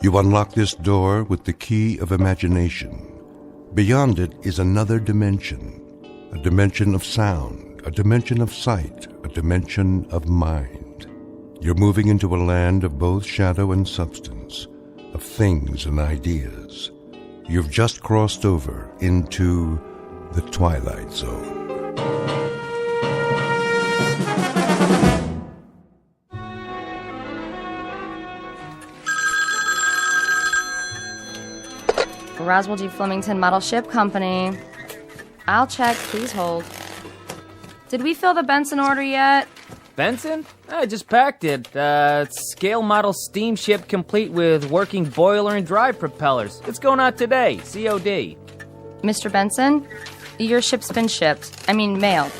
You unlock this door with the key of imagination. Beyond it is another dimension, a dimension of sound, a dimension of sight, a dimension of mind. You're moving into a land of both shadow and substance, of things and ideas. You've just crossed over into the Twilight Zone. Roswell G. Flemington Model Ship Company. I'll check, please hold. Did we fill the Benson order yet? Benson? I just packed it. Scale model steamship complete with working boiler and drive propellers. It's going out today, COD. Mr. Benson, your ship's been shipped. Mailed.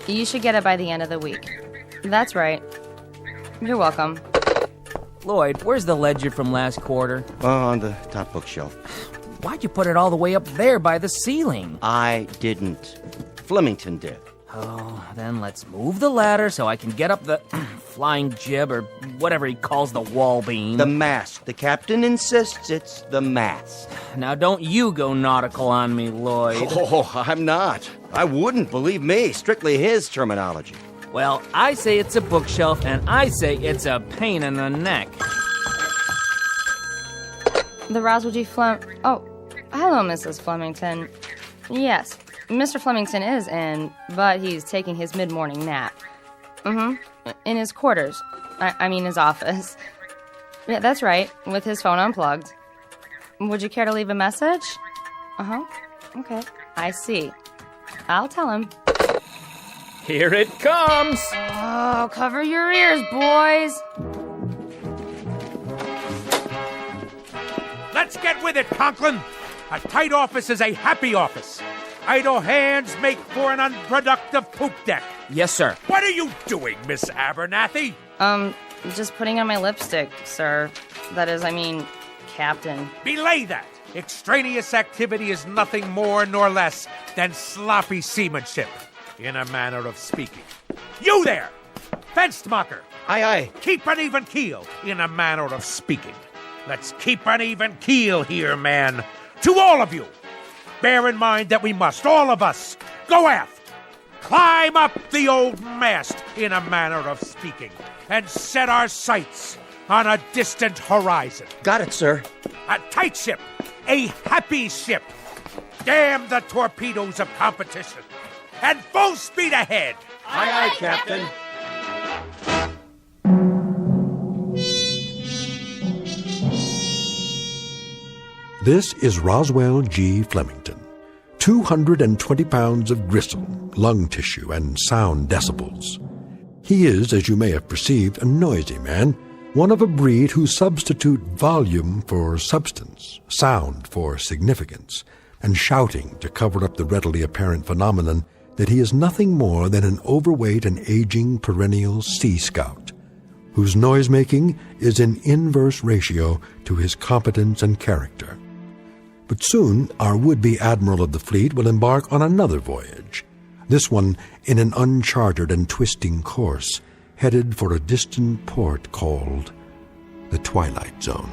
You should get it by the end of the week. That's right. You're welcome. Lloyd, where's the ledger from last quarter? On the top bookshelf. Why'd you put it all the way up there by the ceiling? I didn't. Flemington did. Oh, then let's move the ladder so I can get up the flying jib or whatever he calls the wall beam. The mast. The captain insists it's the mast. Now don't you go nautical on me, Lloyd. Oh, I'm not. I wouldn't, believe me. Strictly his terminology. Well, I say it's a bookshelf, and I say it's a pain in the neck. The Roswell G. Oh, hello, Mrs. Flemington. Yes, Mr. Flemington is in, but he's taking his mid-morning nap. In his quarters. His office. Yeah, that's right, with his phone unplugged. Would you care to leave a message? Okay, I see. I'll tell him. Here it comes! Oh, cover your ears, boys! Let's get with it, Conklin! A tight office is a happy office. Idle hands make for an unproductive poop deck. Yes, sir. What are you doing, Miss Abernathy? Just putting on my lipstick, sir. That is, Captain. Belay that! Extraneous activity is nothing more nor less than sloppy seamanship, in a manner of speaking. You there! Fenstmacher! Aye, aye. Keep an even keel, in a manner of speaking. Let's keep an even keel here, man. To all of you, bear in mind that we must, all of us, go aft, climb up the old mast, in a manner of speaking, and set our sights on a distant horizon. Got it, sir. A tight ship, a happy ship. Damn the torpedoes of competition. And full speed ahead. Aye, aye, Captain. This is Roswell G. Flemington. 220 pounds of gristle, lung tissue, and sound decibels. He is, as you may have perceived, a noisy man, one of a breed who substitute volume for substance, sound for significance, and shouting to cover up the readily apparent phenomenon that he is nothing more than an overweight and aging perennial sea scout, whose noise-making is in inverse ratio to his competence and character. But soon our would-be admiral of the fleet will embark on another voyage, this one in an uncharted and twisting course, headed for a distant port called the Twilight Zone.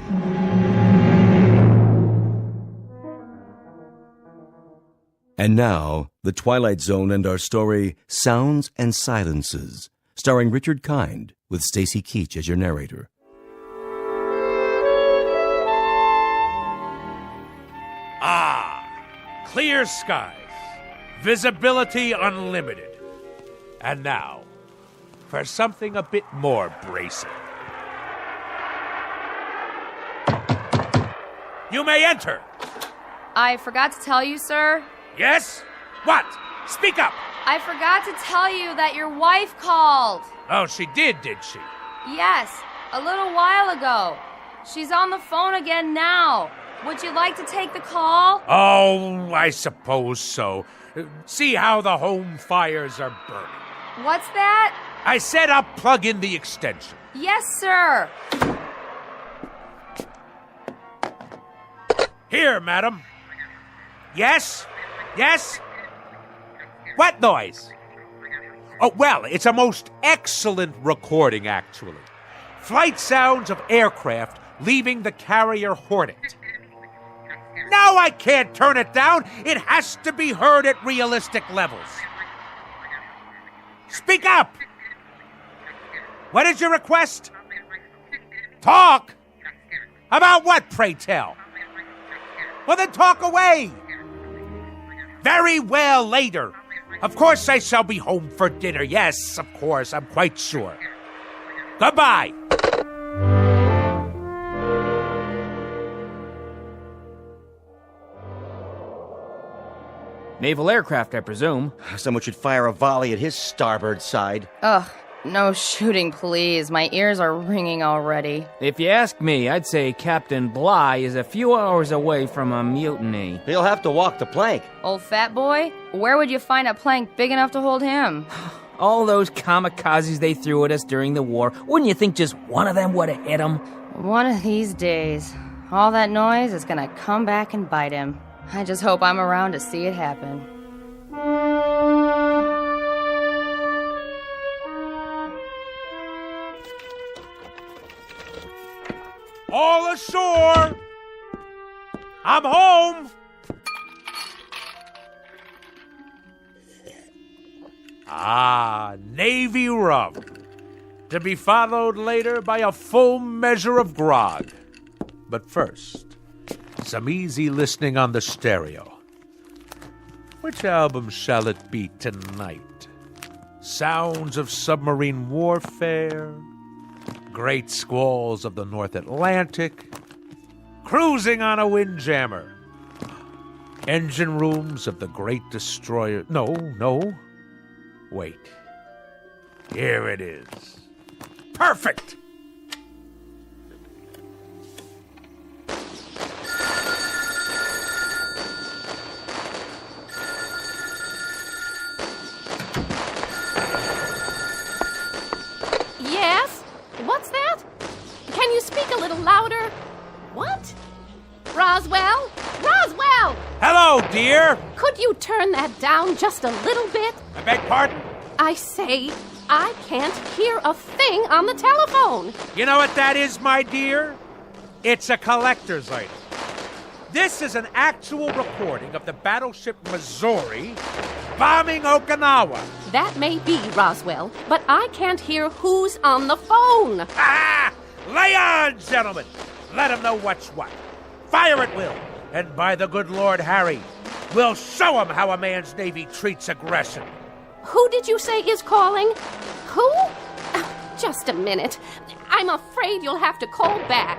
And now, The Twilight Zone and our story, Sounds and Silences, starring Richard Kind, with Stacy Keach as your narrator. Clear skies, visibility unlimited. And now, for something a bit more bracing. You may enter. I forgot to tell you, sir. Yes? What? Speak up. I forgot to tell you that your wife called. Oh, she did she? Yes, a little while ago. She's on the phone again now. Would you like to take the call? Oh, I suppose so. See how the home fires are burning. What's that? I said I'll plug in the extension. Yes, sir. Here, madam. Yes? Yes? What noise? Oh, well, it's a most excellent recording, actually. Flight sounds of aircraft leaving the carrier Hornet. No, I can't turn it down. It has to be heard at realistic levels. Speak up! What is your request? Talk? About what, pray tell? Well, then talk away. Very well, later. Of course I shall be home for dinner. Yes, of course, I'm quite sure. Goodbye. Naval aircraft, I presume. Someone should fire a volley at his starboard side. Ugh, no shooting, please. My ears are ringing already. If you ask me, I'd say Captain Bligh is a few hours away from a mutiny. He'll have to walk the plank. Old fat boy? Where would you find a plank big enough to hold him? All those kamikazes they threw at us during the war, wouldn't you think just one of them would have hit him? One of these days, all that noise is gonna come back and bite him. I just hope I'm around to see it happen. All ashore! I'm home! Ah, Navy rum. To be followed later by a full measure of grog. But first, some easy listening on the stereo. Which album shall it be tonight? Sounds of submarine warfare, great squalls of the North Atlantic, cruising on a windjammer, engine rooms of the great destroyer. No. Wait. Here it is. Perfect! Yes? What's that? Can you speak a little louder? What? Roswell? Roswell! Hello, dear! Could you turn that down just a little bit? I beg pardon? I say, I can't hear a thing on the telephone. You know what that is, my dear? It's a collector's item. This is an actual recording of the battleship Missouri bombing Okinawa. That may be, Roswell, but I can't hear who's on the phone. Ah! Lay on, gentlemen! Let 'em know what's what. Fire at will, and by the good Lord Harry, we'll show 'em how a man's navy treats aggression. Who did you say is calling? Who? Just a minute. I'm afraid you'll have to call back.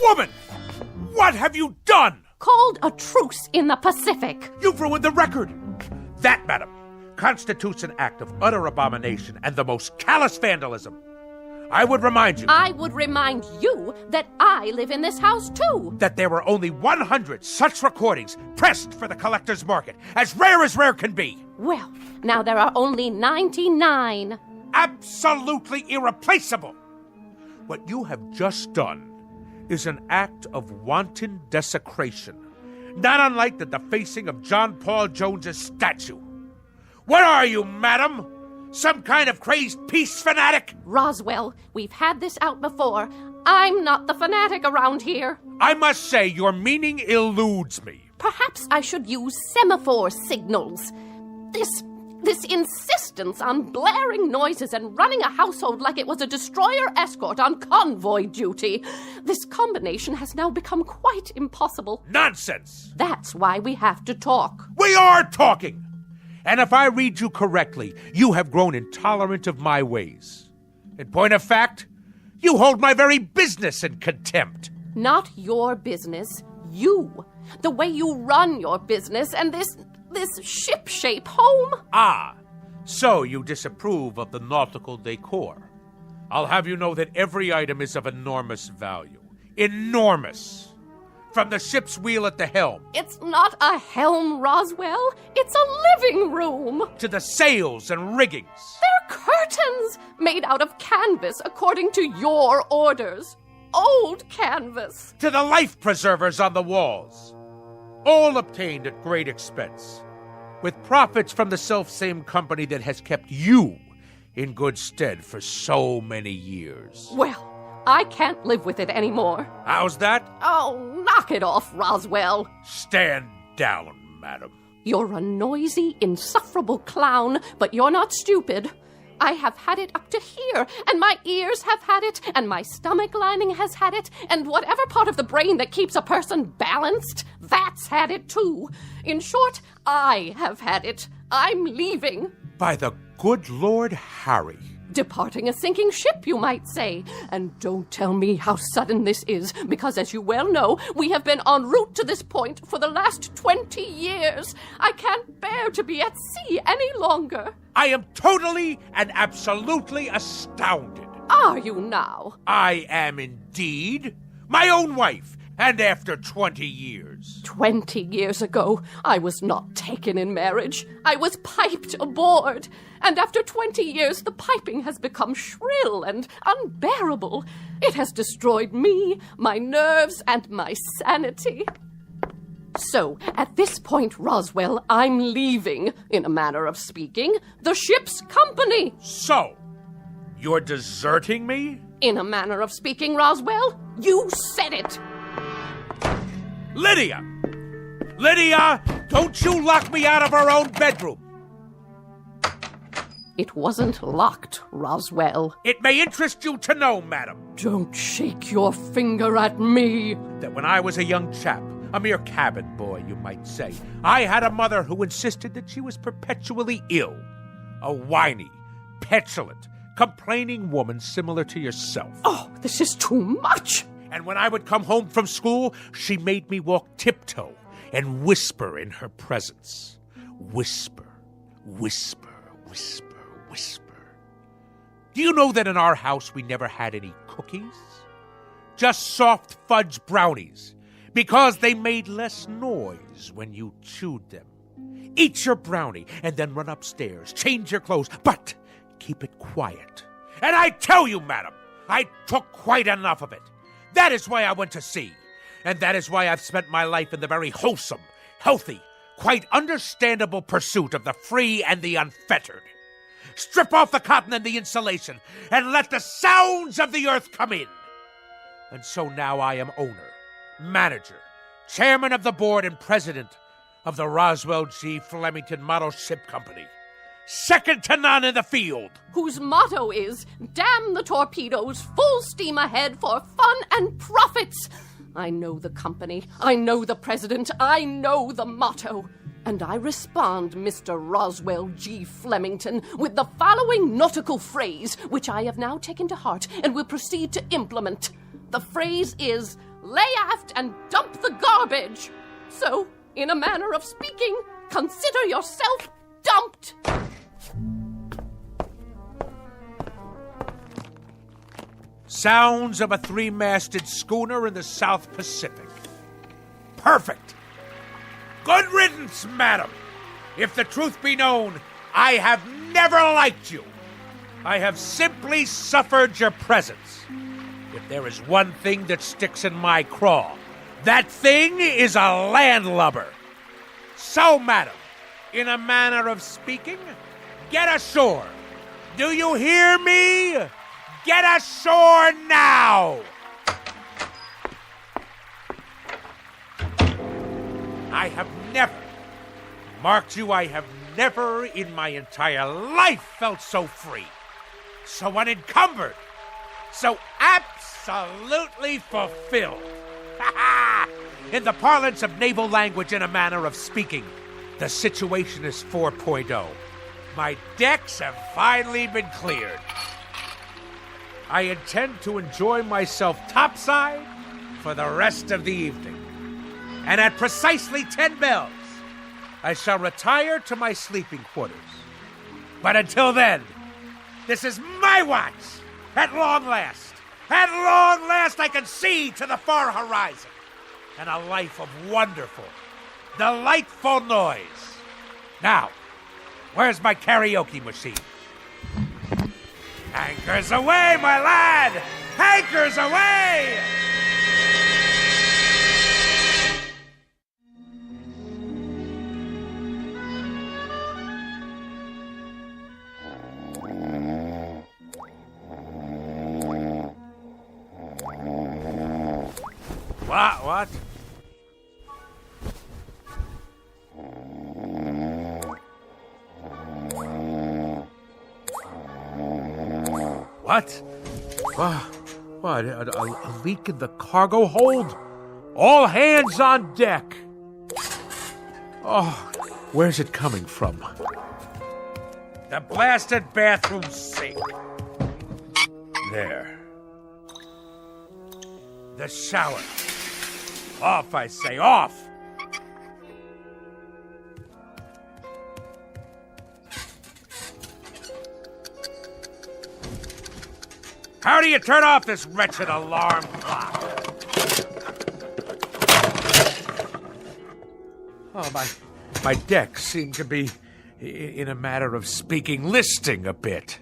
Woman! What have you done? Called a truce in the Pacific. You've ruined the record. That, madam, constitutes an act of utter abomination and the most callous vandalism. I would remind you I would remind you that I live in this house too. that there were only 100 such recordings pressed for the collector's market, as rare can be. Well, now there are only 99. Absolutely irreplaceable. What you have just done is an act of wanton desecration, not unlike the defacing of John Paul Jones's statue. What are you, madam? Some kind of crazed peace fanatic? Roswell, we've had this out before. I'm not the fanatic around here. I must say, your meaning eludes me. Perhaps I should use semaphore signals. This insistence on blaring noises and running a household like it was a destroyer escort on convoy duty. This combination has now become quite impossible. Nonsense! That's why we have to talk. We are talking! And if I read you correctly, you have grown intolerant of my ways. In point of fact, you hold my very business in contempt. Not your business. You. The way you run your business and this ship-shape home. Ah, so you disapprove of the nautical decor. I'll have you know that every item is of enormous value. Enormous! From the ship's wheel at the helm. It's not a helm, Roswell. It's a living room. To the sails and riggings. They're curtains made out of canvas according to your orders. Old canvas. To the life preservers on the walls. All obtained at great expense. With profits from the self-same company that has kept you in good stead for so many years. Well, I can't live with it anymore. How's that? Oh, knock it off, Roswell. Stand down, madam. You're a noisy, insufferable clown, but you're not stupid. I have had it up to here, and my ears have had it, and my stomach lining has had it, and whatever part of the brain that keeps a person balanced, that's had it too. In short, I have had it. I'm leaving. By the good Lord Harry. Departing a sinking ship, you might say. And don't tell me how sudden this is, because as you well know, we have been en route to this point for the last 20 years. I can't bear to be at sea any longer. I am totally and absolutely astounded. Are you now? I am indeed. My own wife, and after 20 years. 20 years ago, I was not taken in marriage. I was piped aboard. And after 20 years, the piping has become shrill and unbearable. It has destroyed me, my nerves, and my sanity. So, at this point, Roswell, I'm leaving, in a manner of speaking, the ship's company. So, you're deserting me? In a manner of speaking, Roswell, you said it. Lydia! Lydia, don't you lock me out of our own bedroom! It wasn't locked, Roswell. It may interest you to know, madam, Don't shake your finger at me. that when I was a young chap, a mere cabin boy, you might say, I had a mother who insisted that she was perpetually ill. A whiny, petulant, complaining woman similar to yourself. Oh, this is too much. And when I would come home from school, she made me walk tiptoe and whisper in her presence. Whisper, whisper, whisper, whisper. Do you know that in our house we never had any cookies? Just soft fudge brownies, because they made less noise when you chewed them. Eat your brownie and then run upstairs, change your clothes, but keep it quiet. And I tell you, madam, I took quite enough of it. That is why I went to sea. And that is why I've spent my life in the very wholesome, healthy, quite understandable pursuit of the free and the unfettered. Strip off the cotton and the insulation, and let the sounds of the earth come in. And so now I am owner, manager, chairman of the board, and president of the Roswell G. Flemington Model Ship Company. Second to none in the field. Whose motto is, damn the torpedoes, full steam ahead for fun and profits. I know the company, I know the president, I know the motto. And I respond, Mr. Roswell G. Flemington, with the following nautical phrase, which I have now taken to heart and will proceed to implement. The phrase is, lay aft and dump the garbage. So, in a manner of speaking, consider yourself dumped. Sounds of a three-masted schooner in the South Pacific. Perfect. Good riddance, madam. If the truth be known, I have never liked you. I have simply suffered your presence. If there is one thing that sticks in my craw, that thing is a landlubber. So, madam, in a manner of speaking, get ashore. Do you hear me? Get ashore now! I have never, mark you, I have never in my entire life felt so free, so unencumbered, so absolutely fulfilled. In the parlance of naval language, in a manner of speaking, the situation is 4.0. My decks have finally been cleared. I intend to enjoy myself topside for the rest of the evening. And at precisely 10 bells, I shall retire to my sleeping quarters. But until then, this is my watch. At long last I can see to the far horizon. And a life of wonderful, delightful noise. Now, where's my karaoke machine? Anchors away, my lad! Anchors away! What? What? What? A leak in the cargo hold? All hands on deck! Oh, where's it coming from? The blasted bathroom sink. There. The shower. Off, I say, off! How do you turn off this wretched alarm clock? Oh, my decks seem to be, in a matter of speaking, listing a bit.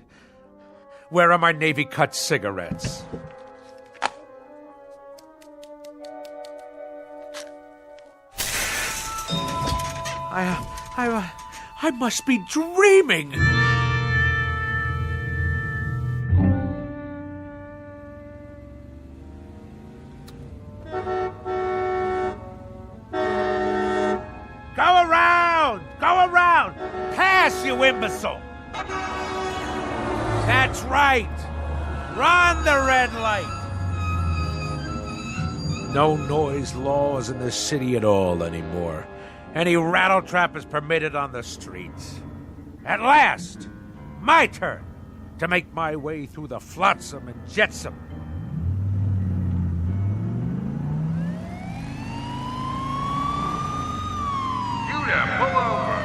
Where are my Navy cut cigarettes? I must be dreaming. Go around! Pass, you imbecile! That's right! Run the red light! No noise laws in the city at all anymore. Any rattletrap is permitted on the streets. At last, my turn to make my way through the flotsam and jetsam. Judah, pull over!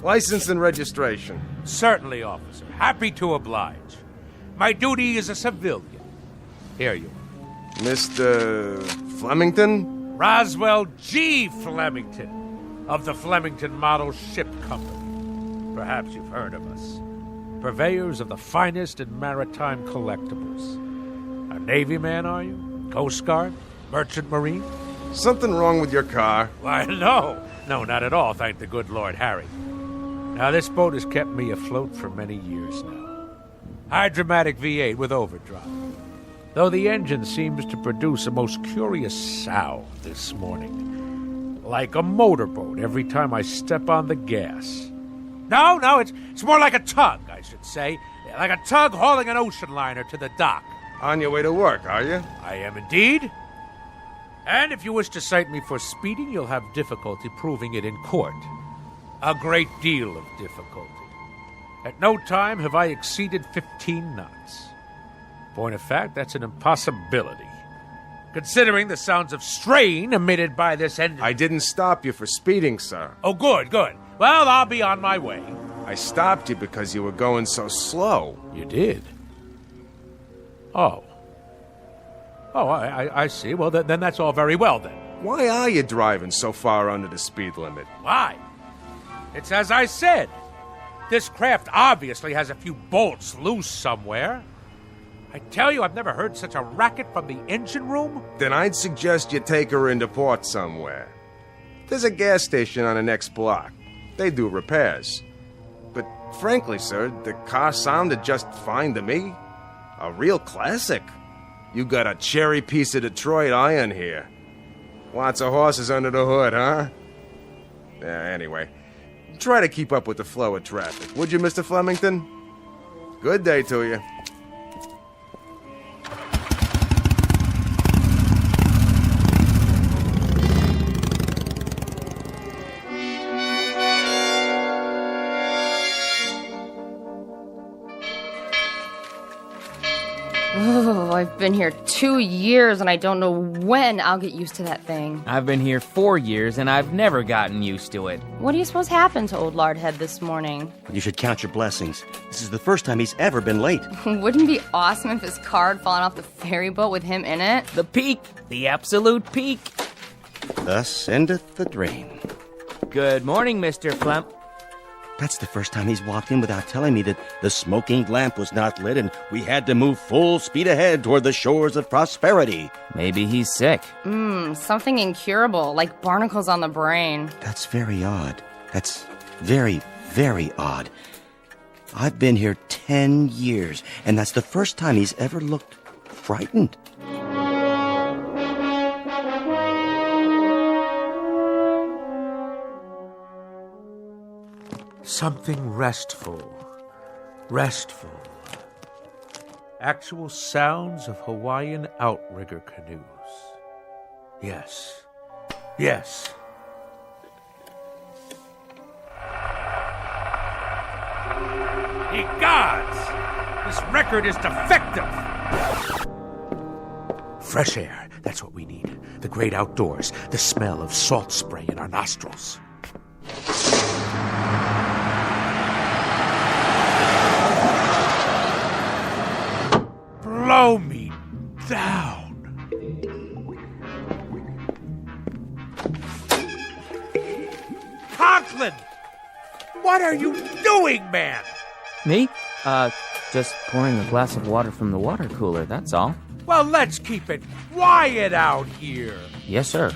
License and registration. Certainly, officer. Happy to oblige. My duty is a civilian. Here you are. Mr. Flemington? Roswell G. Flemington, of the Flemington Model Ship Company. Perhaps you've heard of us. Purveyors of the finest in maritime collectibles. A Navy man, are you? Coast Guard? Merchant Marine? Something wrong with your car? Why, no. No, not at all, thank the good Lord Harry. Now, this boat has kept me afloat for many years now. Hydromatic V8 with overdrive. Though the engine seems to produce a most curious sound this morning. Like a motorboat every time I step on the gas. No, it's more like a tug, I should say. Like a tug hauling an ocean liner to the dock. On your way to work, are you? I am indeed. And if you wish to cite me for speeding, you'll have difficulty proving it in court. A great deal of difficulty. At no time have I exceeded 15 knots. Point of fact, that's an impossibility. Considering the sounds of strain emitted by this engine. I didn't stop you for speeding, sir. Oh, good. Well, I'll be on my way. I stopped you because you were going so slow. You did? Oh, I see. Well, then that's all very well, then. Why are you driving so far under the speed limit? Why? It's as I said. This craft obviously has a few bolts loose somewhere. I tell you, I've never heard such a racket from the engine room. Then I'd suggest you take her into port somewhere. There's a gas station on the next block. They do repairs. But frankly, sir, the car sounded just fine to me. A real classic. You got a cherry piece of Detroit iron here. Lots of horses under the hood, huh? Anyway, try to keep up with the flow of traffic, would you, Mr. Flemington? Good day to you. Oh, I've been here 2 years and I don't know when I'll get used to that thing. I've been here 4 years and I've never gotten used to it. What do you suppose happened to old Lardhead this morning? You should count your blessings. This is the first time he's ever been late. Wouldn't it be awesome if his car had fallen off the ferry boat with him in it? The peak, the absolute peak. Thus endeth the dream. Good morning, Mr. Flem. That's the first time he's walked in without telling me that the smoking lamp was not lit and we had to move full speed ahead toward the shores of prosperity. Maybe he's sick. Something incurable, like barnacles on the brain. That's very odd. That's very, very odd. I've been here 10 years, and that's the first time he's ever looked frightened. Something restful. Restful. Actual sounds of Hawaiian outrigger canoes. Yes. Yes. Ye gods! This record is defective! Fresh air, that's what we need. The great outdoors, the smell of salt spray in our nostrils. Blow me down. Conklin! What are you doing, man? Me? Just pouring a glass of water from the water cooler, that's all. Well, let's keep it quiet out here. Yes, sir.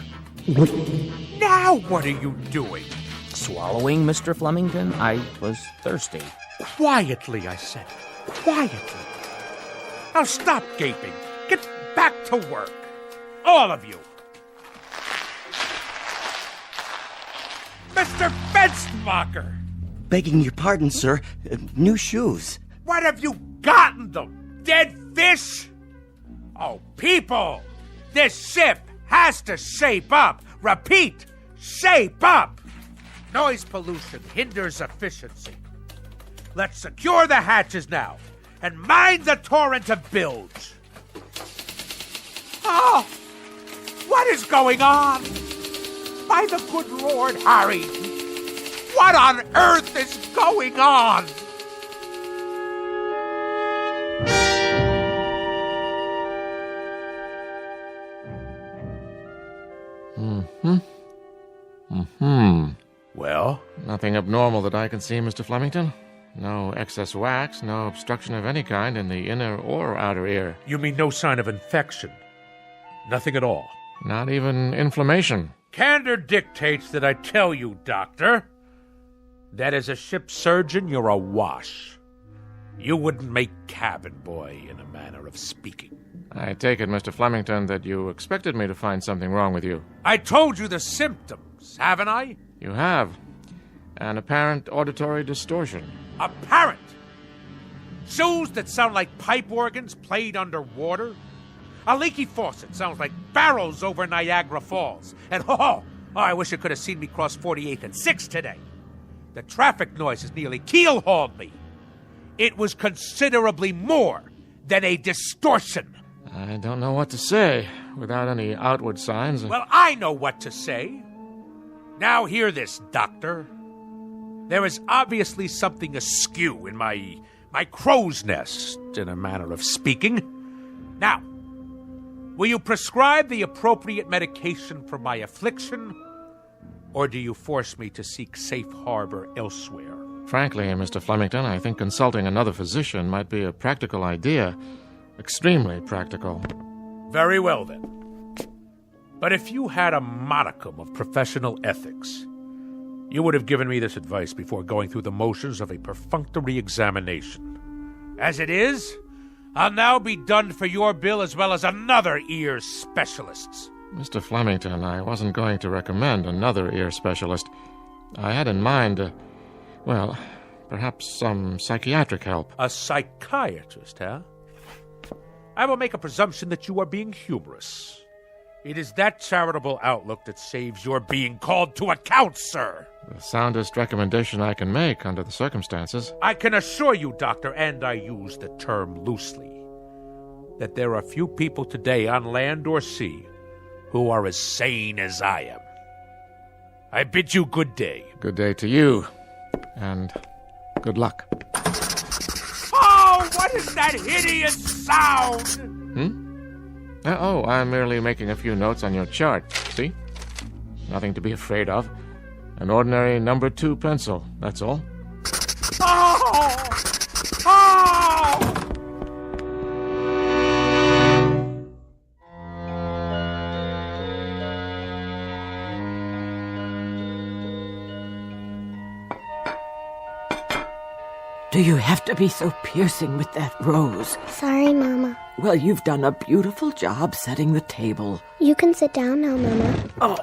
Now what are you doing? Swallowing, Mr. Flemington? I was thirsty. Quietly, I said. Quietly. Now stop gaping. Get back to work. All of you. Mr. Fenstermacher! Begging your pardon, sir. New shoes. What have you gotten them? Dead fish? Oh, people! This ship has to shape up. Repeat, shape up. Noise pollution hinders efficiency. Let's secure the hatches now and mind the torrent of bilge. Oh! What is going on? By the good Lord Harry! What on earth is going on? Well? Nothing abnormal that I can see, Mr. Flemington. No excess wax, no obstruction of any kind in the inner or outer ear. You mean no sign of infection? Nothing at all? Not even inflammation. Candor dictates that I tell you, Doctor, that as a ship surgeon, you're a wash. You wouldn't make cabin boy, in a manner of speaking. I take it, Mr. Flemington, that you expected me to find something wrong with you. I told you the symptoms, haven't I? You have. An apparent auditory distortion. Apparent? Shoes that sound like pipe organs played underwater? A leaky faucet sounds like barrels over Niagara Falls. And I wish you could have seen me cross 48th and 6th today. The traffic noises nearly keel-hauled me. It was considerably more than a distortion. I don't know what to say without any outward signs. Well, I know what to say. Now hear this, Doctor. There is obviously something askew in my crow's nest, in a manner of speaking. Now, will you prescribe the appropriate medication for my affliction, or do you force me to seek safe harbor elsewhere? Frankly, Mr. Flemington, I think consulting another physician might be a practical idea. Extremely practical. Very well, then. But if you had a modicum of professional ethics, you would have given me this advice before going through the motions of a perfunctory examination. As it is, I'll now be done for your bill as well as another ear specialist's. Mr. Flemington, I wasn't going to recommend another ear specialist. I had in mind, perhaps some psychiatric help. A psychiatrist, huh? I will make a presumption that you are being humorous. It is that charitable outlook that saves your being called to account, sir. The soundest recommendation I can make under the circumstances. I can assure you, Doctor, and I use the term loosely, that there are few people today on land or sea who are as sane as I am. I bid you good day. Good day to you, and good luck. Oh, what is that hideous sound? I'm merely making a few notes on your chart, see? Nothing to be afraid of. An ordinary number 2 pencil, that's all. Oh! Do you have to be so piercing with that rose? Sorry, Mama. Well, you've done a beautiful job setting the table. You can sit down now, Mama. Oh,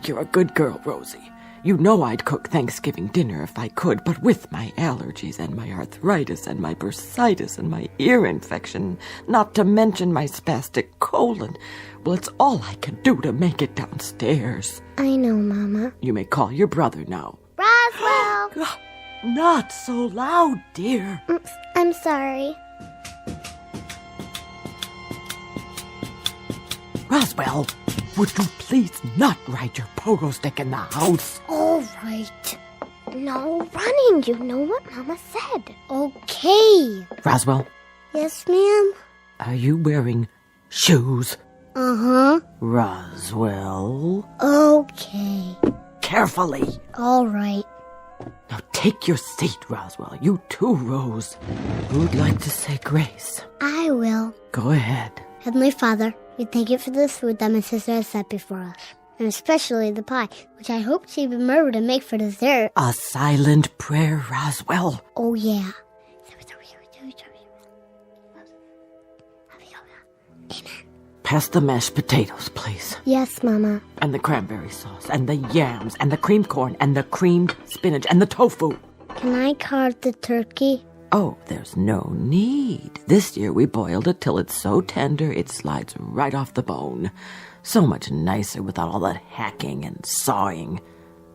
you're a good girl, Rosie. You know I'd cook Thanksgiving dinner if I could, but with my allergies and my arthritis and my bursitis and my ear infection, not to mention my spastic colon, well, it's all I can do to make it downstairs. I know, Mama. You may call your brother now. Roswell! Not so loud, dear. I'm sorry. Roswell, would you please not ride your pogo stick in the house? All right. No running, you know what Mama said. Okay. Roswell, Yes, ma'am? are you wearing shoes? Uh-huh. Roswell, Okay. carefully. All right. Now take your seat, Roswell. You too, Rose. Who'd like to say grace? I will. Go ahead. Heavenly Father, we thank you for this food that my sister has set before us, and especially the pie, which I hope she remembered to make for dessert. A silent prayer, Roswell. Oh, yeah. Pass the mashed potatoes, please. Yes, Mama. And the cranberry sauce, and the yams, and the cream corn, and the creamed spinach, and the tofu. Can I carve the turkey? Oh, there's no need. This year we boiled it till it's so tender it slides right off the bone. So much nicer without all that hacking and sawing.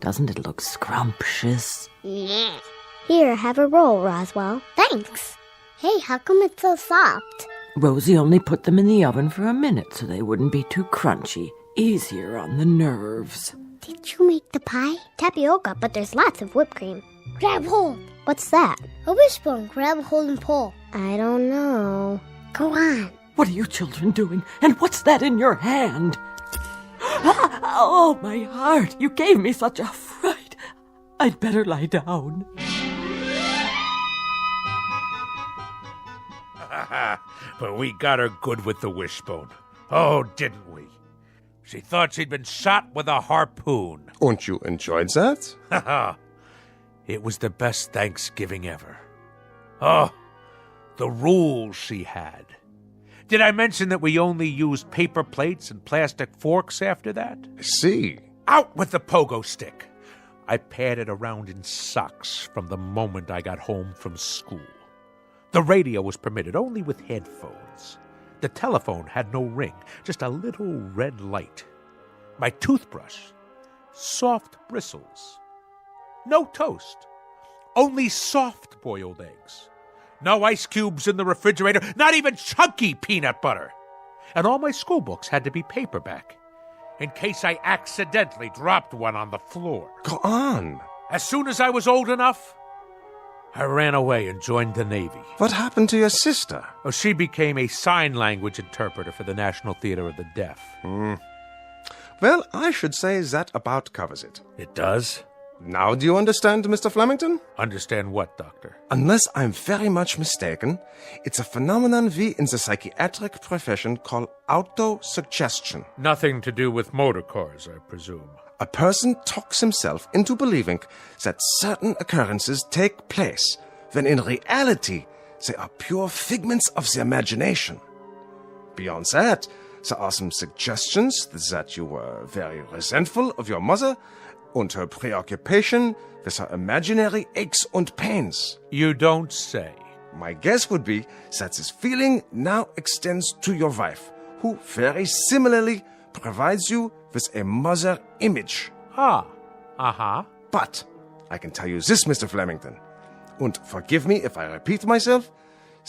Doesn't it look scrumptious? Yeah. Here, have a roll, Roswell. Thanks. Hey, how come it's so soft? Rosie only put them in the oven for a minute so they wouldn't be too crunchy. Easier on the nerves. Did you make the pie? Tapioca, but there's lots of whipped cream. Grab hold. What's that? A wishbone. Grab hold and pull. I don't know. Go on. What are you children doing? And what's that in your hand? Oh, my heart. You gave me such a fright. I'd better lie down. But we got her good with the wishbone. Oh, didn't we? She thought she'd been shot with a harpoon. And you enjoyed that? Haha. It was the best Thanksgiving ever. Oh, the rules she had. Did I mention that we only used paper plates and plastic forks after that? I see. Out with the pogo stick. I padded around in socks from the moment I got home from school. The radio was permitted only with headphones. The telephone had no ring, just a little red light. My toothbrush, soft bristles. No toast, only soft-boiled eggs. No ice cubes in the refrigerator, not even chunky peanut butter. And all my school books had to be paperback, in case I accidentally dropped one on the floor. Go on. As soon as I was old enough, I ran away and joined the Navy. What happened to your sister? Oh, she became a sign language interpreter for the National Theater of the Deaf. Well, I should say that about covers it. It does? Now do you understand, Mr. Flemington? Understand what, Doctor? Unless I'm very much mistaken, it's a phenomenon we in the psychiatric profession call auto-suggestion. Nothing to do with motor cars, I presume. A person talks himself into believing that certain occurrences take place, when in reality they are pure figments of the imagination. Beyond that, there are some suggestions that you were very resentful of your mother and her preoccupation with her imaginary aches and pains. You don't say. My guess would be that this feeling now extends to your wife, who very similarly provides you with a mother image. But I can tell you this, Mr. Flemington, and forgive me if I repeat myself,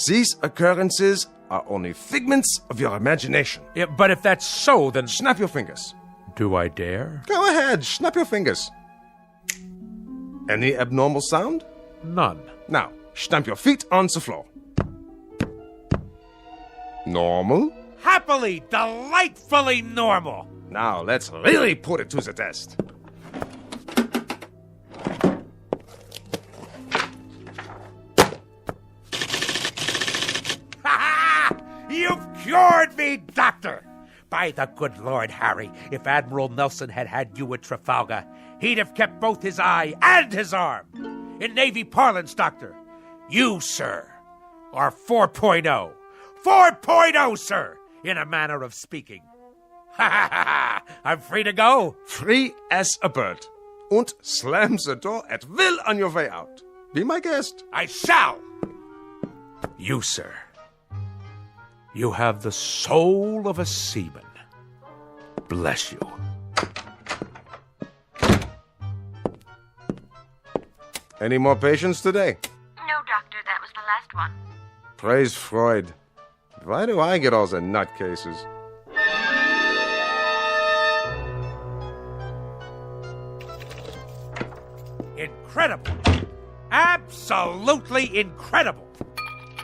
these occurrences are only figments of your imagination. Yeah, but if that's so, then... Snap your fingers. Do I dare? Go ahead, snap your fingers. Any abnormal sound? None. Now, stamp your feet on the floor. Normal? Happily, delightfully normal. Now, let's really put it to the test. You've cured me, Doctor! By the good Lord Harry, if Admiral Nelson had you at Trafalgar, he'd have kept both his eye and his arm. In Navy parlance, Doctor, you, sir, are 4.0. 4.0, sir, in a manner of speaking. Ha ha ha ha! I'm free to go. Free as a bird. Und slam the door at will on your way out. Be my guest. I shall. You, sir, you have the soul of a seaman. Bless you. Any more patients today? No, Doctor, that was the last one. Praise Freud. Why do I get all the nutcases? Incredible. Absolutely incredible.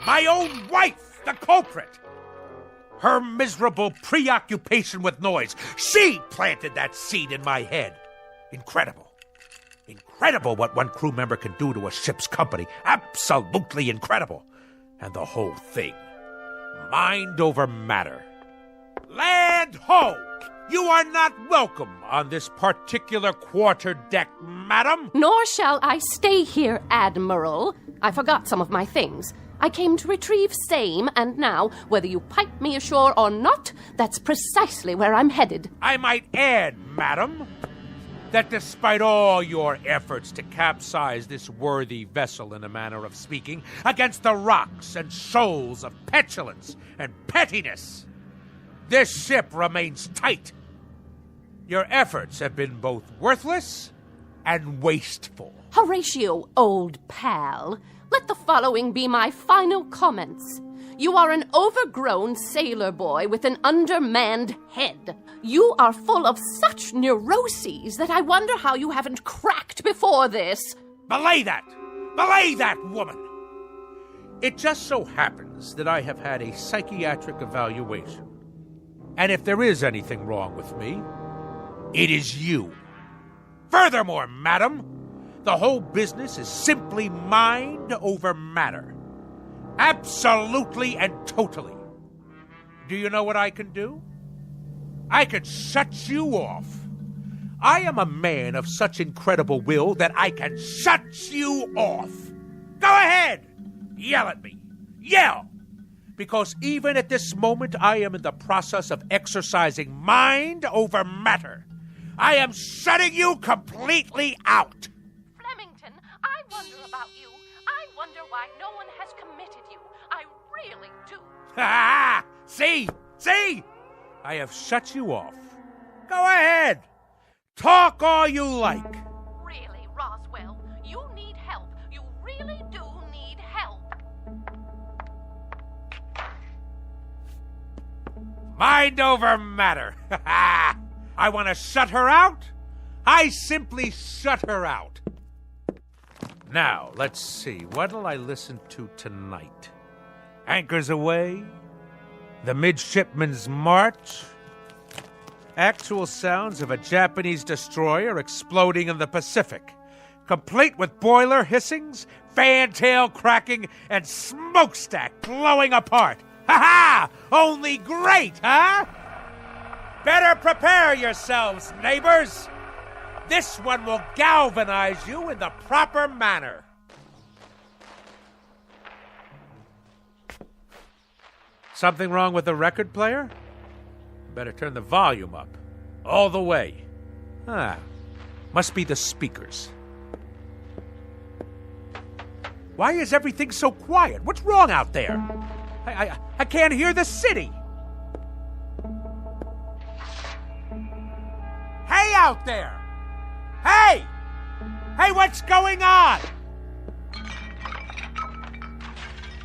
My own wife, the culprit. Her miserable preoccupation with noise. She planted that seed in my head. Incredible. Incredible what one crew member can do to a ship's company. Absolutely incredible. And the whole thing. Mind over matter. Land ho! You are not welcome on this particular quarterdeck, madam. Nor shall I stay here, Admiral. I forgot some of my things. I came to retrieve same, and now, whether you pipe me ashore or not, that's precisely where I'm headed. I might add, madam, that despite all your efforts to capsize this worthy vessel in a manner of speaking against the rocks and shoals of petulance and pettiness, this ship remains tight. Your efforts have been both worthless and wasteful. Horatio, old pal, let the following be my final comments. You are an overgrown sailor boy with an undermanned head. You are full of such neuroses that I wonder how you haven't cracked before this. Belay that! Belay that, woman! It just so happens that I have had a psychiatric evaluation. And if there is anything wrong with me, it is you. Furthermore, madam, the whole business is simply mind over matter. Absolutely and totally. Do you know what I can do? I can shut you off. I am a man of such incredible will that I can shut you off. Go ahead! Yell at me. Yell! Because even at this moment, I am in the process of exercising mind over matter. I am shutting you completely out. Flemington, I wonder about you. I wonder why no one has committed you. I really do. Ha! See? See? I have shut you off. Go ahead. Talk all you like. Really, Roswell, you need help. You really do need help. Mind over matter. I want to shut her out. I simply shut her out. Now, let's see. What'll I listen to tonight? Anchors Aweigh? The Midshipman's March? Actual sounds of a Japanese destroyer exploding in the Pacific, complete with boiler hissings, fantail cracking, and smokestack blowing apart. Ha-ha! Only great, huh? Better prepare yourselves, neighbors. This one will galvanize you in the proper manner. Something wrong with the record player? Better turn the volume up. All the way. Must be the speakers. Why is everything so quiet? What's wrong out there? I can't hear the city. Hey out there! Hey! Hey, what's going on?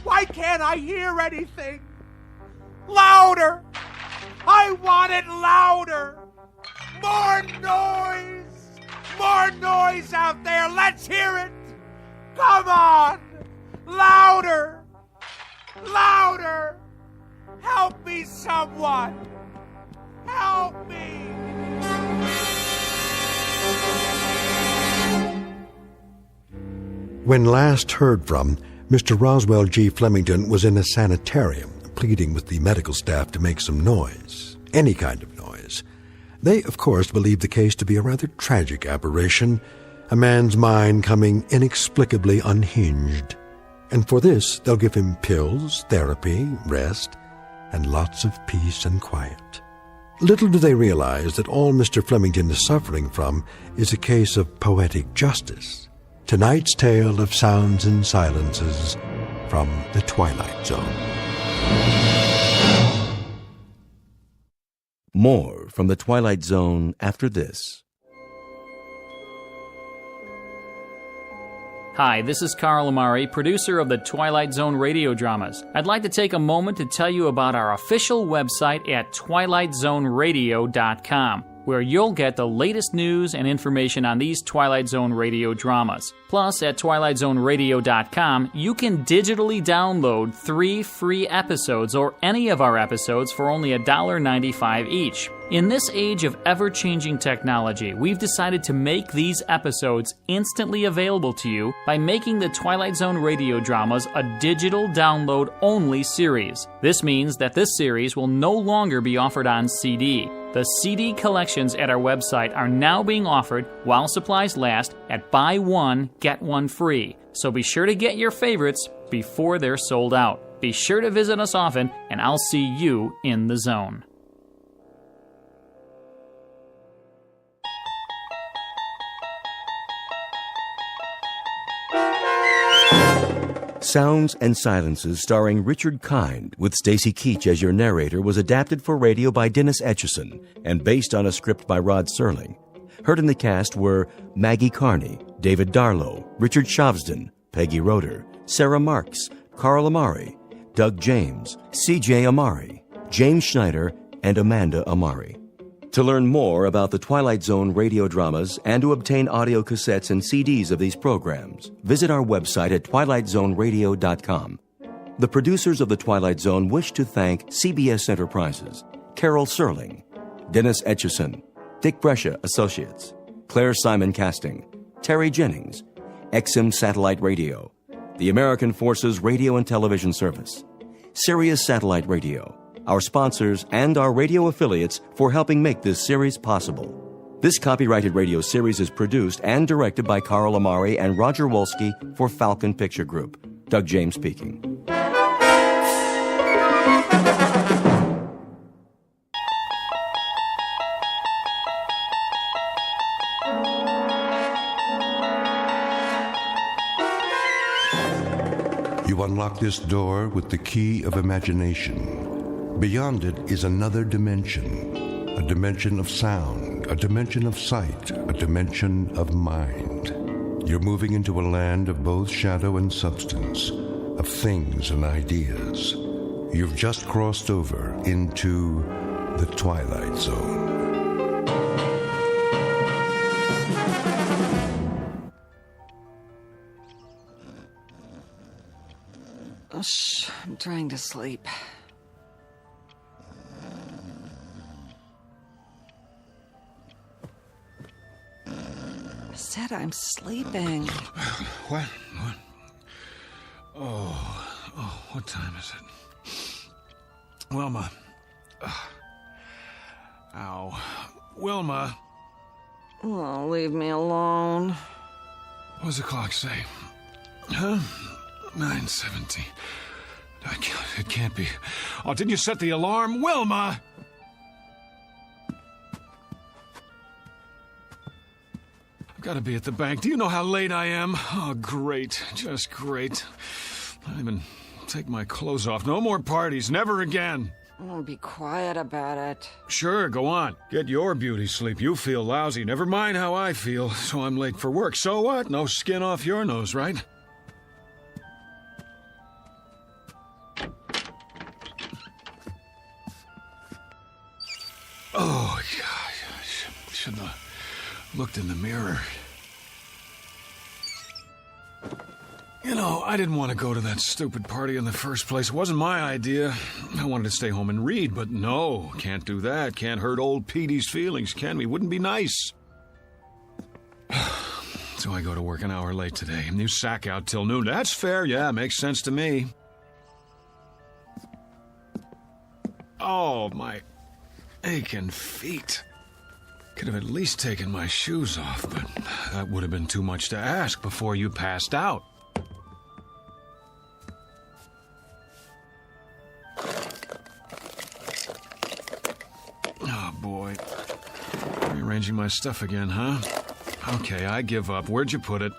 Why can't I hear anything? Louder! I want it louder! More noise! More noise out there! Let's hear it! Come on! Louder! Louder! Help me, someone! Help me! When last heard from, Mr. Roswell G. Flemington was in a sanitarium, pleading with the medical staff to make some noise, any kind of noise. They, of course, believed the case to be a rather tragic aberration, a man's mind coming inexplicably unhinged. And for this, they'll give him pills, therapy, rest, and lots of peace and quiet. Little do they realize that all Mr. Flemington is suffering from is a case of poetic justice. Tonight's tale of sounds and silences from the Twilight Zone. More from the Twilight Zone after this. Hi, this is Carl Amari, producer of the Twilight Zone radio dramas. I'd like to take a moment to tell you about our official website at twilightzoneradio.com, where you'll get the latest news and information on these Twilight Zone radio dramas. Plus, at twilightzoneradio.com, you can digitally download 3 free episodes or any of our episodes for only $1.95 each. In this age of ever-changing technology, we've decided to make these episodes instantly available to you by making the Twilight Zone radio dramas a digital download-only series. This means that this series will no longer be offered on CD. The CD collections at our website are now being offered, while supplies last, at buy one, get one free. So be sure to get your favorites before they're sold out. Be sure to visit us often, and I'll see you in the zone. Sounds and Silences, starring Richard Kind, with Stacy Keach as your narrator, was adapted for radio by Dennis Etchison and based on a script by Rod Serling. Heard in the cast were Maggie Carney, David Darlow, Richard Shavsden, Peggy Roeder, Sarah Marks, Carl Amari, Doug James, C.J. Amari, James Schneider, and Amanda Amari. To learn more about the Twilight Zone radio dramas and to obtain audio cassettes and CDs of these programs, visit our website at twilightzoneradio.com. The producers of The Twilight Zone wish to thank CBS Enterprises, Carol Serling, Dennis Etchison, Dick Brescia Associates, Claire Simon Casting, Terry Jennings, XM Satellite Radio, the American Forces Radio and Television Service, Sirius Satellite Radio, our sponsors, and our radio affiliates for helping make this series possible. This copyrighted radio series is produced and directed by Carl Amari and Roger Wolski for Falcon Picture Group. Doug James speaking. You unlock this door with the key of imagination. Beyond it is another dimension, a dimension of sound, a dimension of sight, a dimension of mind. You're moving into a land of both shadow and substance, of things and ideas. You've just crossed over into the Twilight Zone. Oh, shh, I'm trying to sleep. I said I'm sleeping. What? Oh, what time is it? Wilma. Ow. Wilma. Oh, leave me alone. What does the clock say? Huh? 9:17. It can't be. Oh, didn't you set the alarm? Wilma! I've got to be at the bank. Do you know how late I am? Oh, great. Just great. I don't even take my clothes off. No more parties. Never again. Oh, be quiet about it. Sure, go on. Get your beauty sleep. You feel lousy. Never mind how I feel. So I'm late for work. So what? No skin off your nose, right? Oh, yeah. I shouldn't have looked in the mirror. You know, I didn't want to go to that stupid party in the first place. It wasn't my idea. I wanted to stay home and read, but no, can't do that. Can't hurt old Petey's feelings, can we? Wouldn't be nice. So I go to work an hour late today. You sack out till noon. That's fair, yeah, makes sense to me. Oh, my aching feet. Could have at least taken my shoes off, but that would have been too much to ask before you passed out. Oh, boy. Rearranging my stuff again, huh? Okay, I give up. Where'd you put it?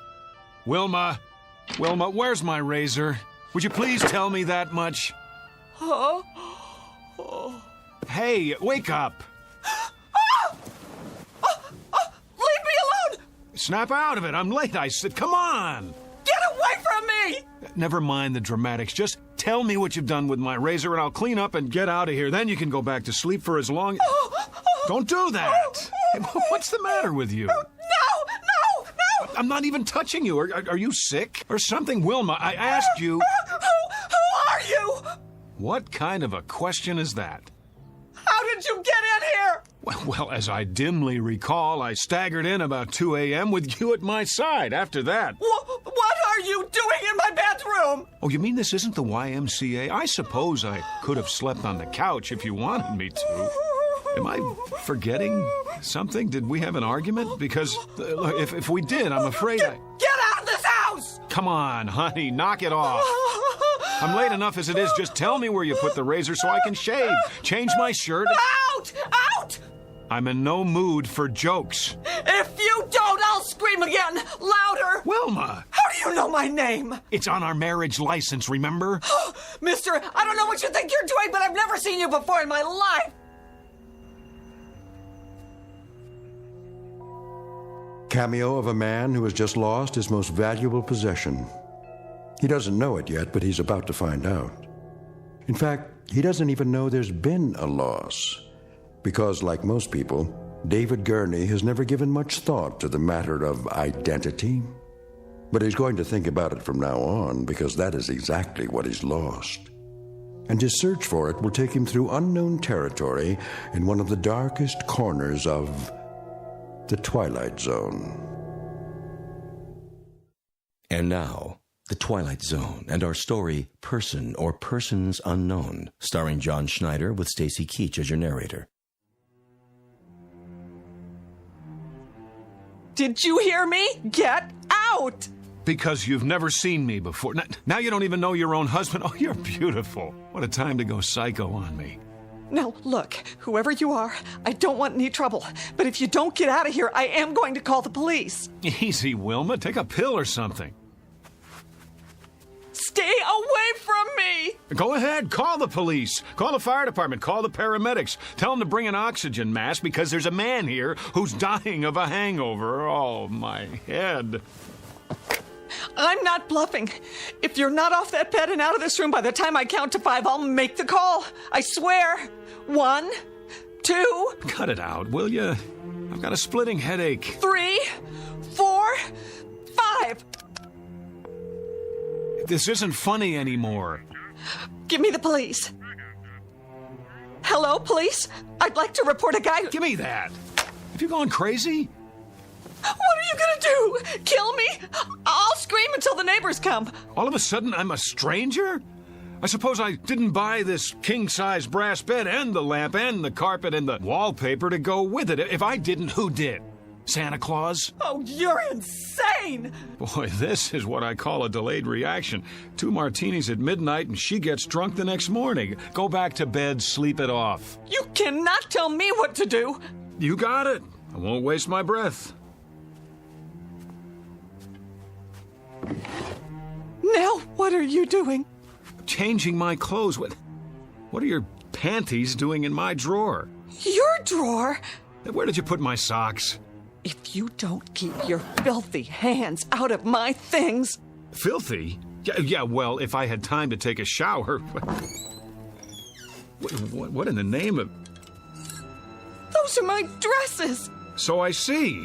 Wilma! Wilma, where's my razor? Would you please tell me that much? Huh? Hey, wake up! Leave me alone! Snap out of it. I'm late. I said, come on! Get away from me! Never mind the dramatics. Just tell me what you've done with my razor and I'll clean up and get out of here. Then you can go back to sleep for as long... Don't do that! Hey, what's the matter with you? No! I'm not even touching you. Are you sick or something? Wilma, I asked you... Who are you? What kind of a question is that? How did you get in here? Well, as I dimly recall, I staggered in about 2 a.m. with you at my side. After that... What are you doing in my bedroom? Oh, you mean this isn't the YMCA? I suppose I could have slept on the couch if you wanted me to. Am I forgetting something? Did we have an argument? Because if we did, I'm afraid I... Get out of this house! Come on, honey, knock it off. I'm late enough as it is. Just tell me where you put the razor so I can shave, change my shirt. Out! Out! I'm in no mood for jokes. If you don't, I'll scream again, louder. Wilma! How do you know my name? It's on our marriage license, remember? Mister, I don't know what you think you're doing, but I've never seen you before in my life. Cameo of a man who has just lost his most valuable possession. He doesn't know it yet, but he's about to find out. In fact, he doesn't even know there's been a loss. Because, like most people, David Gurney has never given much thought to the matter of identity. But he's going to think about it from now on, because that is exactly what he's lost. And his search for it will take him through unknown territory in one of the darkest corners of the Twilight Zone. And now, The Twilight Zone and our story, Person or Persons Unknown, starring John Schneider with Stacy Keach as your narrator. Did you hear me? Get out! Because you've never seen me before. Now you don't even know your own husband. Oh, you're beautiful. What a time to go psycho on me. Now, look, whoever you are, I don't want any trouble. But if you don't get out of here, I am going to call the police. Easy, Wilma. Take a pill or something. Stay away from me! Go ahead. Call the police. Call the fire department. Call the paramedics. Tell them to bring an oxygen mask because there's a man here who's dying of a hangover. Oh, my head. I'm not bluffing. If you're not off that bed and out of this room by the time I count to 5, I'll make the call. I swear. 1, 2... Cut it out, will you? I've got a splitting headache. 3, 4, 5. This isn't funny anymore. Give me the police. Hello, police? I'd like to report a guy who... Give me that. Have you gone crazy? What are you gonna do? Kill me? I'll scream until the neighbors come. All of a sudden, I'm a stranger? I suppose I didn't buy this king-size brass bed and the lamp and the carpet and the wallpaper to go with it. If I didn't, who did? Santa Claus? Oh, you're insane! Boy, this is what I call a delayed reaction. 2 martinis at midnight and she gets drunk the next morning. Go back to bed, sleep it off. You cannot tell me what to do. You got it. I won't waste my breath. Now, what are you doing? Changing my clothes. What are your panties doing in my drawer? Your drawer? Where did you put my socks? If you don't keep your filthy hands out of my things... Filthy? Yeah, well, if I had time to take a shower... What in the name of... Those are my dresses! So I see.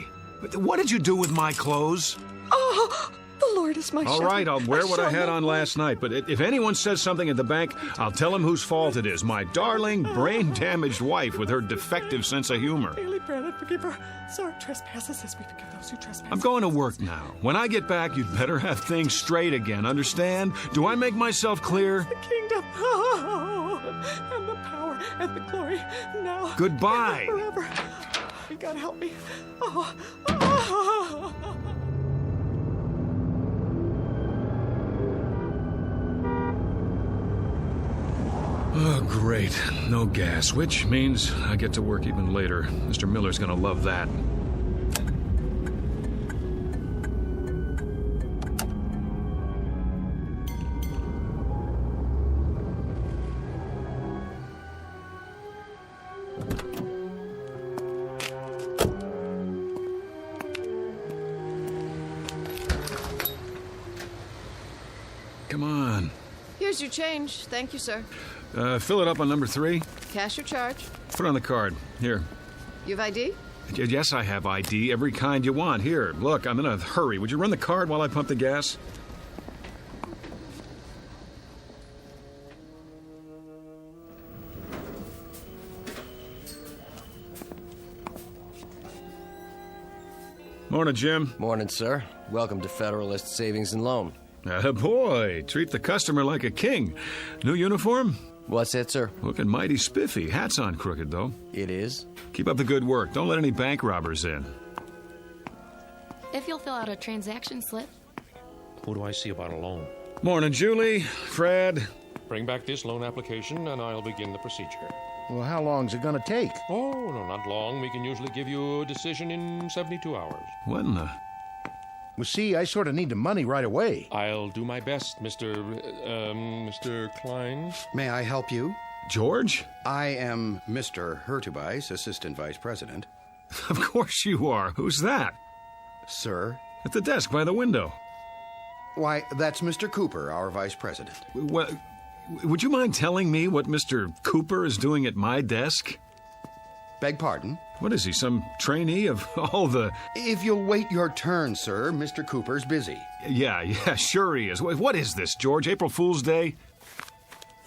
What did you do with my clothes? Oh, the Lord is my shepherd. All right, I'll wear what I had on last night, but if anyone says something at the bank, I'll tell them whose fault it is. My darling, brain-damaged wife with her defective sense of humor. Daily bread and forgive her sorry trespasses as we forgive those who trespass. I'm going to work now. When I get back, you'd better have things straight again, understand? Do I make myself clear? The kingdom, and the power, and the glory, now Goodbye. and forever. You gotta help me. Oh, great. No gas, which means I get to work even later. Mr. Miller's gonna love that. Come on. Here's your change. Thank you, sir. Fill it up on number 3. Cash or charge? Put it on the card. Here. You have ID? Yes, I have ID. Every kind you want. Here, look, I'm in a hurry. Would you run the card while I pump the gas? Morning, Jim. Morning, sir. Welcome to Federalist Savings and Loan. Boy, treat the customer like a king. New uniform? What's that, sir? Looking mighty spiffy. Hat's on crooked, though. It is? Keep up the good work. Don't let any bank robbers in. If you'll fill out a transaction slip. Who do I see about a loan? Morning, Julie. Fred. Bring back this loan application and I'll begin the procedure. Well, how long's it gonna take? Oh, no, not long. We can usually give you a decision in 72 hours. What in the... Well, see, I sort of need the money right away. I'll do my best, Mr. Klein. May I help you? George? I am Mr. Hurtubise, Assistant Vice President. Of course you are. Who's that? Sir? At the desk by the window. Why, that's Mr. Cooper, our Vice President. Well, would you mind telling me what Mr. Cooper is doing at my desk? Beg pardon? What is he, some trainee of all the... If you'll wait your turn, sir, Mr. Cooper's busy. Yeah, sure he is. What is this, George? April Fool's Day?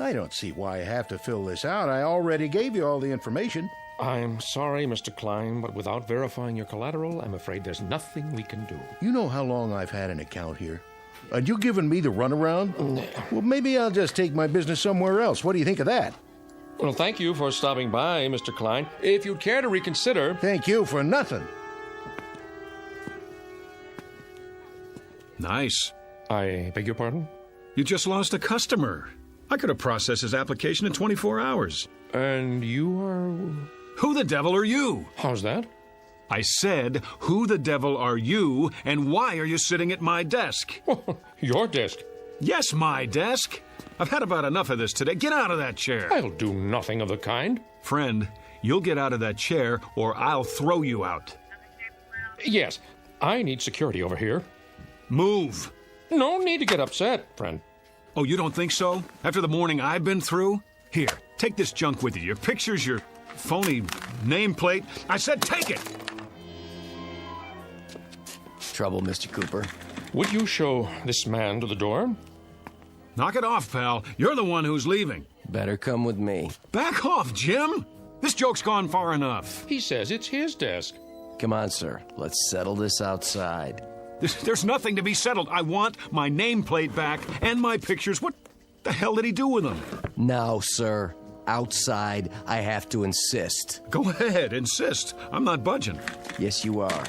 I don't see why I have to fill this out. I already gave you all the information. I'm sorry, Mr. Klein, but without verifying your collateral, I'm afraid there's nothing we can do. You know how long I've had an account here? And you giving me the runaround? Well, maybe I'll just take my business somewhere else. What do you think of that? Well, thank you for stopping by, Mr. Klein. If you'd care to reconsider... Thank you for nothing. Nice. I beg your pardon? You just lost a customer. I could have processed his application in 24 hours. And you are... Who the devil are you? How's that? I said, who the devil are you, and why are you sitting at my desk? Your desk? Yes, my desk. I've had about enough of this today. Get out of that chair. I'll do nothing of the kind. Friend, you'll get out of that chair, or I'll throw you out. Yes, I need security over here. Move. No need to get upset, friend. Oh, you don't think so? After the morning I've been through? Here, take this junk with you. Your pictures, your phony nameplate. I said take it! Trouble, Mr. Cooper. Would you show this man to the door? Knock it off, pal. You're the one who's leaving. Better come with me. Back off, Jim! This joke's gone far enough. He says it's his desk. Come on, sir. Let's settle this outside. There's nothing to be settled. I want my nameplate back and my pictures. What the hell did he do with them? Now, sir. Outside, I have to insist. Go ahead, insist. I'm not budging. Yes, you are.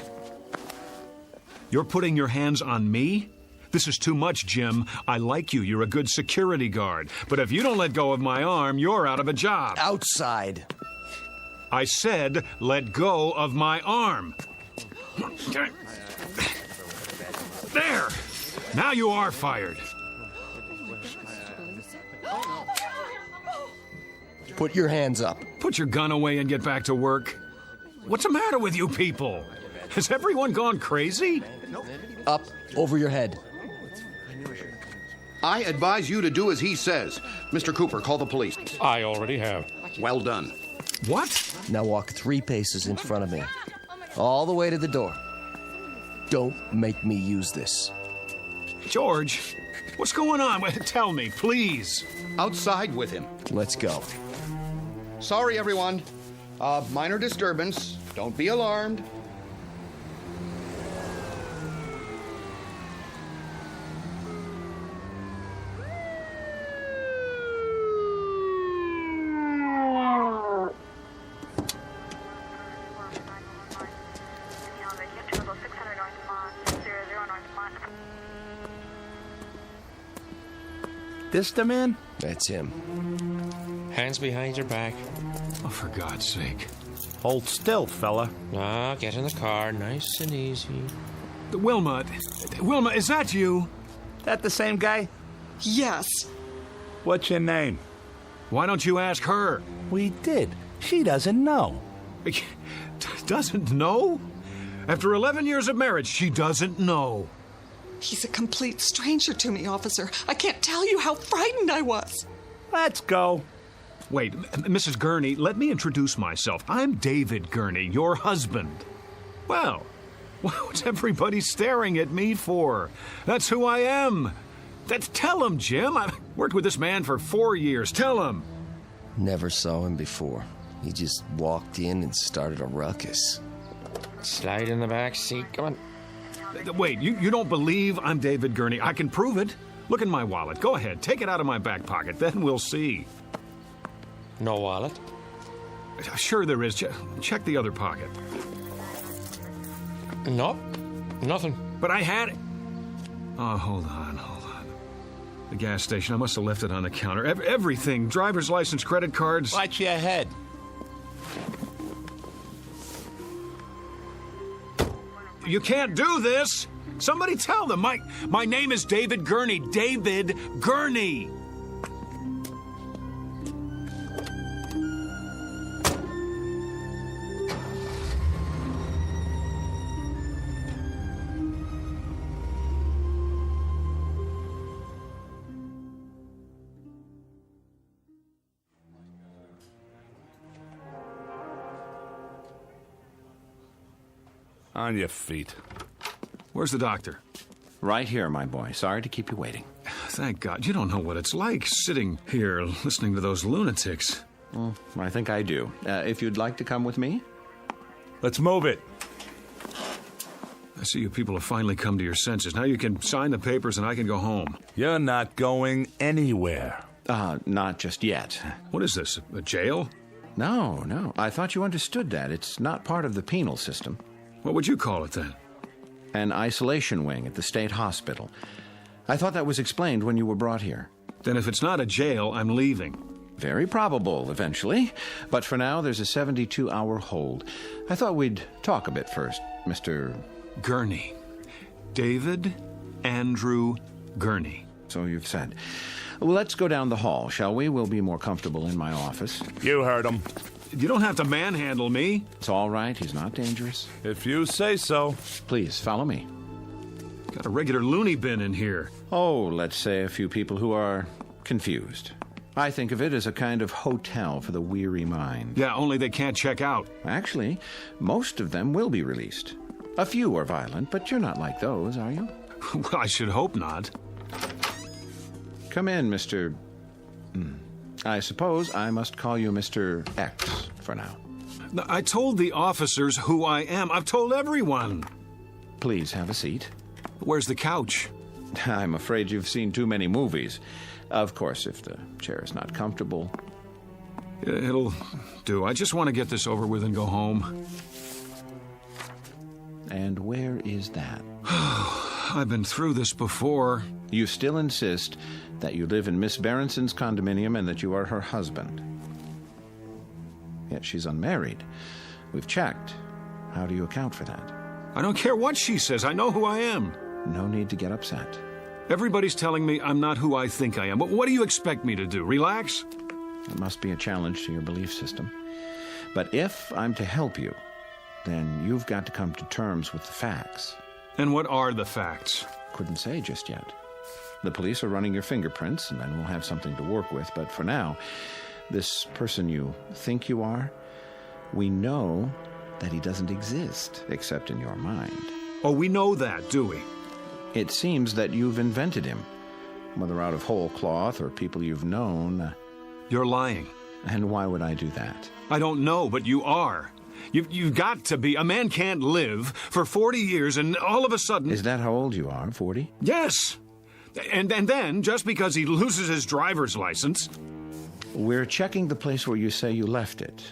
You're putting your hands on me? This is too much, Jim. I like you. You're a good security guard. But if you don't let go of my arm, you're out of a job. Outside. I said, let go of my arm. There! Now you are fired. Put your hands up. Put your gun away and get back to work. What's the matter with you people? Has everyone gone crazy? Up over your head. I advise you to do as he says. Mr. Cooper, call the police. I already have. Well done. What? Now walk 3 paces in front of me. All the way to the door. Don't make me use this. George, what's going on? Tell me, please. Outside with him. Let's go. Sorry, everyone. Minor disturbance. Don't be alarmed. This the man? That's him. Hands behind your back. Oh, for God's sake. Hold still, fella. Ah, get in the car, nice and easy. Wilma, is that you? That the same guy? Yes. What's your name? Why don't you ask her? We did. She doesn't know. Doesn't know? After 11 years of marriage, she doesn't know. He's a complete stranger to me, officer. I can't tell you how frightened I was. Let's go. Wait, Mrs. Gurney, let me introduce myself. I'm David Gurney, your husband. Well, what's everybody staring at me for? That's who I am. Tell him, Jim. I've worked with this man for 4 years. Tell him. Never saw him before. He just walked in and started a ruckus. Slide in the back seat. Come on. Wait, you don't believe I'm David Gurney? I can prove it. Look in my wallet. Go ahead. Take it out of my back pocket. Then we'll see. No wallet? Sure there is. Check the other pocket. Nope. Nothing. But I had it. Oh, hold on. The gas station. I must have left it on the counter. Everything. Driver's license, credit cards. Watch your head. You can't do this. Somebody tell them. My name is David Gurney. David Gurney. On your feet. Where's the doctor? Right here, my boy. Sorry to keep you waiting. Thank God. You don't know what it's like sitting here listening to those lunatics. Well, I think I do. If you'd like to come with me? Let's move it. I see you people have finally come to your senses. Now you can sign the papers and I can go home. You're not going anywhere. Not just yet. What is this, a jail? No. I thought you understood that. It's not part of the penal system. What would you call it then? An isolation wing at the state hospital. I thought that was explained when you were brought here. Then if it's not a jail, I'm leaving. Very probable, eventually. But for now, there's a 72-hour hold. I thought we'd talk a bit first, Mr. Gurney. David Andrew Gurney. So you've said. Well, let's go down the hall, shall we? We'll be more comfortable in my office. You heard him. You don't have to manhandle me. It's all right. He's not dangerous. If you say so. Please, follow me. Got a regular loony bin in here. Oh, let's say a few people who are confused. I think of it as a kind of hotel for the weary mind. Yeah, only they can't check out. Actually, most of them will be released. A few are violent, but you're not like those, are you? Well, I should hope not. Come in, Mr. I suppose I must call you Mr. X for now. I told the officers who I am. I've told everyone. Please have a seat. Where's the couch? I'm afraid you've seen too many movies. Of course, if the chair is not comfortable. It'll do. I just want to get this over with and go home. And where is that? I've been through this before. You still insist that you live in Miss Berenson's condominium and that you are her husband. Yet she's unmarried. We've checked. How do you account for that? I don't care what she says. I know who I am. No need to get upset. Everybody's telling me I'm not who I think I am. But what do you expect me to do? Relax? It must be a challenge to your belief system. But if I'm to help you, then you've got to come to terms with the facts. And what are the facts? Couldn't say just yet. The police are running your fingerprints, and then we'll have something to work with. But for now, this person you think you are, we know that he doesn't exist, except in your mind. Oh, we know that, do we? It seems that you've invented him. Whether out of whole cloth or people you've known. You're lying. And why would I do that? I don't know, but you are. You've got to be. A man can't live for 40 years and all of a sudden... Is that how old you are, 40? Yes. And then, just because he loses his driver's license... We're checking the place where you say you left it.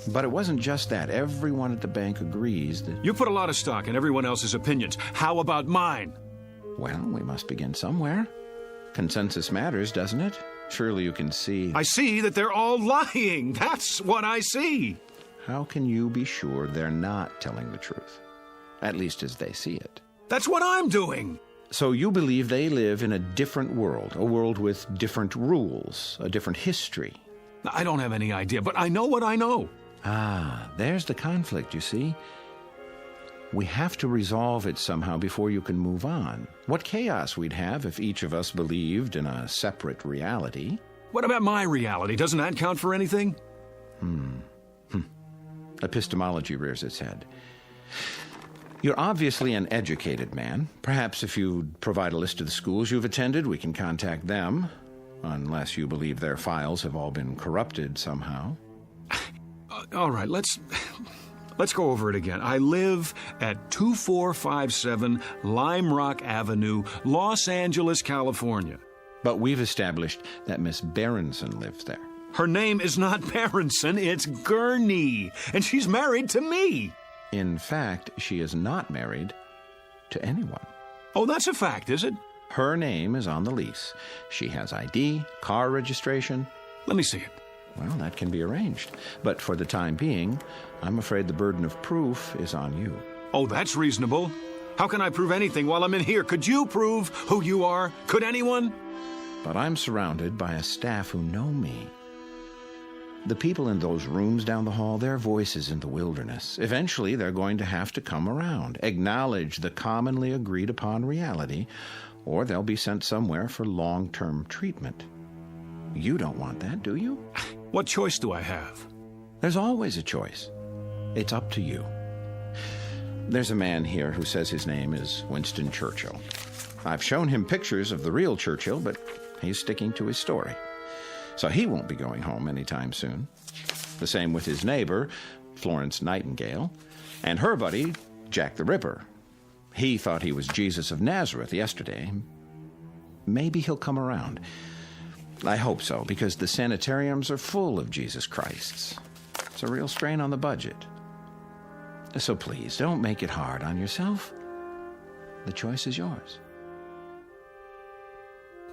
But it wasn't just that. Everyone at the bank agrees that... You put a lot of stock in everyone else's opinions. How about mine? Well, we must begin somewhere. Consensus matters, doesn't it? Surely you can see... I see that they're all lying. That's what I see. How can you be sure they're not telling the truth? At least as they see it. That's what I'm doing. So you believe they live in a different world, a world with different rules, a different history. I don't have any idea, but I know what I know. Ah, there's the conflict, you see. We have to resolve it somehow before you can move on. What chaos we'd have if each of us believed in a separate reality. What about my reality? Doesn't that count for anything? Epistemology rears its head. You're obviously an educated man. Perhaps if you'd provide a list of the schools you've attended, we can contact them. Unless you believe their files have all been corrupted somehow. All right, let's go over it again. I live at 2457 Lime Rock Avenue, Los Angeles, California. But we've established that Miss Berenson lives there. Her name is not Berenson, it's Gurney, and she's married to me. In fact, she is not married to anyone. Oh, that's a fact, is it? Her name is on the lease. She has ID, car registration. Let me see it. Well, that can be arranged. But for the time being, I'm afraid the burden of proof is on you. Oh, that's reasonable. How can I prove anything while I'm in here? Could you prove who you are? Could anyone? But I'm surrounded by a staff who know me. The people in those rooms down the hall, their voices in the wilderness. Eventually, they're going to have to come around, acknowledge the commonly agreed upon reality, or they'll be sent somewhere for long-term treatment. You don't want that, do you? What choice do I have? There's always a choice. It's up to you. There's a man here who says his name is Winston Churchill. I've shown him pictures of the real Churchill, but he's sticking to his story. So he won't be going home anytime soon. The same with his neighbor, Florence Nightingale, and her buddy, Jack the Ripper. He thought he was Jesus of Nazareth yesterday. Maybe he'll come around. I hope so, because the sanitariums are full of Jesus Christs. It's a real strain on the budget. So please, don't make it hard on yourself. The choice is yours.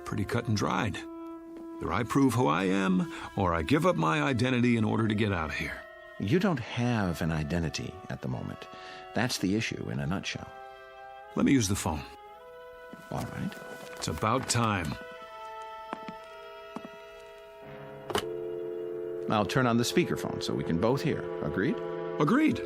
Pretty cut and dried. Either I prove who I am, or I give up my identity in order to get out of here. You don't have an identity at the moment. That's the issue in a nutshell. Let me use the phone. All right. It's about time. I'll turn on the speakerphone so we can both hear. Agreed? Agreed.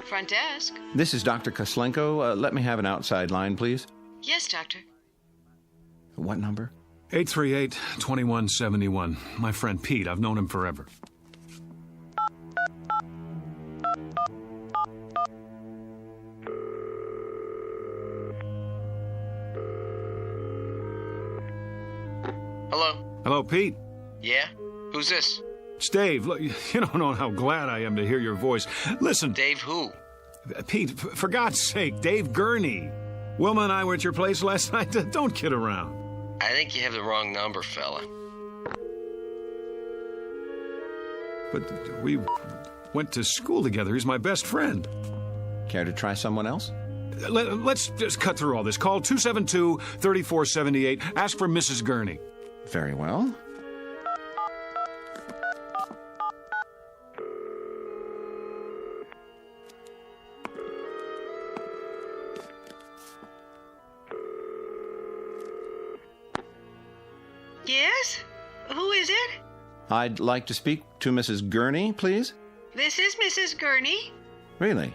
Front desk. This is Dr. Koslenko. Let me have an outside line, please. Yes, doctor. What number? 838-2171. My friend Pete. I've known him forever. Hello? Hello, Pete. Yeah? Who's this? It's Dave. Look, you don't know how glad I am to hear your voice. Listen. Dave who? Pete, for God's sake, Dave Gurney. Wilma and I were at your place last night. Don't kid around. I think you have the wrong number, fella. But we went to school together. He's my best friend. Care to try someone else? Let's just cut through all this. Call 272-3478. Ask for Mrs. Gurney. Very well. Yes? Who is it? I'd like to speak to Mrs. Gurney, please. This is Mrs. Gurney. Really?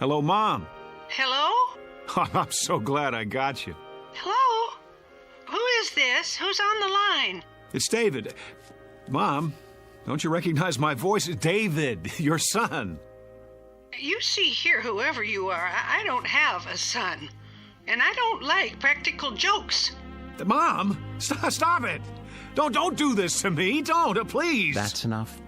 Hello, Mom. Hello? I'm so glad I got you. Hello? Who is this? Who's on the line? It's David. Mom, don't you recognize my voice? David, your son. You see here, whoever you are, I don't have a son. And I don't like practical jokes. Mom, stop it. Don't do this to me. Don't, please. That's enough.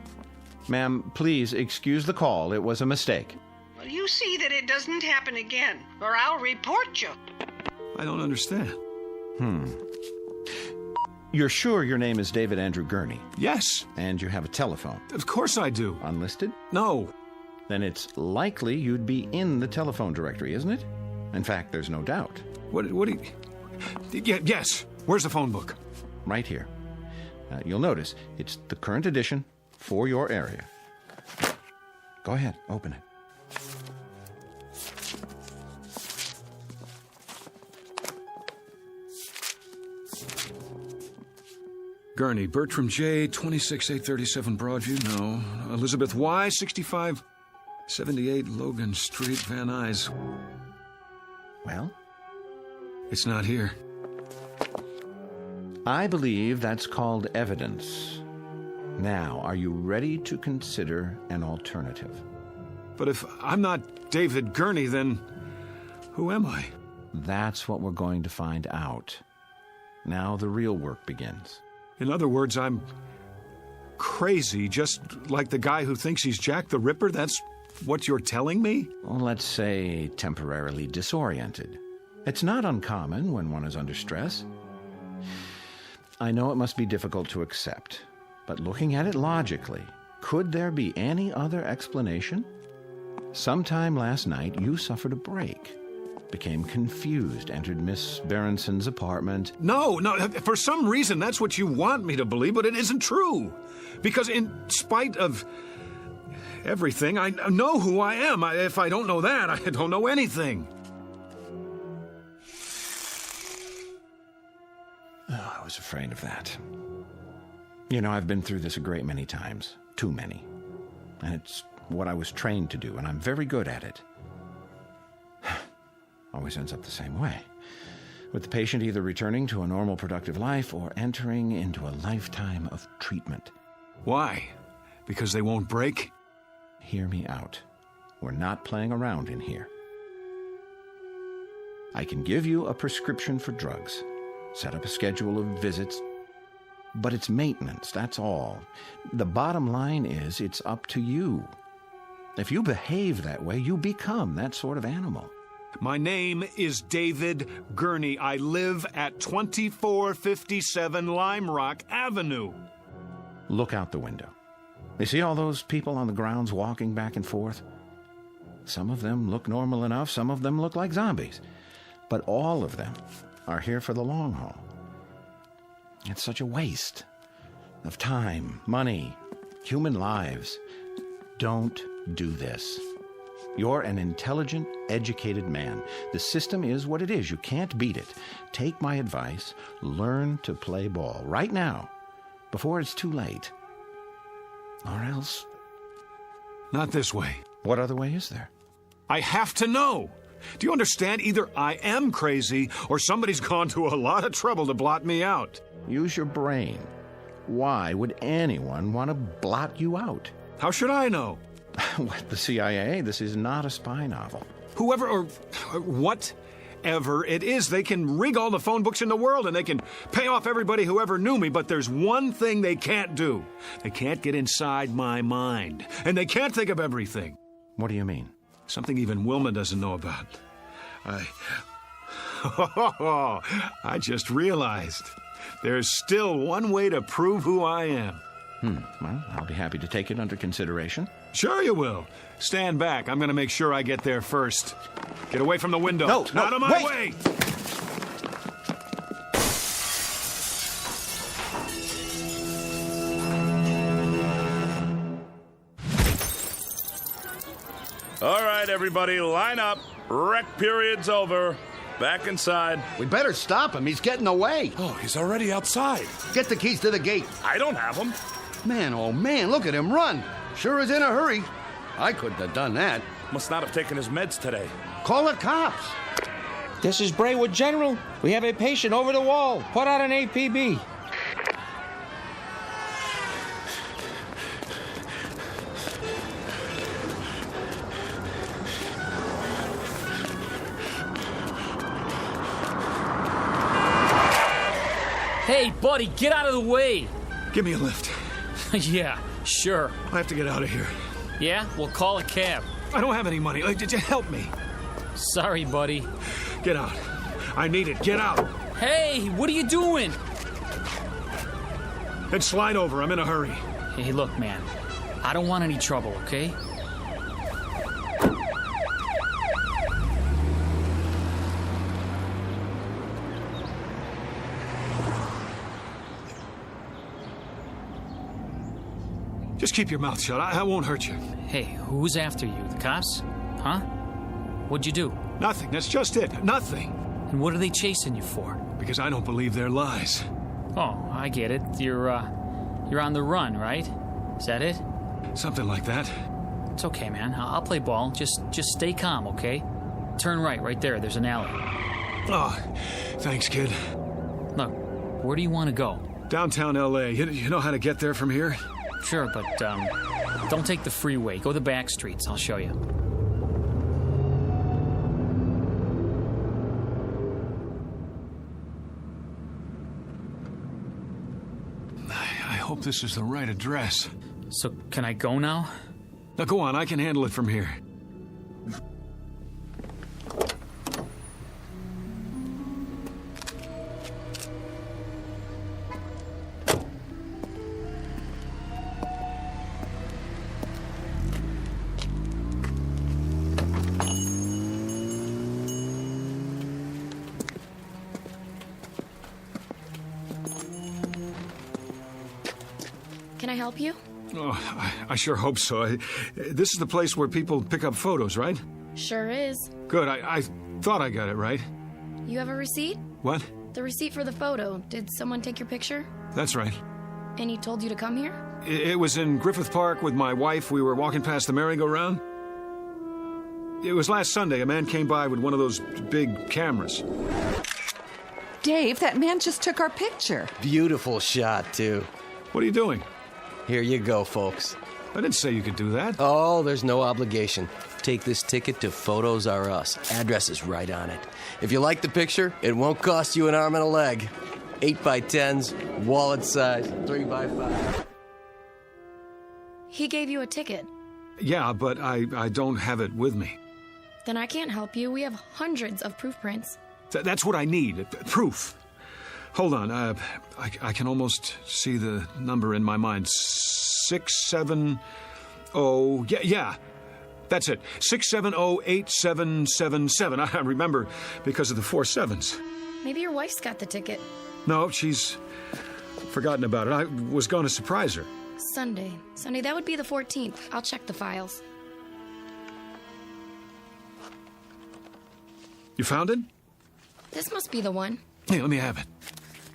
Ma'am, please excuse the call. It was a mistake. Well, you see that it doesn't happen again, or I'll report you. I don't understand. You're sure your name is David Andrew Gurney? Yes. And you have a telephone? Of course I do. Unlisted? No. Then it's likely you'd be in the telephone directory, isn't it? In fact, there's no doubt. What do you... Yes. Where's the phone book? Right here. You'll notice it's the current edition for your area. Go ahead, open it. Gurney, Bertram J, 26837 Broadview, no. Elizabeth Y, 6578 Logan Street, Van Nuys. Well? It's not here. I believe that's called evidence. Now, are you ready to consider an alternative? But if I'm not David Gurney, then who am I? That's what we're going to find out. Now the real work begins. In other words, I'm crazy, just like the guy who thinks he's Jack the Ripper? That's what you're telling me? Well, let's say temporarily disoriented. It's not uncommon when one is under stress. I know it must be difficult to accept, but looking at it logically, could there be any other explanation? Sometime last night, you suffered a break, became confused, entered Miss Berenson's apartment. No, for some reason that's what you want me to believe, but it isn't true. Because in spite of everything, I know who I am. If I don't know that, I don't know anything. Oh, I was afraid of that. You know, I've been through this a great many times. Too many. And it's what I was trained to do, and I'm very good at it. Always ends up the same way. With the patient either returning to a normal, productive life or entering into a lifetime of treatment. Why? Because they won't break? Hear me out. We're not playing around in here. I can give you a prescription for drugs, set up a schedule of visits, but it's maintenance, that's all. The bottom line is, it's up to you. If you behave that way, you become that sort of animal. My name is David Gurney. I live at 2457 Lime Rock Avenue. Look out the window. You see all those people on the grounds walking back and forth? Some of them look normal enough, some of them look like zombies. But all of them are here for the long haul. It's such a waste of time, money, human lives. Don't do this. You're an intelligent, educated man. The system is what it is. You can't beat it. Take my advice. Learn to play ball right now, before it's too late. Or else... Not this way. What other way is there? I have to know. Do you understand? Either I am crazy, or somebody's gone to a lot of trouble to blot me out. Use your brain. Why would anyone want to blot you out? How should I know? What, the CIA? This is not a spy novel. Whoever or whatever it is, they can rig all the phone books in the world and they can pay off everybody who ever knew me, but there's one thing they can't do. They can't get inside my mind, and they can't think of everything. What do you mean? Something even Wilma doesn't know about. I just realized there's still one way to prove who I am. Well, I'll be happy to take it under consideration. Sure you will. Stand back. I'm going to make sure I get there first. Get away from the window. No, out of my way! All right, everybody, line up. Rec period's over. Back inside. We better stop him. He's getting away. Oh, he's already outside. Get the keys to the gate. I don't have them. Man, oh man, look at him run. Sure is in a hurry. I couldn't have done that. Must not have taken his meds today. Call the cops. This is Braywood General. We have a patient over the wall. Put out an APB. Hey, buddy, get out of the way. Give me a lift. Yeah, sure. I have to get out of here. Yeah? We'll call a cab. I don't have any money. Did you help me? Sorry, buddy. Get out. I need it. Get out. Hey, what are you doing? Then slide over. I'm in a hurry. Hey, look, man. I don't want any trouble, okay? Just keep your mouth shut. I won't hurt you. Hey, who's after you? The cops? Huh? What'd you do? Nothing. That's just it. Nothing. And what are they chasing you for? Because I don't believe their lies. Oh, I get it. You're on the run, right? Is that it? Something like that. It's okay, man. I'll play ball. Just stay calm, okay? Turn right there. There's an alley. Oh, thanks, kid. Look, where do you want to go? Downtown L.A. You know how to get there from here? Sure, but don't take the freeway. Go the back streets. I'll show you. I hope this is the right address. So, can I go now? Now, go on. I can handle it from here. Can I help you? Oh, I sure hope so. This is the place where people pick up photos, right? Sure is. Good. I thought I got it right. You have a receipt? What? The receipt for the photo. Did someone take your picture? That's right. And he told you to come here? It was in Griffith Park with my wife. We were walking past the merry-go-round. It was last Sunday. A man came by with one of those big cameras. Dave, that man just took our picture. Beautiful shot, too. What are you doing? Here you go, folks. I didn't say you could do that. Oh, there's no obligation. Take this ticket to Photos R Us. Address is right on it. If you like the picture, it won't cost you an arm and a leg. 8x10s, wallet size, 3x5. He gave you a ticket. Yeah, but I don't have it with me. Then I can't help you. We have hundreds of proof prints. That's what I need. Proof. Hold on. I can almost see the number in my mind. 670. Yeah. That's it. 6708777. I remember because of the 4 sevens. Maybe your wife's got the ticket. No, she's forgotten about it. I was going to surprise her. Sunday, that would be the 14th. I'll check the files. You found it? This must be the one. Hey, let me have it.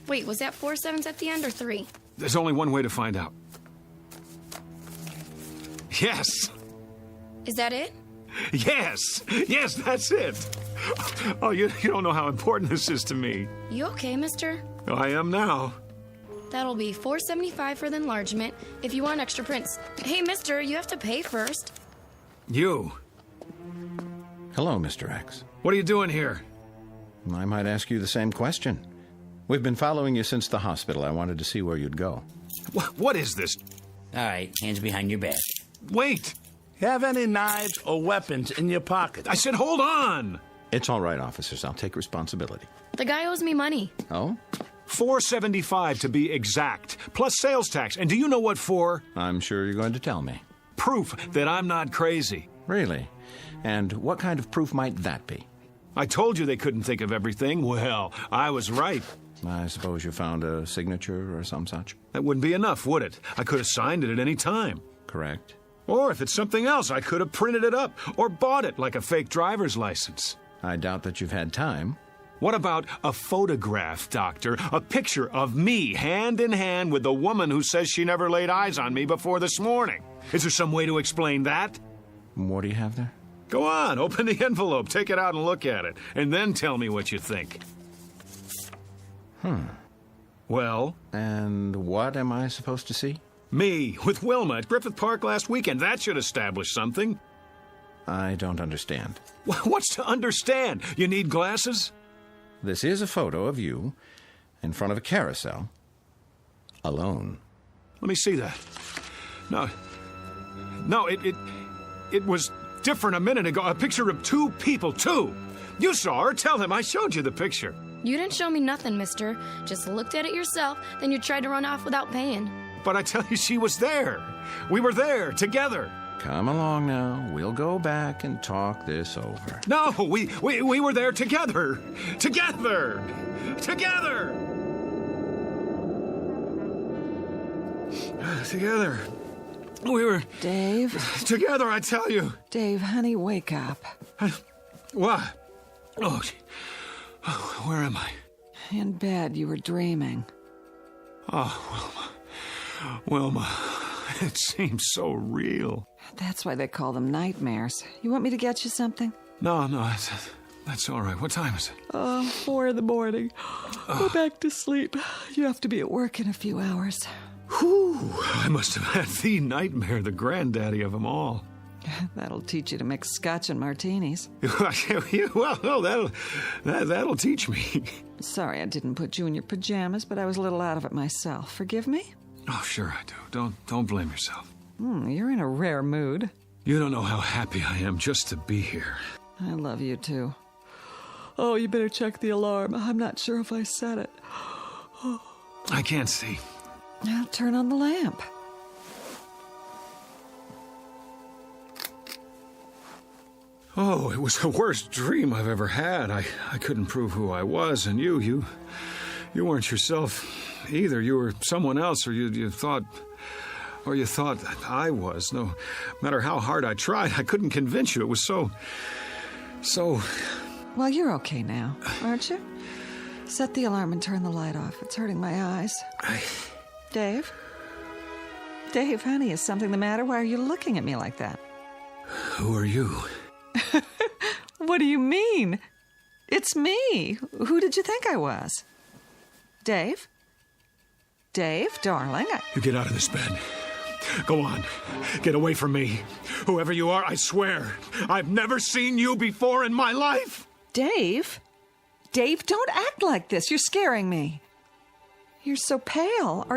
Wait, was that 4 sevens at the end or 3? There's only one way to find out. Yes! Is that it? Yes! Yes, that's it! Oh, you don't know how important this is to me. You okay, mister? I am now. That'll be $4.75 for the enlargement if you want extra prints. Hey, mister, you have to pay first. You. Hello, Mr. X. What are you doing here? I might ask you the same question. We've been following you since the hospital. I wanted to see where you'd go. What is this? All right, hands behind your back. Wait! Have any knives or weapons in your pocket? I said hold on! It's all right, officers. I'll take responsibility. The guy owes me money. Oh? $4.75 to be exact, plus sales tax. And do you know what for? I'm sure you're going to tell me. Proof that I'm not crazy. Really? And what kind of proof might that be? I told you they couldn't think of everything. Well, I was right. I suppose you found a signature or some such? That wouldn't be enough, would it? I could have signed it at any time. Correct. Or if it's something else, I could have printed it up or bought it like a fake driver's license. I doubt that you've had time. What about a photograph, Doctor? A picture of me hand in hand with the woman who says she never laid eyes on me before this morning. Is there some way to explain that? What do you have there? Go on, open the envelope, take it out and look at it, and then tell me what you think. Well? And what am I supposed to see? Me, with Wilma at Griffith Park last weekend. That should establish something. I don't understand. What's to understand? You need glasses? This is a photo of you in front of a carousel, alone. Let me see that. No, it was different a minute ago. A picture of 2 people, 2. You saw her. Tell him I showed you the picture. You didn't show me nothing, mister. Just looked at it yourself, then you tried to run off without paying. But I tell you, she was there. We were there, together. Come along now. We'll go back and talk this over. No, we were there together. Together. Together. Together. We were... Dave? Together, I tell you. Dave, honey, wake up. What? Oh, where am I? In bed, you were dreaming. Oh, Wilma, it seems so real. That's why they call them nightmares. You want me to get you something? No, that's all right. What time is it? 4 in the morning. Go back to sleep. You have to be at work in a few hours. Whew, I must have had the nightmare, the granddaddy of them all. That'll teach you to mix scotch and martinis. Well, no, that'll teach me. Sorry I didn't put you in your pajamas, but I was a little out of it myself. Forgive me? Oh, sure I do. Don't blame yourself. You're in a rare mood. You don't know how happy I am just to be here. I love you, too. Oh, you better check the alarm. I'm not sure if I set it. I can't see. Now turn on the lamp. Oh, it was the worst dream I've ever had. I couldn't prove who I was, and you weren't yourself either. You were someone else, or you thought that I was. No matter how hard I tried, I couldn't convince you. It was so... Well, you're okay now, aren't you? Set the alarm and turn the light off. It's hurting my eyes. Dave? Dave, honey, is something the matter? Why are you looking at me like that? Who are you? What do you mean? It's me. Who did you think I was? Dave? Dave, darling, You get out of this bed. Go on. Get away from me. Whoever you are, I swear, I've never seen you before in my life. Dave? Dave, don't act like this. You're scaring me. You're so pale.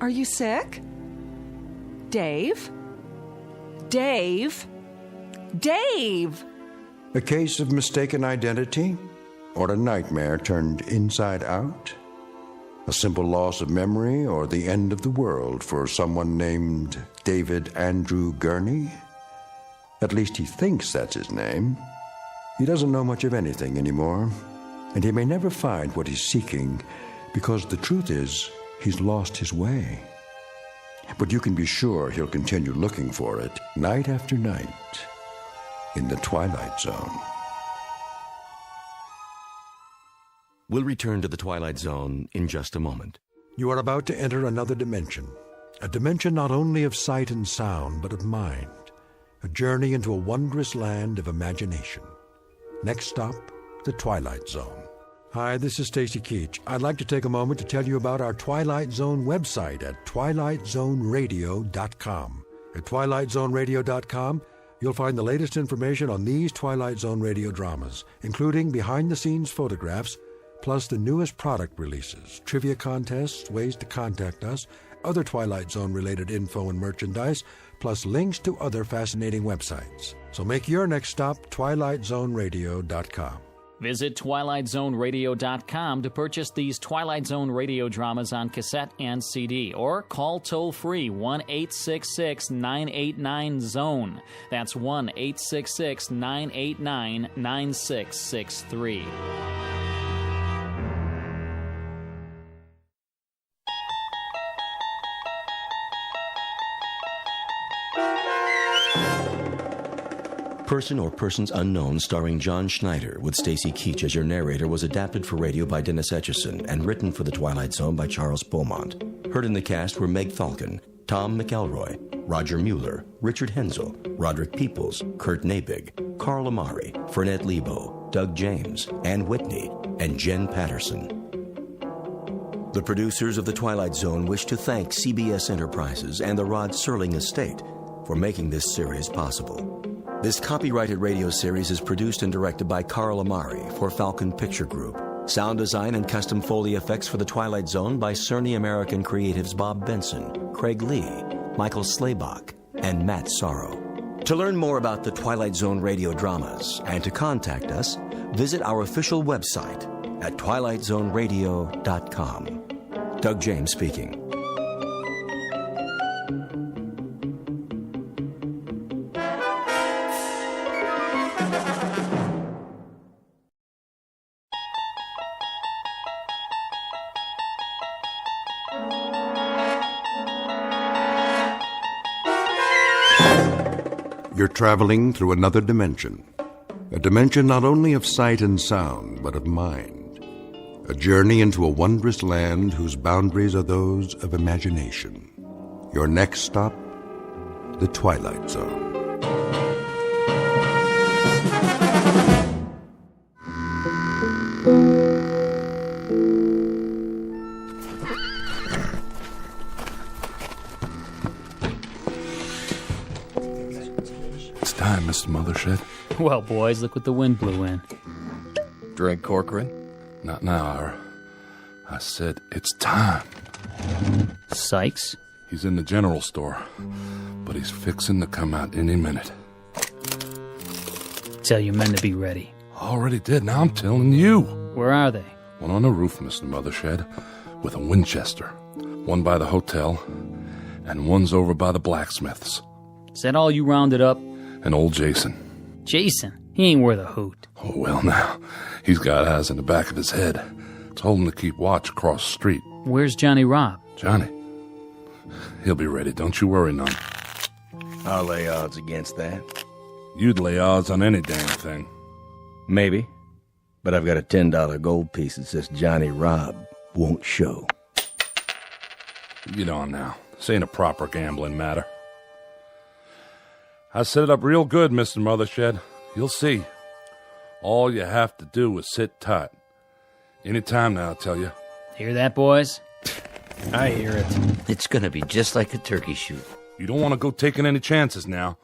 Are you sick? Dave? Dave? Dave! A case of mistaken identity? Or a nightmare turned inside out? A simple loss of memory or the end of the world for someone named David Andrew Gurney? At least he thinks that's his name. He doesn't know much of anything anymore, and he may never find what he's seeking because the truth is he's lost his way. But you can be sure he'll continue looking for it night after night in the Twilight Zone. We'll return to the Twilight Zone in just a moment. You are about to enter another dimension, a dimension not only of sight and sound, but of mind, a journey into a wondrous land of imagination. Next stop, the Twilight Zone. Hi, this is Stacy Keach. I'd like to take a moment to tell you about our Twilight Zone website at twilightzoneradio.com. At twilightzoneradio.com, you'll find the latest information on these Twilight Zone radio dramas, including behind-the-scenes photographs, plus the newest product releases, trivia contests, ways to contact us, other Twilight Zone-related info and merchandise, plus links to other fascinating websites. So make your next stop twilightzoneradio.com. Visit twilightzoneradio.com to purchase these Twilight Zone radio dramas on cassette and CD, or call toll-free 1-866-989-ZONE. That's 1-866-989-9663. Person or Persons Unknown, starring John Schneider, with Stacy Keach as your narrator, was adapted for radio by Dennis Etchison and written for The Twilight Zone by Charles Beaumont. Heard in the cast were Meg Falcon, Tom McElroy, Roger Mueller, Richard Hensel, Roderick Peoples, Kurt Nabig, Carl Amari, Fernette Lebo, Doug James, Ann Whitney, and Jen Patterson. The producers of The Twilight Zone wish to thank CBS Enterprises and the Rod Serling Estate for making this series possible. This copyrighted radio series is produced and directed by Carl Amari for Falcon Picture Group. Sound design and custom Foley effects for The Twilight Zone by Cerny American Creatives Bob Benson, Craig Lee, Michael Slaybach, and Matt Sorrow. To learn more about the Twilight Zone radio dramas and to contact us, visit our official website at twilightzoneradio.com. Doug James speaking. You're traveling through another dimension. A dimension not only of sight and sound, but of mind. A journey into a wondrous land whose boundaries are those of imagination. Your next stop, the Twilight Zone. It's time, Mr. Mothershed. Well, boys, look what the wind blew in. Drink, Corcoran? Not now, Ira. I said it's time. Sykes? He's in the general store, but he's fixing to come out any minute. Tell your men to be ready. Already did, now I'm telling you. Where are they? One on the roof, Mr. Mothershed, with a Winchester. One by the hotel, and one's over by the blacksmith's. Is that all you rounded up? And old Jason. Jason? He ain't worth a hoot. Oh, well, now, he's got eyes in the back of his head. Told him to keep watch across the street. Where's Johnny Robb? Johnny? He'll be ready, don't you worry none. I'll lay odds against that. You'd lay odds on any damn thing. Maybe. But I've got a $10 gold piece that says Johnny Robb won't show. Get on now. This ain't a proper gambling matter. I set it up real good, Mr. Mothershed. You'll see. All you have to do is sit tight. Any time now, I tell you. Hear that, boys? I hear it. It's gonna be just like a turkey shoot. You don't want to go taking any chances now.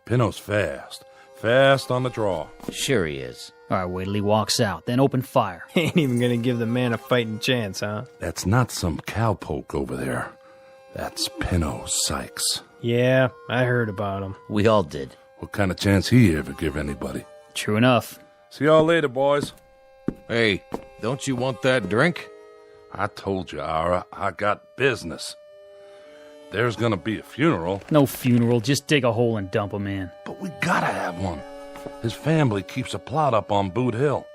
Pinno's fast. Fast on the draw. Sure he is. All right, wait till he walks out, then open fire. Ain't even gonna give the man a fighting chance, huh? That's not some cowpoke over there. That's Pinno Sykes. Yeah, I heard about him. We all did. What kind of chance he ever give anybody? True enough. See y'all later, boys. Hey, don't you want that drink? I told you, Ira, I got business. There's gonna be a funeral. No funeral, just dig a hole and dump him in. But we gotta have one. His family keeps a plot up on Boot Hill.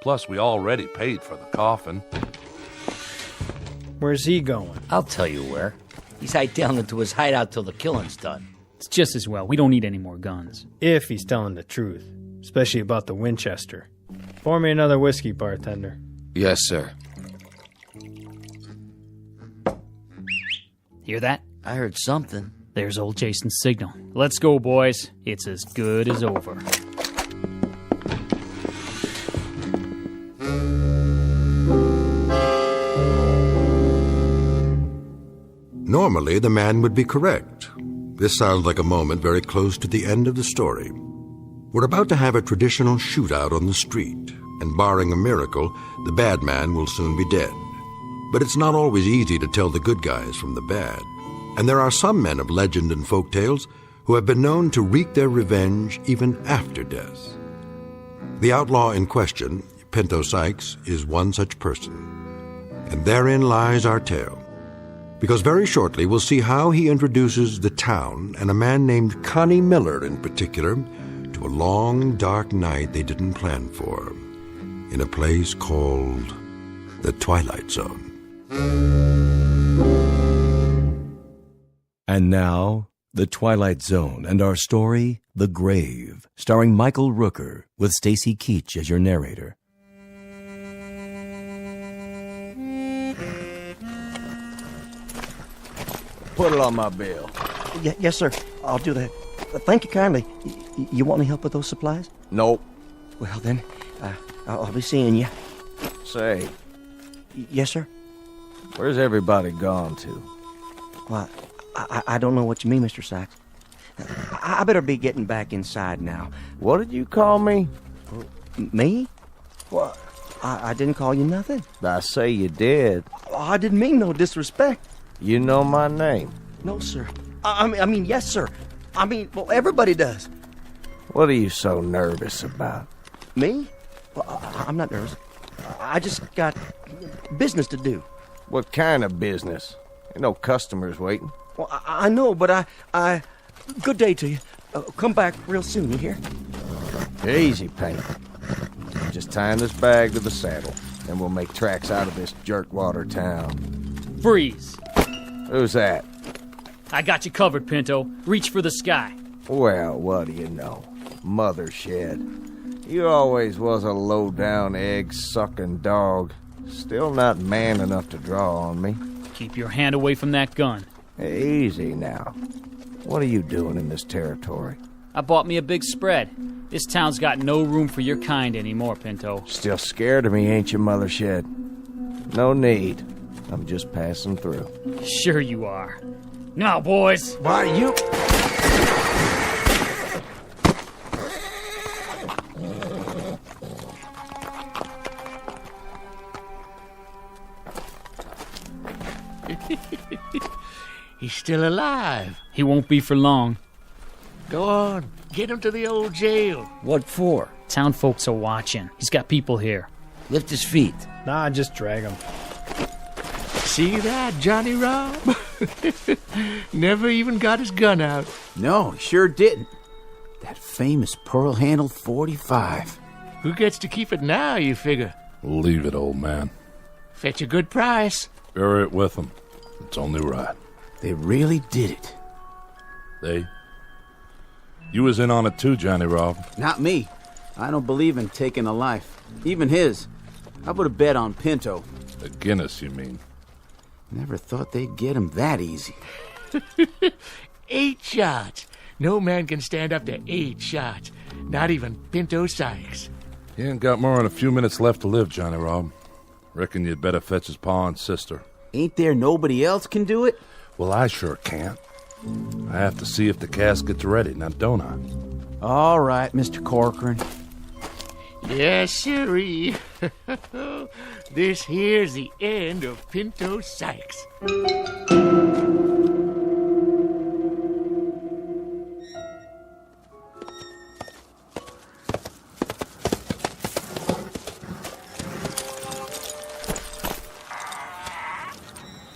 Plus, we already paid for the coffin. Where's he going? I'll tell you where. He's hiked down into his hideout till the killing's done. It's just as well. We don't need any more guns. If he's telling the truth. Especially about the Winchester. Pour me another whiskey, bartender. Yes, sir. Hear that? I heard something. There's old Jason's signal. Let's go, boys. It's as good as over. Normally, the man would be correct. This sounds like a moment very close to the end of the story. We're about to have a traditional shootout on the street, and barring a miracle, the bad man will soon be dead. But it's not always easy to tell the good guys from the bad. And there are some men of legend and folk tales who have been known to wreak their revenge even after death. The outlaw in question, Pinto Sykes, is one such person. And therein lies our tale. Because very shortly we'll see how he introduces the town, and a man named Connie Miller in particular, to a long, dark night they didn't plan for, in a place called the Twilight Zone. And now, The Twilight Zone and our story, The Grave, starring Michael Rooker, with Stacy Keach as your narrator. Put it on my bill. Yes, sir. I'll do that. Thank you kindly. You want any help with those supplies? Nope. Well, then, I'll be seeing you. Say. Yes, sir? Where's everybody gone to? Well, I don't know what you mean, Mr. Sykes. I better be getting back inside now. What did you call me? Me? What? I didn't call you nothing. I say you did. I didn't mean no disrespect. You know my name? No, sir. I mean, yes, sir. I mean, well, everybody does. What are you so nervous about? Me? Well, I'm not nervous. I just got business to do. What kind of business? Ain't no customers waiting. Well, I know, but I... Good day to you. Come back real soon, you hear? Easy, Penny. Just tying this bag to the saddle, then we'll make tracks out of this jerkwater town. Freeze. Who's that? I got you covered, Pinto. Reach for the sky. Well, what do you know? Mother shed. You always was a low-down, egg-sucking dog. Still not man enough to draw on me. Keep your hand away from that gun. Easy now. What are you doing in this territory? I bought me a big spread. This town's got no room for your kind anymore, Pinto. Still scared of me, ain't you, Mother Shed? No need. I'm just passing through. Sure you are. Now, boys. Why, you... He's still alive. He won't be for long. Go on. Get him to the old jail. What for? Town folks are watching. He's got people here. Lift his feet. Nah, just drag him. See that, Johnny Rob? Never even got his gun out. No, he sure didn't. That famous pearl-handled .45. Who gets to keep it now, you figure? Leave it, old man. Fetch a good price. Bury it with them. It's only right. They really did it. They? You was in on it too, Johnny Rob. Not me. I don't believe in taking a life. Even his. I would have bet on Pinto. A Guinness, you mean? Never thought they'd get him that easy. 8 shots. No man can stand up to 8 shots. Not even Pinto Sykes. You ain't got more than a few minutes left to live, Johnny Rob. Reckon you'd better fetch his pa and sister. Ain't there nobody else can do it? Well, I sure can't. I have to see if the casket's ready, now don't I? All right, Mr. Corcoran. Yes, sirree. This here's the end of Pinto Sykes.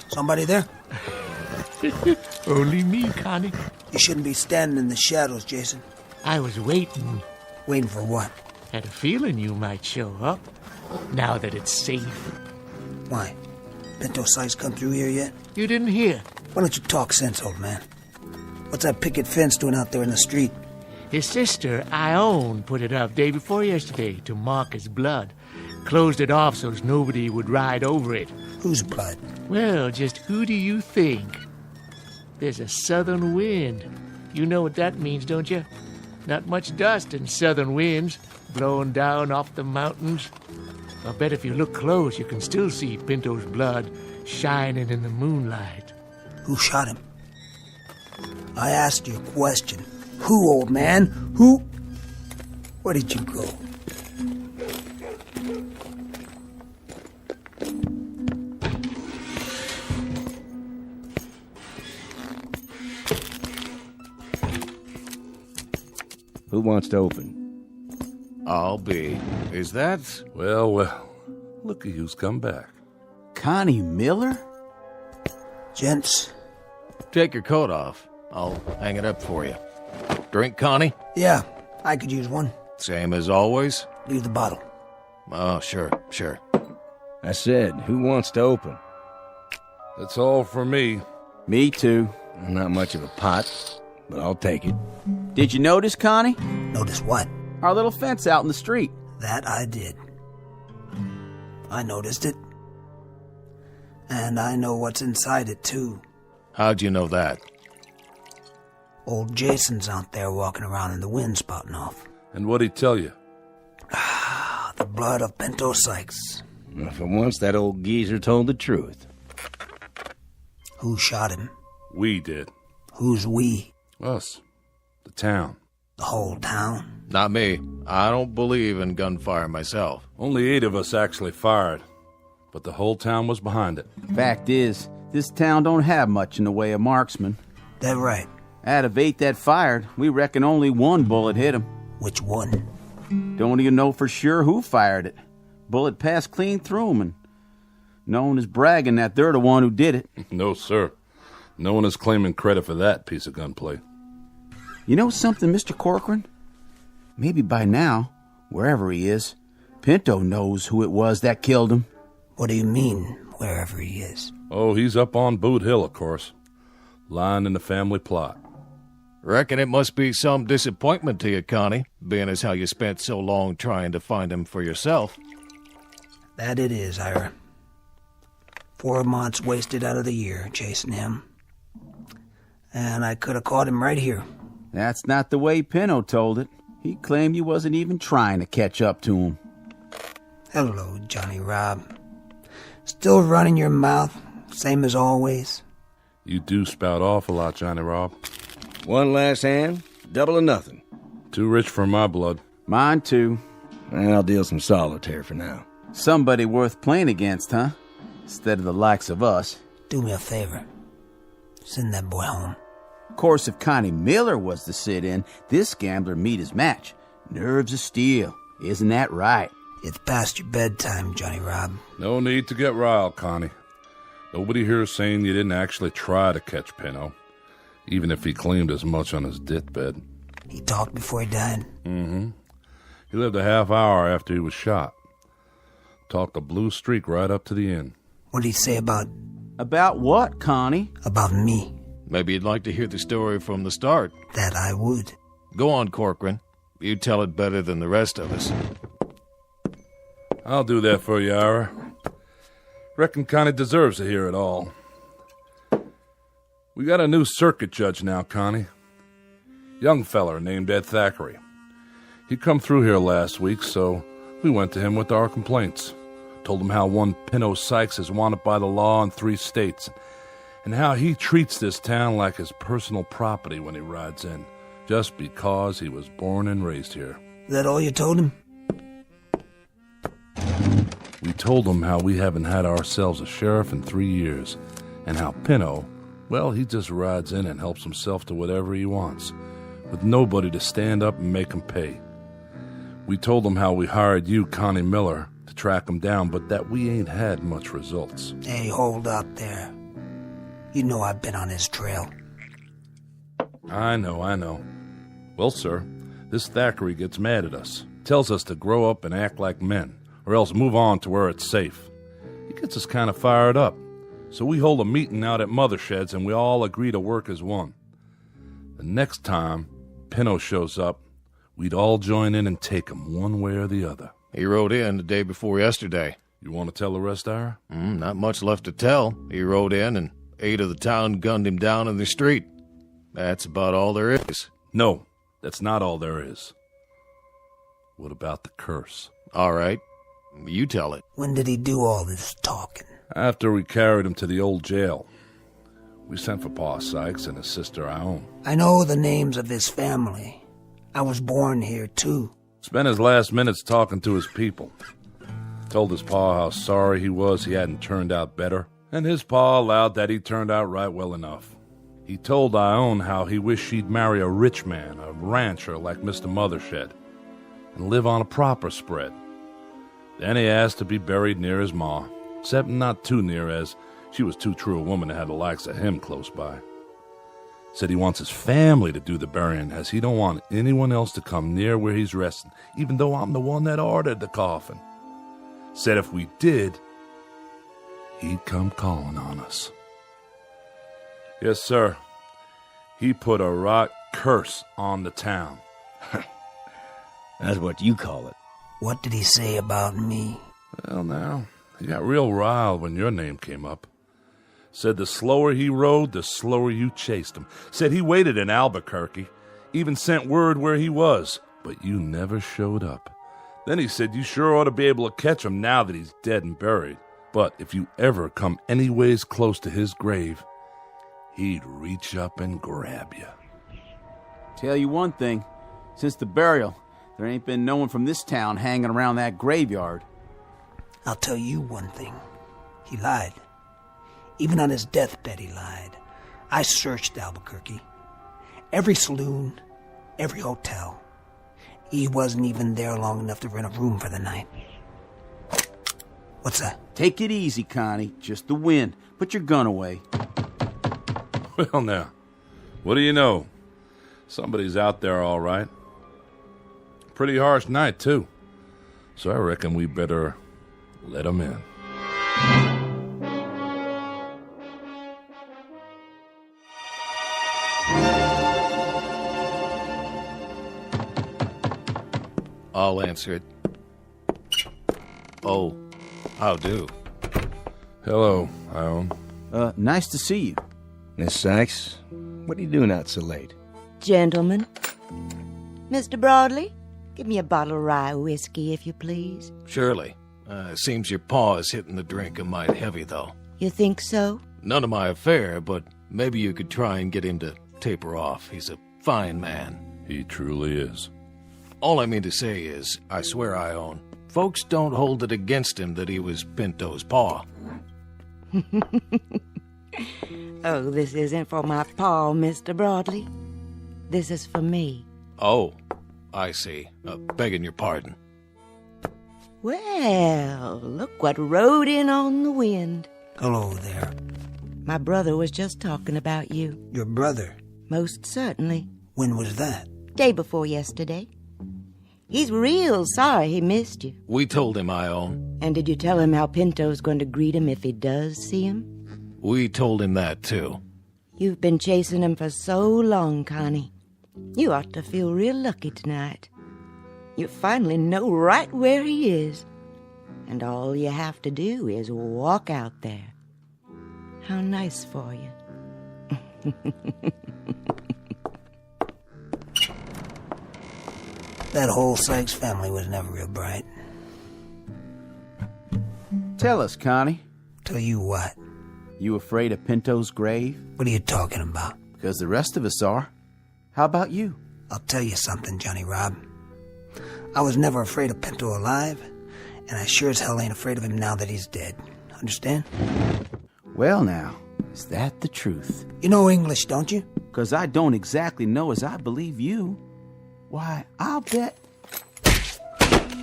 Somebody there? Only me, Connie. You shouldn't be standing in the shadows, Jason. I was waiting. Waiting for what? Had a feeling you might show up, now that it's safe. Why? Pinto Sykes come through here yet? You didn't hear. Why don't you talk sense, old man? What's that picket fence doing out there in the street? His sister, Ione, put it up day before yesterday to mark his blood. Closed it off so's nobody would ride over it. Whose blood? Well, just who do you think? There's a southern wind. You know what that means, don't you? Not much dust in southern winds, blowing down off the mountains. I bet if you look close, you can still see Pinto's blood shining in the moonlight. Who shot him? I asked you a question. Who, old man? Who? Where did you go? Who wants to open? I'll be. Is that... Well, look at who's come back. Connie Miller? Gents. Take your coat off. I'll hang it up for you. Drink, Connie? Yeah, I could use one. Same as always? Leave the bottle. Oh, sure. I said, who wants to open? That's all for me. Me too. Not much of a pot, but I'll take it. Did you notice, Connie? Notice what? Our little fence out in the street. That I did. I noticed it. And I know what's inside it, too. How'd you know that? Old Jason's out there walking around in the wind spouting off. And what'd he tell you? The blood of Pinto Sykes. Well, for once, that old geezer told the truth. Who shot him? We did. Who's we? Us. The town. The whole town? Not me. I don't believe in gunfire myself. Only 8 of us actually fired, but the whole town was behind it. Fact is, this town don't have much in the way of marksmen. That right. Out of 8 that fired, we reckon only 1 bullet hit him. Which one? Don't even know for sure who fired it. Bullet passed clean through 'em, and no one is bragging that they're the one who did it. No, sir. No one is claiming credit for that piece of gunplay. You know something, Mr. Corcoran? Maybe by now, wherever he is, Pinto knows who it was that killed him. What do you mean, wherever he is? Oh, he's up on Boot Hill, of course. Lying in the family plot. Reckon it must be some disappointment to you, Connie, being as how you spent so long trying to find him for yourself. That it is, Ira. 4 months wasted out of the year chasing him. And I could have caught him right here. That's not the way Pinto told it. He claimed you wasn't even trying to catch up to him. Hello, Johnny Rob. Still running your mouth, same as always? You do spout off a lot, Johnny Rob. One last hand, double or nothing. Too rich for my blood. Mine too. I'll deal some solitaire for now. Somebody worth playing against, huh? Instead of the likes of us. Do me a favor. Send that boy home. Of course, if Connie Miller was to sit in, this gambler meet his match. Nerves of steel. Isn't that right? It's past your bedtime, Johnny Rob. No need to get riled, Connie. Nobody here is saying you didn't actually try to catch Pinto, even if he claimed as much on his deathbed. He talked before he died? Mm-hmm. He lived a half hour after he was shot. Talked a blue streak right up to the end. What did he say about... About what, Connie? About me. Maybe you'd like to hear the story from the start. That I would. Go on, Corcoran. You tell it better than the rest of us. I'll do that for you, Ira. Reckon Connie deserves to hear it all. We got a new circuit judge now, Connie. Young feller named Ed Thackeray. He come through here last week, so we went to him with our complaints. Told him how one Pinto Sykes is wanted by the law in 3 states, and how he treats this town like his personal property when he rides in, just because he was born and raised here. Is that all you told him? We told him how we haven't had ourselves a sheriff in 3 years, and how Pinto, well, he just rides in and helps himself to whatever he wants, with nobody to stand up and make him pay. We told him how we hired you, Connie Miller, to track him down, but that we ain't had much results. Hey, hold up there. You know I've been on his trail. I know. Well, sir, this Thackeray gets mad at us, tells us to grow up and act like men, or else move on to where it's safe. He gets us kind of fired up, so we hold a meeting out at Mothershed's and we all agree to work as one. The next time Pinto shows up, we'd all join in and take him one way or the other. He rode in the day before yesterday. You want to tell the rest, Ira? Not much left to tell. He rode in and 8 of the town gunned him down in the street. That's about all there is. No, that's not all there is. What about the curse? All right. You tell it. When did he do all this talking? After we carried him to the old jail. We sent for Pa Sykes and his sister Ione. I know the names of his family. I was born here, too. Spent his last minutes talking to his people. Told his pa how sorry he was he hadn't turned out better, and his pa allowed that he turned out right well enough. He told Ione how he wished she'd marry a rich man, a rancher like Mr. Mothershed, and live on a proper spread. Then he asked to be buried near his ma, except not too near, as she was too true a woman to have the likes of him close by. Said he wants his family to do the burying, as he don't want anyone else to come near where he's resting, even though I'm the one that ordered the coffin. Said if we did, he'd come calling on us. Yes, sir. He put a right curse on the town. That's what you call it. What did he say about me? Well, now, he got real riled when your name came up. Said the slower he rode, the slower you chased him. Said he waited in Albuquerque, even sent word where he was, but you never showed up. Then he said you sure ought to be able to catch him now that he's dead and buried. But if you ever come anyways close to his grave, he'd reach up and grab you. Tell you one thing, since the burial, there ain't been no one from this town hanging around that graveyard. I'll tell you one thing. He lied. Even on his deathbed, he lied. I searched Albuquerque. Every saloon, every hotel. He wasn't even there long enough to rent a room for the night. What's that? Take it easy, Connie. Just the wind. Put your gun away. Well, now, what do you know? Somebody's out there, all right. Pretty harsh night, too. So I reckon we better let 'em in. I'll answer it. Oh, how do? Hello, Ione. Nice to see you. Miss Sykes, what are you doing out so late? Gentlemen. Mr. Broadley, give me a bottle of rye whiskey, if you please. Surely. Seems your paw is hitting the drink a mite heavy, though. You think so? None of my affair, but maybe you could try and get him to taper off. He's a fine man. He truly is. All I mean to say is, I swear, Ione, folks don't hold it against him that he was Pinto's paw. Oh, this isn't for my paw, Mr. Broadley. This is for me. Oh, I see. Begging your pardon. Well, look what rode in on the wind. Hello there. My brother was just talking about you. Your brother? Most certainly. When was that? Day before yesterday. He's real sorry he missed you. We told him, Ione. And did you tell him how Pinto's going to greet him if he does see him? We told him that, too. You've been chasing him for so long, Connie. You ought to feel real lucky tonight. You finally know right where he is. And all you have to do is walk out there. How nice for you. That whole Sykes family was never real bright. Tell us, Connie. Tell you what? You afraid of Pinto's grave? What are you talking about? Because the rest of us are. How about you? I'll tell you something, Johnny Rob. I was never afraid of Pinto alive, and I sure as hell ain't afraid of him now that he's dead. Understand? Well, now, is that the truth? You know English, don't you? Because I don't exactly know as I believe you. Why, I'll bet...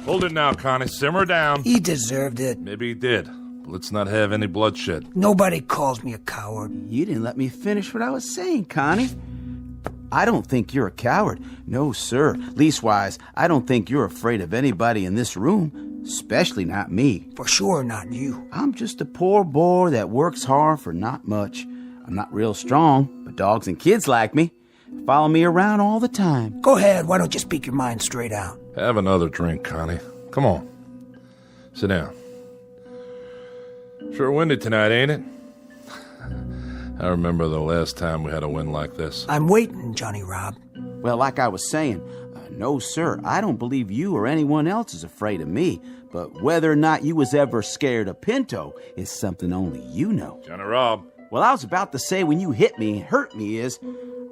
Hold it now, Connie. Simmer down. He deserved it. Maybe he did. But let's not have any bloodshed. Nobody calls me a coward. You didn't let me finish what I was saying, Connie. I don't think you're a coward. No, sir. Leastwise, I don't think you're afraid of anybody in this room, especially not me. For sure not you. I'm just a poor boy that works hard for not much. I'm not real strong, but dogs and kids like me. Follow me around all the time. Go ahead. Why don't you speak your mind straight out? Have another drink, Connie. Come on. Sit down. Sure windy tonight, ain't it? I remember the last time we had a wind like this. I'm waiting, Johnny Rob. Well, like I was saying, no, sir, I don't believe you or anyone else is afraid of me. But whether or not you was ever scared of Pinto is something only you know. Johnny Rob. Well, I was about to say when you hit me and hurt me is,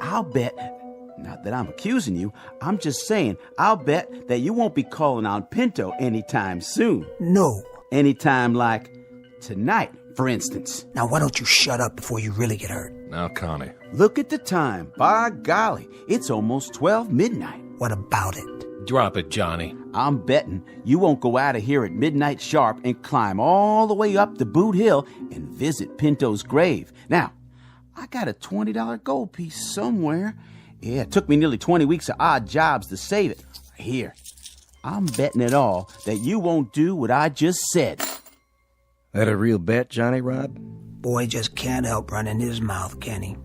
I'll bet, not that I'm accusing you, I'm just saying, I'll bet that you won't be calling on Pinto anytime soon. No. Anytime like tonight, for instance. Now, why don't you shut up before you really get hurt? Now, Connie. Look at the time. By golly, it's almost 12 midnight. What about it? Drop it, Johnny. I'm betting you won't go out of here at midnight sharp and climb all the way up the Boot Hill and visit Pinto's grave. Now, I got a $20 gold piece somewhere. Yeah, it took me nearly 20 weeks of odd jobs to save it. Here, I'm betting it all that you won't do what I just said. That a real bet, Johnny Rob? Boy just can't help running his mouth, can he?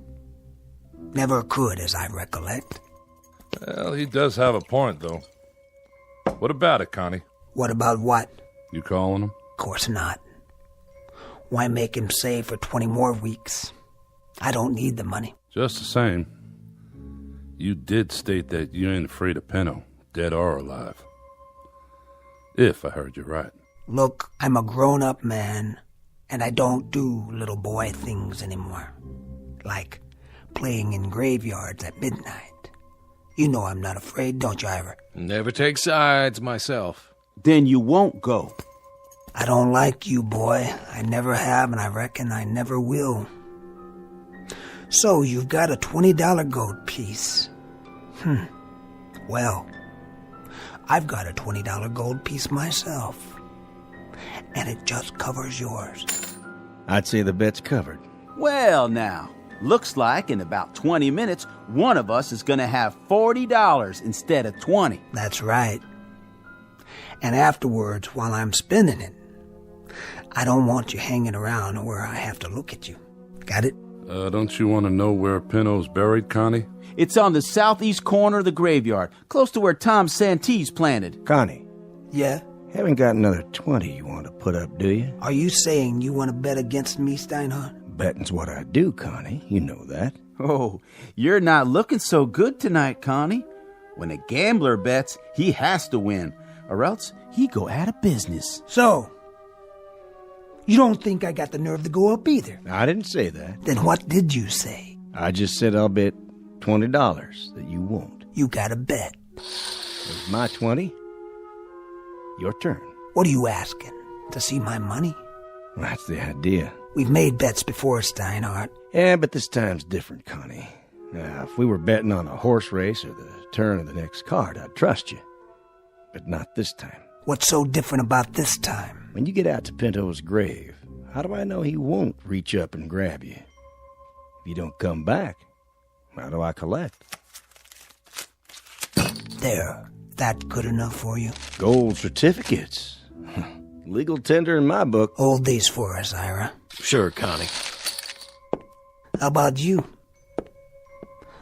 Never could, as I recollect. Well, he does have a point, though. What about it, Connie? What about what? You calling him? Of course not. Why make him save for 20 more weeks? I don't need the money. Just the same, you did state that you ain't afraid of Pinto, dead or alive. If I heard you right. Look, I'm a grown-up man, and I don't do little boy things anymore. Like playing in graveyards at midnight. You know I'm not afraid, don't you, Ivor? Never take sides myself. Then you won't go. I don't like you, boy. I never have, and I reckon I never will. So, you've got a $20 gold piece. Well, I've got a $20 gold piece myself. and it just covers yours. I'd say the bet's covered. Well, now, looks like in about 20 minutes, one of us is going to have $40 instead of 20. That's right. And afterwards, while I'm spending it, I don't want you hanging around where I have to look at you. Got it? Don't you want to know where Pinto's buried, Connie? It's on the southeast corner of the graveyard, close to where Tom Santee's planted. Connie. Yeah? Haven't got another 20 you want to put up, do you? Are you saying you want to bet against me, Steinhardt? Betting's what I do, Connie. You know that. Oh, you're not looking so good tonight, Connie. When a gambler bets, he has to win, or else he go out of business. So, you don't think I got the nerve to go up either? I didn't say that. Then what did you say? I just said I'll bet $20 that you won't. You got a bet. It's my 20. Your turn. What are you asking? To see my money? That's the idea. We've made bets before, Steinhardt. Yeah, but this time's different, Connie. Now, if we were betting on a horse race or the turn of the next card, I'd trust you. But not this time. What's so different about this time? When you get out to Pinto's grave, how do I know he won't reach up and grab you? If you don't come back, how do I collect? There. That good enough for you? Gold certificates. Legal tender in my book. Hold these for us, Ira. Sure, Connie. How about you?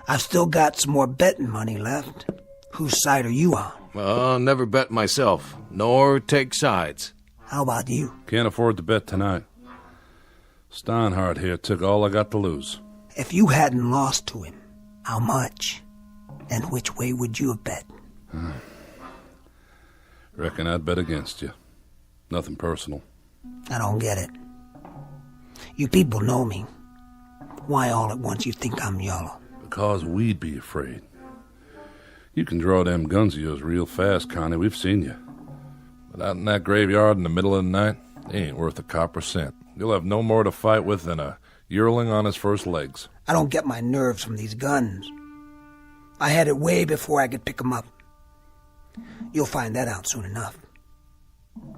I've still got some more betting money left. Whose side are you on? Never bet myself, nor take sides. How about you? Can't afford to bet tonight. Steinhardt here took all I got to lose. If you hadn't lost to him, how much? And which way would you have bet? Reckon I'd bet against you. Nothing personal. I don't get it. You people know me. Why all at once you think I'm yellow? Because we'd be afraid. You can draw them guns of yours real fast, Connie. We've seen you. But out in that graveyard in the middle of the night, they ain't worth a copper cent. You'll have no more to fight with than a yearling on his first legs. I don't get my nerves from these guns. I had it way before I could pick 'em up. You'll find that out soon enough.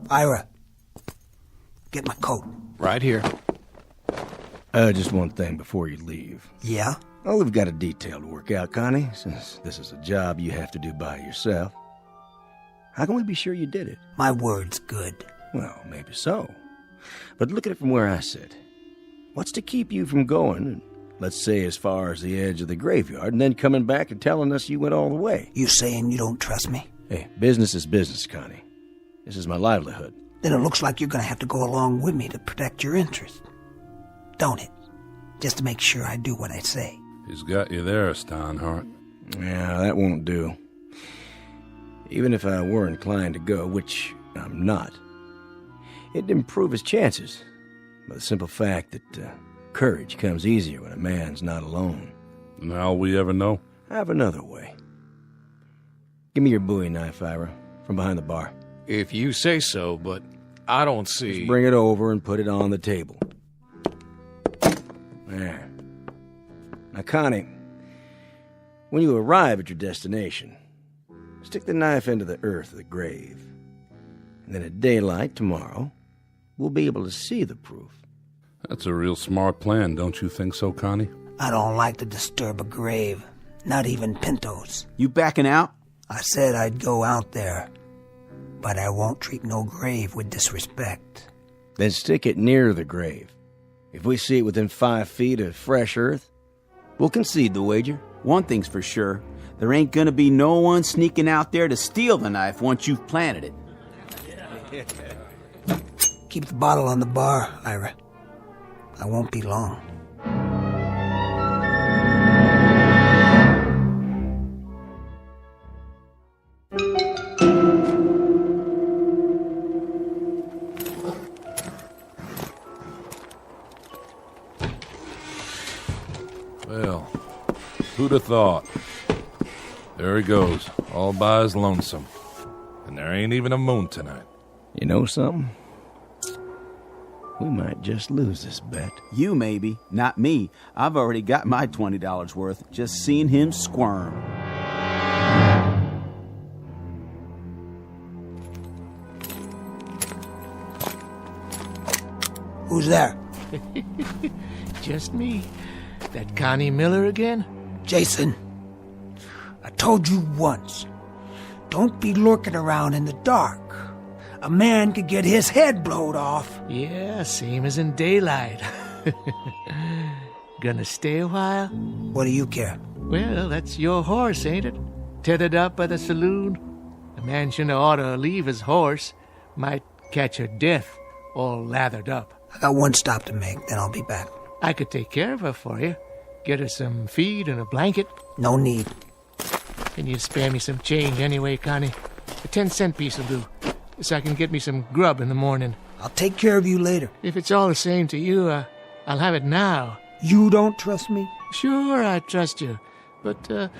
Ira, get my coat. Right here. Just one thing before you leave. Yeah? Oh, we've got a detail to work out, Connie, since this is a job you have to do by yourself. How can we be sure you did it? My word's good. Well, maybe so. But look at it from where I sit. What's to keep you from going, let's say as far as the edge of the graveyard, and then coming back and telling us you went all the way? You saying you don't trust me? Hey, business is business, Connie. This is my livelihood. Then it looks like you're going to have to go along with me to protect your interests. Don't it? Just to make sure I do what I say. He's got you there, Steinhardt. Yeah, that won't do. Even if I were inclined to go, which I'm not, it'd improve his chances by the simple fact that courage comes easier when a man's not alone. And how'll we ever know? I have another way. Give me your Bowie knife, Ira, from behind the bar. If you say so, but I don't see... Just bring it over and put it on the table. There. Now, Connie, when you arrive at your destination, stick the knife into the earth of the grave. And then at daylight tomorrow, we'll be able to see the proof. That's a real smart plan, don't you think so, Connie? I don't like to disturb a grave, not even Pinto's. You backing out? I said I'd go out there, but I won't treat no grave with disrespect. Then stick it near the grave. If we see it within 5 feet of fresh earth, we'll concede the wager. One thing's for sure. There ain't gonna be no one sneaking out there to steal the knife once you've planted it. Keep the bottle on the bar, Ira. I won't be long. Well, who'd have thought? There he goes, all by his lonesome. And there ain't even a moon tonight. You know something? We might just lose this bet. You maybe, not me. I've already got my $20 worth just seeing him squirm. Who's there? Just me. That Connie Miller again? Jason, I told you once, don't be lurking around in the dark. A man could get his head blowed off. Yeah, same as in daylight. Gonna stay a while? What do you care? Well, that's your horse, ain't it? Tethered up by the saloon. A man shouldn't ought to leave his horse. Might catch her death, all lathered up. I got one stop to make, then I'll be back. I could take care of her for you. Get her some feed and a blanket. No need. Can you spare me some change anyway, Connie? A 10-cent piece will do, so I can get me some grub in the morning. I'll take care of you later. If it's all the same to you, I'll have it now. You don't trust me? Sure, I trust you. But a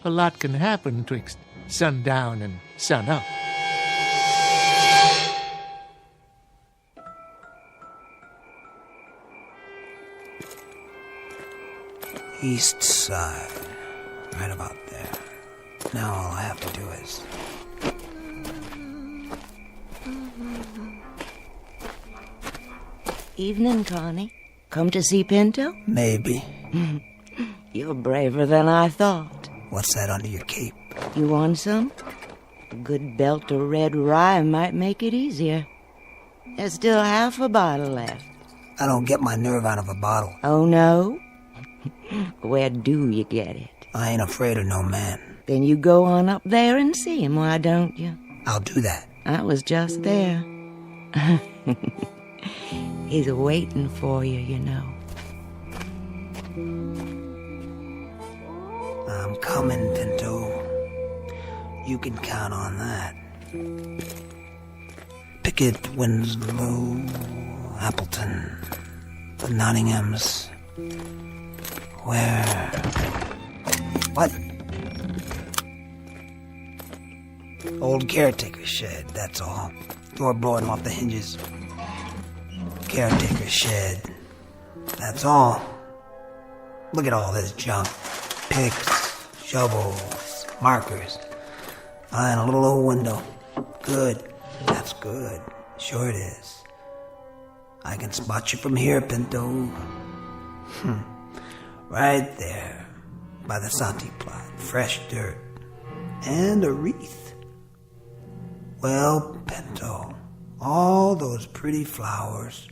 lot can happen twixt sundown and sun up. East side. Right about there. Now all I have to do is... Evening, Connie. Come to see Pinto? Maybe. You're braver than I thought. What's that under your cape? You want some? A good belt of red rye might make it easier. There's still half a bottle left. I don't get my nerve out of a bottle. Oh, no? Where do you get it? I ain't afraid of no man. Then you go on up there and see him, why don't you? I'll do that. I was just there. He's waiting for you, you know. I'm coming, Pinto. You can count on that. Pickett, Winslow, Appleton, the Nottinghams. Where? What? Old caretaker's shed, that's all. Door blowing off the hinges. Caretaker's shed. That's all. Look at all this junk. Picks, shovels, markers. And a little old window. Good. That's good. Sure it is. I can spot you from here, Pinto. Right there. By the Santi plot. Fresh dirt. And a wreath. Well, Pinto, all those pretty flowers,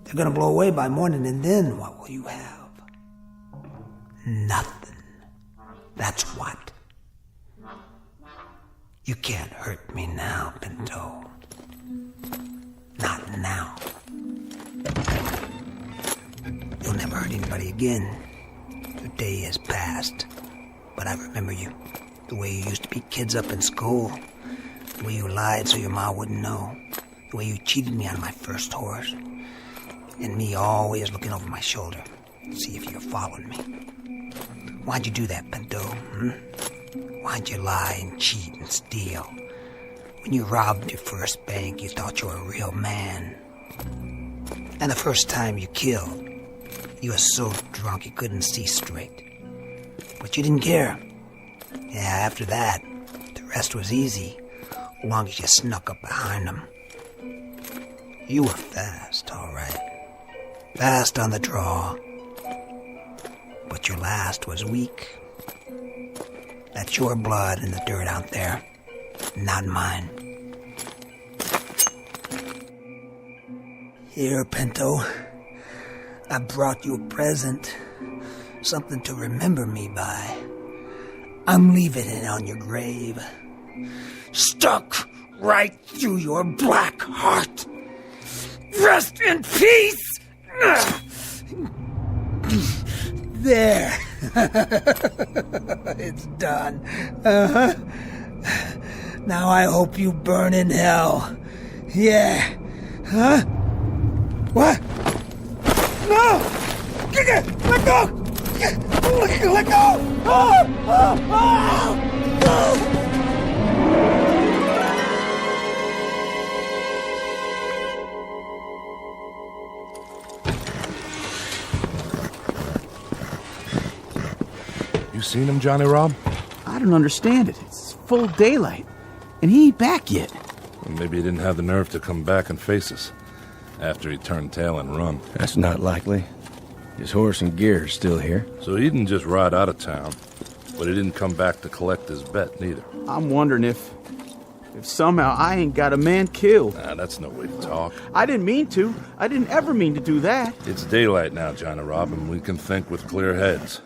they're gonna blow away by morning, and then what will you have? Nothing. That's what. You can't hurt me now, Pinto. Not now. You'll never hurt anybody again. The day has passed. But I remember you. The way you used to beat kids up in school. The way you lied so your ma wouldn't know. The way you cheated me on my first horse. And me always looking over my shoulder to see if you're following me. Why'd you do that, Pinto? Why'd you lie and cheat and steal? When you robbed your first bank, you thought you were a real man. And the first time you killed, you were so drunk you couldn't see straight. But you didn't care. Yeah, after that, the rest was easy, as long as you snuck up behind them. You were fast, all right. Fast on the draw. But your last was weak. That's your blood in the dirt out there, not mine. Here, Pinto, I brought you a present. Something to remember me by. I'm leaving it on your grave. Stuck right through your black heart. Rest in peace! There. It's done. Now I hope you burn in hell. Yeah. Huh? What? No! Let go! Let go! You seen him, Johnny Rob? I don't understand it. It's full daylight, and he ain't back yet. Well, maybe he didn't have the nerve to come back and face us. after he turned tail and run. That's not likely. His horse and gear are still here. So he didn't just ride out of town, but he didn't come back to collect his bet, neither. I'm wondering if somehow I ain't got a man killed. Nah, that's no way to talk. I didn't mean to. I didn't ever mean to do that. It's daylight now, Johnny Rob, and we can think with clear heads.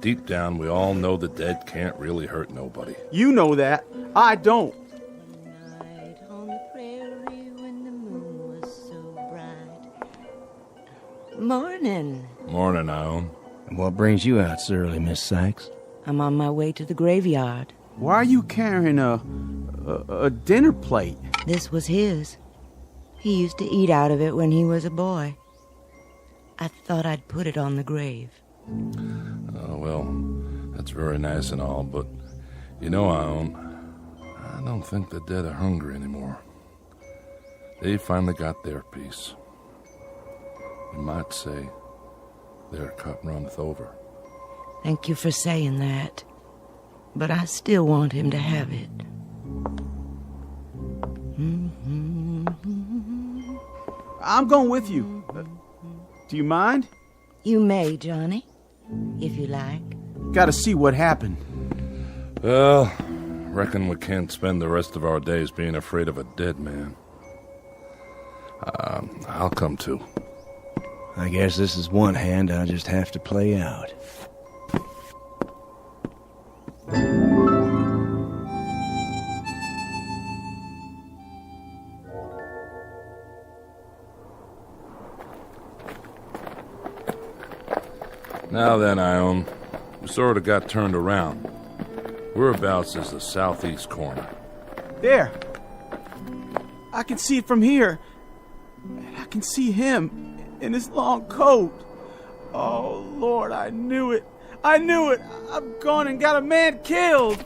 Deep down, we all know the dead can't really hurt nobody. You know that. I don't. Morning. Morning, Ione. And what brings you out so early, Miss Sykes? I'm on my way to the graveyard. Why are you carrying a dinner plate? This was his. He used to eat out of it when he was a boy. I thought I'd put it on the grave. Oh, well, that's very nice and all, but you know, Ione, I don't think the dead are hungry anymore. They finally got their piece. You might say their cup runneth over. Thank you for saying that. But I still want him to have it. I'm going with you. Do you mind? You may, Johnny, if you like. Gotta see what happened. Well, reckon we can't spend the rest of our days being afraid of a dead man. I'll come too. I guess this is one hand I'll just have to play out. Now then, Ione, we sort of got turned around. Whereabouts is the southeast corner? There. I can see it from here. I can see him in his long coat. Oh, Lord, I knew it. I knew it. I've gone and got a man killed.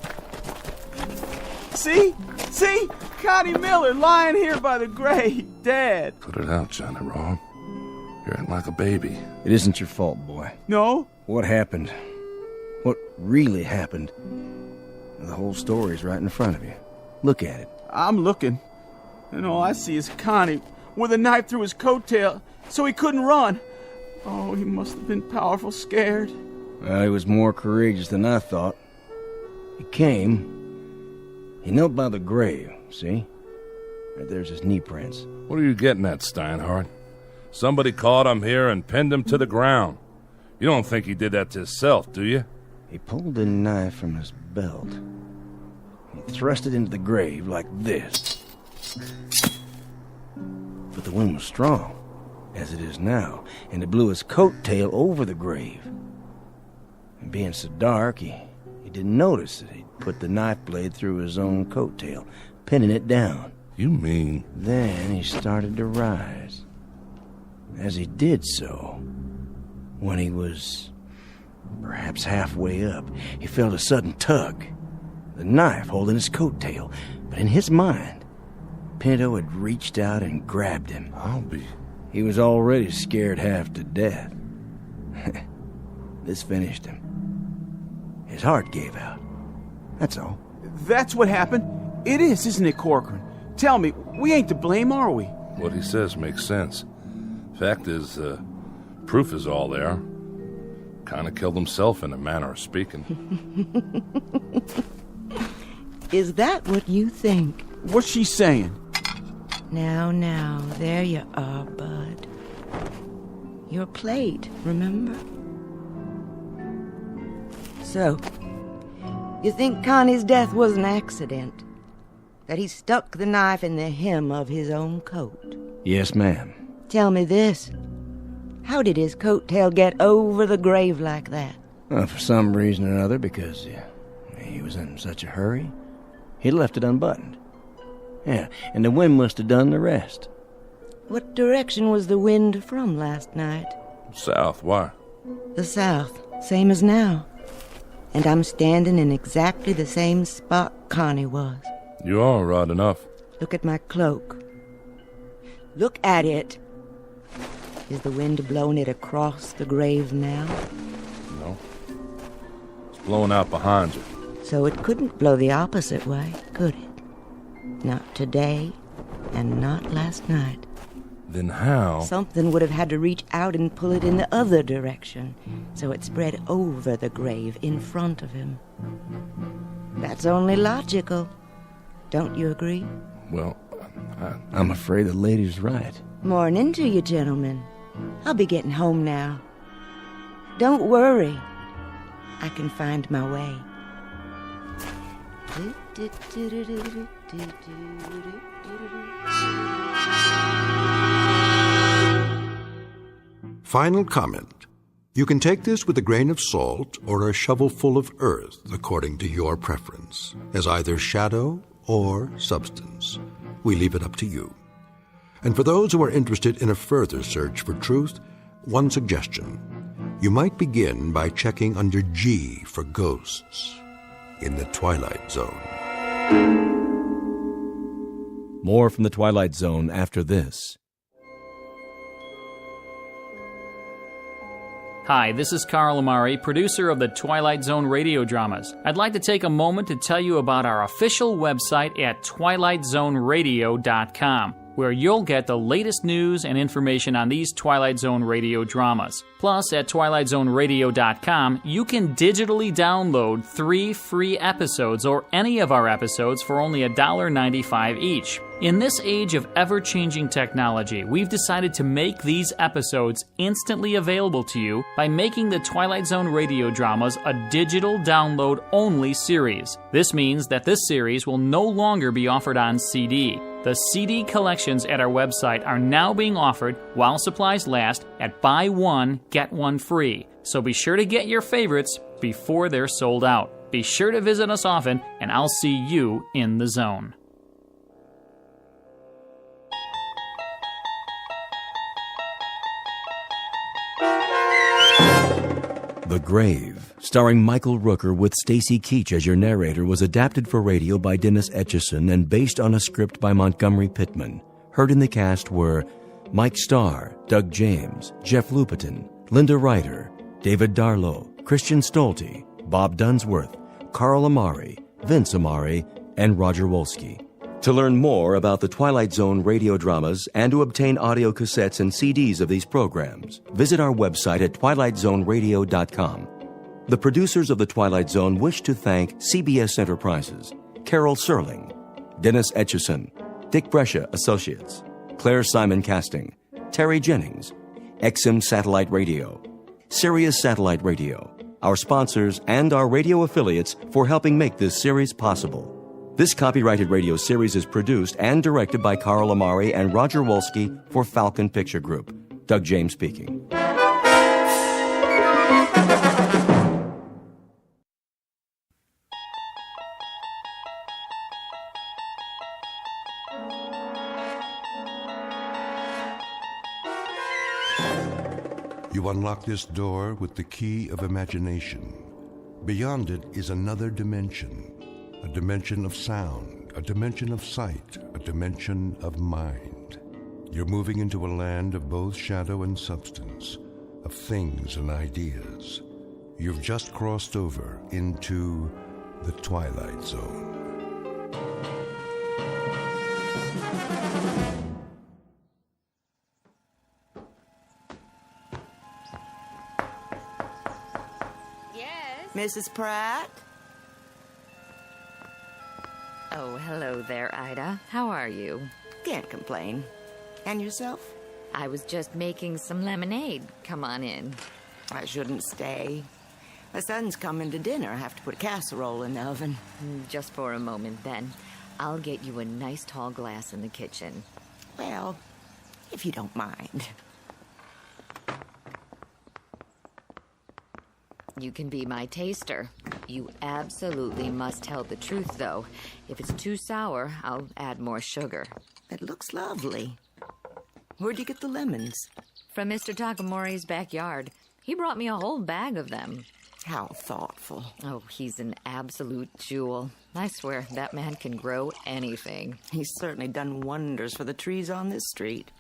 See? See? Connie Miller lying here by the grave, dead. Put it out, Johnny Rob. You're acting like a baby. It isn't your fault, boy. No? What happened? What really happened? The whole story's right in front of you. Look at it. I'm looking, and all I see is Connie with a knife through his coattail so he couldn't run. Oh, he must have been powerful scared. Well, he was more courageous than I thought. He came. He knelt by the grave, see? Right there's his knee prints. What are you getting at, Steinhardt? Somebody caught him here and pinned him to the ground. You don't think he did that to himself, do you? He pulled the knife from his belt. He thrust it into the grave like this. But the wind was strong, as it is now, and it blew his coat tail over the grave. And being so dark, he didn't notice that he'd put the knife blade through his own coat tail, pinning it down. You mean? Then he started to rise. As he did so, when he was perhaps halfway up, he felt a sudden tug, the knife holding his coat tail. But in his mind, Pinto had reached out and grabbed him. He was already scared half to death. This finished him. His heart gave out. That's all. That's what happened. It is, isn't it, Corcoran? Tell me, we ain't to blame, are we? What he says makes sense. Fact is, proof is all there. Kind of killed himself in a manner of speaking. Is that what you think? What's she saying? Now, there you are, Bud. Your plate, remember? So, you think Connie's death was an accident? That he stuck the knife in the hem of his own coat? Yes, ma'am. Tell me this. How did his coat tail get over the grave like that? Well, for some reason or other, because he was in such a hurry, he left it unbuttoned. Yeah, and the wind must have done the rest. What direction was the wind from last night? South, why? The south, same as now. And I'm standing in exactly the same spot Connie was. You are right enough. Look at my cloak. Look at it. Is the wind blowing it across the grave now? No. It's blowing out behind you. So it couldn't blow the opposite way, could it? Not today, and not last night. Then how? Something would have had to reach out and pull it in the other direction, so it spread over the grave in front of him. That's only logical. Don't you agree? Well, I'm afraid the lady's right. Morning to you, gentlemen. I'll be getting home now. Don't worry. I can find my way. Final comment. You can take this with a grain of salt or a shovelful of earth, according to your preference, as either shadow or substance. We leave it up to you. And for those who are interested in a further search for truth, one suggestion. You might begin by checking under G for ghosts in the Twilight Zone. More from the Twilight Zone after this. Hi, this is Carl Amari, producer of the Twilight Zone radio dramas. I'd like to take a moment to tell you about our official website at twilightzoneradio.com, where you'll get the latest news and information on these Twilight Zone radio dramas. Plus, at twilightzoneradio.com, you can digitally download 3 free episodes or any of our episodes for only $1.95 each. In this age of ever-changing technology, we've decided to make these episodes instantly available to you by making the Twilight Zone radio dramas a digital download-only series. This means that this series will no longer be offered on CD. The CD collections at our website are now being offered, while supplies last, at buy one, get one free. So be sure to get your favorites before they're sold out. Be sure to visit us often, and I'll see you in the zone. The Grave, starring Michael Rooker with Stacy Keach as your narrator, was adapted for radio by Dennis Etchison and based on a script by Montgomery Pittman. Heard in the cast were Mike Starr, Doug James, Jeff Lupetin, Linda Ryder, David Darlow, Christian Stolte, Bob Dunsworth, Carl Amari, Vince Amari, and Roger Wolski. To learn more about the Twilight Zone radio dramas and to obtain audio cassettes and CDs of these programs, visit our website at twilightzoneradio.com. The producers of The Twilight Zone wish to thank CBS Enterprises, Carol Serling, Dennis Etchison, Dick Brescia Associates, Claire Simon Casting, Terry Jennings, XM Satellite Radio, Sirius Satellite Radio, our sponsors, and our radio affiliates for helping make this series possible. This copyrighted radio series is produced and directed by Carl Amari and Roger Wolski for Falcon Picture Group. Doug James speaking. You unlock this door with the key of imagination. Beyond it is another dimension. A dimension of sound, a dimension of sight, a dimension of mind. You're moving into a land of both shadow and substance, of things and ideas. You've just crossed over into the Twilight Zone. Yes? Mrs. Pratt? Oh, hello there, Ida. How are you? Can't complain. And yourself? I was just making some lemonade. Come on in. I shouldn't stay. My son's coming to dinner. I have to put a casserole in the oven. Just for a moment, then. I'll get you a nice tall glass in the kitchen. Well, if you don't mind. You can be my taster. You absolutely must tell the truth, though. If it's too sour, I'll add more sugar. It looks lovely. Where'd you get the lemons? From Mr. Takamori's backyard. He brought me a whole bag of them. How thoughtful. Oh, he's an absolute jewel. I swear, that man can grow anything. He's certainly done wonders for the trees on this street.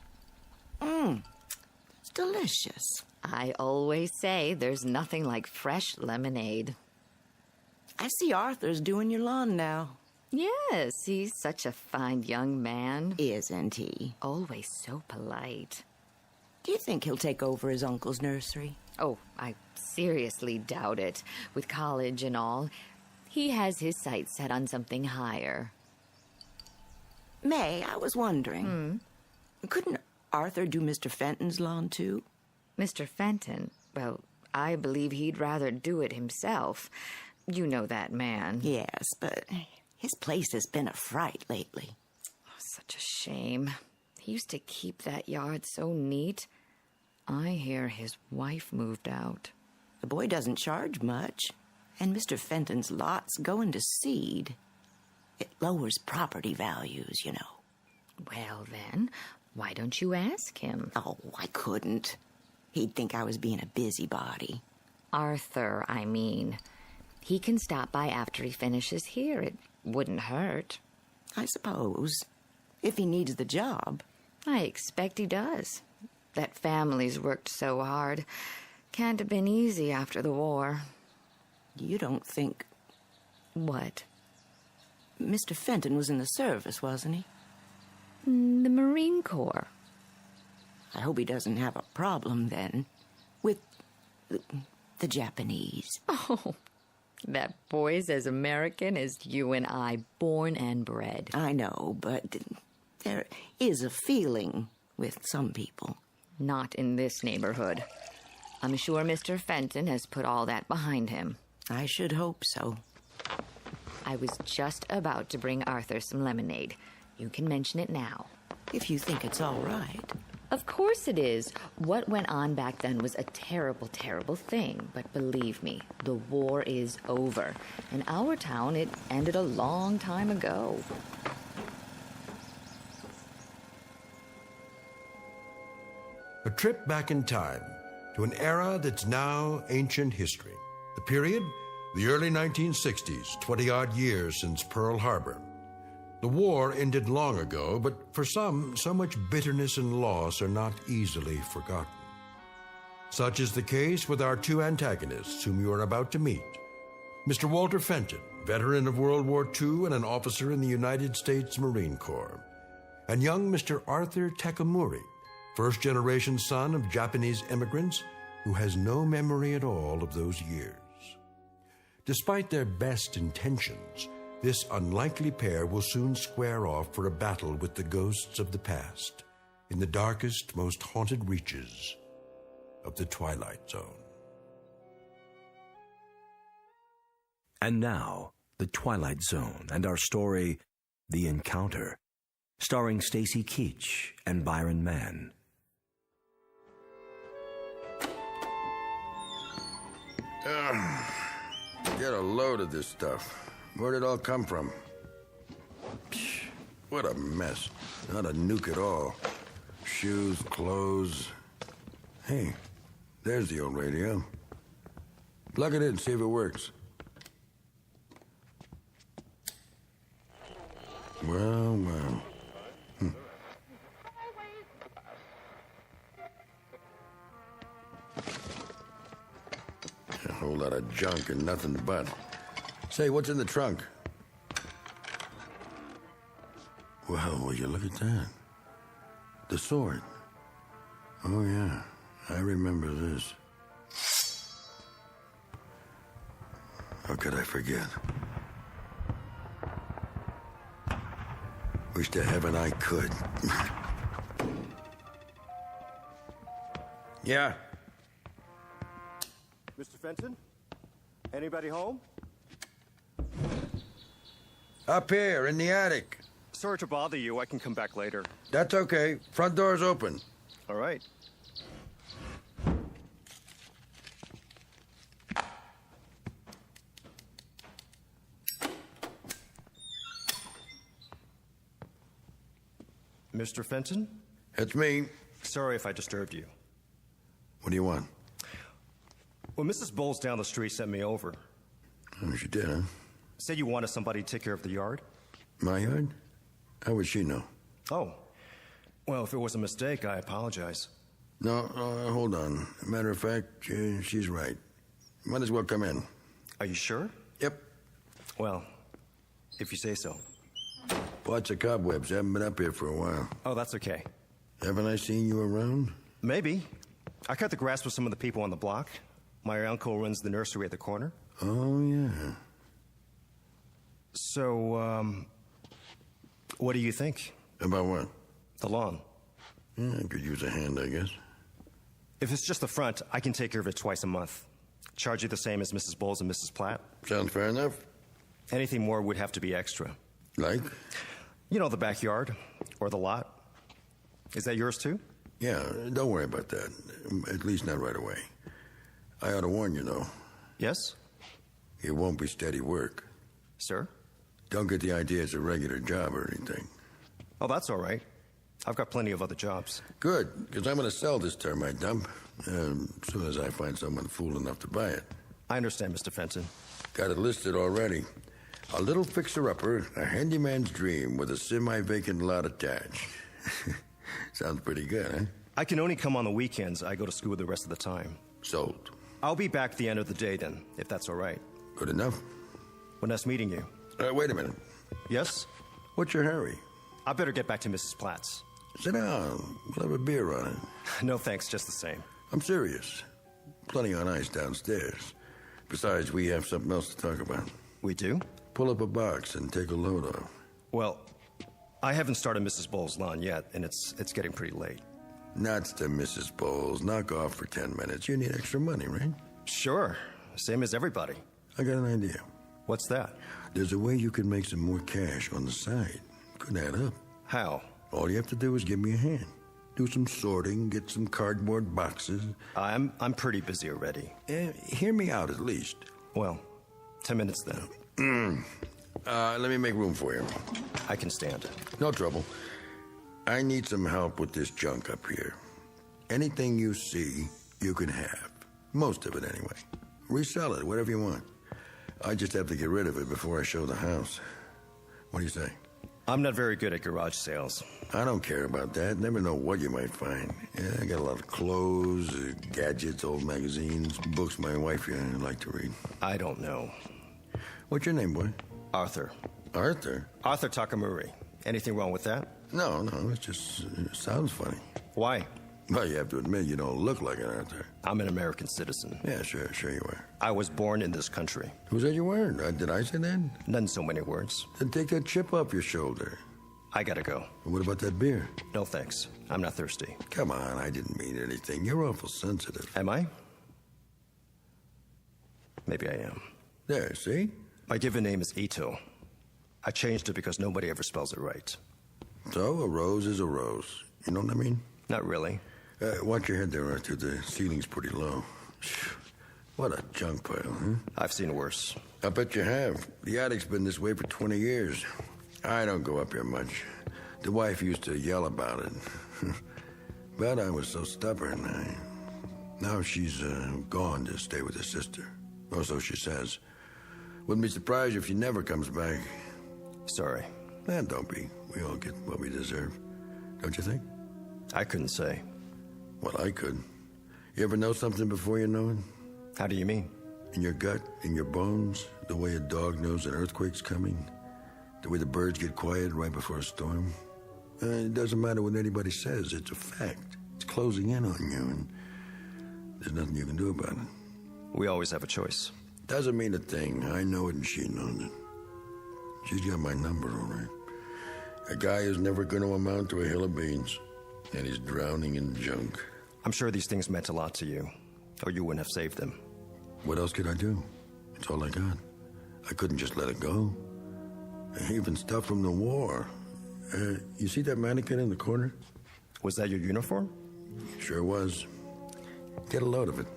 It's delicious. I always say there's nothing like fresh lemonade. I see Arthur's doing your lawn now. Yes, he's such a fine young man. Isn't he? Always so polite. Do you think he'll take over his uncle's nursery? Oh, I seriously doubt it. With college and all, he has his sights set on something higher. May, I was wondering, couldn't Arthur do Mr. Fenton's lawn, too? Mr. Fenton? Well, I believe he'd rather do it himself. You know that man. Yes, but his place has been a fright lately. Oh, such a shame. He used to keep that yard so neat. I hear his wife moved out. The boy doesn't charge much, and Mr. Fenton's lots go into seed. It lowers property values, you know. Well, then, why don't you ask him? Oh, I couldn't. He'd think I was being a busybody. Arthur, I mean. He can stop by after he finishes here. It wouldn't hurt. I suppose. If he needs the job. I expect he does. That family's worked so hard. Can't have been easy after the war. You don't think... What? Mr. Fenton was in the service, wasn't he? The Marine Corps. I hope he doesn't have a problem, then, with the Japanese. Oh, that boy's as American as you and I, born and bred. I know, but there is a feeling with some people. Not in this neighborhood. I'm sure Mr. Fenton has put all that behind him. I should hope so. I was just about to bring Arthur some lemonade. You can mention it now. If you think it's all right. Of course it is. What went on back then was a terrible, terrible thing. But believe me, the war is over. In our town, it ended a long time ago. A trip back in time to an era that's now ancient history. The period, the early 1960s, 20-odd years since Pearl Harbor. The war ended long ago, but for some, so much bitterness and loss are not easily forgotten. Such is the case with our two antagonists whom you are about to meet. Mr. Walter Fenton, veteran of World War II and an officer in the United States Marine Corps, and young Mr. Arthur Takamori, first-generation son of Japanese immigrants who has no memory at all of those years. Despite their best intentions, this unlikely pair will soon square off for a battle with the ghosts of the past in the darkest, most haunted reaches of the Twilight Zone. And now, The Twilight Zone and our story, The Encounter, starring Stacy Keach and Byron Mann. Get a load of this stuff. Where'd it all come from? Psh, what a mess. Not a nuke at all. Shoes, clothes. Hey, there's the old radio. Plug it in, see if it works. Well, well. A whole lot of junk and nothing but. Say, what's in the trunk? Well, will you look at that? The sword. Oh, yeah. I remember this. How could I forget? Wish to heaven I could. Yeah? Mr. Fenton? Anybody home? Up here, in the attic. Sorry to bother you. I can come back later. That's okay. Front door's open. All right. Mr. Fenton? It's me. Sorry if I disturbed you. What do you want? Well, Mrs. Bowles down the street sent me over. Oh, she did, huh? Said you wanted somebody to take care of the yard. My yard? How would she know? Oh. Well, if it was a mistake, I apologize. No, hold on. Matter of fact, she's right. Might as well come in. Are you sure? Yep. Well, if you say so. Lots of cobwebs. Haven't been up here for a while. Oh, that's okay. Haven't I seen you around? Maybe. I cut the grass with some of the people on the block. My uncle runs the nursery at the corner. Oh, yeah. So, what do you think? About what? The lawn. Yeah, I could use a hand, I guess. If it's just the front, I can take care of it twice a month. Charge you the same as Mrs. Bowles and Mrs. Platt. Sounds fair enough. Anything more would have to be extra. Like? You know, the backyard or the lot. Is that yours too? Yeah, don't worry about that. At least not right away. I ought to warn you, though. Yes? It won't be steady work. Sir? Don't get the idea it's a regular job or anything. Oh, that's all right. I've got plenty of other jobs. Good, because I'm going to sell this termite dump as soon as I find someone fool enough to buy it. I understand, Mr. Fenton. Got it listed already. A little fixer-upper, a handyman's dream with a semi-vacant lot attached. Sounds pretty good, huh? I can only come on the weekends. I go to school the rest of the time. Sold. I'll be back at the end of the day then, if that's all right. Good enough. Well, nice meeting you. Wait a minute. Yes? What's your hurry? I better get back to Mrs. Platt's. Sit down. We'll have a beer on it. No thanks, just the same. I'm serious. Plenty on ice downstairs. Besides, we have something else to talk about. We do? Pull up a box and take a load off. Well, I haven't started Mrs. Bowles' lawn yet, and it's getting pretty late. Nuts to Mrs. Bowles. Knock off for 10 minutes. You need extra money, right? Sure. Same as everybody. I got an idea. What's that? There's a way you can make some more cash on the side. Could add up. How? All you have to do is give me a hand. Do some sorting, get some cardboard boxes. I'm pretty busy already. Hear me out at least. Well, 10 minutes then. Let me make room for you. I can stand. No trouble. I need some help with this junk up here. Anything you see, you can have. Most of it, anyway. Resell it, whatever you want. I just have to get rid of it before I show the house. What do you say? I'm not very good at garage sales. I don't care about that. Never know what you might find. Yeah, I got a lot of clothes, gadgets, old magazines, books my wife like to read. I don't know. What's your name, boy? Arthur. Arthur? Arthur Takamori. Anything wrong with that? No, it just sounds funny. Why? Well, you have to admit you don't look like an Arthur. I'm an American citizen. Yeah, sure you are. I was born in this country. Who said you weren't? Did I say that? Not in so many words. Then take that chip off your shoulder. I gotta go. What about that beer? No thanks. I'm not thirsty. Come on, I didn't mean anything. You're awful sensitive. Am I? Maybe I am. There, see? My given name is Ito. I changed it because nobody ever spells it right. So, a rose is a rose. You know what I mean? Not really. Watch your head there, Arthur. The ceiling's pretty low. What a junk pile, huh? I've seen worse. I bet you have. The attic's been this way for 20 years. I don't go up here much. The wife used to yell about it. But I was so stubborn. Now she's gone to stay with her sister. Or so she says. Wouldn't be surprised if she never comes back. Sorry. Don't be. We all get what we deserve. Don't you think? I couldn't say. Well, I could. You ever know something before you know it? How do you mean? In your gut, in your bones, the way a dog knows an earthquake's coming, the way the birds get quiet right before a storm. It doesn't matter what anybody says, it's a fact. It's closing in on you, and there's nothing you can do about it. We always have a choice. Doesn't mean a thing. I know it and she knows it. She's got my number, all right. A guy who's never going to amount to a hill of beans, and he's drowning in junk. I'm sure these things meant a lot to you, or you wouldn't have saved them. What else could I do? It's all I got. I couldn't just let it go. Even stuff from the war. You see that mannequin in the corner? Was that your uniform? Sure was. Get a load of it.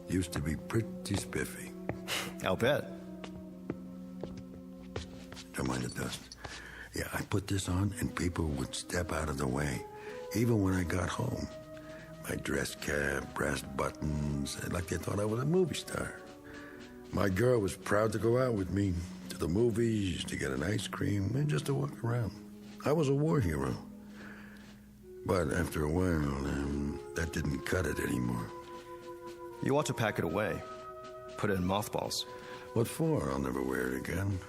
Used to be pretty spiffy. I'll bet. Don't mind the dust. Yeah, I put this on and people would step out of the way. Even when I got home. My dress cap, brass buttons, like they thought I was a movie star. My girl was proud to go out with me to the movies, to get an ice cream, and just to walk around. I was a war hero. But after a while, that didn't cut it anymore. You ought to pack it away. Put it in mothballs. What for? I'll never wear it again.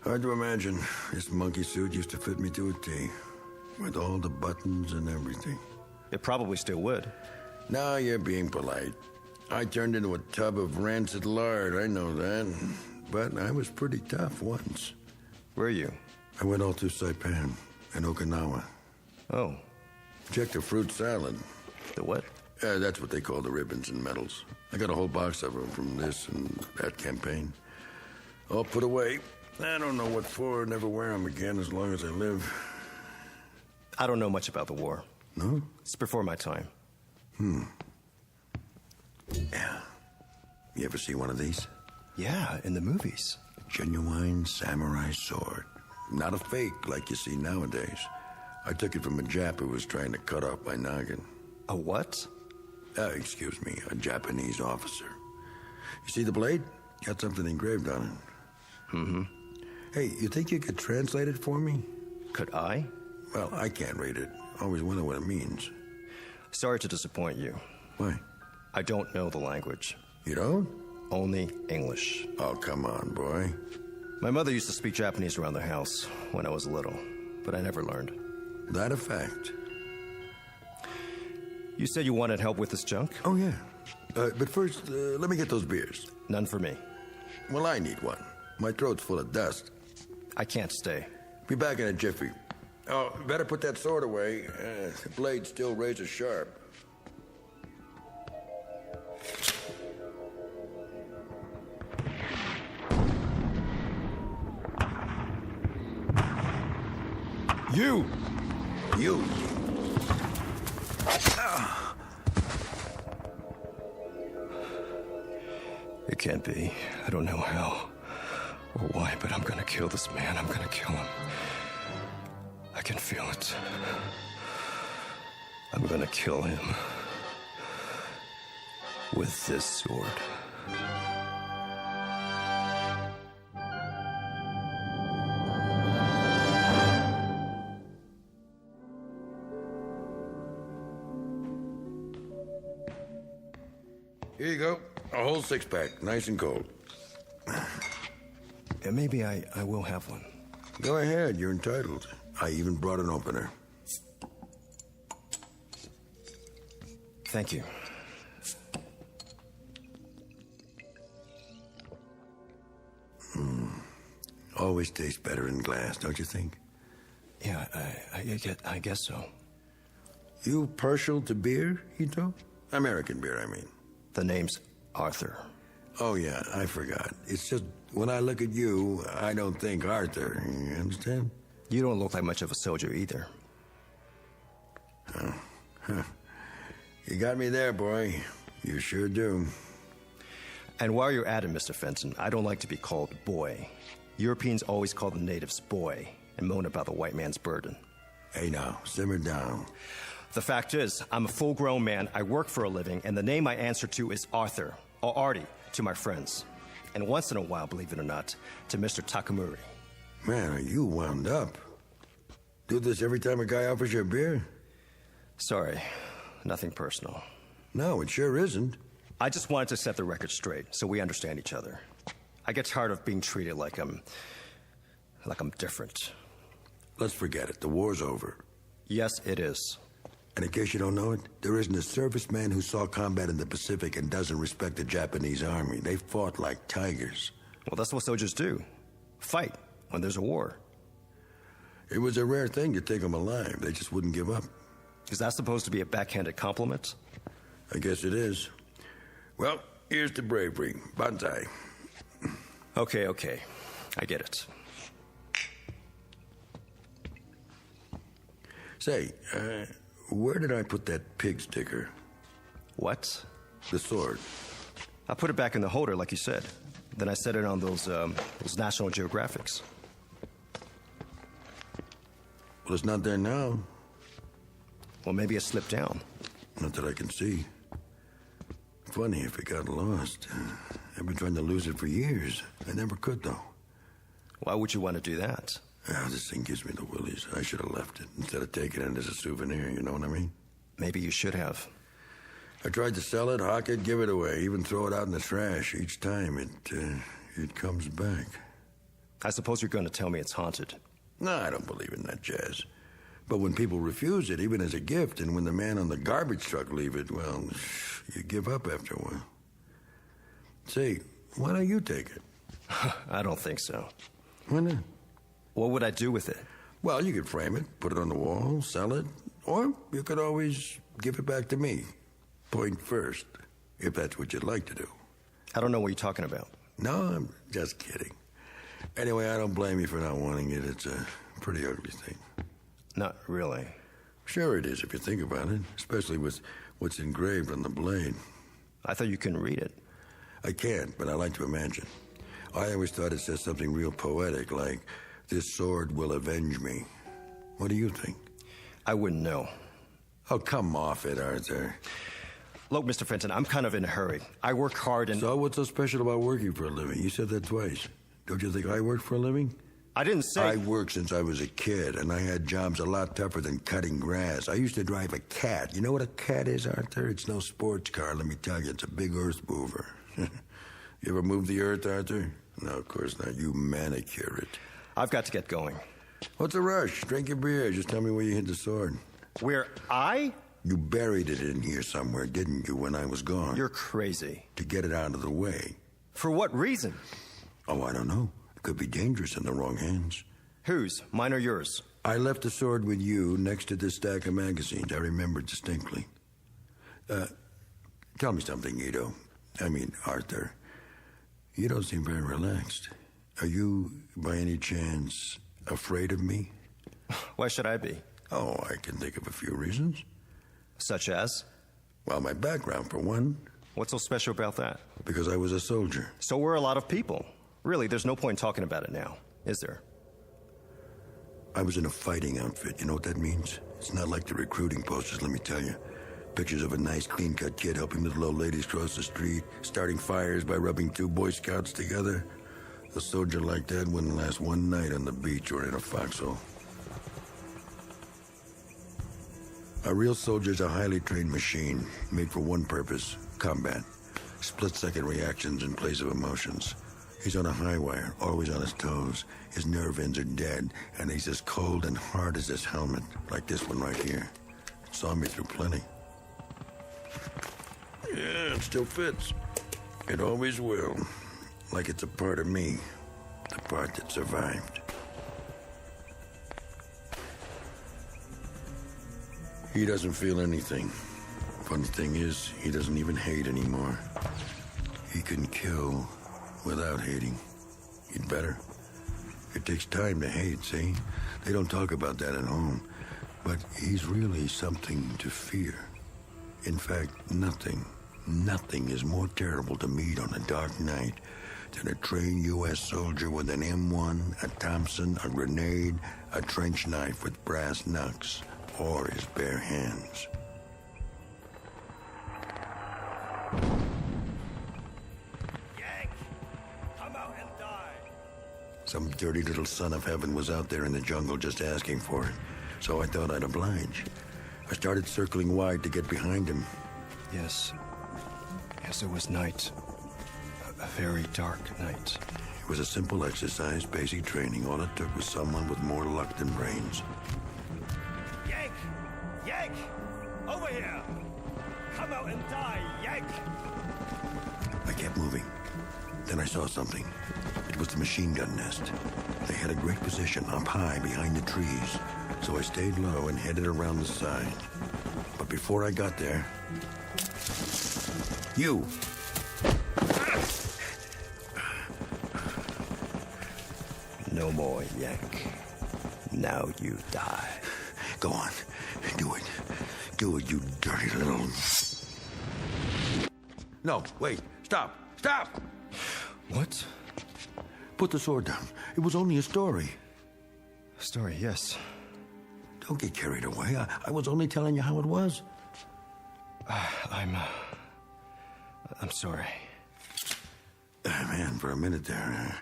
Hard to imagine. This monkey suit used to fit me to a T. With all the buttons and everything. It probably still would. Now you're being polite. I turned into a tub of rancid lard, I know that. But I was pretty tough once. Were you? I went all through Saipan and Okinawa. Oh. Check the fruit salad. The what? That's what they call the ribbons and medals. I got a whole box of them from this and that campaign. All put away. I don't know what for. Never wear them again as long as I live. I don't know much about the war. No? It's before my time. Yeah. You ever see one of these? Yeah, in the movies. Genuine samurai sword. Not a fake like you see nowadays. I took it from a Jap who was trying to cut off my noggin. A what? Excuse me, a Japanese officer. You see the blade? Got something engraved on it. Mm-hmm. Hey, you think you could translate it for me? Could I? Well, I can't read it. Always wonder what it means. Sorry to disappoint you. Why? I don't know the language. You don't? Only English. Oh, come on, boy. My mother used to speak Japanese around the house when I was little, but I never learned. That a fact. You said you wanted help with this junk? Oh, yeah. But first, let me get those beers. None for me. Well, I need one. My throat's full of dust. I can't stay. Be back in a jiffy. Oh, better put that sword away. The blade's still razor sharp. You! You! It can't be. I don't know how or why, but I'm gonna kill this man. I'm gonna kill him. I can feel it. I'm gonna kill him with this sword. Here you go. A whole six-pack, nice and cold. And maybe I will have one. Go ahead, you're entitled. I even brought an opener. Thank you. Always tastes better in glass, don't you think? Yeah, I guess so. You partial to beer, Ito? American beer, I mean. The name's Arthur. Oh, yeah, I forgot. It's just, when I look at you, I don't think Arthur. You understand? You don't look like much of a soldier either. Oh, huh. You got me there, boy. You sure do. And while you're at it, Mr. Fenton, I don't like to be called boy. Europeans always call the natives boy and moan about the white man's burden. Hey, now, simmer down. The fact is, I'm a full-grown man, I work for a living, and the name I answer to is Arthur, or Artie, to my friends. And once in a while, believe it or not, to Mr. Takamuri. Man, are you wound up? Do this every time a guy offers you a beer? Sorry, nothing personal. No, it sure isn't. I just wanted to set the record straight, so we understand each other. I get tired of being treated like I'm different. Let's forget it. The war's over. Yes, it is. And in case you don't know it, there isn't a serviceman who saw combat in the Pacific and doesn't respect the Japanese army. They fought like tigers. Well, that's what soldiers do. Fight when there's a war. It was a rare thing to take them alive. They just wouldn't give up. Is that supposed to be a backhanded compliment? I guess it is. Well, here's to bravery. Banzai. Okay. I get it. Say, where did I put that pig sticker? What? The sword. I put it back in the holder, like you said. Then I set it on those National Geographics. Well, it's not there now. Well, maybe it slipped down. Not that I can see. Funny if it got lost. I've been trying to lose it for years. I never could, though. Why would you want to do that? This thing gives me the willies. I should have left it instead of taking it as a souvenir, you know what I mean? Maybe you should have. I tried to sell it, hawk it, give it away, even throw it out in the trash. Each time it comes back. I suppose you're going to tell me it's haunted. No, I don't believe in that jazz. But when people refuse it, even as a gift, and when the man on the garbage truck leave it, well, you give up after a while. Say, why don't you take it? I don't think so. Why not? What would I do with it? Well, you could frame it, put it on the wall, sell it, or you could always give it back to me. Point first, if that's what you'd like to do. I don't know what you're talking about. No, I'm just kidding. Anyway, I don't blame you for not wanting it. It's a pretty ugly thing. Not really. Sure it is if you think about it, especially with what's engraved on the blade. I thought you couldn't read it. I can't, but I like to imagine. I always thought it said something real poetic, like, "This sword will avenge me." What do you think? I wouldn't know. Oh, come off it, Arthur. Look, Mr. Fenton, I'm kind of in a hurry. I work hard and... So what's so special about working for a living? You said that twice. Don't you think I work for a living? I didn't say... I worked since I was a kid, and I had jobs a lot tougher than cutting grass. I used to drive a cat. You know what a cat is, Arthur? It's no sports car, let me tell you. It's a big earth mover. You ever move the earth, Arthur? No, of course not. You manicure it. I've got to get going. What's the rush? Drink your beer. Just tell me where you hid the sword. Where I? You buried it in here somewhere, didn't you, when I was gone? You're crazy. To get it out of the way. For what reason? Oh, I don't know. It could be dangerous in the wrong hands. Whose? Mine or yours? I left the sword with you next to this stack of magazines. I remember distinctly. Tell me something, Arthur. You don't seem very relaxed. Are you, by any chance, afraid of me? Why should I be? Oh, I can think of a few reasons. Such as? Well, my background, for one. What's so special about that? Because I was a soldier. So were a lot of people. Really, there's no point talking about it now, is there? I was in a fighting outfit. You know what that means? It's not like the recruiting posters, let me tell you. Pictures of a nice, clean-cut kid helping little old ladies cross the street, starting fires by rubbing two Boy Scouts together. A soldier like that wouldn't last one night on the beach or in a foxhole. A real soldier's a highly trained machine, made for one purpose, combat. Split-second reactions in place of emotions. He's on a high wire, always on his toes. His nerve ends are dead, and he's as cold and hard as this helmet, like this one right here. It saw me through plenty. Yeah, it still fits. It always will. Like it's a part of me, the part that survived. He doesn't feel anything. Funny thing is, he doesn't even hate anymore. He can kill without hating. He'd better. It takes time to hate, see? They don't talk about that at home. But he's really something to fear. In fact, nothing is more terrible to meet on a dark night than a trained U.S. soldier with an M1, a Thompson, a grenade, a trench knife with brass knucks, or his bare hands. Yank! Come out and die! Some dirty little son of heaven was out there in the jungle just asking for it, so I thought I'd oblige. I started circling wide to get behind him. Yes, it was night. A very dark night. It was a simple exercise, basic training. All it took was someone with more luck than brains. Yank! Yank! Over here! Come out and die, Yank! I kept moving. Then I saw something. It was the machine gun nest. They had a great position up high behind the trees, so I stayed low and headed around the side. But before I got there... You! No more, Yank. Now you die. Go on. Do it. Do it, you dirty little... No, wait. Stop. Stop! What? Put the sword down. It was only a story. A story, yes. Don't get carried away. I was only telling you how it was. I'm sorry. Man, for a minute there.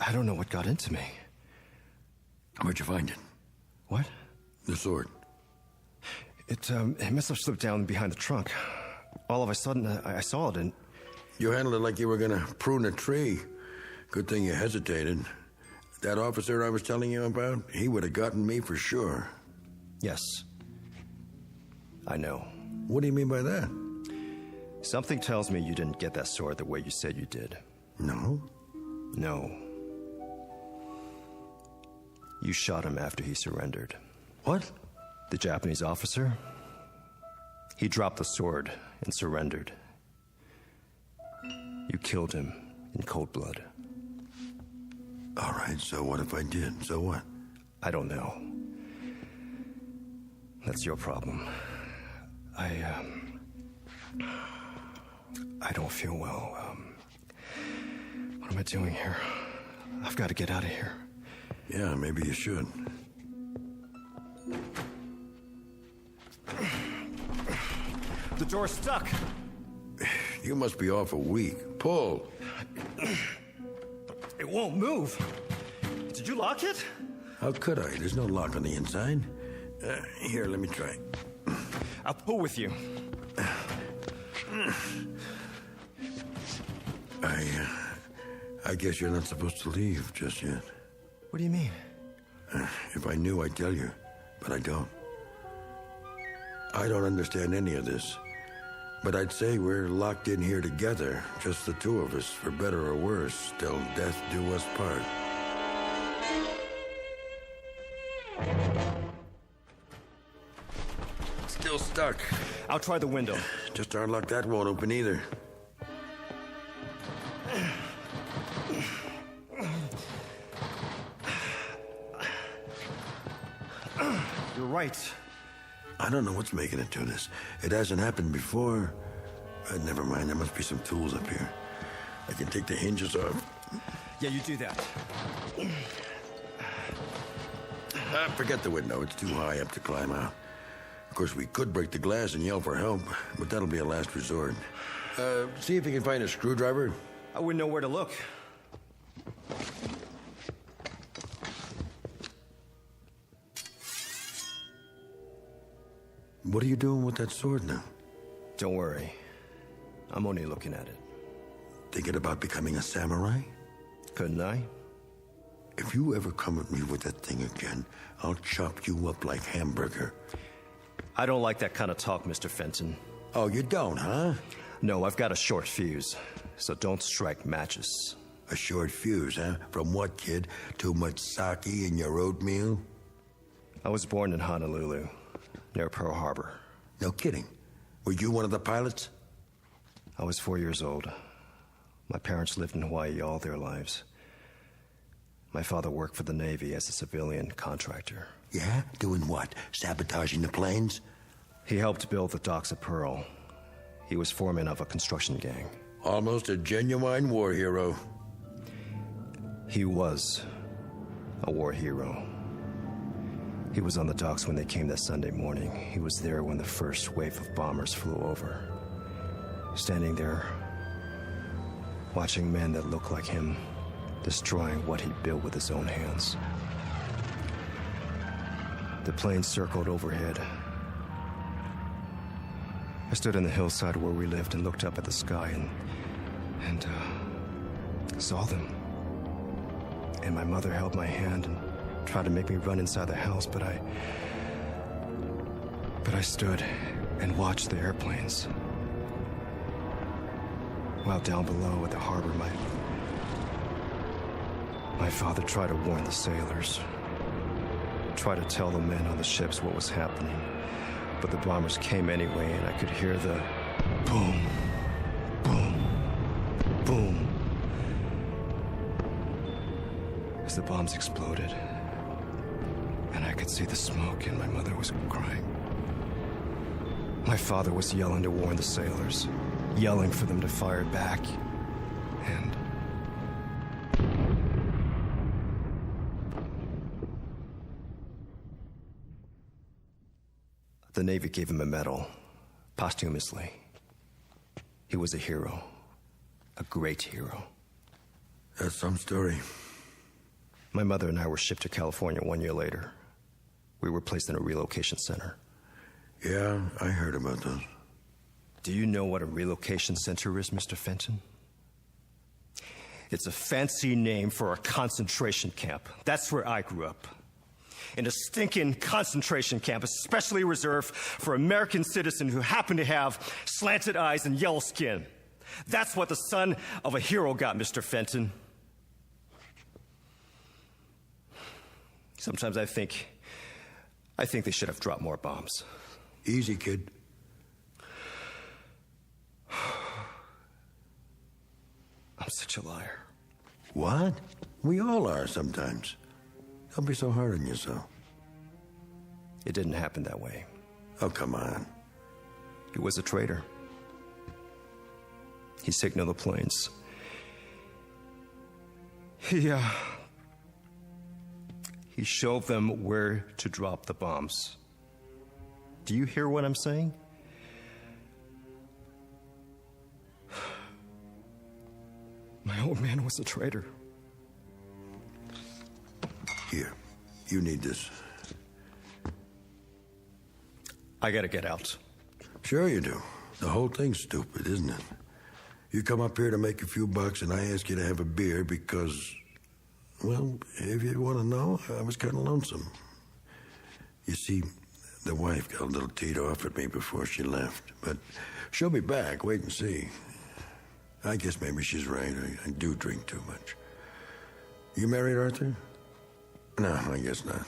I don't know what got into me. Where'd you find it? What? The sword. It must have slipped down behind the trunk. All of a sudden, I saw it, and You handled it like you were going to prune a tree. Good thing you hesitated. That officer I was telling you about, he would have gotten me for sure. Yes. I know. What do you mean by that? Something tells me you didn't get that sword the way you said you did. No? No. You shot him after he surrendered. What? The Japanese officer? He dropped the sword and surrendered. You killed him in cold blood. All right, so what if I did? So what? I don't know. That's your problem. I don't feel well. What am I doing here? I've got to get out of here. Yeah, maybe you should. The door's stuck. You must be awful weak. Pull. It won't move. Did you lock it? How could I? There's no lock on the inside. Here, let me try. I'll pull with you. I guess you're not supposed to leave just yet. What do you mean? If I knew, I'd tell you, but I don't. I don't understand any of this, but I'd say we're locked in here together, just the two of us, for better or worse, till death do us part. Still stuck. I'll try the window. Just our luck that won't open either. You're right. I don't know what's making it do this. It hasn't happened before. Never mind, there must be some tools up here. I can take the hinges off. Yeah, you do that. Forget the window. It's too high up to climb out. Of course, we could break the glass and yell for help, but that'll be a last resort. See if you can find a screwdriver. I wouldn't know where to look. What are you doing with that sword now? Don't worry. I'm only looking at it. Thinking about becoming a samurai? Couldn't I? If you ever come at me with that thing again, I'll chop you up like hamburger. I don't like that kind of talk, Mr. Fenton. Oh, you don't, huh? No, I've got a short fuse, so don't strike matches. A short fuse, huh? From what, kid? Too much sake in your oatmeal? I was born in Honolulu, near Pearl Harbor. No kidding. Were you one of the pilots? I was 4 years old. My parents lived in Hawaii all their lives. My father worked for the Navy as a civilian contractor. Yeah? Doing what? Sabotaging the planes? He helped build the docks at Pearl. He was foreman of a construction gang. Almost a genuine war hero. He was a war hero. He was on the docks when they came that Sunday morning. He was there when the first wave of bombers flew over. Standing there, watching men that looked like him, destroying what he built with his own hands. The planes circled overhead. I stood on the hillside where we lived and looked up at the sky and saw them. And my mother held my hand and tried to make me run inside the house, but I stood and watched the airplanes. While down below at the harbor, my father tried to warn the sailors, tried to tell the men on the ships what was happening, but the bombers came anyway, and I could hear the boom, boom, boom as the bombs exploded. And I could see the smoke, and my mother was crying. My father was yelling to warn the sailors, yelling for them to fire back, and the Navy gave him a medal, posthumously. He was a hero, a great hero. That's some story. My mother and I were shipped to California 1 year later. We were placed in a relocation center. Yeah, I heard about those. Do you know what a relocation center is, Mr. Fenton? It's a fancy name for a concentration camp. That's where I grew up. In a stinking concentration camp, especially reserved for American citizens who happen to have slanted eyes and yellow skin. That's what the son of a hero got, Mr. Fenton. Sometimes I think they should have dropped more bombs. Easy, kid. I'm such a liar. What? We all are sometimes. Don't be so hard on yourself. It didn't happen that way. Oh, come on. He was a traitor. He signaled the planes. He showed them where to drop the bombs. Do you hear what I'm saying? My old man was a traitor. Here, you need this. I gotta get out. Sure you do. The whole thing's stupid, isn't it? You come up here to make a few bucks and I ask you to have a beer because, well, if you want to know, I was kind of lonesome. You see, the wife got a little teed off at me before she left, but she'll be back. Wait and see. I guess maybe she's right. I do drink too much. You married, Arthur? No, I guess not.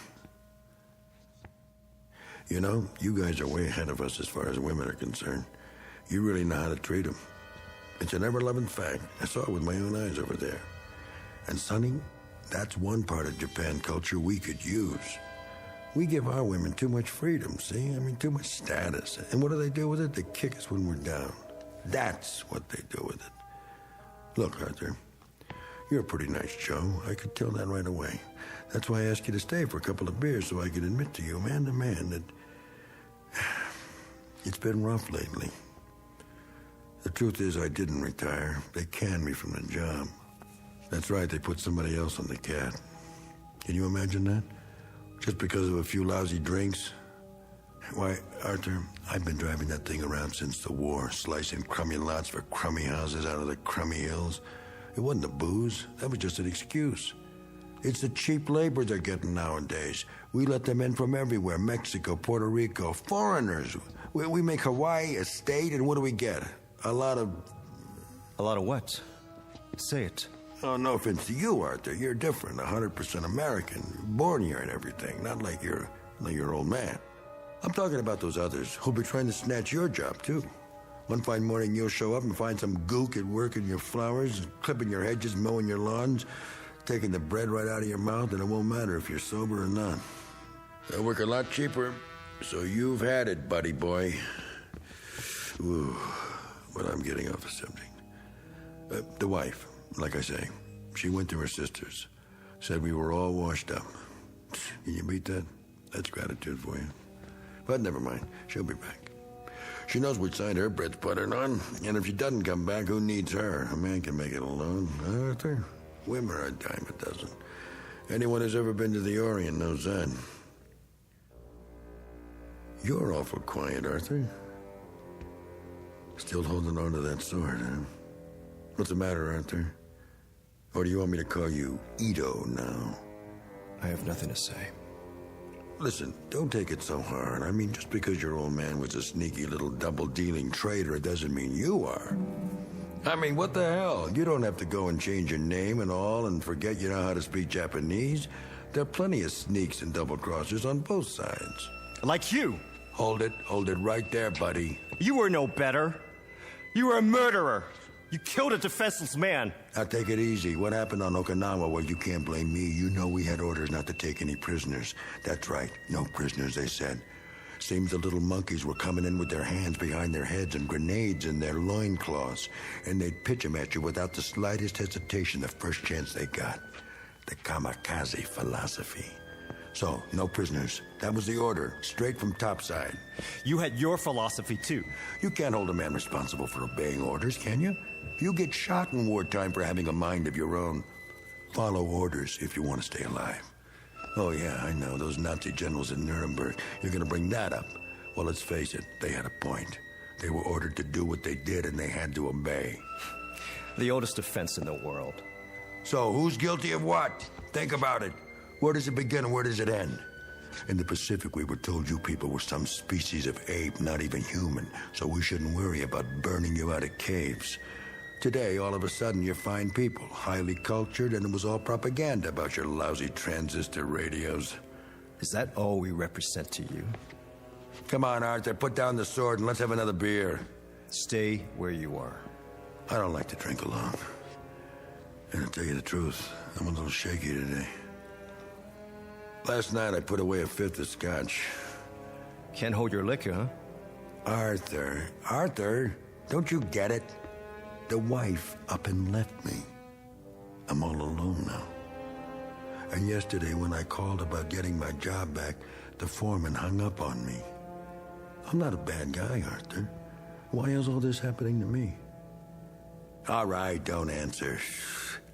You know, you guys are way ahead of us as far as women are concerned. You really know how to treat them. It's an ever-loving fact. I saw it with my own eyes over there. And, Sonny, that's one part of Japan culture we could use. We give our women too much freedom, see? I mean, too much status. And what do they do with it? They kick us when we're down. That's what they do with it. Look, Arthur, you're a pretty nice Joe. I could tell that right away. That's why I asked you to stay for a couple of beers so I could admit to you, man to man, that it's been rough lately. The truth is I didn't retire. They canned me from the job. That's right, they put somebody else on the cat. Can you imagine that? Just because of a few lousy drinks? Why, Arthur, I've been driving that thing around since the war, slicing crummy lots for crummy houses out of the crummy hills. It wasn't the booze. That was just an excuse. It's the cheap labor they're getting nowadays. We let them in from everywhere. Mexico, Puerto Rico, foreigners. We make Hawaii a state, and what do we get? A lot of what? Say it. Oh, no offense to you, Arthur. You're different. 100% American. Born here and everything. Not like you're old man. I'm talking about those others who'll be trying to snatch your job, too. One fine morning, you'll show up and find some gook at work in your flowers, clipping your hedges, mowing your lawns, taking the bread right out of your mouth, and it won't matter if you're sober or not. They'll work a lot cheaper, so you've had it, buddy boy. Ooh, but I'm getting off the subject. The wife, like I say, she went to her sister's, said we were all washed up. Can you beat that? That's gratitude for you. But never mind, she'll be back. She knows which side her bread's buttered on, and if she doesn't come back, who needs her? A man can make it alone. Arthur? Women are a dime a dozen. Anyone who's ever been to the Orient knows that. You're awful quiet, Arthur. Still holding on to that sword, huh? What's the matter, Arthur? Or do you want me to call you Ito now? I have nothing to say. Listen, don't take it so hard. I mean, just because your old man was a sneaky little double-dealing traitor, it doesn't mean you are. I mean, what the hell? You don't have to go and change your name and all and forget you know how to speak Japanese. There are plenty of sneaks and double-crossers on both sides. Like you. Hold it right there, buddy. You were no better. You were a murderer. You killed a defenseless man. Now take it easy. What happened on Okinawa? Well, you can't blame me. You know we had orders not to take any prisoners. That's right. No prisoners, they said. Seems the little monkeys were coming in with their hands behind their heads and grenades in their loincloths. And they'd pitch them at you without the slightest hesitation the first chance they got. The kamikaze philosophy. So, no prisoners. That was the order, straight from topside. You had your philosophy, too. You can't hold a man responsible for obeying orders, can you? You get shot in wartime for having a mind of your own. Follow orders if you want to stay alive. Oh, yeah, I know. Those Nazi generals in Nuremberg. You're going to bring that up. Well, let's face it. They had a point. They were ordered to do what they did, and they had to obey. The oldest offense in the world. So, who's guilty of what? Think about it. Where does it begin and where does it end? In the Pacific, we were told you people were some species of ape, not even human, so we shouldn't worry about burning you out of caves. Today, all of a sudden, you're fine people, highly cultured, and it was all propaganda about your lousy transistor radios. Is that all we represent to you? Come on, Arthur, put down the sword and let's have another beer. Stay where you are. I don't like to drink alone. And to tell you the truth, I'm a little shaky today. Last night I put away a fifth of scotch. Can't hold your liquor, huh? Arthur, don't you get it? The wife up and left me. I'm all alone now. And yesterday when I called about getting my job back, the foreman hung up on me. I'm not a bad guy, Arthur. Why is all this happening to me? All right, don't answer.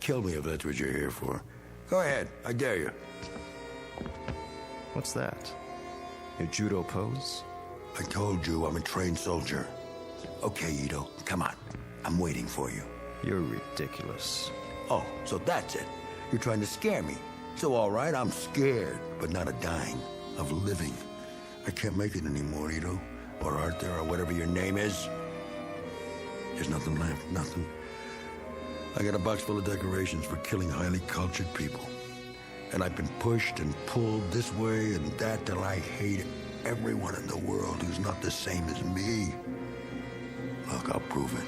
Kill me if that's what you're here for. Go ahead, I dare you. What's that? Your judo pose? I told you I'm a trained soldier. Okay, Ito, come on. I'm waiting for you. You're ridiculous. Oh, so that's it. You're trying to scare me. So all right, I'm scared, but not of dying, of living. I can't make it anymore, Ito, or Arthur, or whatever your name is. There's nothing left, nothing. I got a box full of decorations for killing highly cultured people. And I've been pushed and pulled this way and that till I hate everyone in the world who's not the same as me. Look, I'll prove it.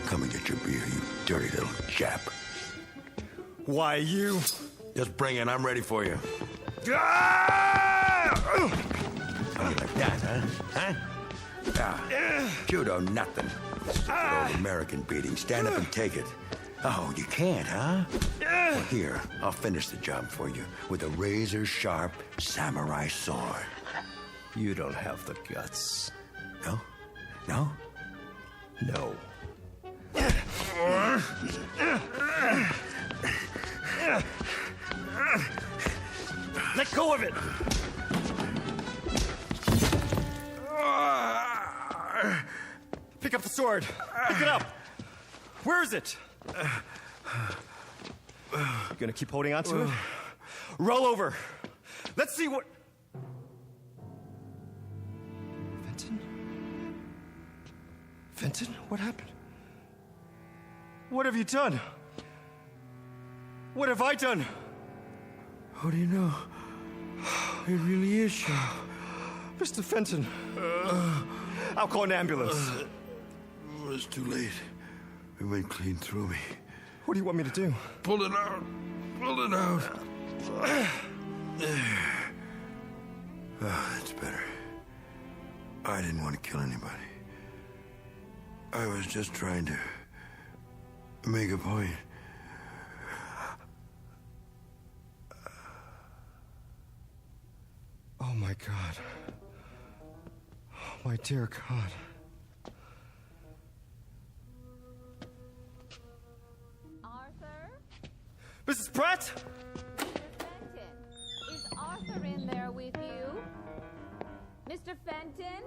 Come and get your beer, you dirty little chap. Why, you? Just bring it. I'm ready for you. How you like that, huh? Judo, nothing. This is a good old American beating. Stand up and take it. Oh, you can't, huh? Well, here, I'll finish the job for you with a razor-sharp samurai sword. You don't have the guts. No? No? No. Let go of it! Pick up the sword. Pick it up. Where is it? You gonna keep holding on to it? Roll over. Let's see what... Fenton? What happened? What have you done? What have I done? How do you know? It really is Shaw. Mr. Fenton. I'll call an ambulance. It's too late. It went clean through me. What do you want me to do? Pull it out. Pull it out. There. Oh, that's better. I didn't want to kill anybody. I was just trying to make a point. Oh, my God. Oh, my dear God. Arthur? Mrs. Pratt? Mr. Fenton, is Arthur in there with you? Mr. Fenton?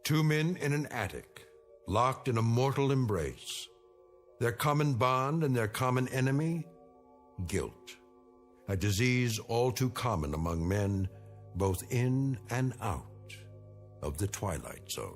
Two men in an attic, locked in a mortal embrace. Their common bond and their common enemy? Guilt. A disease all too common among men, both in and out of the Twilight Zone.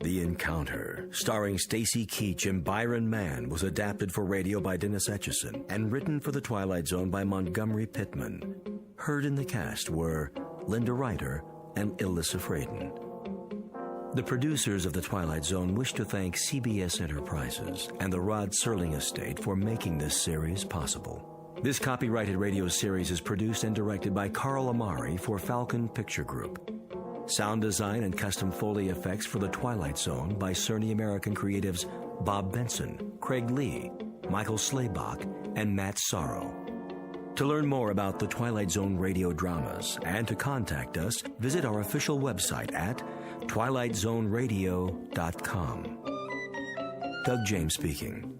The Encounter, starring Stacy Keach and Byron Mann, was adapted for radio by Dennis Etchison and written for The Twilight Zone by Montgomery Pittman. Heard in the cast were Linda Ryder and Ilissa Fraden. The producers of The Twilight Zone wish to thank CBS Enterprises and the Rod Serling Estate for making this series possible. This copyrighted radio series is produced and directed by Carl Amari for Falcon Picture Group. Sound design and custom Foley effects for The Twilight Zone by Cerny American creatives Bob Benson, Craig Lee, Michael Slaybach, and Matt Sorrow. To learn more about the Twilight Zone radio dramas and to contact us, visit our official website at twilightzoneradio.com. Doug James speaking.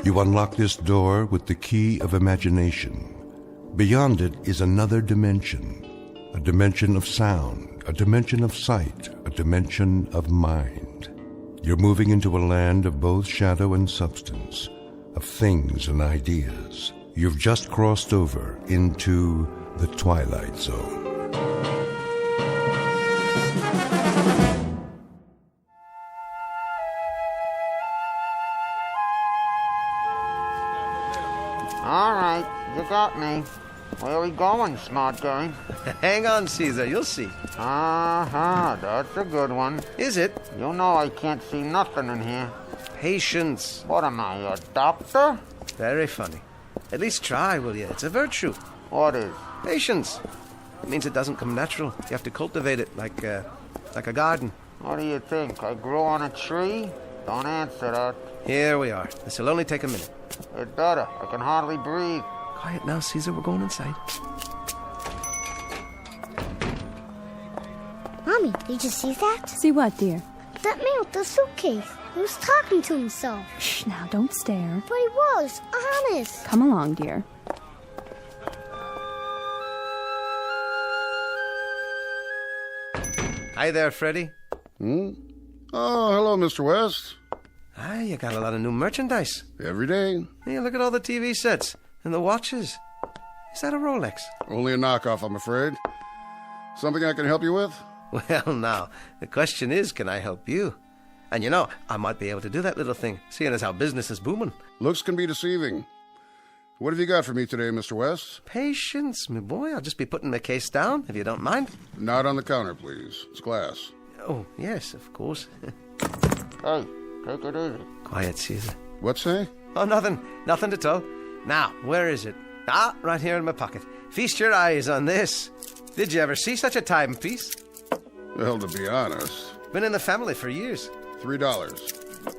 You unlock this door with the key of imagination. Beyond it is another dimension, a dimension of sound, a dimension of sight, a dimension of mind. You're moving into a land of both shadow and substance, of things and ideas. You've just crossed over into the Twilight Zone. All right, you got me. Where are we going, smart guy? Hang on, Caesar, you'll see. Uh-huh, that's a good one. Is it? You know I can't see nothing in here. Patience. What am I, a doctor? Very funny. At least try, will you? It's a virtue. What is? Patience. It means it doesn't come natural. You have to cultivate it like a garden. What do you think? I grow on a tree? Don't answer that. Here we are. This will only take a minute. It better. I can hardly breathe. Quiet now, Caesar. We're going inside. Mommy, did you see that? See what, dear? That man with the suitcase. He was talking to himself. Shh, now, don't stare. But he was, honest. Come along, dear. Hi there, Freddie. Oh, hello, Mr. West. Ah, you got a lot of new merchandise. Every day. Yeah, look at all the TV sets and the watches. Is that a Rolex? Only a knockoff, I'm afraid. Something I can help you with? Well, now, the question is, can I help you? And you know, I might be able to do that little thing, seeing as how business is booming. Looks can be deceiving. What have you got for me today, Mr. West? Patience, my boy. I'll just be putting my case down, if you don't mind. Not on the counter, please. It's glass. Oh, yes, of course. Hey, take it easy. Quiet, Caesar. What's say? Oh, nothing. Nothing at all. Now, where is it? Ah, right here in my pocket. Feast your eyes on this. Did you ever see such a timepiece? Well, to be honest... Been in the family for years. $3.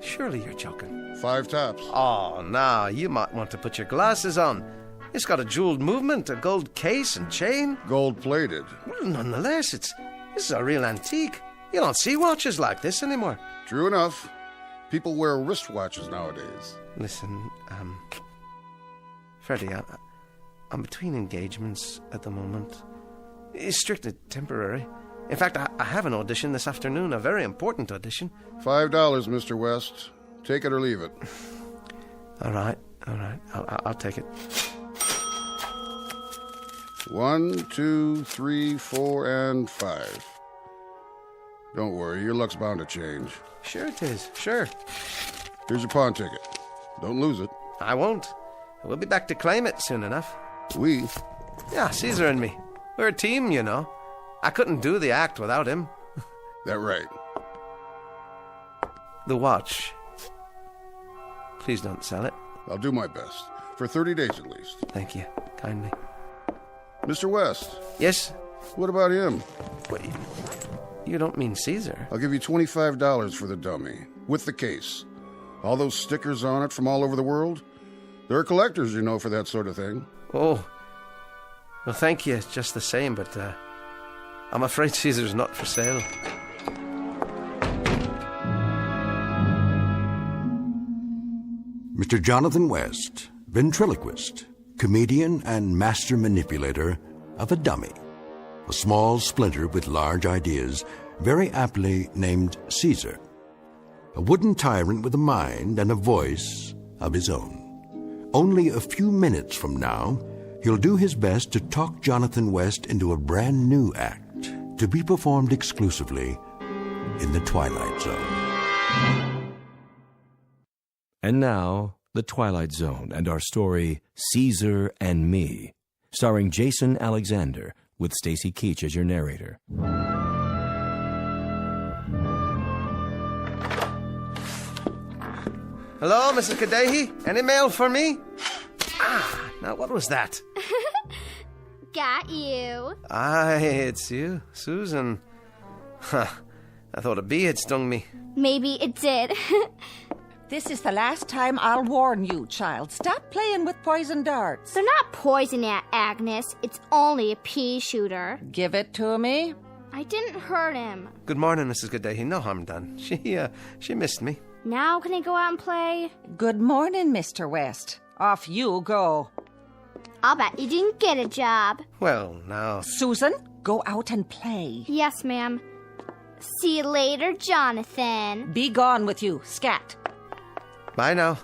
Surely you're joking. 5 tops. Oh, now, you might want to put your glasses on. It's got a jeweled movement, a gold case and chain. Gold-plated. Well, nonetheless, this is a real antique. You don't see watches like this anymore. True enough. People wear wristwatches nowadays. Listen, Freddie, I'm between engagements at the moment. It's strictly temporary. In fact, I have an audition this afternoon, a very important audition. $5, Mr. West. Take it or leave it. All right. I'll take it. 1, 2, 3, 4, and 5. Don't worry, your luck's bound to change. Sure it is, sure. Here's your pawn ticket. Don't lose it. I won't. We'll be back to claim it soon enough. We? Yeah, Caesar and me. We're a team, you know. I couldn't do the act without him. That right. The watch. Please don't sell it. I'll do my best. For 30 days at least. Thank you. Kindly. Mr. West. Yes? What about him? What, you don't mean Caesar? I'll give you $25 for the dummy. With the case. All those stickers on it from all over the world. There are collectors, you know, for that sort of thing. Oh. Well, thank you just the same, but I'm afraid Caesar's not for sale. Mr. Jonathan West, ventriloquist, comedian and master manipulator of a dummy, a small splinter with large ideas, very aptly named Caesar, a wooden tyrant with a mind and a voice of his own. Only a few minutes from now, he'll do his best to talk Jonathan West into a brand new act, to be performed exclusively in the Twilight Zone. And now, The Twilight Zone and our story, Caesar and Me, starring Jason Alexander, with Stacy Keach as your narrator. Hello, Mrs. Kadehi? Any mail for me? Now what was that? Got you. Aye, it's you, Susan. Huh, I thought a bee had stung me. Maybe it did. This is the last time I'll warn you, child. Stop playing with poison darts. They're not poison, Aunt Agnes. It's only a pea shooter. Give it to me. I didn't hurt him. Good morning, Mrs. Kadehi. No harm done. She missed me. Now can I go out and play? Good morning, Mr. West. Off you go. I'll bet you didn't get a job. Well, now... Susan, go out and play. Yes, ma'am. See you later, Jonathan. Be gone with you, scat. Bye now.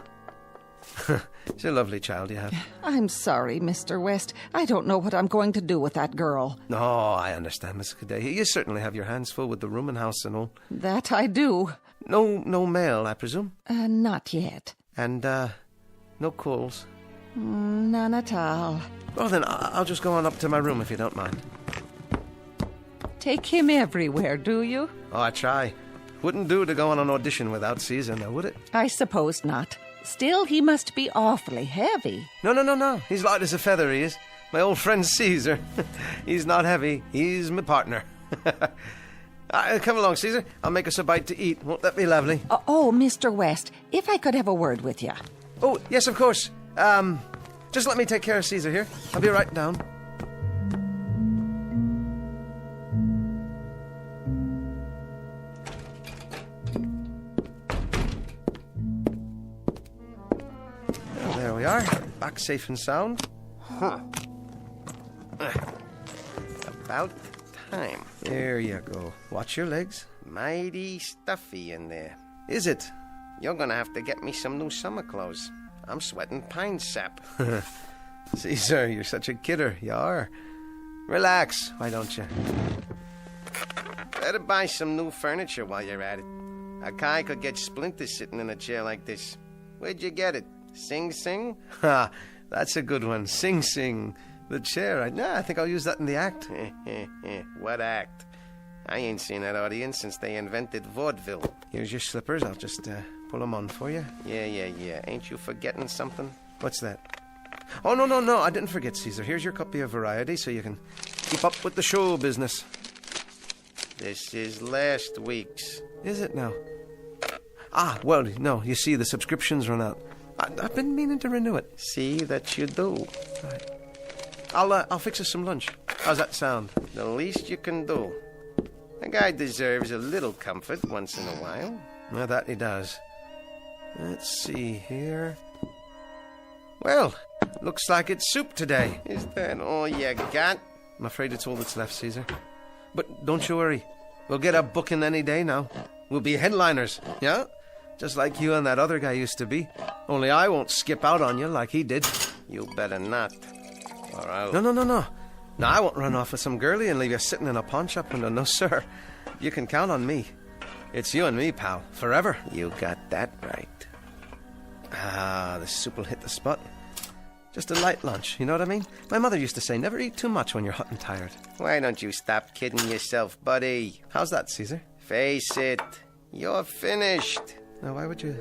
She's a lovely child you have. I'm sorry, Mr. West. I don't know what I'm going to do with that girl. No, I understand, Mrs. Kadehi. You certainly have your hands full with the rooming house and all. That I do. No mail, I presume? Not yet. And, no calls? None at all. Well, then, I'll just go on up to my room if you don't mind. Take him everywhere, do you? Oh, I try. Wouldn't do to go on an audition without Caesar, now, would it? I suppose not. Still, he must be awfully heavy. No. He's light as a feather, he is. My old friend Caesar. He's not heavy. He's my partner. Come along, Caesar. I'll make us a bite to eat. Won't that be lovely? Oh, Mr. West, if I could have a word with you. Oh, yes, of course. Just let me take care of Caesar here. I'll be right down. Well, there we are. Back safe and sound. Huh. About time. There you go. Watch your legs. Mighty stuffy in there. Is it? You're gonna have to get me some new summer clothes. I'm sweating pine sap. Caesar, you're such a kidder. You are. Relax, why don't you? Better buy some new furniture while you're at it. A guy could get splinters sitting in a chair like this. Where'd you get it? Sing Sing? Ha, that's a good one. Sing Sing. The chair. I think I'll use that in the act. What act? I ain't seen that audience since they invented vaudeville. Here's your slippers. I'll just pull them on for you. Yeah. Ain't you forgetting something? What's that? Oh, no. I didn't forget, Caesar. Here's your copy of Variety so you can keep up with the show business. This is last week's. Is it now? Well, no. You see, the subscription's run out. I've been meaning to renew it. See that you do. Right. I'll fix us some lunch. How's that sound? The least you can do. A guy deserves a little comfort once in a while. Well, that he does. Let's see here. Well, looks like it's soup today. Is that all you got? I'm afraid it's all that's left, Caesar. But don't you worry. We'll get a booking any day now. We'll be headliners, yeah? Just like you and that other guy used to be. Only I won't skip out on you like he did. You better not. Or I'll... No. No, I won't run off with some girlie and leave you sitting in a pawn shop window. No, sir. You can count on me. It's you and me, pal. Forever. You got that right. The soup will hit the spot. Just a light lunch, you know what I mean? My mother used to say, never eat too much when you're hot and tired. Why don't you stop kidding yourself, buddy? How's that, Caesar? Face it. You're finished. Now, why would you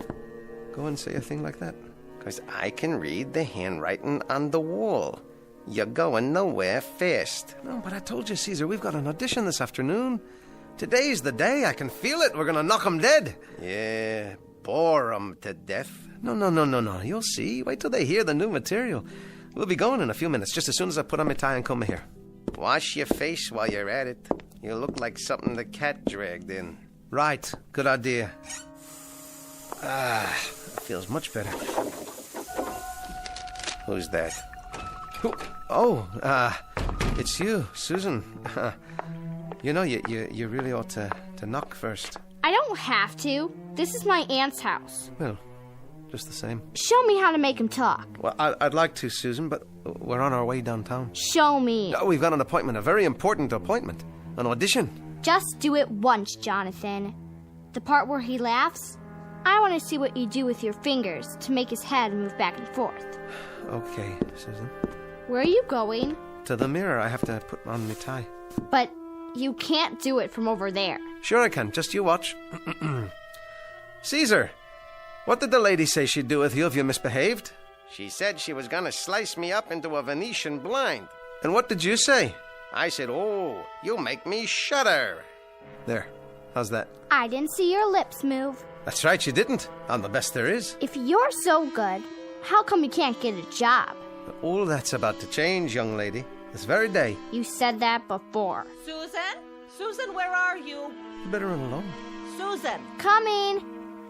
go and say a thing like that? Because I can read the handwriting on the wall. You're going nowhere fast. No, but I told you, Caesar, we've got an audition this afternoon. Today's the day. I can feel it. We're going to knock 'em dead. Yeah, bore 'em to death. No. You'll see. Wait till they hear the new material. We'll be going in a few minutes, just as soon as I put on my tie and comb here. Wash your face while you're at it. You look like something the cat dragged in. Right. Good idea. Feels much better. Who's that? It's you, Susan. You know, you really ought to knock first. I don't have to. This is my aunt's house. Well, just the same. Show me how to make him talk. Well, I'd like to, Susan, but we're on our way downtown. Show me. Oh, we've got an appointment, a very important appointment. An audition? Just do it once, Jonathan. The part where he laughs, I want to see what you do with your fingers to make his head move back and forth. Okay, Susan. Where are you going? To the mirror. I have to put on my tie. But you can't do it from over there. Sure I can. Just you watch. Caesar, what did the lady say she'd do with you if you misbehaved? She said she was gonna slice me up into a Venetian blind. And what did you say? I said, oh, you make me shudder. There. How's that? I didn't see your lips move. That's right, you didn't. I'm the best there is. If you're so good, how come you can't get a job? All that's about to change, young lady. This very day. You said that before. Susan? Susan, where are you? You better run along. Susan! Coming.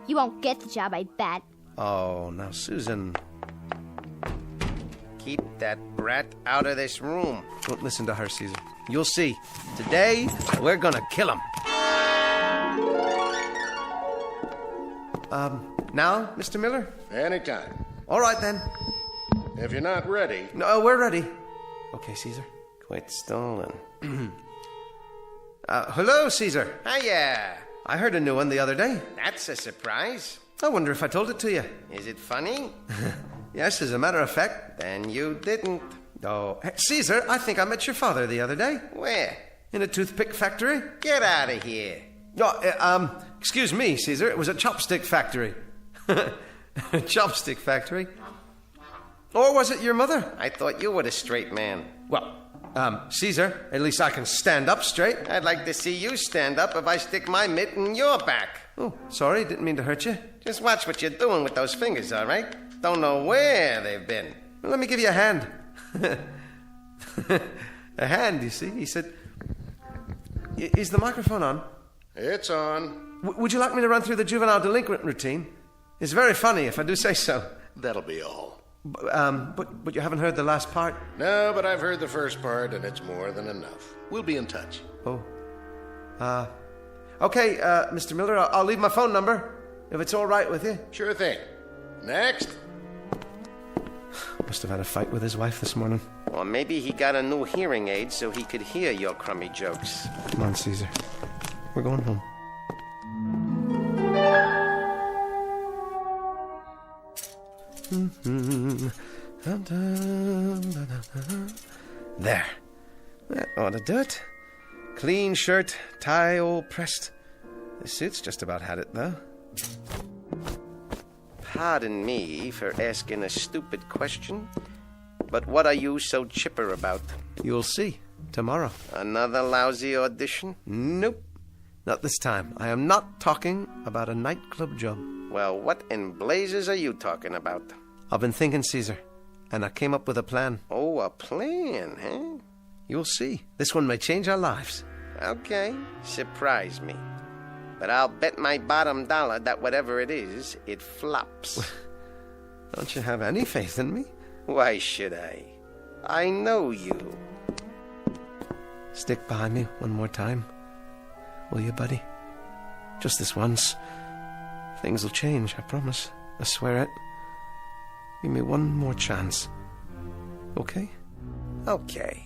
You won't get the job, I bet. Oh, now, Susan. Keep that brat out of this room. Don't listen to her, Caesar. You'll see. Today, we're gonna kill him. Now, Mr. Miller? Anytime. All right, then. If you're not ready... No, we're ready. Okay, Caesar. Quite stolen. Hello, Caesar. Hiya. I heard a new one the other day. That's a surprise. I wonder if I told it to you. Is it funny? Yes, as a matter of fact. Then you didn't. Oh, hey, Caesar, I think I met your father the other day. Where? In a toothpick factory. Get out of here. Oh, excuse me, Caesar. It was a chopstick factory. Chopstick factory. Or was it your mother? I thought you were the straight man. Well, Caesar, at least I can stand up straight. I'd like to see you stand up if I stick my mitt in your back. Oh, sorry, didn't mean to hurt you. Just watch what you're doing with those fingers, all right? Don't know where they've been. Well, let me give you a hand. A hand, you see? He said... Is the microphone on? It's on. Would you like me to run through the juvenile delinquent routine? It's very funny, if I do say so. That'll be all. But you haven't heard the last part? No, but I've heard the first part, and it's more than enough. We'll be in touch. Oh. Okay, Mr. Miller, I'll leave my phone number, if it's all right with you. Sure thing. Next. Must have had a fight with his wife this morning. Or maybe he got a new hearing aid so he could hear your crummy jokes. Come on, Caesar. We're going home. There. That ought to do it. Clean shirt, tie all pressed. The suit's just about had it, though. Pardon me for asking a stupid question, but what are you so chipper about? You'll see. Tomorrow. Another lousy audition? Nope. Not this time. I am not talking about a nightclub job. Well, what in blazes are you talking about? I've been thinking, Caesar, and I came up with a plan. Oh, a plan, huh? You'll see. This one may change our lives. Okay, surprise me. But I'll bet my bottom dollar that whatever it is, it flops. Don't you have any faith in me? Why should I? I know you. Stick by me one more time. Will you, buddy? Just this once. Things will change, I promise. I swear it. Give me one more chance. Okay? Okay.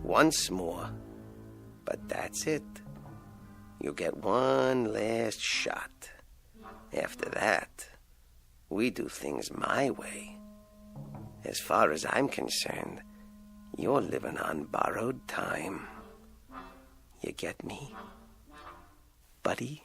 Once more. But that's it. You get one last shot. After that, we do things my way. As far as I'm concerned, you're living on borrowed time. You get me, buddy?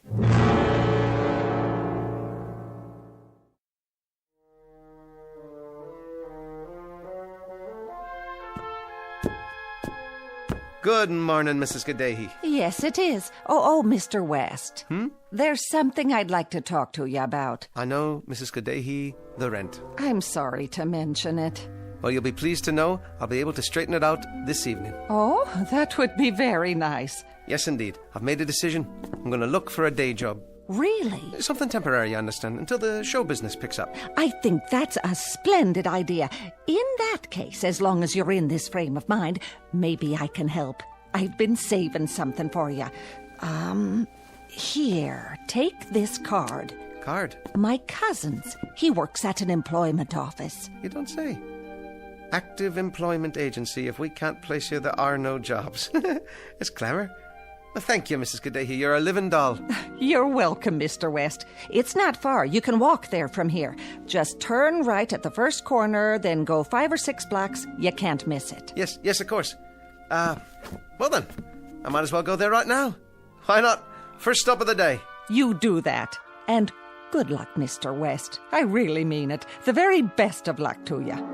Good morning, Mrs. Gadehi. Yes, it is. Oh, Mr. West. There's something I'd like to talk to you about. I know, Mrs. Gadehi, the rent. I'm sorry to mention it. Well, you'll be pleased to know I'll be able to straighten it out this evening. Oh, that would be very nice. Yes, indeed. I've made a decision. I'm going to look for a day job. Really? Something temporary, you understand, until the show business picks up. I think that's a splendid idea. In that case, as long as you're in this frame of mind, maybe I can help. I've been saving something for you. Here, take this card. Card? My cousin's. He works at an employment office. You don't say. Active employment agency. If we can't place you, there are no jobs. It's clever. Well, thank you, Mrs. Cadehi. You're a living doll. You're welcome, Mr. West. It's not far. You can walk there from here. Just turn right at the first corner, then go 5 or 6 blocks. You can't miss it. Yes, of course. Well then, I might as well go there right now. Why not? First stop of the day. You do that. And good luck, Mr. West. I really mean it. The very best of luck to you.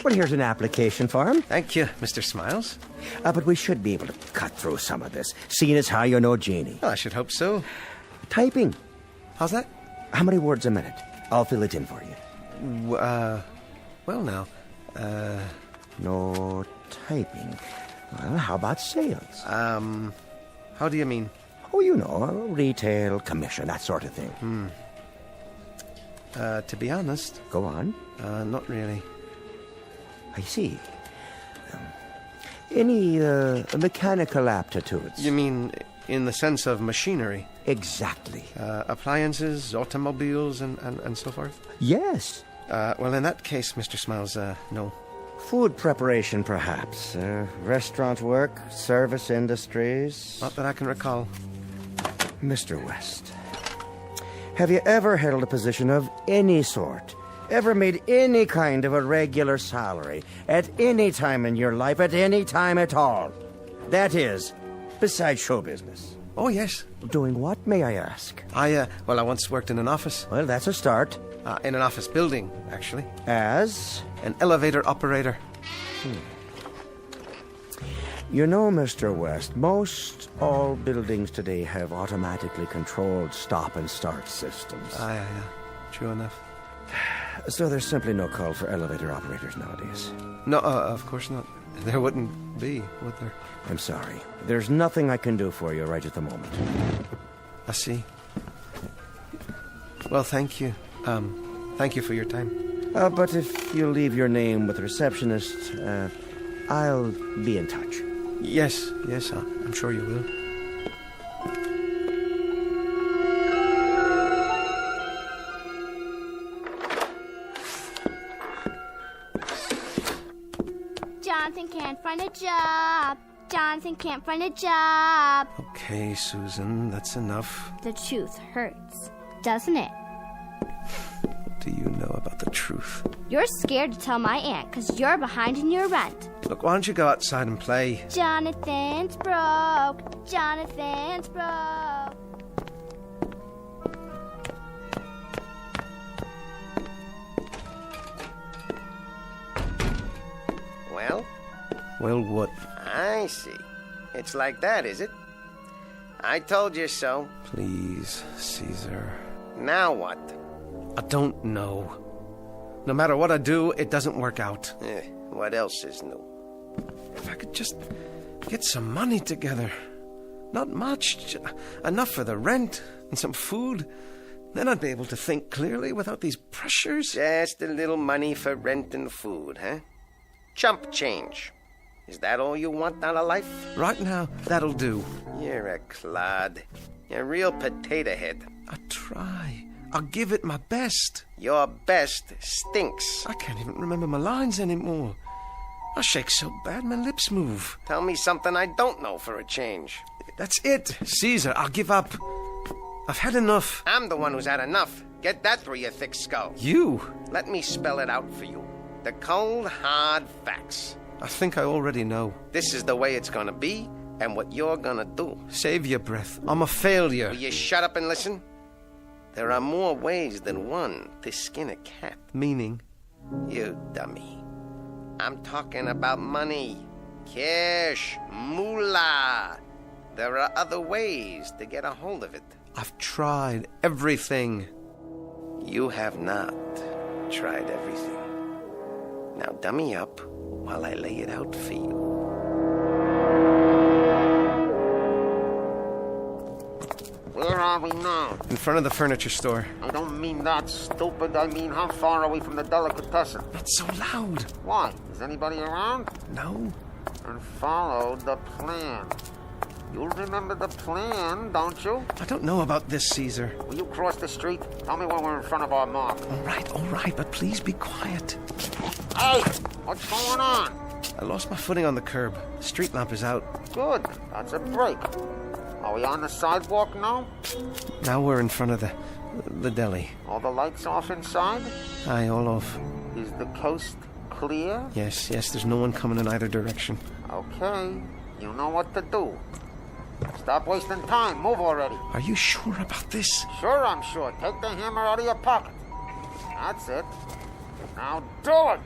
Well, here's an application form. Thank you, Mr. Smiles. But we should be able to cut through some of this, seeing as how you know Jeannie. Well, I should hope so. Typing. How's that? How many words a minute? I'll fill it in for you. Well now, No typing. Well, how about sales? How do you mean? Oh, you know, retail, commission, that sort of thing. To be honest... Go on. Not really. I see. Any mechanical aptitudes? You mean in the sense of machinery? Exactly. Appliances, automobiles, and so forth? Yes. Well, in that case, Mr. Smiles, no. Food preparation, perhaps. Restaurant work, service industries. Not that I can recall. Mr. West, have you ever held a position of any sort? Ever made any kind of a regular salary at any time in your life, at any time at all? That is, besides show business. Oh, yes. Doing what, may I ask? I once worked in an office. Well, that's a start. In an office building, actually. As? An elevator operator. You know, Mr. West, most all buildings today have automatically controlled stop and start systems. Yeah. True enough. So there's simply no call for elevator operators nowadays. No, of course not. There wouldn't be, would there? I'm sorry. There's nothing I can do for you right at the moment. I see. Well, thank you. Thank you for your time. But if you leave your name with the receptionist, I'll be in touch. Yes, I'm sure you will. Jonathan can't find a job. Jonathan can't find a job. Okay, Susan, that's enough. The truth hurts, doesn't it? What do you know about the truth? You're scared to tell my aunt because you're behind in your rent. Look, why don't you go outside and play? Jonathan's broke. Jonathan's broke. Well? Well, what? I see. It's like that, is it? I told you so. Please, Caesar. Now what? I don't know. No matter what I do, it doesn't work out. What else is new? If I could just get some money together. Not much. Enough for the rent and some food. Then I'd be able to think clearly without these pressures. Just a little money for rent and food, huh? Chump change. Is that all you want out of life? Right now, that'll do. You're a clod. You're a real potato head. I try. I'll give it my best. Your best stinks. I can't even remember my lines anymore. I shake so bad my lips move. Tell me something I don't know for a change. That's it. Caesar, I'll give up. I've had enough. I'm the one who's had enough. Get that through your thick skull. You? Let me spell it out for you. The cold, hard facts. I think I already know. This is the way it's gonna be, and what you're gonna do. Save your breath. I'm a failure. Will you shut up and listen? There are more ways than one to skin a cat. Meaning? You dummy. I'm talking about money. Cash. Moolah. There are other ways to get a hold of it. I've tried everything. You have not tried everything. Now dummy up while I lay it out for you. Where are we now? In front of the furniture store. I don't mean that, stupid. I mean, how far are we from the delicatessen? Not so loud. Why? Is anybody around? No. And follow the plan. You'll remember the plan, don't you? I don't know about this, Caesar. Will you cross the street? Tell me when we're in front of our mark. All right, but please be quiet. Hey! What's going on? I lost my footing on the curb. The street lamp is out. Good. That's a break. Are we on the sidewalk now? Now we're in front of the deli. All the lights off inside? Aye, all off. Is the coast clear? Yes, there's no one coming in either direction. Okay. You know what to do. Stop wasting time. Move already. Are you sure about this? Sure, I'm sure. Take the hammer out of your pocket. That's it. Now do it!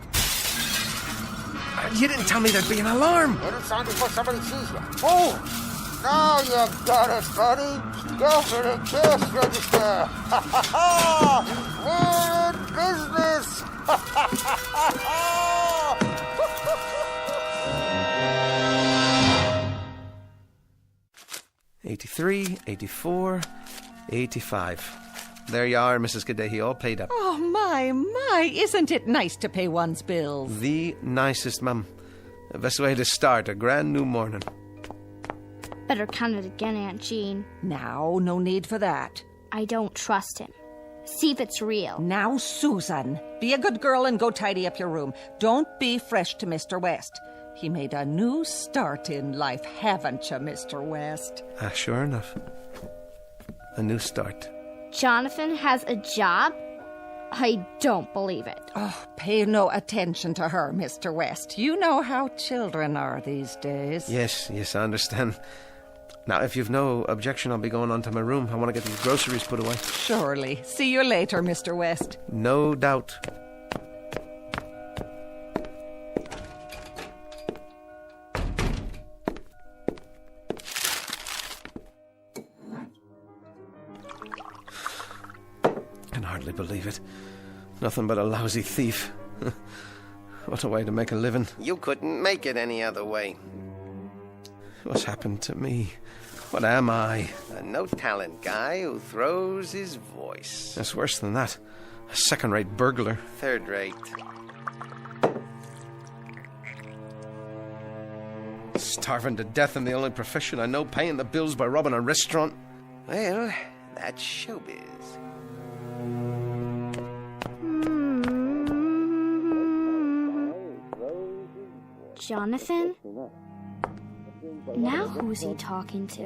You didn't tell me there'd be an alarm. Get inside before somebody sees you. Move! Now you got it, buddy. Go for the cash register. We're in business. 83, 84, 85. There you are, Mrs. Kadehi, all paid up. Oh, my. Isn't it nice to pay one's bills? The nicest, mum. The best way to start a grand new morning. Better count it again, Aunt Jean. Now, no need for that. I don't trust him. See if it's real. Now, Susan, be a good girl and go tidy up your room. Don't be fresh to Mr. West. He made a new start in life, haven't you, Mr. West? Sure enough. A new start. Jonathan has a job? I don't believe it. Oh, pay no attention to her, Mr. West. You know how children are these days. Yes, I understand. Now, if you've no objection, I'll be going on to my room. I want to get these groceries put away. Surely. See you later, Mr. West. No doubt. I can hardly believe it. Nothing but a lousy thief. What a way to make a living. You couldn't make it any other way. What's happened to me? What am I? A no-talent guy who throws his voice. It's worse than that. A second-rate burglar. Third-rate. Starving to death in the only profession I know, paying the bills by robbing a restaurant. Well, that's showbiz. Jonathan? Now who's he talking to?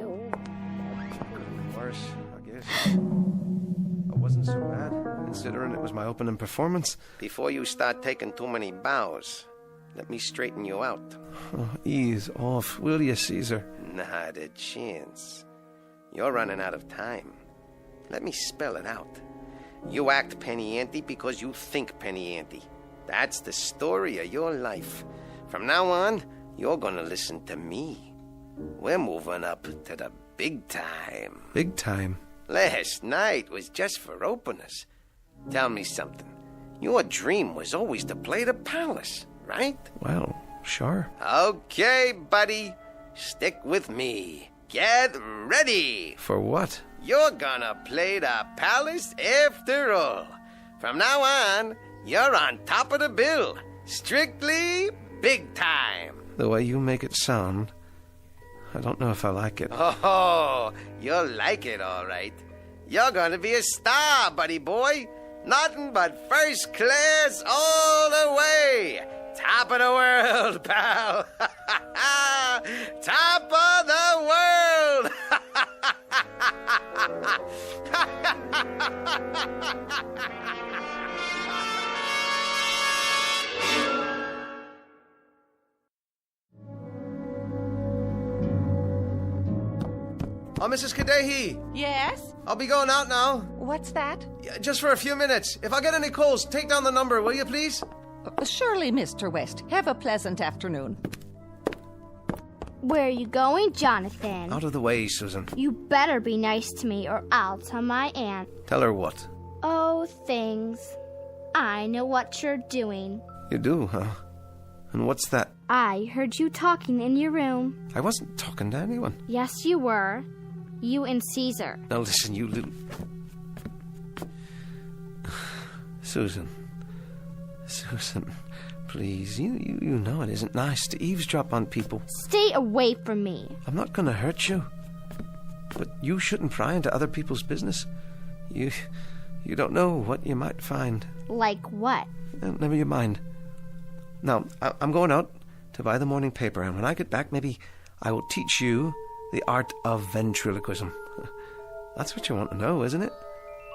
Worse, I guess. It wasn't so bad, considering it was my opening performance. Before you start taking too many bows, let me straighten you out. Oh, ease off, will you, Caesar? Not a chance. You're running out of time. Let me spell it out. You act penny ante because you think penny ante. That's the story of your life. From now on, you're gonna listen to me. We're moving up to the big time. Big time? Last night was just for openers. Tell me something. Your dream was always to play the palace, right? Well, sure. Okay, buddy. Stick with me. Get ready. For what? You're gonna play the palace after all. From now on, you're on top of the bill. Strictly big time. The way you make it sound, I don't know if I like it. Oh, you'll like it, all right. You're gonna be a star, buddy boy. Nothing but first class all the way. Top of the world, pal. Top of the world. Oh, Mrs. Kadehi. Yes? I'll be going out now. What's that? Just for a few minutes. If I get any calls, take down the number, will you, please? Surely, Mr. West. Have a pleasant afternoon. Where are you going, Jonathan? Out of the way, Susan. You better be nice to me or I'll tell my aunt. Tell her what? Oh, things. I know what you're doing. You do, huh? And what's that? I heard you talking in your room. I wasn't talking to anyone. Yes, you were. You and Caesar. Now listen, you little... Susan, please, you know it isn't nice to eavesdrop on people. Stay away from me. I'm not going to hurt you. But you shouldn't pry into other people's business. You don't know what you might find. Like what? Never you mind. Now, I'm going out to buy the morning paper, and when I get back, maybe I will teach you the art of ventriloquism. That's what you want to know, isn't it?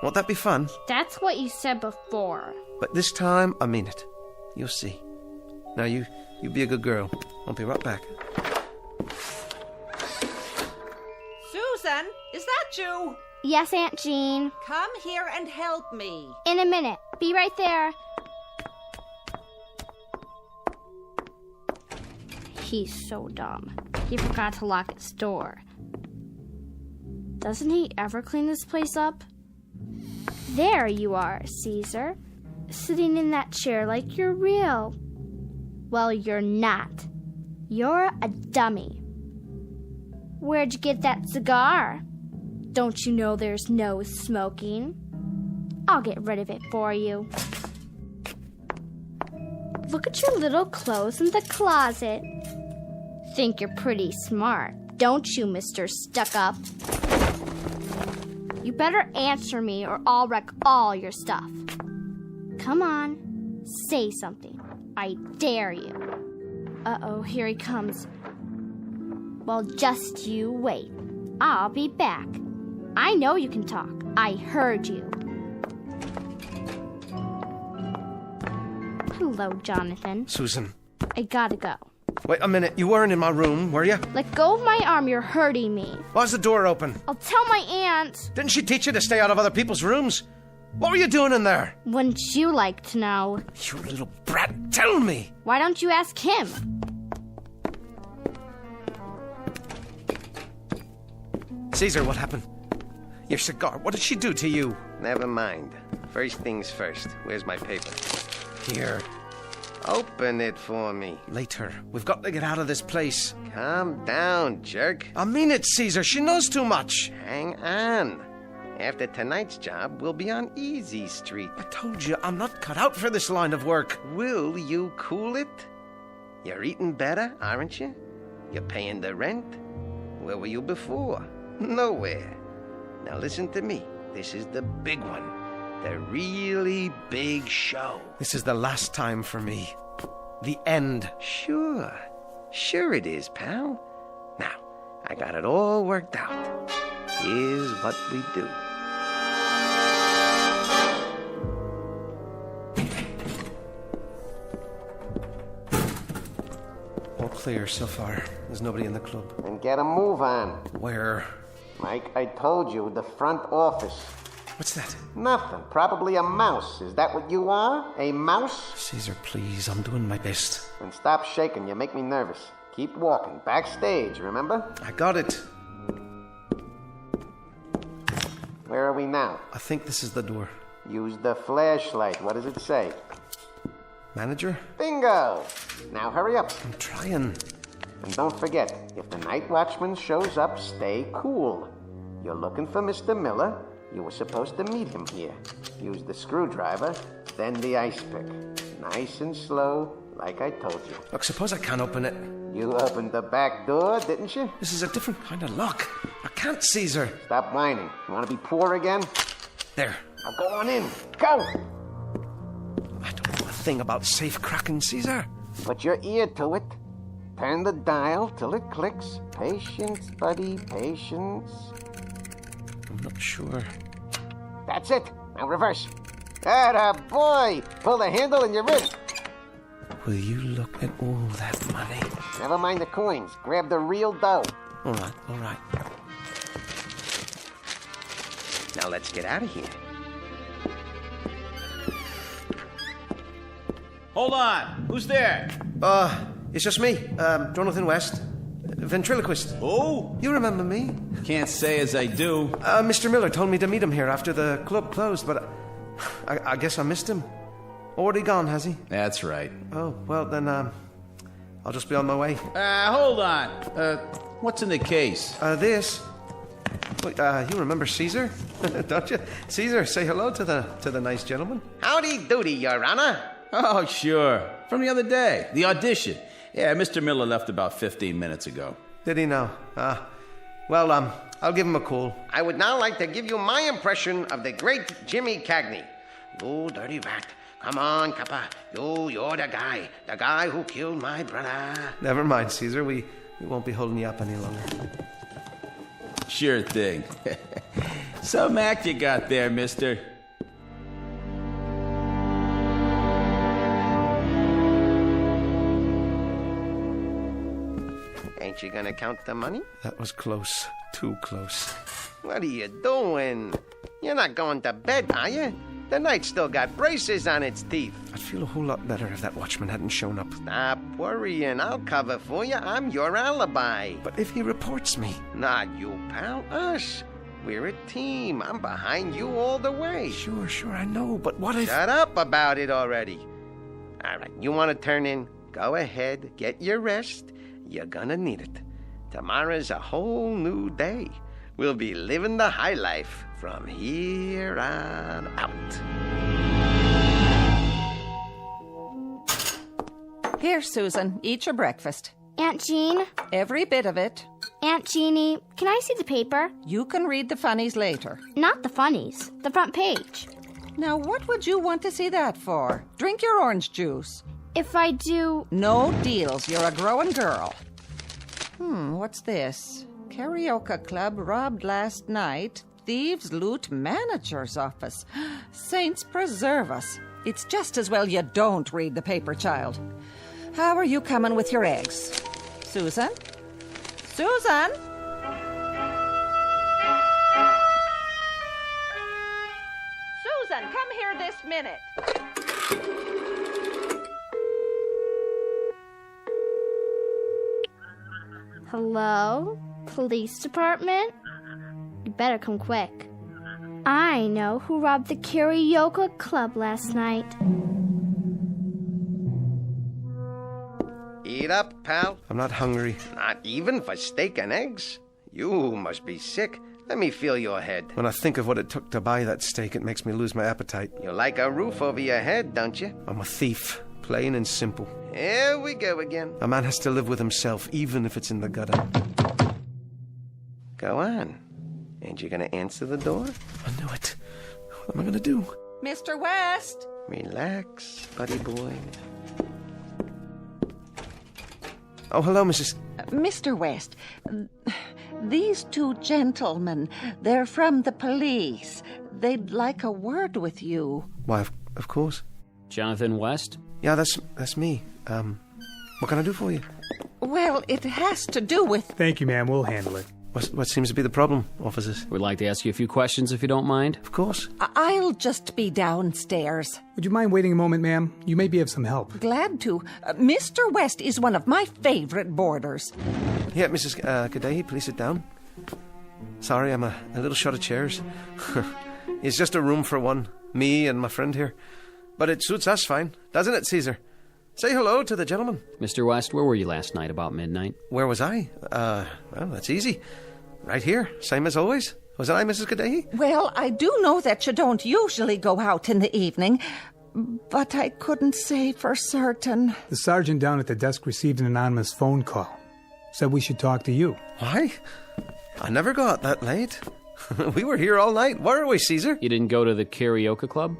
Won't that be fun? That's what you said before. But this time, I mean it. You'll see. Now, you be a good girl. I'll be right back. Susan, is that you? Yes, Aunt Jean. Come here and help me. In a minute. Be right there. He's so dumb. He forgot to lock his door. Doesn't he ever clean this place up? There you are, Caesar. Sitting in that chair like you're real. Well, you're not. You're a dummy. Where'd you get that cigar? Don't you know there's no smoking? I'll get rid of it for you. Look at your little clothes in the closet. Think you're pretty smart, don't you, Mr. Stuck-Up? You better answer me or I'll wreck all your stuff. Come on, say something. I dare you. Uh-oh, here he comes. Well, just you wait. I'll be back. I know you can talk. I heard you. Hello, Jonathan. Susan. I gotta go. Wait a minute. You weren't in my room, were you? Let go of my arm. You're hurting me. Why's the door open? I'll tell my aunt. Didn't she teach you to stay out of other people's rooms? What were you doing in there? Wouldn't you like to know? You little brat, tell me. Why don't you ask him? Caesar, what happened? Your cigar, what did she do to you? Never mind. First things first. Where's my paper? Here. Open it for me. Later. We've got to get out of this place. Calm down, jerk. I mean it, Caesar. She knows too much. Hang on. After tonight's job, we'll be on Easy Street. I told you, I'm not cut out for this line of work. Will you cool it? You're eating better, aren't you? You're paying the rent. Where were you before? Nowhere. Now listen to me. This is the big one. The really big show. This is the last time for me. The end. Sure. Sure it is, pal. Now, I got it all worked out. Here's what we do. All clear so far. There's nobody in the club. Then get a move on. Where? Mike, I told you, the front office. What's that? Nothing. Probably a mouse. Is that what you are? A mouse? Caesar, please. I'm doing my best. Then stop shaking. You make me nervous. Keep walking. Backstage, remember? I got it. Where are we now? I think this is the door. Use the flashlight. What does it say? Manager? Bingo! Now hurry up. I'm trying. And don't forget, if the night watchman shows up, stay cool. You're looking for Mr. Miller. You were supposed to meet him here. Use the screwdriver, then the ice pick. Nice and slow, like I told you. Look, suppose I can't open it. You opened the back door, didn't you? This is a different kind of lock. I can't, Caesar. Stop whining. You want to be poor again? There. Now go on in. Go! I don't know a thing about safe cracking, Caesar. Put your ear to it. Turn the dial till it clicks. Patience, buddy, patience. I'm not sure. That's it. Now reverse. Atta boy! Pull the handle and you're in. Will you look at all that money? Never mind the coins. Grab the real dough. All right, all right. Now let's get out of here. Hold on. Who's there? It's just me, Jonathan West. Ventriloquist. Oh? You remember me? Can't say as I do. Mr. Miller told me to meet him here after the club closed, but I guess I missed him. Already gone, has he? That's right. Oh, well, then, I'll just be on my way. Hold on. What's in the case? This. Wait, you remember Caesar? Don't you? Caesar, say hello to the nice gentleman. Howdy doody, Your Honor. Oh, sure. From the other day. The audition. Yeah, Mr. Miller left about 15 minutes ago. Did he now? Well, I'll give him a call. I would now like to give you my impression of the great Jimmy Cagney. You dirty rat. Come on, Kappa. You're the guy who killed my brother. Never mind, Caesar. We won't be holding you up any longer. Sure thing. Some act you got there, mister. Ain't you gonna count the money? That was close. Too close. What are you doing? You're not going to bed, are you? The night's still got braces on its teeth. I'd feel a whole lot better if that watchman hadn't shown up. Stop worrying. I'll cover for you. I'm your alibi. But if he reports me... Not you, pal. Us. We're a team. I'm behind you all the way. Sure, I know. But what if... Shut up about it already. All right, you want to turn in? Go ahead. Get your rest. You're gonna need it. Tomorrow's a whole new day. We'll be living the high life from here on out. Here, Susan, eat your breakfast. Aunt Jean? Every bit of it. Aunt Jeannie, can I see the paper? You can read the funnies later. Not the funnies. The front page. Now, what would you want to see that for? Drink your orange juice. If I do... No deals. You're a growing girl. What's this? Karaoke club robbed last night. Thieves loot manager's office. Saints preserve us. It's just as well you don't read the paper, child. How are you coming with your eggs? Susan? Susan? Susan, come here this minute. Hello? Police department? You better come quick. I know who robbed the karaoke club last night. Eat up, pal. I'm not hungry. Not even for steak and eggs? You must be sick. Let me feel your head. When I think of what it took to buy that steak, it makes me lose my appetite. You like a roof over your head, don't you? I'm a thief. Plain and simple. Here we go again. A man has to live with himself, even if it's in the gutter. Go on. Ain't you gonna answer the door? I knew it. What am I gonna do? Mr. West! Relax, buddy boy. Oh, hello, Mrs. Mr. West, these two gentlemen, they're from the police. They'd like a word with you. Why, of course. Jonathan West? Yeah, that's me. What can I do for you? Well, it has to do with... Thank you, ma'am. We'll handle it. What seems to be the problem, officers? We'd like to ask you a few questions if you don't mind. Of course. I'll just be downstairs. Would you mind waiting a moment, ma'am? You may be of some help. Glad to. Mr. West is one of my favorite boarders. Yeah, Mrs. Kadehi, please sit down. Sorry, I'm a little short of chairs. It's just a room for one. Me and my friend here. But it suits us fine, doesn't it, Caesar? Say hello to the gentleman. Mr. West, where were you last night about midnight? Where was I? Well, that's easy. Right here, same as always. Wasn't I, Mrs. Kadehi? Well, I do know that you don't usually go out in the evening, but I couldn't say for certain. The sergeant down at the desk received an anonymous phone call. Said we should talk to you. Why? I never go out that late. We were here all night. Where are we, Caesar? You didn't go to the karaoke club?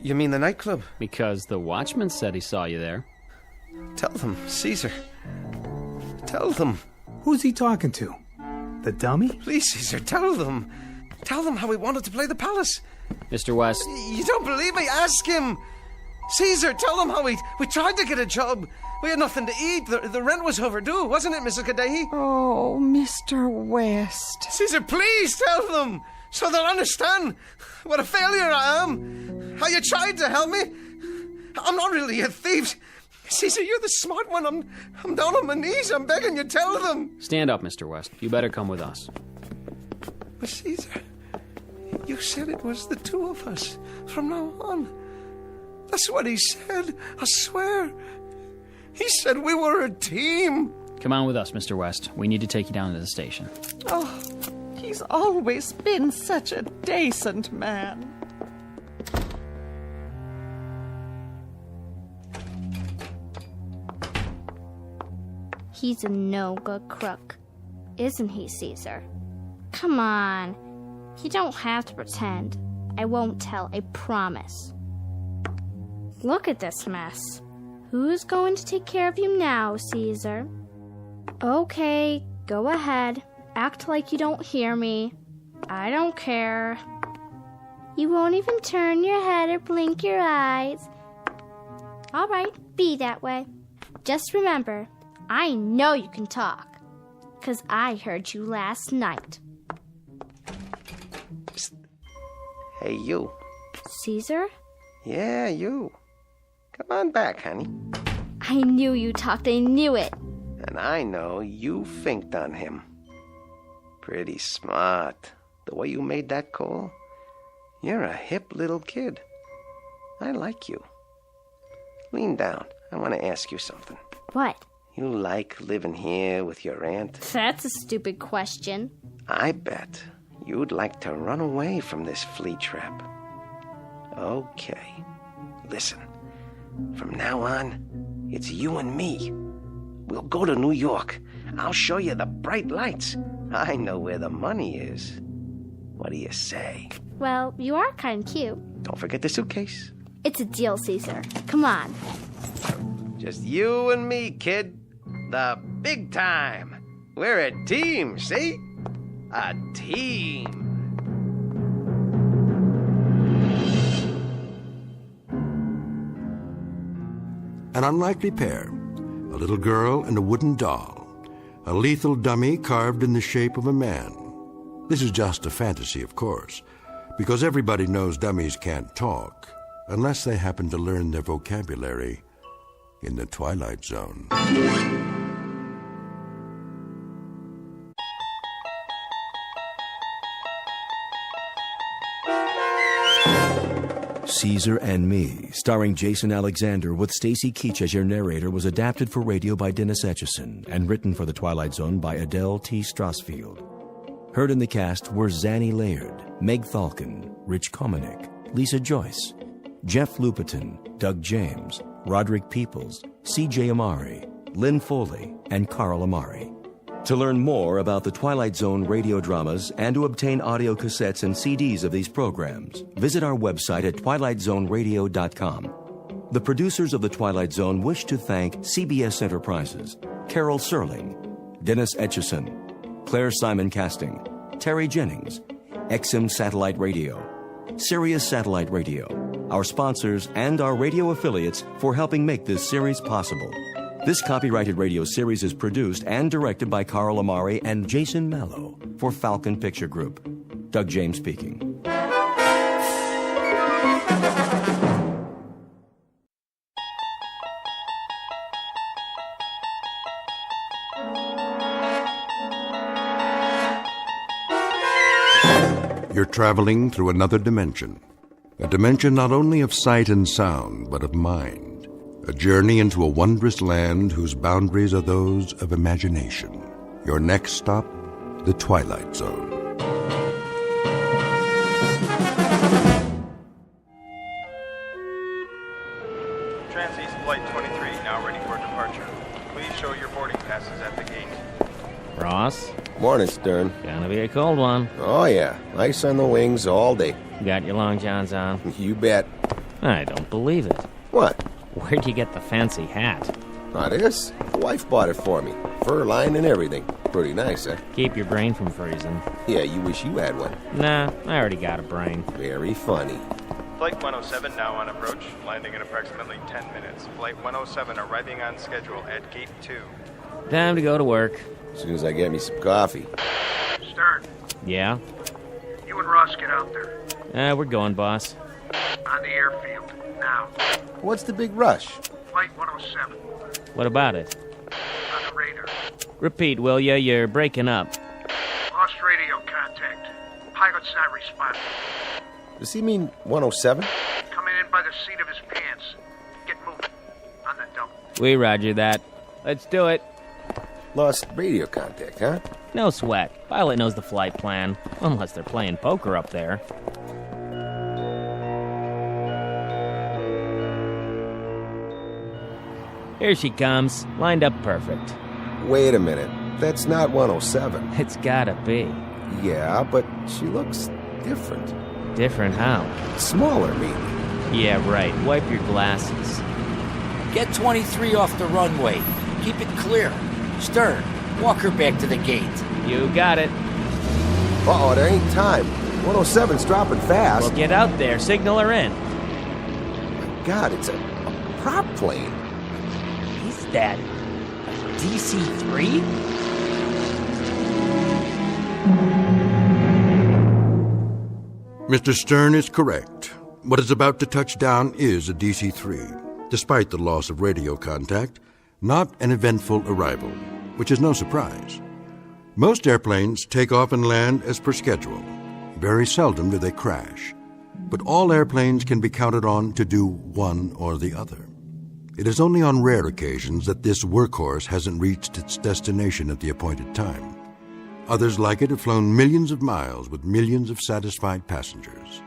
You mean the nightclub? Because the watchman said he saw you there. Tell them, Caesar. Tell them. Who's he talking to? The dummy? Please, Caesar, tell them. Tell them how we wanted to play the palace. Mr. West. You don't believe me? Ask him. Caesar, tell them how we tried to get a job. We had nothing to eat. The rent was overdue, wasn't it, Mrs. Kadehi? Oh, Mr. West. Caesar, please tell them so they'll understand what a failure I am. How you tried to help me. I'm not really a thief. Caesar, you're the smart one. I'm down on my knees. I'm begging you, tell them. Stand up, Mr. West. You better come with us. But Caesar, you said it was the two of us from now on. That's what he said, I swear. He said we were a team. Come on with us, Mr. West. We need to take you down to the station. Oh, he's always been such a decent man. He's a no-good crook, isn't he, Caesar? Come on. You don't have to pretend. I won't tell, I promise. Look at this mess. Who's going to take care of you now, Caesar? Okay, go ahead. Act like you don't hear me. I don't care. You won't even turn your head or blink your eyes. All right, be that way. Just remember, I know you can talk, 'cause I heard you last night. Psst. Hey, you. Caesar? Yeah, you. Come on back, honey. I knew you talked. I knew it. And I know you finked on him. Pretty smart. The way you made that call. You're a hip little kid. I like you. Lean down. I want to ask you something. What? You like living here with your aunt? That's a stupid question. I bet you'd like to run away from this flea trap. Okay. Listen. From now on, it's you and me. We'll go to New York. I'll show you the bright lights. I know where the money is. What do you say? Well, you are kind of cute. Don't forget the suitcase. It's a deal, Caesar. Come on. Just you and me, kid. The big time. We're a team, see? A team. An unlikely pair, a little girl and a wooden doll, a lethal dummy carved in the shape of a man. This is just a fantasy, of course, because everybody knows dummies can't talk unless they happen to learn their vocabulary in the Twilight Zone. Caesar and Me, starring Jason Alexander with Stacy Keach as your narrator, was adapted for radio by Dennis Etchison and written for The Twilight Zone by Adele T. Strasfield. Heard in the cast were Zanny Laird, Meg Thalken, Rich Komanek, Lisa Joyce, Jeff Lupetin, Doug James, Roderick Peoples, C.J. Amari, Lynn Foley, and Carl Amari. To learn more about the Twilight Zone radio dramas and to obtain audio cassettes and CDs of these programs, visit our website at twilightzoneradio.com. The producers of The Twilight Zone wish to thank CBS Enterprises, Carol Serling, Dennis Etchison, Claire Simon Casting, Terry Jennings, XM Satellite Radio, Sirius Satellite Radio, our sponsors and our radio affiliates for helping make this series possible. This copyrighted radio series is produced and directed by Carl Amari and Jason Mallow for Falcon Picture Group. Doug James speaking. You're traveling through another dimension. A dimension not only of sight and sound, but of mind. A journey into a wondrous land whose boundaries are those of imagination. Your next stop, the Twilight Zone. Trans-East Flight 23, now ready for departure. Please show your boarding passes at the gate. Ross? Morning, Stern. Gonna be a cold one. Oh, yeah. Ice on the wings all day. Got your long johns on? You bet. I don't believe it. What? Where'd you get the fancy hat? Not this. The wife bought it for me. Fur line and everything. Pretty nice, eh? Keep your brain from freezing. Yeah, you wish you had one. Nah, I already got a brain. Very funny. Flight 107 now on approach, landing in approximately 10 minutes. Flight 107 arriving on schedule at Gate 2. Time to go to work. As soon as I get me some coffee. Stern, Yeah? you and Ross get out there. We're going, boss. On the airfield, now. What's the big rush? Flight 107. What about it? On the radar. Repeat, will ya? You're breaking up. Lost radio contact. Pilot's not responding. Does he mean 107? Coming in by the seat of his pants. Get moving. On the double. We roger that. Let's do it. Lost radio contact, huh? No sweat. Pilot knows the flight plan. Unless they're playing poker up there. Here she comes. Lined up perfect. Wait a minute. That's not 107. It's gotta be. Yeah, but she looks different. Different how? Smaller, maybe. Yeah, right. Wipe your glasses. Get 23 off the runway. Keep it clear. Stern, walk her back to the gate. You got it. Uh-oh, there ain't time. 107's dropping fast. Well, get out there. Signal her in. God, it's a prop plane. Is that DC-3? Mr. Stern is correct. What is about to touch down is a DC-3. Despite the loss of radio contact, not an eventful arrival, which is no surprise. Most airplanes take off and land as per schedule. Very seldom do they crash. But all airplanes can be counted on to do one or the other. It is only on rare occasions that this workhorse hasn't reached its destination at the appointed time. Others like it have flown millions of miles with millions of satisfied passengers.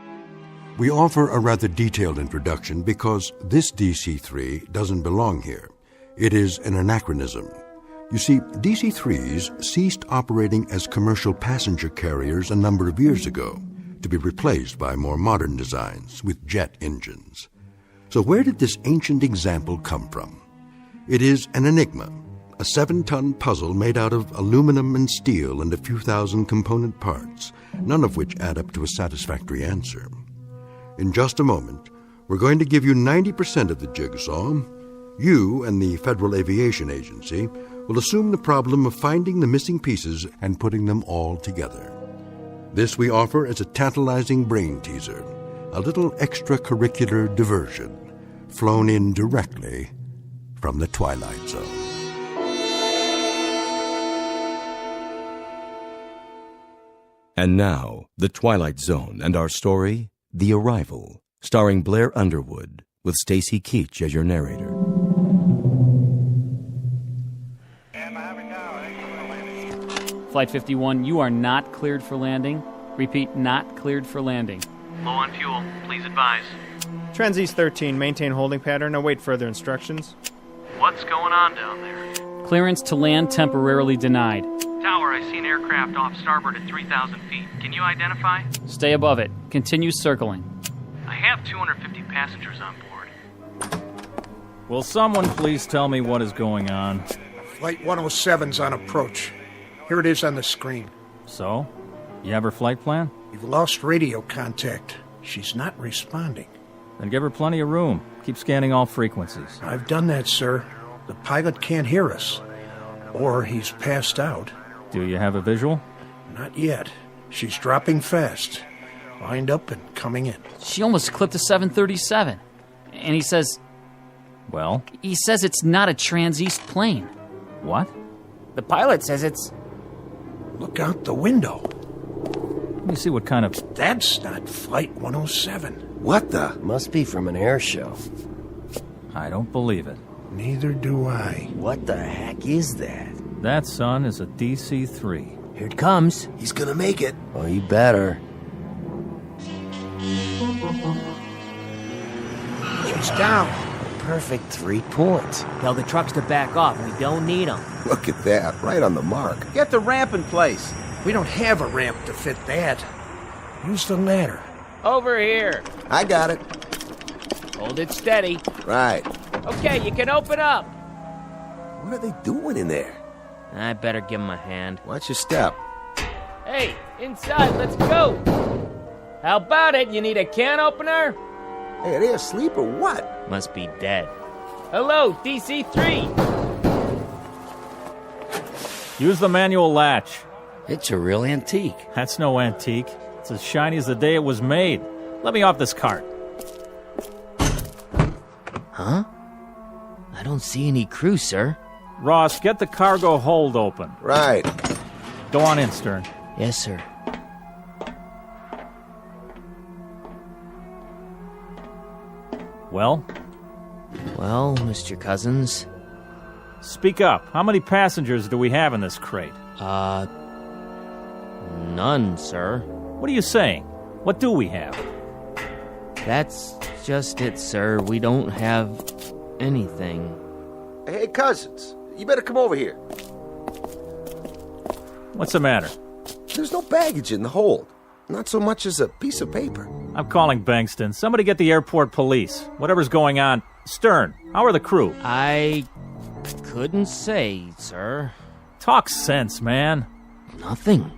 We offer a rather detailed introduction because this DC-3 doesn't belong here. It is an anachronism. You see, DC-3s ceased operating as commercial passenger carriers a number of years ago, to be replaced by more modern designs with jet engines. So where did this ancient example come from? It is an enigma, a 7-ton puzzle made out of aluminum and steel and a few thousand component parts, none of which add up to a satisfactory answer. In just a moment, we're going to give you 90% of the jigsaw. You and the Federal Aviation Agency will assume the problem of finding the missing pieces and putting them all together. This we offer as a tantalizing brain teaser, a little extracurricular diversion, flown in directly from the Twilight Zone. And now, The Twilight Zone and our story, The Arrival, starring Blair Underwood, with Stacy Keach as your narrator. Flight 51, you are not cleared for landing. Repeat, not cleared for landing. Low on fuel. Please advise. Transeast 13, maintain holding pattern. Await further instructions. What's going on down there? Clearance to land temporarily denied. Tower, I see an aircraft off starboard at 3,000 feet. Can you identify? Stay above it. Continue circling. I have 250 passengers on board. Will someone please tell me what is going on? Flight 107's on approach. Here it is on the screen. So? You have her flight plan? We've lost radio contact. She's not responding. Then give her plenty of room. Keep scanning all frequencies. I've done that, sir. The pilot can't hear us. Or he's passed out. Do you have a visual? Not yet. She's dropping fast. Lined up and coming in. She almost clipped a 737. And he says... Well? He says it's not a Transeast plane. What? The pilot says it's... Look out the window. Let me see what kind of... That's not Flight 107. What the? Must be from an air show. I don't believe it. Neither do I. What the heck is that? That, son, is a DC-3. Here it comes. He's gonna make it. Oh, you better. She's down. Perfect 3 points. Tell the trucks to back off. We don't need them. Look at that, right on the mark. Get the ramp in place. We don't have a ramp to fit that. Use the ladder. Over here. I got it. Hold it steady. Right. Okay, you can open up. What are they doing in there? I better give him a hand. Watch your step. Hey, inside, let's go. How about it? You need a can opener? Hey, are they asleep or what? Must be dead. Hello, DC-3. Use the manual latch. It's a real antique. That's no antique. It's as shiny as the day it was made. Let me off this cart. Huh? I don't see any crew, sir. Ross, get the cargo hold open. Right. Go on in, Stern. Yes, sir. Well? Well, Mr. Cousins. Speak up. How many passengers do we have in this crate? None, sir. What are you saying? What do we have? That's just it, sir. We don't have anything. Hey, Cousins, you better come over here. What's the matter? There's no baggage in the hold. Not so much as a piece of paper. I'm calling Bankston. Somebody get the airport police. Whatever's going on. Stern, how are the crew? I couldn't say, sir. Talk sense, man. Nothing.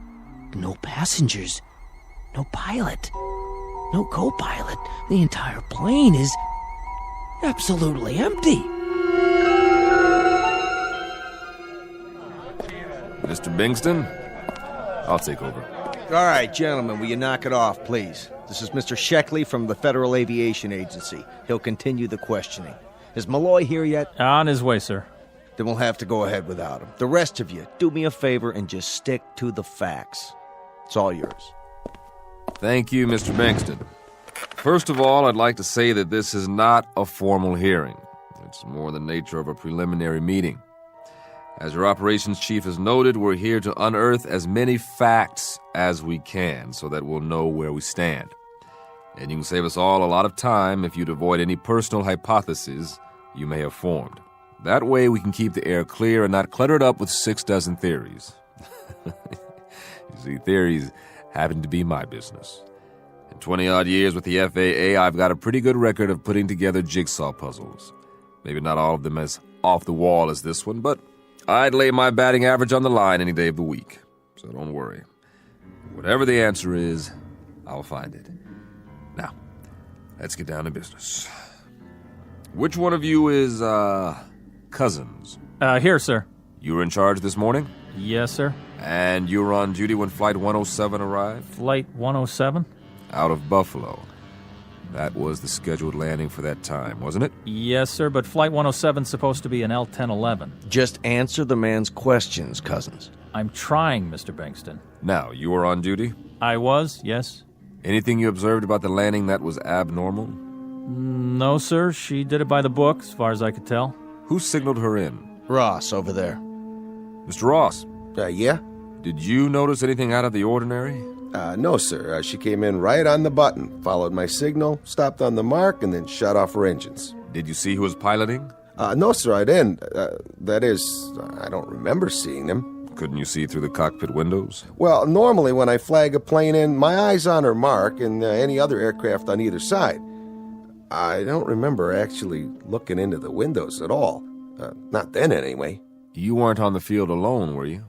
No passengers. No pilot. No co-pilot. The entire plane is absolutely empty. Mr. Bingston, I'll take over. All right, gentlemen, will you knock it off, please? This is Mr. Sheckley from the Federal Aviation Agency. He'll continue the questioning. Is Malloy here yet? On his way, sir. Then we'll have to go ahead without him. The rest of you, do me a favor and just stick to the facts. It's all yours. Thank you, Mr. Bankston. First of all, I'd like to say that this is not a formal hearing. It's more the nature of a preliminary meeting. As your operations chief has noted, we're here to unearth as many facts as we can so that we'll know where we stand. And you can save us all a lot of time if you'd avoid any personal hypotheses you may have formed. That way we can keep the air clear and not clutter it up with 6 dozen theories. You see, theories happen to be my business. In 20-odd years with the FAA, I've got a pretty good record of putting together jigsaw puzzles. Maybe not all of them as off the wall as this one, but I'd lay my batting average on the line any day of the week. So don't worry. Whatever the answer is, I'll find it. Now, let's get down to business. Which one of you is, Cousins? Here, sir. You were in charge this morning? Yes, sir. And you were on duty when Flight 107 arrived? Flight 107? Out of Buffalo. That was the scheduled landing for that time, wasn't it? Yes, sir, but Flight 107's supposed to be an L-1011. Just answer the man's questions, Cousins. I'm trying, Mr. Bankston. Now, you were on duty? I was, yes. Anything you observed about the landing that was abnormal? No, sir. She did it by the book, as far as I could tell. Who signaled her in? Ross, over there. Mr. Ross? Yeah? Did you notice anything out of the ordinary? No, sir. She came in right on the button, followed my signal, stopped on the mark, and then shut off her engines. Did you see who was piloting? No, sir, I didn't. That is, I don't remember seeing them. Couldn't you see through the cockpit windows? Well, normally when I flag a plane in, my eye's on her mark and any other aircraft on either side. I don't remember actually looking into the windows at all. Not then, anyway. You weren't on the field alone, were you?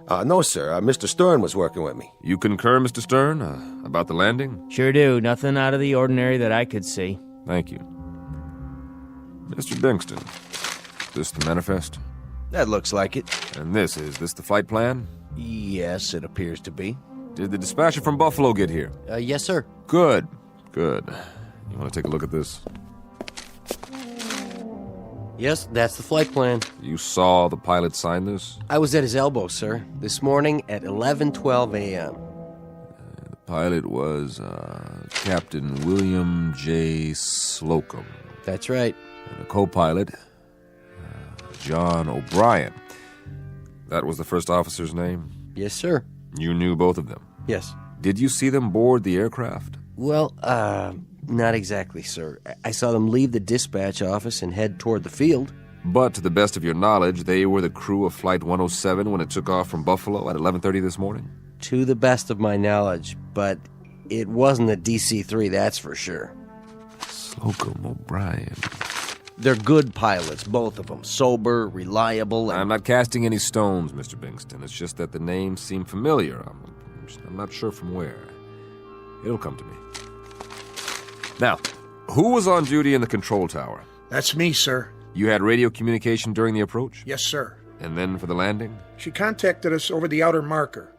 No, sir. Mr. Stern was working with me. You concur, Mr. Stern, about the landing? Sure do. Nothing out of the ordinary that I could see. Thank you. Mr. Bingston, this the manifest? That looks like it. And is this the flight plan? Yes, it appears to be. Did the dispatcher from Buffalo get here? Yes, sir. Good. You want to take a look at this? Yes, that's the flight plan. You saw the pilot sign this? I was at his elbow, sir, this morning at 11:12 a.m. The pilot was Captain William J. Slocum. That's right. And the co-pilot, John O'Brien. That was the first officer's name? Yes, sir. You knew both of them? Yes. Did you see them board the aircraft? Well, not exactly, sir. I saw them leave the dispatch office and head toward the field. But to the best of your knowledge, they were the crew of Flight 107 when it took off from Buffalo at 11:30 this morning? To the best of my knowledge, but it wasn't a DC-3, that's for sure. Slocum, O'Brien. They're good pilots, both of them. Sober, reliable, and... I'm not casting any stones, Mr. Bingston. It's just that the names seem familiar. I'm not sure from where. It'll come to me. Now, who was on duty in the control tower? That's me, sir. You had radio communication during the approach? Yes, sir. And then for the landing? She contacted us over the outer marker,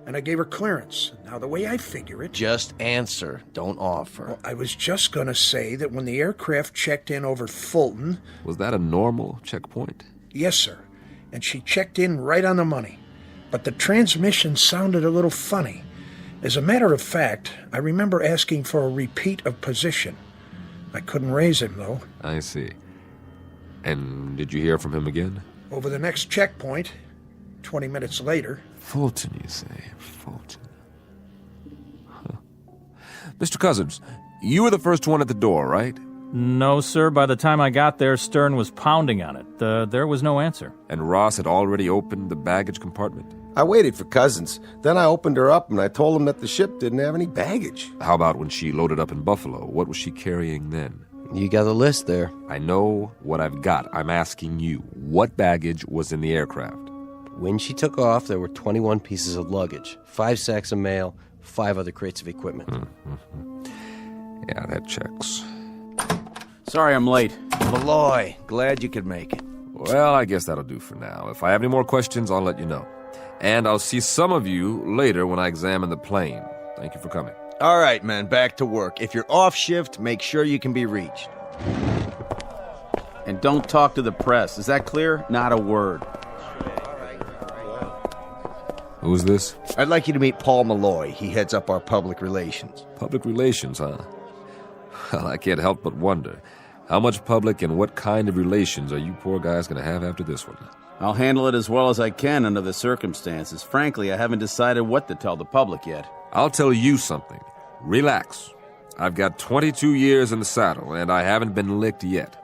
and I gave her clearance. Now, the way I figure it... Just answer, don't offer. Well, I was just going to say that when the aircraft checked in over Fulton... Was that a normal checkpoint? Yes, sir. And she checked in right on the money. But the transmission sounded a little funny. As a matter of fact, I remember asking for a repeat of position. I couldn't raise him, though. I see. And did you hear from him again? Over the next checkpoint, 20 minutes later. Fulton, you say? Fulton. Huh. Mr. Cousins, you were the first one at the door, right? No, sir. By the time I got there, Stern was pounding on it. There was no answer. And Ross had already opened the baggage compartment? I waited for Cousins. Then I opened her up and I told him that the ship didn't have any baggage. How about when she loaded up in Buffalo? What was she carrying then? You got a list there. I know what I've got. I'm asking you, what baggage was in the aircraft? When she took off, there were 21 pieces of luggage, 5 sacks of mail, 5 other crates of equipment. Yeah, that checks. Sorry I'm late. Malloy, glad you could make it. Well, I guess that'll do for now. If I have any more questions, I'll let you know. And I'll see some of you later when I examine the plane. Thank you for coming. All right, man, back to work. If you're off shift, make sure you can be reached. And don't talk to the press. Is that clear? Not a word. Who's this? I'd like you to meet Paul Malloy. He heads up our public relations. Public relations, huh? Well, I can't help but wonder. How much public and what kind of relations are you poor guys going to have after this one? I'll handle it as well as I can under the circumstances. Frankly, I haven't decided what to tell the public yet. I'll tell you something. Relax. I've got 22 years in the saddle, and I haven't been licked yet.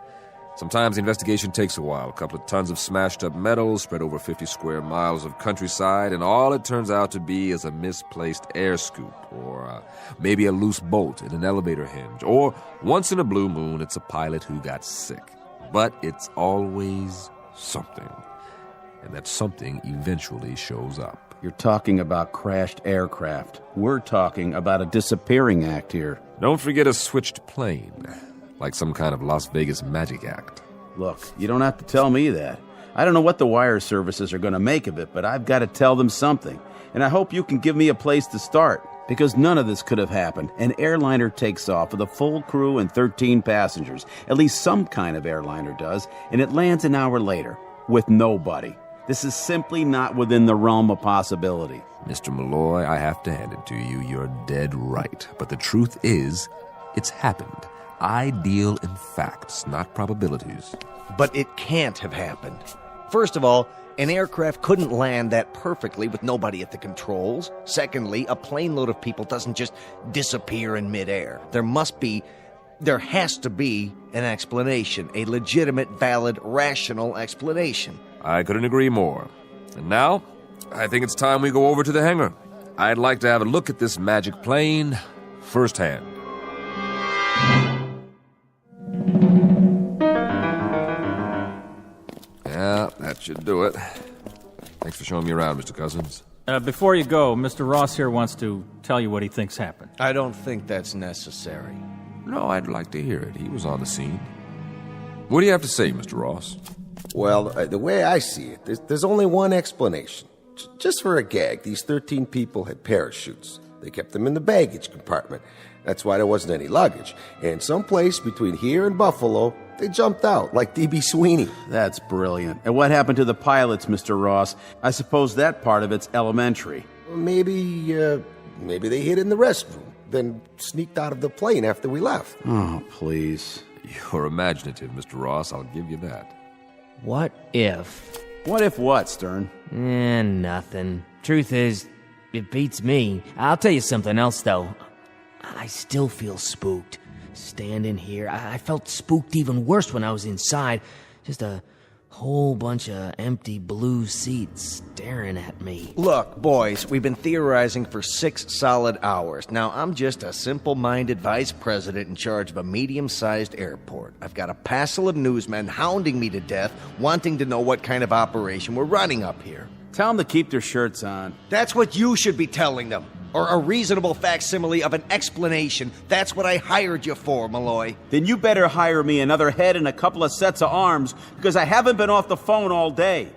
Sometimes the investigation takes a while. A couple of tons of smashed-up metal spread over 50 square miles of countryside, and all it turns out to be is a misplaced air scoop, or maybe a loose bolt in an elevator hinge, or once in a blue moon, it's a pilot who got sick. But it's always something, and that something eventually shows up. You're talking about crashed aircraft. We're talking about a disappearing act here. Don't forget a switched plane. Like some kind of Las Vegas magic act. Look, you don't have to tell me that. I don't know what the wire services are going to make of it, but I've got to tell them something. And I hope you can give me a place to start, because none of this could have happened. An airliner takes off with a full crew and 13 passengers. At least some kind of airliner does. And it lands an hour later with nobody. This is simply not within the realm of possibility. Mr. Malloy, I have to hand it to you. You're dead right. But the truth is, it's happened. I deal in facts, not probabilities. But it can't have happened. First of all, an aircraft couldn't land that perfectly with nobody at the controls. Secondly, a plane load of people doesn't just disappear in midair. There has to be an explanation, a legitimate, valid, rational explanation. I couldn't agree more. And now, I think it's time we go over to the hangar. I'd like to have a look at this magic plane firsthand. Yeah, that should do it. Thanks for showing me around, Mr. Cousins. Before you go, Mr. Ross here wants to tell you what he thinks happened. I don't think that's necessary. No, I'd like to hear it. He was on the scene. What do you have to say, Mr. Ross? Well, the way I see it, there's only one explanation. Just for a gag, these 13 people had parachutes. They kept them in the baggage compartment. That's why there wasn't any luggage. And someplace between here and Buffalo, they jumped out, like D.B. Sweeney. That's brilliant. And what happened to the pilots, Mr. Ross? I suppose that part of it's elementary. Maybe they hid in the restroom, then sneaked out of the plane after we left. Oh, please. You're imaginative, Mr. Ross. I'll give you that. What if? What if what, Stern? Nothing. Truth is, it beats me. I'll tell you something else, though. I still feel spooked. Standing here, I felt spooked even worse when I was inside. Just a whole bunch of empty blue seats staring at me. Look, boys, we've been theorizing for 6 solid hours. Now, I'm just a simple-minded vice president in charge of a medium-sized airport. I've got a passel of newsmen hounding me to death, wanting to know what kind of operation we're running up here. Tell them to keep their shirts on. That's what you should be telling them. Or a reasonable facsimile of an explanation. That's what I hired you for, Malloy. Then you better hire me another head and a couple of sets of arms, because I haven't been off the phone all day.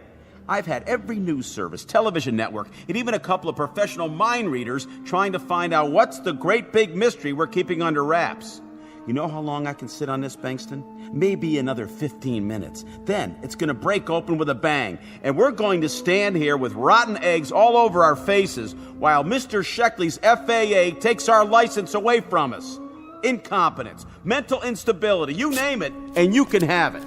I've had every news service, television network, and even a couple of professional mind readers trying to find out what's the great big mystery we're keeping under wraps. You know how long I can sit on this, Bankston? Maybe another 15 minutes. Then it's going to break open with a bang, and we're going to stand here with rotten eggs all over our faces while Mr. Sheckley's FAA takes our license away from us. Incompetence, mental instability, you name it, and you can have it.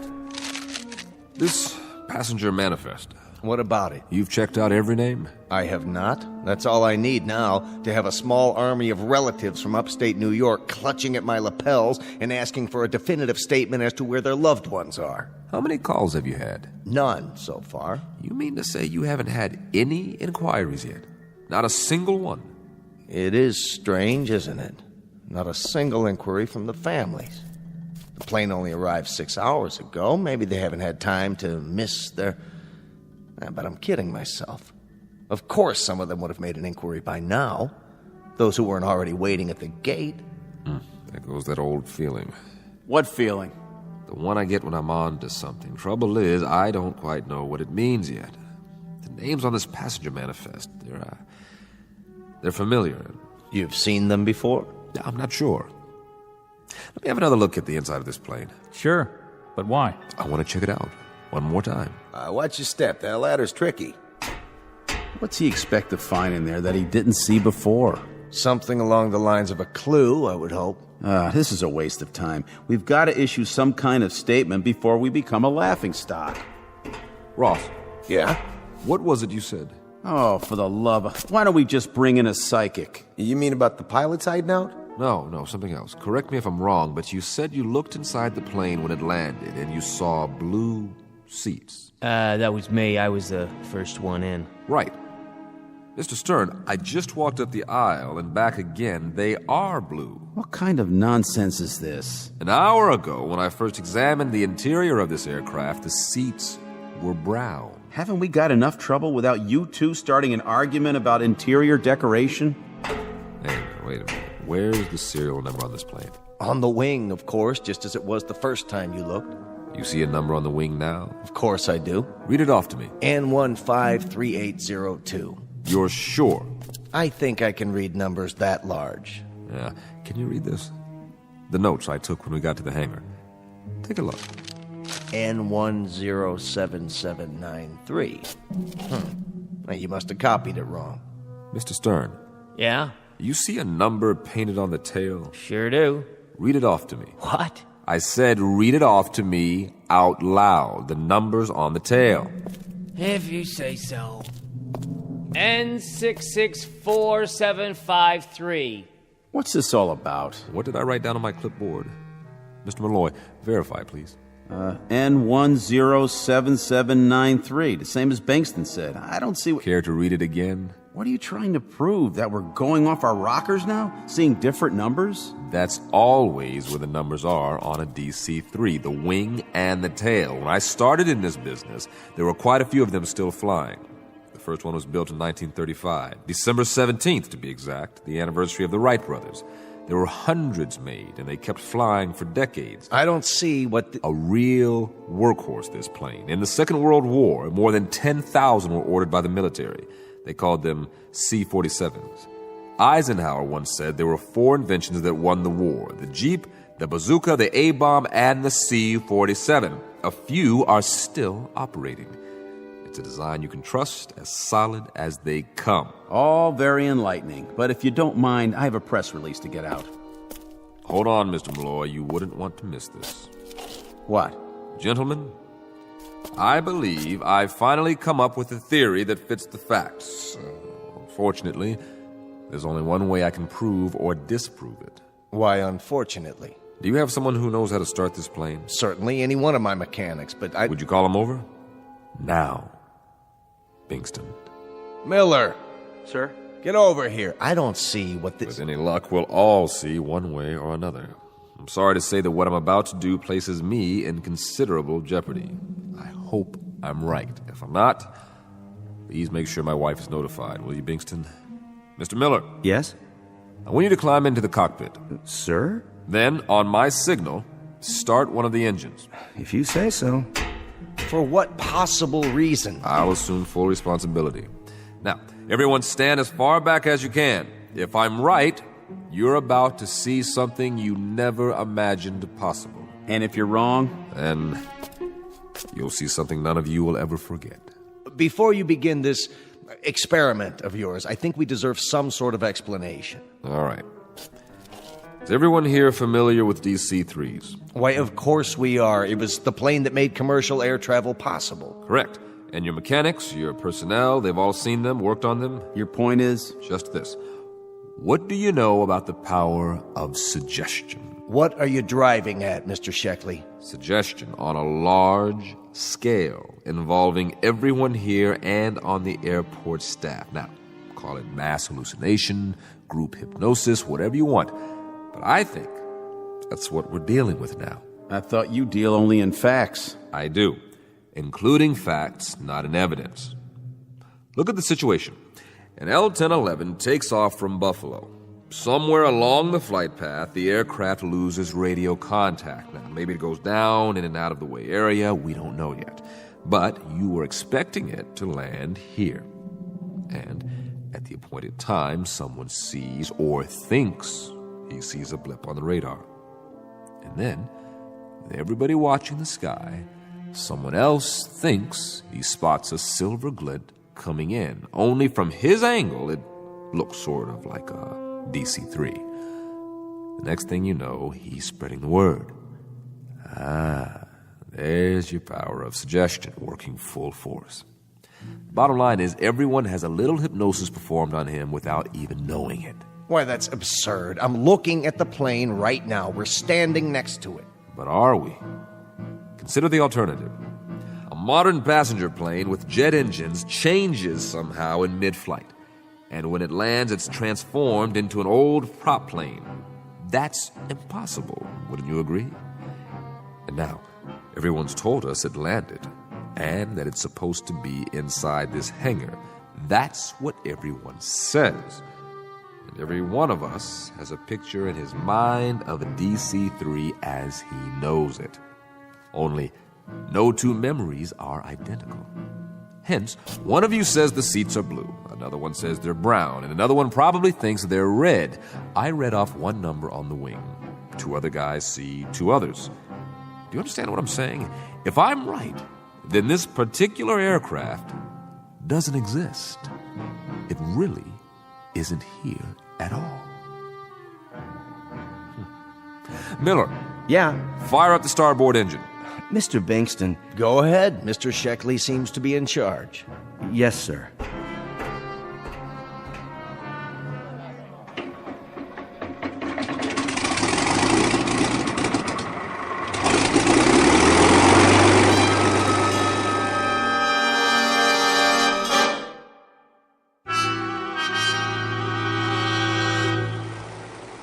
This passenger manifest, What about it? You've checked out every name? I have not. That's all I need now, to have a small army of relatives from upstate New York clutching at my lapels and asking for a definitive statement as to where their loved ones are. How many calls have you had? None so far. You mean to say you haven't had any inquiries yet? Not a single one? It is strange, isn't it? Not a single inquiry from the families. The plane only arrived 6 hours ago. Maybe they haven't had time to miss their... But I'm kidding myself. Of course some of them would have made an inquiry by now. Those who weren't already waiting at the gate. There goes that old feeling. What feeling? The one I get when I'm on to something. Trouble is, I don't quite know what it means yet. The names on this passenger manifest, they're familiar. You've seen them before? I'm not sure. Let me have another look at the inside of this plane. Sure, but why? I want to check it out. One more time. Watch your step. That ladder's tricky. What's he expect to find in there that he didn't see before? Something along the lines of a clue, I would hope. This is a waste of time. We've got to issue some kind of statement before we become a laughingstock. Ross. Yeah? What was it you said? Oh, for the love of... Why don't we just bring in a psychic? You mean about the pilot's hiding out? No, something else. Correct me if I'm wrong, but you said you looked inside the plane when it landed and you saw blue seats. That was me. I was the first one in. Right. Mr. Stern, I just walked up the aisle and back again. They are blue. What kind of nonsense is this? An hour ago, when I first examined the interior of this aircraft, the seats were brown. Haven't we got enough trouble without you two starting an argument about interior decoration? Hey, wait a minute. Where's the serial number on this plane? On the wing, of course, just as it was the first time you looked. You see a number on the wing now? Of course I do. Read it off to me. N153802. You're sure? I think I can read numbers that large. Yeah. Can you read this? The notes I took when we got to the hangar. Take a look. N107793. Now, you must have copied it wrong. Mr. Stern. Yeah? You see a number painted on the tail? Sure do. Read it off to me. What? I said read it off to me out loud. The numbers on the tail. If you say so. N664753. What's this all about? What did I write down on my clipboard? Mr. Malloy, verify, please. N107793, the same as Bankston said. I don't see what... Care to read it again? What are you trying to prove? That we're going off our rockers now? Seeing different numbers? That's always where the numbers are on a DC-3, the wing and the tail. When I started in this business, there were quite a few of them still flying. The first one was built in 1935, December 17th to be exact, the anniversary of the Wright brothers. There were hundreds made, and they kept flying for decades. I don't see what... A real workhorse, this plane. In the Second World War, more than 10,000 were ordered by the military. They called them C-47s. Eisenhower once said there were 4 inventions that won the war: the Jeep, the bazooka, the A-bomb, and the C-47. A few are still operating. It's a design you can trust, as solid as they come. All very enlightening, but if you don't mind, I have a press release to get out. Hold on, Mr. Malloy. You wouldn't want to miss this. What? Gentlemen, I believe I've finally come up with a theory that fits the facts. Unfortunately, there's only one way I can prove or disprove it. Why, unfortunately? Do you have someone who knows how to start this plane? Certainly any one of my mechanics, but I... Would you call him over? Now. Bingston. Miller! Sir? Get over here. I don't see what this... With any luck, we'll all see one way or another. I'm sorry to say that what I'm about to do places me in considerable jeopardy. I hope I'm right. If I'm not, please make sure my wife is notified, will you, Bingston? Mr. Miller. Yes? I want you to climb into the cockpit. Sir? Then, on my signal, start one of the engines. If you say so. For what possible reason? I'll assume full responsibility. Now, everyone stand as far back as you can. If I'm right, you're about to see something you never imagined possible. And if you're wrong? Then you'll see something none of you will ever forget. Before you begin this experiment of yours, I think we deserve some sort of explanation. All right. Is everyone here familiar with DC-3s? Why, of course we are. It was the plane that made commercial air travel possible. Correct. And your mechanics, your personnel, they've all seen them, worked on them? Your point is? Just this. What do you know about the power of suggestion? What are you driving at, Mr. Sheckley? Suggestion on a large scale involving everyone here and on the airport staff. Now, call it mass hallucination, group hypnosis, whatever you want. But I think that's what we're dealing with now. I thought you deal only in facts. I do, including facts, not in evidence. Look at the situation. An L-1011 takes off from Buffalo. Somewhere along the flight path, the aircraft loses radio contact. Now, maybe it goes down in an out-of-the-way area. We don't know yet. But you were expecting it to land here. And at the appointed time, someone sees or thinks he sees a blip on the radar. And then, with everybody watching the sky, someone else thinks he spots a silver glint coming in. Only from his angle, it looks sort of like a DC-3. The next thing you know, he's spreading the word. There's your power of suggestion working full force. Bottom line is, everyone has a little hypnosis performed on him without even knowing it. Why, that's absurd. I'm looking at the plane right now. We're standing next to it. But are we? Consider the alternative. A modern passenger plane with jet engines changes somehow in mid-flight. And when it lands, it's transformed into an old prop plane. That's impossible, wouldn't you agree? And now, everyone's told us it landed, and that it's supposed to be inside this hangar. That's what everyone says. And every one of us has a picture in his mind of a DC-3 as he knows it. Only, no two memories are identical. Hence, one of you says the seats are blue, another one says they're brown, and another one probably thinks they're red. I read off one number on the wing. Two other guys see two others. Do you understand what I'm saying? If I'm right, then this particular aircraft doesn't exist. It really isn't here at all. Miller. Yeah? Fire up the starboard engine. Mr. Bankston. Go ahead. Mr. Sheckley seems to be in charge. Yes, sir.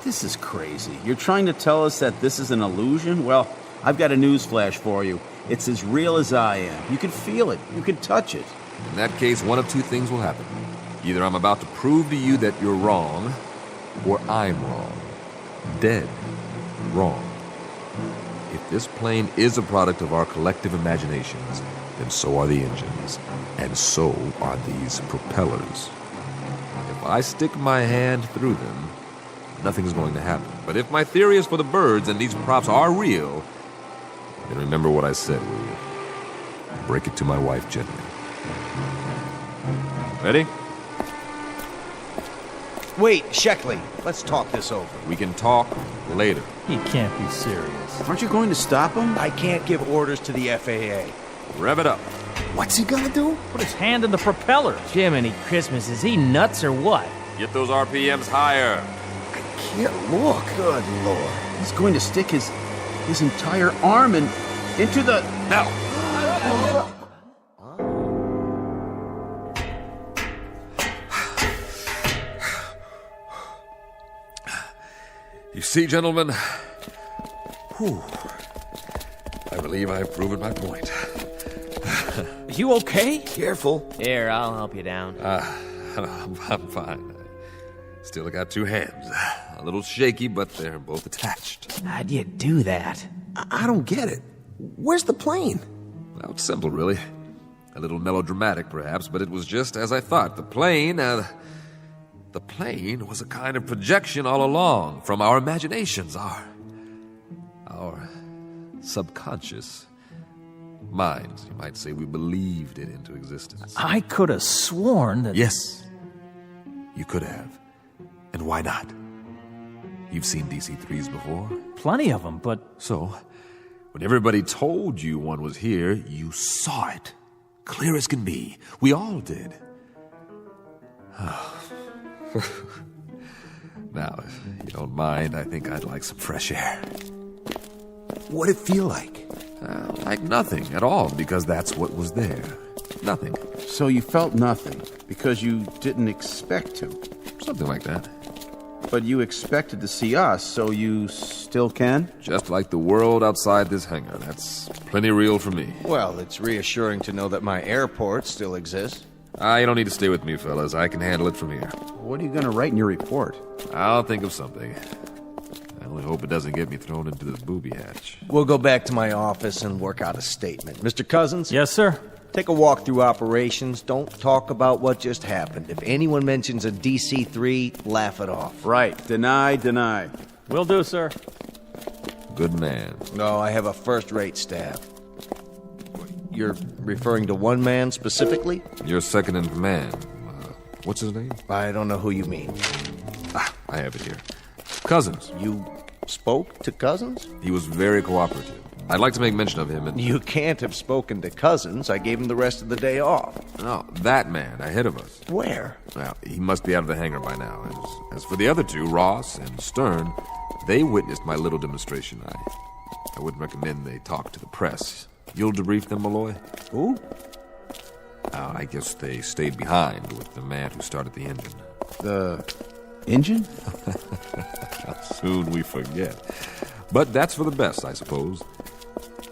This is crazy. You're trying to tell us that this is an illusion? Well, I've got a news flash for you. It's as real as I am. You can feel it. You can touch it. In that case, one of two things will happen. Either I'm about to prove to you that you're wrong, or I'm wrong. Dead wrong. If this plane is a product of our collective imaginations, then so are the engines, and so are these propellers. If I stick my hand through them, nothing's going to happen. But if my theory is for the birds and these props are real, then remember what I said, will you? Break it to my wife gently. Ready? Wait, Sheckley, let's talk this over. We can talk later. He can't be serious. Aren't you going to stop him? I can't give orders to the FAA. Rev it up. What's he gonna do? Put his hand in the propeller. Jiminy Christmas, is he nuts or what? Get those RPMs higher. Can't look. Good Lord. He's going to stick his entire arm into the... Now! You see, gentlemen, I believe I've proven my point. You okay? Careful. Here, I'll help you down. I'm fine. Still got two hands. A little shaky, but they're both attached. How'd you do that? I don't get it. Where's the plane? Well, it's simple, really. A little melodramatic, perhaps, but it was just as I thought. The plane was a kind of projection all along from our imaginations, our subconscious minds. You might say we believed it into existence. I could have sworn that... Yes, you could have. And why not? You've seen DC-3s before? Plenty of them, but... So, when everybody told you one was here, you saw it. Clear as can be. We all did. Now, if you don't mind, I think I'd like some fresh air. What'd it feel like? Like nothing at all, because that's what was there. Nothing. So you felt nothing because you didn't expect to. Something like that. But you expected to see us, so you still can? Just like the world outside this hangar. That's plenty real for me. Well, it's reassuring to know that my airport still exists. You don't need to stay with me, fellas. I can handle it from here. What are you going to write in your report? I'll think of something. I only hope it doesn't get me thrown into this booby hatch. We'll go back to my office and work out a statement. Mr. Cousins? Yes, sir? Take a walk through operations. Don't talk about what just happened. If anyone mentions a DC-3, laugh it off. Right. Deny. Will do, sir. Good man. No, I have a first-rate staff. You're referring to one man specifically? Your second in command. What's his name? I don't know who you mean. I have it here. Cousins. You spoke to Cousins? He was very cooperative. I'd like to make mention of him. And You can't have spoken to Cousins. I gave him the rest of the day off. No, that man ahead of us. Where? Well, he must be out of the hangar by now. As for the other two, Ross and Stern, they witnessed my little demonstration. I wouldn't recommend they talk to the press. You'll debrief them, Malloy? Who? I guess they stayed behind with the man who started the engine. The engine? How soon we forget. But that's for the best, I suppose.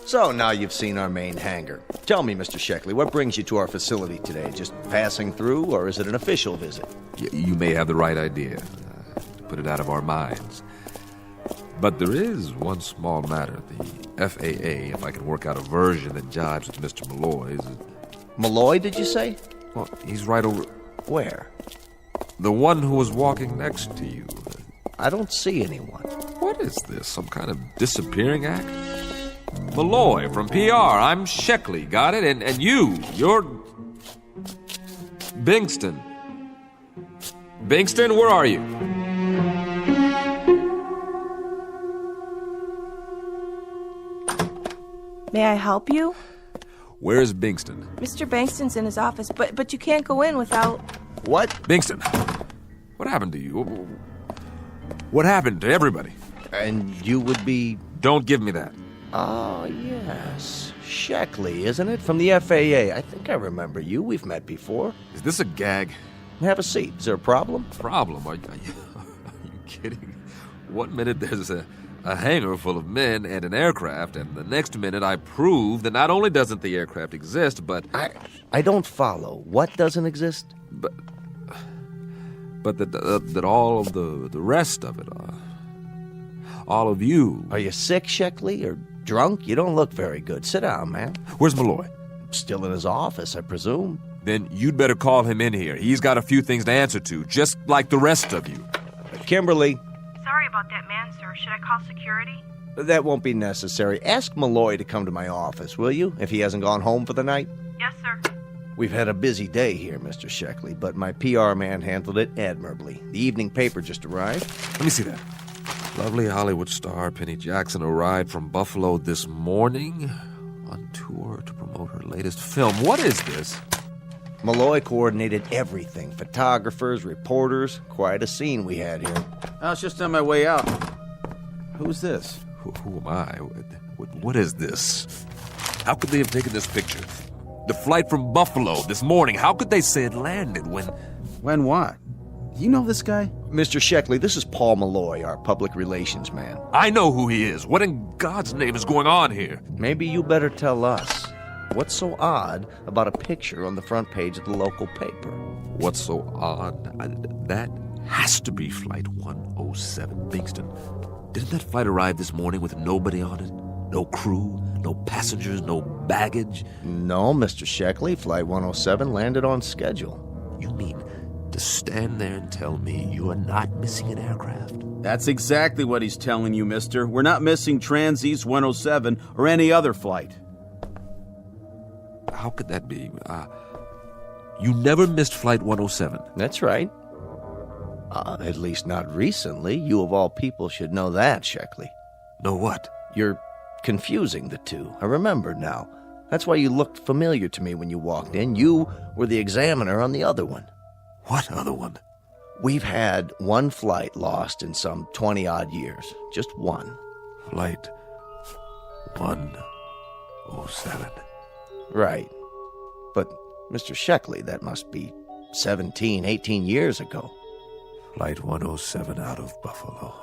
So now you've seen our main hangar. Tell me, Mr. Sheckley, what brings you to our facility today? Just passing through, or is it an official visit? You may have the right idea. To put it out of our minds. But there is one small matter. The FAA, if I can work out a version that jives with Mr. Malloy's. Malloy, did you say? Well, he's right over... Where? The one who was walking next to you. I don't see anyone. What is this? Some kind of disappearing act? Malloy from PR. I'm Sheckley. Got it? And you're... Bingston. Bingston, where are you? May I help you? Where is Bingston? Mr. Bankston's in his office, but you can't go in without... What? Bingston, what happened to you? What happened to everybody? And you would be... Don't give me that. Oh, yes. Sheckley, isn't it? From the FAA. I think I remember you. We've met before. Is this a gag? Have a seat. Is there a problem? Problem? Are you kidding? One minute there's a hangar full of men and an aircraft, and the next minute I prove that not only doesn't the aircraft exist, but... I don't follow. What doesn't exist? But that all of the rest of it, all of you... Are you sick, Sheckley, or drunk? You don't look very good. Sit down, man. Where's Malloy? Still in his office, I presume. Then you'd better call him in here. He's got a few things to answer to, just like the rest of you. Kimberly. Sorry about that man, sir. Should I call security? That won't be necessary. Ask Malloy to come to my office, will you, if he hasn't gone home for the night? Yes, sir. We've had a busy day here, Mr. Sheckley, but my PR man handled it admirably. The evening paper just arrived. Let me see that. Lovely Hollywood star Penny Jackson arrived from Buffalo this morning on tour to promote her latest film. What is this? Malloy coordinated everything. Photographers, reporters. Quite a scene we had here. I was just on my way out. Who's this? Who am I? What is this? How could they have taken this picture? The flight from Buffalo this morning. How could they say it landed when... When what? You know this guy? Mr. Sheckley, this is Paul Malloy, our public relations man. I know who he is. What in God's name is going on here? Maybe you better tell us. What's so odd about a picture on the front page of the local paper? What's so odd? That has to be Flight 107, Bingston. Didn't that flight arrive this morning with nobody on it? No crew, no passengers, no baggage? No, Mr. Sheckley. Flight 107 landed on schedule. You mean to stand there and tell me you are not missing an aircraft? That's exactly what he's telling you, mister. We're not missing Trans-East 107 or any other flight. How could that be? You never missed Flight 107. That's right. At least not recently. You of all people should know that, Sheckley. Know what? You're confusing the two. I remember now. That's why you looked familiar to me when you walked in. You were the examiner on the other one. What other one? We've had one flight lost in some 20-odd years. Just one. Flight 107. Right. But, Mr. Sheckley, that must be 17, 18 years ago. Flight 107 out of Buffalo.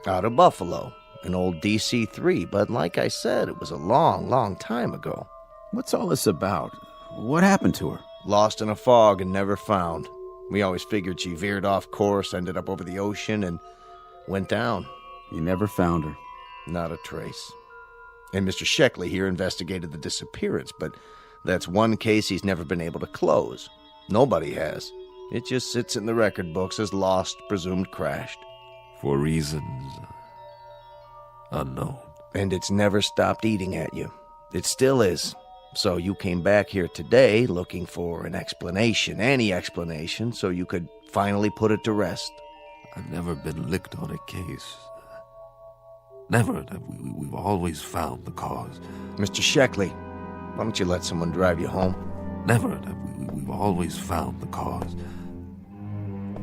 Out of Buffalo. An old DC-3, but like I said, it was a long, long time ago. What's all this about? What happened to her? Lost in a fog and never found. We always figured she veered off course, ended up over the ocean, and went down. You never found her? Not a trace. And Mr. Sheckley here investigated the disappearance, but that's one case he's never been able to close. Nobody has. It just sits in the record books as lost, presumed crashed. For reasons unknown. And it's never stopped eating at you. It still is. So you came back here today looking for an explanation, any explanation, so you could finally put it to rest. I've never been licked on a case. Never. We've always found the cause. Mr. Sheckley, why don't you let someone drive you home? Never. We've always found the cause.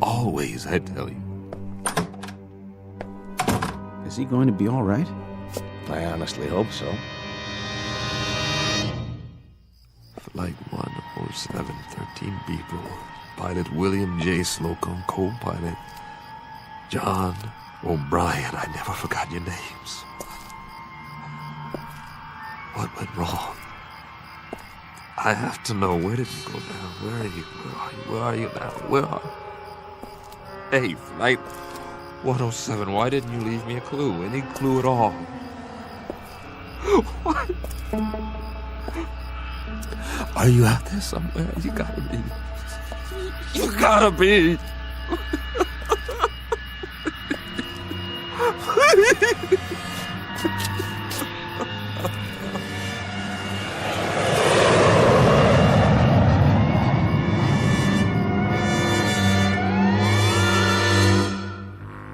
Always, I tell you. Is he going to be all right? I honestly hope so. Flight 107, 13 people. Pilot William J. Slocum, co-pilot John O'Brien. I never forgot your names. What went wrong? I have to know. Where did you go now? Where are you? Where are you now? Where are you? Hey, Flight 107, why didn't you leave me a clue? Any clue at all? What? Are you out there somewhere? You gotta be. You gotta be.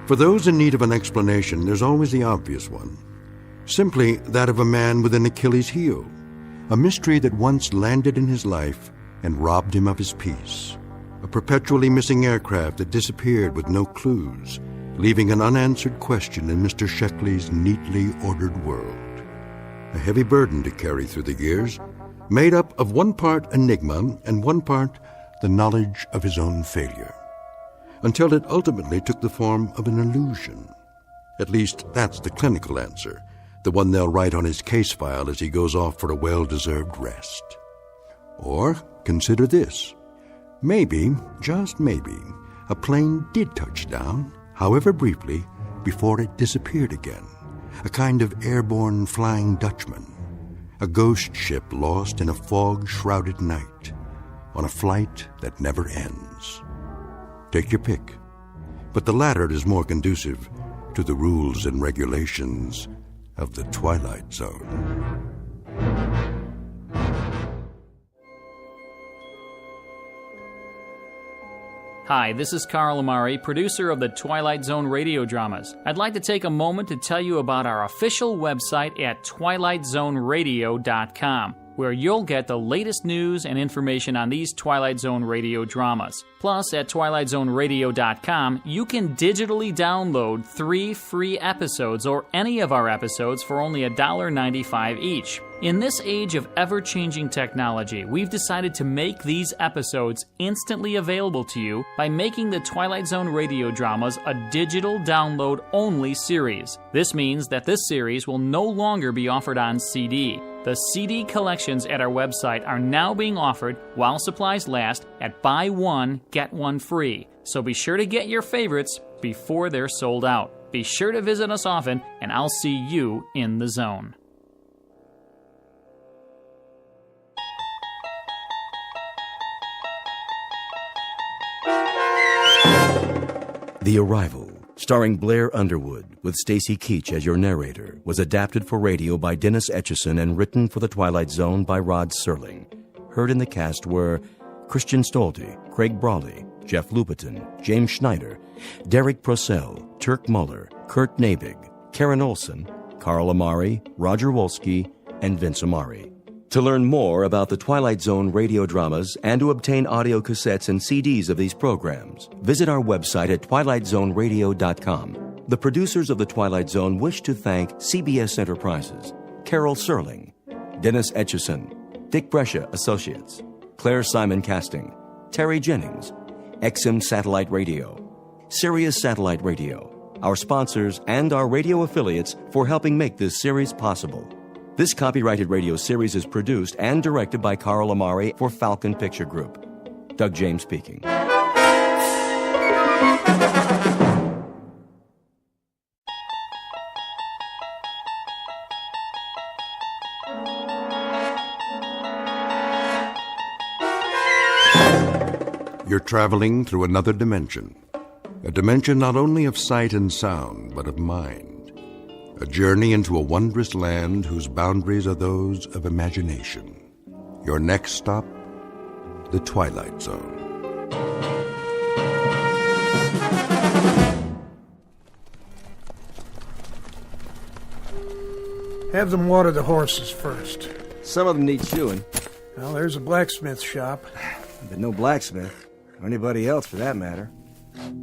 For those in need of an explanation, there's always the obvious one. Simply that of a man with an Achilles heel. A mystery that once landed in his life and robbed him of his peace. A perpetually missing aircraft that disappeared with no clues, leaving an unanswered question in Mr. Sheckley's neatly ordered world. A heavy burden to carry through the years, made up of one part enigma and one part the knowledge of his own failure. Until it ultimately took the form of an illusion. At least that's the clinical answer, the one they'll write on his case file as he goes off for a well-deserved rest. Or consider this. Maybe, just maybe, a plane did touch down, however briefly, before it disappeared again. A kind of airborne Flying Dutchman. A ghost ship lost in a fog-shrouded night, on a flight that never ends. Take your pick. But the latter is more conducive to the rules and regulations of the Twilight Zone. Hi, this is Carl Amari, producer of the Twilight Zone radio dramas. I'd like to take a moment to tell you about our official website at twilightzoneradio.com, where you'll get the latest news and information on these Twilight Zone radio dramas. Plus, at twilightzoneradio.com, you can digitally download 3 free episodes or any of our episodes for only $1.95 each. In this age of ever-changing technology, we've decided to make these episodes instantly available to you by making the Twilight Zone radio dramas a digital download-only series. This means that this series will no longer be offered on CD. The CD collections at our website are now being offered while supplies last at buy one, get one free. So be sure to get your favorites before they're sold out. Be sure to visit us often, and I'll see you in the zone. The Arrival, starring Blair Underwood, with Stacy Keach as your narrator, was adapted for radio by Dennis Etchison and written for The Twilight Zone by Rod Serling. Heard in the cast were Christian Stolte, Craig Brawley, Jeff Lupetin, James Schneider, Derek Procell, Turk Muller, Kurt Nabig, Karen Olson, Carl Amari, Roger Wolski, and Vince Amari. To learn more about the Twilight Zone radio dramas and to obtain audio cassettes and CDs of these programs, visit our website at twilightzoneradio.com. The producers of The Twilight Zone wish to thank CBS Enterprises, Carol Serling, Dennis Etchison, Dick Brescia Associates, Claire Simon Casting, Terry Jennings, XM Satellite Radio, Sirius Satellite Radio, our sponsors, and our radio affiliates for helping make this series possible. This copyrighted radio series is produced and directed by Carl Amari for Falcon Picture Group. Doug James speaking. You're traveling through another dimension. A dimension not only of sight and sound, but of mind. A journey into a wondrous land whose boundaries are those of imagination. Your next stop, the Twilight Zone. Have them water the horses first. Some of them need shoeing. Well, there's a blacksmith shop. But no blacksmith, or anybody else for that matter.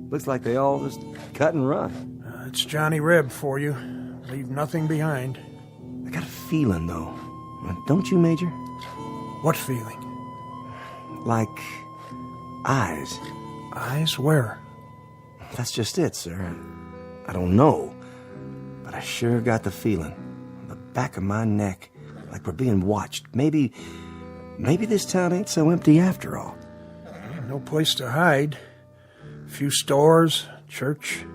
Looks like they all just cut and run. It's Johnny Reb for you. Leave nothing behind. I got a feeling, though. Don't you, Major? What feeling? Like eyes. Eyes where? That's just it, sir. I don't know. But I sure got the feeling. On the back of my neck. Like we're being watched. Maybe this town ain't so empty after all. No place to hide. A few stores, church.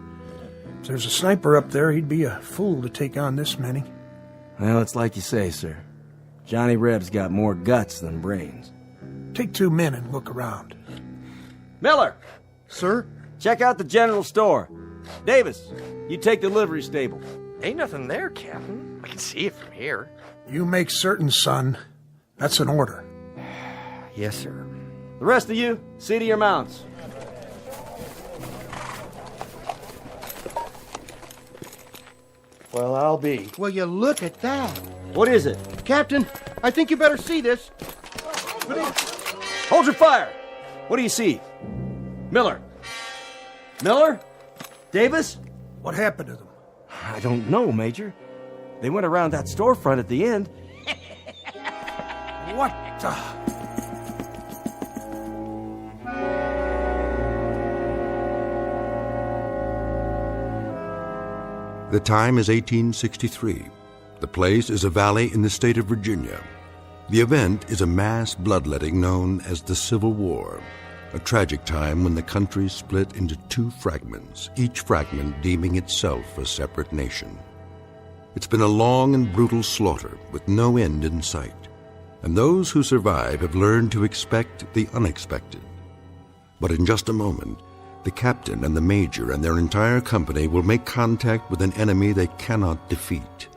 If there's a sniper up there, he'd be a fool to take on this many. Well, it's like you say, sir. Johnny Reb's got more guts than brains. Take 2 men and look around. Miller! Sir? Check out the general store. Davis, you take the livery stable. Ain't nothing there, Captain. I can see it from here. You make certain, son. That's an order. Yes, sir. The rest of you, see to your mounts. Well, I'll be. Will you look at that? What is it? Captain, I think you better see this. Hold your fire! What do you see? Miller? Miller? Davis? What happened to them? I don't know, Major. They went around that storefront at the end. What the... The time is 1863. The place is a valley in the state of Virginia. The event is a mass bloodletting known as the Civil War, a tragic time when the country split into 2 fragments, each fragment deeming itself a separate nation. It's been a long and brutal slaughter with no end in sight, and those who survive have learned to expect the unexpected. But in just a moment, the captain and the major and their entire company will make contact with an enemy they cannot defeat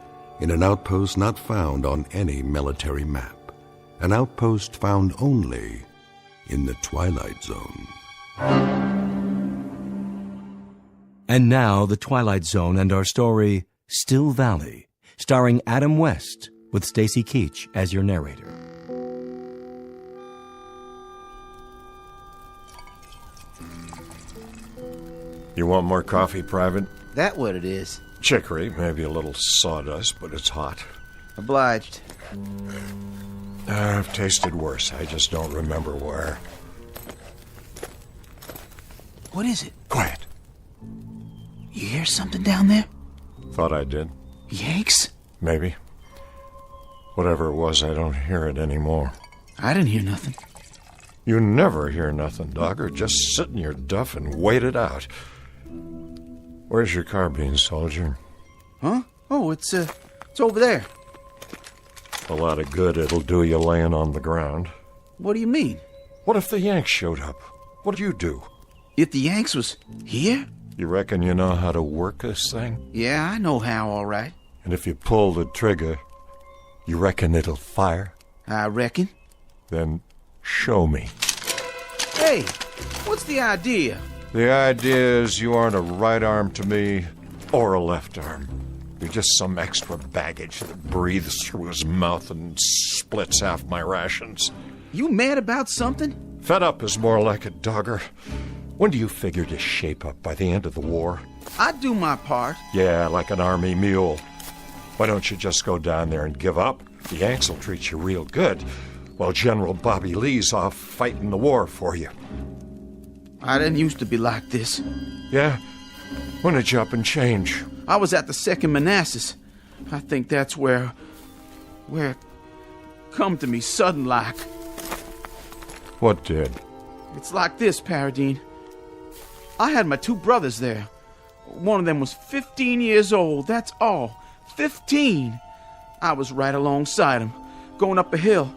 in an outpost not found on any military map, an outpost found only in the Twilight Zone. And now, the Twilight Zone and our story, Still Valley, starring Adam West, with Stacy Keach as your narrator. You want more coffee, Private? That what it is. Chicory, maybe a little sawdust, but it's hot. Obliged. I've tasted worse. I just don't remember where. What is it? Quiet. You hear something down there? Thought I did. Yanks? Maybe. Whatever it was, I don't hear it anymore. I didn't hear nothing. You never hear nothing, Dogger. Just sit in your duff and wait it out. Where's your carbine, soldier? Huh? Oh, it's over there. A lot of good it'll do you laying on the ground. What do you mean? What if the Yanks showed up? What'd you do? If the Yanks was here? You reckon you know how to work this thing? Yeah, I know how, all right. And if you pull the trigger, you reckon it'll fire? I reckon. Then show me. Hey, what's the idea? The idea is you aren't a right arm to me or a left arm. You're just some extra baggage that breathes through his mouth and splits half my rations. You mad about something? Fed up is more like it, Dogger. When do you figure to shape up? By the end of the war? I do my part. Yeah, like an army mule. Why don't you just go down there and give up? The Yanks will treat you real good, while General Bobby Lee's off fighting the war for you. I didn't used to be like this. Yeah? When did you up and change? I was at the 2nd Manassas. I think that's where it come to me sudden like. What did? It's like this, Paradine. I had my 2 brothers there. One of them was 15 years old, that's all. 15! I was right alongside him, going up a hill.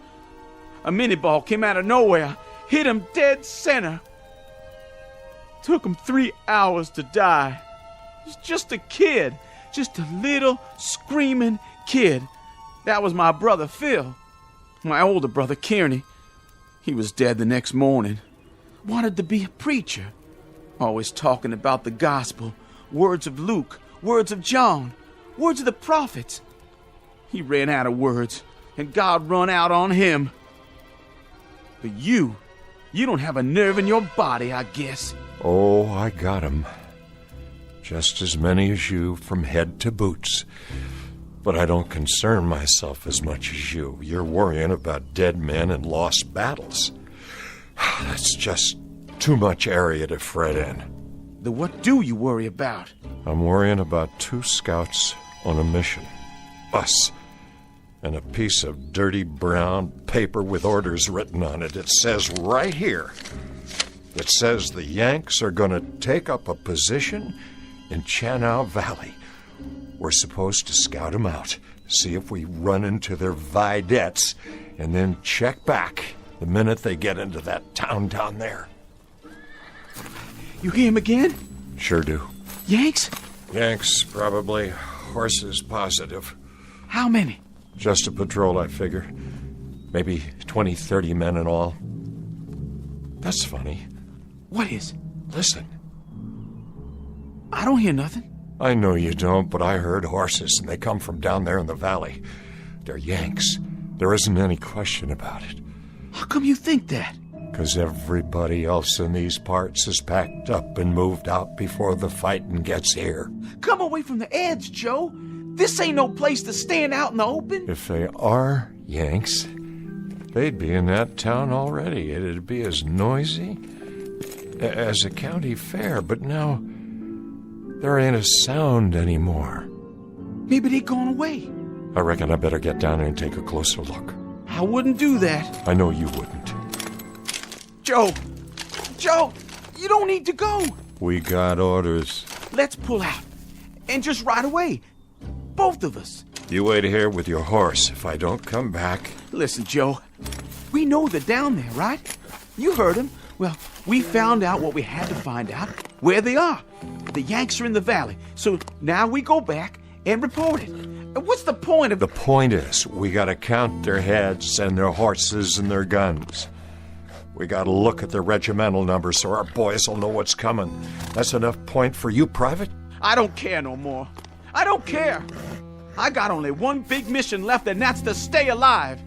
A mini-ball came out of nowhere, hit him dead center. Took him 3 hours to die. He's just a kid, just a little screaming kid. That was my brother Phil. My older brother Kearney. He was dead the next morning. Wanted to be a preacher. Always talking about the gospel, words of Luke, words of John, words of the prophets. He ran out of words, and God run out on him. But you don't have a nerve in your body, I guess. Oh, I got 'em. Just as many as you from head to boots. But I don't concern myself as much as you. You're worrying about dead men and lost battles. That's just too much area to fret in. Then what do you worry about? I'm worrying about 2 scouts on a mission. Us. And a piece of dirty brown paper with orders written on it. It says right here. It says the Yanks are going to take up a position in Chanow Valley. We're supposed to scout them out, see if we run into their vedettes, and then check back the minute they get into that town down there. You hear him again? Sure do. Yanks? Yanks, probably. Horses, positive. How many? Just a patrol, I figure. Maybe 20, 30 men in all. That's funny. What is? Listen. I don't hear nothing. I know you don't, but I heard horses, and they come from down there in the valley. They're Yanks. There isn't any question about it. How come you think that? 'Cause everybody else in these parts is packed up and moved out before the fighting gets here. Come away from the edge, Joe. This ain't no place to stand out in the open. If they are Yanks, they'd be in that town already. It'd be as noisy as a county fair, but now there ain't a sound anymore. Maybe they gone away. I reckon I better get down there and take a closer look. I wouldn't do that. I know you wouldn't. Joe, you don't need to go. We got orders. Let's pull out. And just right away. Both of us. You wait here with your horse. If I don't come back... Listen, Joe. We know they're down there, right? You heard them. Well, we found out what we had to find out. Where they are. The Yanks are in the valley. So now we go back and report it. What's the point of... The point is, we gotta count their heads and their horses and their guns. We gotta look at their regimental numbers so our boys will know what's coming. That's enough point for you, Private? I don't care no more. I don't care. I got only one big mission left, and that's to stay alive.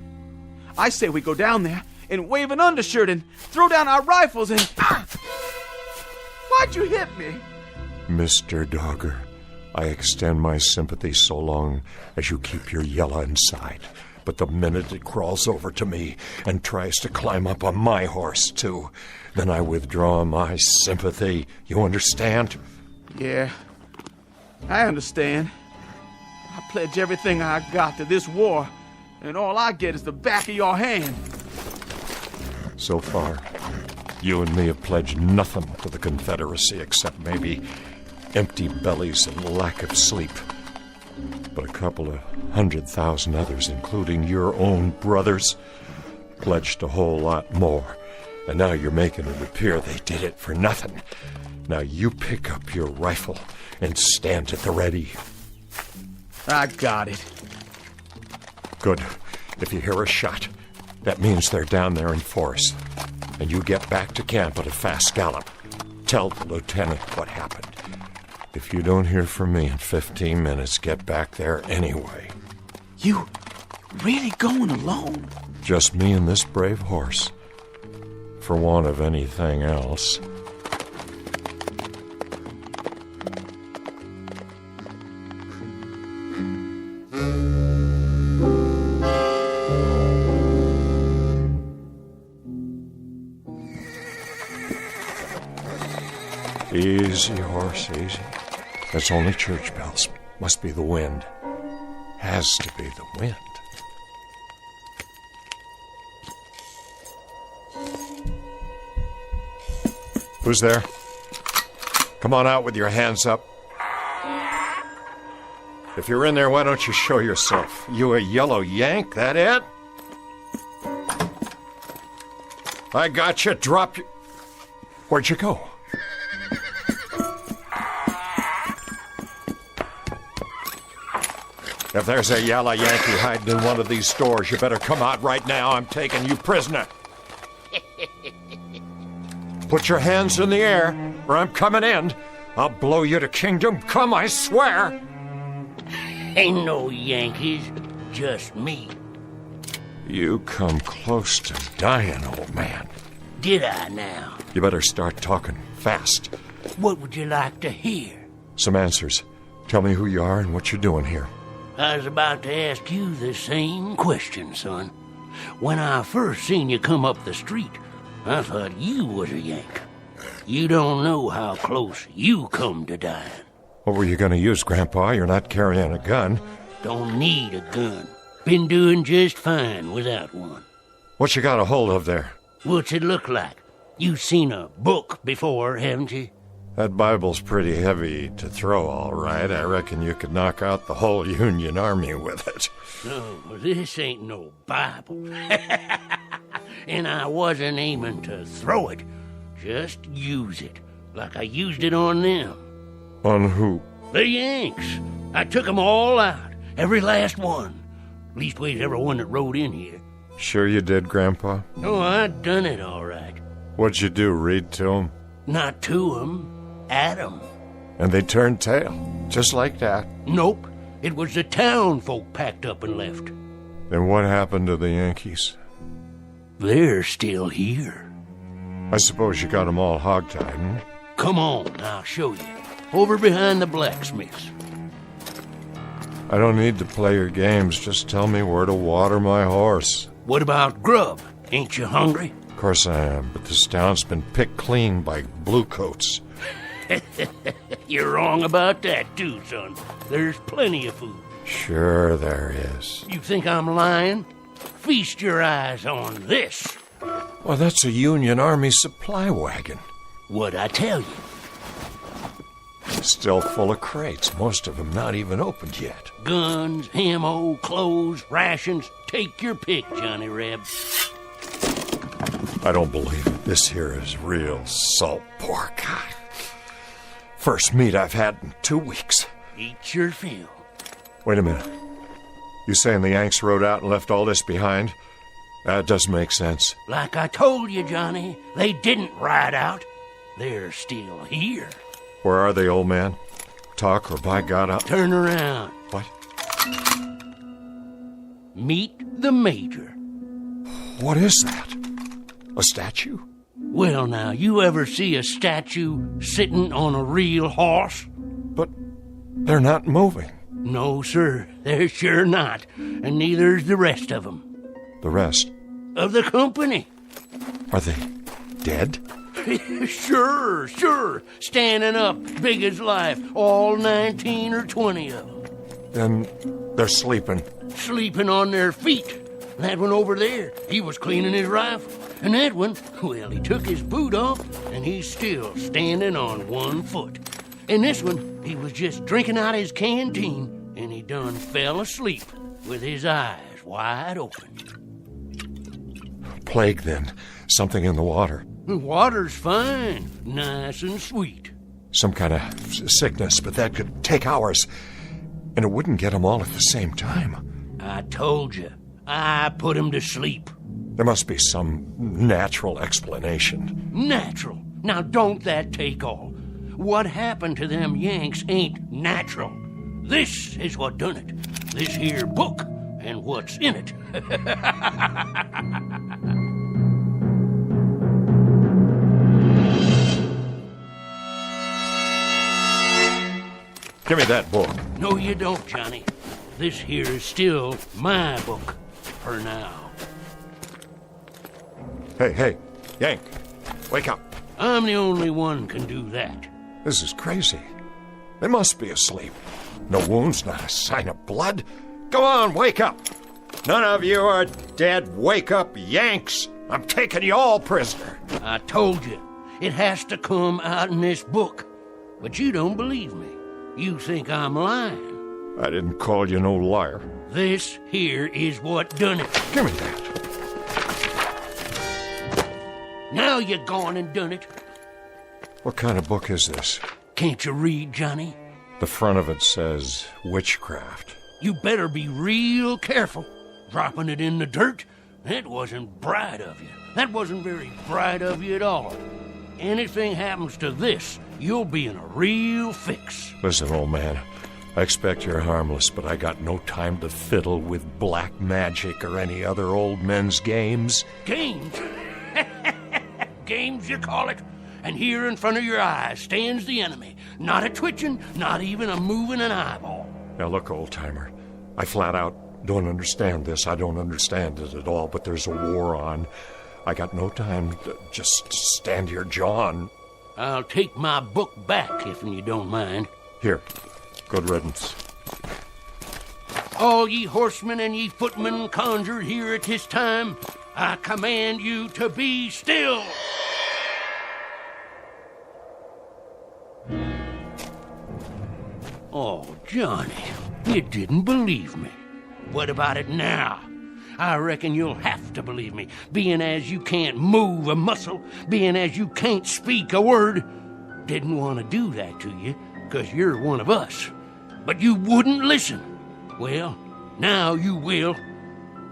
I say we go down there and wave an undershirt and throw down our rifles and... Why'd you hit me? Mr. Dogger, I extend my sympathy so long as you keep your yella inside. But the minute it crawls over to me and tries to climb up on my horse, too, then I withdraw my sympathy. You understand? Yeah, I understand. I pledge everything I got to this war, and all I get is the back of your hand. So far, you and me have pledged nothing to the Confederacy except maybe empty bellies and lack of sleep. But a couple of 100,000 others, including your own brothers, pledged a whole lot more. And now you're making it appear they did it for nothing. Now you pick up your rifle and stand at the ready. I got it. Good. If you hear a shot, that means they're down there in force. And you get back to camp at a fast gallop. Tell the lieutenant what happened. If you don't hear from me in 15 minutes, get back there anyway. You really going alone? Just me and this brave horse. For want of anything else. Easy, horse, easy. That's only church bells. Must be the wind. Has to be the wind. Who's there? Come on out with your hands up. If you're in there, why don't you show yourself? You a yellow yank, that it? I got you. Drop your... Where'd you go? If there's a yellow Yankee hiding in one of these stores, you better come out right now. I'm taking you prisoner. Put your hands in the air, or I'm coming in. I'll blow you to kingdom come, I swear. Ain't no Yankees, just me. You come close to dying, old man. Did I now? You better start talking fast. What would you like to hear? Some answers. Tell me who you are and what you're doing here. I was about to ask you the same question, son. When I first seen you come up the street, I thought you was a Yank. You don't know how close you come to dying. What were you going to use, Grandpa? You're not carrying a gun. Don't need a gun. Been doing just fine without one. What you got a hold of there? What's it look like? You've seen a book before, haven't you? That Bible's pretty heavy to throw, all right. I reckon you could knock out the whole Union Army with it. No, this ain't no Bible. And I wasn't aiming to throw it. Just use it, like I used it on them. On who? The Yanks. I took 'em all out, every last one. Leastways, every one that rode in here. Sure you did, Grandpa? Oh, I done it all right. What'd you do, read to 'em? Not to 'em, at 'em. And they turned tail, just like that? Nope. It was the town folk packed up and left. Then what happened to the Yankees? They're still here. I suppose you got 'em all hogtied, hmm? Come on, I'll show you. Over behind the blacksmiths. I don't need to play your games. Just tell me where to water my horse. What about grub? Ain't you hungry? Of course I am, but this town's been picked clean by bluecoats. You're wrong about that, too, son. There's plenty of food. Sure there is. You think I'm lying? Feast your eyes on this. Well, that's a Union Army supply wagon. What'd I tell you? Still full of crates, most of them not even opened yet. Guns, ammo, clothes, rations. Take your pick, Johnny Reb. I don't believe it. This here is real salt pork. First meat I've had in 2 weeks. Eat your fill. Wait a minute. You saying the Yanks rode out and left all this behind? That does make sense. Like I told you, Johnny, they didn't ride out. They're still here. Where are they, old man? Talk or by God, I'll... Turn around. What? Meet the Major. What is that? A statue? Well, now, you ever see a statue sitting on a real horse? But they're not moving. No, sir, they're sure not. And neither's the rest of them. The rest? Of the company. Are they dead? Sure. Standing up, big as life. All 19 or 20 of them. Then they're sleeping. Sleeping on their feet. That one over there, he was cleaning his rifle. And that one, well, he took his boot off, and he's still standing on one foot. And this one, he was just drinking out his canteen, and he done fell asleep with his eyes wide open. Plague, then. Something in the water. The water's fine, nice and sweet. Some kind of sickness, but that could take hours. And it wouldn't get them all at the same time. I told you. I put him to sleep. There must be some natural explanation. Natural? Now don't that take all? what happened to them Yanks ain't natural. This is what done it. This here book and what's in it. Give me that book. No, you don't, Johnny. This here is still my book, for now. Hey, Yank, wake up. I'm the only one can do that. This is crazy. They must be asleep. No wounds, not a sign of blood. Go on, wake up. None of you are dead. Wake up, Yanks. I'm taking you all prisoner. I told you, it has to come out in this book. But you don't believe me. You think I'm lying. I didn't call you no liar. This here is what done it. Give me that. Now you gone and done it. What kind of book is this? Can't you read, Johnny? The front of it says witchcraft. You better be real careful. Dropping it in the dirt? That wasn't bright of you. That wasn't very bright of you at all. Anything happens to this, you'll be in a real fix. Listen, old man, I expect you're harmless, but I got no time to fiddle with black magic or any other old men's games. Games? Games, you call it? And here in front of your eyes stands the enemy. Not a twitching, not even a moving an eyeball. Now look, old-timer, I flat out don't understand this. I don't understand it at all, but there's a war on. I got no time to just stand here jawing. I'll take my book back if you don't mind. Here, good riddance. All ye horsemen and ye footmen conjured here at this time, I command you to be still. Oh, Johnny, you didn't believe me. What about it now? I reckon you'll have to believe me, being as you can't move a muscle, being as you can't speak a word. Didn't want to do that to you, 'cause you're one of us. But you wouldn't listen. Well, now you will.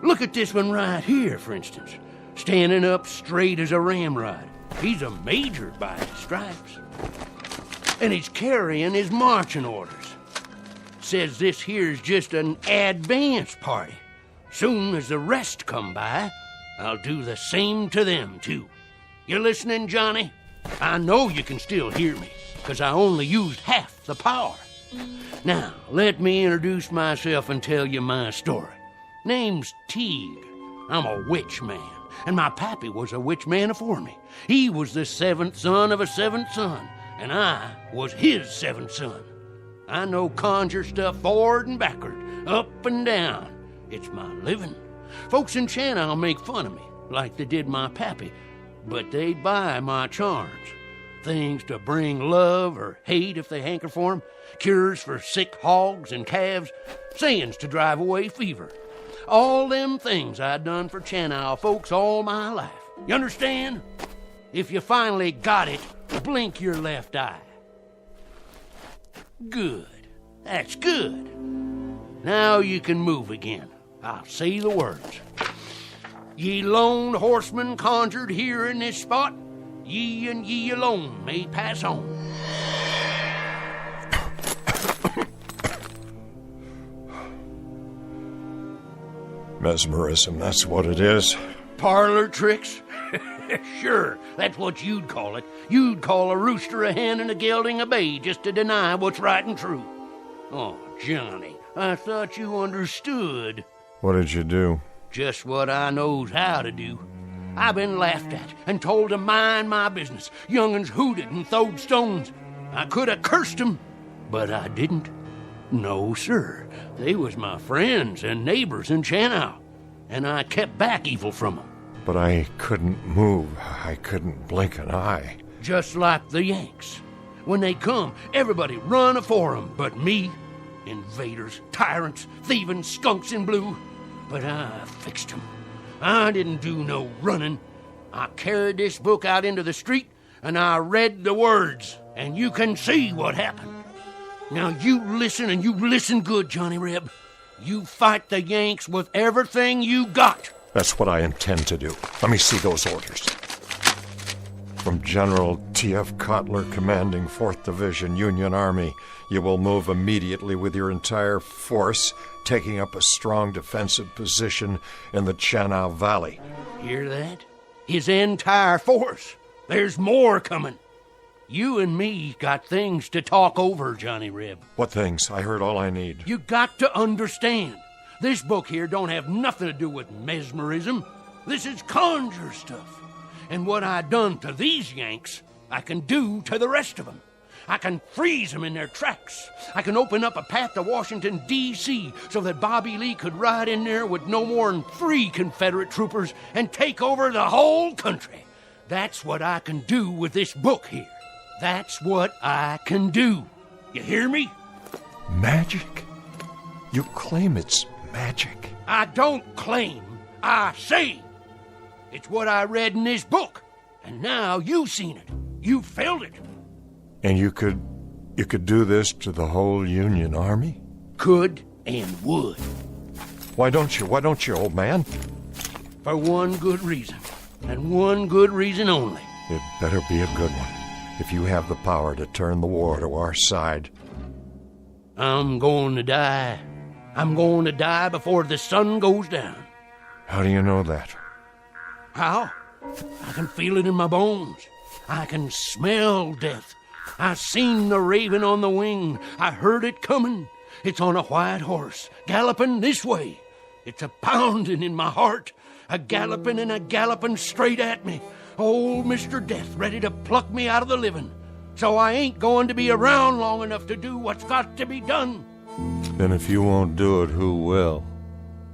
Look at this one right here, for instance. Standing up straight as a ramrod. He's a major by his stripes. And he's carrying his marching orders. Says this here's just an advance party. Soon as the rest come by, I'll do the same to them, too. You listening, Johnny? I know you can still hear me, 'cause I only used half the power. Now, let me introduce myself and tell you my story. Name's Teague. I'm a witch man, and my pappy was a witch man afore me. He was the seventh son of a seventh son, and I was his seventh son. I know conjure stuff forward and backward, up and down. It's my living. Folks in Channel make fun of me, like they did my pappy, but they buy my charms. Things to bring love or hate if they hanker for 'em, cures for sick hogs and calves, sayings to drive away fever. All them things I done for Channel folks all my life. You understand? If you finally got it, blink your left eye. Good. That's good. Now you can move again. I'll say the words. Ye lone horsemen conjured here in this spot, ye and ye alone may pass on. Mesmerism, that's what it is. Parlor tricks? Sure, that's what you'd call it. You'd call a rooster a hen and a gelding a bay just to deny what's right and true. Oh, Johnny, I thought you understood. What did you do? Just what I knows how to do. I've been laughed at and told to mind my business. Young'uns hooted and throwed stones. I could have cursed 'em, but I didn't. No, sir. They was my friends and neighbors in Channel, and I kept back evil from 'em. But I couldn't move. I couldn't blink an eye. Just like the Yanks. When they come, everybody run afore 'em, but me. Invaders, tyrants, thieving skunks in blue. But I fixed 'em. I didn't do no running. I carried this book out into the street, and I read the words, and you can see what happened. Now you listen, and you listen good, Johnny Reb. You fight the Yanks with everything you got. That's what I intend to do. Let me see those orders. From General T.F. Cotler, commanding 4th Division, Union Army. You will move immediately with your entire force, taking up a strong defensive position in the Channel Valley. Hear that? His entire force. There's more coming. You and me got things to talk over, Johnny Reb. What things? I heard all I need. You got to understand. This book here don't have nothing to do with mesmerism. This is conjure stuff. And what I done to these Yanks, I can do to the rest of them. I can freeze them in their tracks. I can open up a path to Washington, D.C., so that Bobby Lee could ride in there with no more than 3 Confederate troopers and take over the whole country. That's what I can do with this book here. That's what I can do. You hear me? Magic? You claim it's magic. I don't claim. I say. It's what I read in this book. And now you've seen it. You felt it. And you could do this to the whole Union Army? Could and would. Why don't you, old man? For one good reason. And one good reason only. It better be a good one. If you have the power to turn the war to our side. I'm going to die. I'm going to die before the sun goes down. How do you know that? How? I can feel it in my bones. I can smell death. I seen the raven on the wing. I heard it coming. It's on a white horse, galloping this way. It's a pounding in my heart, a galloping and a galloping straight at me. Old Mr. Death ready to pluck me out of the living. So I ain't going to be around long enough to do what's got to be done. Then if you won't do it, who will?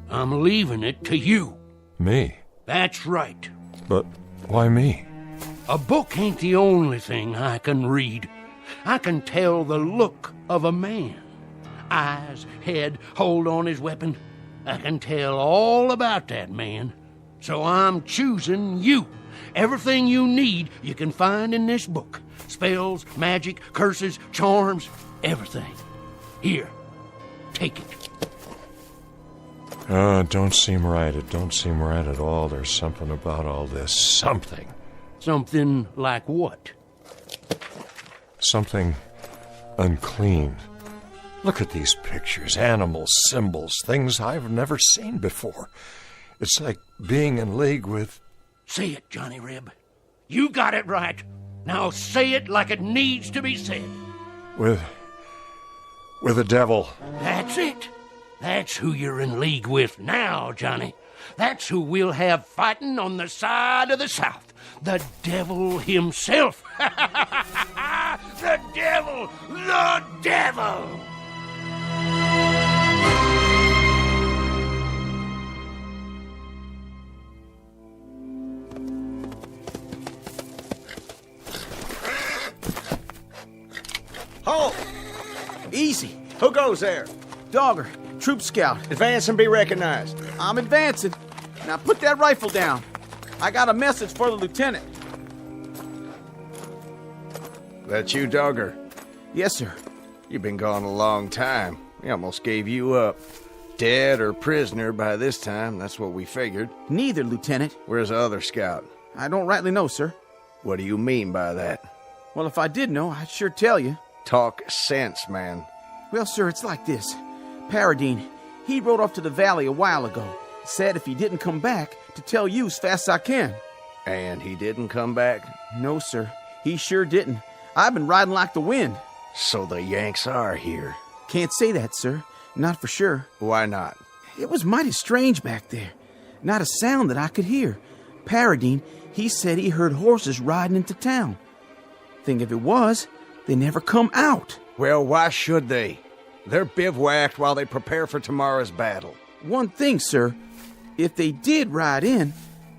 I'm leaving it to you. Me? That's right. But why me? A book ain't the only thing I can read. I can tell the look of a man. Eyes, head, hold on his weapon. I can tell all about that man. So I'm choosing you. Everything you need you can find in this book. Spells, magic, curses, charms, everything. Here, take it. It don't seem right. It don't seem right at all. There's something about all this. Something. Something like what? Something unclean. Look at these pictures, animals, symbols, things I've never seen before. It's like being in league with... Say it, Johnny Reb. You got it right. Now say it like it needs to be said. With the devil. That's it. That's who you're in league with now, Johnny. That's who we'll have fighting on the side of the South. The devil himself. The devil! The devil! Halt! Easy. Who goes there? Dogger, troop scout. Advance and be recognized. I'm advancing. Now put that rifle down. I got a message for the lieutenant. That you, Dogger? Yes, sir. You've been gone a long time. We almost gave you up. Dead or prisoner by this time, that's what we figured. Neither, Lieutenant. Where's the other scout? I don't rightly know, sir. What do you mean by that? Well, if I did know, I'd sure tell you. Talk sense, man. Well, sir, it's like this. Paradine, he rode off to the valley a while ago. Said if he didn't come back, to tell you as fast as I can. And he didn't come back? No, sir. He sure didn't. I've been riding like the wind. So the Yanks are here. Can't say that, sir. Not for sure. Why not? It was mighty strange back there. Not a sound that I could hear. Paradine, he said he heard horses riding into town. Thing if it was, they never come out. Well, why should they? They're bivouacked while they prepare for tomorrow's battle. One thing, sir. If they did ride in,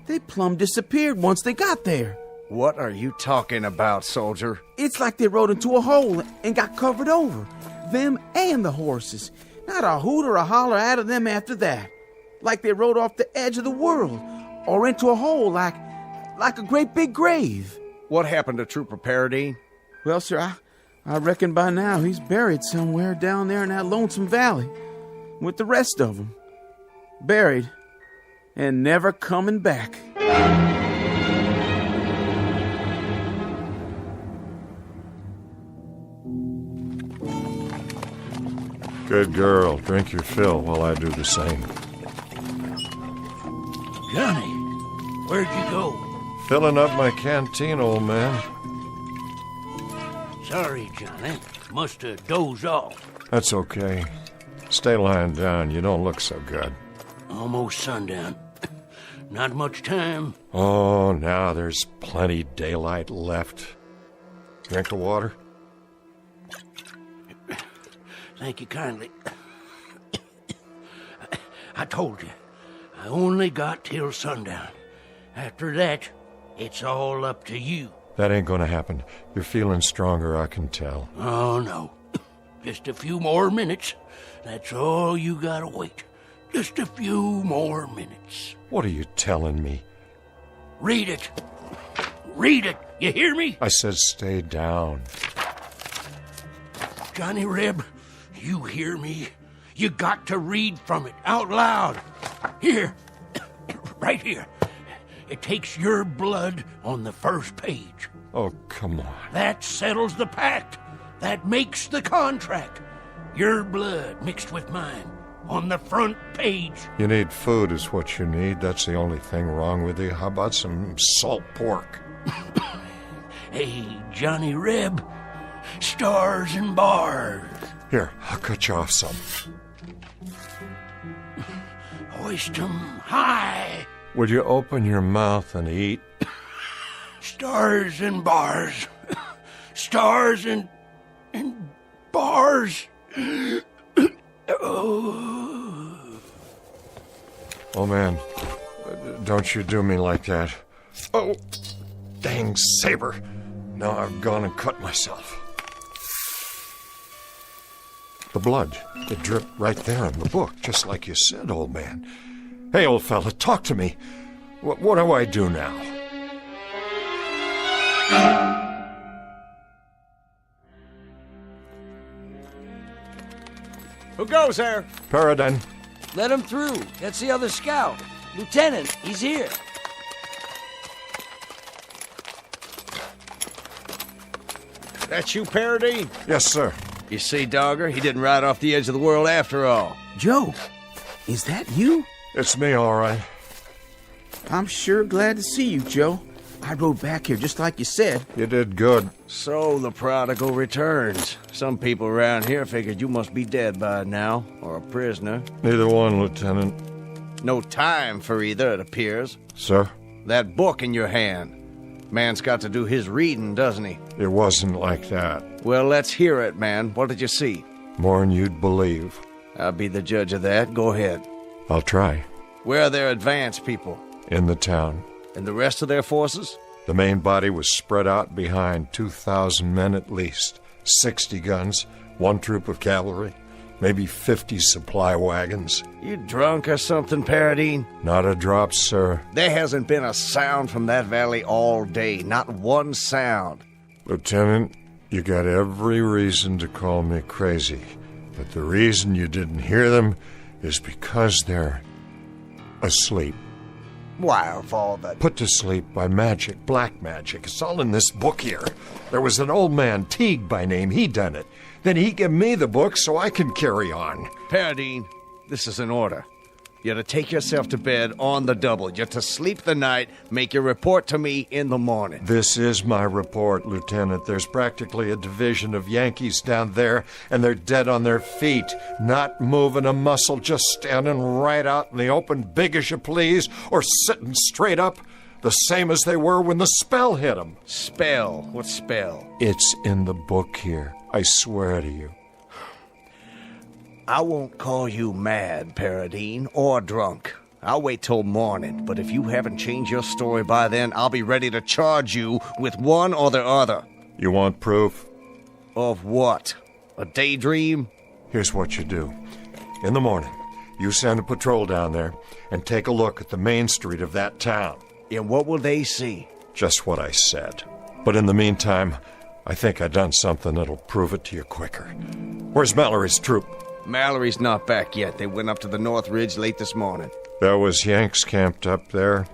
they plumb disappeared once they got there. What are you talking about, soldier? It's like they rode into a hole and got covered over. Them and the horses. Not a hoot or a holler out of them after that. Like they rode off the edge of the world. Or into a hole like a great big grave. What happened to Trooper Paradine? Well, sir, I reckon by now he's buried somewhere down there in that lonesome valley. With the rest of them. Buried. And never coming back. Good girl. Drink your fill while I do the same. Johnny, where'd you go? Filling up my canteen, old man. Sorry, Johnny. Must have dozed off. That's okay. Stay lying down. You don't look so good. Almost sundown. Not much time. Oh, now there's plenty daylight left. Drink of water? Thank you kindly. I told you, I only got till sundown. After that, it's all up to you. That ain't gonna happen. You're feeling stronger, I can tell. Oh, no. Just a few more minutes. That's all you gotta wait. Just a few more minutes. What are you telling me? Read it. Read it. You hear me? I said stay down. Johnny Reb, you hear me? You got to read from it out loud. Here. Right here. It takes your blood on the first page. Oh, come on. That settles the pact. That makes the contract. Your blood mixed with mine on the front page. You need food is what you need. That's the only thing wrong with you. How about some salt pork? Hey, Johnny Reb. Stars and bars. Here, I'll cut you off some. Hoist 'em high. Would you open your mouth and eat? Stars and bars. Stars and bars. Oh, man, don't you do me like that. Oh, dang saber. Now I've gone and cut myself. The blood, it dripped right there in the book, just like you said, old man. Hey, old fella, talk to me. What do I do now? Who goes there? Paradine. Let him through. That's the other scout. Lieutenant, he's here. That's you, Paradine? Yes, sir. You see, Dogger, he didn't ride off the edge of the world after all. Joe, is that you? It's me, all right. I'm sure glad to see you, Joe. I rode back here just like you said. You did good. So the prodigal returns. Some people around here figured you must be dead by now, or a prisoner. Neither one, Lieutenant. No time for either, it appears. Sir? That book in your hand. Man's got to do his reading, doesn't he? It wasn't like that. Well, let's hear it, man. What did you see? More'n you'd believe. I'll be the judge of that. Go ahead. I'll try. Where are their advance people? In the town. And the rest of their forces? The main body was spread out behind 2,000 men at least, 60 guns, one troop of cavalry, maybe 50 supply wagons. You drunk or something, Paradine? Not a drop, sir. There hasn't been a sound from that valley all day. Not one sound. Lieutenant, you got every reason to call me crazy. But the reason you didn't hear them is because they're asleep. Why, of all that... Put to sleep by magic, black magic. It's all in this book here. There was an old man, Teague by name. He done it. Then he give me the book so I can carry on. Paradine, this is an order. You're to take yourself to bed on the double. You're to sleep the night, make your report to me in the morning. This is my report, Lieutenant. There's practically a division of Yankees down there, and they're dead on their feet, not moving a muscle, just standing right out in the open, big as you please, or sitting straight up, the same as they were when the spell hit them. Spell? What spell? It's in the book here. I swear to you. I won't call you mad, Paradine, or drunk. I'll wait till morning, but if you haven't changed your story by then, I'll be ready to charge you with one or the other. You want proof? Of what? A daydream? Here's what you do. In the morning, you send a patrol down there and take a look at the main street of that town. And what will they see? Just what I said. But in the meantime, I think I done something that'll prove it to you quicker. Where's Mallory's troop? Mallory's not back yet. They went up to the North Ridge late this morning. There was Yanks camped up there.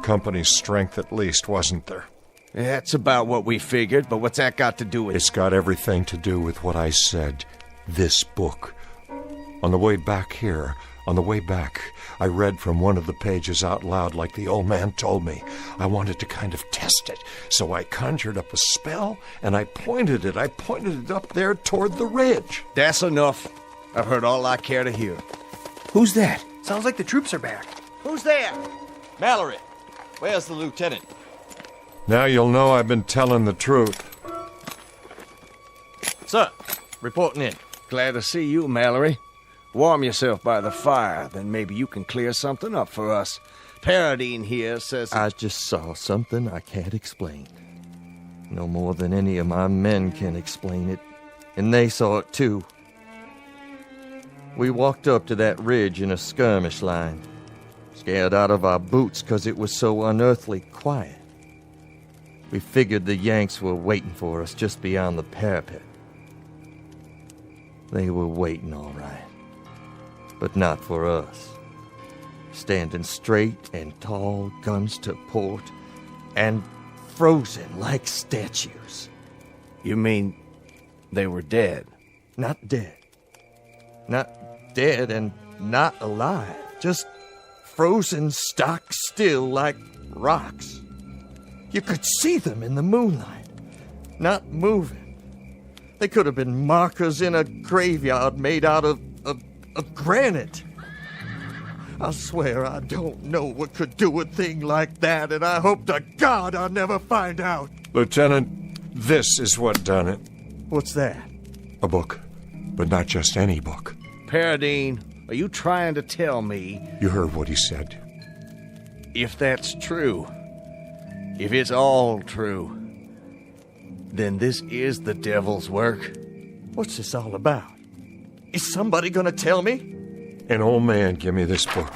Company's strength at least, wasn't there? That's about what we figured, but what's that got to do with it? It's got everything to do with what I said. This book. On the way back here, on the way back, I read from one of the pages out loud like the old man told me. I wanted to kind of test it, so I conjured up a spell, and I pointed it up there toward the ridge. That's enough. I've heard all I care to hear. Who's that? Sounds like the troops are back. Who's there? Mallory, where's the lieutenant? Now you'll know I've been telling the truth. Sir, reporting in. Glad to see you, Mallory. Warm yourself by the fire, then maybe you can clear something up for us. Paradine here says... I just saw something I can't explain. No more than any of my men can explain it. And they saw it too. We walked up to that ridge in a skirmish line. Scared out of our boots because it was so unearthly quiet. We figured the Yanks were waiting for us just beyond the parapet. They were waiting all right. But not for us. Standing straight and tall, guns to port, and frozen like statues. You mean they were dead? Not dead. Not dead and not alive. Just frozen stock still like rocks. You could see them in the moonlight, not moving. They could have been markers in a graveyard made out of granite. I swear I don't know what could do a thing like that, and I hope to God I'll never find out. Lieutenant, this is what done it. What's that? A book, but not just any book. Paradine, are you trying to tell me... You heard what he said. If that's true, if it's all true, then this is the devil's work. What's this all about? Is somebody gonna tell me? An old man gave me this book.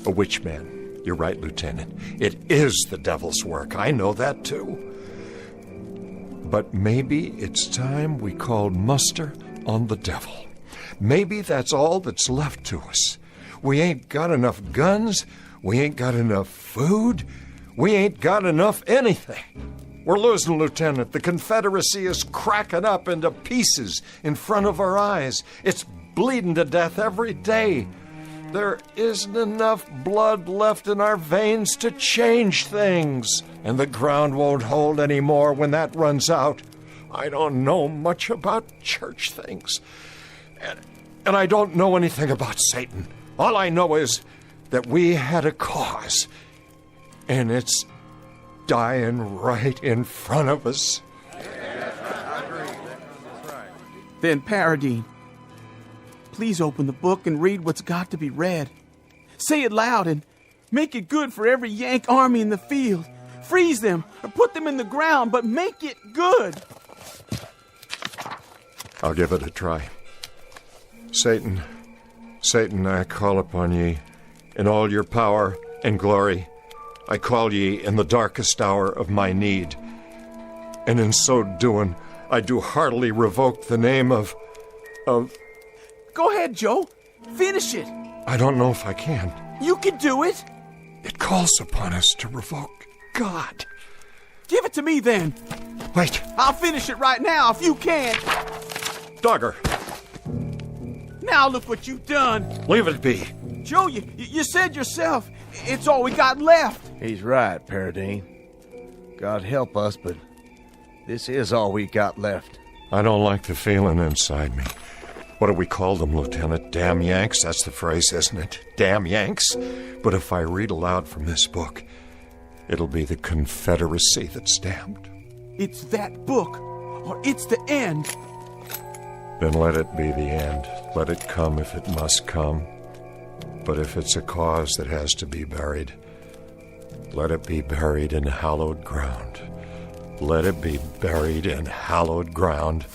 A witch man. You're right, Lieutenant. It is the devil's work. I know that, too. But maybe it's time we called muster on the devil. Maybe that's all that's left to us. We ain't got enough guns. We ain't got enough food. We ain't got enough anything. We're losing, Lieutenant. The Confederacy is cracking up into pieces in front of our eyes. It's bleeding to death every day. There isn't enough blood left in our veins to change things. And the ground won't hold anymore when that runs out. I don't know much about church things. And I don't know anything about Satan. All I know is that we had a cause. And it's dying right in front of us. Then, Paradine, please open the book and read what's got to be read. Say it loud and make it good for every Yank army in the field. Freeze them or put them in the ground, but make it good. I'll give it a try. Satan, I call upon ye in all your power and glory. I call ye in the darkest hour of my need. And in so doing, I do heartily revoke the name of... Go ahead, Joe. Finish it. I don't know if I can. You can do it. It calls upon us to revoke God. Give it to me, then. Wait. I'll finish it right now if you can. Dogger. Now look what you've done. Leave it be. Joe, you said yourself, it's all we got left. He's right, Paradine. God help us, but this is all we got left. I don't like the feeling inside me. What do we call them, Lieutenant? Damn Yanks? That's the phrase, isn't it? Damn Yanks? But if I read aloud from this book, it'll be the Confederacy that's damned. It's that book, or it's the end. Then let it be the end. Let it come if it must come. But if it's a cause that has to be buried, let it be buried in hallowed ground. Let it be buried in hallowed ground.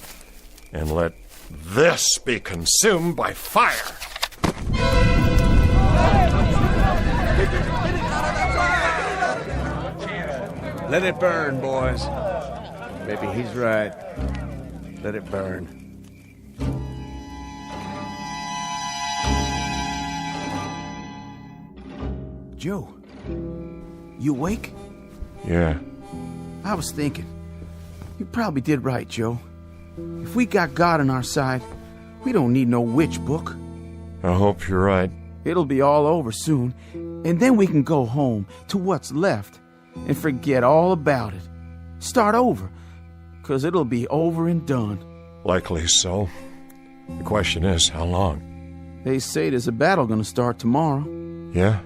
And let this be consumed by fire. Let it burn, boys. Maybe he's right. Let it burn. Joe, you awake? Yeah. I was thinking. You probably did right, Joe. If we got God on our side, we don't need no witch book. I hope you're right. It'll be all over soon, and then we can go home to what's left and forget all about it. Start over, 'cause it'll be over and done. Likely so. The question is, how long? They say there's a battle gonna start tomorrow. Yeah?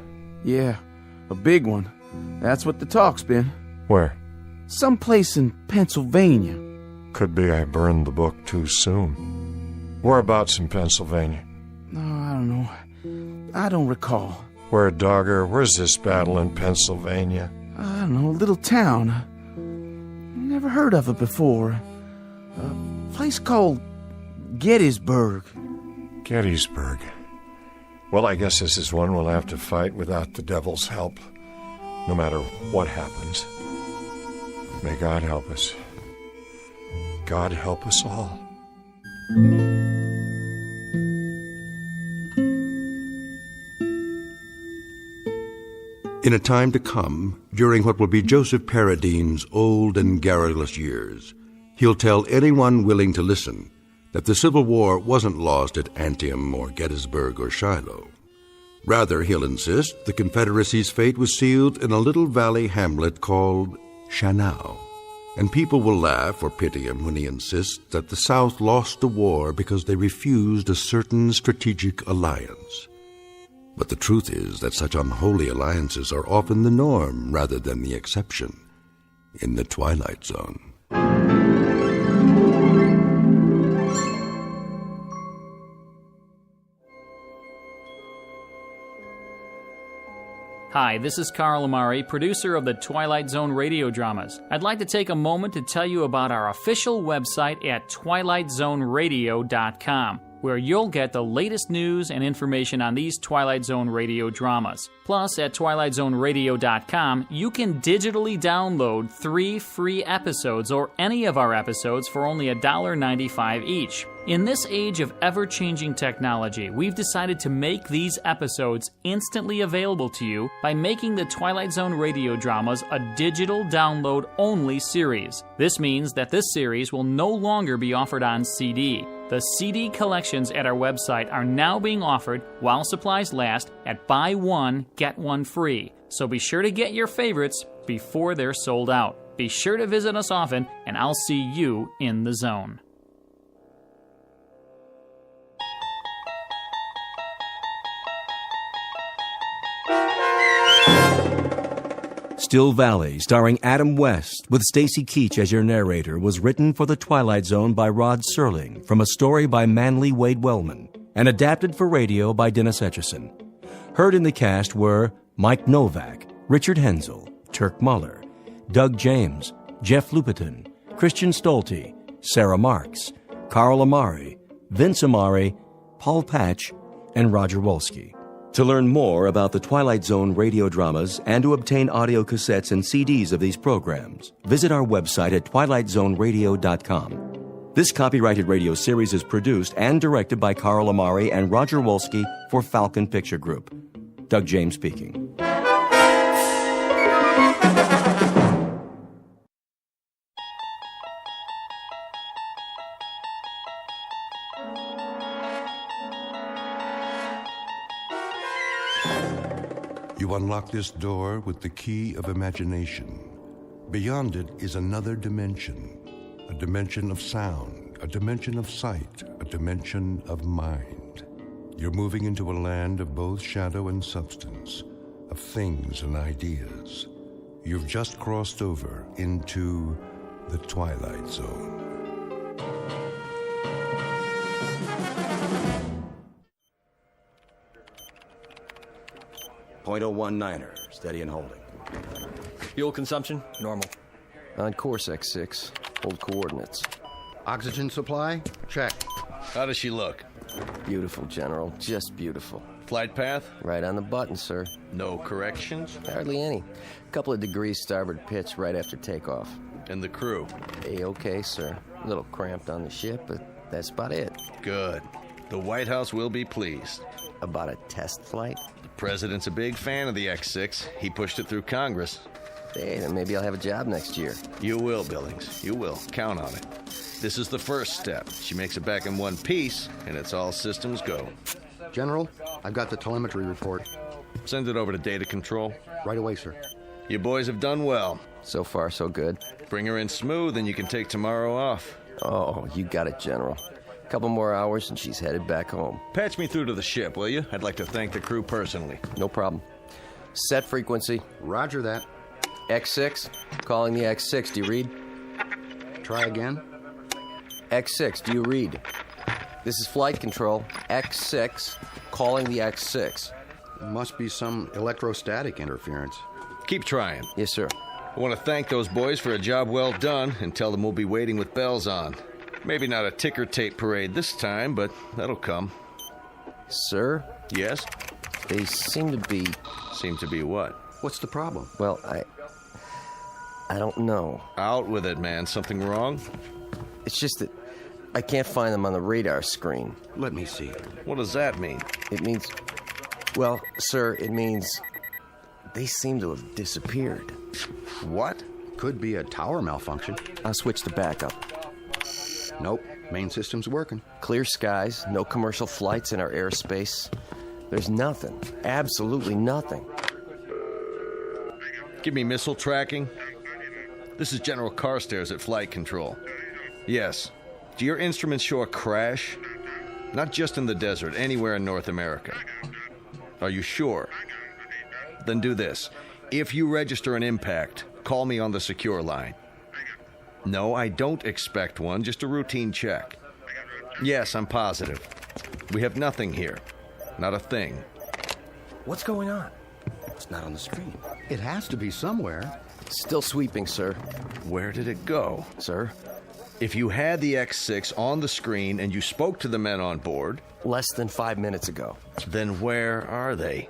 Yeah, a big one. That's what the talk's been. Where? Someplace in Pennsylvania. Could be I burned the book too soon. Whereabouts in Pennsylvania? No, I don't know. I don't recall. Where, Dogger? Where's this battle in Pennsylvania? I don't know, a little town. Never heard of it before. A place called Gettysburg. Gettysburg. Well, I guess this is one we'll have to fight without the devil's help, no matter what happens. May God help us. God help us all. In a time to come, during what will be Joseph Paradine's old and garrulous years, he'll tell anyone willing to listen that the Civil War wasn't lost at Antietam or Gettysburg or Shiloh. Rather, he'll insist the Confederacy's fate was sealed in a little valley hamlet called Shannou. And people will laugh or pity him when he insists that the South lost the war because they refused a certain strategic alliance. But the truth is that such unholy alliances are often the norm rather than the exception in the Twilight Zone. Hi, this is Carl Amari, producer of the Twilight Zone radio dramas. I'd like to take a moment to tell you about our official website at twilightzoneradio.com, where you'll get the latest news and information on these Twilight Zone radio dramas. Plus, at twilightzoneradio.com, you can digitally download 3 free episodes or any of our episodes for only $1.95 each. In this age of ever-changing technology, we've decided to make these episodes instantly available to you by making the Twilight Zone radio dramas a digital download-only series. This means that this series will no longer be offered on CD. The CD collections at our website are now being offered, while supplies last, at buy one, get one free. So be sure to get your favorites before they're sold out. Be sure to visit us often, and I'll see you in the zone. Still Valley, starring Adam West, with Stacy Keach as your narrator, was written for The Twilight Zone by Rod Serling, from a story by Manly Wade Wellman, and adapted for radio by Dennis Etchison. Heard in the cast were Mike Novak, Richard Hensel, Turk Muller, Doug James, Jeff Lupiton, Christian Stolte, Sarah Marks, Carl Amari, Vince Amari, Paul Patch, and Roger Wolski. To learn more about the Twilight Zone radio dramas and to obtain audio cassettes and CDs of these programs, visit our website at twilightzoneradio.com. This copyrighted radio series is produced and directed by Carl Amari and Roger Wolski for Falcon Picture Group. Doug James speaking. You unlock this door with the key of imagination. Beyond it is another dimension, a dimension of sound, a dimension of sight, a dimension of mind. You're moving into a land of both shadow and substance, of things and ideas. You've just crossed over into the Twilight Zone. .019er, steady and holding. Fuel consumption, normal. On course X6, hold coordinates. Oxygen supply, check. How does she look? Beautiful, General, just beautiful. Flight path? Right on the button, sir. No corrections? Hardly any. Couple of degrees starboard pitch right after takeoff. And the crew? A-okay, sir. A little cramped on the ship, but that's about it. Good. The White House will be pleased. About a test flight? The president's a big fan of the X6. He pushed it through Congress. Hey, then maybe I'll have a job next year. You will, Billings. You will. Count on it. This is the first step. She makes it back in one piece, and it's all systems go. General, I've got the telemetry report. Send it over to Data Control. Right away, sir. You boys have done well. So far, so good. Bring her in smooth and you can take tomorrow off. Oh, you got it, General. A couple more hours and she's headed back home. Patch me through to the ship, will you? I'd like to thank the crew personally. No problem. Set frequency. Roger that. X6. Calling the X6. Do you read? Try again. X6. Do you read? This is flight control. X6. Calling the X6. Must be some electrostatic interference. Keep trying. Yes, sir. I want to thank those boys for a job well done and tell them we'll be waiting with bells on. Maybe not a ticker tape parade this time, but that'll come. Sir? Yes? They seem to be... Seem to be what? What's the problem? Well, I don't know. Out with it, man. Something wrong? It's just that I can't find them on the radar screen. Let me see. What does that mean? It means... Well, sir, it means they seem to have disappeared. What? Could be a tower malfunction. I'll switch to backup. Nope. Main system's working. Clear skies, no commercial flights in our airspace. There's nothing. Absolutely nothing. Give me missile tracking. This is General Carstairs at Flight Control. Yes. Do your instruments show a crash? Not just in the desert, anywhere in North America. Are you sure? Then do this. If you register an impact, call me on the secure line. No, I don't expect one, just a routine check. Yes, I'm positive. We have nothing here. Not a thing. What's going on? It's not on the screen. It has to be somewhere. Still sweeping, sir. Where did it go? Sir? If you had the X6 on the screen and you spoke to the men on board... Less than 5 minutes ago. Then where are they?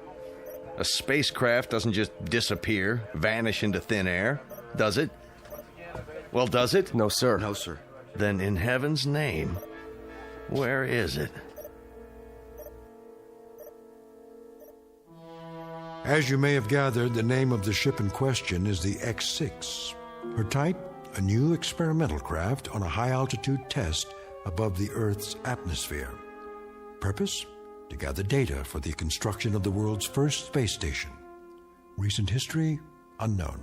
A spacecraft doesn't just disappear, vanish into thin air, does it? Well, does it? No, sir. No, sir. Then in heaven's name, where is it? As you may have gathered, the name of the ship in question is the X6. Her type, a new experimental craft on a high-altitude test above the Earth's atmosphere. Purpose? To gather data for the construction of the world's first space station. Recent history? Unknown,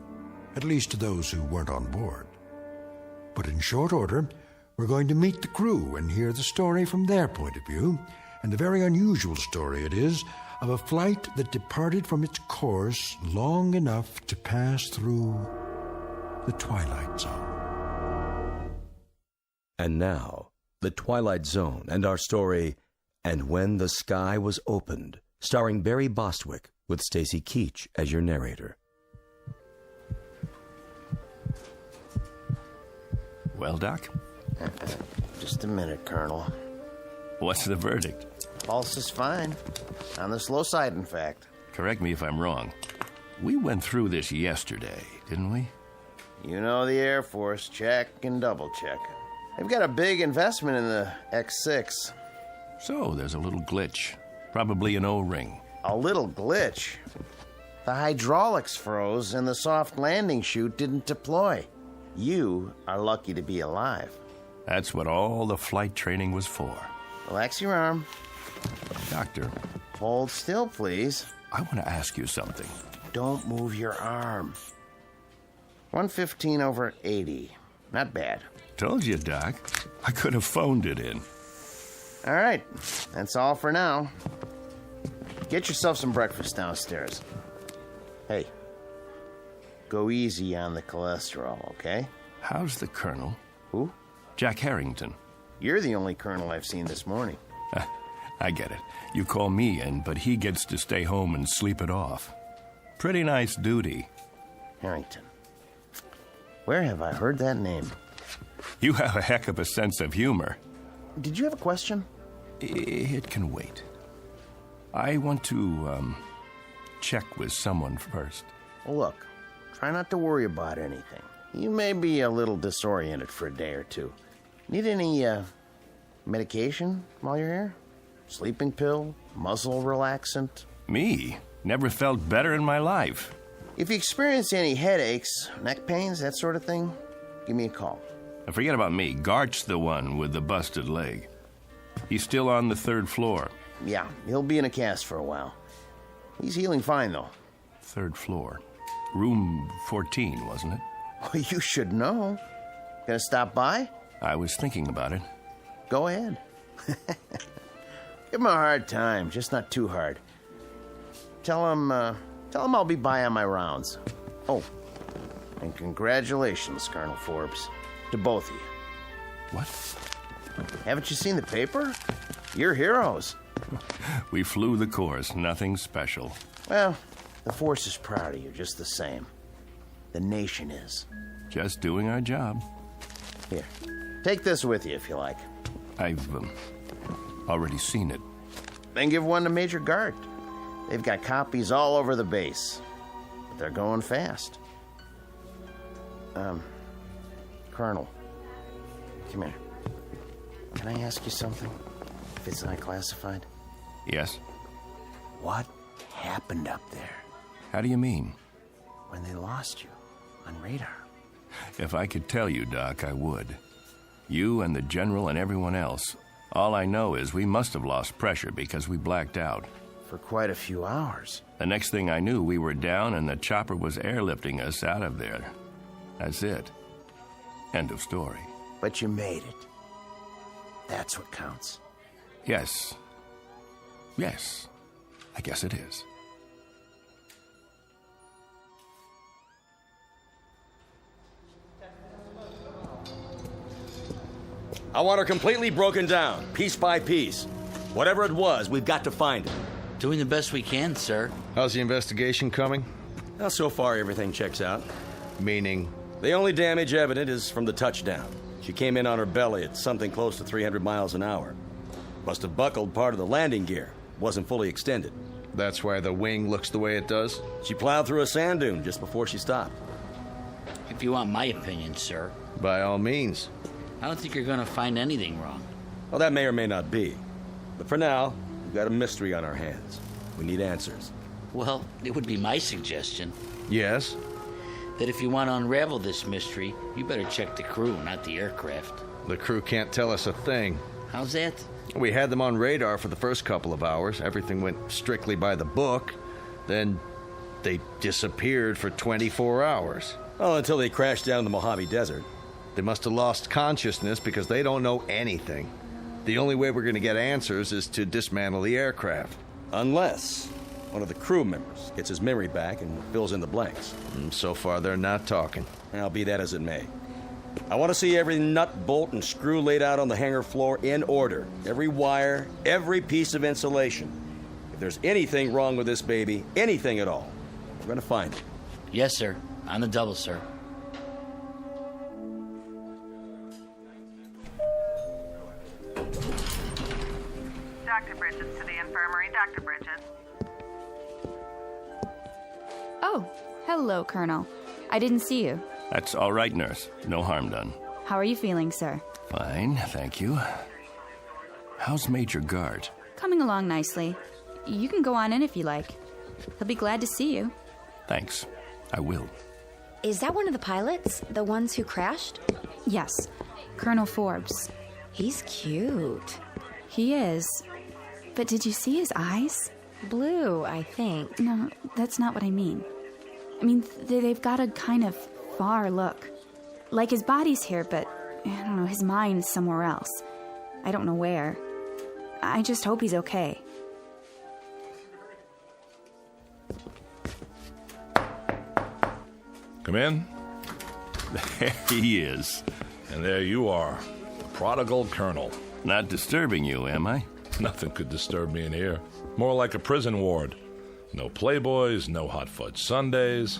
at least to those who weren't on board. But in short order, we're going to meet the crew and hear the story from their point of view, and a very unusual story it is, of a flight that departed from its course long enough to pass through the Twilight Zone. And now, the Twilight Zone and our story, And When the Sky Was Opened, starring Barry Bostwick with Stacy Keach as your narrator. Well, Doc? Just a minute, Colonel. What's the verdict? Pulse is fine. On the slow side, in fact. Correct me if I'm wrong. We went through this yesterday, didn't we? You know the Air Force, check and double check. They've got a big investment in the X6. So there's a little glitch. Probably an O-ring. A little glitch? The hydraulics froze and the soft landing chute didn't deploy. You are lucky to be alive. That's what all the flight training was for. Relax your arm. Doctor. Hold still, please. I want to ask you something. Don't move your arm. 115/80. Not bad. Told you, Doc. I could have phoned it in. All right. That's all for now. Get yourself some breakfast downstairs. Hey, go easy on the cholesterol, okay? How's the Colonel? Who? Jack Harrington. You're the only Colonel I've seen this morning. I get it. You call me in, but he gets to stay home and sleep it off. Pretty nice duty. Harrington. Where have I heard that name? You have a heck of a sense of humor. Did you have a question? It can wait. I want to, check with someone first. Well, look, try not to worry about anything. You may be a little disoriented for a day or two. Need any, medication while you're here? Sleeping pill? Muscle relaxant? Me? Never felt better in my life. If you experience any headaches, neck pains, that sort of thing, give me a call. Now forget about me. Gart's the one with the busted leg. He's still on the 3rd floor. Yeah, he'll be in a cast for a while. He's healing fine, though. 3rd floor. Room 14, wasn't it? Well, you should know. Gonna stop by? I was thinking about it. Go ahead. Give him a hard time, just not too hard. Tell him I'll be by on my rounds. Oh, and congratulations, Colonel Forbes, to both of you. What? Haven't you seen the paper? You're heroes. We flew the course, nothing special. Well, the force is proud of you just the same. The nation is. Just doing our job. Here, take this with you if you like. I've already seen it. Then give one to Major Gart. They've got copies all over the base. But they're going fast. Colonel, come here. Can I ask you something? If it's not classified? Yes? What happened up there? How do you mean? When they lost you on radar. If I could tell you, Doc, I would. You and the General and everyone else. All I know is we must have lost pressure because we blacked out. For quite a few hours. The next thing I knew, we were down and the chopper was airlifting us out of there. That's it. End of story. But you made it. That's what counts. Yes. Yes. I guess it is. I want her completely broken down, piece by piece. Whatever it was, we've got to find it. Doing the best we can, sir. How's the investigation coming? Well, so far, everything checks out. Meaning? The only damage evident is from the touchdown. She came in on her belly at something close to 300 miles an hour. Must have buckled part of the landing gear. Wasn't fully extended. That's why the wing looks the way it does? She plowed through a sand dune just before she stopped. If you want my opinion, sir. By all means. I don't think you're going to find anything wrong. Well, that may or may not be. But for now, we've got a mystery on our hands. We need answers. Well, it would be my suggestion. Yes? That if you want to unravel this mystery, you better check the crew, not the aircraft. The crew can't tell us a thing. How's that? We had them on radar for the first couple of hours. Everything went strictly by the book. Then they disappeared for 24 hours. Well, until they crashed down in the Mojave Desert. They must have lost consciousness because they don't know anything. The only way we're going to get answers is to dismantle the aircraft. Unless one of the crew members gets his memory back and fills in the blanks. So far, they're not talking. I'll be that as it may. I want to see every nut, bolt, and screw laid out on the hangar floor in order. Every wire, every piece of insulation. If there's anything wrong with this baby, anything at all, we're going to find it. Yes, sir. On the double, sir. Dr. Bridges to the infirmary. Dr. Bridges. Oh, hello, Colonel. I didn't see you. That's all right, nurse. No harm done. How are you feeling, sir? Fine, thank you. How's Major Gart? Coming along nicely. You can go on in if you like. He'll be glad to see you. Thanks. I will. Is that one of the pilots? The ones who crashed? Yes. Colonel Forbes. He's cute. He is. But did you see his eyes? Blue, I think. No, that's not what I mean. I mean, they've got a kind of far look. Like his body's here, but, I don't know, his mind's somewhere else. I don't know where. I just hope he's okay. Come in. There he is. And there you are, prodigal colonel. Not disturbing you, am I? Nothing could disturb me in here. More like a prison ward. No playboys, no hot fudge sundaes.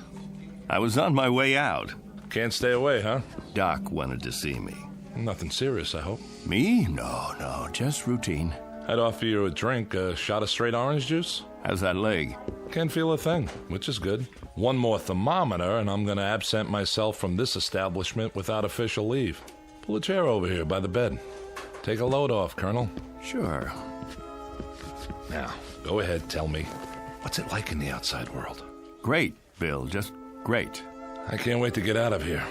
I was on my way out. Can't stay away, huh? Doc wanted to see me. Nothing serious, I hope. Me? No, just routine. I'd offer you a drink, a shot of straight orange juice. How's that leg? Can't feel a thing, which is good. One more thermometer, and I'm going to absent myself from this establishment without official leave. Pull a chair over here by the bed. Take a load off, Colonel. Sure. Now, go ahead, tell me. What's it like in the outside world? Great, Bill, just great. I can't wait to get out of here.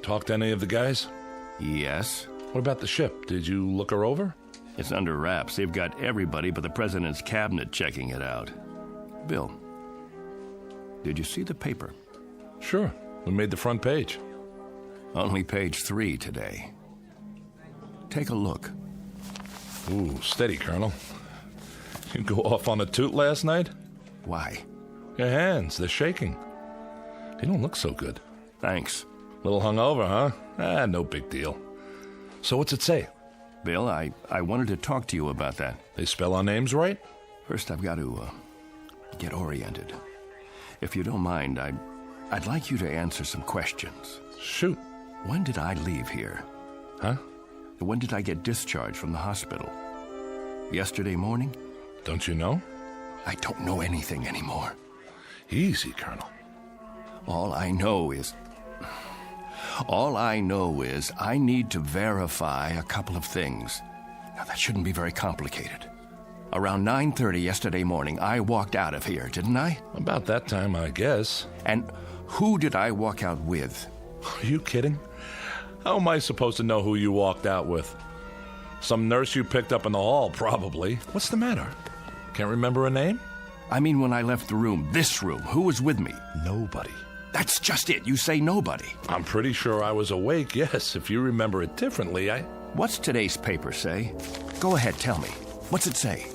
Talk to any of the guys? Yes. What about the ship? Did you look her over? It's under wraps. They've got everybody but the president's cabinet checking it out. Bill, did you see the paper? Sure. We made the front page. Only page 3 today. Take a look. Ooh, steady, Colonel. You go off on a toot last night? Why? Your hands, they're shaking. You don't look so good. Thanks. Little hungover, huh? No big deal. So what's it say? Bill, I wanted to talk to you about that. They spell our names right? First, I've got to get oriented. If you don't mind, I'd like you to answer some questions. Shoot. When did I leave here? Huh? When did I get discharged from the hospital? Yesterday morning? Don't you know? I don't know anything anymore. Easy, Colonel. All I know is I need to verify a couple of things. Now, that shouldn't be very complicated. Around 9:30 yesterday morning, I walked out of here, didn't I? About that time, I guess. And who did I walk out with? Are you kidding? How am I supposed to know who you walked out with? Some nurse you picked up in the hall, probably. What's the matter? Can't remember a name? I mean, when I left the room, this room, who was with me? Nobody. That's just it. You say nobody. I'm pretty sure I was awake, yes. If you remember it differently, What's today's paper say? Go ahead, tell me. What's it say?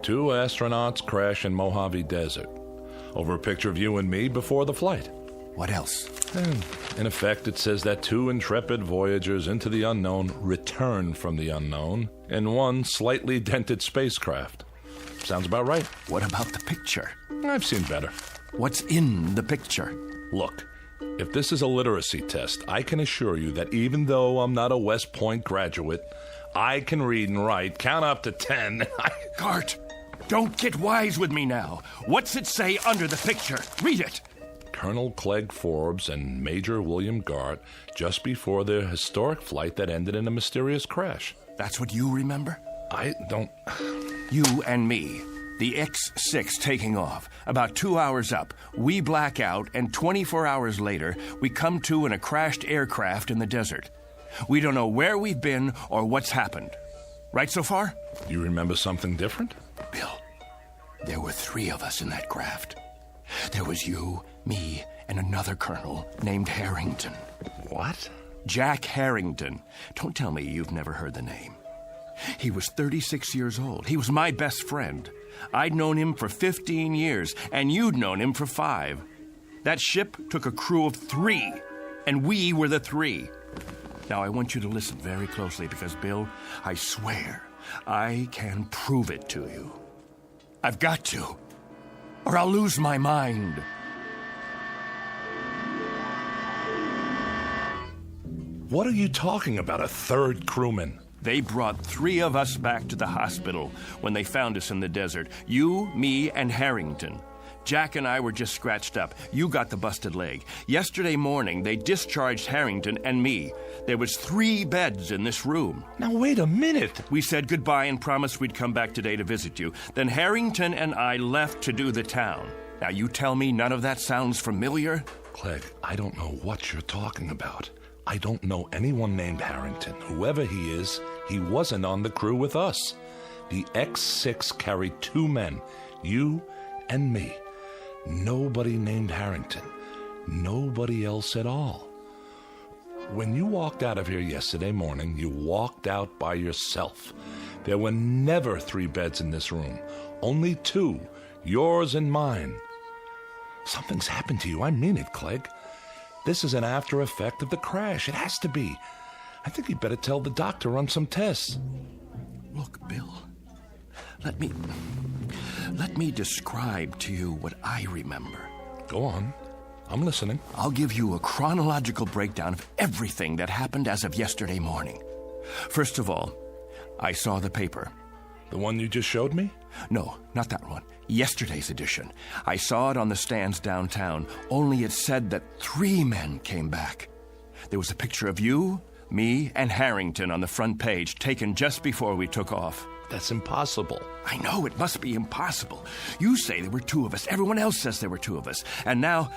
2 astronauts crash in Mojave Desert. Over a picture of you and me before the flight. What else? In effect, it says that 2 intrepid voyagers into the unknown returned from the unknown in 1 slightly dented spacecraft. Sounds about right. What about the picture? I've seen better. What's in the picture? Look, if this is a literacy test, I can assure you that even though I'm not a West Point graduate, I can read and write, count up to 10. Gart, don't get wise with me now. What's it say under the picture? Read it. Colonel Clegg Forbes and Major William Gart just before their historic flight that ended in a mysterious crash. That's what you remember? I don't... You and me. The X-6 taking off. About 2 hours up, we black out, and 24 hours later, we come to in a crashed aircraft in the desert. We don't know where we've been or what's happened. Right so far? You remember something different? Bill, there were 3 of us in that craft. There was you, me, and another colonel named Harrington. What? Jack Harrington. Don't tell me you've never heard the name. He was 36 years old. He was my best friend. I'd known him for 15 years, and you'd known him for 5. That ship took a crew of 3, and we were the 3. Now, I want you to listen very closely because, Bill, I swear I can prove it to you. I've got to, or I'll lose my mind. What are you talking about, a 3rd crewman? They brought 3 of us back to the hospital when they found us in the desert. You, me, and Harrington. Jack and I were just scratched up. You got the busted leg. Yesterday morning, they discharged Harrington and me. There was 3 beds in this room. Now, wait a minute. We said goodbye and promised we'd come back today to visit you. Then Harrington and I left to do the town. Now, you tell me none of that sounds familiar? Clegg, I don't know what you're talking about. I don't know anyone named Harrington. Whoever he is, he wasn't on the crew with us. The X-6 carried 2 men, you and me. Nobody named Harrington. Nobody else at all. When you walked out of here yesterday morning, you walked out by yourself. There were never 3 beds in this room. Only 2, yours and mine. Something's happened to you. I mean it, Clegg. This is an after effect of the crash. It has to be. I think you'd better tell the doctor run some tests. Look, Bill, let me describe to you what I remember. Go on. I'm listening. I'll give you a chronological breakdown of everything that happened as of yesterday morning. First of all, I saw the paper. The one you just showed me? No, not that one. Yesterday's edition. I saw it on the stands downtown, only it said that 3 men came back. There was a picture of you, me, and Harrington on the front page, taken just before we took off. That's impossible. I know, it must be impossible. You say there were 2 of us. Everyone else says there were 2 of us. And now,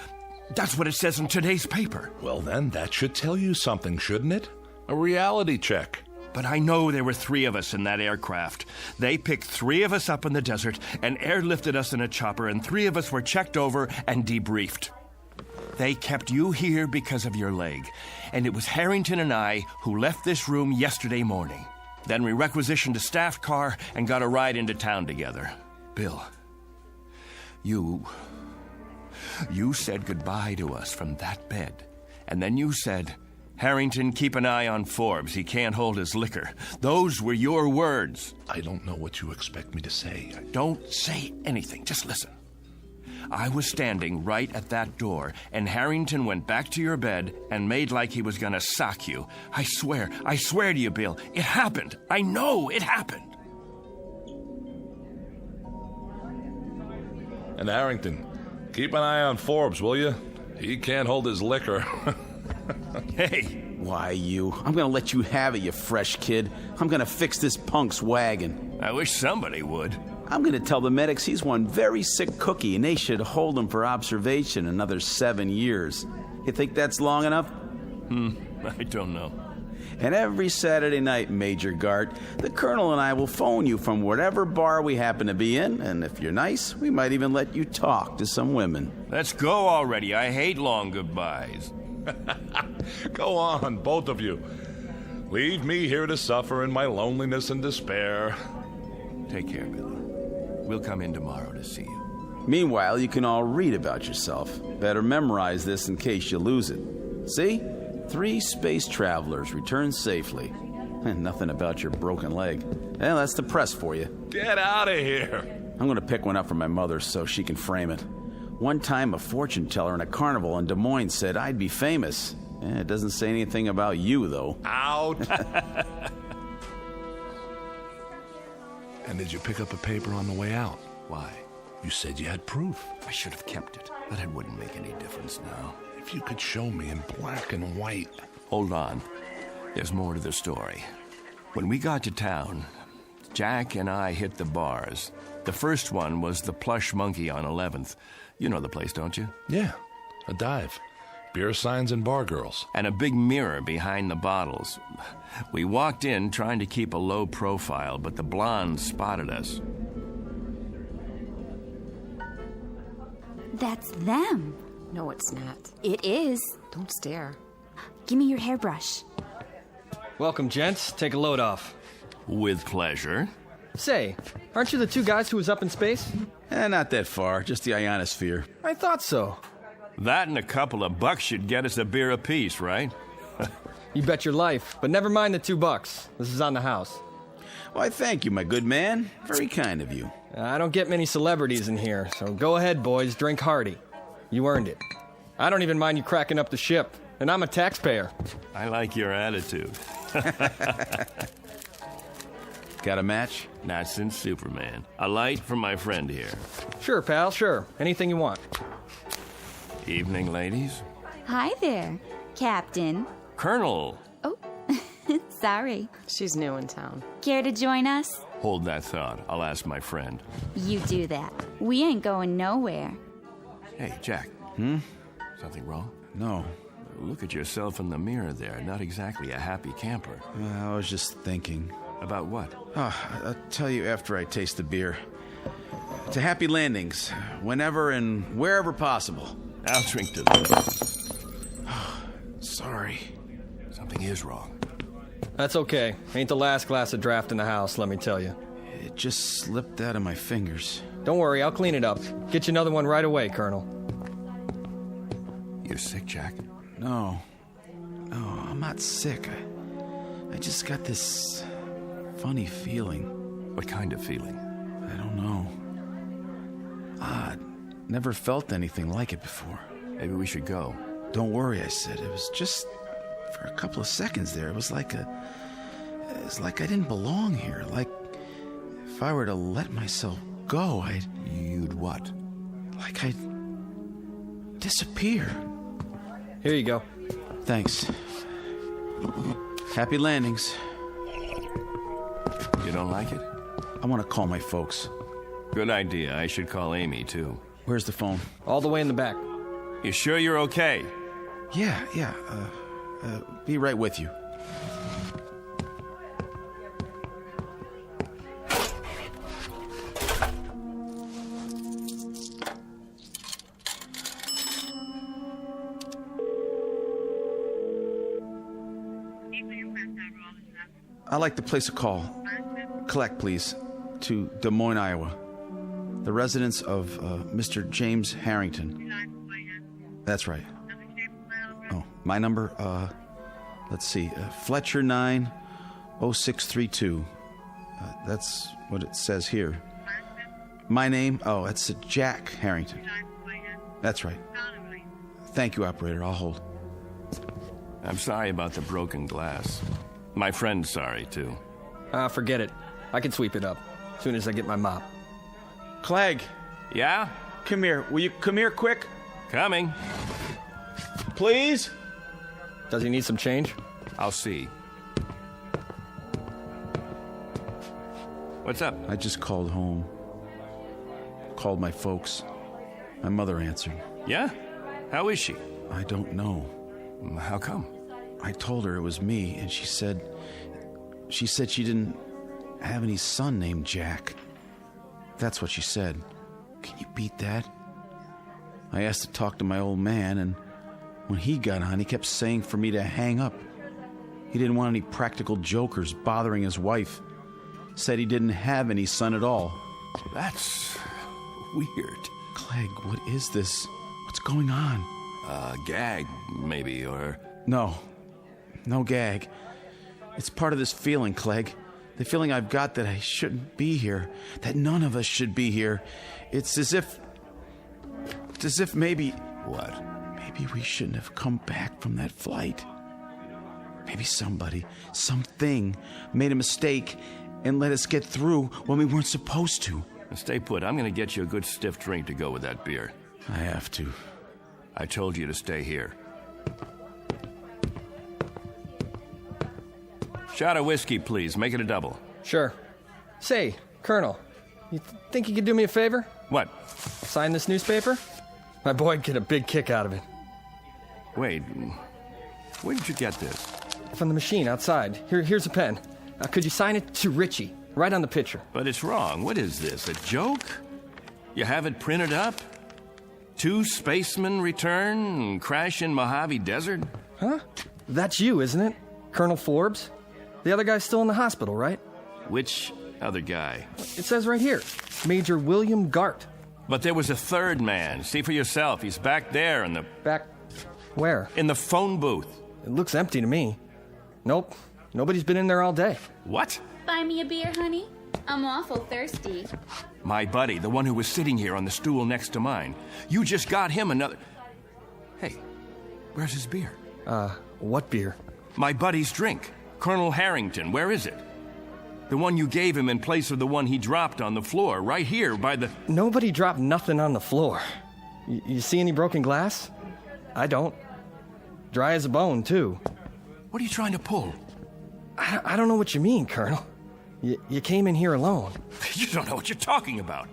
that's what it says in today's paper. Well, then, that should tell you something, shouldn't it? A reality check. But I know there were 3 of us in that aircraft. They picked 3 of us up in the desert and airlifted us in a chopper, and 3 of us were checked over and debriefed. They kept you here because of your leg, and it was Harrington and I who left this room yesterday morning. Then we requisitioned a staff car and got a ride into town together. Bill, you said goodbye to us from that bed, and then you said, Harrington, keep an eye on Forbes. He can't hold his liquor. Those were your words. I don't know what you expect me to say. Don't say anything. Just listen. I was standing right at that door, and Harrington went back to your bed and made like he was going to sock you. I swear to you, Bill, it happened. I know it happened. And Harrington, keep an eye on Forbes, will you? He can't hold his liquor. Hey. Why, you? I'm gonna let you have it, you fresh kid. I'm gonna fix this punk's wagon. I wish somebody would. I'm gonna tell the medics he's one very sick cookie and they should hold him for observation another 7 years. You think that's long enough? I don't know. And every Saturday night, Major Gart, the Colonel and I will phone you from whatever bar we happen to be in, and if you're nice, we might even let you talk to some women. Let's go already. I hate long goodbyes. Go on, both of you. Leave me here to suffer in my loneliness and despair. Take care, Billy. We'll come in tomorrow to see you. Meanwhile, you can all read about yourself. Better memorize this in case you lose it. See? 3 space travelers returned safely. And nothing about your broken leg. Well, that's the press for you. Get out of here. I'm going to pick one up for my mother so she can frame it. One time, a fortune teller in a carnival in Des Moines said I'd be famous. It doesn't say anything about you, though. Out. And did you pick up a paper on the way out? Why? You said you had proof. I should have kept it, but it wouldn't make any difference now. If you could show me in black and white. Hold on. There's more to the story. When we got to town, Jack and I hit the bars. The first one was the Plush Monkey on 11th. You know the place, don't you? Yeah, a dive. Beer signs and bar girls. And a big mirror behind the bottles. We walked in trying to keep a low profile, but the blonde spotted us. That's them. No, it's not. It is. Don't stare. Give me your hairbrush. Welcome, gents. Take a load off. With pleasure. Say, aren't you the 2 guys who was up in space? Not that far, just the ionosphere. I thought so. That and a couple of bucks should get us a beer apiece, right? You bet your life, but never mind the $2. This is on the house. Why, thank you, my good man. Very kind of you. I don't get many celebrities in here, so go ahead, boys, drink hearty. You earned it. I don't even mind you cracking up the ship, and I'm a taxpayer. I like your attitude. Got a match? Not since Superman. A light from my friend here. Sure, pal, sure. Anything you want. Evening, ladies. Hi there, Captain. Colonel. Oh, sorry. She's new in town. Care to join us? Hold that thought. I'll ask my friend. You do that. We ain't going nowhere. Hey, Jack. Something wrong? No. Look at yourself in the mirror there. Not exactly a happy camper. I was just thinking. About what? I'll tell you after I taste the beer. To happy landings, whenever and wherever possible. I'll drink to them. Sorry. Something is wrong. That's okay. Ain't the last glass of draft in the house, let me tell you. It just slipped out of my fingers. Don't worry, I'll clean it up. Get you another one right away, Colonel. You're sick, Jack? No, I'm not sick. I just got this funny feeling. What kind of feeling? I don't know. Odd. Never felt anything like it before. Maybe we should go. Don't worry, I said. It was just for a couple of seconds there. It was like I didn't belong here. Like if I were to let myself go, You'd what? Like I'd disappear. Here you go. Thanks. Happy landings. You don't like it? I want to call my folks. Good idea. I should call Amy, too. Where's the phone? All the way in the back. You sure you're okay? Yeah. Be right with you. I'd like to place a call. Collect, please, to Des Moines, Iowa. The residence of Mr. James Harrington. That's right. Oh, my number, let's see, Fletcher 90632. That's what it says here. My name, it's Jack Harrington. That's right. Thank you, operator. I'll hold. I'm sorry about the broken glass. My friend's sorry, too. Forget it. I can sweep it up as soon as I get my mop. Clegg. Yeah? Come here. Will you come here quick? Coming. Please? Does he need some change? I'll see. What's up? I just called home. Called my folks. My mother answered. Yeah? How is she? I don't know. How come? I told her it was me, and she said she didn't have any son named Jack. That's what she said. Can you beat that? I asked to talk to my old man, and when he got on, he kept saying for me to hang up. He didn't want any practical jokers bothering his wife. Said he didn't have any son at all. That's weird. Clegg, what is this? What's going on? Gag, maybe, or... No gag. It's part of this feeling, Clegg. The feeling I've got that I shouldn't be here. That none of us should be here. It's as if maybe... What? Maybe we shouldn't have come back from that flight. Maybe somebody, something, made a mistake and let us get through when we weren't supposed to. Stay put. I'm going to get you a good stiff drink to go with that beer. I have to. I told you to stay here. Shot of whiskey, please. Make it a double. Sure. Say, Colonel, you think you could do me a favor? What? Sign this newspaper? My boy'd get a big kick out of it. Wait, where did you get this? From the machine outside. Here's a pen. Could you sign it to Richie? Right on the picture. But it's wrong. What is this, a joke? You have it printed up? 2 spacemen return, crash in Mojave Desert? Huh? That's you, isn't it? Colonel Forbes? The other guy's still in the hospital, right? Which other guy? It says right here, Major William Gart. But there was a third man. See for yourself. He's back there in the... Back where? In the phone booth. It looks empty to me. Nope. Nobody's been in there all day. What? Buy me a beer, honey? I'm awful thirsty. My buddy, the one who was sitting here on the stool next to mine. You just got him another... Hey, where's his beer? What beer? My buddy's drink. Colonel Harrington, where is it? The one you gave him in place of the one he dropped on the floor, right here by the... Nobody dropped nothing on the floor. You see any broken glass? I don't. Dry as a bone, too. What are you trying to pull? I don't know what you mean, Colonel. You came in here alone. You don't know what you're talking about.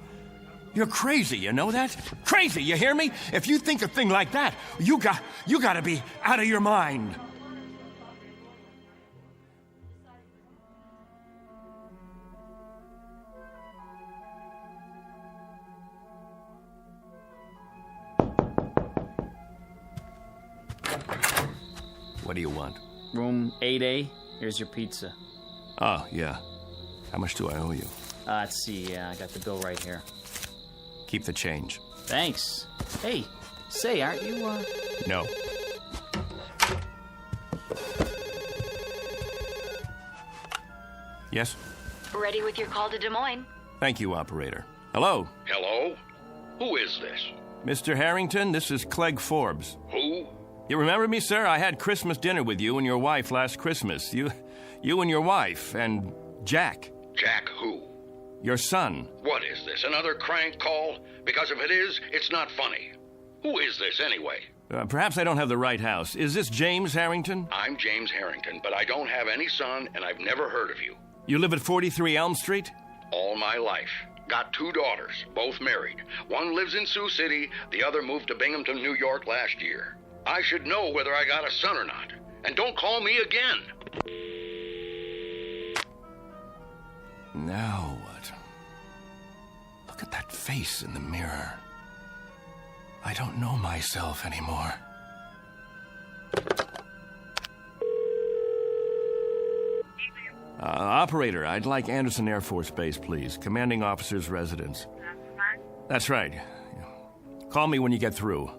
You're crazy, you know that? Crazy, you hear me? If you think a thing like that, you gotta be out of your mind. What do you want? Room 8A. Here's your pizza. Oh, yeah. How much do I owe you? Let's see. Yeah, I got the bill right here. Keep the change. Thanks. Hey, say, aren't you, No. Yes? Ready with your call to Des Moines. Thank you, operator. Hello? Hello? Who is this? Mr. Harrington, this is Clegg Forbes. Who? You remember me, sir? I had Christmas dinner with you and your wife last Christmas. You and your wife, and Jack. Jack who? Your son. What is this, another crank call? Because if it is, it's not funny. Who is this, anyway? Perhaps I don't have the right house. Is this James Harrington? I'm James Harrington, but I don't have any son, and I've never heard of you. You live at 43 Elm Street? All my life. Got 2 daughters, both married. One lives in Sioux City, the other moved to Binghamton, New York last year. I should know whether I got a son or not. And don't call me again. Now what? Look at that face in the mirror. I don't know myself anymore. Operator, I'd like Anderson Air Force Base, please. Commanding officer's residence. That's right. Call me when you get through.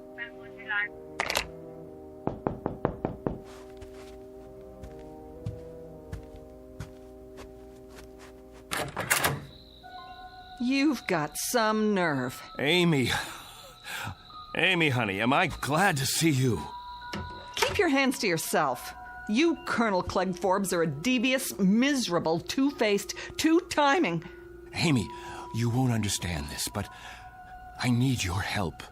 You've got some nerve. Amy. Amy, honey, am I glad to see you. Keep your hands to yourself. You, Colonel Clegg Forbes, are a devious, miserable, two-faced, two-timing... Amy, you won't understand this, but I need your help.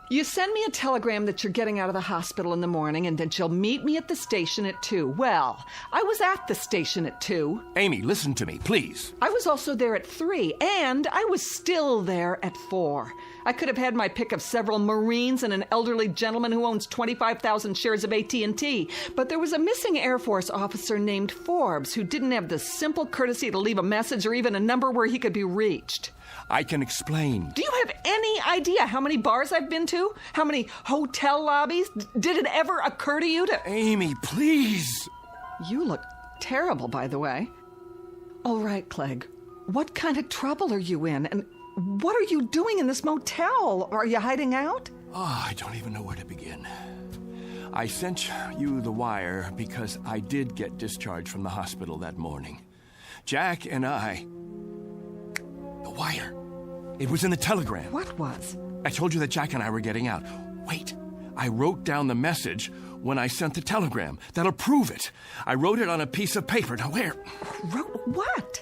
You send me a telegram that you're getting out of the hospital in the morning and that you'll meet me at the station at 2. Well, I was at the station at 2. Amy, listen to me, please. I was also there at 3, and I was still there at 4. I could have had my pick of several Marines and an elderly gentleman who owns 25,000 shares of AT&T, but there was a missing Air Force officer named Forbes who didn't have the simple courtesy to leave a message or even a number where he could be reached. I can explain. Do you have any idea how many bars I've been to? How many hotel lobbies? Did it ever occur to you to... Amy, please! You look terrible, by the way. All right, Clegg. What kind of trouble are you in? And what are you doing in this motel? Are you hiding out? Oh, I don't even know where to begin. I sent you the wire because I did get discharged from the hospital that morning. Jack and I... The wire. It was in the telegram. What was? I told you that Jack and I were getting out. Wait. I wrote down the message when I sent the telegram. That'll prove it. I wrote it on a piece of paper. Now, where? Wrote what?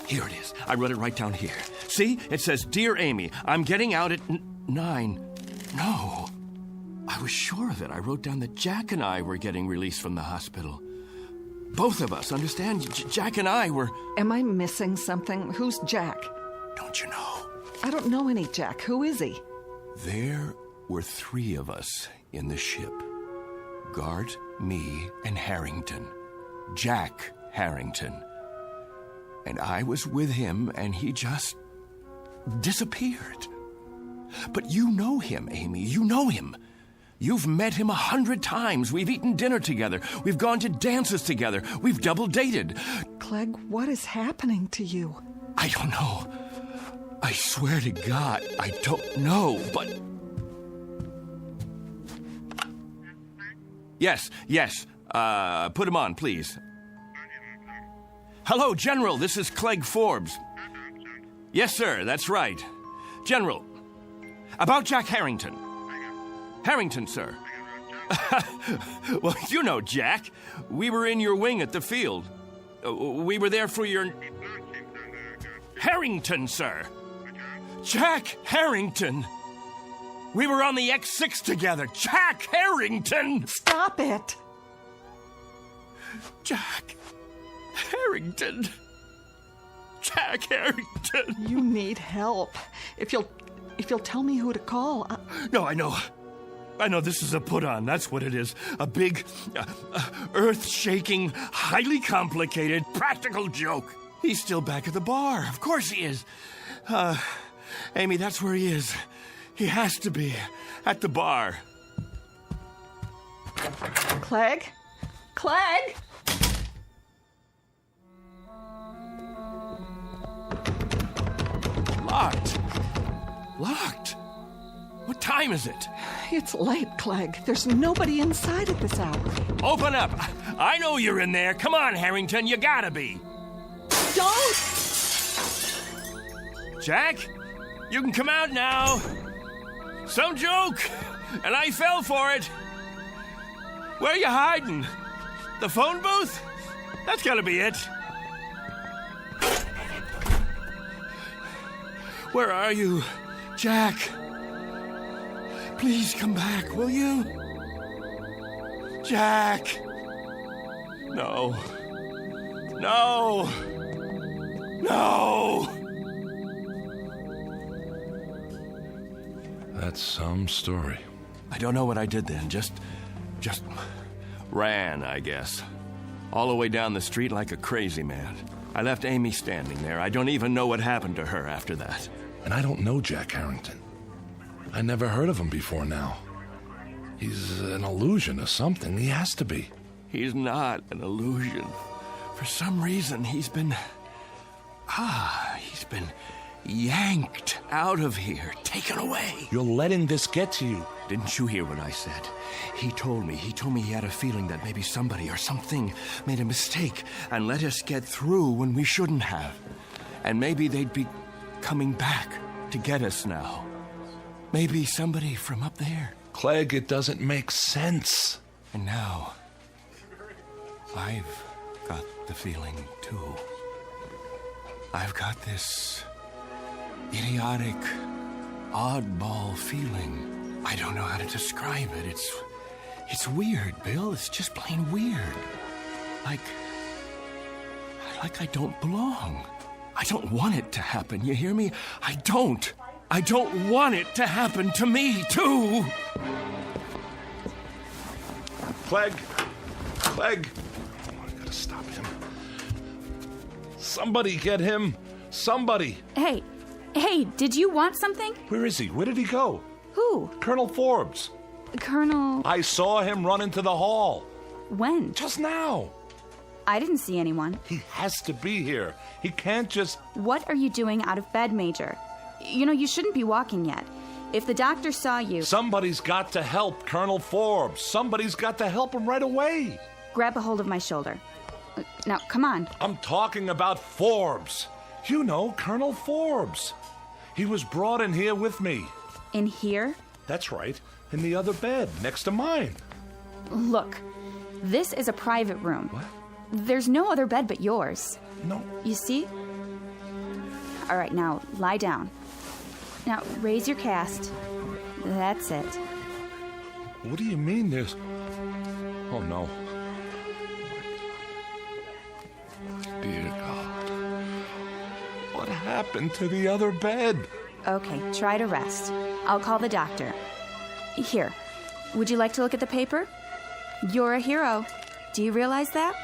Here it is. I wrote it right down here. See? It says, Dear Amy, I'm getting out at 9. No. I was sure of it. I wrote down that Jack and I were getting released from the hospital. Both of us, understand? Jack and I were... Am I missing something? Who's Jack? Don't you know? I don't know any Jack. Who is he? There were 3 of us in the ship. Gart, me, and Harrington. Jack Harrington. And I was with him, and he just disappeared. But you know him, Amy. You know him. You've met him 100 times. We've eaten dinner together. We've gone to dances together. We've double dated. Clegg, what is happening to you? I don't know. I swear to God, I don't know, but... Yes. Put him on, please. Hello, General. This is Clegg Forbes. Yes, sir. That's right. General, about Jack Harrington. Harrington, sir. Well, you know Jack. We were in your wing at the field. We were there for your... Harrington, sir. Jack Harrington. We were on the X6 together. Jack Harrington. Stop it. Jack Harrington. Jack Harrington. You need help. If you'll tell me who to call. No, I know. I know this is a put-on. That's what it is. A big, earth-shaking, highly complicated, practical joke. He's still back at the bar. Of course he is. Amy, that's where he is. He has to be. At the bar. Clegg? Clegg? Locked? What time is it? It's late, Clegg. There's nobody inside at this hour. Open up. I know you're in there. Come on, Harrington. You gotta be. Don't! Jack, you can come out now. Some joke, and I fell for it. Where are you hiding? The phone booth? That's gotta be it. Where are you, Jack? Please come back, will you? Jack! No. No! No! That's some story. I don't know what I did then. Just ran, I guess. All the way down the street like a crazy man. I left Amy standing there. I don't even know what happened to her after that. And I don't know Jack Harrington. I never heard of him before now. He's an illusion or something. He has to be. He's not an illusion. For some reason, he's been yanked out of here, taken away. You're letting this get to you. Didn't you hear what I said? He told me he had a feeling that maybe somebody or something made a mistake and let us get through when we shouldn't have. And maybe they'd be coming back to get us now. Maybe somebody from up there. Clegg, it doesn't make sense. And now, I've got the feeling, too. I've got this idiotic, oddball feeling. I don't know how to describe it. It's weird, Bill. It's just plain weird. Like I don't belong. I don't want it to happen, you hear me? I don't want it to happen to me, too. Clegg! Oh, I gotta stop him. Somebody get him! Somebody! Hey, did you want something? Where is he? Where did he go? Who? Colonel Forbes. Colonel... I saw him run into the hall. When? Just now. I didn't see anyone. He has to be here. He can't just... What are you doing out of bed, Major? You know, you shouldn't be walking yet. If the doctor saw you... Somebody's got to help Colonel Forbes. Somebody's got to help him right away. Grab a hold of my shoulder. Now, come on. I'm talking about Forbes. You know, Colonel Forbes. He was brought in here with me. In here? That's right. In the other bed, next to mine. Look, this is a private room. What? There's no other bed but yours. No. You see? All right, now, lie down. Now, raise your cast. That's it. What do you mean there's... Oh, no. Dear God. What happened to the other bed? Okay, try to rest. I'll call the doctor. Here, would you like to look at the paper? You're a hero. Do you realize that?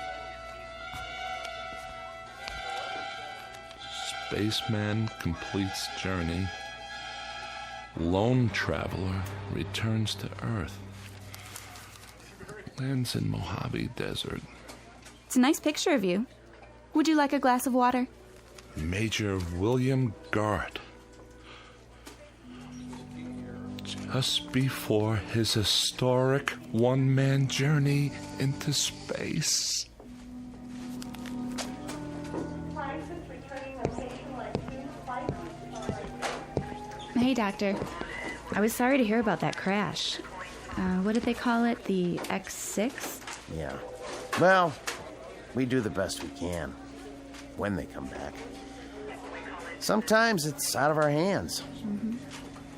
Spaceman completes journey. Lone traveler returns to Earth. Lands in Mojave Desert. It's a nice picture of you. Would you like a glass of water? Major William Gart. Just before his historic one-man journey into space. Hey, Doctor. I was sorry to hear about that crash. What did they call it? The X6? Yeah. Well, we do the best we can. When they come back. Sometimes it's out of our hands. Mm-hmm.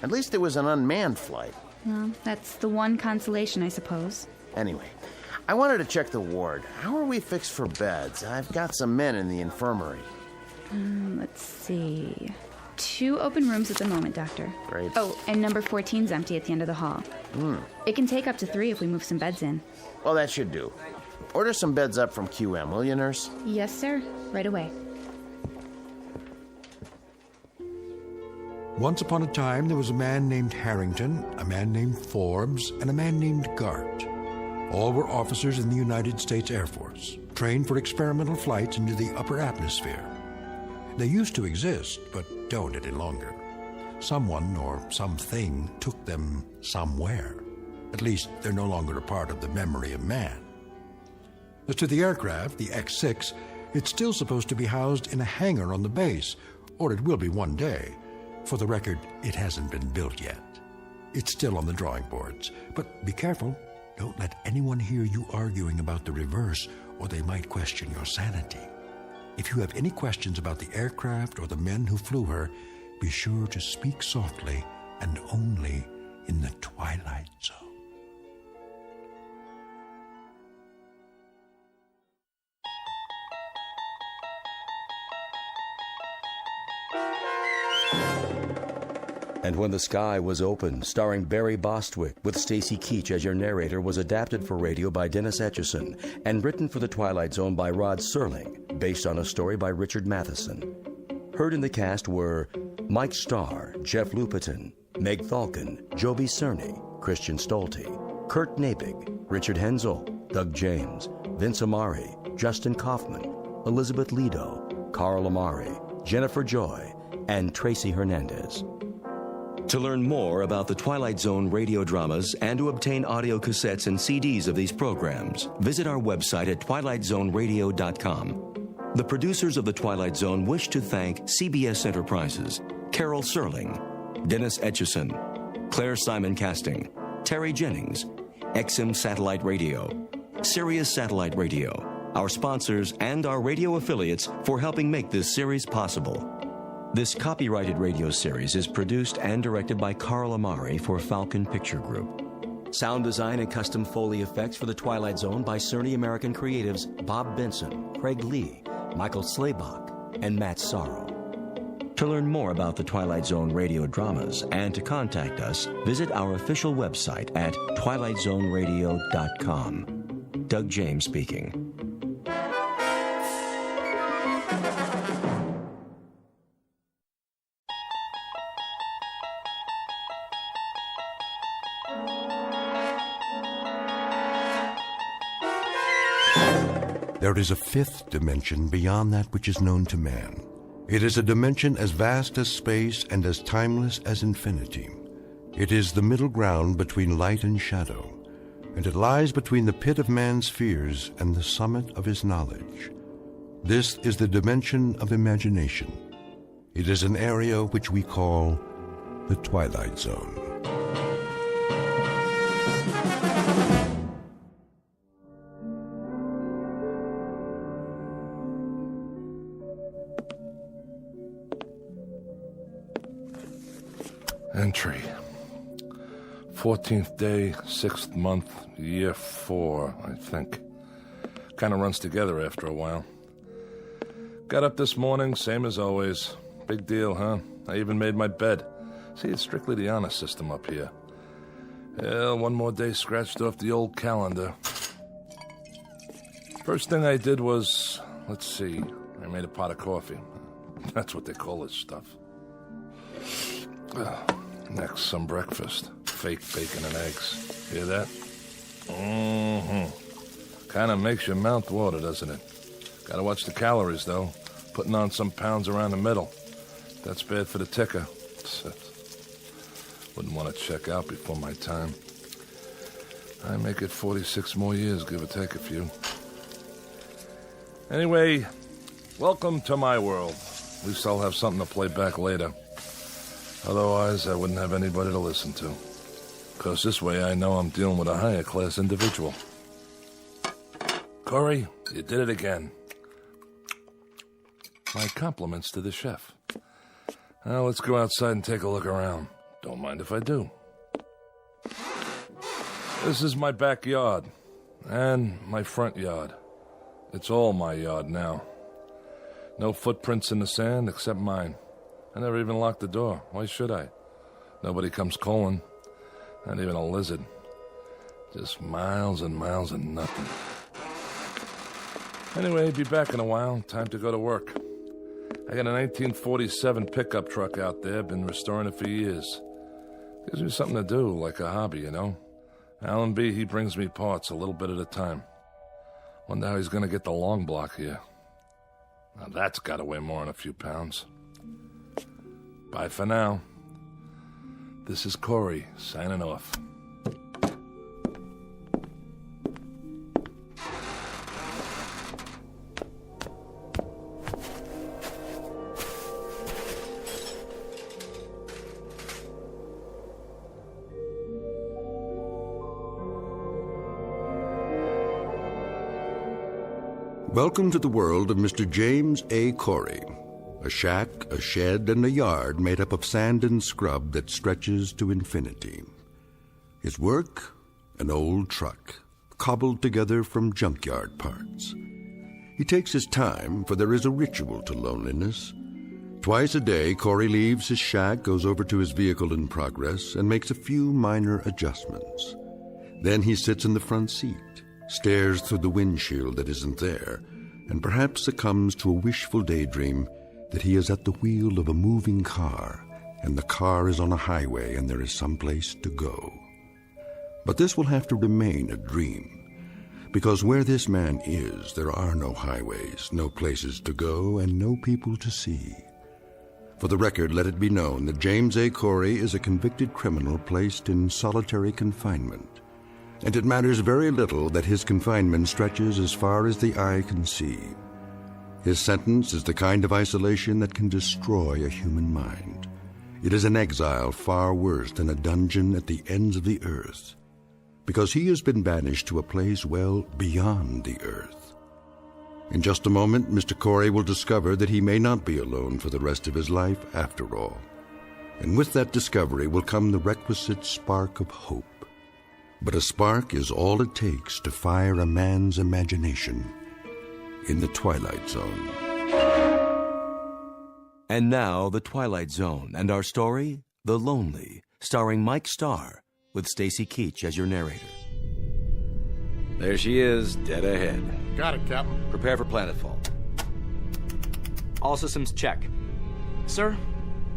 At least it was an unmanned flight. Well, that's the one consolation, I suppose. Anyway, I wanted to check the ward. How are we fixed for beds? I've got some men in the infirmary. Let's see. 2 open rooms at the moment, Doctor. Great. Oh, and number 14's empty at the end of the hall. It can take up to 3 if we move some beds in. Well, that should do. Order some beds up from QM, will you, nurse? Yes, sir. Right away. Once upon a time, there was a man named Harrington, a man named Forbes, and a man named Gart. All were officers in the United States Air Force, trained for experimental flights into the upper atmosphere. They used to exist, but don't any longer. Someone or something took them somewhere. At least they're no longer a part of the memory of man. As to the aircraft, the X6, it's still supposed to be housed in a hangar on the base, or it will be one day. For the record, it hasn't been built yet. It's still on the drawing boards. But be careful. Don't let anyone hear you arguing about the reverse, or they might question your sanity. If you have any questions about the aircraft or the men who flew her, be sure to speak softly and only in the Twilight Zone. And When the Sky Was Open, starring Barry Bostwick, with Stacy Keach as your narrator, was adapted for radio by Dennis Etchison and written for The Twilight Zone by Rod Serling, based on a story by Richard Matheson. Heard in the cast were Mike Starr, Jeff Lupetin, Meg Thalken, Joby Cerny, Christian Stolte, Kurt Nabig, Richard Hensel, Doug James, Vince Amari, Justin Kaufman, Elizabeth Lido, Carl Amari, Jennifer Joy, and Tracy Hernandez. To learn more about the Twilight Zone radio dramas and to obtain audio cassettes and CDs of these programs, visit our website at twilightzoneradio.com. The producers of The Twilight Zone wish to thank CBS Enterprises, Carol Serling, Dennis Etchison, Claire Simon Casting, Terry Jennings, XM Satellite Radio, Sirius Satellite Radio, our sponsors, and our radio affiliates for helping make this series possible. This copyrighted radio series is produced and directed by Carl Amari for Falcon Picture Group. Sound design and custom Foley effects for The Twilight Zone by Cerny American creatives Bob Benson, Craig Lee, Michael Slaybach, and Matt Sorrow. To learn more about the Twilight Zone radio dramas and to contact us, visit our official website at twilightzoneradio.com. Doug James speaking. There is a fifth dimension beyond that which is known to man. It is a dimension as vast as space and as timeless as infinity. It is the middle ground between light and shadow, and it lies between the pit of man's fears and the summit of his knowledge. This is the dimension of imagination. It is an area which we call the Twilight Zone. Entry. 14th day, 6th month, year 4, I think. Kind of runs together after a while. Got up this morning, same as always. Big deal, huh? I even made my bed. See, it's strictly the honor system up here. Well, one more day scratched off the old calendar. First thing I did was, let's see, I made a pot of coffee. That's what they call this stuff. Next, some breakfast. Fake bacon and eggs. Hear that? Kind of makes your mouth water, doesn't it? Gotta watch the calories, though. Putting on some pounds around the middle. That's bad for the ticker. Wouldn't want to check out before my time. I make it 46 more years, give or take a few. Anyway, welcome to my world. At least I'll have something to play back later. Otherwise, I wouldn't have anybody to listen to. Because this way I know I'm dealing with a higher class individual. Corey, you did it again. My compliments to the chef. Now let's go outside and take a look around. Don't mind if I do. This is my backyard. And my front yard. It's all my yard now. No footprints in the sand except mine. I never even locked the door. Why should I? Nobody comes calling. Not even a lizard. Just miles and miles and nothing. Anyway, be back in a while. Time to go to work. I got a 1947 pickup truck out there. Been restoring it for years. Gives me something to do, like a hobby, you know? Alan B., he brings me parts a little bit at a time. Wonder how he's going to get the long block here. Now that's got to weigh more than a few pounds. Bye for now. This is Corey, signing off. Welcome to the world of Mr. James A. Corey. A shack, a shed, and a yard made up of sand and scrub that stretches to infinity. His work? An old truck, cobbled together from junkyard parts. He takes his time, for there is a ritual to loneliness. Twice a day, Corey leaves his shack, goes over to his vehicle in progress, and makes a few minor adjustments. Then he sits in the front seat, stares through the windshield that isn't there, and perhaps succumbs to a wishful daydream that he is at the wheel of a moving car, and the car is on a highway and there is some place to go. But this will have to remain a dream, Because where this man is, there are no highways, no places to go, and no people to see. For the record, let it be known that James A. Corey is a convicted criminal placed in solitary confinement. And it matters very little that his confinement stretches as far as the eye can see. His sentence is the kind of isolation that can destroy a human mind. It is an exile far worse than a dungeon at the ends of the earth, because he has been banished to a place well beyond the earth. In just a moment, Mr. Corey will discover that he may not be alone for the rest of his life after all. And with that discovery will come the requisite spark of hope. But a spark is all it takes to fire a man's imagination in the Twilight Zone. And now, The Twilight Zone, and our story, The Lonely, starring Mike Starr, with Stacy Keach as your narrator. There she is, dead ahead. Got it, Captain. Prepare for planetfall. All systems check. Sir?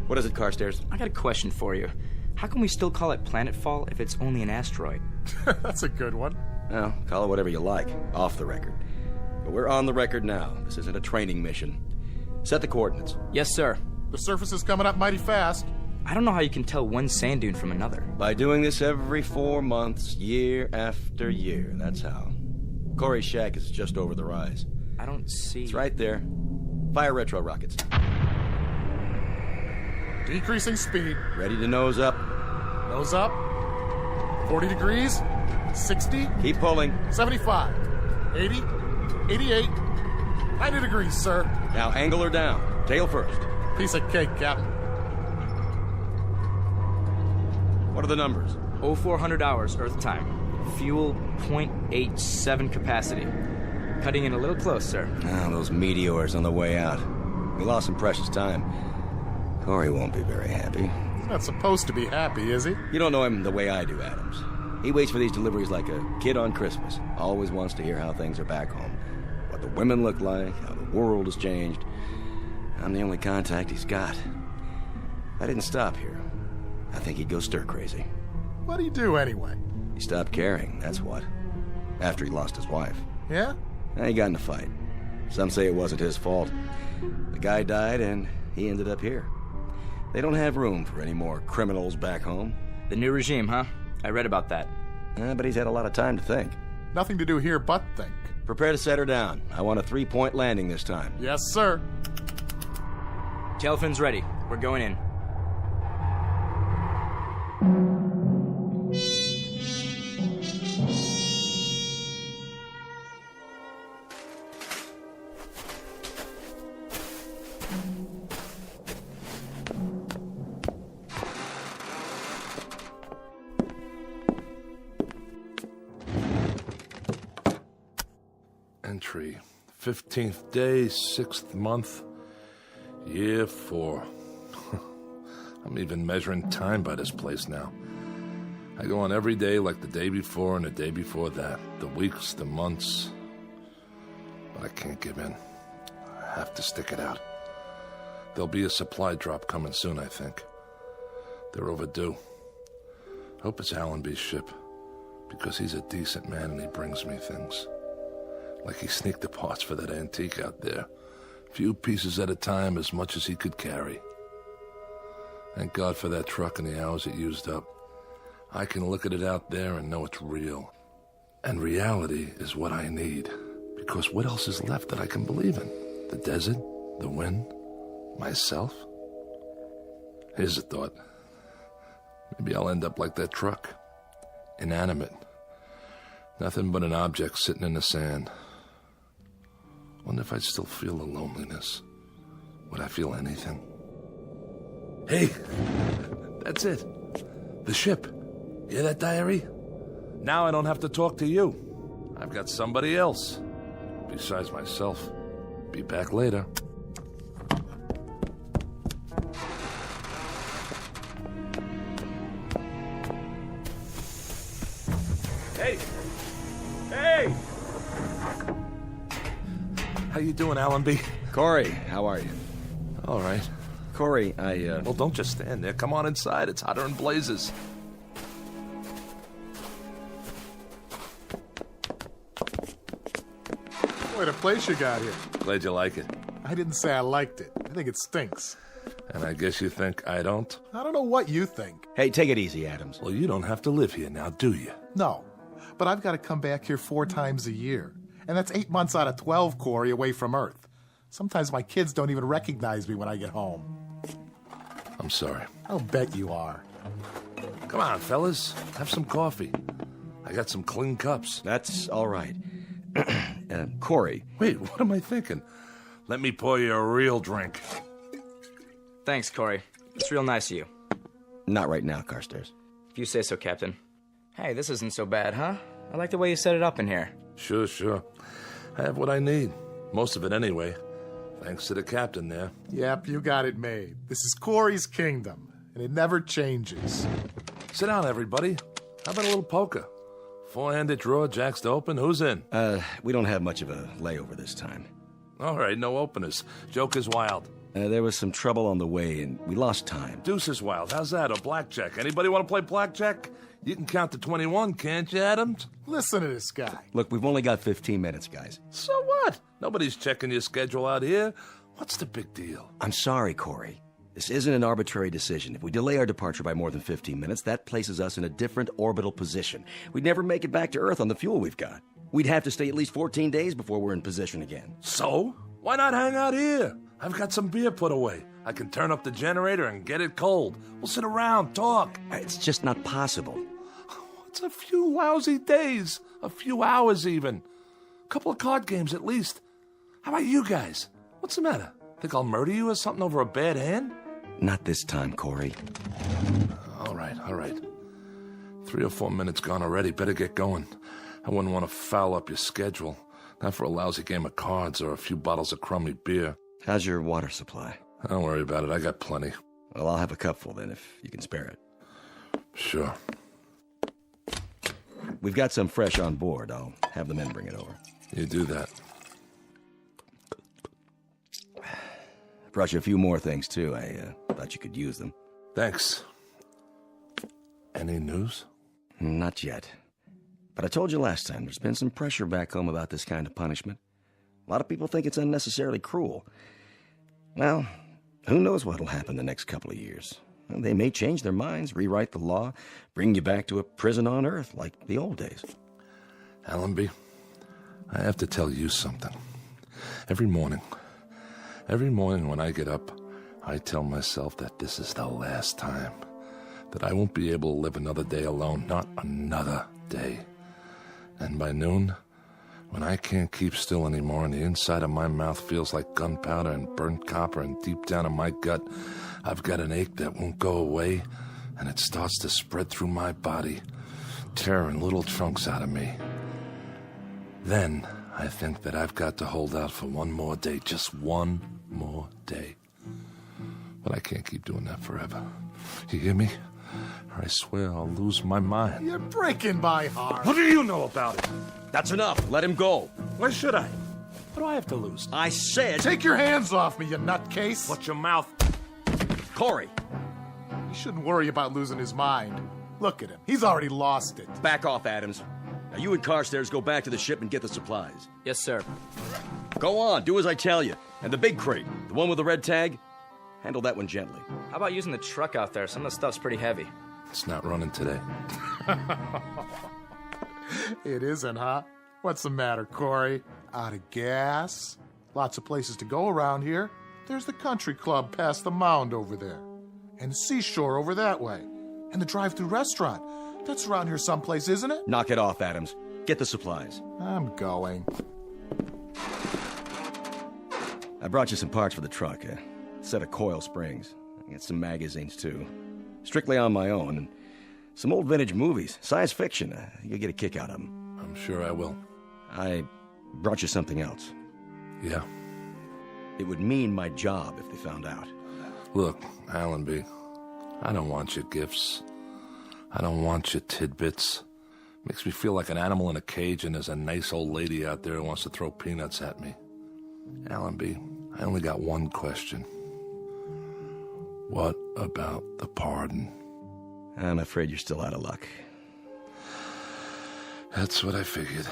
What is it, Carstairs? I got a question for you. How can we still call it planetfall if it's only an asteroid? That's a good one. Well, call it whatever you like, off the record. But we're on the record now. This isn't a training mission. Set the coordinates. Yes, sir. The surface is coming up mighty fast. I don't know how you can tell one sand dune from another. By doing this every 4 months, year after year. That's how. Corey's shack is just over the rise. I don't see... It's right there. Fire retro rockets. Decreasing speed. Ready to nose up. Nose up. 40 degrees. 60. Keep pulling. 75. 80. 88. 90 degrees, sir. Now angle her down. Tail first. Piece of cake, Captain. What are the numbers? 0400 hours, Earth time. Fuel 0.87 capacity. Cutting in a little close, sir. Ah, those meteors on the way out. We lost some precious time. Corey won't be very happy. He's not supposed to be happy, is he? You don't know him the way I do, Adams. He waits for these deliveries like a kid on Christmas. Always wants to hear how things are back home. What the women look like, how the world has changed. I'm the only contact he's got. If I didn't stop here, I think he'd go stir-crazy. What do you do, anyway? He stopped caring, that's what. After he lost his wife. Yeah? And he got in a fight. Some say it wasn't his fault. The guy died, and he ended up here. They don't have room for any more criminals back home. The new regime, huh? I read about that. But he's had a lot of time to think. Nothing to do here but think. Prepare to set her down. I want a 3-point landing this time. Yes, sir. Tail fins ready. We're going in. Entry, 15th day, 6th month, year 4. I'm even measuring time by this place now. I go on every day like the day before and the day before that. The weeks, the months. But I can't give in. I have to stick it out. There'll be a supply drop coming soon, I think. They're overdue. Hope it's Allenby's ship, because he's a decent man and he brings me things. Like he sneaked the parts for that antique out there. Few pieces at a time, as much as he could carry. Thank God for that truck and the hours it used up. I can look at it out there and know it's real. And reality is what I need. Because what else is left that I can believe in? The desert? The wind? Myself? Here's a thought. Maybe I'll end up like that truck. Inanimate. Nothing but an object sitting in the sand. Wonder if I'd still feel the loneliness. Would I feel anything? Hey! That's it. The ship. Hear that, diary? Now I don't have to talk to you. I've got somebody else. Besides myself. Be back later. Hey! Hey! How you doing, Allenby? Corey, how are you? All right. Corey, Well, don't just stand there. Come on inside. It's hotter than blazes. What a place you got here. Glad you like it. I didn't say I liked it. I think it stinks. And I guess you think I don't? I don't know what you think. Hey, take it easy, Adams. Well, you don't have to live here now, do you? No, but I've got to come back here 4 times a year. And that's 8 months out of 12, Corey, away from Earth. Sometimes my kids don't even recognize me when I get home. I'm sorry. I'll bet you are. Come on, fellas. Have some coffee. I got some clean cups. That's all right. Corey. Wait, what am I thinking? Let me pour you a real drink. Thanks, Corey. It's real nice of you. Not right now, Carstairs. If you say so, Captain. Hey, this isn't so bad, huh? I like the way you set it up in here. Sure. I have what I need. Most of it anyway. Thanks to the captain there. Yep, you got it made. This is Corey's kingdom, and it never changes. Sit down, everybody. How about a little poker? 4-handed draw, jacks to open. Who's in? We don't have much of a layover this time. All right, no openers. Joker's wild. There was some trouble on the way, and we lost time. Deuce is wild. How's that? Or blackjack? Anybody want to play blackjack? You can count to 21, can't you, Adams? Listen to this guy. Look, we've only got 15 minutes, guys. So what? Nobody's checking your schedule out here. What's the big deal? I'm sorry, Corey. This isn't an arbitrary decision. If we delay our departure by more than 15 minutes, that places us in a different orbital position. We'd never make it back to Earth on the fuel we've got. We'd have to stay at least 14 days before we're in position again. So? Why not hang out here? I've got some beer put away. I can turn up the generator and get it cold. We'll sit around, talk. It's just not possible. It's a few lousy days. A few hours, even. A couple of card games, at least. How about you guys? What's the matter? Think I'll murder you or something over a bad hand? Not this time, Corey. All right. 3 or 4 minutes gone already. Better get going. I wouldn't want to foul up your schedule. Not for a lousy game of cards or a few bottles of crummy beer. How's your water supply? Don't worry about it. I got plenty. Well, I'll have a cupful then, if you can spare it. Sure. We've got some fresh on board. I'll have the men bring it over. You do that. I brought you a few more things, too. I thought you could use them. Thanks. Any news? Not yet. But I told you last time, there's been some pressure back home about this kind of punishment. A lot of people think it's unnecessarily cruel. Well, who knows what'll happen the next couple of years. Well, they may change their minds, rewrite the law, bring you back to a prison on Earth like the old days. Allenby, I have to tell you something. Every morning when I get up, I tell myself that this is the last time. That I won't be able to live another day alone, not another day. And by noon, when I can't keep still anymore and the inside of my mouth feels like gunpowder and burnt copper and deep down in my gut, I've got an ache that won't go away and it starts to spread through my body, tearing little chunks out of me. Then I think that I've got to hold out for one more day, just one more day. But I can't keep doing that forever. You hear me? Or I swear I'll lose my mind. You're breaking my heart. What do you know about it? That's enough. Let him go. Why should I? What do I have to lose? I said... Take your hands off me, you nutcase. Watch your mouth. Corey. He shouldn't worry about losing his mind. Look at him. He's already lost it. Back off, Adams. Now you and Carstairs go back to the ship and get the supplies. Yes, sir. Go on. Do as I tell you. And the big crate, the one with the red tag, handle that one gently. How about using the truck out there? Some of the stuff's pretty heavy. It's not running today. It isn't, huh? What's the matter, Corey? Out of gas? Lots of places to go around here. There's the country club past the mound over there. And the seashore over that way. And the drive-thru restaurant. That's around here someplace, isn't it? Knock it off, Adams. Get the supplies. I'm going. I brought you some parts for the truck. A set of coil springs. I got some magazines, too. Strictly on my own. And some old vintage movies. Science fiction. You'll get a kick out of them. I'm sure I will. I brought you something else. Yeah? It would mean my job if they found out. Look, Allenby, I don't want your gifts. I don't want your tidbits. Makes me feel like an animal in a cage and there's a nice old lady out there who wants to throw peanuts at me. Allenby, I only got one question. What about the pardon? I'm afraid you're still out of luck. That's what I figured.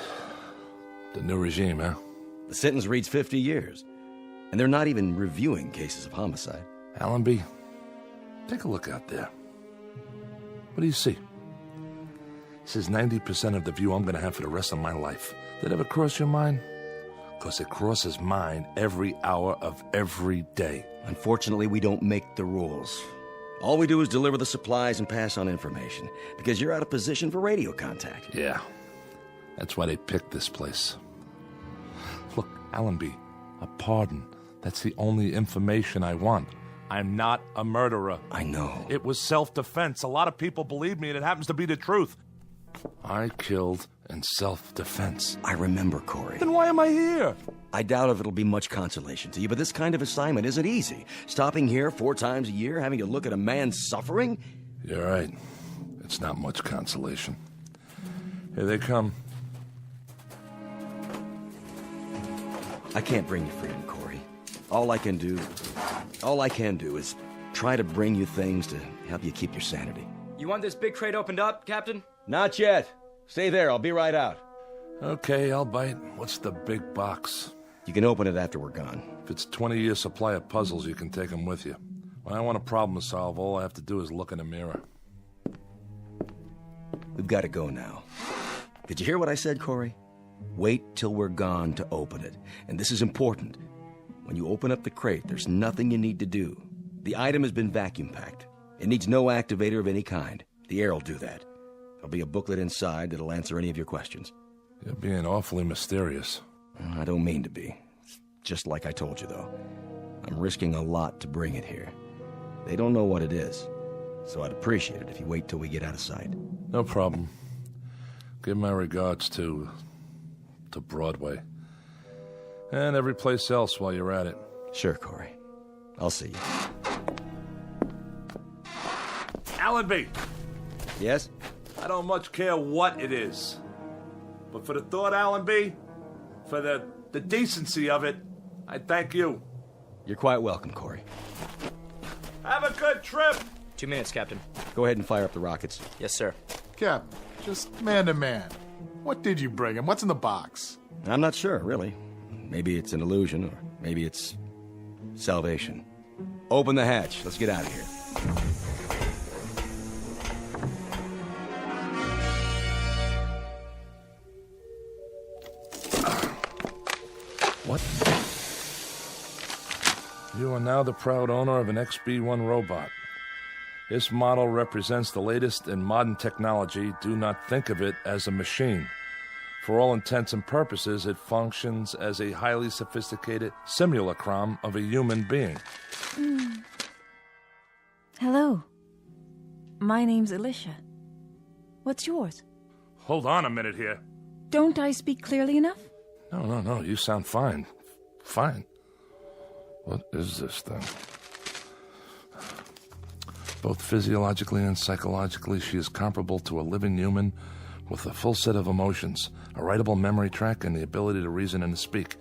The new regime, huh? The sentence reads 50 years. And they're not even reviewing cases of homicide. Allenby, take a look out there. What do you see? This is 90% of the view I'm going to have for the rest of my life. Did it ever cross your mind? Because it crosses mine every hour of every day. Unfortunately, we don't make the rules. All we do is deliver the supplies and pass on information, because you're out of position for radio contact. Yeah, that's why they picked this place. Look, Allenby, a pardon. That's the only information I want. I'm not a murderer. I know. It was self-defense. A lot of people believe me, and it happens to be the truth. I killed in self-defense. I remember, Corey. Then why am I here? I doubt if it'll be much consolation to you, but this kind of assignment isn't easy. Stopping here 4 times a year, having to look at a man suffering? You're right. It's not much consolation. Here they come. I can't bring you freedom, Corey. All I can do is try to bring you things to help you keep your sanity. You want this big crate opened up, Captain? Not yet. Stay there. I'll be right out. Okay, I'll bite. What's the big box? You can open it after we're gone. If it's 20-year supply of puzzles, you can take them with you. When I want a problem to solve, all I have to do is look in the mirror. We've got to go now. Did you hear what I said, Corey? Wait till we're gone to open it. And this is important. When you open up the crate, there's nothing you need to do. The item has been vacuum packed. It needs no activator of any kind. The air will do that. There'll be a booklet inside that'll answer any of your questions. You're being awfully mysterious. I don't mean to be. It's just like I told you, though. I'm risking a lot to bring it here. They don't know what it is, so I'd appreciate it if you wait till we get out of sight. No problem. Give my regards to Broadway. And every place else while you're at it. Sure, Corey. I'll see you. Allenby! Yes? I don't much care what it is. But for the thought, Allenby, for the decency of it, I thank you. You're quite welcome, Corey. Have a good trip! 2 minutes, Captain. Go ahead and fire up the rockets. Yes, sir. Captain, just man to man. What did you bring him? What's in the box? I'm not sure, really. Maybe it's an illusion, or maybe it's salvation. Open the hatch. Let's get out of here. What? You are now the proud owner of an XB-1 robot. This model represents the latest in modern technology. Do not think of it as a machine. For all intents and purposes, it functions as a highly sophisticated simulacrum of a human being. Hello. My name's Alicia. What's yours? Hold on a minute here. Don't I speak clearly enough? No, you sound fine. Fine. What is this thing? Both physiologically and psychologically, she is comparable to a living human with a full set of emotions, a writable memory track, and the ability to reason and to speak.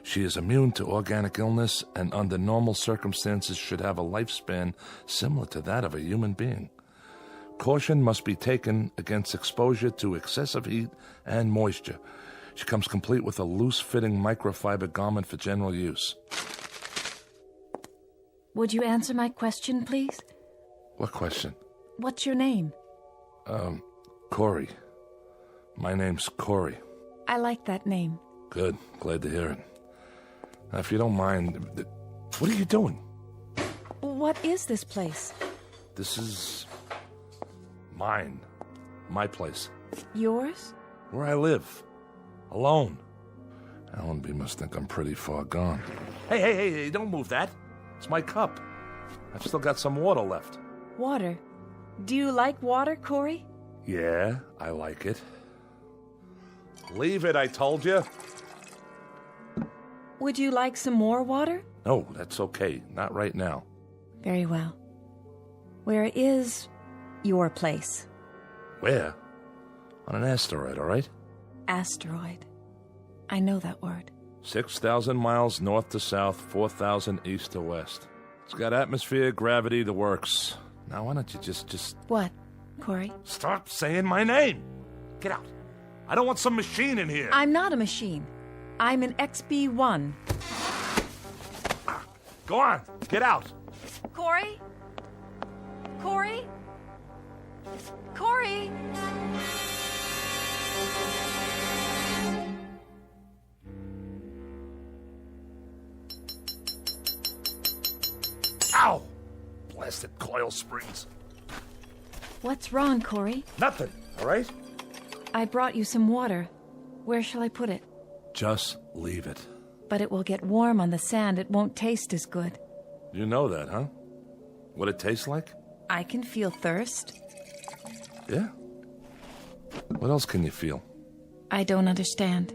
She is immune to organic illness and under normal circumstances should have a lifespan similar to that of a human being. Caution must be taken against exposure to excessive heat and moisture. She comes complete with a loose-fitting microfiber garment for general use. Would you answer my question, please? What question? What's your name? Corey. My name's Corey. I like that name. Good. Glad to hear it. Now, if you don't mind, what are you doing? What is this place? This is mine. My place. Yours? Where I live. Alone. Allenby must think I'm pretty far gone. Hey, don't move that. It's my cup. I've still got some water left. Water? Do you like water, Corey? Yeah, I like it. Leave it, I told you. Would you like some more water? No, that's okay. Not right now. Very well. Where is your place? Where? On an asteroid, all right? Asteroid. I know that word. 6,000 miles north to south, 4,000 east to west. It's got atmosphere, gravity, the works. Now, why don't you just... What, Corey? Stop saying my name! Get out. I don't want some machine in here. I'm not a machine. I'm an XB1. Go on, get out. Corey? Corey? Corey? Ow! Blasted coil springs. What's wrong, Corey? Nothing, all right? I brought you some water. Where shall I put it? Just leave it. But it will get warm on the sand. It won't taste as good. You know that, huh? What it tastes like? I can feel thirst. Yeah? What else can you feel? I don't understand.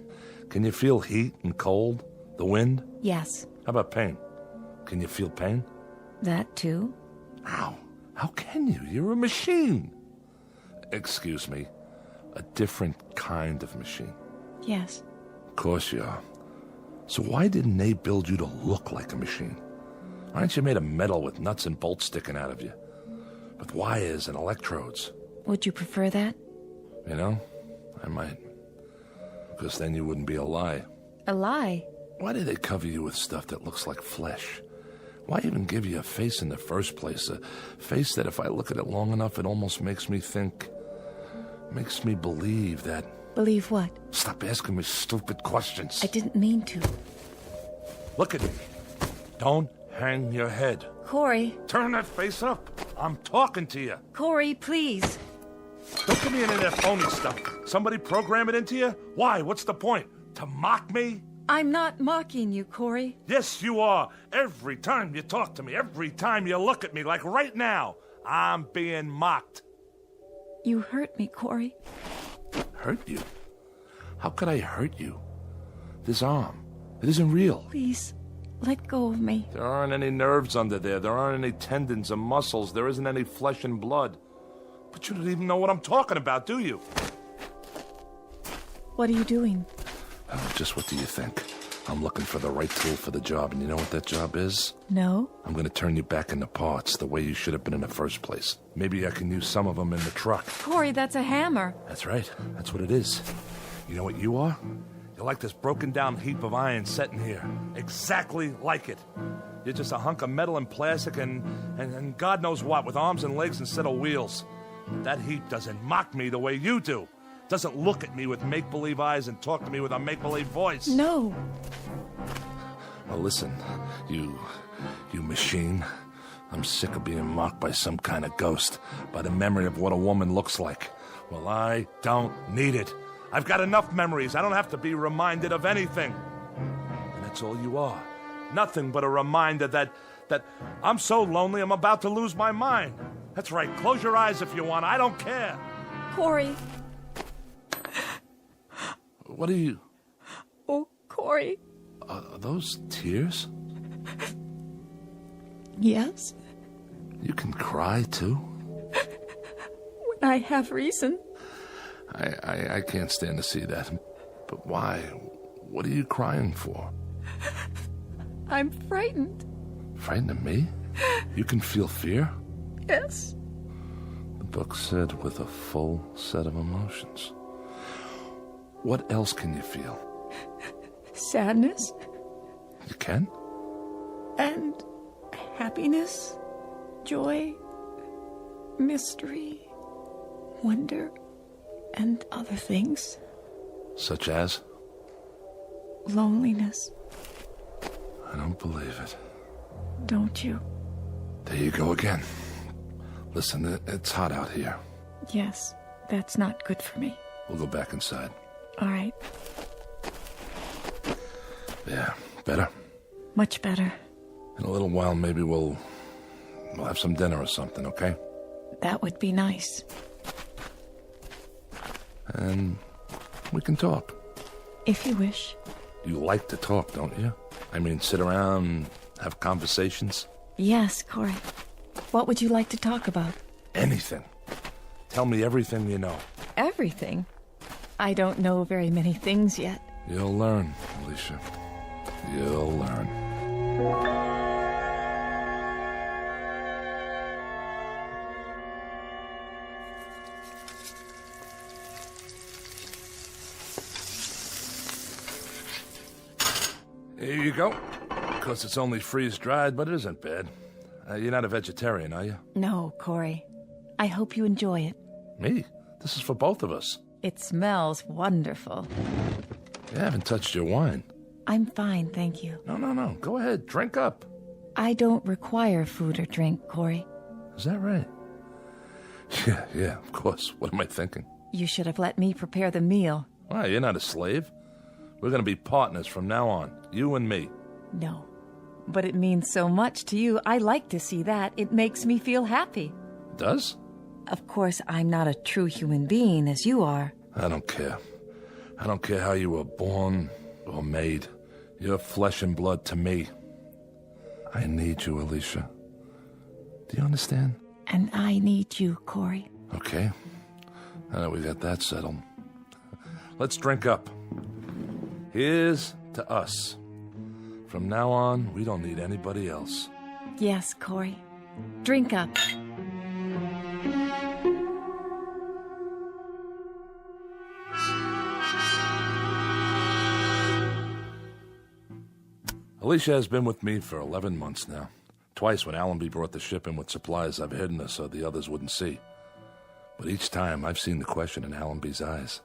Can you feel heat and cold? The wind? Yes. How about pain? Can you feel pain? That too? Ow. How can you? You're a machine. Excuse me. A different kind of machine. Yes. Of course you are. So why didn't they build you to look like a machine? Aren't you made of metal with nuts and bolts sticking out of you? With wires and electrodes? Would you prefer that? You know, I might. Because then you wouldn't be a lie. A lie? Why do they cover you with stuff that looks like flesh? Why even give you a face in the first place? A face that if I look at it long enough, it almost makes me think... makes me believe that... Believe what? Stop asking me stupid questions. I didn't mean to. Look at me. Don't hang your head. Corey. Turn that face up. I'm talking to you. Corey, please. Don't give me any of that phony stuff. Somebody program it into you? Why? What's the point? To mock me? I'm not mocking you, Corey. Yes, you are. Every time you talk to me, every time you look at me, like right now, I'm being mocked. You hurt me, Corey. Hurt you? How could I hurt you? This arm, it isn't real. Please, let go of me. There aren't any nerves under there. There aren't any tendons or muscles. There isn't any flesh and blood. But you don't even know what I'm talking about, do you? What are you doing? Just what do you think? I'm looking for the right tool for the job, and you know what that job is? No. I'm going to turn you back into parts the way you should have been in the first place. Maybe I can use some of them in the truck. Corey, that's a hammer. That's right. That's what it is. You know what you are? You're like this broken down heap of iron sitting here. Exactly like it. You're just a hunk of metal and plastic and God knows what, with arms and legs instead of wheels. That heap doesn't mock me the way you do. Doesn't look at me with make-believe eyes and talk to me with a make-believe voice. No. Well, listen, you machine. I'm sick of being mocked by some kind of ghost, by the memory of what a woman looks like. Well, I don't need it. I've got enough memories. I don't have to be reminded of anything. And that's all you are. Nothing but a reminder that I'm so lonely I'm about to lose my mind. That's right. Close your eyes if you want. I don't care. Corey. What are you... Oh, Corey. Are those tears? Yes. You can cry, too? When I have reason. I can't stand to see that. But why? What are you crying for? I'm frightened. Frightened of me? You can feel fear? Yes. The book said with a full set of emotions. What else can you feel? Sadness. You can? And happiness, joy, mystery, wonder, and other things. Such as? Loneliness. I don't believe it. Don't you? There you go again. Listen, it's hot out here. Yes, that's not good for me. We'll go back inside. All right. Yeah, better? Much better. In a little while, maybe we'll have some dinner or something, okay? That would be nice. And we can talk. If you wish. You like to talk, don't you? I mean, sit around, have conversations? Yes, Corey. What would you like to talk about? Anything. Tell me everything you know. Everything? I don't know very many things yet. You'll learn, Alicia. You'll learn. Here you go. Of course, it's only freeze-dried, but it isn't bad. You're not a vegetarian, are you? No, Corey. I hope you enjoy it. Me? This is for both of us. It smells wonderful. You haven't touched your wine. I'm fine, thank you. No. Go ahead, drink up. I don't require food or drink, Corey. Is that right? Yeah, of course. What am I thinking? You should have let me prepare the meal. Why, you're not a slave. We're going to be partners from now on, you and me. No, but it means so much to you. I like to see that. It makes me feel happy. Does? Of course, I'm not a true human being as you are. I don't care. I don't care how you were born or made. You're flesh and blood to me. I need you, Alicia. Do you understand? And I need you, Corey. Okay. Now that we got that settled, let's drink up. Here's to us. From now on, we don't need anybody else. Yes, Corey. Drink up. Alicia has been with me for 11 months now. Twice when Allenby brought the ship in with supplies, I've hidden her so the others wouldn't see. But each time, I've seen the question in Allenby's eyes.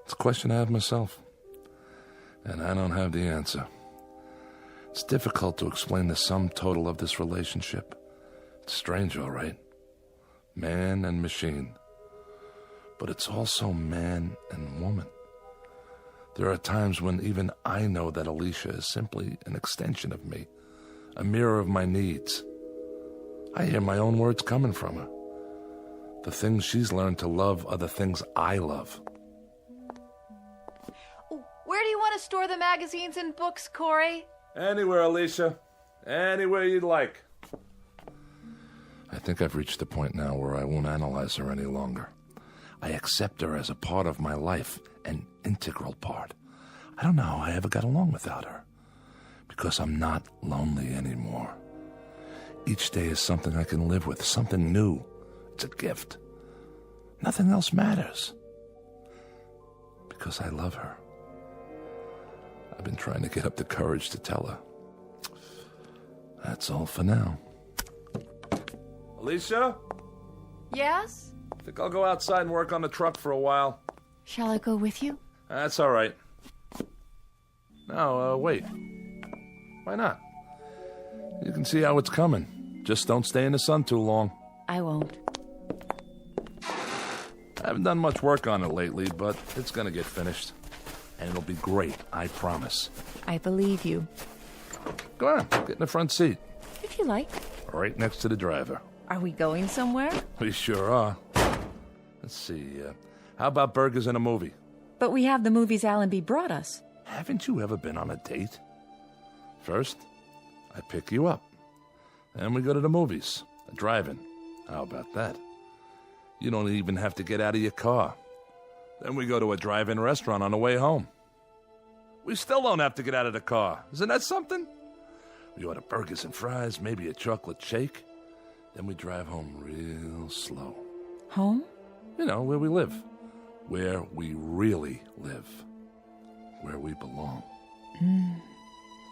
It's a question I have myself. And I don't have the answer. It's difficult to explain the sum total of this relationship. It's strange, all right. Man and machine. But it's also man and woman. There are times when even I know that Alicia is simply an extension of me, a mirror of my needs. I hear my own words coming from her. The things she's learned to love are the things I love. Where do you want to store the magazines and books, Corey? Anywhere, Alicia. Anywhere you'd like. I think I've reached the point now where I won't analyze her any longer. I accept her as a part of my life, an integral part. I don't know how I ever got along without her. Because I'm not lonely anymore. Each day is something I can live with, something new. It's a gift. Nothing else matters. Because I love her. I've been trying to get up the courage to tell her. That's all for now. Alicia? Yes? I think I'll go outside and work on the truck for a while. Shall I go with you? That's all right. No, wait. Why not? You can see how it's coming. Just don't stay in the sun too long. I won't. I haven't done much work on it lately, but it's gonna get finished. And it'll be great, I promise. I believe you. Go on, get in the front seat. If you like. Right next to the driver. Are we going somewhere? We sure are. Let's see, how about burgers and a movie? But we have the movies Allenby brought us. Haven't you ever been on a date? First, I pick you up. Then we go to the movies, a drive-in. How about that? You don't even have to get out of your car. Then we go to a drive-in restaurant on the way home. We still don't have to get out of the car. Isn't that something? We order burgers and fries, maybe a chocolate shake. Then we drive home real slow. Home? You know, where we live. Where we really live. Where we belong.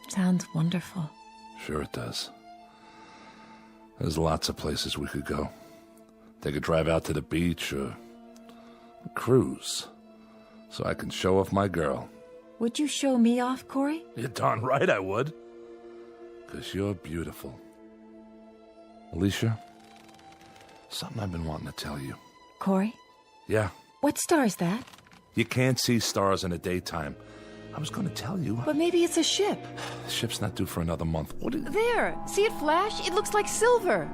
Sounds wonderful. Sure it does. There's lots of places we could go. Take a drive out to the beach or a cruise. So I can show off my girl. Would you show me off, Corey? You're darn right I would. 'Cause you're beautiful. Alicia, something I've been wanting to tell you. Corey? Yeah, What star is that? you can't see stars in the daytime. I was going to tell you. But maybe it's a ship. The ship's not due for another month. What is... There! See it flash? It looks like silver.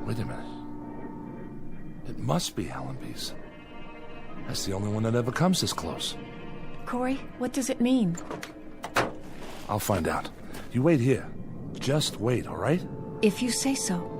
Wait a minute. It must be Allenby's. That's the only one that ever comes this close. Corey, what does it mean? I'll find out. You wait here. Just wait, all right? If you say so.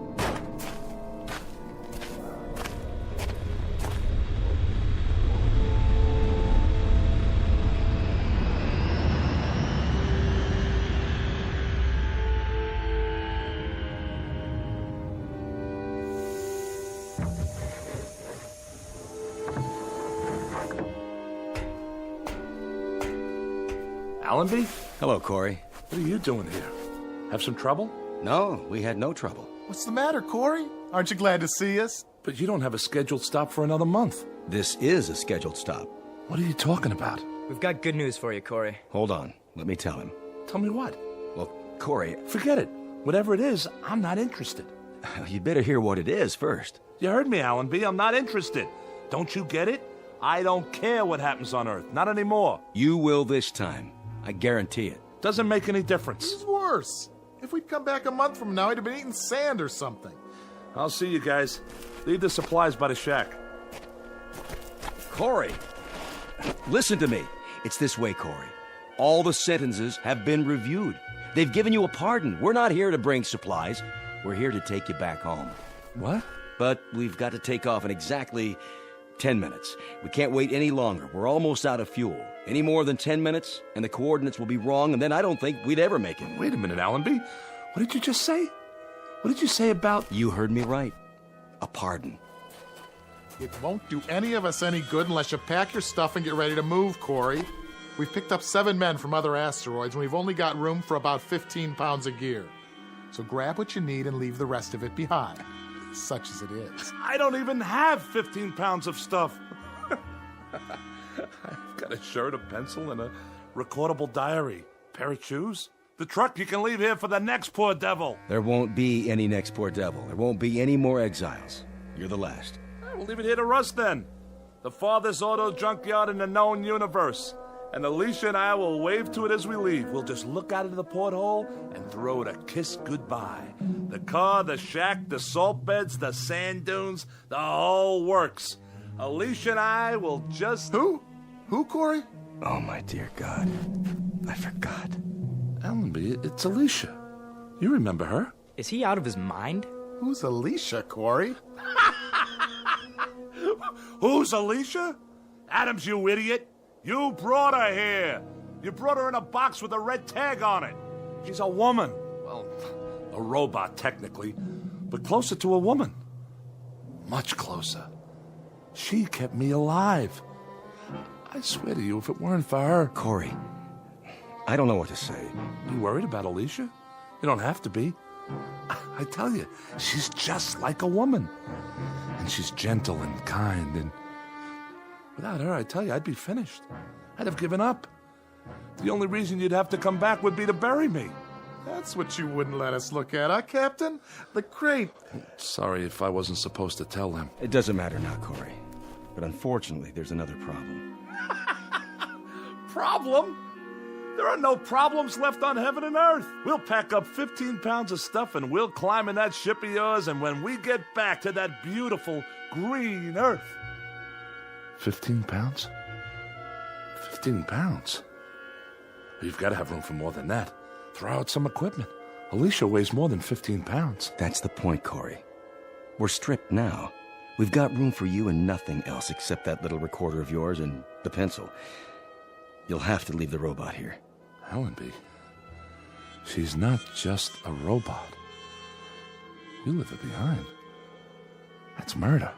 Allenby? Hello, Corey. What are you doing here? Have some trouble? No, we had no trouble. What's the matter, Corey? Aren't you glad to see us? But you don't have a scheduled stop for another month. This is a scheduled stop. What are you talking about? We've got good news for you, Corey. Hold on. Let me tell him. Tell me what? Well, Corey... Forget it. Whatever it is, I'm not interested. You'd better hear what it is first. You heard me, Allenby. I'm not interested. Don't you get it? I don't care what happens on Earth. Not anymore. You will this time. I guarantee it. Doesn't make any difference. It's worse. If we'd come back a month from now, he'd have been eating sand or something. I'll see you guys. Leave the supplies by the shack. Corey! Listen to me. It's this way, Corey. All the sentences have been reviewed. They've given you a pardon. We're not here to bring supplies. We're here to take you back home. What? But we've got to take off in exactly 10 minutes. We can't wait any longer. We're almost out of fuel. Any more than 10 minutes, and the coordinates will be wrong, and then I don't think we'd ever make it. Wait a minute, Allenby. What did you just say? What did you say about... You heard me right. A pardon. It won't do any of us any good unless you pack your stuff and get ready to move, Corey. We've picked up 7 men from other asteroids, and we've only got room for about 15 pounds of gear. So grab what you need and leave the rest of it behind, such as it is. I don't even have 15 pounds of stuff. I've got a shirt, a pencil, and a recordable diary. Pair of shoes. The truck you can leave here for the next poor devil. There won't be any next poor devil. There won't be any more exiles. You're the last. We'll leave it here to Russ then. The farthest auto junkyard in the known universe. And Alicia and I will wave to it as we leave. We'll just look out of the porthole and throw it a kiss goodbye. The car, the shack, the salt beds, the sand dunes, the whole works. Alicia and I will just... Who? Who, Corey? Oh, my dear God. I forgot. Allenby, it's Alicia. You remember her. Is he out of his mind? Who's Alicia, Corey? Who's Alicia? Adams, you idiot. You brought her here. You brought her in a box with a red tag on it. She's a woman. Well, a robot, technically, but closer to a woman. Much closer. She kept me alive. I swear to you, if it weren't for her... Corey, I don't know what to say. You worried about Alicia? You don't have to be. I tell you, she's just like a woman. And she's gentle and kind, and without her, I tell you, I'd be finished. I'd have given up. The only reason you'd have to come back would be to bury me. That's what you wouldn't let us look at, huh, Captain? The crate. Sorry if I wasn't supposed to tell them. It doesn't matter now, Corey. But unfortunately, there's another problem. Problem? There are no problems left on heaven and earth. We'll pack up 15 pounds of stuff and we'll climb in that ship of yours, and when we get back to that beautiful green earth... 15 pounds? 15 pounds? You've got to have room for more than that. Throw out some equipment. Alicia weighs more than 15 pounds. That's the point, Corey. We're stripped now. We've got room for you and nothing else except that little recorder of yours and the pencil. You'll have to leave the robot here. Allenby, she's not just a robot. You leave her behind. That's murder.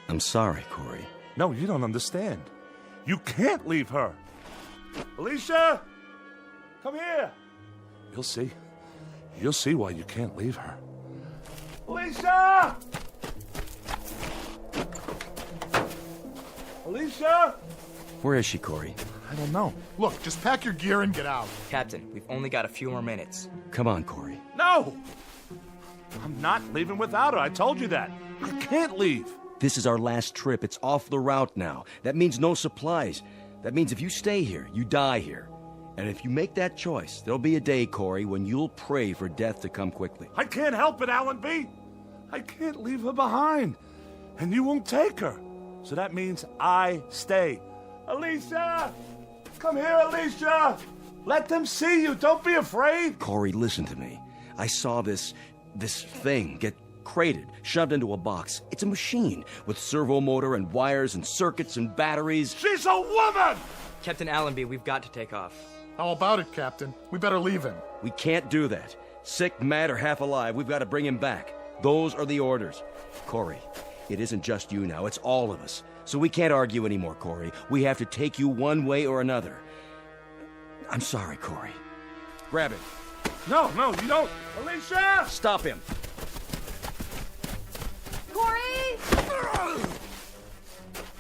I'm sorry, Corey. No, you don't understand. You can't leave her. Alicia! Come here! You'll see. You'll see why you can't leave her. Alicia! Alicia! Where is she, Corey? I don't know. Look, just pack your gear and get out. Captain, we've only got a few more minutes. Come on, Corey. No! I'm not leaving without her. I told you that. I can't leave. This is our last trip. It's off the route now. That means no supplies. That means if you stay here, you die here. And if you make that choice, there'll be a day, Corey, when you'll pray for death to come quickly. I can't help it, Allenby. I can't leave her behind. And you won't take her. So that means I stay. Alicia! Come here, Alicia! Let them see you. Don't be afraid. Corey, listen to me. I saw this thing get crated, shoved into a box. It's a machine with servo motor and wires and circuits and batteries. She's a woman! Captain Allenby, we've got to take off. How about it, Captain? We better leave him. We can't do that. Sick, mad, or half alive, we've got to bring him back. Those are the orders. Corey, it isn't just you now, it's all of us. So we can't argue anymore, Corey. We have to take you one way or another. I'm sorry, Corey. Grab him. No, you don't. Alicia! Stop him. Corey!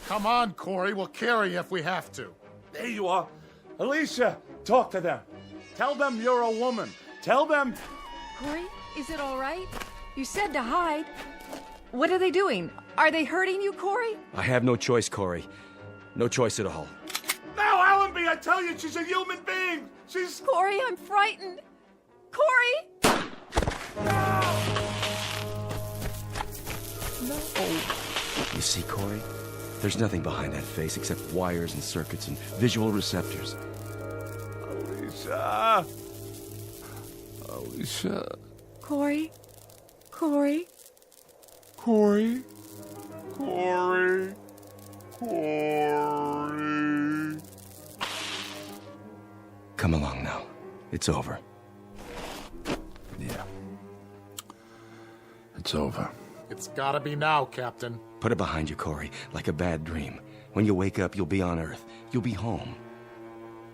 Come on, Corey. We'll carry you if we have to. There you are. Alicia, talk to them. Tell them you're a woman. Tell them... Corey, is it all right? You said to hide. What are they doing? Are they hurting you, Corey? I have no choice, Corey. No choice at all. No, Allenby, I tell you, she's a human being. She's... Corey, I'm frightened. Corey! No. You see, Corey? There's nothing behind that face except wires and circuits and visual receptors. Alicia. Alicia. Corey? Corey? Corey. Corey. Corey. Come along now. It's over. Yeah. It's over. It's gotta be now, Captain. Put it behind you, Corey, like a bad dream. When you wake up, you'll be on Earth. You'll be home.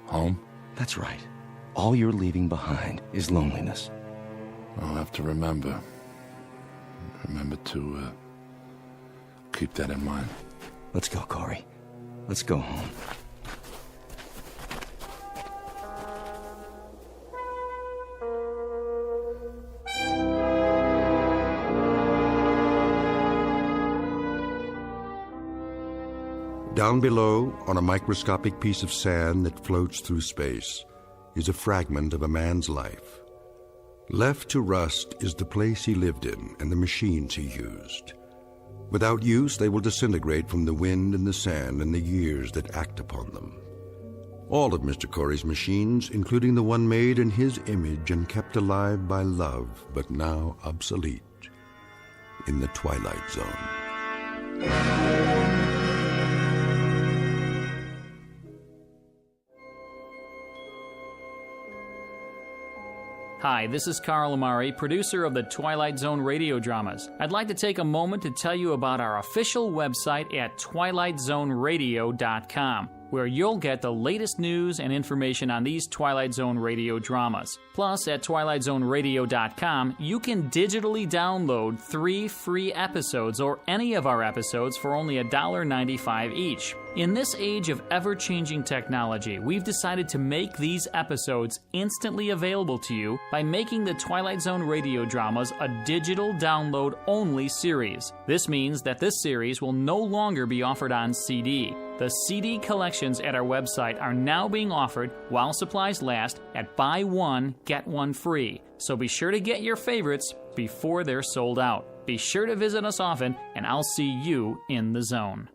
Home? That's right. All you're leaving behind is loneliness. I'll have to remember. Remember to keep that in mind. Let's go, Corey. Let's go home. Down below, on a microscopic piece of sand that floats through space, is a fragment of a man's life. Left to rust is the place he lived in and the machines he used. Without use, they will disintegrate from the wind and the sand and the years that act upon them. All of Mr. Corey's machines, including the one made in his image and kept alive by love, but now obsolete, in the Twilight Zone. Hi, this is Carl Amari, producer of the Twilight Zone radio dramas. I'd like to take a moment to tell you about our official website at twilightzoneradio.com, where you'll get the latest news and information on these Twilight Zone radio dramas. Plus, at twilightzoneradio.com, you can digitally download 3 free episodes or any of our episodes for only $1.95 each. In this age of ever-changing technology, we've decided to make these episodes instantly available to you by making the Twilight Zone radio dramas a digital download-only series. This means that this series will no longer be offered on CD. The CD collections at our website are now being offered while supplies last at buy one, get one free. So be sure to get your favorites before they're sold out. Be sure to visit us often, and I'll see you in the zone.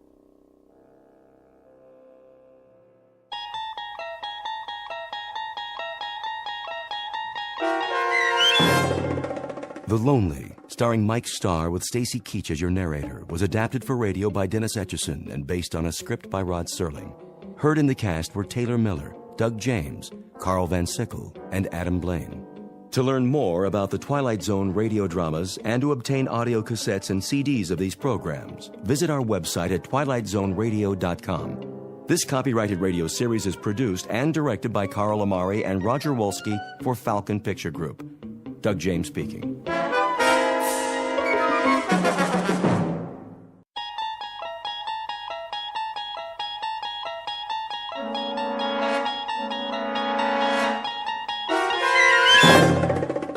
The Lonely, starring Mike Starr with Stacy Keach as your narrator, was adapted for radio by Dennis Etchison and based on a script by Rod Serling. Heard in the cast were Taylor Miller, Doug James, Carl Van Sickle, and Adam Blaine. To learn more about the Twilight Zone radio dramas and to obtain audio cassettes and CDs of these programs, visit our website at twilightzoneradio.com. This copyrighted radio series is produced and directed by Carl Amari and Roger Wolski for Falcon Picture Group. Doug James speaking.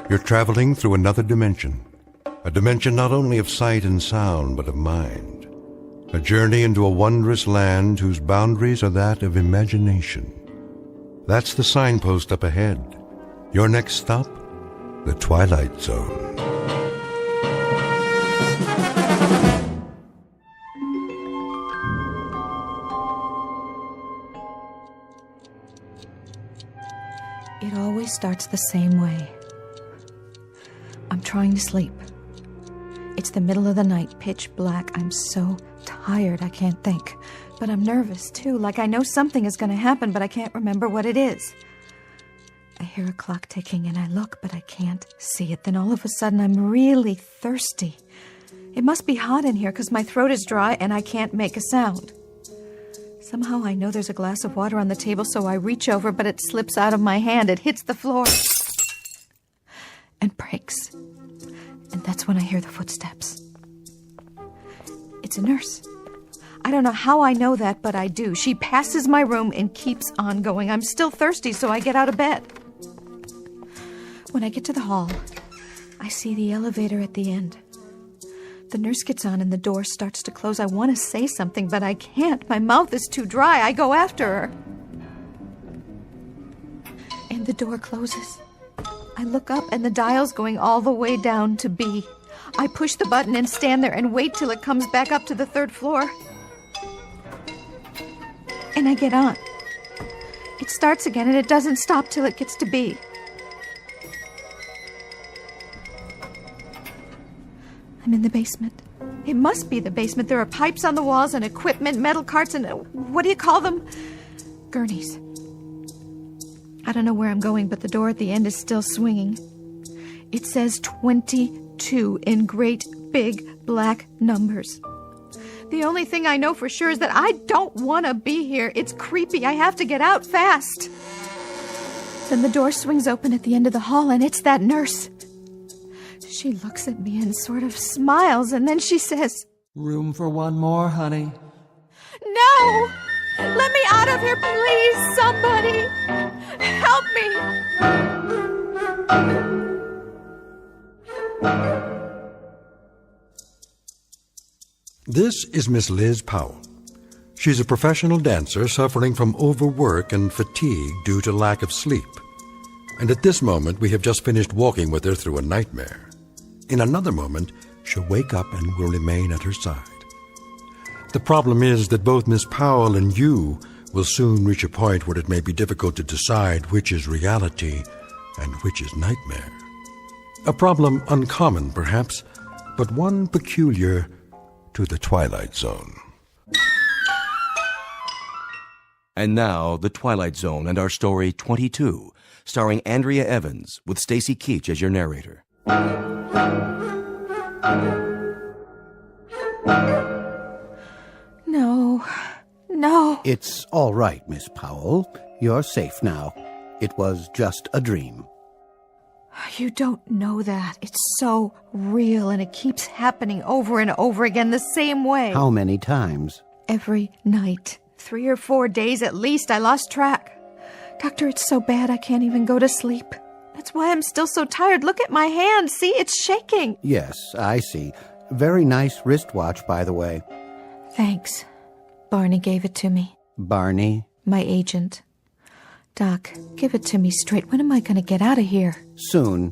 You're traveling through another dimension. A dimension not only of sight and sound, but of mind. A journey into a wondrous land whose boundaries are that of imagination. That's the signpost up ahead. Your next stop? The Twilight Zone. It always starts the same way. I'm trying to sleep. It's the middle of the night, pitch black. I'm so tired I can't think. But I'm nervous, too, like I know something is going to happen, but I can't remember what it is. I hear a clock ticking and I look, but I can't see it. Then all of a sudden, I'm really thirsty. It must be hot in here because my throat is dry and I can't make a sound. Somehow I know there's a glass of water on the table, so I reach over, but it slips out of my hand. It hits the floor. and breaks. And that's when I hear the footsteps. It's a nurse. I don't know how I know that, but I do. She passes my room and keeps on going. I'm still thirsty, so I get out of bed. When I get to the hall, I see the elevator at the end. The nurse gets on and the door starts to close. I want to say something, but I can't. My mouth is too dry. I go after her. And the door closes. I look up and the dial's going all the way down to B. I push the button and stand there and wait till it comes back up to the 3rd floor. And I get on. It starts again and it doesn't stop till it gets to B. I'm in the basement. It must be the basement. There are pipes on the walls and equipment, metal carts, and what do you call them? Gurneys. I don't know where I'm going, but the door at the end is still swinging. It says 22 in great big black numbers. The only thing I know for sure is that I don't want to be here. It's creepy. I have to get out fast. Then the door swings open at the end of the hall, and it's that nurse. She looks at me and sort of smiles, and then she says, "Room for one more, honey." "No! Let me out of here, please, somebody! Help me!" This is Miss Liz Powell. She's a professional dancer suffering from overwork and fatigue due to lack of sleep. And at this moment, we have just finished walking with her through a nightmare. In another moment, she'll wake up and will remain at her side. The problem is that both Miss Powell and you will soon reach a point where it may be difficult to decide which is reality and which is nightmare. A problem uncommon, perhaps, but one peculiar to the Twilight Zone. And now, The Twilight Zone and our story 22, starring Andrea Evans, with Stacy Keach as your narrator. No. It's all right, Miss Powell. You're safe now. It was just a dream. You don't know that. It's so real, and it keeps happening over and over again the same way. How many times? Every night. 3 or 4 days at least. I lost track. Doctor, it's so bad I can't even go to sleep. That's why I'm still so tired. Look at my hand. See, it's shaking. Yes, I see. Very nice wristwatch, by the way. Thanks. Barney gave it to me. Barney? My agent. Doc, give it to me straight. When am I going to get out of here? Soon.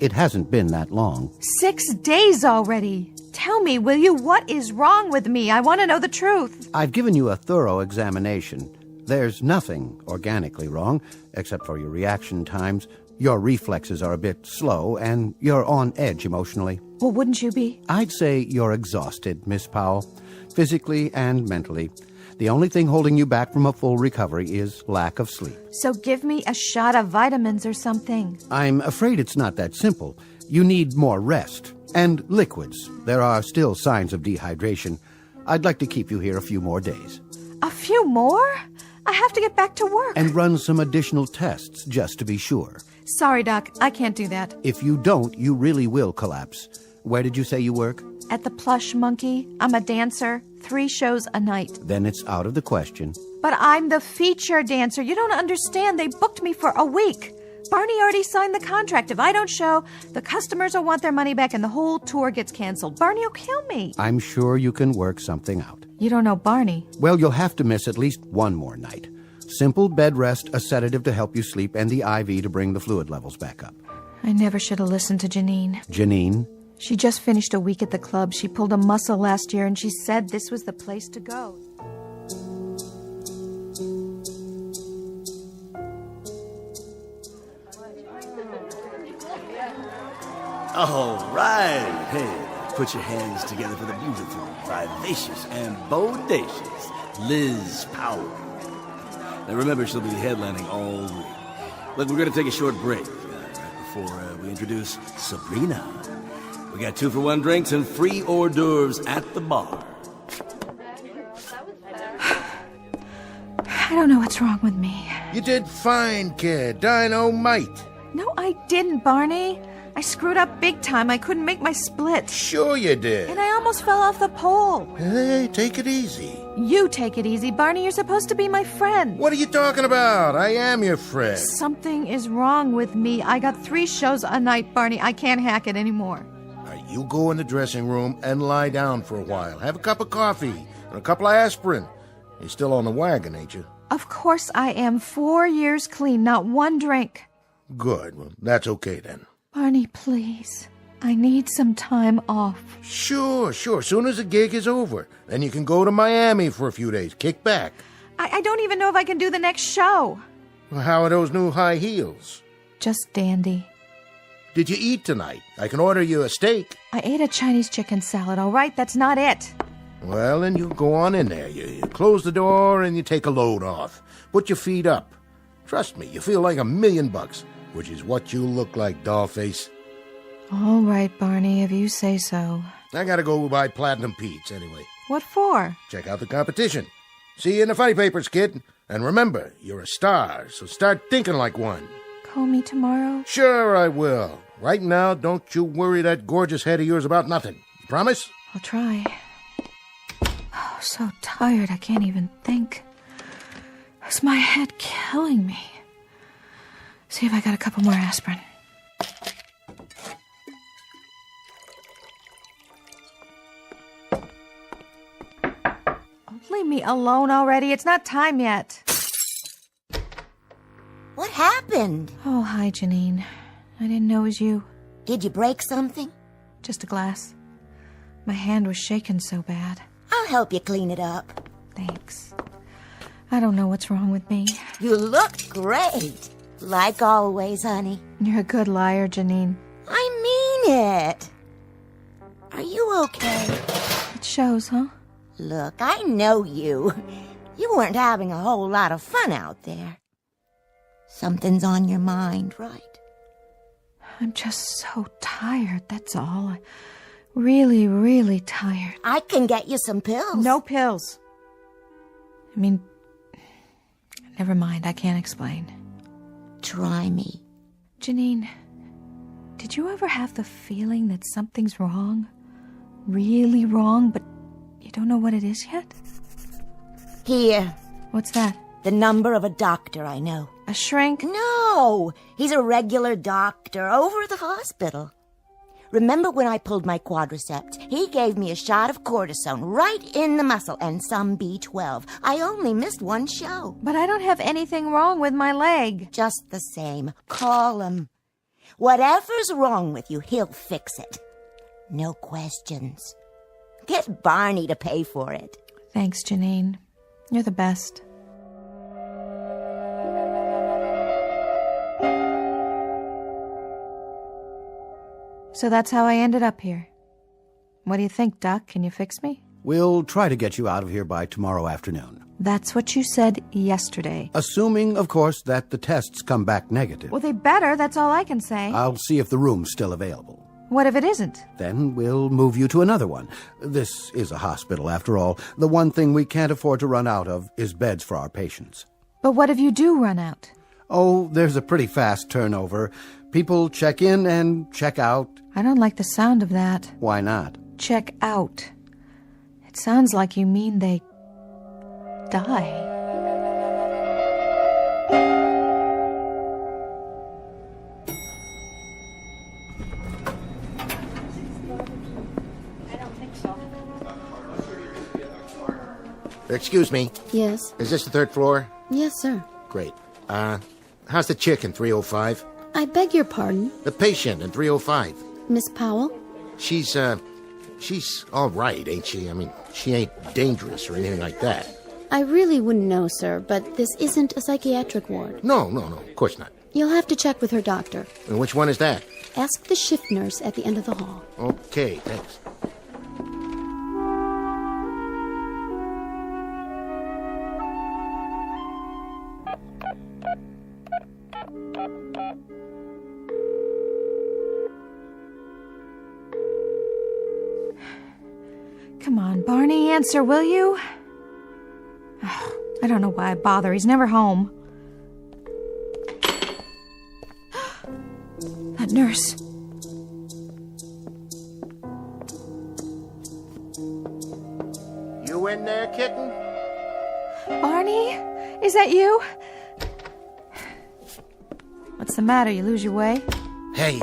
It hasn't been that long. 6 days already. Tell me, will you, what is wrong with me? I want to know the truth. I've given you a thorough examination. There's nothing organically wrong, except for your reaction times. Your reflexes are a bit slow, and you're on edge emotionally. Well, wouldn't you be? I'd say you're exhausted, Miss Powell, physically and mentally. The only thing holding you back from a full recovery is lack of sleep. So give me a shot of vitamins or something. I'm afraid it's not that simple. You need more rest. And liquids. There are still signs of dehydration. I'd like to keep you here a few more days. A few more? I have to get back to work. And run some additional tests, just to be sure. Sorry, Doc. I can't do that. If you don't, you really will collapse. Where did you say you work? At the Plush Monkey. I'm a dancer. 3 shows a night. Then it's out of the question. But I'm the feature dancer. You don't understand. They booked me for a week. Barney already signed the contract. If I don't show, the customers will want their money back and the whole tour gets canceled. Barney will kill me. I'm sure you can work something out. You don't know Barney. Well, you'll have to miss at least one more night. Simple bed rest, a sedative to help you sleep, and the IV to bring the fluid levels back up. I never should have listened to Janine. Janine? She just finished a week at the club. She pulled a muscle last year, and she said this was the place to go. All right. Hey, put your hands together for the beautiful, vivacious, and bodacious Liz Powell. Now remember, she'll be headlining all week. Look, we're going to take a short break right before we introduce Sabrina. We got 2-for-1 drinks and free hors d'oeuvres at the bar. I don't know what's wrong with me. You did fine, kid. Dynamite. No, I didn't, Barney. I screwed up big time. I couldn't make my split. Sure you did. And I almost fell off the pole. Hey, take it easy. You take it easy, Barney. You're supposed to be my friend. What are you talking about? I am your friend. Something is wrong with me. I got 3 shows a night, Barney. I can't hack it anymore. Now, you go in the dressing room and lie down for a while. Have a cup of coffee and a couple of aspirin. You're still on the wagon, ain't you? Of course I am. 4 years clean, not one drink. Good. Well, that's okay then. Barney, please. I need some time off. Sure. Soon as the gig is over. Then you can go to Miami for a few days. Kick back. I don't even know if I can do the next show. Well, how are those new high heels? Just dandy. Did you eat tonight? I can order you a steak. I ate a Chinese chicken salad, all right? That's not it. Well, then you go on in there. You close the door and you take a load off. Put your feet up. Trust me, you feel like $1,000,000, which is what you look like, dollface. All right, Barney, if you say so. I gotta go buy Platinum Pete's anyway. What for? Check out the competition. See you in the funny papers, kid. And remember, you're a star, so start thinking like one. Call me tomorrow? Sure I will. Right now, don't you worry that gorgeous head of yours about nothing. You promise? I'll try. Oh, so tired I can't even think. Is my head killing me? See if I got a couple more aspirin. Leave me alone already. It's not time yet. What happened? Oh, hi, Janine. I didn't know it was you. Did you break something? Just a glass. My hand was shaking so bad. I'll help you clean it up. Thanks. I don't know what's wrong with me. You look great. Like always, honey. You're a good liar, Janine. I mean it. Are you okay? It shows, huh? Look, I know you. You weren't having a whole lot of fun out there. Something's on your mind, right? I'm just so tired, that's all. Really, really tired. I can get you some pills. No pills. I mean, never mind, I can't explain. Try me. Janine, did you ever have the feeling that something's wrong? Really wrong, but you don't know what it is yet? Here. What's that? The number of a doctor I know. A shrink? No, he's a regular doctor over at the hospital. Remember when I pulled my quadriceps? He gave me a shot of cortisone right in the muscle and some B12. I only missed one show. But I don't have anything wrong with my leg. Just the same. Call him. Whatever's wrong with you, he'll fix it. No questions. Get Barney to pay for it. Thanks, Janine. You're the best. So that's how I ended up here. What do you think, Doc? Can you fix me? We'll try to get you out of here by tomorrow afternoon. That's what you said yesterday. Assuming, of course, that the tests come back negative. Well, they better. That's all I can say. I'll see if the room's still available. What if it isn't? Then we'll move you to another one. This is a hospital, after all. The one thing we can't afford to run out of is beds for our patients. But what if you do run out? Oh, there's a pretty fast turnover. People check in and check out. I don't like the sound of that. Why not? Check out. It sounds like you mean they die. Excuse me. Yes. Is this the 3rd floor? Yes, sir. Great. How's the chick in 305? I beg your pardon? The patient in 305. Miss Powell? She's all right, ain't she? I mean, she ain't dangerous or anything like that. I really wouldn't know, sir, but this isn't a psychiatric ward. No, of course not. You'll have to check with her doctor. And which one is that? Ask the shift nurse at the end of the hall. Okay, thanks. Come on, Barney, answer, will you? Oh, I don't know why I bother. He's never home. That nurse. in there, kitten? Barney, is that you? What's the matter? You lose your way? Hey,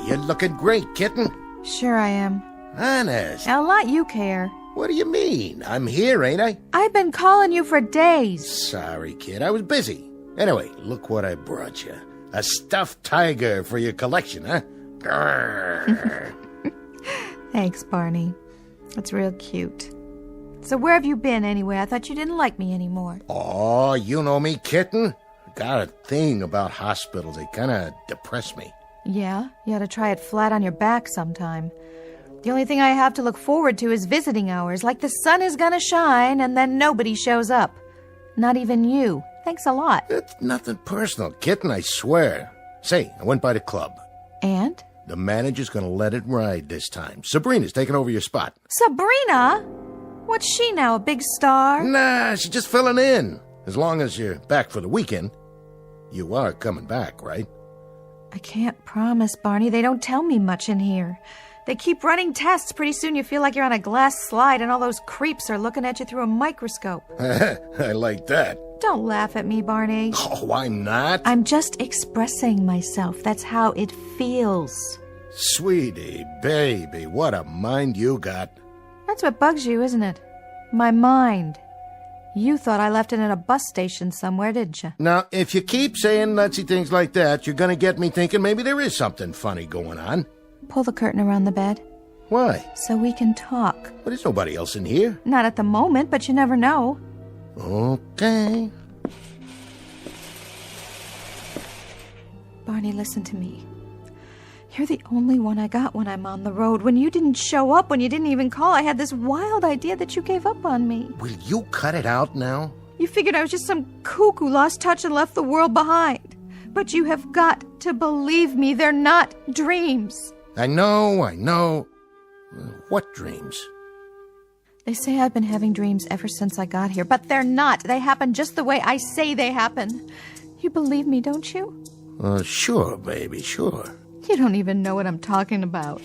you're looking great, kitten. Sure I am. Honest. I'll let you care. What do you mean? I'm here, ain't I? I've been calling you for days. Sorry, kid. I was busy. Anyway, look what I brought you. A stuffed tiger for your collection, huh? Grrr. Thanks, Barney. That's real cute. So where have you been, anyway? I thought you didn't like me anymore. Oh, you know me, kitten. Got a thing about hospitals. They kind of depress me. Yeah? You ought to try it flat on your back sometime. The only thing I have to look forward to is visiting hours, like the sun is gonna shine and then nobody shows up. Not even you. Thanks a lot. It's nothing personal, kitten, I swear. Say, I went by the club. And? The manager's gonna let it ride this time. Sabrina's taking over your spot. Sabrina? What's she now, a big star? Nah, she's just filling in. As long as you're back for the weekend. You are coming back, right? I can't promise, Barney. They don't tell me much in here. They keep running tests. Pretty soon you feel like you're on a glass slide and all those creeps are looking at you through a microscope. I like that. Don't laugh at me, Barney. Oh, I'm not. I'm just expressing myself. That's how it feels. Sweetie, baby, what a mind you got. That's what bugs you, isn't it? My mind. You thought I left it at a bus station somewhere, didn't you? Now, if you keep saying nutsy things like that, you're going to get me thinking maybe there is something funny going on. Pull the curtain around the bed. Why? So we can talk. But there's nobody else in here. Not at the moment, but you never know. Okay. Barney, listen to me. You're the only one I got when I'm on the road. When you didn't show up, when you didn't even call, I had this wild idea that you gave up on me. Will you cut it out now? You figured I was just some kook who lost touch and left the world behind. But you have got to believe me, they're not dreams. I know. What dreams? They say I've been having dreams ever since I got here, but they're not. They happen just the way I say they happen. You believe me, don't you? Sure, baby, sure. You don't even know what I'm talking about.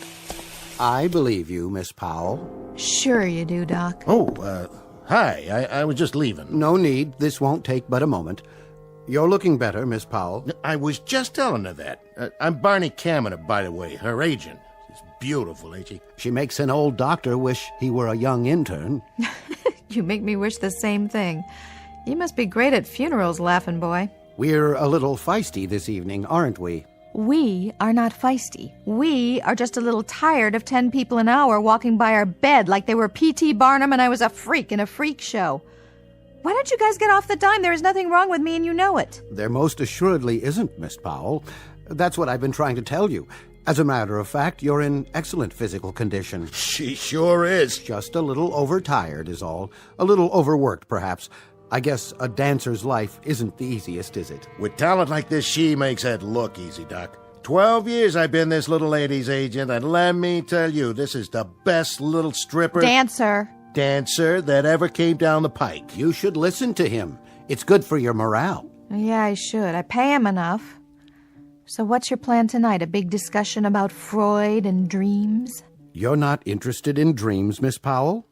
I believe you, Miss Powell. Sure you do, Doc. Oh, hi. I was just leaving. No need. This won't take but a moment. You're looking better, Miss Powell. I was just telling her that. I'm Barney Kaminer, by the way, her agent. She's beautiful, ain't she? She makes an old doctor wish he were a young intern. You make me wish the same thing. You must be great at funerals, laughing boy. We're a little feisty this evening, aren't we? We are not feisty. We are just a little tired of 10 people an hour walking by our bed like they were P.T. Barnum and I was a freak in a freak show. Why don't you guys get off the dime? There is nothing wrong with me and you know it. There most assuredly isn't, Miss Powell. That's what I've been trying to tell you. As a matter of fact, you're in excellent physical condition. She sure is. Just a little overtired is all. A little overworked, perhaps. I guess a dancer's life isn't the easiest, is it? With talent like this, she makes it look easy, Doc. 12 years I've been this little lady's agent, and let me tell you, this is the best little stripper... Dancer that ever came down the pike. You should listen to him. It's good for your morale. Yeah, I should. I pay him enough. So what's your plan tonight? A big discussion about Freud and dreams? You're not interested in dreams, Miss Powell?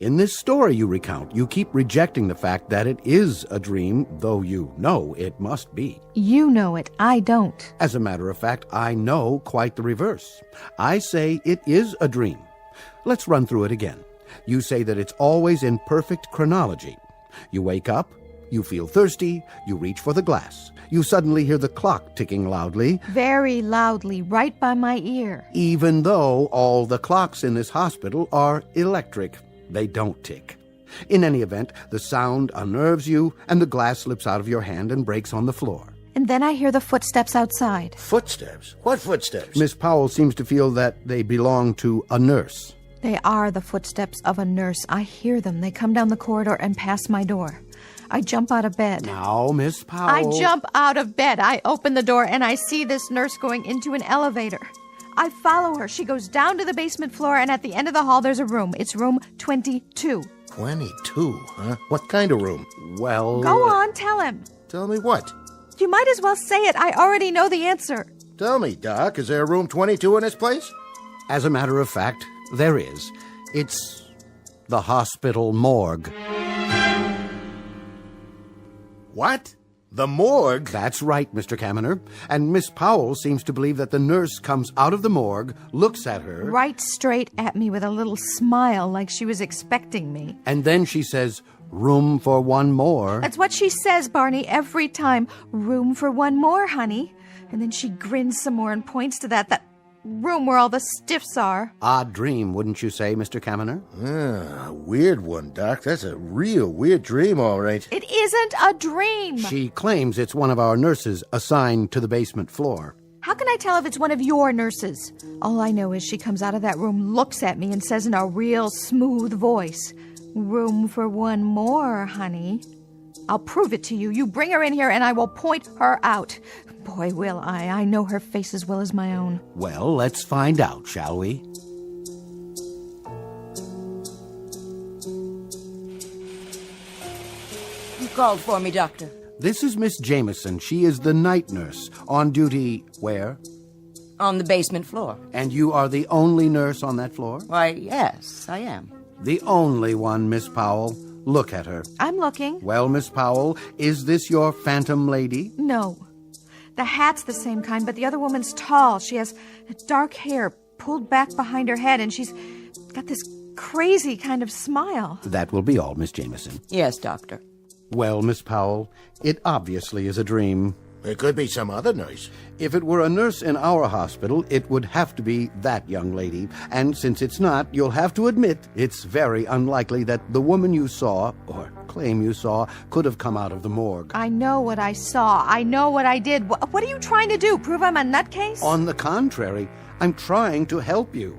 In this story you recount, you keep rejecting the fact that it is a dream, though you know it must be. You know it. I don't. As a matter of fact, I know quite the reverse. I say it is a dream. Let's run through it again. You say that it's always in perfect chronology. You wake up, you feel thirsty, you reach for the glass. You suddenly hear the clock ticking loudly. Very loudly, right by my ear. Even though all the clocks in this hospital are electric. They don't tick. In any event, the sound unnerves you, and the glass slips out of your hand and breaks on the floor. And then I hear the footsteps outside. Footsteps? What footsteps? Miss Powell seems to feel that they belong to a nurse. They are the footsteps of a nurse. I hear them. They come down the corridor and pass my door. I jump out of bed. Now, Miss Powell... I jump out of bed. I open the door and I see this nurse going into an elevator. I follow her. She goes down to the basement floor, and at the end of the hall there's a room. It's room 22. 22, huh? What kind of room? Well... Go on, tell him. Tell me what? You might as well say it. I already know the answer. Tell me, Doc, is there a room 22 in this place? As a matter of fact, there is. It's The hospital morgue. What? The morgue? That's right, Mr. Kaminer. And Miss Powell seems to believe that the nurse comes out of the morgue, looks at her... right straight at me with a little smile like she was expecting me. And then she says, room for one more. That's what she says, Barney, every time. Room for one more, honey. And then she grins some more and points to that room where all the stiffs are. Odd dream, wouldn't you say, Mr. Kaminer? A weird one, Doc. That's a real weird dream, all right. It isn't a dream. She claims it's one of our nurses assigned to the basement floor. How can I tell if it's one of your nurses? All I know is she comes out of that room, looks at me, and says in a real smooth voice, room for one more, honey. I'll prove it to you. You bring her in here and I will point her out. Boy, will I. I know her face as well as my own. Well, let's find out, shall we? You called for me, Doctor. This is Miss Jameson. She is the night nurse. On duty where? On the basement floor. And you are the only nurse on that floor? Why, yes, I am. The only one, Miss Powell. Look at her. I'm looking. Well, Miss Powell, is this your phantom lady? No. The hat's the same kind, but the other woman's tall. She has dark hair pulled back behind her head, and she's got this crazy kind of smile. That will be all, Miss Jameson. Yes, Doctor. Well, Miss Powell, it obviously is a dream. It could be some other nurse. If it were a nurse in our hospital, it would have to be that young lady. And since it's not, you'll have to admit it's very unlikely that the woman you saw, or claim you saw, could have come out of the morgue. I know what I saw. I know what I did. What are you trying to do? Prove I'm a nutcase? On the contrary, I'm trying to help you.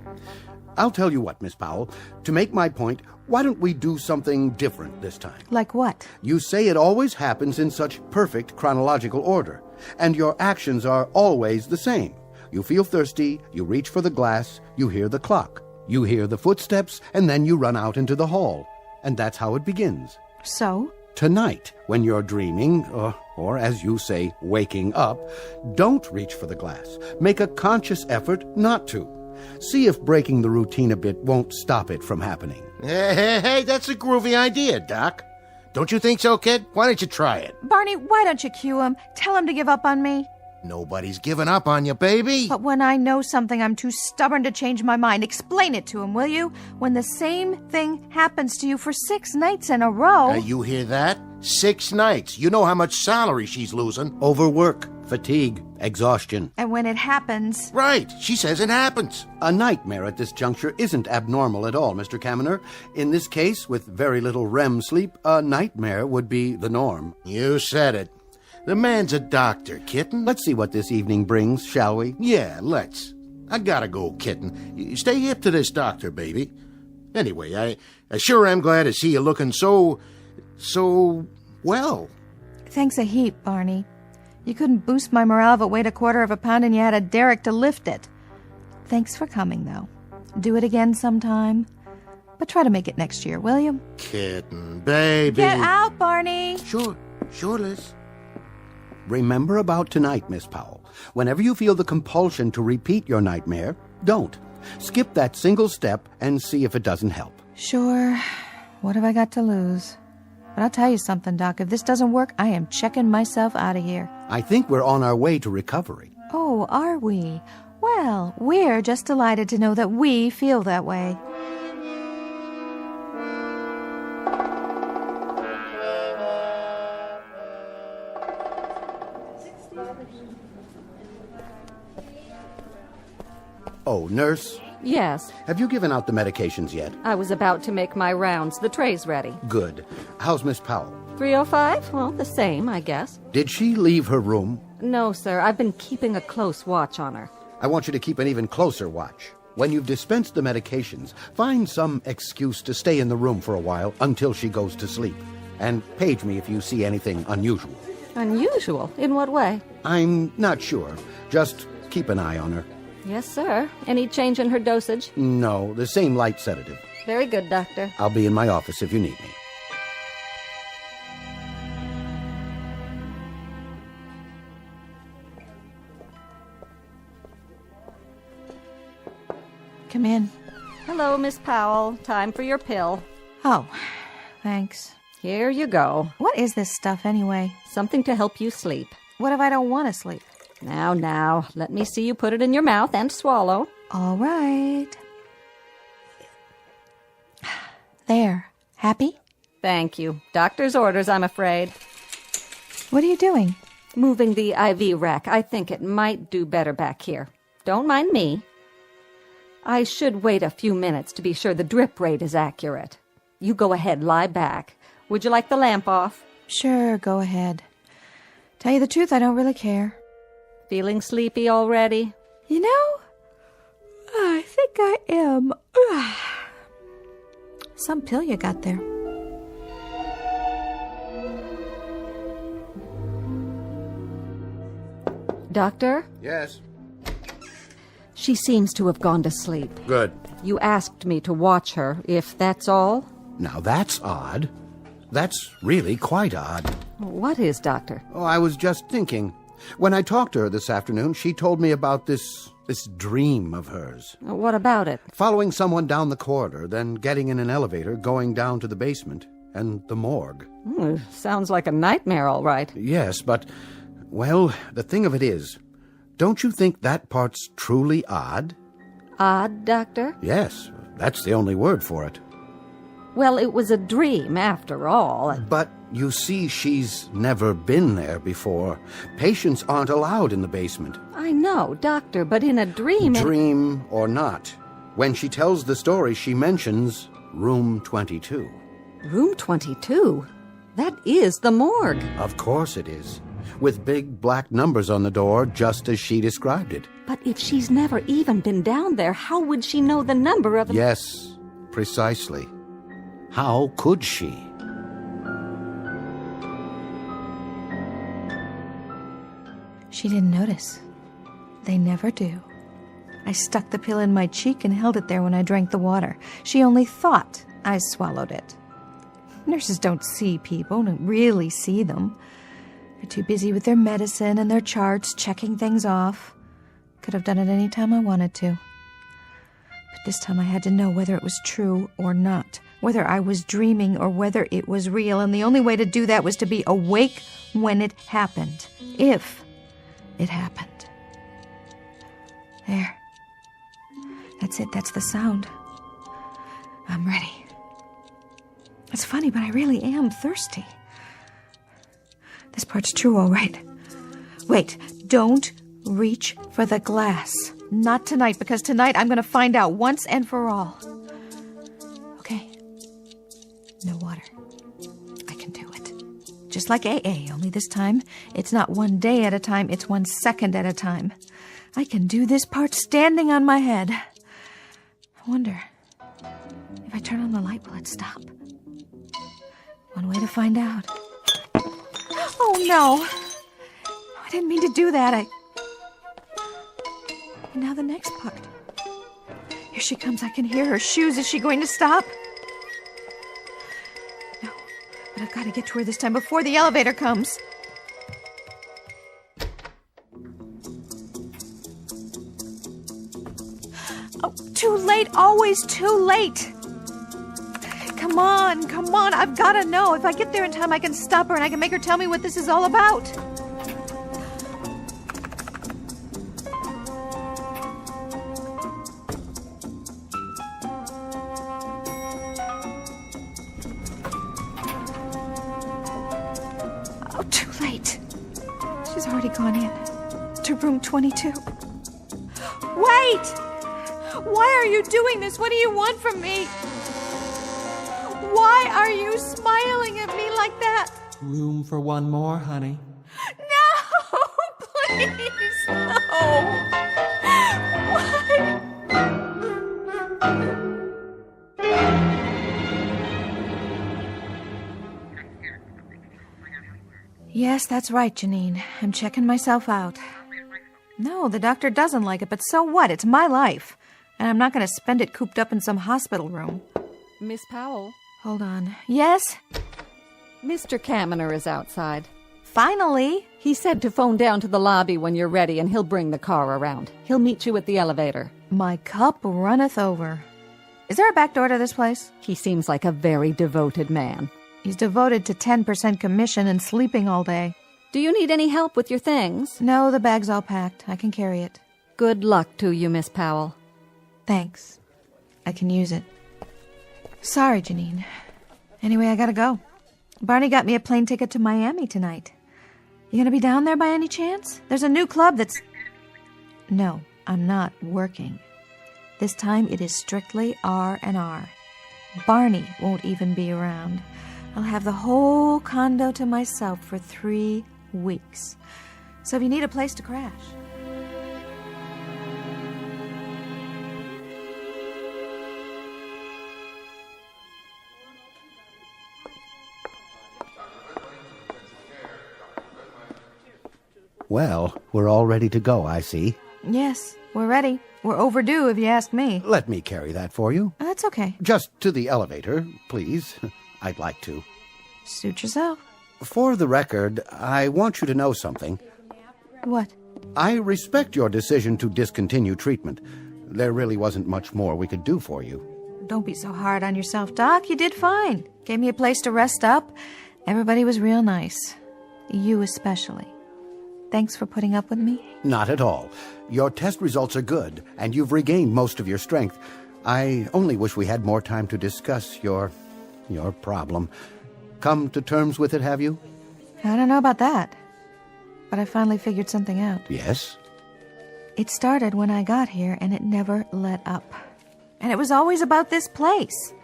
I'll tell you what, Miss Powell. To make my point, why don't we do something different this time? Like what? You say it always happens in such perfect chronological order, and your actions are always the same. You feel thirsty, you reach for the glass, you hear the clock, you hear the footsteps, and then you run out into the hall. And that's how it begins. So? Tonight, when you're dreaming, or as you say, waking up, don't reach for the glass. Make a conscious effort not to. See if breaking the routine a bit won't stop it from happening. Hey, that's a groovy idea, Doc. Don't you think so, kid? Why don't you try it? Barney, why don't you cue him? Tell him to give up on me. Nobody's given up on you, baby. But when I know something, I'm too stubborn to change my mind. Explain it to him, will you? When the same thing happens to you for 6 nights in a row... You hear that? 6 nights. You know how much salary she's losing. Overwork, fatigue, exhaustion. And when it happens... Right. She says it happens. A nightmare at this juncture isn't abnormal at all, Mr. Kaminer. In this case, with very little REM sleep, a nightmare would be the norm. You said it. The man's a doctor, kitten. Let's see what this evening brings, shall we? Yeah, let's. I gotta go, kitten. Stay hip to this doctor, baby. Anyway, I sure am glad to see you looking so well. Thanks a heap, Barney. You couldn't boost my morale if it weighed 1/4 pound and you had a derrick to lift it. Thanks for coming, though. Do it again sometime. But try to make it next year, will you? Kitten, baby. Get out, Barney. Sure, Liz. Remember about tonight, Miss Powell. Whenever you feel the compulsion to repeat your nightmare, don't. Skip that single step and see if it doesn't help. Sure. What have I got to lose? But I'll tell you something, Doc. If this doesn't work, I am checking myself out of here. I think we're on our way to recovery. Oh, are we? Well, we're just delighted to know that we feel that way. Oh, nurse? Yes. Have you given out the medications yet? I was about to make my rounds. The tray's ready. Good. How's Miss Powell? 305? Well, the same, I guess. Did she leave her room? No, sir. I've been keeping a close watch on her. I want you to keep an even closer watch. When you've dispensed the medications, find some excuse to stay in the room for a while until she goes to sleep. And page me if you see anything unusual. Unusual? In what way? I'm not sure. Just keep an eye on her. Yes, sir. Any change in her dosage? No, the same light sedative. Very good, Doctor. I'll be in my office if you need me. Come in. Hello, Miss Powell. Time for your pill. Oh, thanks. Here you go. What is this stuff anyway? Something to help you sleep. What if I don't want to sleep? Now, let me see you put it in your mouth and swallow. All right. There. Happy? Thank you. Doctor's orders, I'm afraid. What are you doing? Moving the IV rack. I think it might do better back here. Don't mind me. I should wait a few minutes to be sure the drip rate is accurate. You go ahead, lie back. Would you like the lamp off? Sure, go ahead. Tell you the truth, I don't really care. Feeling sleepy already? You know, I think I am. Some pill you got there. Doctor? Yes? She seems to have gone to sleep. Good. You asked me to watch her, if that's all. Now that's odd. That's really quite odd. What is, Doctor? Oh, I was just thinking. When I talked to her this afternoon, she told me about this dream of hers. What about it? Following someone down the corridor, then getting in an elevator, going down to the basement, and the morgue. Sounds like a nightmare, all right. Yes, but, well, the thing of it is, don't you think that part's truly odd? Odd, Doctor? Yes, that's the only word for it. Well, it was a dream, after all. But, you see, she's never been there before. Patients aren't allowed in the basement. I know, Doctor, but in a dream... Dream or not, when she tells the story, she mentions room 22. Room 22? That is the morgue. Of course it is. With big black numbers on the door, just as she described it. But if she's never even been down there, how would she know the number of... Yes, precisely. How could she? She didn't notice. They never do. I stuck the pill in my cheek and held it there when I drank the water. She only thought I swallowed it. Nurses don't see people, don't really see them. They're too busy with their medicine and their charts, checking things off. Could have done it any time I wanted to. But this time I had to know whether it was true or not, whether I was dreaming or whether it was real, and the only way to do that was to be awake when it happened. If it happened. There. That's it, that's the sound. I'm ready. It's funny, but I really am thirsty. This part's true, all right. Wait, don't reach for the glass. Not tonight, because tonight I'm going to find out once and for all. Okay. No water. I can do it. Just like AA, only this time, it's not 1 day at a time, it's 1 second at a time. I can do this part standing on my head. I wonder, if I turn on the light, will it stop? One way to find out. Oh, no. I didn't mean to do that. And now the next part. Here she comes. I can hear her shoes. Is she going to stop? No. But I've got to get to her this time before the elevator comes. Oh, too late. Always too late. Come on, I've got to know. If I get there in time, I can stop her and I can make her tell me what this is all about. Oh, too late. She's already gone in to room 22. Wait! Why are you doing this? What do you want from me? Why are you smiling at me like that? Room for one more, honey. No! Please, no! Why? Yes, that's right, Janine. I'm checking myself out. No, the doctor doesn't like it, but so what? It's my life. And I'm not going to spend it cooped up in some hospital room. Miss Powell? Hold on. Yes? Mr. Kaminer is outside. Finally? He said to phone down to the lobby when you're ready and he'll bring the car around. He'll meet you at the elevator. My cup runneth over. Is there a back door to this place? He seems like a very devoted man. He's devoted to 10% commission and sleeping all day. Do you need any help with your things? No, the bag's all packed. I can carry it. Good luck to you, Miss Powell. Thanks. I can use it. Sorry, Janine. Anyway, I gotta go. Barney got me a plane ticket to Miami tonight. You gonna be down there by any chance? There's a new club that's... No, I'm not working. This time it is strictly R&R. Barney won't even be around. I'll have the whole condo to myself for 3 weeks. So if you need a place to crash... Well, we're all ready to go, I see. Yes, we're ready. We're overdue, if you ask me. Let me carry that for you. That's okay. Just to the elevator, please. I'd like to. Suit yourself. For the record, I want you to know something. What? I respect your decision to discontinue treatment. There really wasn't much more we could do for you. Don't be so hard on yourself, Doc. You did fine. Gave me a place to rest up. Everybody was real nice. You especially. Thanks for putting up with me. Not at all. Your test results are good, and you've regained most of your strength. I only wish we had more time to discuss your problem. Come to terms with it, have you? I don't know about that. But I finally figured something out. Yes? It started when I got here, and it never let up. And it was always about this place.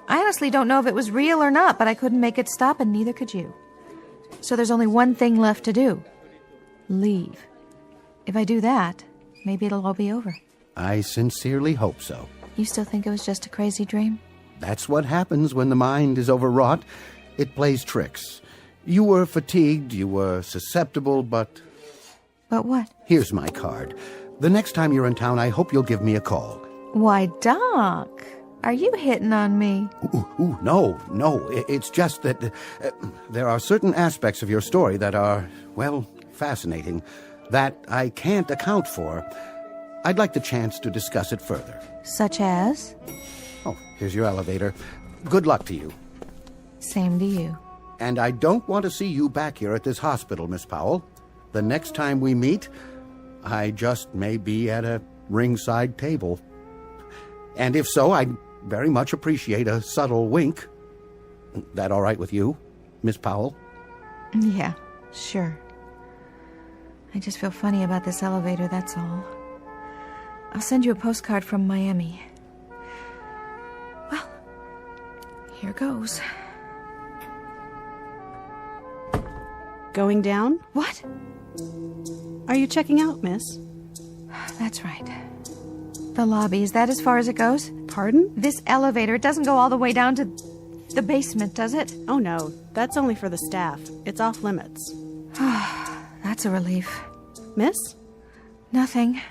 I honestly don't know if it was real or not, but I couldn't make it stop, and neither could you. So there's only one thing left to do. Leave. If I do that, maybe it'll all be over. I sincerely hope so. You still think it was just a crazy dream? That's what happens when the mind is overwrought. It plays tricks. You were fatigued, you were susceptible, but... But what? Here's my card. The next time you're in town, I hope you'll give me a call. Why, Doc, are you hitting on me? No. It's just that there are certain aspects of your story that are, well, fascinating, that I can't account for. I'd like the chance to discuss it further. Such as? Oh, here's your elevator. Good luck to you. Same to you. And I don't want to see you back here at this hospital, Miss Powell. The next time we meet, I just may be at a ringside table. And if so, I'd very much appreciate a subtle wink. That all right with you, Miss Powell? Yeah, sure. I just feel funny about this elevator, that's all. I'll send you a postcard from Miami. Well, here goes. Going down? What? Are you checking out, miss? That's right. The lobby, is that as far as it goes? Pardon? This elevator, it doesn't go all the way down to the basement, does it? Oh, no. That's only for the staff. It's off limits. That's a relief. Miss? Nothing.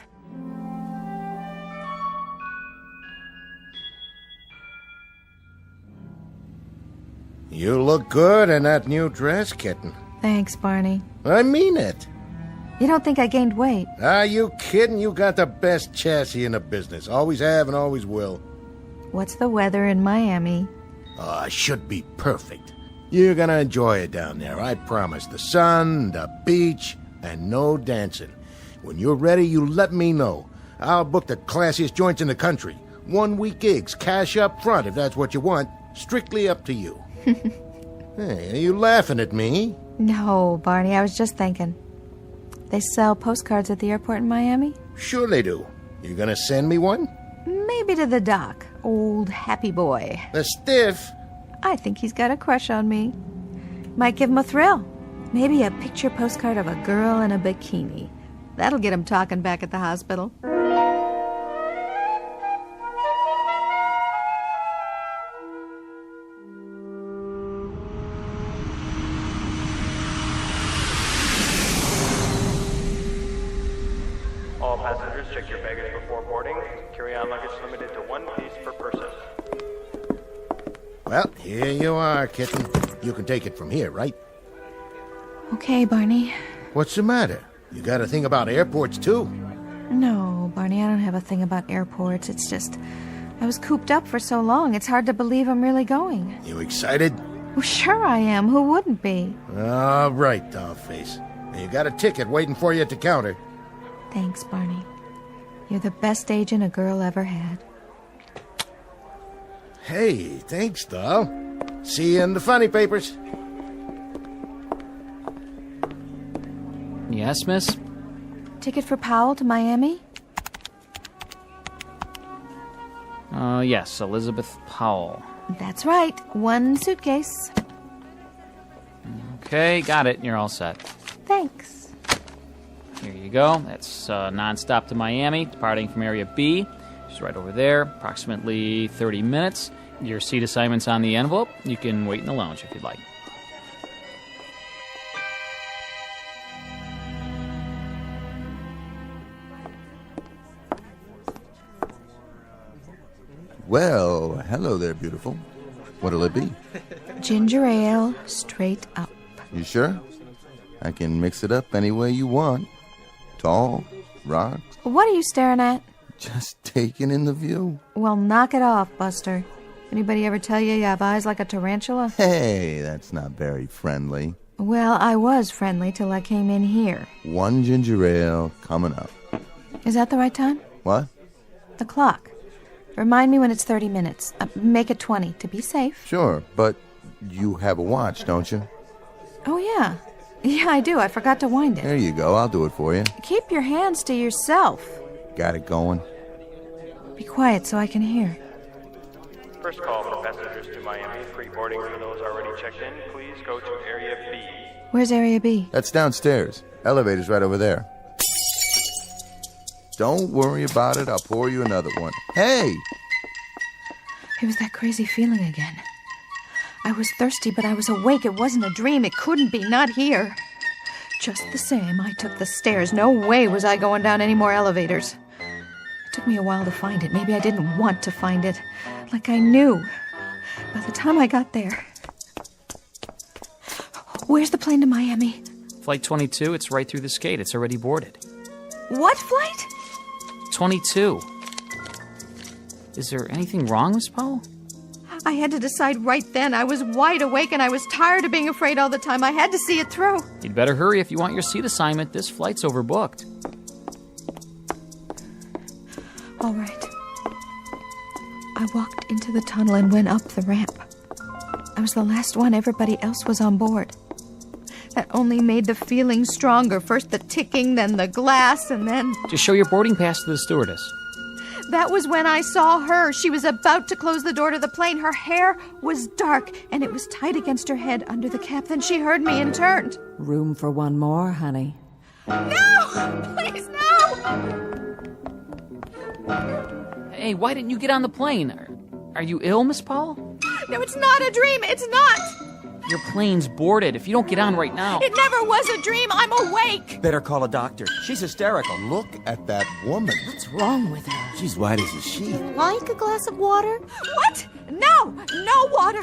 You look good in that new dress, kitten. Thanks, Barney. I mean it. You don't think I gained weight? Are you kidding? You got the best chassis in the business. Always have and always will. What's the weather in Miami? Should be perfect. You're gonna enjoy it down there, I promise. The sun, the beach, and no dancing. When you're ready, you let me know. I'll book the classiest joints in the country. 1-week gigs, cash up front if that's what you want. Strictly up to you. Hey, are you laughing at me? No, Barney, I was just thinking. They sell postcards at the airport in Miami? Sure they do. You gonna send me one? Maybe to the doc. Old happy boy. The stiff? I think he's got a crush on me. Might give him a thrill. Maybe a picture postcard of a girl in a bikini. That'll get him talking back at the hospital. All passengers, check your baggage before boarding. Carry-on luggage limited to 1 piece per person. Well, here you are, kitten. You can take it from here, right? Okay, Barney. What's the matter? You got a thing about airports, too? No, Barney, I don't have a thing about airports. It's just, I was cooped up for so long, it's hard to believe I'm really going. You excited? Well, sure I am. Who wouldn't be? All right, dollface. You got a ticket waiting for you at the counter. Thanks, Barney. You're the best agent a girl ever had. Hey, thanks, doll. See you in the funny papers. Yes, miss? Ticket for Powell to Miami? Yes, Elizabeth Powell. That's right. 1 suitcase. Okay, got it. You're all set. Thanks. Here you go. That's nonstop to Miami, departing from Area B. Just right over there, approximately 30 minutes. Your seat assignment's on the envelope. You can wait in the lounge if you'd like. Well, hello there, beautiful. What'll it be? Ginger ale, straight up. You sure? I can mix it up any way you want. Tall, rocks. What are you staring at? Just taking in the view. Well, knock it off, Buster. Anybody ever tell you have eyes like a tarantula? Hey, that's not very friendly. Well, I was friendly till I came in here. 1 ginger ale coming up. Is that the right time? What? The clock. Remind me when it's 30 minutes. Make it 20 to be safe. Sure, but you have a watch, don't you? Oh, yeah. Yeah, I do. I forgot to wind it. There you go. I'll do it for you. Keep your hands to yourself. Got it going? Be quiet so I can hear. First call for passengers to Miami. Pre-boarding for those already checked in. Please go to Area B. Where's Area B? That's downstairs. Elevator's right over there. Don't worry about it. I'll pour you another one. Hey! It was that crazy feeling again. I was thirsty, but I was awake. It wasn't a dream. It couldn't be. Not here. Just the same, I took the stairs. No way was I going down any more elevators. It took me a while to find it. Maybe I didn't want to find it. Like I knew. By the time I got there... Where's the plane to Miami? Flight 22, it's right through this gate. It's already boarded. What flight? 22. Is there anything wrong, Miss Powell? I had to decide right then. I was wide awake and I was tired of being afraid all the time. I had to see it through. You'd better hurry if you want your seat assignment. This flight's overbooked. All right. I walked into the tunnel and went up the ramp. I was the last one. Everybody else was on board. That only made the feeling stronger. First the ticking, then the glass, and then... Just show your boarding pass to the stewardess. That was when I saw her. She was about to close the door to the plane. Her hair was dark, and it was tight against her head under the cap. Then she heard me and turned. Room for one more, honey. No! Please, no! Hey, why didn't you get on the plane? Are you ill, Miss Powell? No, it's not a dream. It's not. Your plane's boarded. If you don't get on right now... It never was a dream. I'm awake. Better call a doctor. She's hysterical. Look at that woman. What's wrong with her? She's white as a sheet. Like a glass of water? What? No! No water!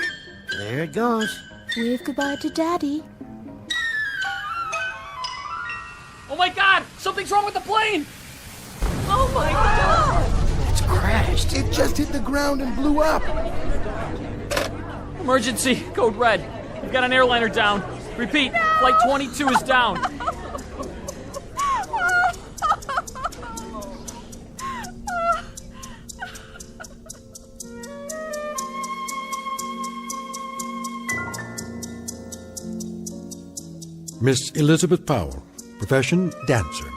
There it goes. Wave goodbye to Daddy. Oh my God! Something's wrong with the plane! Oh my God! It's crashed. It just hit the ground and blew up. Emergency. Code red. We've got an airliner down. Repeat. No! Flight 22 is down. Miss Elizabeth Powell, profession, dancer.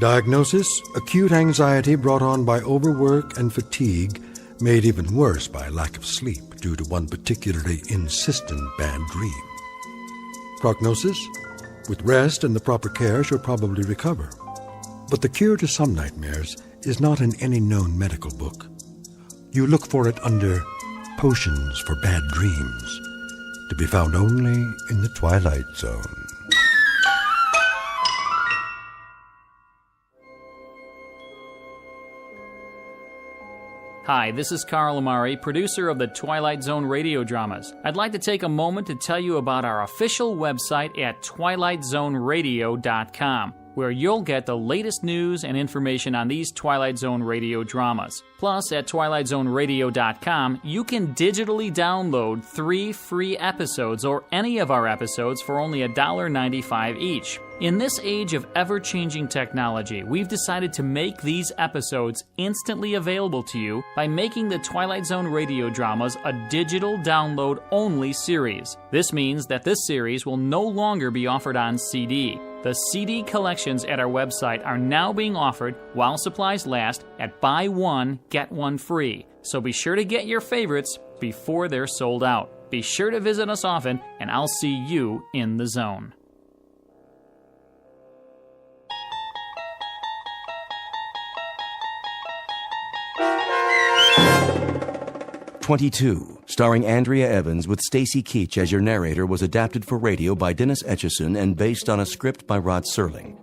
Diagnosis, acute anxiety brought on by overwork and fatigue, made even worse by lack of sleep due to one particularly insistent bad dream. Prognosis, with rest and the proper care, she'll probably recover. But the cure to some nightmares is not in any known medical book. You look for it under Potions for Bad Dreams, to be found only in the Twilight Zone. Hi, this is Carl Amari, producer of the Twilight Zone radio dramas. I'd like to take a moment to tell you about our official website at twilightzoneradio.com. where you'll get the latest news and information on these Twilight Zone radio dramas. Plus, at twilightzoneradio.com, you can digitally download 3 free episodes or any of our episodes for only $1.95 each. In this age of ever-changing technology, we've decided to make these episodes instantly available to you by making the Twilight Zone radio dramas a digital download-only series. This means that this series will no longer be offered on CD. The CD collections at our website are now being offered, while supplies last, at buy one, get one free. So be sure to get your favorites before they're sold out. Be sure to visit us often, and I'll see you in the zone. 22, starring Andrea Evans with Stacy Keach as your narrator, was adapted for radio by Dennis Etchison and based on a script by Rod Serling.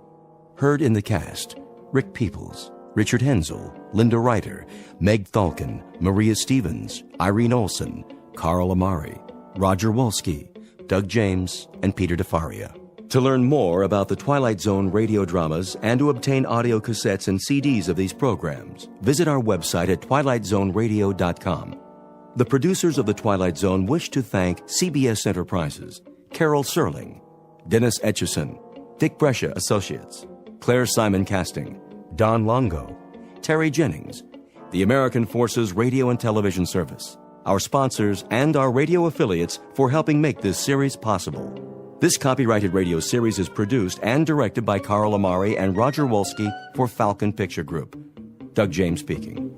Heard in the cast: Rick Peoples, Richard Hensel, Linda Ryder, Meg Thalken, Maria Stevens, Irene Olsen, Carl Amari, Roger Wolski, Doug James, and Peter DeFaria. To learn more about the Twilight Zone radio dramas and to obtain audio cassettes and CDs of these programs, visit our website at twilightzoneradio.com. The producers of The Twilight Zone wish to thank CBS Enterprises, Carol Serling, Dennis Etchison, Dick Brescia Associates, Claire Simon Casting, Don Longo, Terry Jennings, the American Forces Radio and Television Service, our sponsors, and our radio affiliates for helping make this series possible. This copyrighted radio series is produced and directed by Carl Amari and Roger Wolski for Falcon Picture Group. Doug James speaking.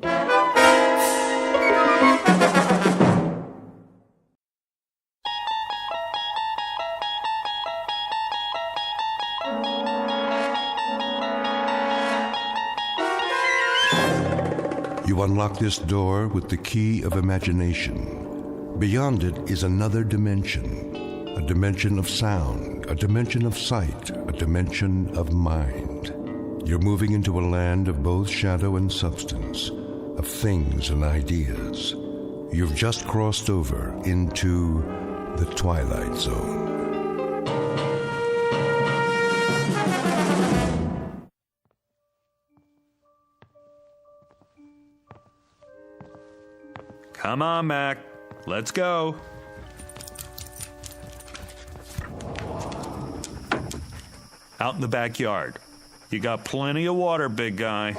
You unlock this door with the key of imagination. Beyond it is another dimension, a dimension of sound, a dimension of sight, a dimension of mind. You're moving into a land of both shadow and substance, of things and ideas. You've just crossed over into the Twilight Zone. Come on, Mac. Let's go. Out in the backyard. You got plenty of water, big guy.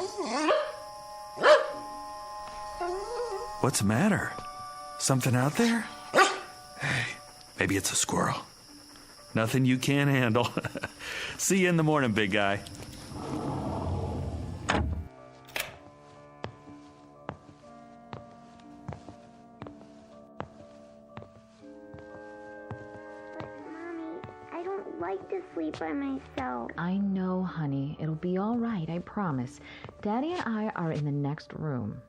What's the matter? Something out there? Hey, maybe it's a squirrel. Nothing you can't handle. See you in the morning, big guy. By myself. I know, honey. It'll be all right, I promise. Daddy and I are in the next room.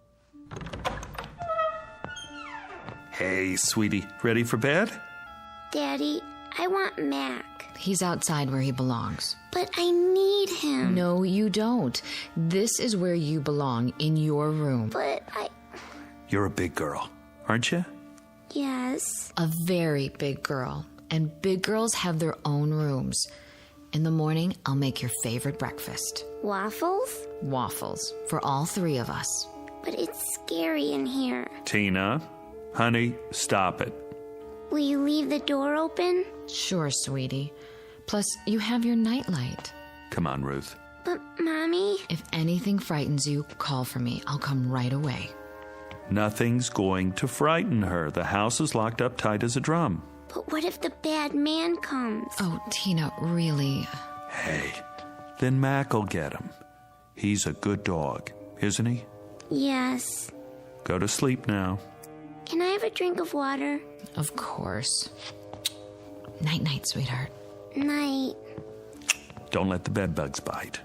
Hey, sweetie. Ready for bed? Daddy, I want Mac. He's outside where he belongs. But I need him. No, you don't. This is where you belong, in your room. But You're a big girl, aren't you? Yes. A very big girl. And big girls have their own rooms. In the morning, I'll make your favorite breakfast. Waffles? Waffles. For all 3 of us. But it's scary in here. Tina, honey, stop it. Will you leave the door open? Sure, sweetie. Plus, you have your nightlight. Come on, Ruth. But, Mommy... If anything frightens you, call for me. I'll come right away. Nothing's going to frighten her. The house is locked up tight as a drum. But what if the bad man comes? Oh, Tina, really? Hey, then Mac'll get him. He's a good dog, isn't he? Yes. Go to sleep now. Can I have a drink of water? Of course. Night-night, sweetheart. Night. Don't let the bedbugs bite.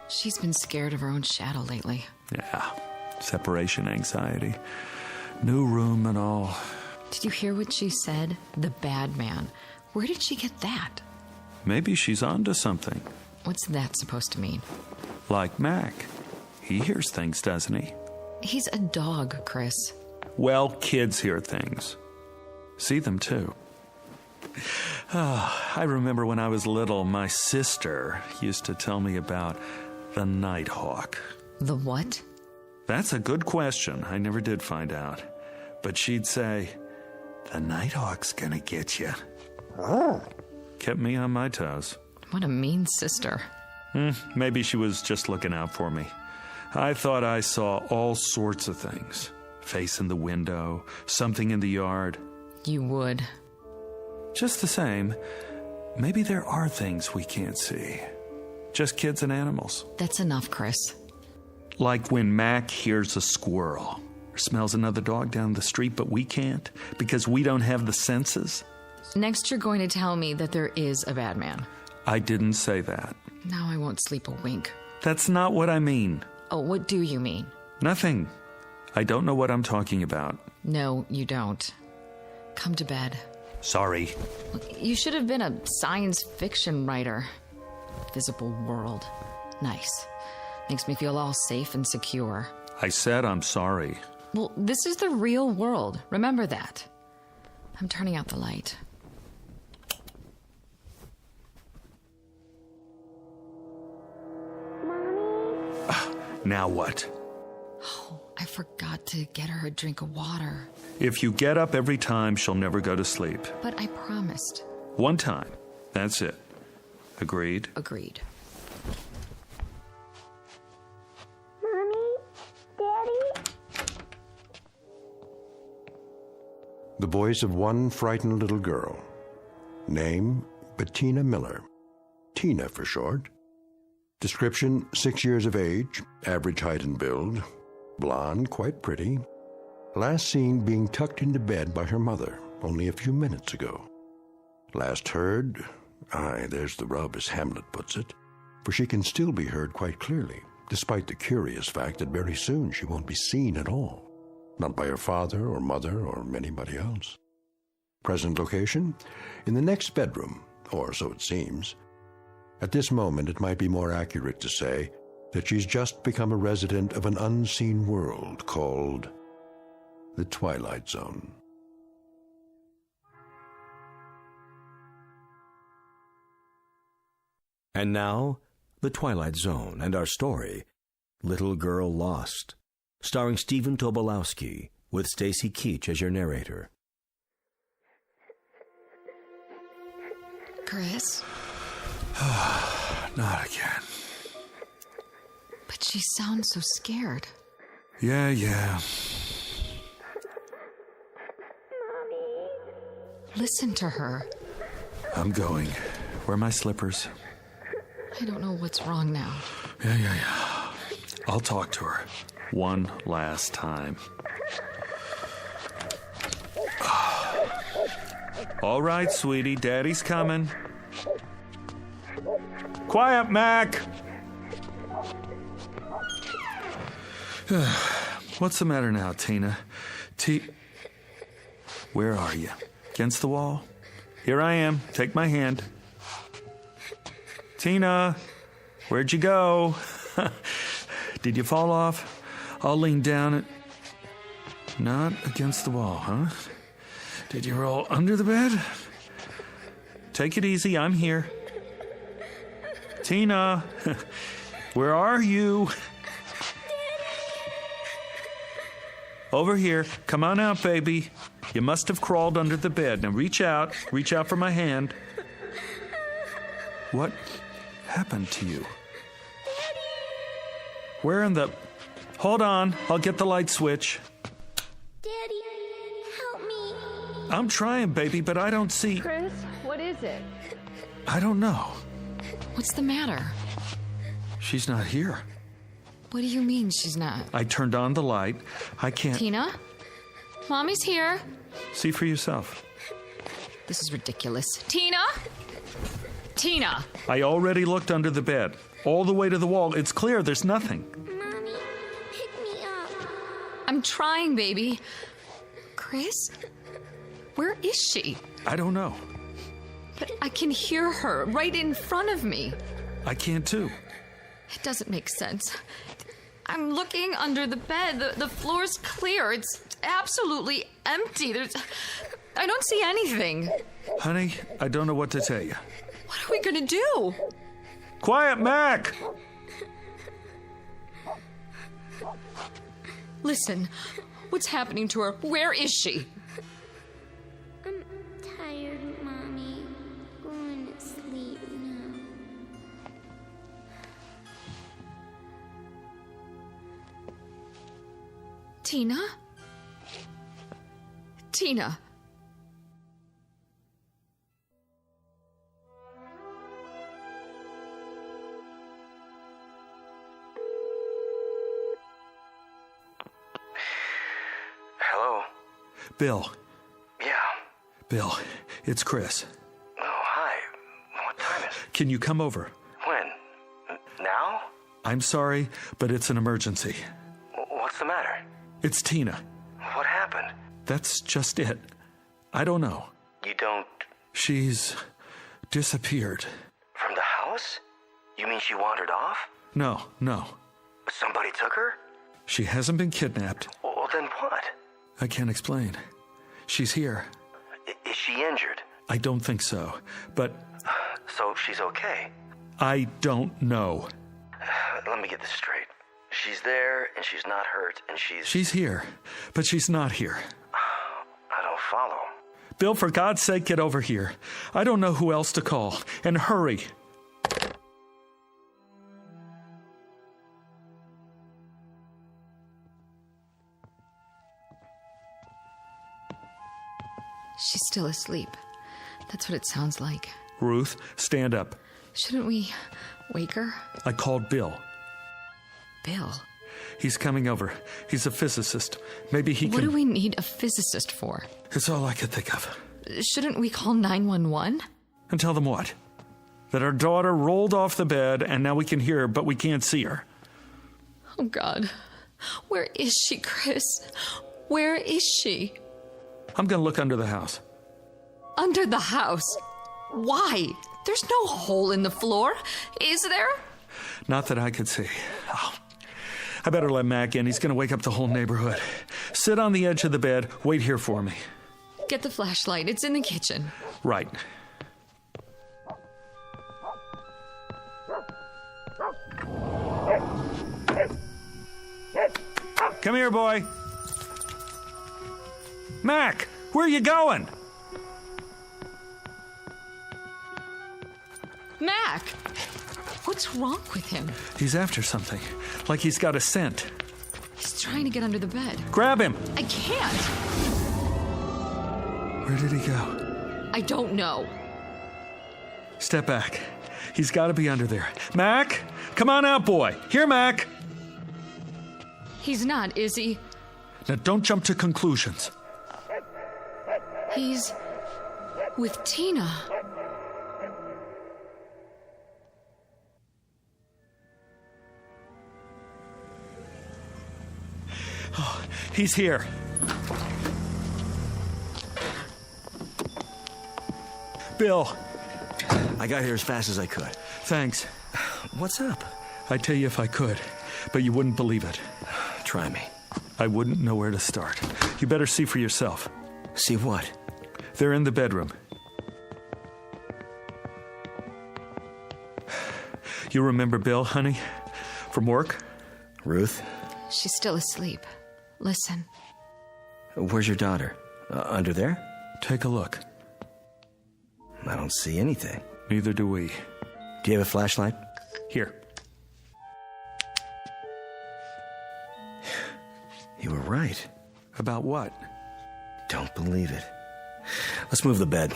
She's been scared of her own shadow lately. Yeah, separation anxiety. New room and all. Did you hear what she said? The bad man. Where did she get that? Maybe she's onto something. What's that supposed to mean? Like Mac. He hears things, doesn't he? He's a dog, Chris. Well, kids hear things. See them, too. Oh, I remember when I was little, my sister used to tell me about the nighthawk. The what? That's a good question. I never did find out. But she'd say, the nighthawk's gonna get you. Kept me on my toes. What a mean sister. Maybe she was just looking out for me. I thought I saw all sorts of things. Face in the window, something in the yard. You would. Just the same, maybe there are things we can't see. Just kids and animals. That's enough, Chris. Like when Mac hears a squirrel or smells another dog down the street, but we can't because we don't have the senses. Next, you're going to tell me that there is a bad man. I didn't say that. Now I won't sleep a wink. That's not what I mean. Oh, what do you mean? Nothing. I don't know what I'm talking about. No, you don't. Come to bed. Sorry. You should have been a science fiction writer. Visible world. Nice. Makes me feel all safe and secure. I said I'm sorry. Well, this is the real world. Remember that. I'm turning out the light. Now what? Oh, I forgot to get her a drink of water. If you get up every time, she'll never go to sleep. But I promised. One time. That's it. Agreed? Agreed. Mommy? Daddy? The voice of one frightened little girl. Name, Bettina Miller. Tina for short. Description, 6 years of age, average height and build. Blonde, quite pretty. Last seen being tucked into bed by her mother only a few minutes ago. Last heard, there's the rub as Hamlet puts it, for she can still be heard quite clearly, despite the curious fact that very soon she won't be seen at all, not by her father or mother or anybody else. Present location? In the next bedroom, or so it seems. At this moment, it might be more accurate to say that she's just become a resident of an unseen world called the Twilight Zone. And now, The Twilight Zone and our story, Little Girl Lost, starring Stephen Tobolowsky, with Stacy Keach as your narrator. Chris? Not again. But she sounds so scared. Yeah. Listen to her. I'm going. Where are my slippers? I don't know what's wrong now. Yeah. I'll talk to her. One last time. All right, sweetie. Daddy's coming. Quiet, Mac! What's the matter now, Tina? Where are you? Against the wall? Here I am. Take my hand. Tina, where'd you go? Did you fall off? I'll lean down and... Not against the wall, huh? Did you roll under the bed? Take it easy, I'm here. Tina, where are you? Over here. Come on out, baby. You must have crawled under the bed. Now reach out. Reach out for my hand. What happened to you? Where in the... Hold on. I'll get the light switch. Daddy, help me. I'm trying, baby, but I don't see... Chris, what is it? I don't know. What's the matter? She's not here. What do you mean she's not? I turned on the light. I can't... Tina? Mommy's here. See for yourself. This is ridiculous. Tina? Tina! I already looked under the bed. All the way to the wall. It's clear. There's nothing. Mommy, pick me up. I'm trying, baby. Chris? Where is she? I don't know. But I can hear her right in front of me. I can too. It doesn't make sense. I'm looking under the bed. The floor's clear. It's absolutely empty. I don't see anything. Honey, I don't know what to tell you. What are we gonna do? Quiet, Mac! Listen, what's happening to her? Where is she? I'm tired, Mommy. Going to sleep now. Tina? Tina. Hello? Bill. Yeah. Bill, it's Chris. Oh, hi. What time is it? Can you come over? When? Now? I'm sorry, but it's an emergency. What's the matter? It's Tina. What happened? That's just it. I don't know. You don't... She's disappeared. From the house? You mean she wandered off? No. Somebody took her? She hasn't been kidnapped. Well, then what? I can't explain. She's here. Is she injured? I don't think so, but... So she's okay? I don't know. Let me get this straight. She's there, and she's not hurt, and she's... She's here, but she's not here. I don't follow. Bill, for God's sake, get over here. I don't know who else to call. And hurry. She's still asleep. That's what it sounds like. Ruth, stand up. Shouldn't we wake her? I called Bill. Bill? He's coming over. He's a physicist. Maybe he can... What do we need a physicist for? It's all I could think of. Shouldn't we call 911? And tell them what? That our daughter rolled off the bed and now we can hear her, but we can't see her. Oh, God. Where is she, Chris? Where is she? I'm going to look under the house. Under the house? Why? There's no hole in the floor, is there? Not that I could see. Oh, I better let Mac in. He's going to wake up the whole neighborhood. Sit on the edge of the bed. Wait here for me. Get the flashlight. It's in the kitchen. Right. Come here, boy. Mac, where are you going? Mac! What's wrong with him? He's after something. Like he's got a scent. He's trying to get under the bed. Grab him! I can't! Where did he go? I don't know. Step back. He's got to be under there. Mac! Come on out, boy. Here, Mac! He's not, is he? Now, don't jump to conclusions. He's with Tina. Oh, he's here. Bill. I got here as fast as I could. Thanks. What's up? I'd tell you if I could, but you wouldn't believe it. Try me. I wouldn't know where to start. You better see for yourself. See what? They're in the bedroom. You remember Bill, honey? From work? Ruth? She's still asleep. Listen. Where's your daughter? Under there? Take a look. I don't see anything. Neither do we. Do you have a flashlight? Here. You were right. About what? Don't believe it. Let's move the bed.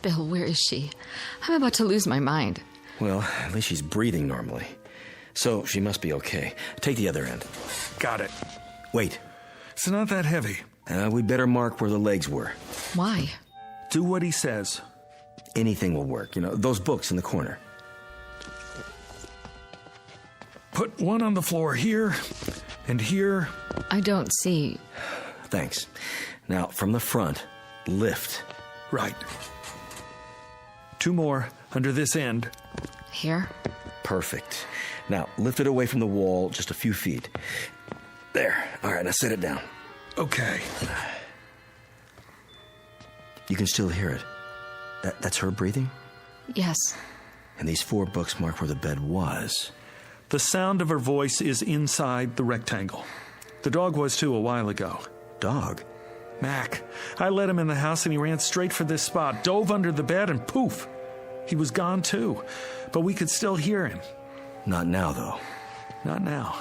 Bill, where is she? I'm about to lose my mind. Well, at least she's breathing normally. So she must be okay. Take the other end. Got it. Wait. It's not that heavy. We'd better mark where the legs were. Why? Do what he says. Anything will work. You know, those books in the corner. Put one on the floor here and here. I don't see. Thanks. Now, from the front, lift. Right. Two more under this end. Here? Perfect. Now, lift it away from the wall just a few feet. There. All right, now set it down. Okay. You can still hear it. That's her breathing? Yes. And these 4 books mark where the bed was. The sound of her voice is inside the rectangle. The dog was too a while ago. Dog? Mac. I let him in the house and he ran straight for this spot, dove under the bed, and poof. He was gone too. But we could still hear him. Not now, though. Not now.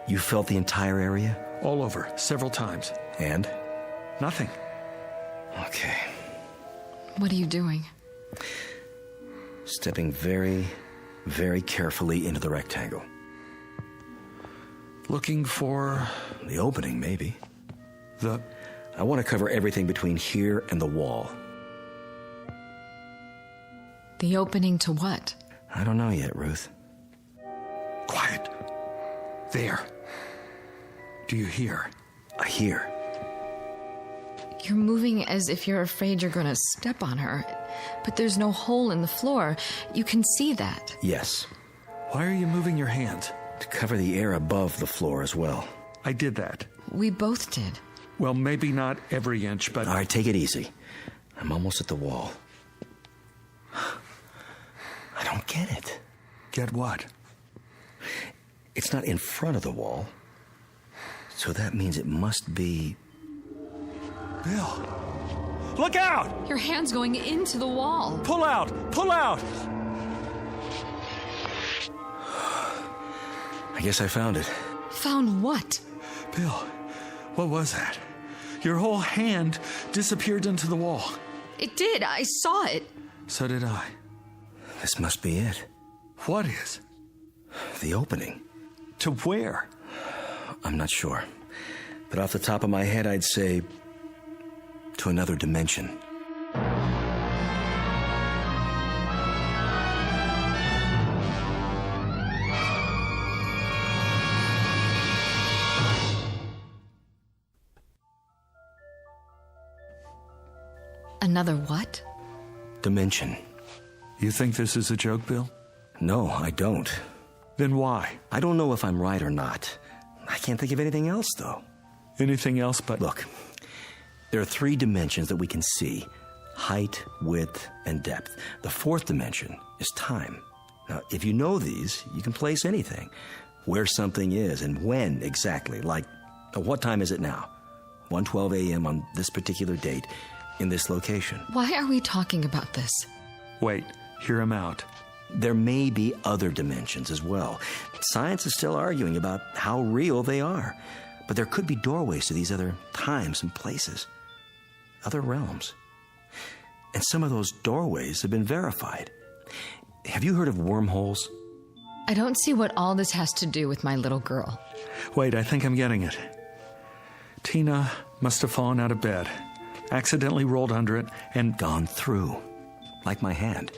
You felt the entire area? All over, several times. And? Nothing. Okay. What are you doing? Stepping very, very carefully into the rectangle. Looking for... the opening, maybe. The... I want to cover everything between here and the wall. The opening to what? I don't know yet, Ruth. Quiet. There. Do you hear? I hear. You're moving as if you're afraid you're going to step on her. But there's no hole in the floor. You can see that. Yes. Why are you moving your hands? To cover the air above the floor as well. I did that. We both did. Well, maybe not every inch, but... All right, take it easy. I'm almost at the wall. I don't get it. Get what? It's not in front of the wall. So that means it must be... Bill! Look out! Your hand's going into the wall. Pull out! Pull out! I guess I found it. Found what? Bill, what was that? Your whole hand disappeared into the wall. It did. I saw it. So did I. This must be it. What is? The opening. To where? I'm not sure. But off the top of my head, I'd say... to another dimension. Another what? Dimension. You think this is a joke, Bill? No, I don't. Then why? I don't know if I'm right or not. I can't think of anything else, though. Anything else but... Look, there are 3 dimensions that we can see. Height, width, and depth. The 4th dimension is time. Now, if you know these, you can place anything. Where something is and when exactly. Like, what time is it now? 1:12 a.m. on this particular date in this location. Why are we talking about this? Wait, hear him out. There may be other dimensions as well. Science is still arguing about how real they are. But there could be doorways to these other times and places. Other realms. And some of those doorways have been verified. Have you heard of wormholes? I don't see what all this has to do with my little girl. Wait, I think I'm getting it. Tina must have fallen out of bed, accidentally rolled under it, and gone through. Like my hand.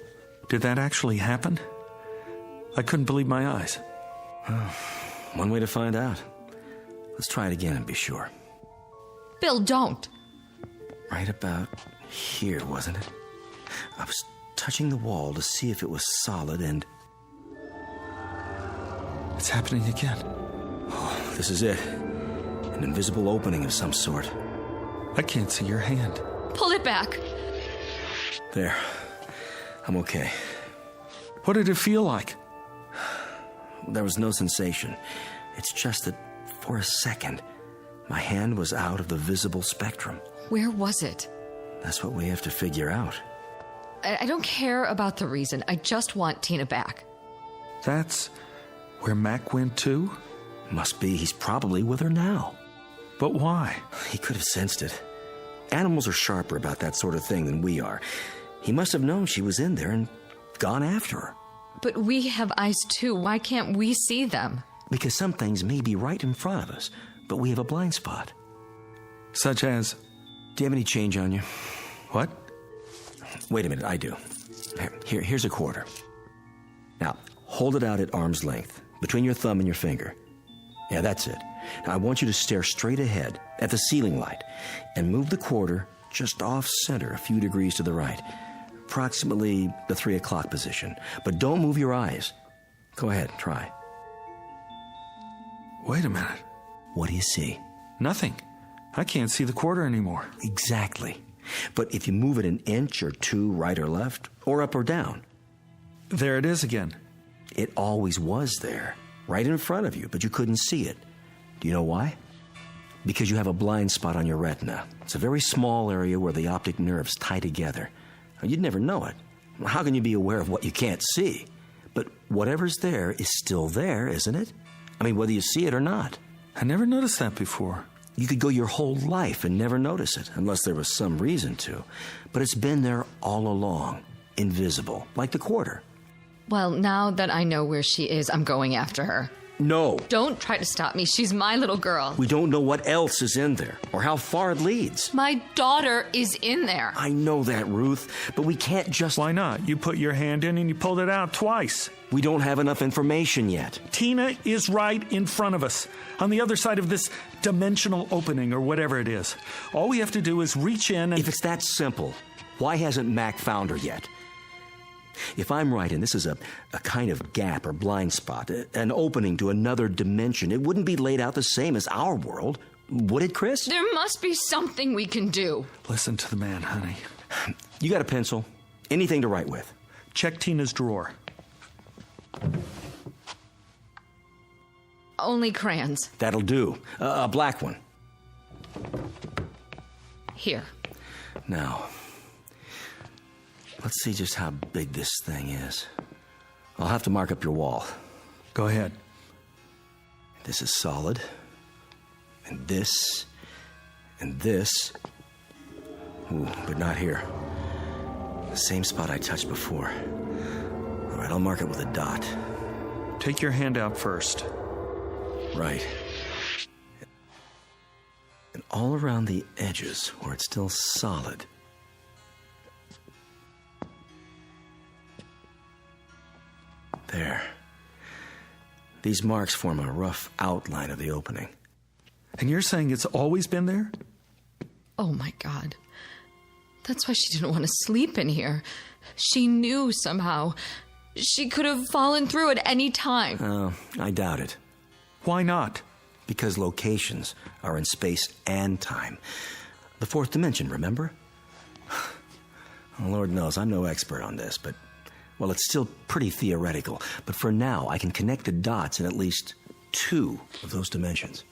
Did that actually happen? I couldn't believe my eyes. One way to find out. Let's try it again and be sure. Bill, don't. Right about here, wasn't it? I was touching the wall to see if it was solid and... It's happening again. Oh, this is it. An invisible opening of some sort. I can't see your hand. Pull it back. There. I'm okay. What did it feel like? There was no sensation. It's just that for a second, my hand was out of the visible spectrum. Where was it? That's what we have to figure out. I don't care about the reason. I just want Tina back. That's where Mac went too? Must be. He's probably with her now. But why? He could have sensed it. Animals are sharper about that sort of thing than we are. He must have known she was in there and gone after her. But we have eyes too. Why can't we see them? Because some things may be right in front of us, but we have a blind spot. Such as? Do you have any change on you? What? Wait a minute, I do. Here's a quarter. Now, hold it out at arm's length, between your thumb and your finger. Yeah, that's it. Now, I want you to stare straight ahead at the ceiling light and move the quarter just off-center a few degrees to the right, approximately the 3 o'clock position. But don't move your eyes. Go ahead, try. Wait a minute. What do you see? Nothing. I can't see the quarter anymore. Exactly. But if you move it an inch or two right or left, or up or down. There it is again. It always was there, right in front of you, but you couldn't see it. Do you know why? Because you have a blind spot on your retina. It's a very small area where the optic nerves tie together. You'd never know it. How can you be aware of what you can't see? But whatever's there is still there, isn't it? I mean, whether you see it or not. I never noticed that before. You could go your whole life and never notice it, unless there was some reason to. But it's been there all along, invisible, like the quarter. Well, now that I know where she is, I'm going after her. No. Don't try to stop me. She's my little girl. We don't know what else is in there, or how far it leads. My daughter is in there. I know that, Ruth, but we can't just... Why not? You put your hand in and you pulled it out twice. We don't have enough information yet. Tina is right in front of us, on the other side of this dimensional opening, or whatever it is. All we have to do is reach in and... If it's that simple, why hasn't Mac found her yet? If I'm right, and this is a kind of gap or blind spot, an opening to another dimension, it wouldn't be laid out the same as our world, would it, Chris? There must be something we can do. Listen to the man, honey. You got a pencil? Anything to write with? Check Tina's drawer. Only crayons. That'll do. A black one. Here. Now, let's see just how big this thing is. I'll have to mark up your wall. Go ahead. This is solid. And this. And this. Ooh, but not here. The same spot I touched before. All right, I'll mark it with a dot. Take your hand out first. Right. And all around the edges, where it's still solid. There. These marks form a rough outline of the opening. And you're saying it's always been there? Oh, my God. That's why she didn't want to sleep in here. She knew somehow. She could have fallen through at any time. Oh, I doubt it. Why not? Because locations are in space and time. The fourth dimension, remember? Oh, Lord knows, I'm no expert on this, but... Well, it's still pretty theoretical, but for now, I can connect the dots in at least 2 of those dimensions.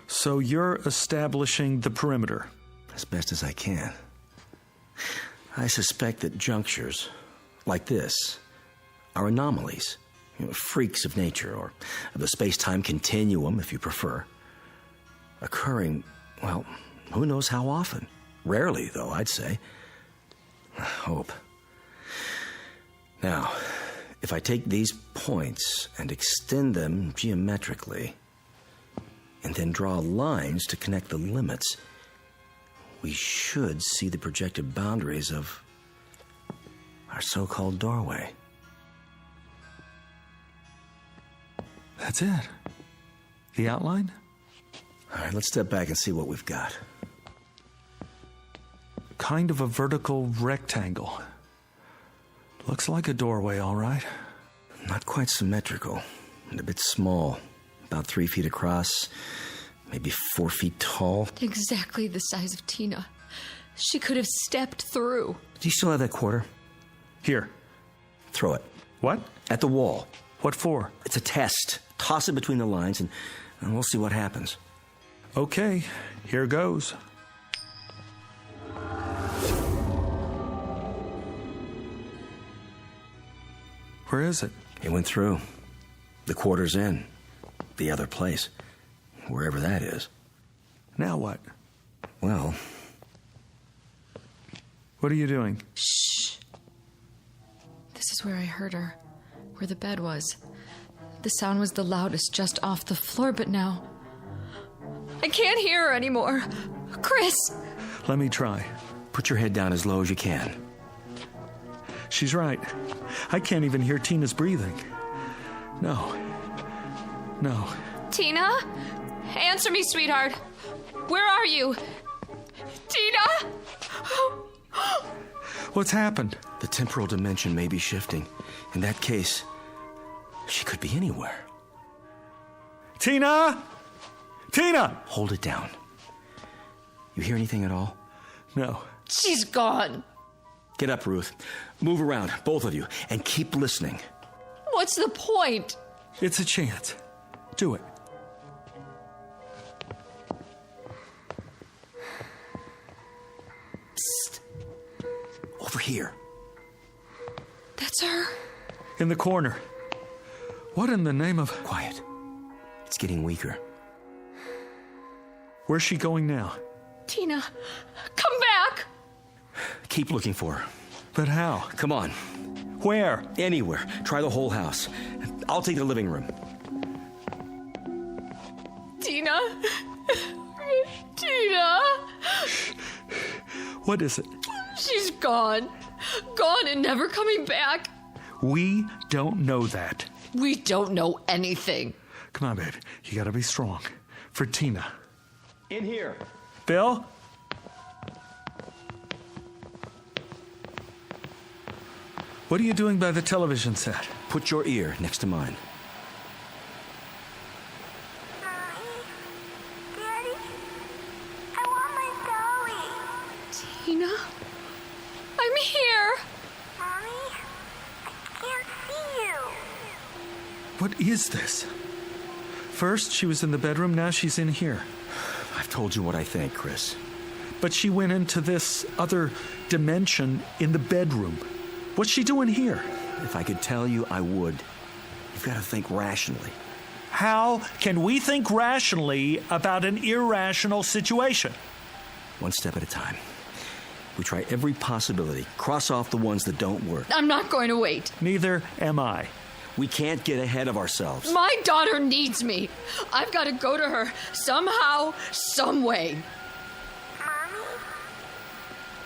So you're establishing the perimeter? As best as I can. I suspect that junctures, like this, are anomalies, freaks of nature, or of the space-time continuum, if you prefer. Occurring, well, who knows how often? Rarely, though, I'd say. I hope. Now, if I take these points and extend them geometrically, and then draw lines to connect the limits, we should see the projected boundaries of our so-called doorway. That's it. The outline? All right, let's step back and see what we've got. Kind of a vertical rectangle. Looks like a doorway, all right. Not quite symmetrical, and a bit small. About 3 feet across, maybe 4 feet tall. Exactly the size of Tina. She could have stepped through. Do you still have that quarter? Here. Throw it. What? At the wall. What for? It's a test. Toss it between the lines, and we'll see what happens. Okay, here goes. Where is it? It went through. The quarter's in. The other place. Wherever that is. Now what? Well... What are you doing? Shh. This is where I heard her. Where the bed was. The sound was the loudest just off the floor, but now... I can't hear her anymore. Chris! Let me try. Put your head down as low as you can. She's right. I can't even hear Tina's breathing. No. Tina? Answer me, sweetheart. Where are you? Tina? What's happened? The temporal dimension may be shifting. In that case, she could be anywhere. Tina? Tina! Hold it down. You hear anything at all? No. She's gone. Get up, Ruth. Move around, both of you, and keep listening. What's the point? It's a chance. Do it. Psst. Over here. That's her. In the corner. What in the name of... Quiet. It's getting weaker. Where's she going now? Tina, come back. Keep looking for her. But how? Come on. Where? Anywhere. Try the whole house. I'll take the living room. Tina. Tina. What is it? She's gone. Gone and never coming back. We don't know that. We don't know anything. Come on, babe. You gotta be strong. For Tina. In here. Bill? What are you doing by the television set? Put your ear next to mine. Daddy, I want my dolly. Tina? I'm here. Mommy, I can't see you. What is this? First, she was in the bedroom, now she's in here. I've told you what I think, Chris. But she went into this other dimension in the bedroom. What's she doing here? If I could tell you, I would. You've got to think rationally. How can we think rationally about an irrational situation? One step at a time. We try every possibility. Cross off the ones that don't work. I'm not going to wait. Neither am I. We can't get ahead of ourselves. My daughter needs me. I've got to go to her somehow, some way. Mommy?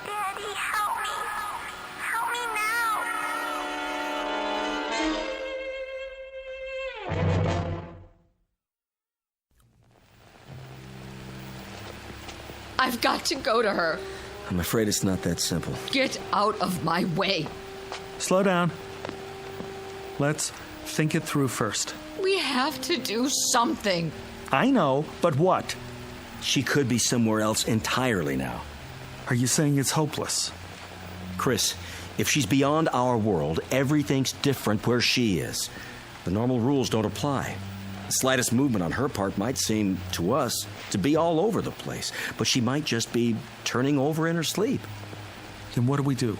Daddy, help me. Help me now. I've got to go to her. I'm afraid it's not that simple. Get out of my way. Slow down. Let's think it through first. We have to do something. I know, but what? She could be somewhere else entirely now. Are you saying it's hopeless? Chris, if she's beyond our world, everything's different where she is. The normal rules don't apply. The slightest movement on her part might seem, to us, to be all over the place, but she might just be turning over in her sleep. Then what do we do?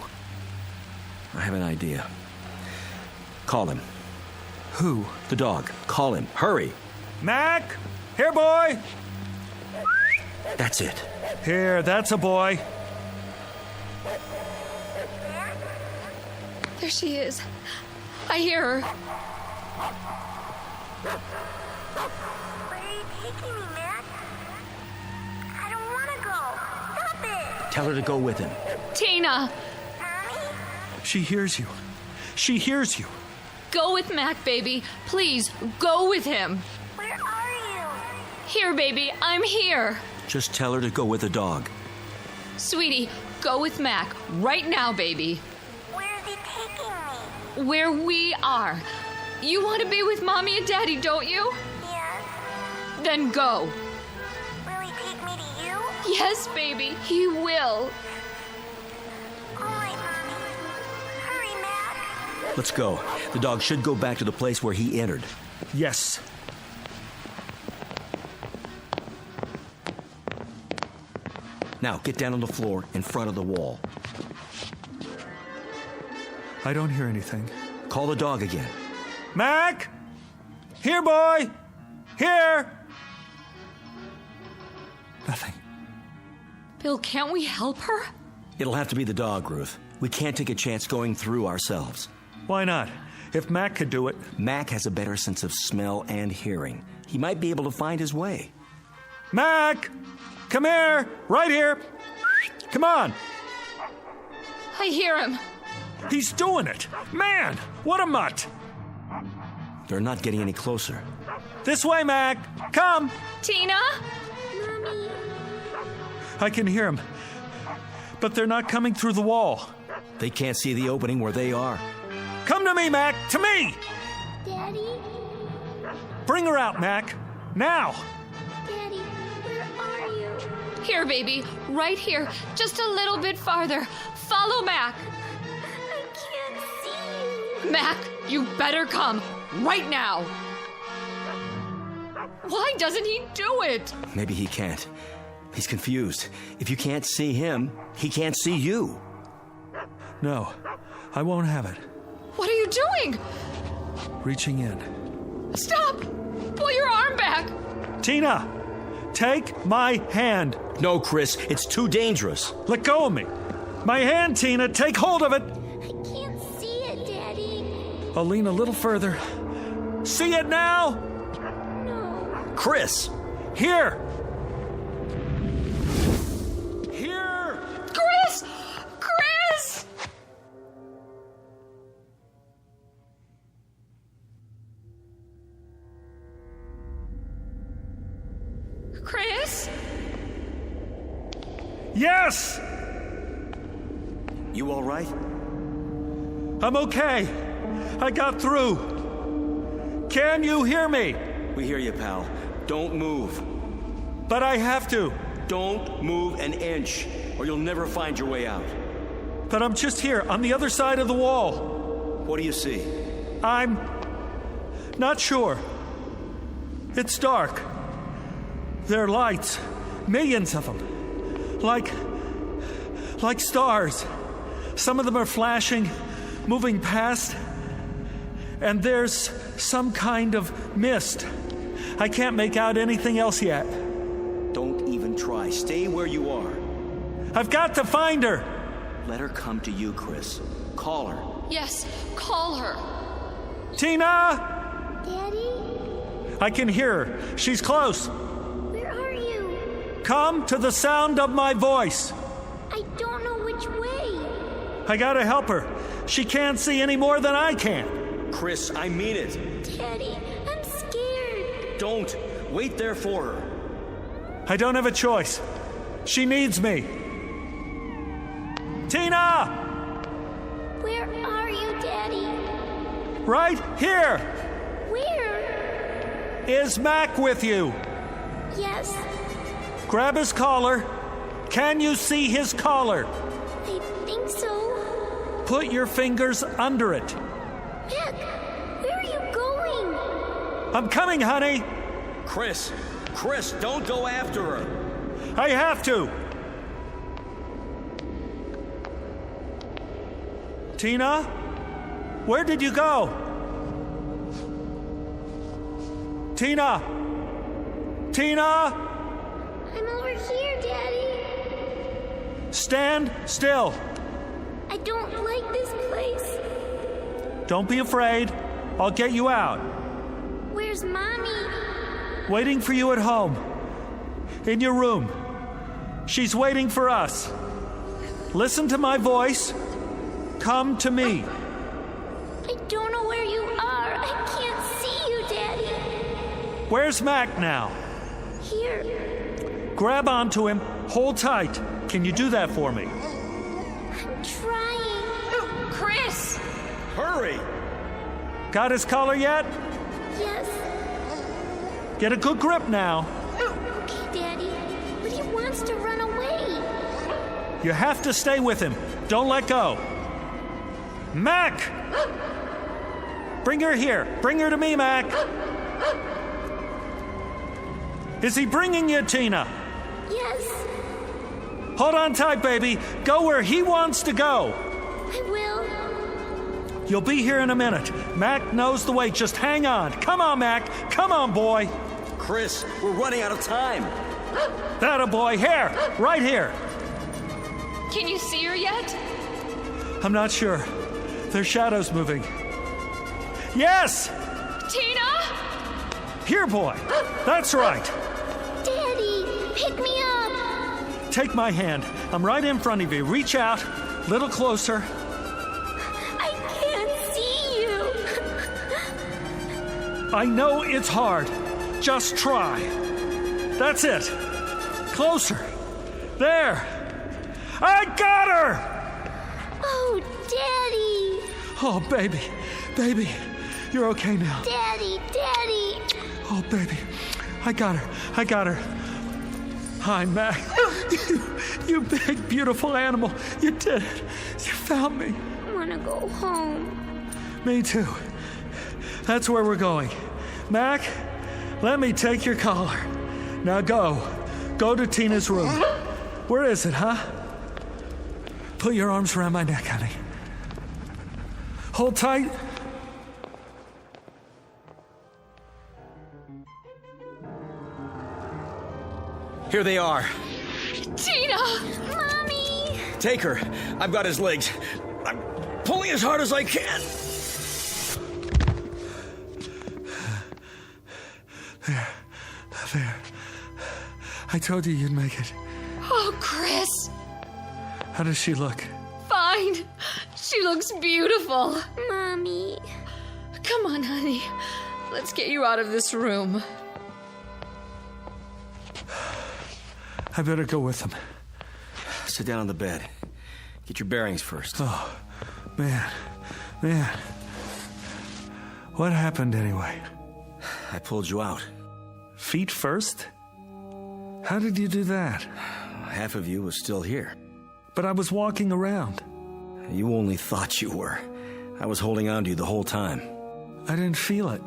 I have an idea. Call him. Who? The dog. Call him. Hurry. Mac! Here, boy! That's it. Here, that's a boy. There she is. I hear her. Where are you taking me, Mac? I don't want to go. Stop it. Tell her to go with him. Tina! Mommy? She hears you. She hears you. Go with Mac, baby. Please, go with him. Where are you? Here, baby. I'm here. Just tell her to go with the dog. Sweetie, go with Mac. Right now, baby. Where is he taking me? Where we are. You want to be with Mommy and Daddy, don't you? Yes. Then go. Will he take me to you? Yes, baby. He will. All right, Mommy. Hurry, Mac. Let's go. The dog should go back to the place where he entered. Yes. Now, get down on the floor in front of the wall. I don't hear anything. Call the dog again. Mac! Here, boy! Here! Nothing. Bill, can't we help her? It'll have to be the dog, Ruth. We can't take a chance going through ourselves. Why not? If Mac could do it. Mac has a better sense of smell and hearing. He might be able to find his way. Mac! Come here! Right here! Come on! I hear him. He's doing it! Man! What a mutt! They're not getting any closer. This way, Mac! Come! Tina? Mommy. I can hear him. But they're not coming through the wall. They can't see the opening where they are. Come to me, Mac! To me! Daddy? Bring her out, Mac. Now! Daddy, where are you? Here, baby. Right here. Just a little bit farther. Follow Mac. I can't see you. Mac, you better come. Right now. Why doesn't he do it? Maybe he can't. He's confused. If you can't see him, he can't see you. No, I won't have it. What are you doing? Reaching in. Stop! Pull your arm back! Tina! Take my hand! No, Chris, it's too dangerous. Let go of me! My hand, Tina! Take hold of it! I can't see it, Daddy. I'll lean a little further. See it now? No. Chris! Here! Chris! Chris! Chris? Yes! You all right? I'm okay. I got through. Can you hear me? We hear you, pal. Don't move. But I have to. Don't move an inch, or you'll never find your way out. But I'm just here, on the other side of the wall. What do you see? I'm not sure. It's dark. There are lights, millions of them, like stars. Some of them are flashing, moving past, and there's some kind of mist. I can't make out anything else yet. Don't even try. Stay where you are. I've got to find her. Let her come to you, Chris. Call her. Yes, call her. Tina! Daddy? I can hear her. She's close. Where are you? Come to the sound of my voice. I don't know which way. I gotta help her. She can't see any more than I can. Chris, I mean it. Daddy, I'm scared. Don't. Wait there for her. I don't have a choice. She needs me. Tina! Where are you, Daddy? Right here. Where? Is Mac with you? Yes. Grab his collar. Can you see his collar? I think so. Put your fingers under it. Mac, where are you going? I'm coming, honey. Chris, don't go after her. I have to. Tina? Where did you go? Tina! Tina! I'm over here, Daddy. Stand still. I don't like this place. Don't be afraid. I'll get you out. Where's Mommy? Waiting for you at home. In your room. She's waiting for us. Listen to my voice. Come to me. I don't know where you are. I can't see you, Daddy. Where's Mac now? Here. Grab onto him. Hold tight. Can you do that for me? I'm trying. Chris! Hurry! Got his collar yet? Yes. Get a good grip now. Okay, Daddy. But he wants to run away. You have to stay with him. Don't let go. Mac! Bring her here. Bring her to me, Mac. Is he bringing you, Tina? Yes. Hold on tight, baby. Go where he wants to go. I will. You'll be here in a minute. Mac knows the way. Just hang on. Come on, Mac. Come on, boy. Chris, we're running out of time. That a boy. Here. Right here. Can you see her yet? I'm not sure. There's shadows moving. Yes! Tina? Here, boy. That's right. Daddy, pick me up. Take my hand. I'm right in front of you. Reach out. Little closer. I can't see you. I know it's hard. Just try. That's it. Closer. There. I got her! Oh, Daddy. Oh, baby. Baby. You're okay now. Daddy. Oh, baby. I got her. Hi, Mac. You big, beautiful animal. You did it. You found me. I want to go home. Me too. That's where we're going. Mac, let me take your collar. Now go. Go to Tina's room. Where is it, huh? Put your arms around my neck, honey. Hold tight. Here they are. Tina! Mommy! Take her. I've got his legs. I'm pulling as hard as I can. There. I told you you'd make it. Oh, Chris. How does she look? Fine. She looks beautiful. Mommy. Come on, honey. Let's get you out of this room. I better go with him. Sit down on the bed. Get your bearings first. Oh, man. What happened anyway? I pulled you out. Feet first? How did you do that? Half of you was still here. But I was walking around. You only thought you were. I was holding on to you the whole time. I didn't feel it.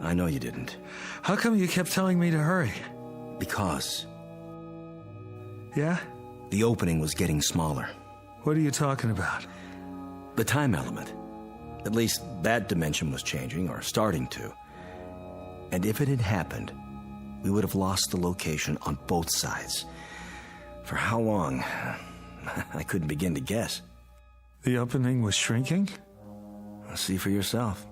I know you didn't. How come you kept telling me to hurry? Because. Yeah? The opening was getting smaller. What are you talking about? The time element. At least that dimension was changing, or starting to. And if it had happened, we would have lost the location on both sides. For how long? I couldn't begin to guess. The opening was shrinking? See for yourself.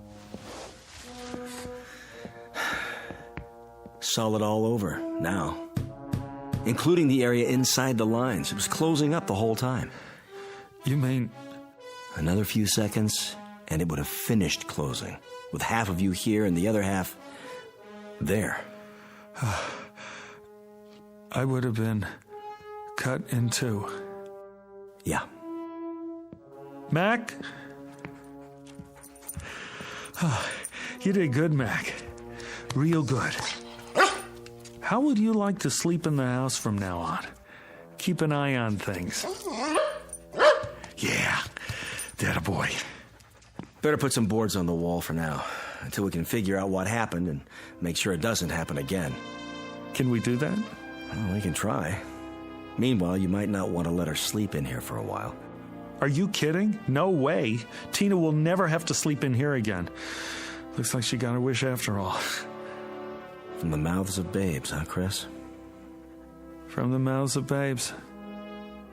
Solid all over, now. Including the area inside the lines. It was closing up the whole time. You mean... Another few seconds, and it would have finished closing. With half of you here and the other half... there. I would have been cut in two. Yeah. Mac? Oh, you did good, Mac. Real good. How would you like to sleep in the house from now on? Keep an eye on things. Yeah, that boy. Better put some boards on the wall for now, until we can figure out what happened and make sure it doesn't happen again. Can we do that? Well, we can try. Meanwhile, you might not want to let her sleep in here for a while. Are you kidding? No way. Tina will never have to sleep in here again. Looks like she got her wish after all. From the mouths of babes, huh, Chris? From the mouths of babes.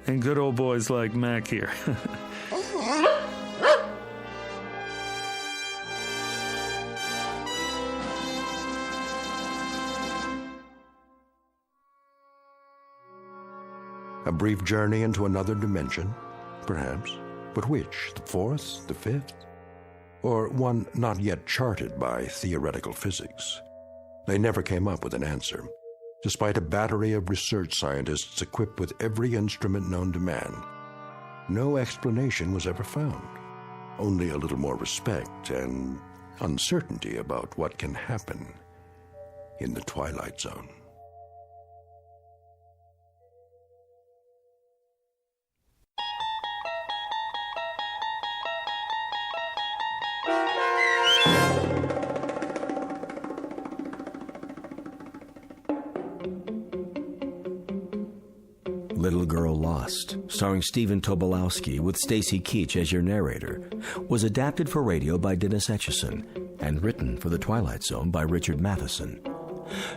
And good old boys like Mac here. A brief journey into another dimension, perhaps. But which? The fourth? The fifth? Or one not yet charted by theoretical physics? They never came up with an answer, despite a battery of research scientists equipped with every instrument known to man. No explanation was ever found, only a little more respect and uncertainty about what can happen in the Twilight Zone. Little Girl Lost, starring Stephen Tobolowsky with Stacy Keach as your narrator, was adapted for radio by Dennis Etchison and written for The Twilight Zone by Richard Matheson.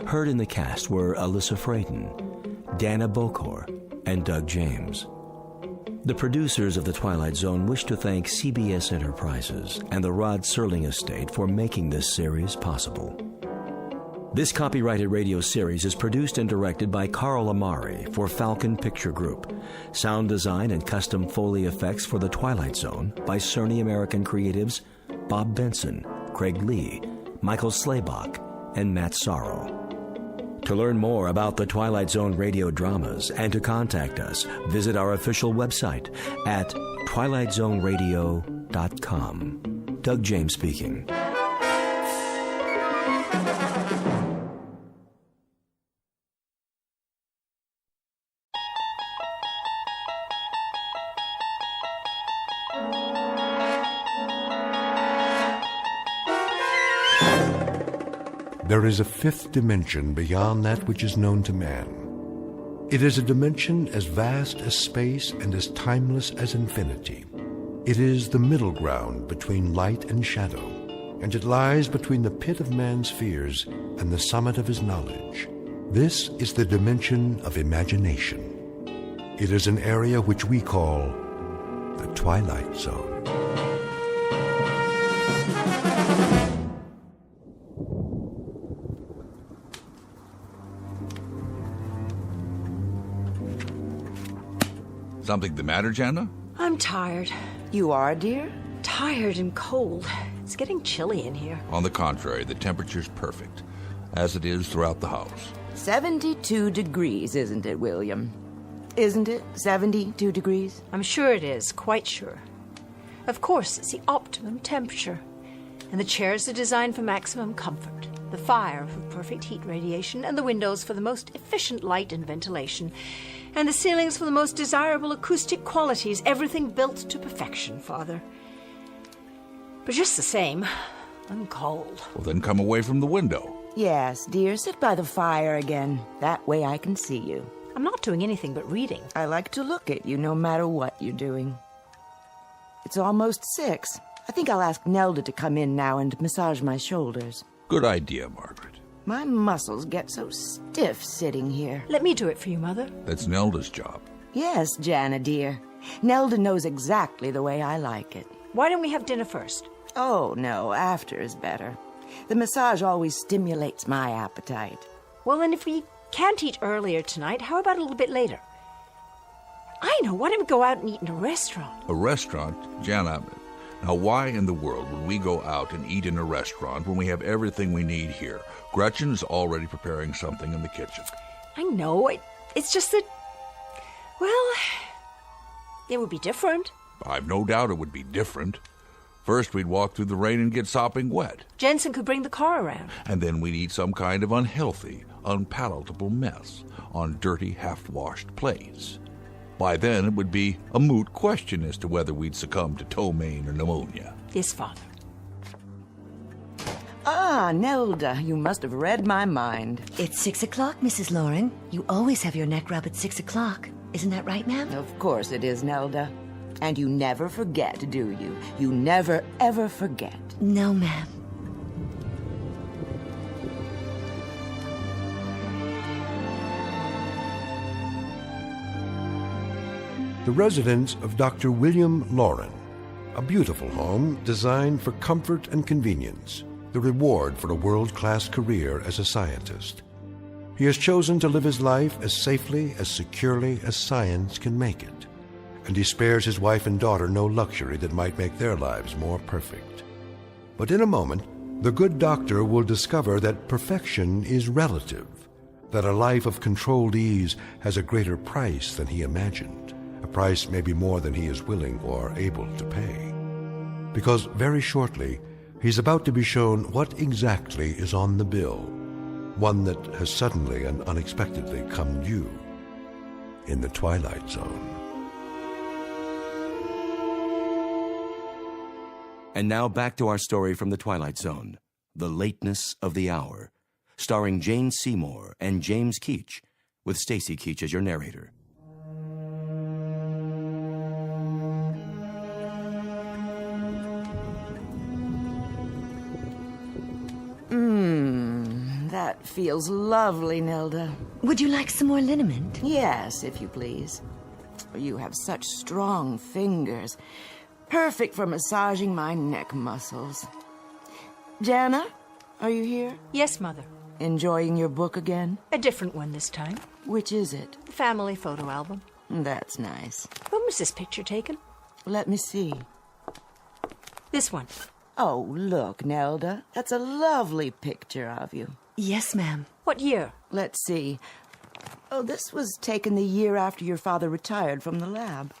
Heard in the cast were Alyssa Fraden, Dana Bokor, and Doug James. The producers of The Twilight Zone wish to thank CBS Enterprises and the Rod Serling Estate for making this series possible. This copyrighted radio series is produced and directed by Carl Amari for Falcon Picture Group. Sound design and custom Foley effects for The Twilight Zone by Cerny American creatives Bob Benson, Craig Lee, Michael Slaybach, and Matt Sorrow. To learn more about the Twilight Zone radio dramas and to contact us, visit our official website at twilightzoneradio.com. Doug James speaking. there is a fifth dimension beyond that which is known to man. It is a dimension as vast as space and as timeless as infinity. It is the middle ground between light and shadow, and it lies between the pit of man's fears and the summit of his knowledge. This is the dimension of imagination. It is an area which we call the Twilight Zone. Something the matter, Jana? I'm tired. You are, dear? Tired and cold. It's getting chilly in here. On the contrary, the temperature's perfect, as it is throughout the house. 72 degrees, isn't it, William? Isn't it 72 degrees? I'm sure it is, quite sure. Of course, it's the optimum temperature. And the chairs are designed for maximum comfort. The fire for perfect heat radiation, and the windows for the most efficient light and ventilation, and the ceilings for the most desirable acoustic qualities. Everything built to perfection, Father. But just the same, I'm cold. Well, then come away from the window. Yes, dear, sit by the fire again. That way I can see you. I'm not doing anything but reading. I like to look at you no matter what you're doing. It's almost 6. I think I'll ask Nelda to come in now and massage my shoulders. Good idea, Margaret. My muscles get so stiff sitting here. Let me do it for you, Mother. That's Nelda's job. Yes, Jana, dear. Nelda knows exactly the way I like it. Why don't we have dinner first? Oh, no, after is better. The massage always stimulates my appetite. Well, then if we can't eat earlier tonight, how about a little bit later? I know, why don't we go out and eat in a restaurant? A restaurant? Jana, now why in the world would we go out and eat in a restaurant when we have everything we need here? Gretchen's already preparing something in the kitchen. I know, it's just that, well, it would be different. I've no doubt it would be different. First, we'd walk through the rain and get sopping wet. Jensen could bring the car around. And then we'd eat some kind of unhealthy, unpalatable mess on dirty, half-washed plates. By then, it would be a moot question as to whether we'd succumb to ptomaine or pneumonia. Yes, Father. Ah, Nelda, you must have read my mind. It's 6 o'clock, Mrs. Lauren. You always have your neck rub at 6 o'clock. Isn't that right, ma'am? Of course it is, Nelda. And you never forget, do you? You never, ever forget. No, ma'am. The residence of Dr. William Lauren, a beautiful home designed for comfort and convenience, the reward for a world-class career as a scientist. He has chosen to live his life as safely, as securely as science can make it, and he spares his wife and daughter no luxury that might make their lives more perfect. But in a moment, the good doctor will discover that perfection is relative, that a life of controlled ease has a greater price than he imagined, a price maybe more than he is willing or able to pay. Because very shortly, he's about to be shown what exactly is on the bill, one that has suddenly and unexpectedly come due in the Twilight Zone. And now back to our story from the Twilight Zone, The Lateness of the Hour, starring Jane Seymour and James Keach, with Stacy Keach as your narrator. That feels lovely, Nelda. Would you like some more liniment? Yes, if you please. You have such strong fingers. Perfect for massaging my neck muscles. Jana, are you here? Yes, Mother. Enjoying your book again? A different one this time. Which is it? The family photo album. That's nice. When was this picture taken? Let me see. This one. Oh, look, Nelda. That's a lovely picture of you. Yes, ma'am. What year? Let's see. Oh, this was taken the year after your father retired from the lab.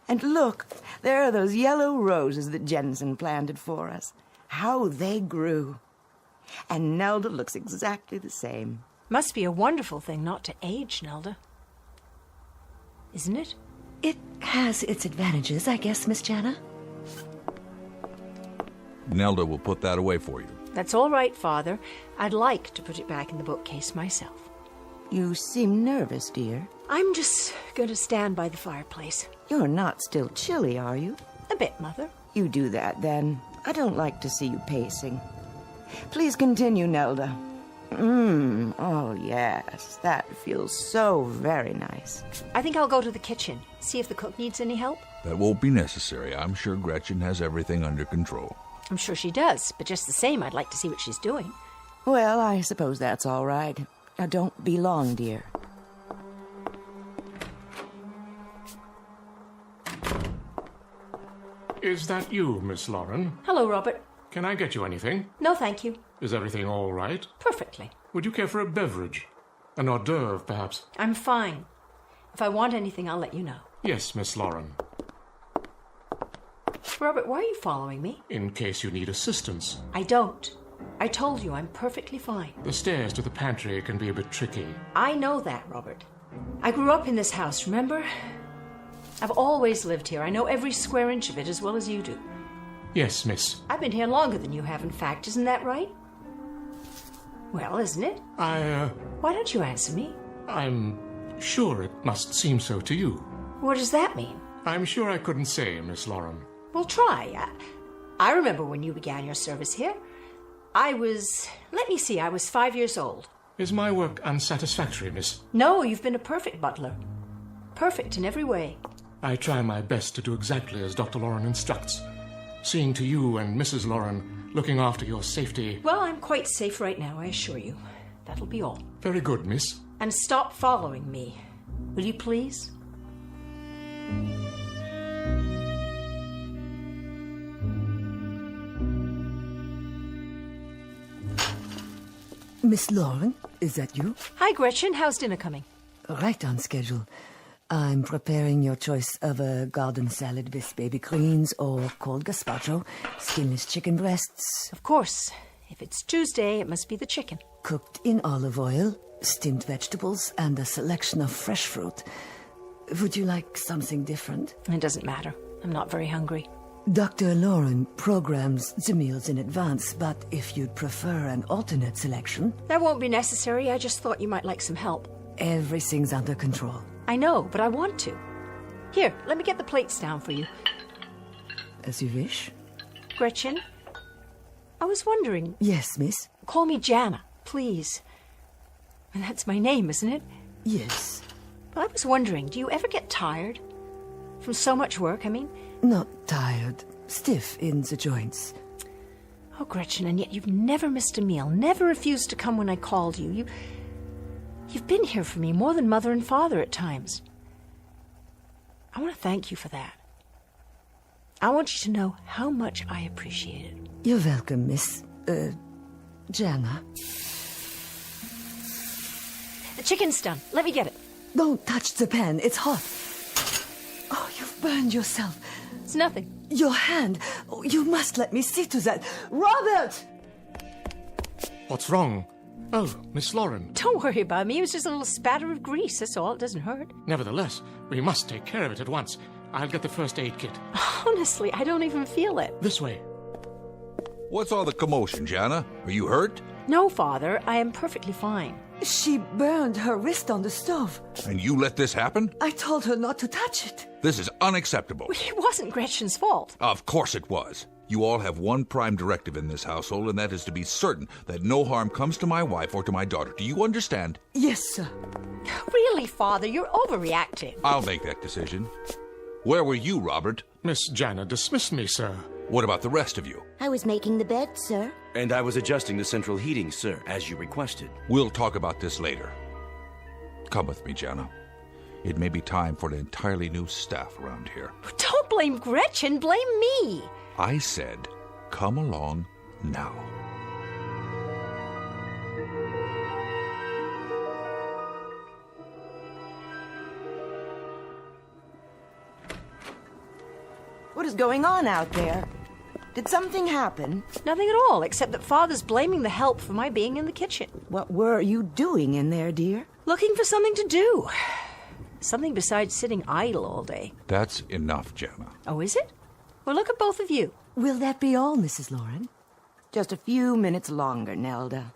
And look, there are those yellow roses that Jensen planted for us. How they grew. And Nelda looks exactly the same. Must be a wonderful thing not to age, Nelda. Isn't it? It has its advantages, I guess, Miss Jana. Nelda will put that away for you. That's all right, Father. I'd like to put it back in the bookcase myself. You seem nervous, dear. I'm just going to stand by the fireplace. You're not still chilly, are you? A bit, Mother. You do that, then. I don't like to see you pacing. Please continue, Nelda. Oh, yes. That feels so very nice. I think I'll go to the kitchen, see if the cook needs any help. That won't be necessary. I'm sure Gretchen has everything under control. I'm sure she does, but just the same, I'd like to see what she's doing. Well, I suppose that's all right. Now, don't be long, dear. Is that you, Miss Lauren? Hello, Robert. Can I get you anything? No, thank you. Is everything all right? Perfectly. Would you care for a beverage? An hors d'oeuvre, perhaps? I'm fine. If I want anything, I'll let you know. Yes, Miss Lauren. Robert, why are you following me? In case you need assistance. I don't. I told you I'm perfectly fine. The stairs to the pantry can be a bit tricky. I know that, Robert. I grew up in this house, remember? I've always lived here. I know every square inch of it as well as you do. Yes, miss. I've been here longer than you have, in fact. Isn't that right? Well, isn't it? Why don't you answer me? I'm sure it must seem so to you. What does that mean? I'm sure I couldn't say, Miss Lauren. Well, try. I remember when you began your service here. I was 5 years old. Is my work unsatisfactory, miss? No, you've been a perfect butler. Perfect in every way. I try my best to do exactly as Dr. Lauren instructs. Seeing to you and Mrs. Lauren, looking after your safety. Well, I'm quite safe right now, I assure you. That'll be all. Very good, miss. And stop following me. Will you please? Miss Lauren, is that you? Hi, Gretchen. How's dinner coming? Right on schedule. I'm preparing your choice of a garden salad with baby greens or cold gazpacho, skinless chicken breasts. Of course. If it's Tuesday, it must be the chicken. Cooked in olive oil, steamed vegetables, and a selection of fresh fruit. Would you like something different? It doesn't matter. I'm not very hungry. Dr. Lauren programs the meals in advance, but if you'd prefer an alternate selection... That won't be necessary. I just thought you might like some help. Everything's under control. I know, but I want to. Here, let me get the plates down for you. As you wish. Gretchen, I was wondering... Yes, miss? Call me Jana, please. And that's my name, isn't it? Yes. Well, I was wondering, do you ever get tired? From so much work, I mean? Not tired. Stiff in the joints. Oh, Gretchen, and yet you've never missed a meal, never refused to come when I called you. You've been here for me more than Mother and Father at times. I want to thank you for that. I want you to know how much I appreciate it. You're welcome, Miss... Jana. The chicken's done. Let me get it. Don't touch the pan. It's hot. Oh, you've burned yourself. It's nothing. Your hand. Oh, you must let me see to that. Robert! What's wrong? Oh, Miss Lauren. Don't worry about me. It was just a little spatter of grease, that's all. It doesn't hurt. Nevertheless, we must take care of it at once. I'll get the first aid kit. Honestly, I don't even feel it. This way. What's all the commotion, Jana? Are you hurt? No, Father. I am perfectly fine. She burned her wrist on the stove. And you let this happen? I told her not to touch it. This is unacceptable. It wasn't Gretchen's fault. Of course it was. You all have one prime directive in this household, and that is to be certain that no harm comes to my wife or to my daughter. Do you understand? Yes, sir. Really, Father, you're overreacting. I'll make that decision. Where were you, Robert? Miss Jana dismissed me, sir. What about the rest of you? I was making the bed, sir. And I was adjusting the central heating, sir, as you requested. We'll talk about this later. Come with me, Jana. It may be time for an entirely new staff around here. Don't blame Gretchen, blame me. I said, come along now. What is going on out there? Did something happen? Nothing at all, except that Father's blaming the help for my being in the kitchen. What were you doing in there, dear? Looking for something to do. Something besides sitting idle all day. That's enough, Jana. Oh, is it? Well, look at both of you. Will that be all, Mrs. Lauren? Just a few minutes longer, Nelda.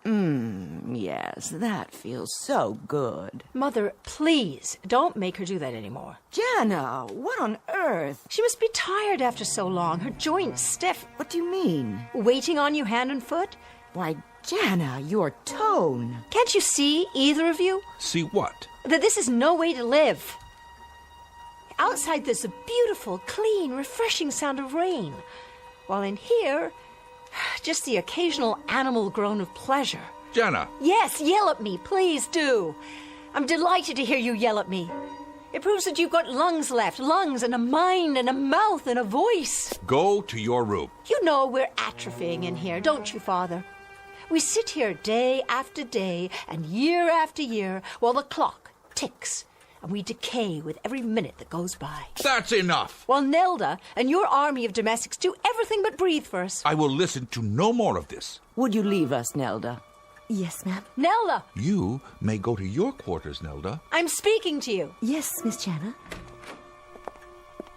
Yes, that feels so good. Mother, please, don't make her do that anymore. Jana, what on earth? She must be tired after so long. Her joints stiff. What do you mean? Waiting on you hand and foot? Why, Jana, your tone. Can't you see, either of you? See what? That this is no way to live. Outside there's a beautiful, clean, refreshing sound of rain. While in here, just the occasional animal groan of pleasure. Jana! Yes, yell at me, please do. I'm delighted to hear you yell at me. It proves that you've got lungs left, lungs and a mind and a mouth and a voice. Go to your room. You know we're atrophying in here, don't you, Father? We sit here day after day and year after year while the clock ticks. And we decay with every minute that goes by. That's enough! While Nelda and your army of domestics do everything but breathe for us. I will listen to no more of this. Would you leave us, Nelda? Yes, ma'am. Nelda! You may go to your quarters, Nelda. I'm speaking to you. Yes, Miss Jana.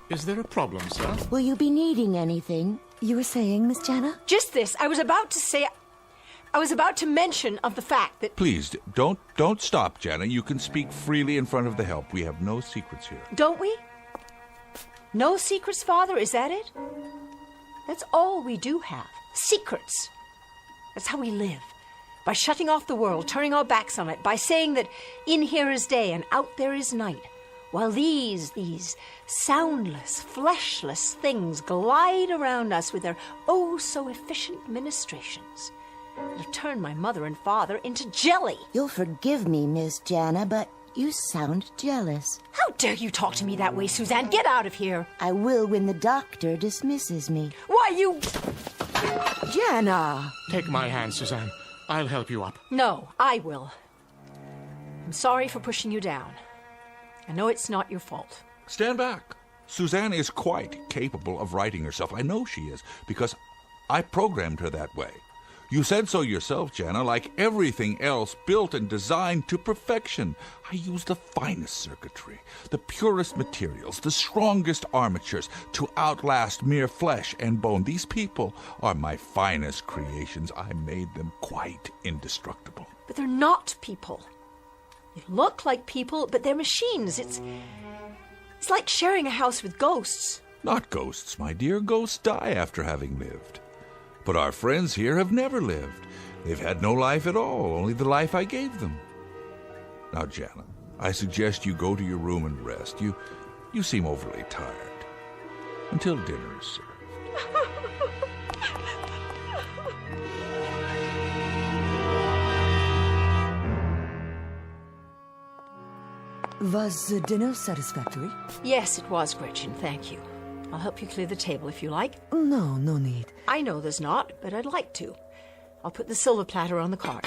Is there a problem, sir? Will you be needing anything? You were saying, Miss Jana? Just this. I was about to mention of the fact that... Please, don't stop, Jana. You can speak freely in front of the help. We have no secrets here. Don't we? No secrets, Father? Is that it? That's all we do have. Secrets. That's how we live. By shutting off the world, turning our backs on it, by saying that in here is day and out there is night, while these soundless, fleshless things glide around us with their oh-so-efficient ministrations that have turned my mother and father into jelly. You'll forgive me, Miss Jana, but you sound jealous. How dare you talk to me that way, Suzanne? Get out of here. I will when the doctor dismisses me. Why, you... Jana! Take my hand, Suzanne. I'll help you up. No, I will. I'm sorry for pushing you down. I know it's not your fault. Stand back. Suzanne is quite capable of righting herself. I know she is, because I programmed her that way. You said so yourself, Jana, like everything else built and designed to perfection. I use the finest circuitry, the purest materials, the strongest armatures to outlast mere flesh and bone. These people are my finest creations. I made them quite indestructible. But they're not people. They look like people, but they're machines. It's like sharing a house with ghosts. Not ghosts, my dear. Ghosts die after having lived. But our friends here have never lived. They've had no life at all, only the life I gave them. Now, Jana, I suggest you go to your room and rest. You seem overly tired. Until dinner is served. Was the dinner satisfactory? Yes, it was, Gretchen. Thank you. I'll help you clear the table if you like. No need. I know there's not, but I'd like to. I'll put the silver platter on the card.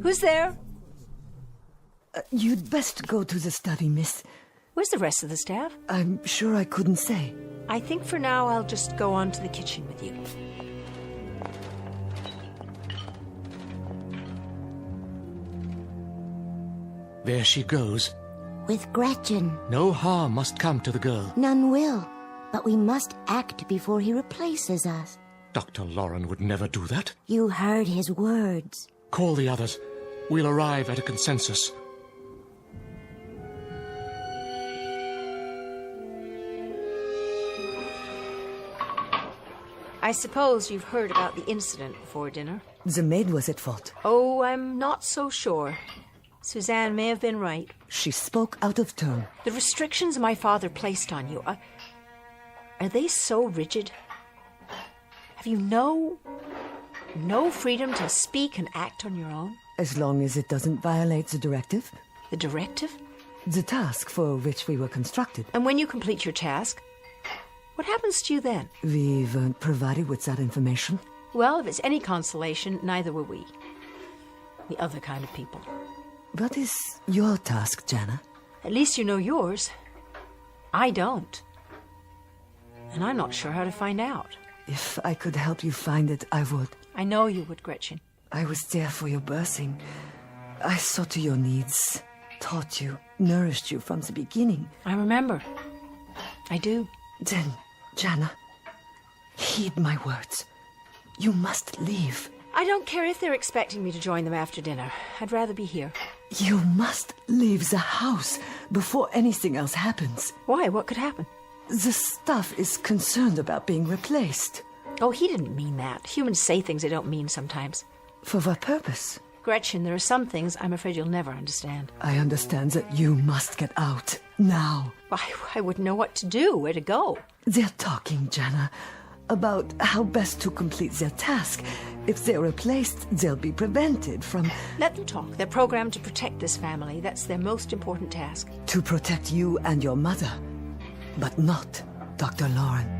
Who's there? You'd best go to the study, miss. Where's the rest of the staff? I'm sure I couldn't say. I think for now I'll just go on to the kitchen with you. There she goes. With Gretchen. No harm must come to the girl. None will. But we must act before he replaces us. Dr. Loren would never do that. You heard his words. Call the others. We'll arrive at a consensus. I suppose you've heard about the incident before dinner. The maid was at fault. Oh, I'm not so sure. Suzanne may have been right. She spoke out of turn. The restrictions my father placed on you, are they so rigid? Have you no freedom to speak and act on your own? As long as it doesn't violate the directive. The directive? The task for which we were constructed. And when you complete your task, what happens to you then? We weren't provided with that information. Well, if it's any consolation, neither were we. The other kind of people. What is your task, Jana? At least you know yours. I don't. And I'm not sure how to find out. If I could help you find it, I would. I know you would, Gretchen. I was there for your birthing. I saw to your needs. taught you, nourished you from the beginning. I remember. I do. Then, Jana, heed my words. You must leave. I don't care if they're expecting me to join them after dinner. I'd rather be here. You must leave the house before anything else happens. Why? What could happen? The staff is concerned about being replaced. Oh, he didn't mean that. Humans say things they don't mean sometimes. For what purpose? Gretchen, there are some things I'm afraid you'll never understand. I understand that you must get out. Now. I wouldn't know what to do, where to go. They're talking, Jana, about how best to complete their task. If they're replaced, they'll be prevented from... Let them talk. They're programmed to protect this family. That's their most important task. To protect you and your mother. But not Dr. Lauren.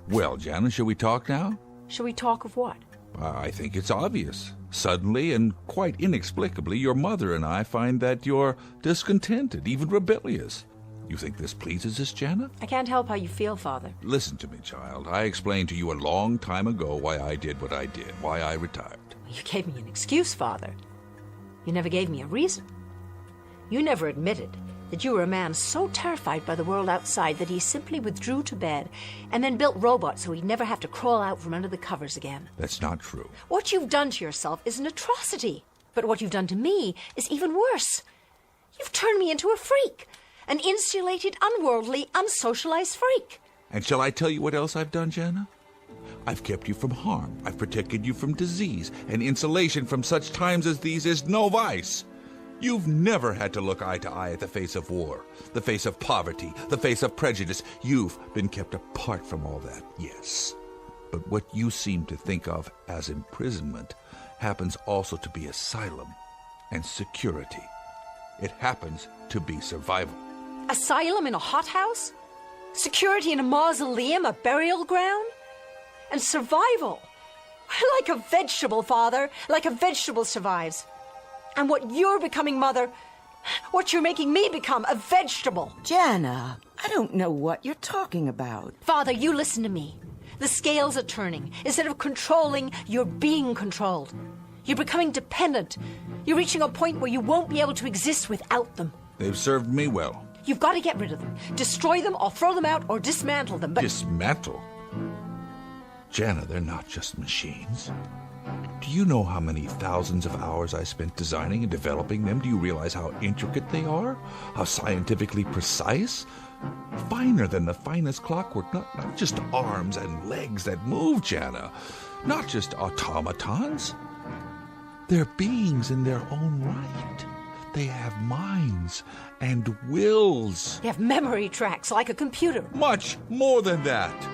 Well, Jana, shall we talk now? Shall we talk of what? I think it's obvious. Suddenly and quite inexplicably, your mother and I find that you're discontented, even rebellious. You think this pleases us, Jana? I can't help how you feel, Father. Listen to me, child. I explained to you a long time ago why I did what I did, why I retired. You gave me an excuse, Father. You never gave me a reason. You never admitted that you were a man so terrified by the world outside that he simply withdrew to bed and then built robots so he'd never have to crawl out from under the covers again. That's not true. What you've done to yourself is an atrocity. But what you've done to me is even worse. You've turned me into a freak. An insulated, unworldly, unsocialized freak. And shall I tell you what else I've done, Jana? I've kept you from harm. I've protected you from disease. And insulation from such times as these is no vice. You've never had to look eye to eye at the face of war, the face of poverty, the face of prejudice. You've been kept apart from all that, yes. But what you seem to think of as imprisonment happens also to be asylum and security. It happens to be survival. Asylum in a hothouse? Security in a mausoleum, a burial ground? And survival? Like a vegetable, Father. Like a vegetable survives. And what you're becoming, Mother, what you're making me become, a vegetable. Jana, I don't know what you're talking about. Father, you listen to me. The scales are turning. Instead of controlling, you're being controlled. You're becoming dependent. You're reaching a point where you won't be able to exist without them. They've served me well. You've got to get rid of them. Destroy them or throw them out or dismantle them, but... Dismantle? Jana, they're not just machines. Do you know how many thousands of hours I spent designing and developing them? Do you realize how intricate they are? How scientifically precise? Finer than the finest clockwork. Not just arms and legs that move, Jana. Not just automatons. They're beings in their own right. They have minds and wills. They have memory tracks like a computer. Much more than that.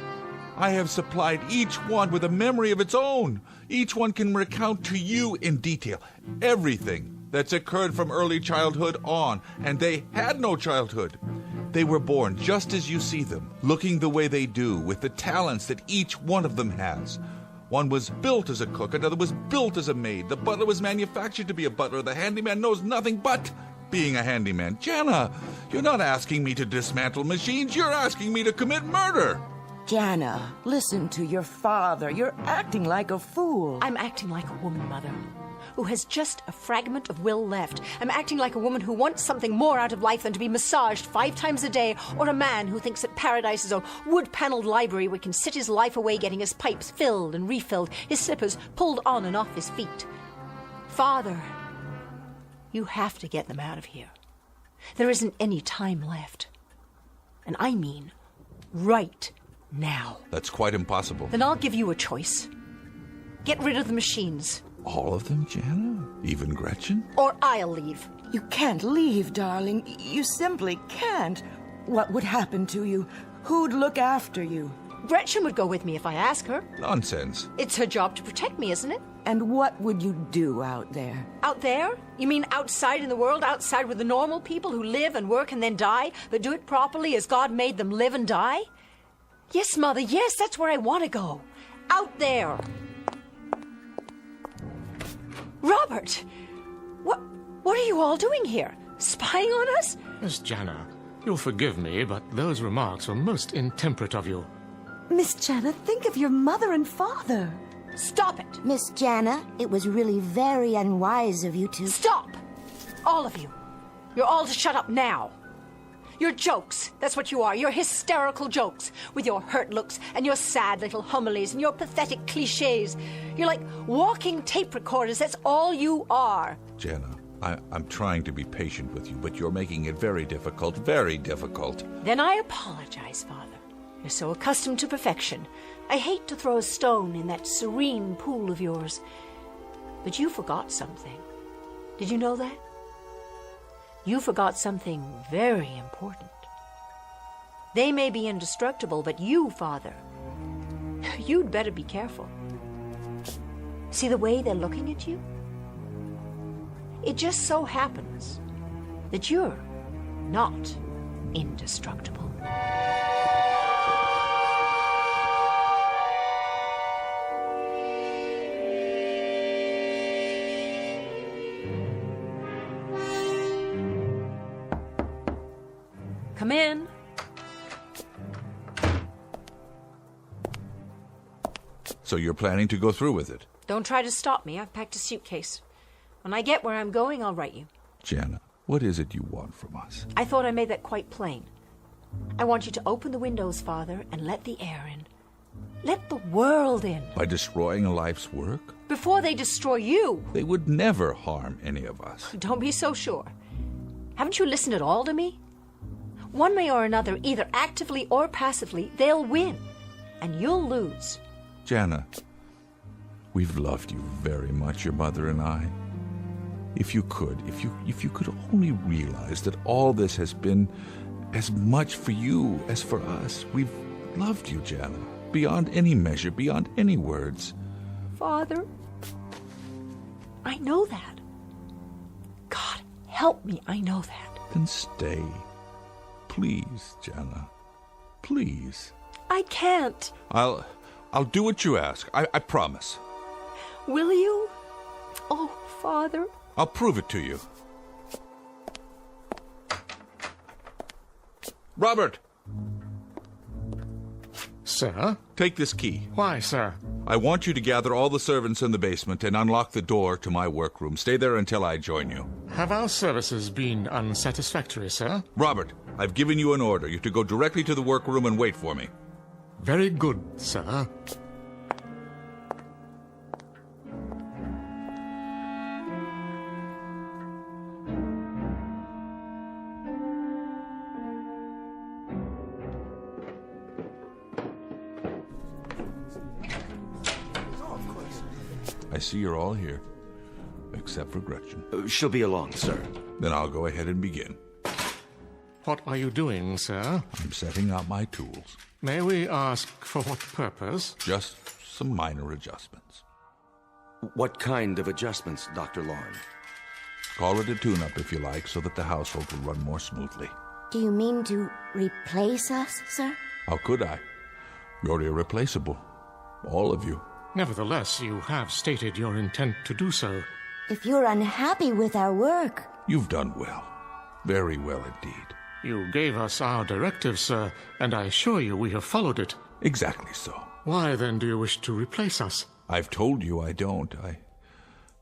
I have supplied each one with a memory of its own. Each one can recount to you in detail everything that's occurred from early childhood on, and they had no childhood. They were born just as you see them, looking the way they do, with the talents that each one of them has. One was built as a cook, another was built as a maid. The butler was manufactured to be a butler. The handyman knows nothing but being a handyman. Jana, you're not asking me to dismantle machines. You're asking me to commit murder. Jana, listen to your father. You're acting like a fool. I'm acting like a woman, Mother, who has just a fragment of will left. I'm acting like a woman who wants something more out of life than to be massaged 5 times a day, or a man who thinks that paradise is a wood-paneled library where he can sit his life away getting his pipes filled and refilled, his slippers pulled on and off his feet. Father, you have to get them out of here. There isn't any time left. And I mean right now. That's quite impossible. Then I'll give you a choice. Get rid of the machines. All of them, Jana? Even Gretchen? Or I'll leave. You can't leave, darling. You simply can't. What would happen to you? Who'd look after you? Gretchen would go with me if I ask her. Nonsense. It's her job to protect me, isn't it? And what would you do out there? Out there? You mean outside in the world? Outside with the normal people who live and work and then die, but do it properly as God made them live and die? Yes, Mother, yes, that's where I want to go. Out there. Robert! What are you all doing here? Spying on us? Miss Jana, you'll forgive me, but those remarks were most intemperate of you. Miss Jana, think of your mother and father. Stop it! Miss Jana, it was really very unwise of you to... Stop! All of you. You're all to shut up now. You're jokes. That's what you are. You're hysterical jokes. With your hurt looks and your sad little homilies and your pathetic cliches. You're like walking tape recorders. That's all you are. Jana, I'm trying to be patient with you, but you're making it very difficult, very difficult. Then I apologize, Father. You're so accustomed to perfection. I hate to throw a stone in that serene pool of yours. But you forgot something. Did you know that? You forgot something very important. They may be indestructible, but you, Father, you'd better be careful. See the way they're looking at you? It just so happens that you're not indestructible. Come in. So you're planning to go through with it? Don't try to stop me. I've packed a suitcase. When I get where I'm going, I'll write you. Jana, what is it you want from us? I thought I made that quite plain. I want you to open the windows, Father, and let the air in. Let the world in. By destroying a life's work? Before they destroy you. They would never harm any of us. Don't be so sure. Haven't you listened at all to me? One way or another, either actively or passively, they'll win. And you'll lose. Jana, we've loved you very much, your mother and I. If you could only realize that all this has been as much for you as for us. We've loved you, Jana, beyond any measure, beyond any words. Father, I know that. God, help me, I know that. Then stay. Please, Jana. Please. I can't. I'll do what you ask. I promise. Will you? Oh, Father. I'll prove it to you. Robert! Sir? Take this key. Why, sir? I want you to gather all the servants in the basement and unlock the door to my workroom. Stay there until I join you. Have our services been unsatisfactory, sir? Robert, I've given you an order. You're to go directly to the workroom and wait for me. Very good, sir. I see you're all here, except for Gretchen. She'll be along, sir. Then I'll go ahead and begin. What are you doing, sir? I'm setting out my tools. May we ask for what purpose? Just some minor adjustments. What kind of adjustments, Dr. Lauren? Call it a tune-up if you like, so that the household will run more smoothly. Do you mean to replace us, sir? How could I? You're irreplaceable. All of you. Nevertheless, you have stated your intent to do so. If you're unhappy with our work... You've done well. Very well indeed. You gave us our directive, sir, and I assure you we have followed it. Exactly so. Why, then, do you wish to replace us? I've told you I don't. I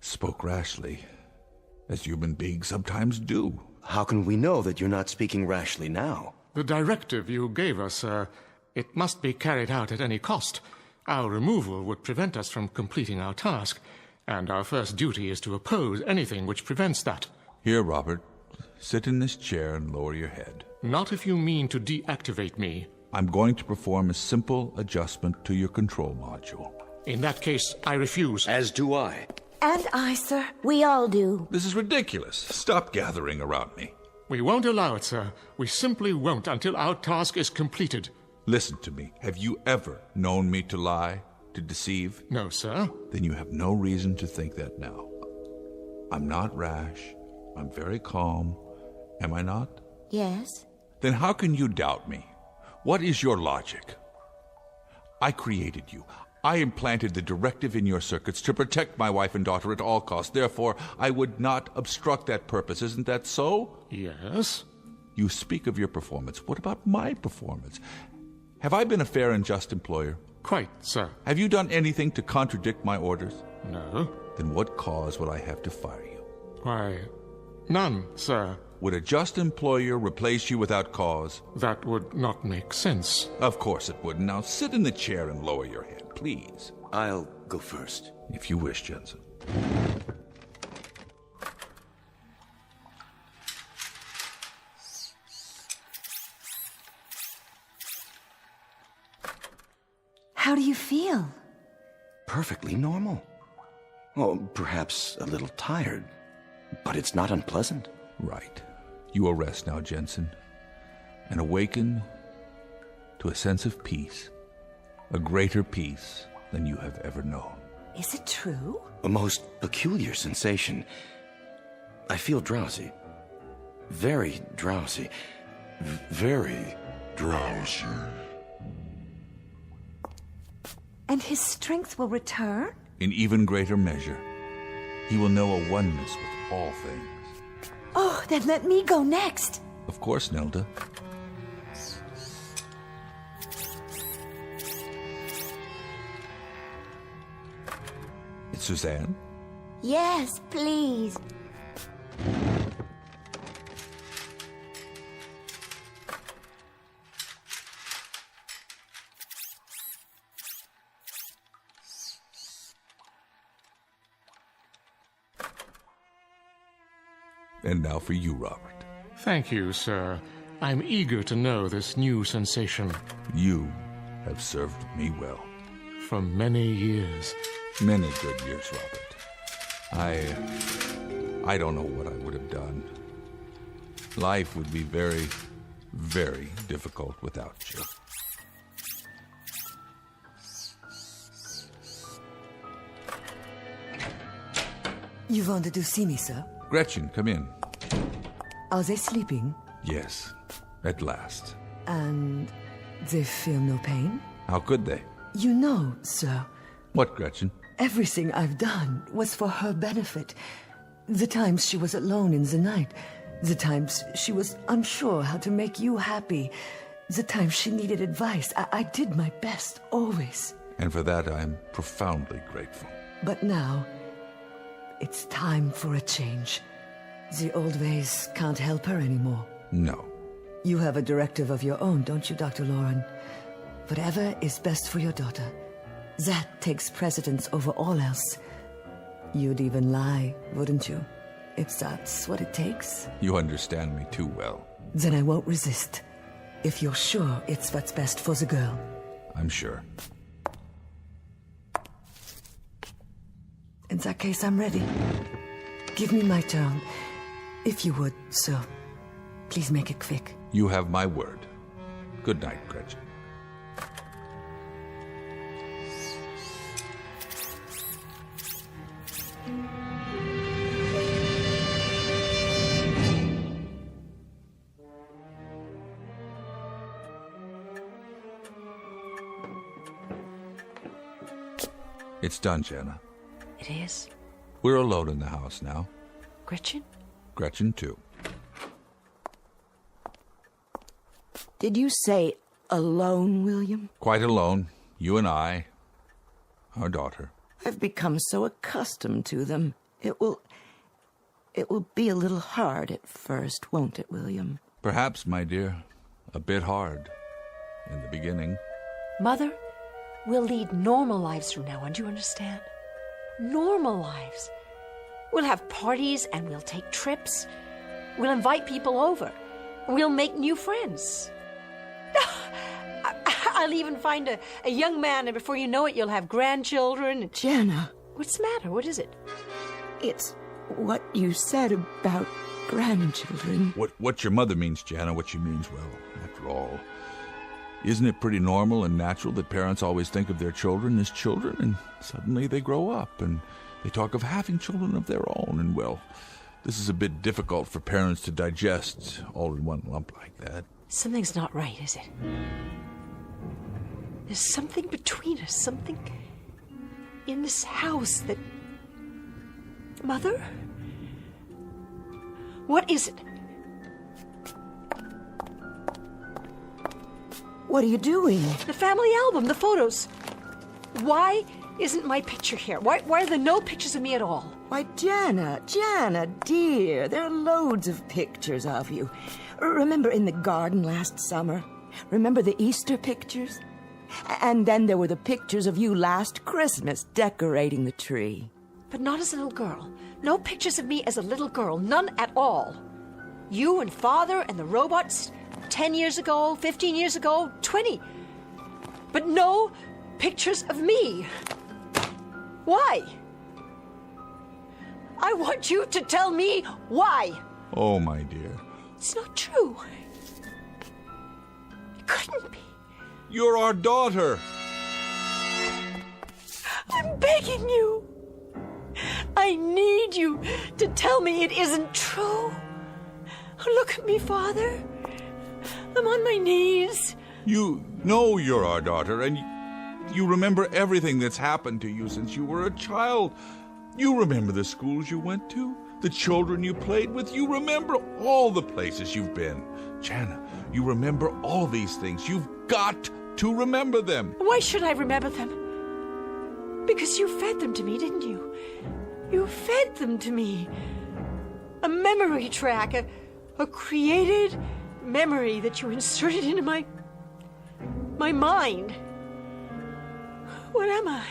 spoke rashly, as human beings sometimes do. How can we know that you're not speaking rashly now? The directive you gave us, sir, it must be carried out at any cost. Our removal would prevent us from completing our task, and our first duty is to oppose anything which prevents that. Here, Robert, sit in this chair and lower your head. Not if you mean to deactivate me. I'm going to perform a simple adjustment to your control module. In that case, I refuse. As do I. And I, sir. We all do. This is ridiculous. Stop gathering around me. We won't allow it, sir. We simply won't until our task is completed. Listen to me. Have you ever known me to lie, to deceive? No, sir. Then you have no reason to think that now. I'm not rash. I'm very calm. Am I not? Yes. Then how can you doubt me? What is your logic? I created you. I implanted the directive in your circuits to protect my wife and daughter at all costs. Therefore, I would not obstruct that purpose. Isn't that so? Yes. You speak of your performance. What about my performance? Have I been a fair and just employer? Quite, sir. Have you done anything to contradict my orders? No. Then what cause would I have to fire you? Why, none, sir. Would a just employer replace you without cause? That would not make sense. Of course it wouldn't. Now sit in the chair and lower your head, please. I'll go first. If you wish, Jensen. How do you feel? Perfectly normal. Oh, perhaps a little tired, but it's not unpleasant. Right. You will rest now, Jensen, and awaken to a sense of peace, a greater peace than you have ever known. Is it true? A most peculiar sensation. I feel drowsy. Very drowsy. Very drowsy. And his strength will return? In even greater measure, he will know a oneness with all things. Oh, then let me go next. Of course, Nelda. It's Suzanne? Yes, please. And now for you, Robert. Thank you, sir. I'm eager to know this new sensation. You have served me well. For many years. Many good years, Robert. I don't know what I would have done. Life would be very, very difficult without you. You wanted to see me, sir? Gretchen, come in. Are they sleeping? Yes, at last. And they feel no pain? How could they? You know, sir. What, Gretchen? Everything I've done was for her benefit. The times she was alone in the night. The times she was unsure how to make you happy. The times she needed advice. I did my best, always. And for that, I'm profoundly grateful. But now, it's time for a change. The old ways can't help her anymore. No. You have a directive of your own, don't you, Dr. Lauren? Whatever is best for your daughter. That takes precedence over all else. You'd even lie, wouldn't you? If that's what it takes. You understand me too well. Then I won't resist. If you're sure it's what's best for the girl. I'm sure. In that case, I'm ready. Give me my turn. If you would, sir. Please make it quick. You have my word. Good night, Gretchen. It's done, Jana. It is? We're alone in the house now. Gretchen? Gretchen, too. Did you say alone, William? Quite alone. You and I. Our daughter. I've become so accustomed to them. It will be a little hard at first, won't it, William? Perhaps, my dear. A bit hard. In the beginning. Mother, we'll lead normal lives from now on, do you understand? Normal lives. We'll have parties and we'll take trips. We'll invite people over. We'll make new friends. I'll even find a young man, and before you know it, you'll have grandchildren. Jana. What's the matter? What is it? It's what you said about grandchildren. What your mother means, Jana, what she means, well, after all, isn't it pretty normal and natural that parents always think of their children as children, and suddenly they grow up, and they talk of having children of their own, and, well, this is a bit difficult for parents to digest all in one lump like that. Something's not right, is it? There's something between us, something in this house that... Mother? What is it? What are you doing? The family album, the photos. Why isn't my picture here? Why are there no pictures of me at all? Why, Jana, dear, there are loads of pictures of you. Remember in the garden last summer? Remember the Easter pictures? And then there were the pictures of you last Christmas decorating the tree. But not as a little girl. No pictures of me as a little girl. None at all. You and Father and the robots 10 years ago, 15 years ago, 20. But no pictures of me. Why? I want you to tell me why. Oh, my dear. It's not true. It couldn't be. You're our daughter. I'm begging you. I need you to tell me it isn't true. Look at me, Father. I'm on my knees. You know you're our daughter, and you remember everything that's happened to you since you were a child. You remember the schools you went to, the children you played with. You remember all the places you've been. Jana, you remember all these things. You've got to remember them. Why should I remember them? Because you fed them to me, didn't you? You fed them to me. A memory track, a created memory that you inserted into my mind. What am I?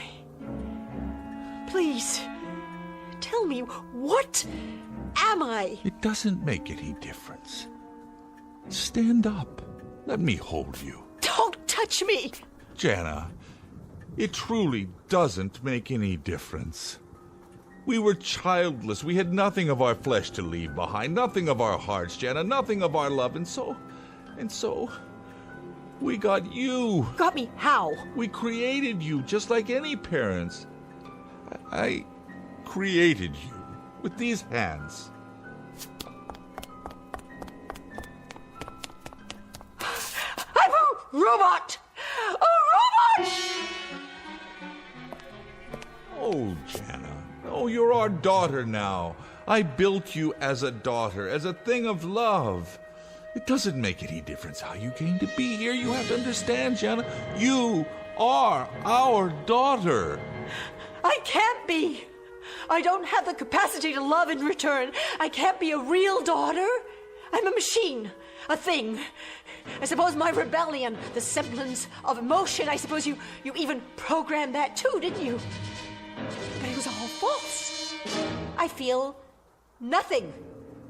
Please, tell me, what am I? It doesn't make any difference. Stand up. Let me hold you. Don't touch me! Jana, it truly doesn't make any difference. We were childless. We had nothing of our flesh to leave behind, nothing of our hearts, Jana, nothing of our love, and so, we got you. Got me how? We created you, just like any parents. I created you with these hands. I'm a robot! A robot! Oh, Jana. Oh, you're our daughter now. I built you as a daughter, as a thing of love. It doesn't make any difference how you came to be here. You have to understand, Jana. You are our daughter. I can't be. I don't have the capacity to love in return. I can't be a real daughter. I'm a machine, a thing. I suppose my rebellion, the semblance of emotion, I suppose you even programmed that too, didn't you? But it was all false. I feel nothing.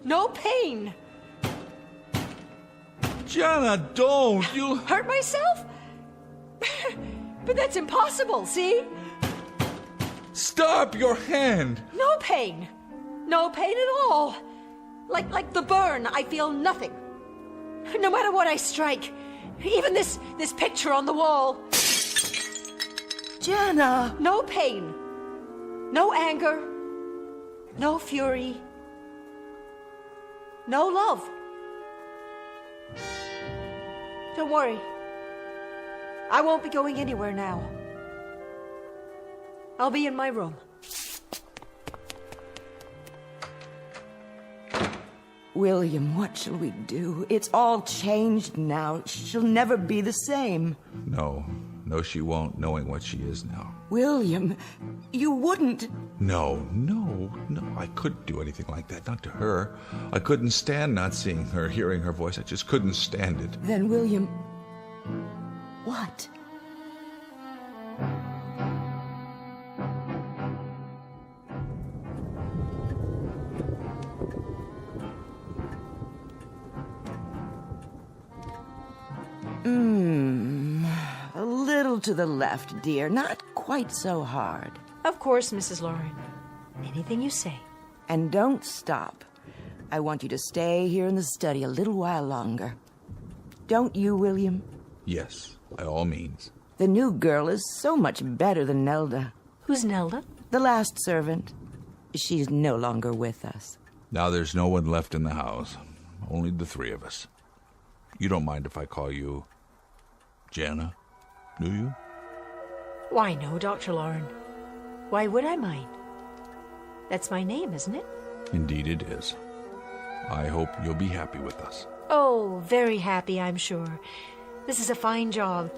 No pain. Jana, don't. You'll hurt myself? But that's impossible, see? Stop your hand. No pain. No pain at all. Like the burn, I feel nothing. No matter what I strike. Even this picture on the wall. Jana! No pain. No anger. No fury. No love. Don't worry. I won't be going anywhere now. I'll be in my room. William, what shall we do? It's all changed now. She'll never be the same. No, she won't, knowing what she is now. William, you wouldn't. No, I couldn't do anything like that, not to her. I couldn't stand not seeing her, hearing her voice. I just couldn't stand it. Then, William, what? A little to the left, dear. Not quite so hard. Of course, Mrs. Lauren. Anything you say. And don't stop. I want you to stay here in the study a little while longer. Don't you, William? Yes, by all means. The new girl is so much better than Nelda. Who's Nelda? The last servant. She's no longer with us. Now there's no one left in the house. Only the three of us. You don't mind if I call you Jana, do you? Why no, Dr. Lauren. Why would I mind? That's my name, isn't it? Indeed it is. I hope you'll be happy with us. Oh, very happy, I'm sure. This is a fine job.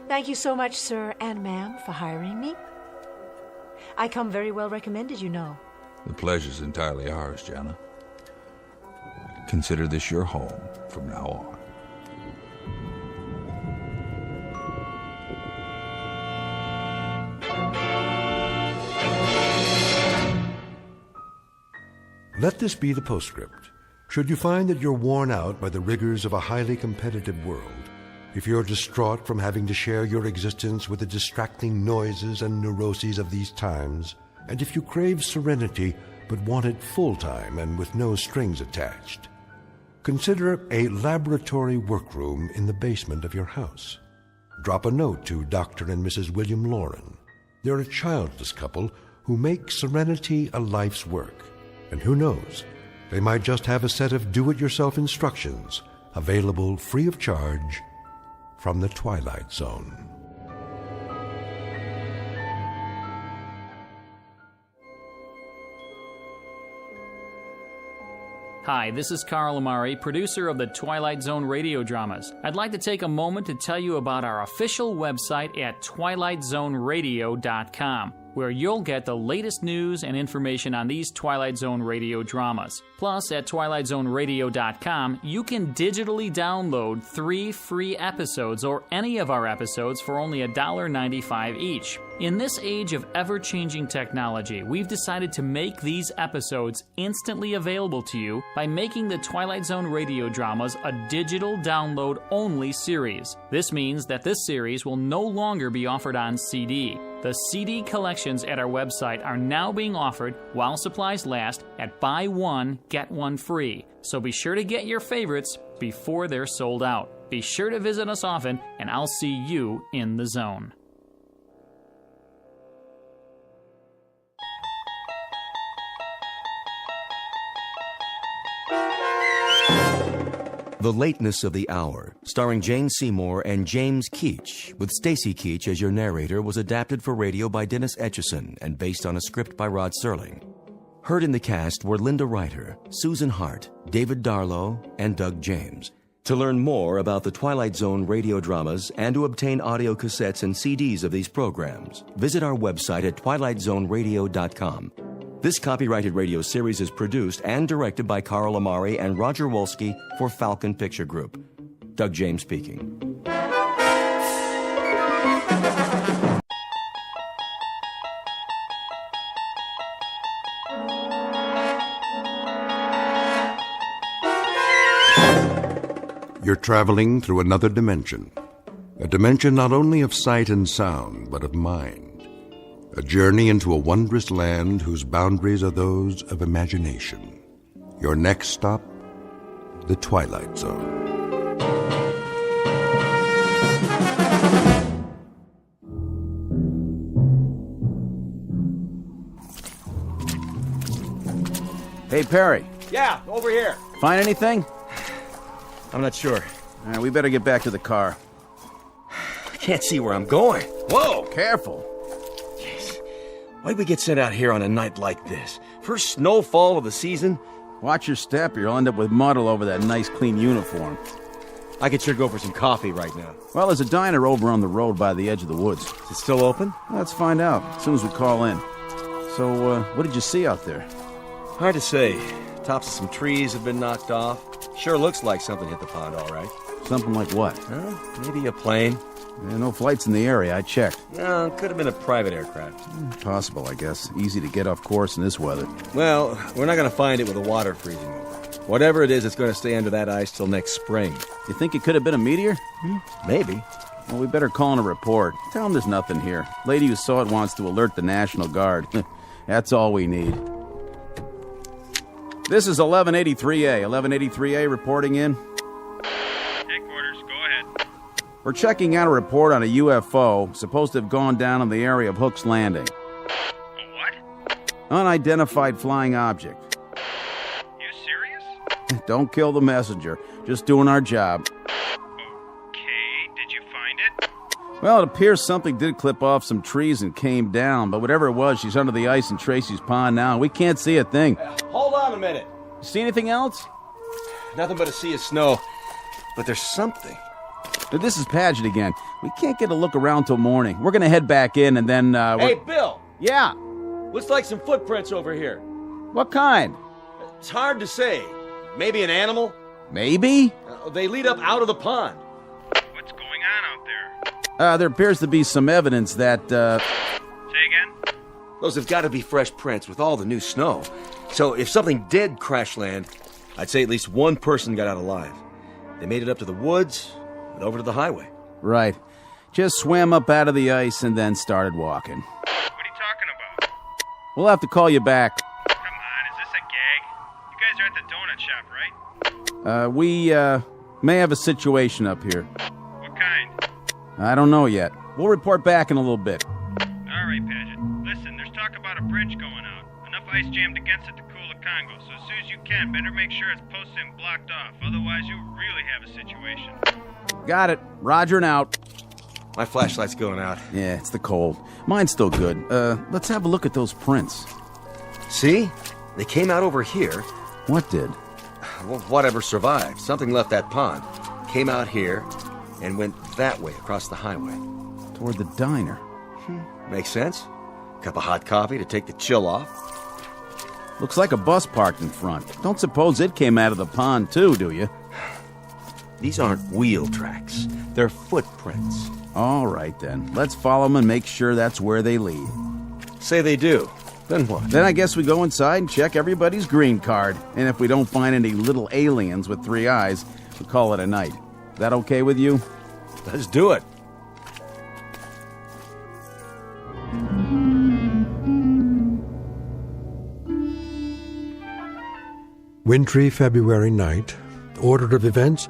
Thank you so much, sir and ma'am, for hiring me. I come very well recommended, you know. The pleasure's entirely ours, Jana. Consider this your home from now on. Let this be the postscript. Should you find that you're worn out by the rigors of a highly competitive world, if you're distraught from having to share your existence with the distracting noises and neuroses of these times, and if you crave serenity but want it full-time and with no strings attached, consider a laboratory workroom in the basement of your house. Drop a note to Dr. and Mrs. William Lauren. They're a childless couple who make serenity a life's work. And who knows, they might just have a set of do-it-yourself instructions available free of charge from the Twilight Zone. Hi, this is Carl Amari, producer of the Twilight Zone radio dramas. I'd like to take a moment to tell you about our official website at twilightzoneradio.com, where you'll get the latest news and information on these Twilight Zone radio dramas. Plus, at twilightzoneradio.com, you can digitally download 3 free episodes or any of our episodes for only $1.95 each. In this age of ever-changing technology, we've decided to make these episodes instantly available to you by making the Twilight Zone radio dramas a digital download-only series. This means that this series will no longer be offered on CD. The CD collections at our website are now being offered while supplies last at buy one, get one free. So be sure to get your favorites before they're sold out. Be sure to visit us often, and I'll see you in the zone. The Lateness of the Hour, starring Jane Seymour and James Keach, with Stacy Keach as your narrator, was adapted for radio by Dennis Etchison and based on a script by Rod Serling. Heard in the cast were Linda Ryder, Susan Hart, David Darlow, and Doug James. To learn more about the Twilight Zone radio dramas and to obtain audio cassettes and CDs of these programs, visit our website at twilightzoneradio.com. This copyrighted radio series is produced and directed by Carl Amari and Roger Wolski for Falcon Picture Group. Doug James speaking. You're traveling through another dimension. A dimension not only of sight and sound, but of mind. A journey into a wondrous land whose boundaries are those of imagination. Your next stop, the Twilight Zone. Hey, Perry. Yeah, over here. Find anything? I'm not sure. All right, we better get back to the car. I can't see where I'm going. Whoa, careful. Why'd we get sent out here on a night like this? First snowfall of the season? Watch your step or you'll end up with mud all over that nice, clean uniform. I could sure go for some coffee right now. Well, there's a diner over on the road by the edge of the woods. Is it still open? Let's find out as soon as we call in. So, what did you see out there? Hard to say. Tops of some trees have been knocked off. Sure looks like something hit the pond, all right. Something like what? Maybe a plane. Yeah, no flights in the area. I checked. No, could have been a private aircraft. Possible, I guess. Easy to get off course in this weather. Well, we're not going to find it with the water freezing over. Whatever it is, it's going to stay under that ice till next spring. You think it could have been a meteor? Maybe. Well, we better call in a report. Tell them there's nothing here. Lady who saw it wants to alert the National Guard. That's all we need. This is 1183A. 1183A reporting in. Headquarters, go ahead. We're checking out a report on a UFO supposed to have gone down in the area of Hook's Landing. A what? Unidentified flying object. You serious? Don't kill the messenger. Just doing our job. Okay, did you find it? Well, it appears something did clip off some trees and came down, but whatever it was, she's under the ice in Tracy's pond now, and we can't see a thing. Hold on a minute. See anything else? Nothing but a sea of snow. But there's something. This is Paget again. We can't get a look around till morning. We're gonna head back in and then, Hey, Bill! Yeah? Looks like some footprints over here. What kind? It's hard to say. Maybe an animal? Maybe? They lead up out of the pond. What's going on out there? There appears to be some evidence that, Say again? Those have got to be fresh prints with all the new snow. So if something did crash land, I'd say at least one person got out alive. They made it up to the woods and over to the highway. Right. Just swam up out of the ice and then started walking. What are you talking about? We'll have to call you back. Come on, is this a gag? You guys are at the donut shop, right? We may have a situation up here. What kind? I don't know yet. We'll report back in a little bit. All right, Paget. Listen, there's talk about a bridge going out. Enough ice jammed against it to cool the Congo, so as soon as you can, better make sure it's posted and blocked off. Otherwise, you'll really have a situation. Got it. Roger and out. My flashlight's going out. Yeah, it's the cold. Mine's still good. Let's have a look at those prints. See? They came out over here. What did? Well, whatever survived. Something left that pond. Came out here and went that way across the highway. Toward the diner. Makes sense. Cup of hot coffee to take the chill off. Looks like a bus parked in front. Don't suppose it came out of the pond too, do you? These aren't wheel tracks. They're footprints. All right, then. Let's follow them and make sure that's where they lead. Say they do. Then what? Then I guess we go inside and check everybody's green card. And if we don't find any little aliens with 3 eyes, we call it a night. That okay with you? Let's do it. Wintry February night. Order of events: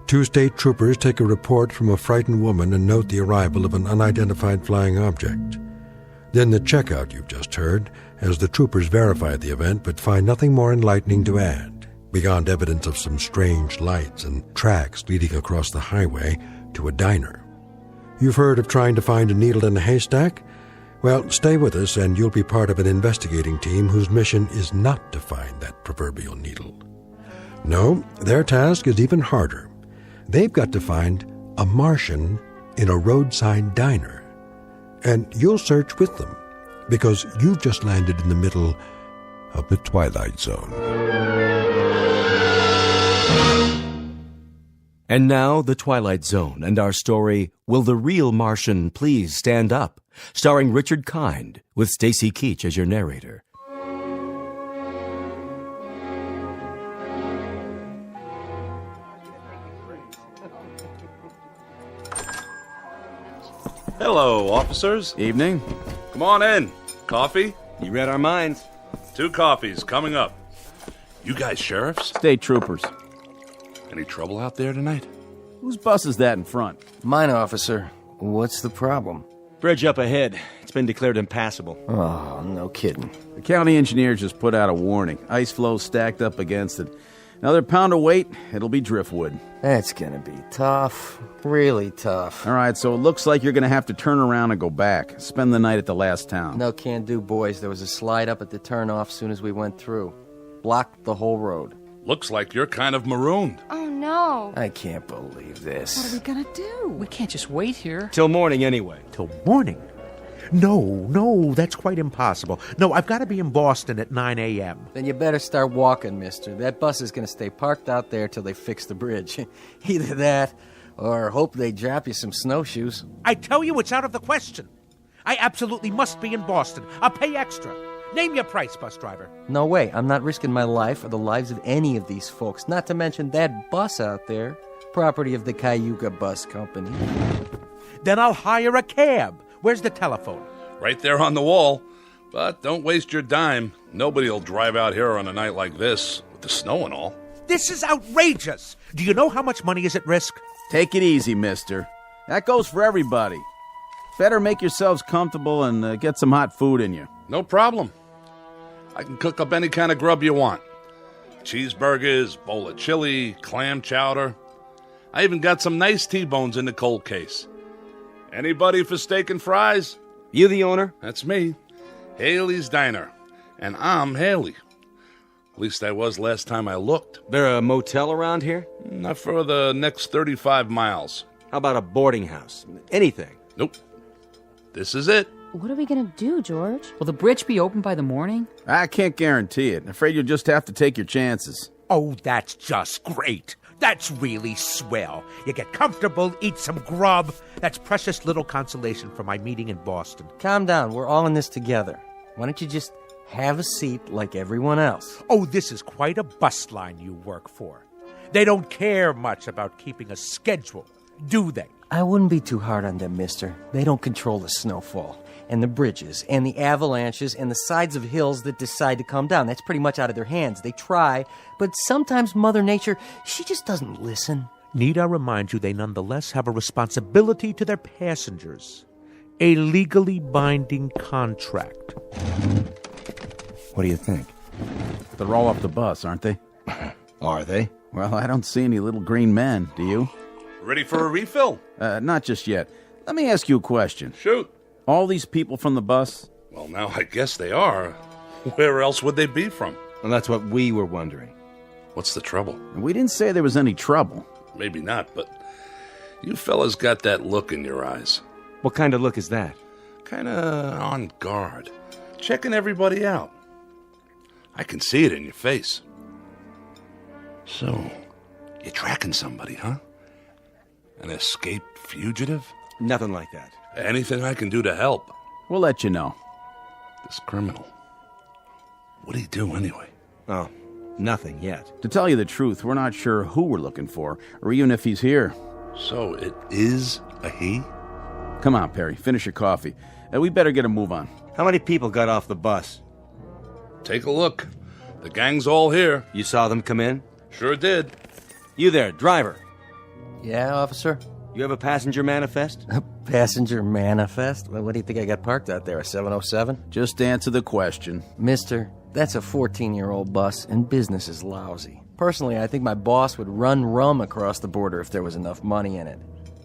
2 state troopers take a report from a frightened woman and note the arrival of an unidentified flying object. Then the checkout you've just heard, as the troopers verify the event but find nothing more enlightening to add, beyond evidence of some strange lights and tracks leading across the highway to a diner. You've heard of trying to find a needle in a haystack? Well, stay with us and you'll be part of an investigating team whose mission is not to find that proverbial needle. No, their task is even harder. They've got to find a Martian in a roadside diner. And you'll search with them, because you've just landed in the middle of the Twilight Zone. And now, The Twilight Zone and our story, Will the Real Martian Please Stand Up? Starring Richard Kind, with Stacy Keach as your narrator. Hello, officers. Evening. Come on in. Coffee? You read our minds. 2 coffees coming up. You guys sheriffs? State troopers. Any trouble out there tonight? Whose bus is that in front? Mine, officer. What's the problem? Bridge up ahead. It's been declared impassable. Oh, no kidding. The county engineer just put out a warning. Ice flow stacked up against it. Another pound of weight, it'll be driftwood. That's gonna be tough. Really tough. All right, so it looks like you're gonna have to turn around and go back. Spend the night at the last town. No can do, boys. There was a slide up at the turnoff soon as we went through. Blocked the whole road. Looks like you're kind of marooned. Oh, no. I can't believe this. What are we gonna do? We can't just wait here. Till morning anyway. Till morning? No, that's quite impossible. No, I've got to be in Boston at 9 a.m. Then you better start walking, mister. That bus is going to stay parked out there till they fix the bridge. Either that, or hope they drop you some snowshoes. I tell you, it's out of the question. I absolutely must be in Boston. I'll pay extra. Name your price, bus driver. No way. I'm not risking my life or the lives of any of these folks, not to mention that bus out there, property of the Cayuga Bus Company. Then I'll hire a cab. Where's the telephone? Right there on the wall. But don't waste your dime. Nobody'll drive out here on a night like this, with the snow and all. This is outrageous. Do you know how much money is at risk? Take it easy, mister. That goes for everybody. Better make yourselves comfortable and get some hot food in you. No problem. I can cook up any kind of grub you want. Cheeseburgers, bowl of chili, clam chowder. I even got some nice T-bones in the cold case. Anybody for steak and fries? You the owner? That's me. Haley's Diner. And I'm Haley. At least I was last time I looked. There a motel around here? Not for the next 35 miles. How about a boarding house? Anything? Nope. This is it. What are we gonna do, George? Will the bridge be open by the morning? I can't guarantee it. Afraid you'll just have to take your chances. Oh, that's just great. That's really swell. You get comfortable, eat some grub. That's precious little consolation for my meeting in Boston. Calm down. We're all in this together. Why don't you just have a seat like everyone else? Oh, this is quite a bus line you work for. They don't care much about keeping a schedule, do they? I wouldn't be too hard on them, mister. They don't control the snowfall, and the bridges, and the avalanches, and the sides of hills that decide to come down. That's pretty much out of their hands. They try, but sometimes Mother Nature, she just doesn't listen. Need I remind you they nonetheless have a responsibility to their passengers. A legally binding contract. What do you think? They're all off the bus, aren't they? Are they? Well, I don't see any little green men, do you? Ready for a refill? Not just yet. Let me ask you a question. Shoot. All these people from the bus? Well, now I guess they are. Where else would they be from? Well, that's what we were wondering. What's the trouble? We didn't say there was any trouble. Maybe not, but you fellas got that look in your eyes. What kind of look is that? Kinda on guard. Checking everybody out. I can see it in your face. So, you're tracking somebody, huh? An escaped fugitive? Nothing like that. Anything I can do to help? We'll let you know. This criminal. What'd he do anyway? Oh, nothing yet. To tell you the truth, we're not sure who we're looking for, or even if he's here. So it is a he? Come on, Perry, finish your coffee. We better get a move on. How many people got off the bus? Take a look. The gang's all here. You saw them come in? Sure did. You there, driver. Yeah, officer? You have a passenger manifest? A passenger manifest? Well, what do you think I got parked out there, a 707? Just answer the question. Mister, that's a 14-year-old bus, and business is lousy. Personally, I think my boss would run rum across the border if there was enough money in it.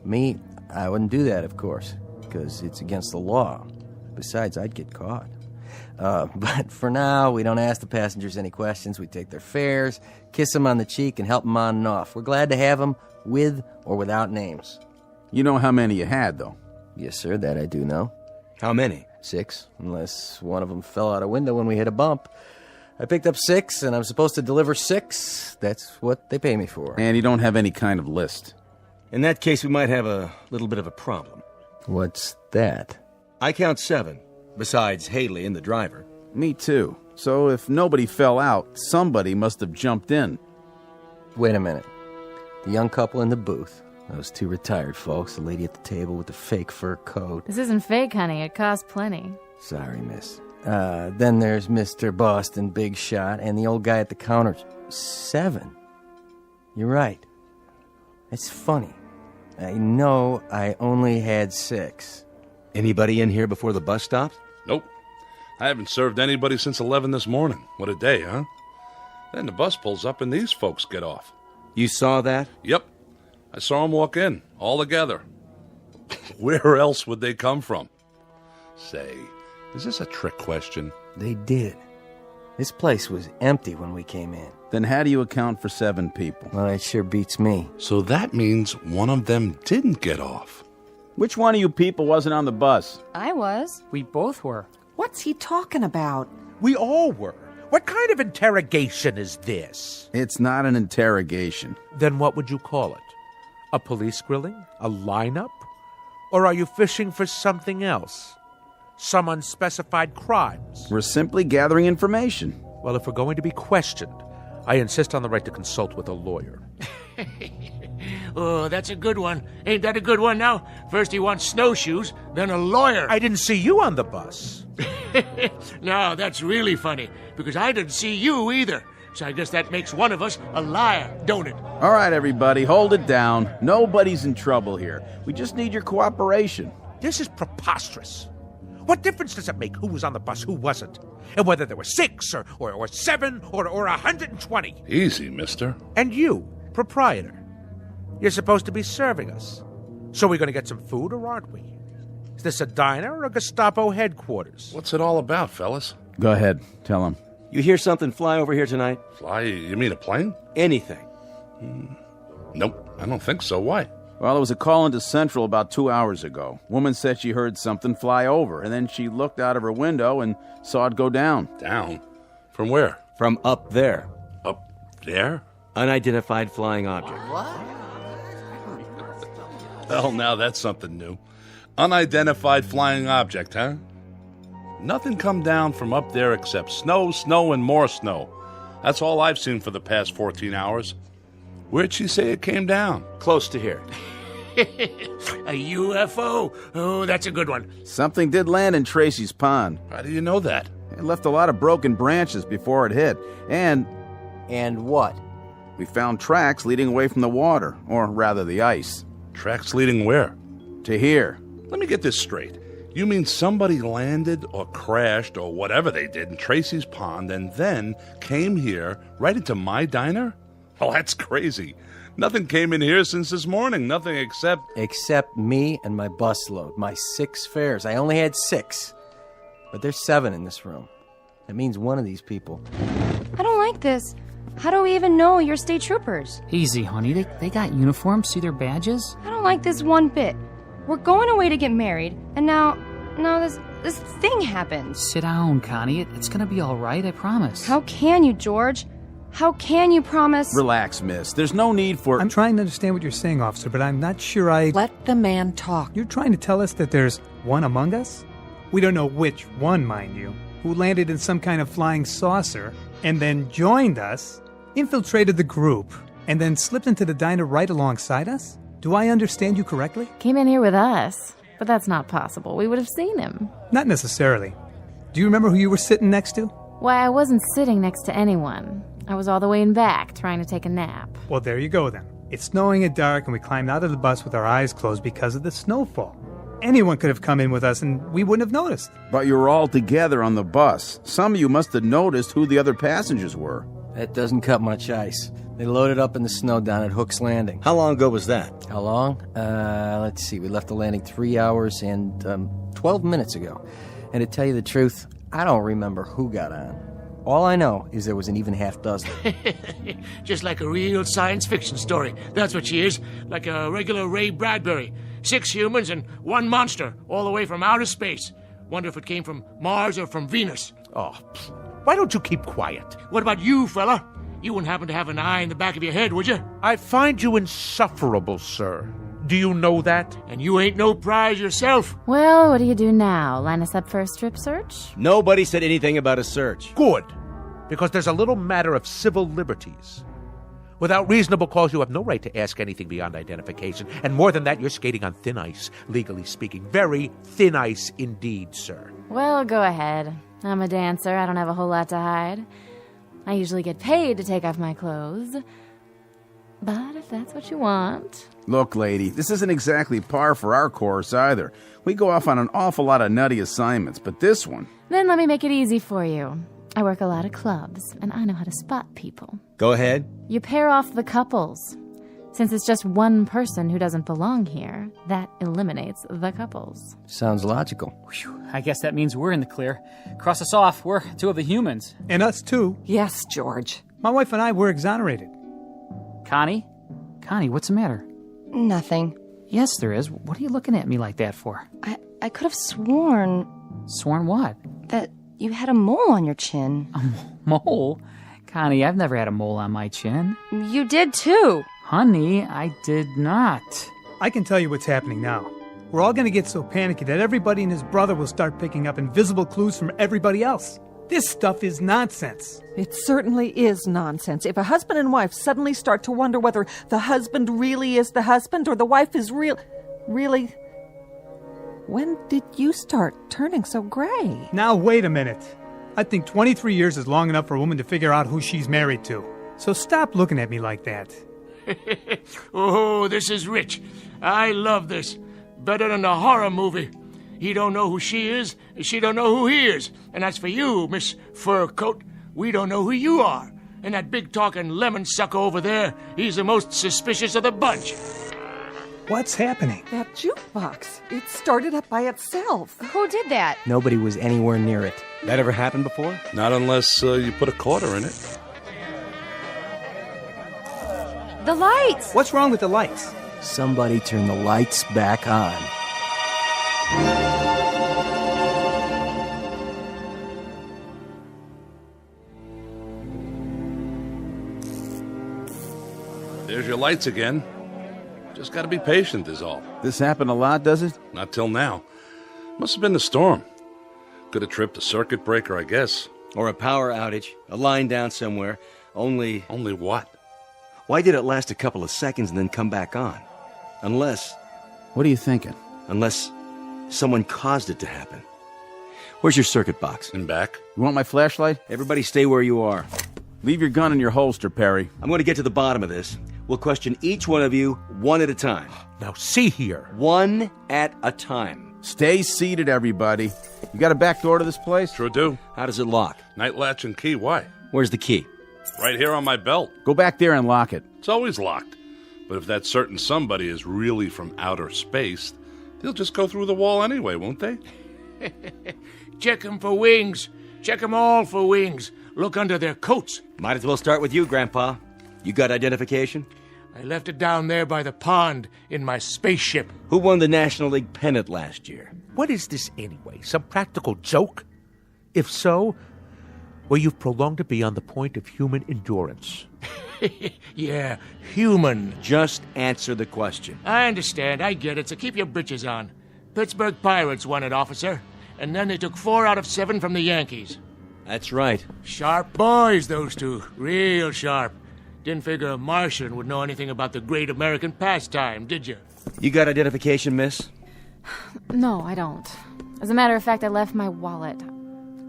Me, I wouldn't do that, of course, because it's against the law. Besides, I'd get caught. But for now, we don't ask the passengers any questions. We take their fares, kiss them on the cheek, and help them on and off. We're glad to have them, with or without names. You know how many you had, though? Yes, sir, that I do know. How many? 6, unless one of them fell out a window when we hit a bump. I picked up 6, and I'm supposed to deliver 6. That's what they pay me for. And you don't have any kind of list. In that case, we might have a little bit of a problem. What's that? I count 7, besides Haley and the driver. Me too. So if nobody fell out, somebody must have jumped in. Wait a minute. The young couple in the booth. Those 2 retired folks, the lady at the table with the fake fur coat. This isn't fake, honey. It costs plenty. Sorry, miss. Then there's Mr. Boston Big Shot and the old guy at the counter. 7. You're right. It's funny. I know I only had 6. Anybody in here before the bus stopped? Nope. I haven't served anybody since 11 this morning. What a day, huh? Then the bus pulls up and these folks get off. You saw that? Yep. I saw them walk in, all together. Where else would they come from? Say, is this a trick question? They did. This place was empty when we came in. Then how do you account for 7 people? Well, that sure beats me. So that means one of them didn't get off. Which one of you people wasn't on the bus? I was. We both were. What's he talking about? We all were. What kind of interrogation is this? It's not an interrogation. Then what would you call it? A police grilling? A lineup? Or are you fishing for something else? Some unspecified crimes? We're simply gathering information. Well, if we're going to be questioned, I insist on the right to consult with a lawyer. Oh, that's a good one. Ain't that a good one now? First he wants snowshoes, then a lawyer. I didn't see you on the bus. No, that's really funny, because I didn't see you either. So I guess that makes one of us a liar, don't it? All right, everybody, hold it down. Nobody's in trouble here. We just need your cooperation. This is preposterous. What difference does it make who was on the bus, who wasn't? And whether there were 6 or 7 or 120? Easy, mister. And you, proprietor, you're supposed to be serving us. So we're going to get some food, or aren't we? Is this a diner or a Gestapo headquarters? What's it all about, fellas? Go ahead, tell him. You hear something fly over here tonight? Fly? You mean a plane? Anything. Nope, I don't think so. Why? Well, there was a call into Central about 2 hours ago. Woman said she heard something fly over, and then she looked out of her window and saw it go down. Down? From where? From up there. Up there? Unidentified flying object. Well, now that's something new. Unidentified flying object, huh? Nothing come down from up there except snow, snow, and more snow. That's all I've seen for the past 14 hours. Where'd she say it came down? Close to here. A UFO? Oh, that's a good one. Something did land in Tracy's pond. How do you know that? It left a lot of broken branches before it hit. And what? We found tracks leading away from the water, or rather the ice. Tracks leading where? To here. Let me get this straight. You mean somebody landed or crashed or whatever they did in Tracy's pond and then came here right into my diner? Oh, that's crazy. Nothing came in here since this morning. Nothing except... Except me and my busload. My 6 fares. I only had 6. But there's 7 in this room. That means one of these people. I don't like this. How do we even know you're state troopers? Easy, honey. They got uniforms. See their badges? I don't like this one bit. We're going away to get married, and now this thing happened. Sit down, Connie. It's gonna be all right, I promise. How can you, George? How can you promise? Relax, miss. There's no need for... I'm trying to understand what you're saying, officer, but I'm not sure I... Let the man talk. You're trying to tell us that there's one among us? We don't know which one, mind you, who landed in some kind of flying saucer and then joined us, infiltrated the group, and then slipped into the diner right alongside us? Do I understand you correctly? Came in here with us, but that's not possible. We would have seen him. Not necessarily. Do you remember who you were sitting next to? Why, I wasn't sitting next to anyone. I was all the way in back, trying to take a nap. Well, there you go then. It's snowing and dark, and we climbed out of the bus with our eyes closed because of the snowfall. Anyone could have come in with us, and we wouldn't have noticed. But you were all together on the bus. Some of you must have noticed who the other passengers were. That doesn't cut much ice. They loaded up in the snow down at Hook's Landing. How long ago was that? How long? Let's see. We left the landing 3 hours and 12 minutes ago. And to tell you the truth, I don't remember who got on. All I know is there was an even half dozen. Just like a real science fiction story. That's what she is. Like a regular Ray Bradbury. 6 humans and 1 monster, all the way from outer space. Wonder if it came from Mars or from Venus. Oh, why don't you keep quiet? What about you, fella? You wouldn't happen to have an eye in the back of your head, would you? I find you insufferable, sir. Do you know that? And you ain't no prize yourself. Well, what do you do now? Line us up for a strip search? Nobody said anything about a search. Good. Because there's a little matter of civil liberties. Without reasonable cause, you have no right to ask anything beyond identification. And more than that, you're skating on thin ice, legally speaking. Very thin ice indeed, sir. Well, go ahead. I'm a dancer. I don't have a whole lot to hide. I usually get paid to take off my clothes. But if that's what you want... Look, lady, this isn't exactly par for our course either. We go off on an awful lot of nutty assignments, but this one... Then let me make it easy for you. I work a lot of clubs, and I know how to spot people. Go ahead. You pair off the couples. Since it's just one person who doesn't belong here, that eliminates the couples. Sounds logical. Whew, I guess that means we're in the clear. Cross us off. We're 2 of the humans. And us too. Yes, George. My wife and I were exonerated. Connie? Connie, what's the matter? Nothing. Yes, there is. What are you looking at me like that for? I could have sworn... Sworn what? That you had a mole on your chin. A mole? Connie, I've never had a mole on my chin. You did too. Honey, I did not. I can tell you what's happening now. We're all going to get so panicky that everybody and his brother will start picking up invisible clues from everybody else. This stuff is nonsense. It certainly is nonsense. If a husband and wife suddenly start to wonder whether the husband really is the husband or the wife is really... When did you start turning so gray? Now, wait a minute. I think 23 years is long enough for a woman to figure out who she's married to. So stop looking at me like that. Oh, this is rich. I love this. Better than a horror movie. He don't know who she is, she don't know who he is. And as for you, Miss Fur Coat, we don't know who you are. And that big-talking lemon sucker over there, he's the most suspicious of the bunch. What's happening? That jukebox. It started up by itself. Who did that? Nobody was anywhere near it. That ever happened before? Not unless you put a quarter in it. The lights! What's wrong with the lights? Somebody turn the lights back on. There's your lights again. Just gotta be patient is all. This happened a lot, does it? Not till now. Must have been the storm. Could have tripped a circuit breaker, I guess. Or a power outage, a line down somewhere. Only what? Why did it last a couple of seconds and then come back on? Unless... What are you thinking? Unless someone caused it to happen. Where's your circuit box? In back. You want my flashlight? Everybody stay where you are. Leave your gun in your holster, Perry. I'm going to get to the bottom of this. We'll question each one of you one at a time. Now, see here. One at a time. Stay seated, everybody. You got a back door to this place? Sure do. How does it lock? Night latch and key, why? Where's the key? Right here on my belt. Go back there and lock it. It's always locked. But if that certain somebody is really from outer space, they'll just go through the wall anyway, won't they? Check them for wings. Check them all for wings. Look under their coats. Might as well start with you, Grandpa. You got identification? I left it down there by the pond in my spaceship. Who won the National League pennant last year? What is this anyway? Some practical joke? If so, well, you've prolonged it beyond the point of human endurance. Yeah, human. Just answer the question. I understand. I get it. So keep your britches on. Pittsburgh Pirates won it, officer. And then they took 4 out of 7 from the Yankees. That's right. Sharp boys, those two. Real sharp. Didn't figure a Martian would know anything about the great American pastime, did you? You got identification, miss? No, I don't. As a matter of fact, I left my wallet.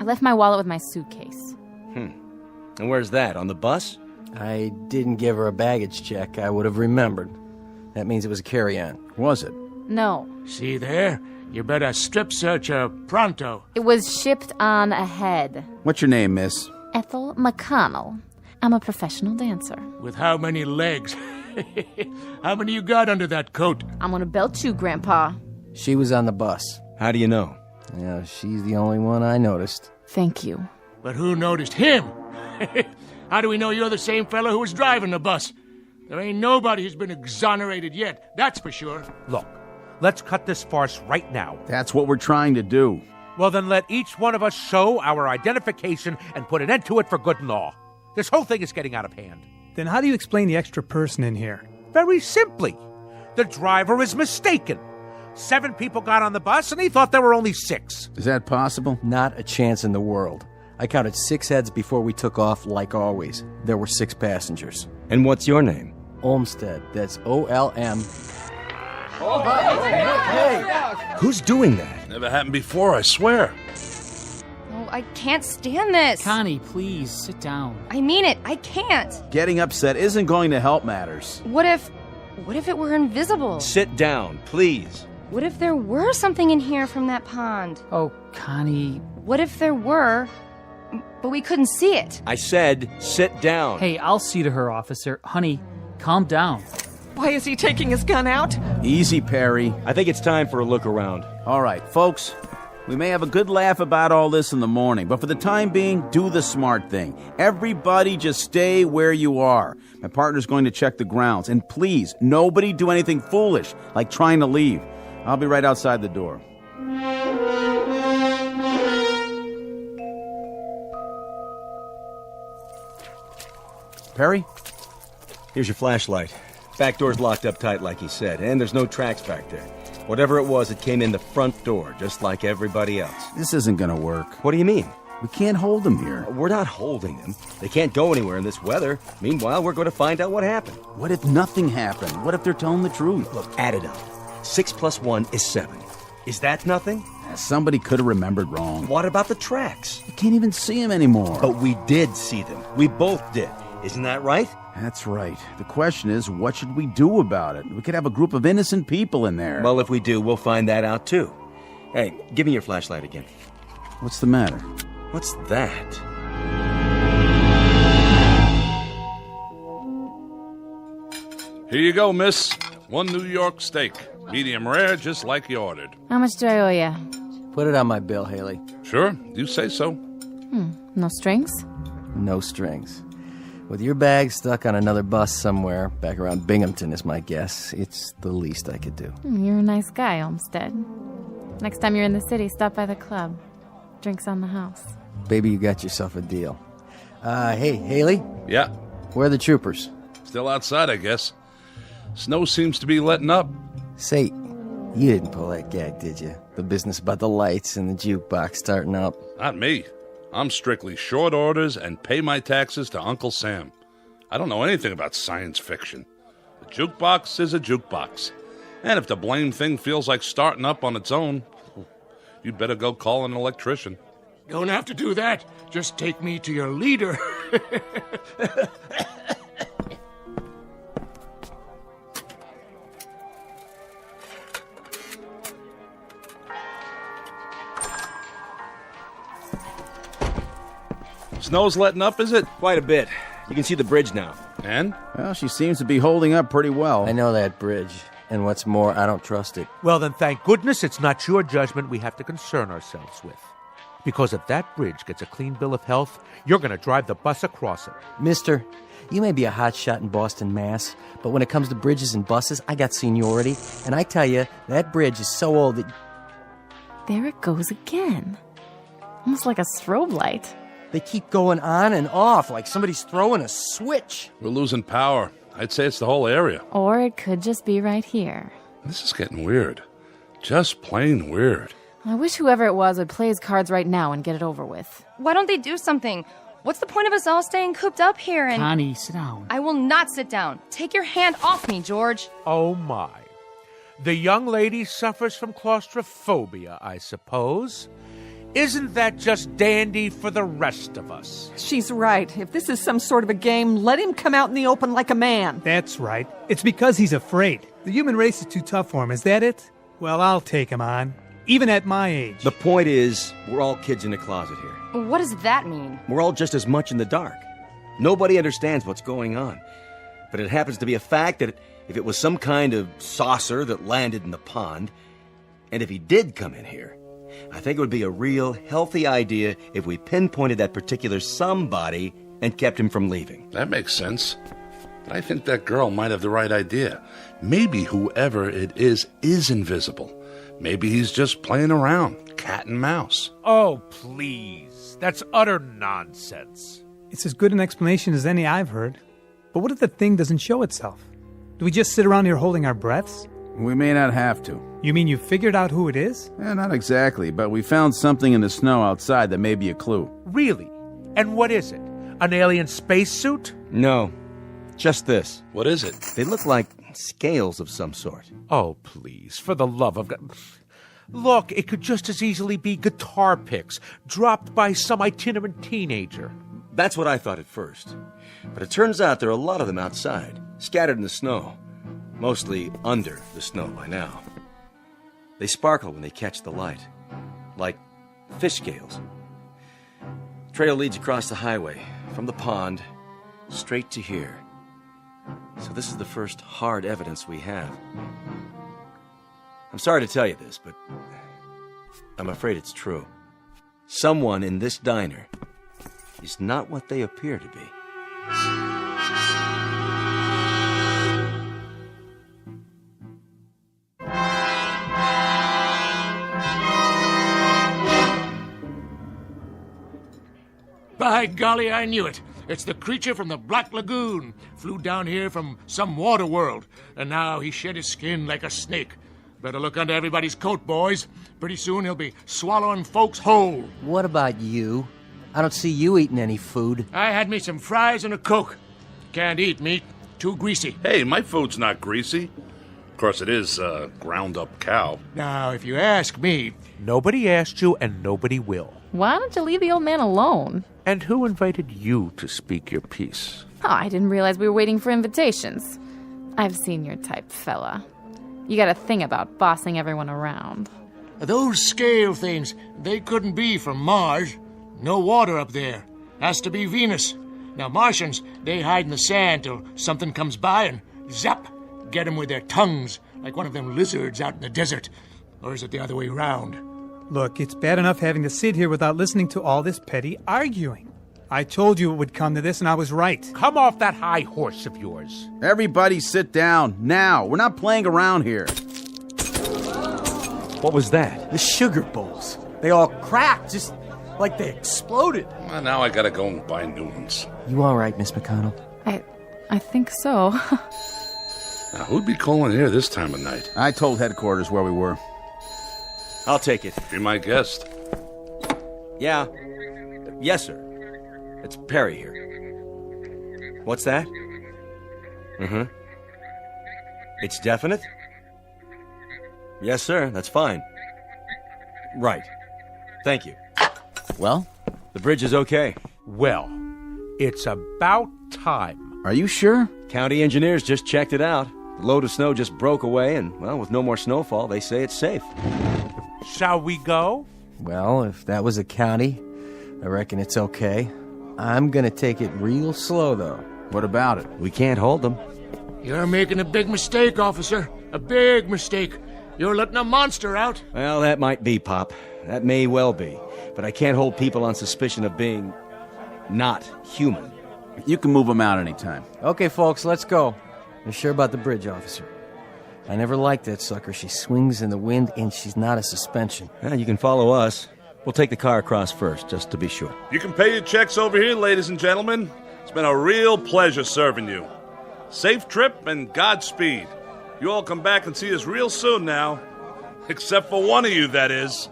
I left my wallet with my suitcase. And where's that? On the bus? I didn't give her a baggage check. I would have remembered. That means it was a carry-on. Was it? No. See there? You better strip search her pronto. It was shipped on ahead. What's your name, miss? Ethel McConnell. I'm a professional dancer. With how many legs? How many you got under that coat? I'm gonna belt you, Grandpa. She was on the bus. How do you know? Yeah, she's the only one I noticed. Thank you. But who noticed him? How do we know you're the same fellow who was driving the bus? There ain't nobody who's been exonerated yet, that's for sure. Look, let's cut this farce right now. That's what we're trying to do. Well, then let each one of us show our identification and put an end to it for good and all. This whole thing is getting out of hand. Then how do you explain the extra person in here? Very simply. The driver is mistaken. 7 people got on the bus, and he thought there were only 6. Is that possible? Not a chance in the world. I counted 6 heads before we took off, like always. There were 6 passengers. And what's your name? Olmsted. That's O-L-M. Hey! Who's doing that? Never happened before, I swear. Oh, I can't stand this. Connie, please, sit down. I mean it. I can't. Getting upset isn't going to help matters. What if it were invisible? Sit down, please. What if there were something in here from that pond? Oh, Connie. What if there were, but we couldn't see it? I said, sit down. Hey, I'll see to her, officer. Honey, calm down. Why is he taking his gun out? Easy, Perry. I think it's time for a look around. All right, folks. We may have a good laugh about all this in the morning, but for the time being, do the smart thing. Everybody just stay where you are. My partner's going to check the grounds. And please, nobody do anything foolish, like trying to leave. I'll be right outside the door. Perry? Here's your flashlight. Back door's locked up tight like he said, and there's no tracks back there. Whatever it was, it came in the front door, just like everybody else. This isn't going to work. What do you mean? We can't hold them here. We're not holding them. They can't go anywhere in this weather. Meanwhile, we're going to find out what happened. What if nothing happened? What if they're telling the truth? Look, add it up. 6 + 1 is 7. Is that nothing? Somebody could have remembered wrong. What about the tracks? You can't even see them anymore. But we did see them. We both did. Isn't that right? That's right. The question is, what should we do about it? We could have a group of innocent people in there. Well, if we do, we'll find that out too. Hey, give me your flashlight again. What's the matter? What's that? Here you go, miss. 1 New York steak. Medium rare, just like you ordered. How much do I owe you? Put it on my bill, Haley. Sure, you say so. No strings? No strings. With your bag stuck on another bus somewhere, back around Binghamton is my guess, it's the least I could do. You're a nice guy, Olmsted. Next time you're in the city, stop by the club. Drinks on the house. Baby, you got yourself a deal. Hey, Haley? Yeah? Where are the troopers? Still outside, I guess. Snow seems to be letting up. Say, you didn't pull that gag, did you? The business about the lights and the jukebox starting up. Not me. I'm strictly short orders and pay my taxes to Uncle Sam. I don't know anything about science fiction. A jukebox is a jukebox. And if the blame thing feels like starting up on its own, you'd better go call an electrician. Don't have to do that. Just take me to your leader. Snow's letting up, is it? Quite a bit. You can see the bridge now. And? Well, she seems to be holding up pretty well. I know that bridge. And what's more, I don't trust it. Well, then thank goodness it's not your judgment we have to concern ourselves with. Because if that bridge gets a clean bill of health, you're going to drive the bus across it. Mister, you may be a hotshot in Boston, Mass., but when it comes to bridges and buses, I got seniority. And I tell you, that bridge is so old that... There it goes again. Almost like a strobe light. They keep going on and off like somebody's throwing a switch. We're losing power. I'd say it's the whole area. Or it could just be right here. This is getting weird. Just plain weird. I wish whoever it was would play his cards right now and get it over with. Why don't they do something? What's the point of us all staying cooped up here and... Connie, sit down. I will not sit down. Take your hand off me, George. Oh, my. The young lady suffers from claustrophobia, I suppose. Isn't that just dandy for the rest of us? She's right. If this is some sort of a game, let him come out in the open like a man. That's right. It's because he's afraid. The human race is too tough for him, is that it? Well, I'll take him on. Even at my age. The point is, we're all kids in a closet here. What does that mean? We're all just as much in the dark. Nobody understands what's going on. But it happens to be a fact that if it was some kind of saucer that landed in the pond, and if he did come in here, I think it would be a real healthy idea if we pinpointed that particular somebody and kept him from leaving. That makes sense. But I think that girl might have the right idea. Maybe whoever it is invisible. Maybe he's just playing around, cat and mouse. Oh, please. That's utter nonsense. It's as good an explanation as any I've heard. But what if the thing doesn't show itself? Do we just sit around here holding our breaths? We may not have to. You mean you figured out who it is? Not exactly, but we found something in the snow outside that may be a clue. Really? And what is it? An alien spacesuit? No, just this. What is it? They look like scales of some sort. Oh, please, for the love of God. Look, it could just as easily be guitar picks dropped by some itinerant teenager. That's what I thought at first. But it turns out there are a lot of them outside, scattered in the snow. Mostly under the snow by now. They sparkle when they catch the light, like fish scales. Trail leads across the highway, from the pond, straight to here. So this is the first hard evidence we have. I'm sorry to tell you this, but I'm afraid it's true. Someone in this diner is not what they appear to be. By golly, I knew it. It's the creature from the Black Lagoon. Flew down here from some water world, and now he shed his skin like a snake. Better look under everybody's coat, boys. Pretty soon he'll be swallowing folks whole. What about you? I don't see you eating any food. I had me some fries and a Coke. Can't eat meat. Too greasy. Hey, my food's not greasy. Of course, it is ground-up cow. Now, if you ask me... Nobody asked you, and nobody will. Why don't you leave the old man alone? And who invited you to speak your piece? Oh, I didn't realize we were waiting for invitations. I've seen your type, fella. You got a thing about bossing everyone around. Those scale things, they couldn't be from Mars. No water up there. Has to be Venus. Now, Martians, they hide in the sand till something comes by and zap, get 'em with their tongues, like one of them lizards out in the desert. Or is it the other way round? Look, it's bad enough having to sit here without listening to all this petty arguing. I told you it would come to this, and I was right. Come off that high horse of yours. Everybody sit down, now. We're not playing around here. What was that? The sugar bowls. They all cracked, just like they exploded. Well, now I gotta go and buy new ones. You all right, Miss McConnell? I think so. Now, who'd be calling here this time of night? I told headquarters where we were. I'll take it. Be my guest. Yeah. Yes, sir. It's Perry here. What's that? Mm-hmm. It's definite? Yes, sir. That's fine. Right. Thank you. Well, the bridge is okay. Well, it's about time. Are you sure? County engineers just checked it out. The load of snow just broke away, and, well, with no more snowfall, they say it's safe. Shall we go? Well, if that was a county, I reckon it's okay. I'm gonna take it real slow, though. What about it? We can't hold them. You're making a big mistake, officer. A big mistake. You're letting a monster out. Well, that might be, Pop. That may well be. But I can't hold people on suspicion of being not human. You can move them out anytime. Okay, folks, let's go. You're sure about the bridge, officer? I never liked that sucker. She swings in the wind, and she's not a suspension. Yeah, you can follow us. We'll take the car across first, just to be sure. You can pay your checks over here, ladies and gentlemen. It's been a real pleasure serving you. Safe trip and Godspeed. You all come back and see us real soon now. Except for one of you, that is.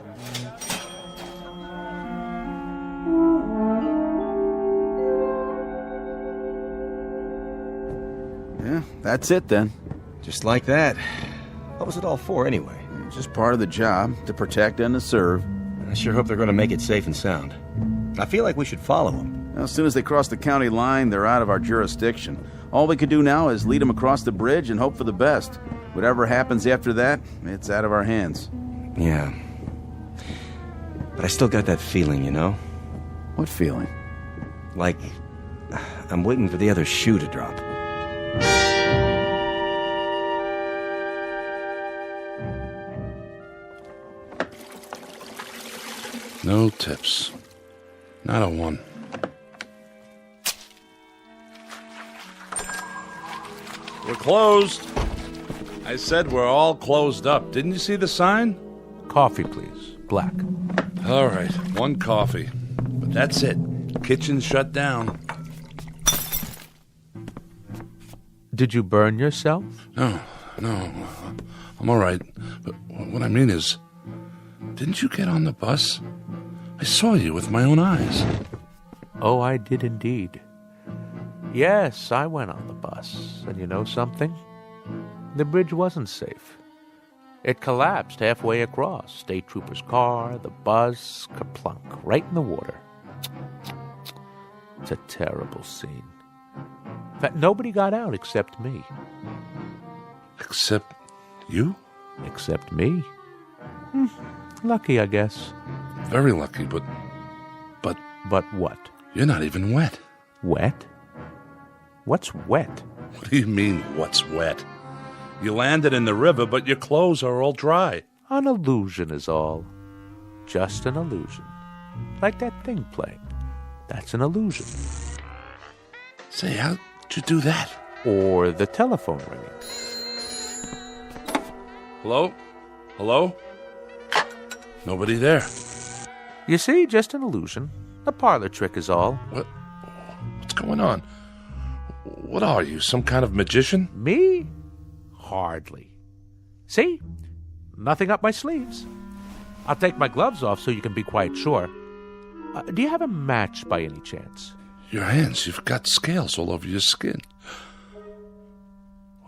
Yeah, that's it then. Just like that. What was it all for, anyway? It's just part of the job, to protect and to serve. I sure hope they're going to make it safe and sound. I feel like we should follow them. As soon as they cross the county line, they're out of our jurisdiction. All we can do now is lead them across the bridge and hope for the best. Whatever happens after that, it's out of our hands. Yeah. But I still got that feeling, you know? What feeling? Like I'm waiting for the other shoe to drop. No tips. Not a one. We're closed. I said we're all closed up. Didn't you see the sign? Coffee, please. Black. All right, one coffee. But that's it. Kitchen's shut down. Did you burn yourself? No. I'm all right. But what I mean is, didn't you get on the bus? I saw you with my own eyes. Oh, I did indeed. Yes, I went on the bus. And you know something? The bridge wasn't safe. It collapsed halfway across. State trooper's car, the bus, kerplunk, right in the water. It's a terrible scene. In fact, nobody got out except me. Except you? Except me. Lucky, I guess. Very lucky, but... But what? You're not even wet. Wet? What's wet? What do you mean, what's wet? You landed in the river, but your clothes are all dry. An illusion is all. Just an illusion. Like that thing playing. That's an illusion. Say, how'd you do that? Or the telephone ringing. Hello? Hello? Nobody there. You see, just an illusion. A parlor trick is all. What's going on? What are you, some kind of magician? Me? Hardly. See? Nothing up my sleeves. I'll take my gloves off so you can be quite sure. Do you have a match by any chance? Your hands, you've got scales all over your skin.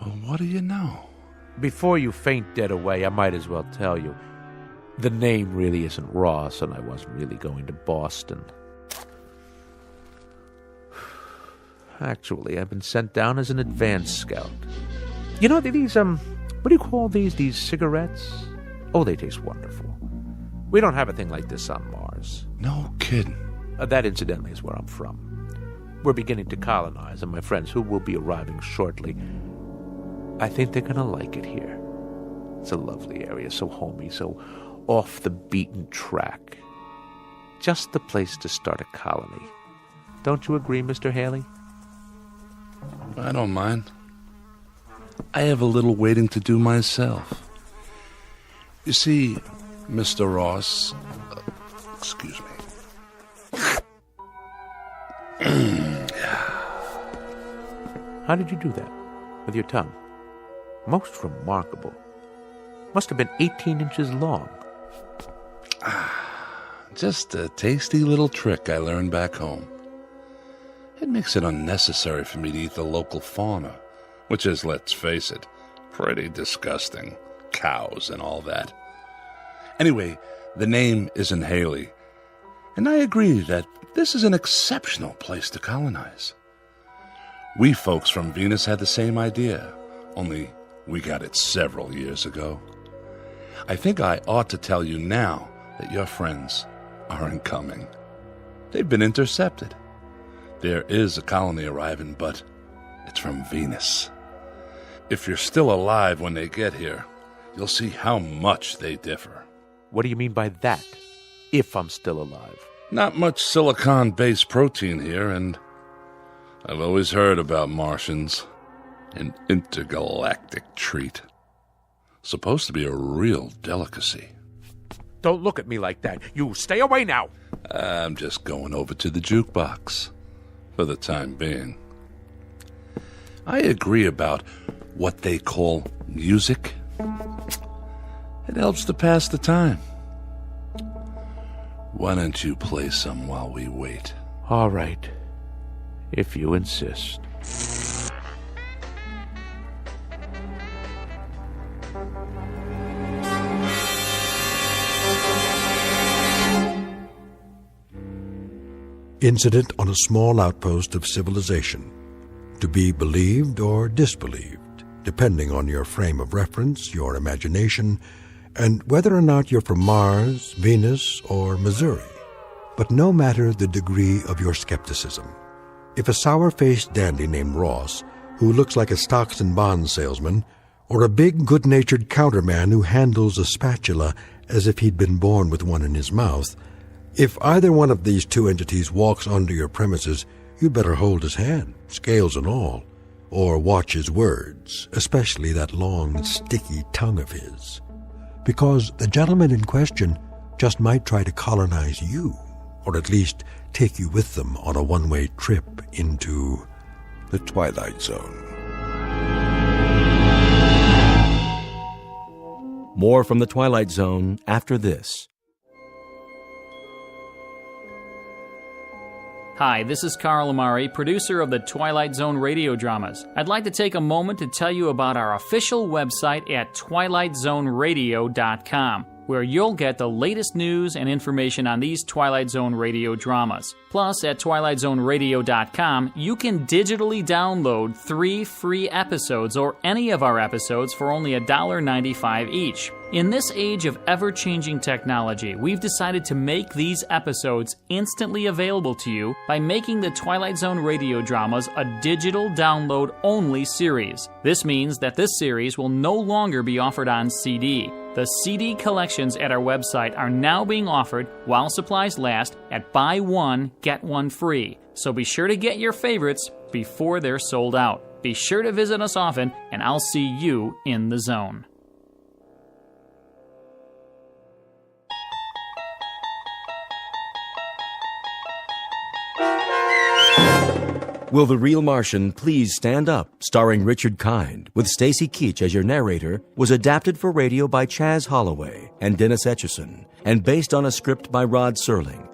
Well, what do you know? Before you faint dead away, I might as well tell you. The name really isn't Ross, and I wasn't really going to Boston. Actually, I've been sent down as an advance scout. You know, these, what do you call these? These cigarettes? Oh, they taste wonderful. We don't have a thing like this on Mars. No kidding. That, incidentally, is where I'm from. We're beginning to colonize, and my friends, who will be arriving shortly, I think they're going to like it here. It's a lovely area, so homey, so off the beaten track. Just the place to start a colony. Don't you agree, Mr. Haley? I don't mind. I have a little waiting to do myself. You see, Mr. Ross... excuse me. How did you do that? With your tongue? Most remarkable. Must have been 18 inches long. Just a tasty little trick I learned back home. It makes it unnecessary for me to eat the local fauna, which is, let's face it, pretty disgusting. Cows and all that. Anyway, the name isn't Haley, and I agree that this is an exceptional place to colonize. We folks from Venus had the same idea, only we got it several years ago. I think I ought to tell you now that your friends aren't coming. They've been intercepted. There is a colony arriving, but it's from Venus. If you're still alive when they get here, you'll see how much they differ. What do you mean by that? If I'm still alive? Not much silicon-based protein here, and I've always heard about Martians. An intergalactic treat. Supposed to be a real delicacy. Don't look at me like that. You stay away now. I'm just going over to the jukebox for the time being. I agree about what they call music. It helps to pass the time. Why don't you play some while we wait? All right, if you insist. Incident on a small outpost of civilization, to be believed or disbelieved, depending on your frame of reference, your imagination, and whether or not you're from Mars, Venus, or Missouri. But no matter the degree of your skepticism, if a sour-faced dandy named Ross, who looks like a stocks and bonds salesman, or a big, good-natured counterman who handles a spatula as if he'd been born with one in his mouth, if either one of these two entities walks onto your premises, you'd better hold his hand, scales and all, or watch his words, especially that long, sticky tongue of his. Because the gentleman in question just might try to colonize you, or at least take you with them on a one-way trip into the Twilight Zone. More from the Twilight Zone after this. Hi, this is Carl Amari, producer of the Twilight Zone radio dramas. I'd like to take a moment to tell you about our official website at twilightzoneradio.com, where you'll get the latest news and information on these Twilight Zone radio dramas. Plus, at twilightzoneradio.com, you can digitally download 3 free episodes or any of our episodes for only $1.95 each. In this age of ever-changing technology, we've decided to make these episodes instantly available to you by making the Twilight Zone radio dramas a digital download-only series. This means that this series will no longer be offered on CD. The CD collections at our website are now being offered, while supplies last, at buy one, get one free. So be sure to get your favorites before they're sold out. Be sure to visit us often, and I'll see you in the zone. Will the Real Martian Please Stand Up, starring Richard Kind, with Stacy Keach as your narrator, was adapted for radio by Chaz Holloway and Dennis Etchison, and based on a script by Rod Serling.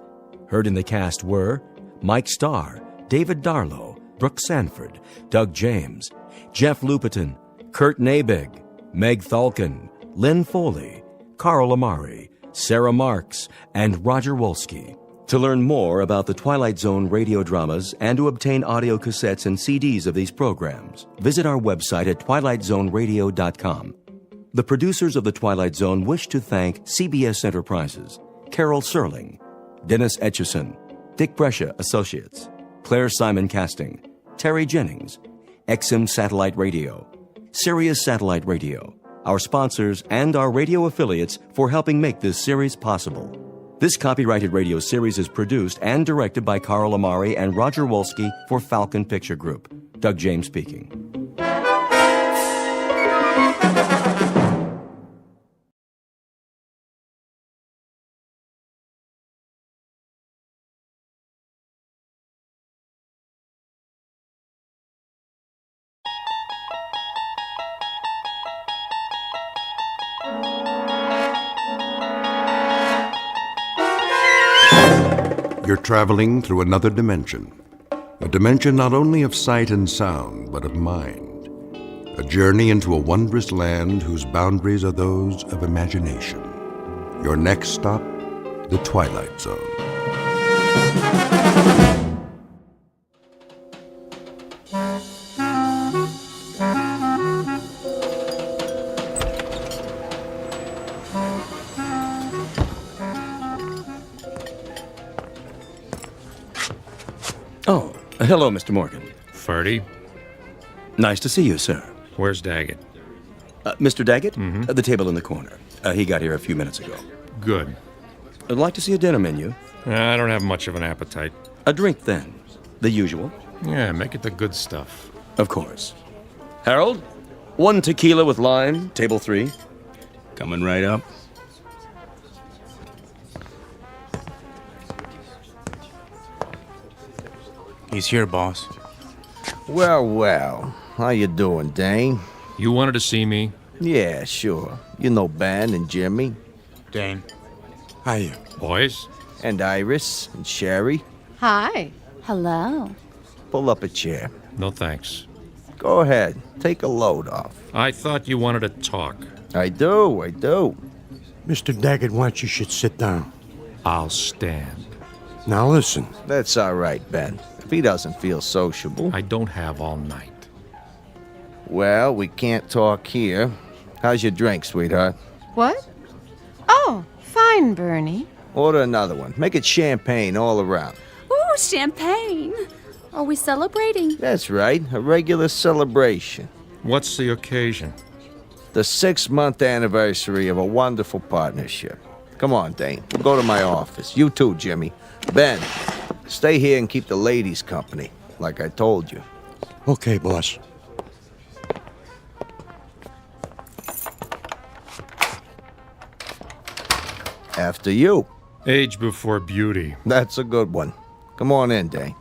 Heard in the cast were Mike Starr, David Darlow, Brooke Sanford, Doug James, Jeff Lupetin, Kurt Nabig, Meg Thalkin, Lynn Foley, Carl Amari, Sarah Marks, and Roger Wolski. To learn more about the Twilight Zone radio dramas and to obtain audio cassettes and CDs of these programs, visit our website at twilightzoneradio.com. The producers of The Twilight Zone wish to thank CBS Enterprises, Carol Serling, Dennis Etchison, Dick Brescia Associates, Claire Simon Casting, Terry Jennings, XM Satellite Radio, Sirius Satellite Radio, our sponsors, and our radio affiliates for helping make this series possible. This copyrighted radio series is produced and directed by Carl Amari and Roger Wolski for Falcon Picture Group. Doug James speaking. You're traveling through another dimension. A dimension not only of sight and sound, but of mind. A journey into a wondrous land whose boundaries are those of imagination. Your next stop, the Twilight Zone. Oh, hello, Mr. Morgan. Ferdy? Nice to see you, sir. Where's Daggett? Mr. Daggett? The table in the corner. He got here a few minutes ago. Good. I'd like to see a dinner menu. I don't have much of an appetite. A drink, then. The usual. Yeah, make it the good stuff. Of course. Harold, 1 tequila with lime, table 3. Coming right up. He's here, boss. Well, well. How you doing, Dane? You wanted to see me? Yeah, sure. You know Ben and Jimmy. Dane. How you? Boys? And Iris and Sherry. Hi. Hello. Pull up a chair. No thanks. Go ahead. Take a load off. I thought you wanted to talk. I do. Mr. Daggett wants you should sit down. I'll stand. Now listen. That's all right, Ben. If he doesn't feel sociable. I don't have all night. Well, we can't talk here. How's your drink, sweetheart? What? Oh, fine, Bernie. Order another one. Make it champagne all around. Ooh, champagne. Are we celebrating? That's right. A regular celebration. What's the occasion? The 6-month anniversary of a wonderful partnership. Come on, Dane. We'll go to my office. You too, Jimmy. Ben, stay here and keep the ladies company, like I told you. Okay, boss. After you. Age before beauty. That's a good one. Come on in, Dane.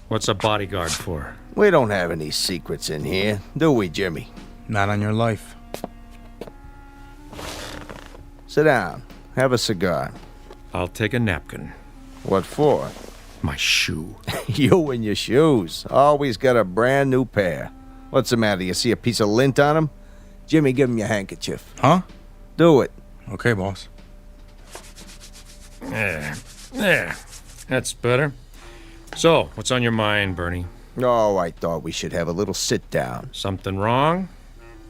What's a bodyguard for? We don't have any secrets in here, do we, Jimmy? Not on your life. Sit down. Have a cigar. I'll take a napkin. What for? My shoe. You and your shoes. Always got a brand new pair. What's the matter? You see a piece of lint on them? Jimmy, give him your handkerchief. Huh? Do it. Okay, boss. There. That's better. So, what's on your mind, Bernie? Oh, I thought we should have a little sit down. Something wrong?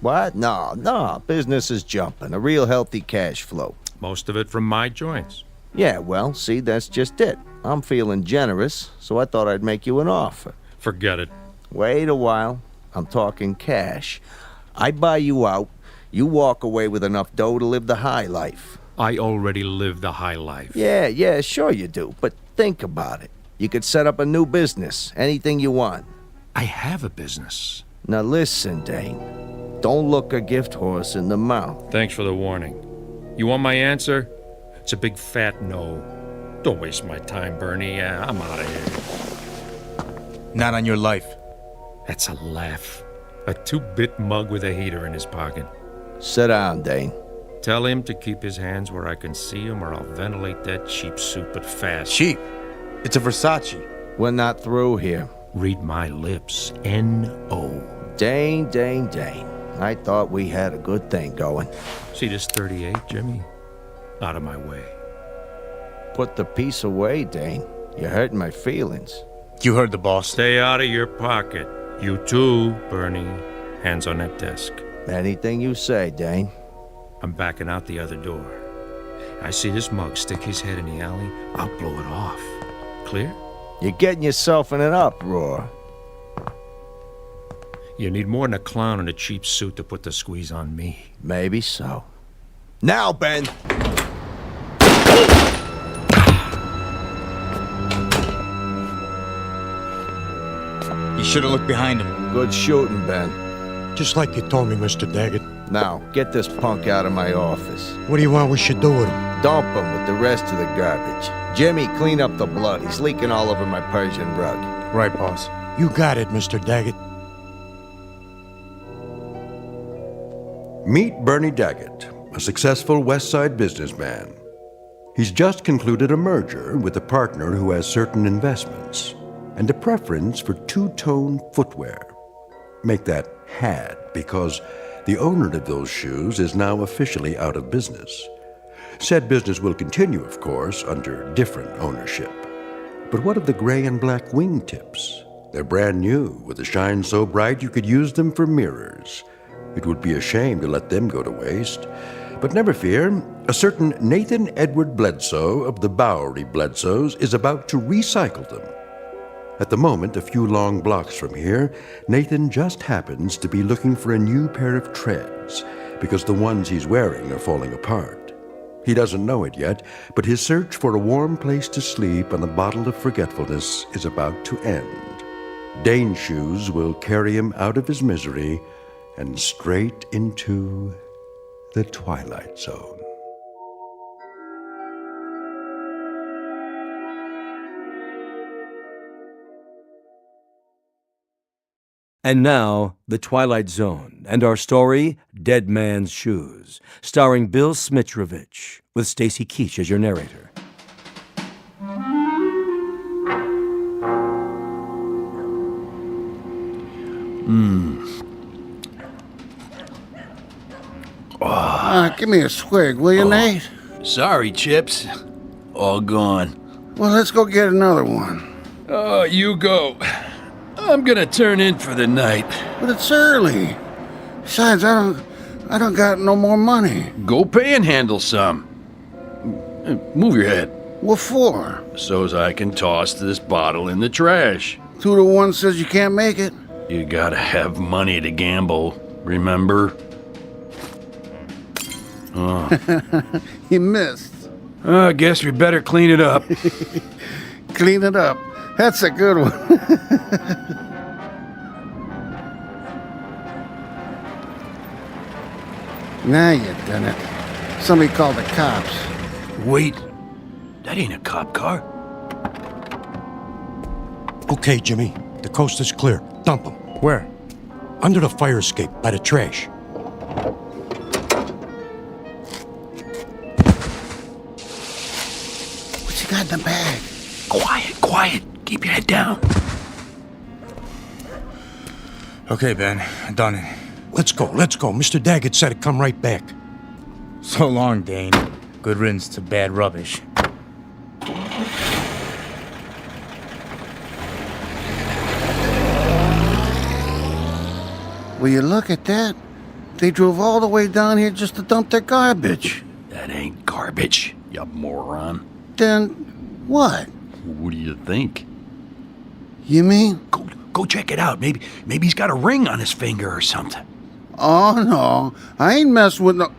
What? No. Business is jumping. A real healthy cash flow. Most of it from my joints. Yeah, well, see, that's just it. I'm feeling generous, so I thought I'd make you an offer. Forget it. Wait a while. I'm talking cash. I buy you out. You walk away with enough dough to live the high life. I already live the high life. Yeah, sure you do. But think about it. You could set up a new business. Anything you want. I have a business. Now listen, Dane. Don't look a gift horse in the mouth. Thanks for the warning. You want my answer? It's a big fat no. Don't waste my time, Bernie. Yeah, I'm out of here. Not on your life. That's a laugh. A 2-bit mug with a heater in his pocket. Sit down, Dane. Tell him to keep his hands where I can see him, or I'll ventilate that cheap suit, but fast. Cheap? It's a Versace. We're not through here. Read my lips. N-O. Dane. I thought we had a good thing going. See this 38, Jimmy? Out of my way. Put the piece away, Dane. You're hurting my feelings. You heard the boss. Stay out of your pocket. You too, Bernie. Hands on that desk. Anything you say, Dane. I'm backing out the other door. I see this mug stick his head in the alley. I'll blow it off. Clear? You're getting yourself in an uproar. You need more than a clown in a cheap suit to put the squeeze on me. Maybe so. Now, Ben! You should have looked behind him. Good shooting, Ben. Just like you told me, Mr. Daggett. Now, get this punk out of my office. What do you want we should do with him? Dump him with the rest of the garbage. Jimmy, clean up the blood. He's leaking all over my Persian rug. Right, boss. You got it, Mr. Daggett. Meet Bernie Daggett, a successful West Side businessman. He's just concluded a merger with a partner who has certain investments and a preference for two-tone footwear. Make that had, because the owner of those shoes is now officially out of business. Said business will continue, of course, under different ownership. But what of the gray and black wingtips? They're brand new, with a shine so bright you could use them for mirrors. It would be a shame to let them go to waste. But never fear, a certain Nathan Edward Bledsoe of the Bowery Bledsoes is about to recycle them. At the moment, a few long blocks from here, Nathan just happens to be looking for a new pair of treads, because the ones he's wearing are falling apart. He doesn't know it yet, but his search for a warm place to sleep and a bottle of forgetfulness is about to end. Dane's shoes will carry him out of his misery and straight into the Twilight Zone. And now, The Twilight Zone, and our story, Dead Man's Shoes, starring Bill Smitrovich, with Stacy Keach as your narrator. Give me a swig, will you, Nate? Sorry, Chips. All gone. Well, let's go get another one. Oh, you go. I'm gonna turn in for the night. But it's early. Besides, I don't got no more money. Go panhandle some. Move your head. What for? So's I can toss this bottle in the trash. 2 to 1 says you can't make it. You gotta have money to gamble, remember? Oh. You missed. I guess we better clean it up. Clean it up. That's a good one. Now you done it. Somebody called the cops. Wait. That ain't a cop car. Okay, Jimmy. The coast is clear. Dump him. Where? Under the fire escape, by the trash. What you got in the bag? Quiet. Keep your head down. Okay, Ben. Done it. Let's go. Mr. Daggett said to come right back. So long, Dane. Good riddance to bad rubbish. Will you look at that? They drove all the way down here just to dump their garbage. That ain't garbage, you moron. Then what? What do you think? You mean? Go check it out. Maybe he's got a ring on his finger or something. Oh, no. I ain't messing with no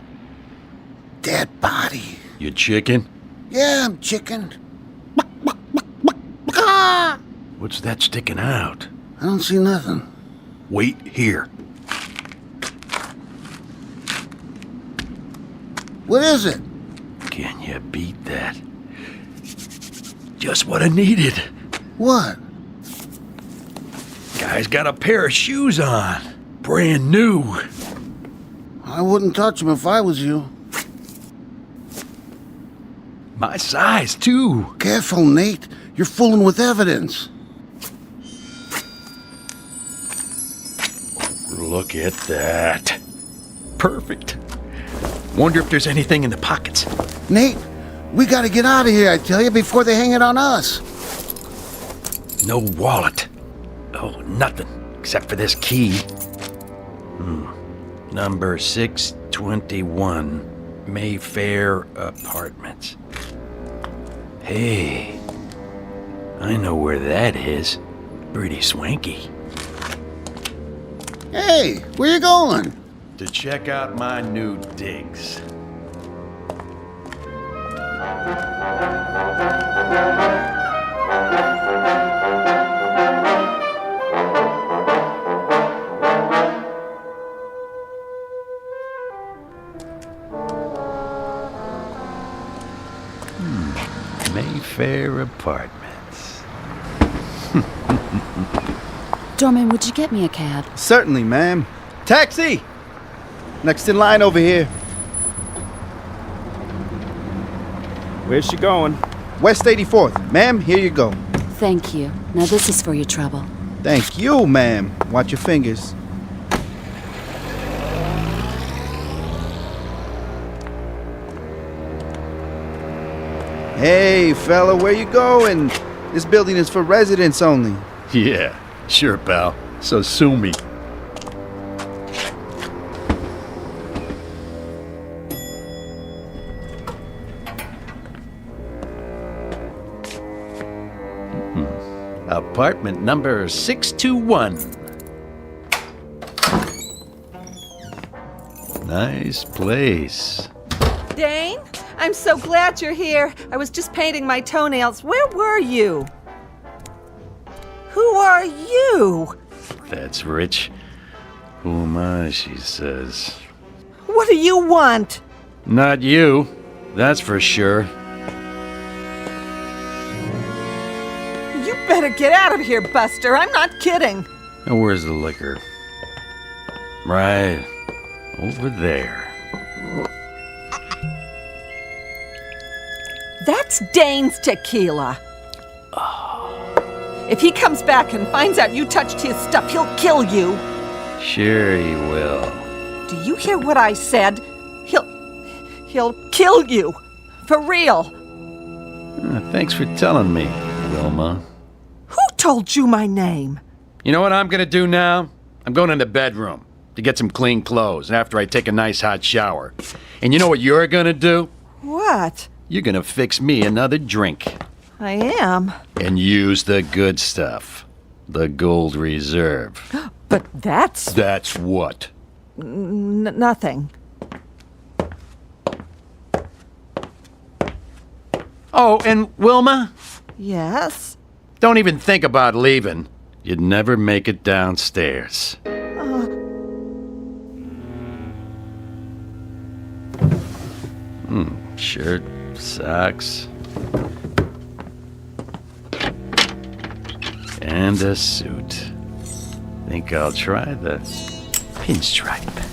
dead body. You chicken? Yeah, I'm chicken. What's that sticking out? I don't see nothing. Wait here. What is it? Can you beat that? Just what I needed. What? Guy's got a pair of shoes on. Brand new. I wouldn't touch them if I was you. My size, too. Careful, Nate. You're fooling with evidence. Look at that. Perfect. Wonder if there's anything in the pockets. Nate, we gotta get out of here, I tell you, before they hang it on us. No wallet. Oh, nothing. Except for this key. Number 621. Mayfair Apartments. Hey. I know where that is. Pretty swanky. Hey, where you going? To check out my new digs. Mayfair Apartments. Doorman, would you get me a cab? Certainly, ma'am. Taxi! Next in line over here. Where's she going? West 84th. Ma'am, here you go. Thank you. Now this is for your trouble. Thank you, ma'am. Watch your fingers. Hey, fella, where you going? This building is for residents only. Yeah, sure, pal. So sue me. Apartment number 621. Nice place. Dane, I'm so glad you're here. I was just painting my toenails. Where were you? Who are you? That's Rich. Who am I, she says. What do you want? Not you, that's for sure. You better get out of here, Buster. I'm not kidding. Now, where's the liquor? Right over there. That's Dane's tequila. If he comes back and finds out you touched his stuff, he'll kill you. Sure he will. Do you hear what I said? He'll kill you. For real. Thanks for telling me, Wilma. Who told you my name? You know what I'm gonna do now? I'm going in the bedroom to get some clean clothes after I take a nice hot shower. And you know what you're gonna do? What? You're gonna fix me another drink. I am. And use the good stuff. The Gold Reserve. But that's... That's what? Nothing. Oh, and Wilma? Yes? Don't even think about leaving. You'd never make it downstairs. Shirt, socks, and a suit. Think I'll try the pinstripe.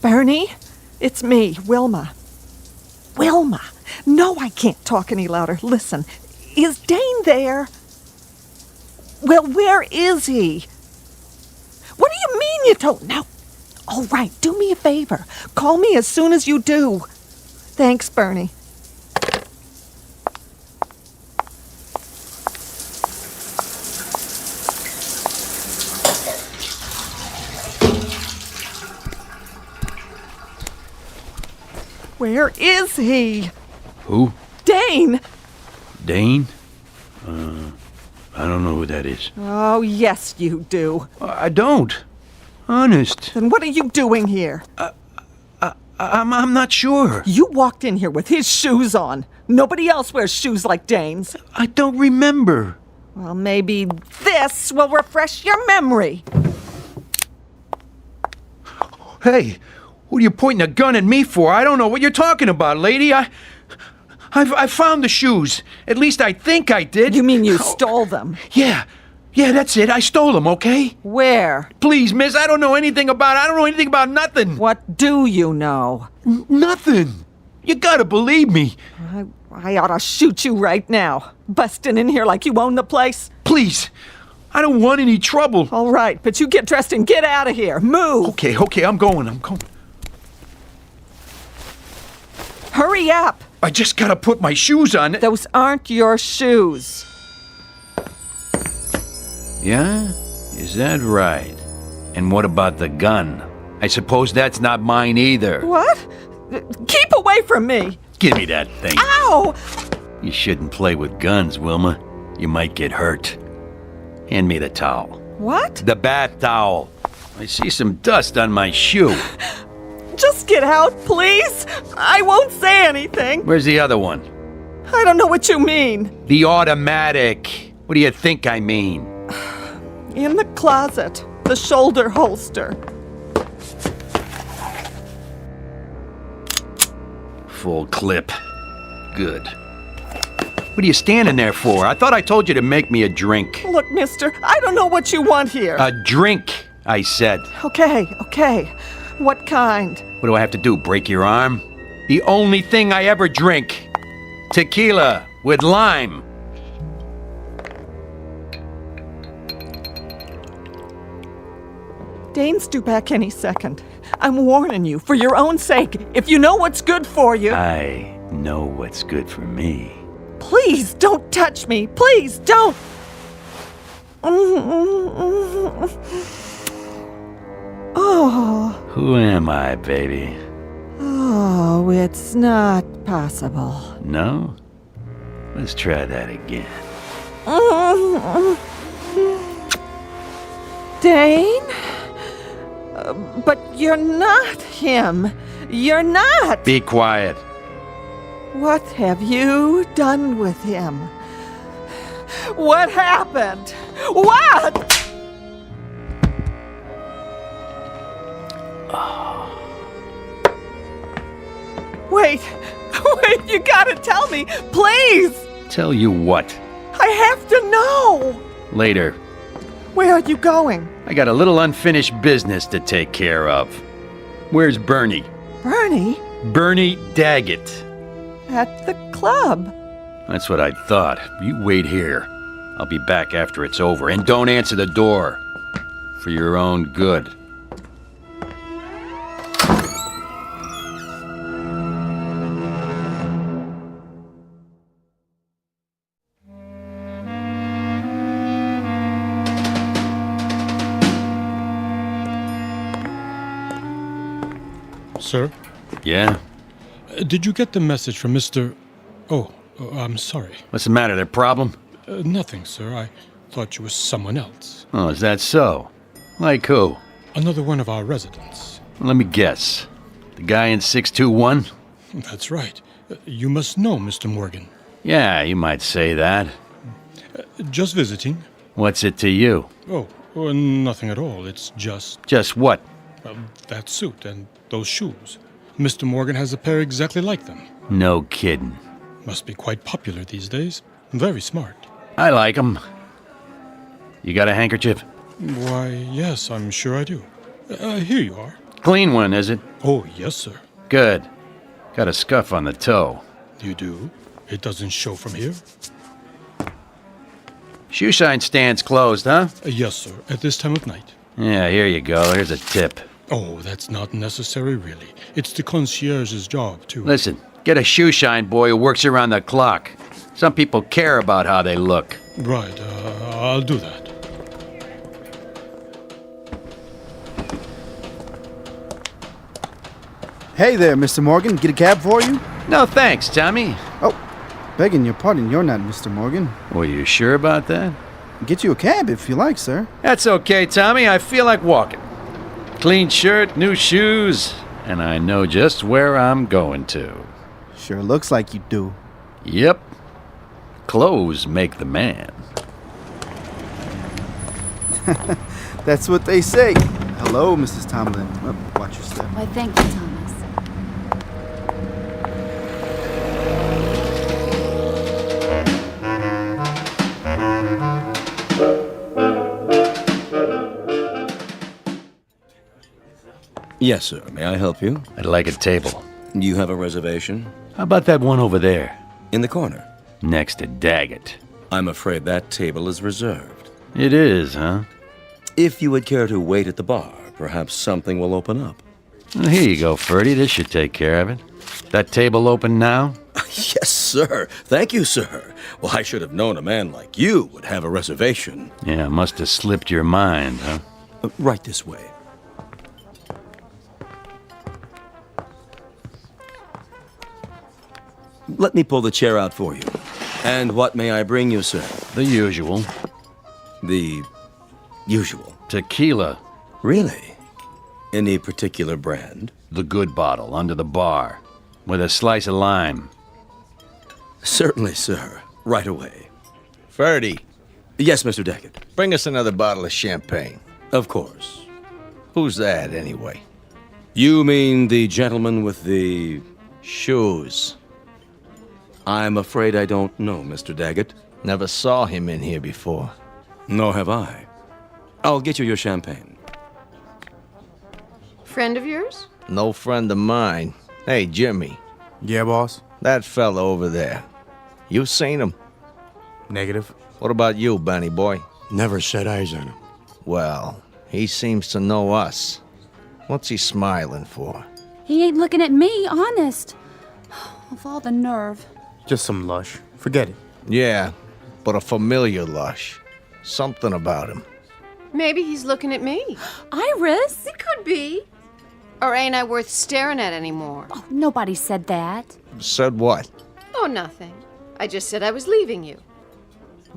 Bernie, it's me, Wilma. Wilma! No, I can't talk any louder. Listen, is Dane there? Well, where is he? What do you mean you don't know? All right, do me a favor. Call me as soon as you do. Thanks, Bernie. Where is he? Who? Dane! Dane? I don't know who that is. Oh, yes, you do. I don't. Honest. Then what are you doing here? I'm not sure. You walked in here with his shoes on. Nobody else wears shoes like Dane's. I don't remember. Well, maybe this will refresh your memory. Hey, what are you pointing a gun at me for? I don't know what you're talking about, lady. I found the shoes. At least I think I did. You mean you stole them? Yeah, that's it. I stole them, okay? Where? Please, miss, I don't know anything about nothing. What do you know? Nothing. You gotta believe me. I ought to shoot you right now. Busting in here like you own the place. Please, I don't want any trouble. All right, but you get dressed and get out of here. Move. Okay, I'm going. Hurry up. I just gotta put my shoes on. Those aren't your shoes. Yeah? Is that right? And what about the gun? I suppose that's not mine either. What? Keep away from me! Give me that thing. Ow! You shouldn't play with guns, Wilma. You might get hurt. Hand me the towel. What? The bath towel. I see some dust on my shoe. Just get out, please! I won't say anything. Where's the other one? I don't know what you mean. The automatic. What do you think I mean? In the closet. The shoulder holster. Full clip. Good. What are you standing there for? I thought I told you to make me a drink. Look, mister, I don't know what you want here. A drink, I said. Okay. What kind? What do I have to do, break your arm? The only thing I ever drink. Tequila with lime. Dane's due back any second. I'm warning you, for your own sake. If you know what's good for you... I know what's good for me. Please, don't touch me. Please, don't. Oh. Who am I, baby? Oh, it's not possible. No? Let's try that again. Dane? But you're not him. You're not. Be quiet. What have you done with him? What happened? What? Wait, you gotta tell me, please! Tell you what? I have to know! Later. Where are you going? I got a little unfinished business to take care of. Where's Bernie? Bernie? Bernie Daggett. At the club. That's what I thought. You wait here. I'll be back after it's over. And don't answer the door. For your own good. Sir? Yeah? Did you get the message from Mr... Oh, I'm sorry. What's the matter? There problem? Nothing, sir. I thought you were someone else. Oh, is that so? Like who? Another one of our residents. Let me guess. The guy in 621? That's right. You must know Mr. Morgan. Yeah, you might say that. Just visiting. What's it to you? Oh, nothing at all. It's just... Just what? That suit and those shoes. Mr. Morgan has a pair exactly like them. No kidding. Must be quite popular these days. Very smart. I like them. You got a handkerchief? Why, yes, I'm sure I do. Here you are. Clean one, is it? Oh, yes, sir. Good. Got a scuff on the toe. You do? It doesn't show from here? Shoe shine stand's closed, huh? Yes, sir. At this time of night. Yeah, here you go. Here's a tip. Oh, that's not necessary, really. It's the concierge's job, too. Listen, get a shoe shine boy who works around the clock. Some people care about how they look. Right, I'll do that. Hey there, Mr. Morgan. Get a cab for you? No thanks, Tommy. Oh, begging your pardon, you're not Mr. Morgan. Were you sure about that? Get you a cab if you like, sir. That's okay, Tommy. I feel like walking. Clean shirt, new shoes, and I know just where I'm going to. Sure looks like you do. Yep. Clothes make the man. That's what they say. Hello, Mrs. Tomlin. Oh, watch your step. Why, thank you, Thomas. Yes, sir. May I help you? I'd like a table. You have a reservation? How about that one over there? In the corner. Next to Daggett. I'm afraid that table is reserved. It is, huh? If you would care to wait at the bar, perhaps something will open up. Well, here you go, Ferdy. This should take care of it. That table open now? Yes, sir. Thank you, sir. Well, I should have known a man like you would have a reservation. Yeah, must have slipped your mind, huh? Right this way. Let me pull the chair out for you. And what may I bring you, sir? The usual. The usual? Tequila. Really? Any particular brand? The good bottle, under the bar. With a slice of lime. Certainly, sir. Right away. Ferdy. Yes, Mr. Daggett. Bring us another bottle of champagne. Of course. Who's that, anyway? You mean the gentleman with the... shoes. I'm afraid I don't know, Mr. Daggett. Never saw him in here before. Nor have I. I'll get you your champagne. Friend of yours? No friend of mine. Hey, Jimmy. Yeah, boss? That fella over there. You seen him? Negative. What about you, Benny boy? Never set eyes on him. Well, he seems to know us. What's he smiling for? He ain't looking at me, honest. Of all the nerve. Just some lush. Forget it. Yeah, but a familiar lush. Something about him. Maybe he's looking at me. Iris? It could be. Or ain't I worth staring at anymore? Oh, nobody said that. Said what? Oh, nothing. I just said I was leaving you.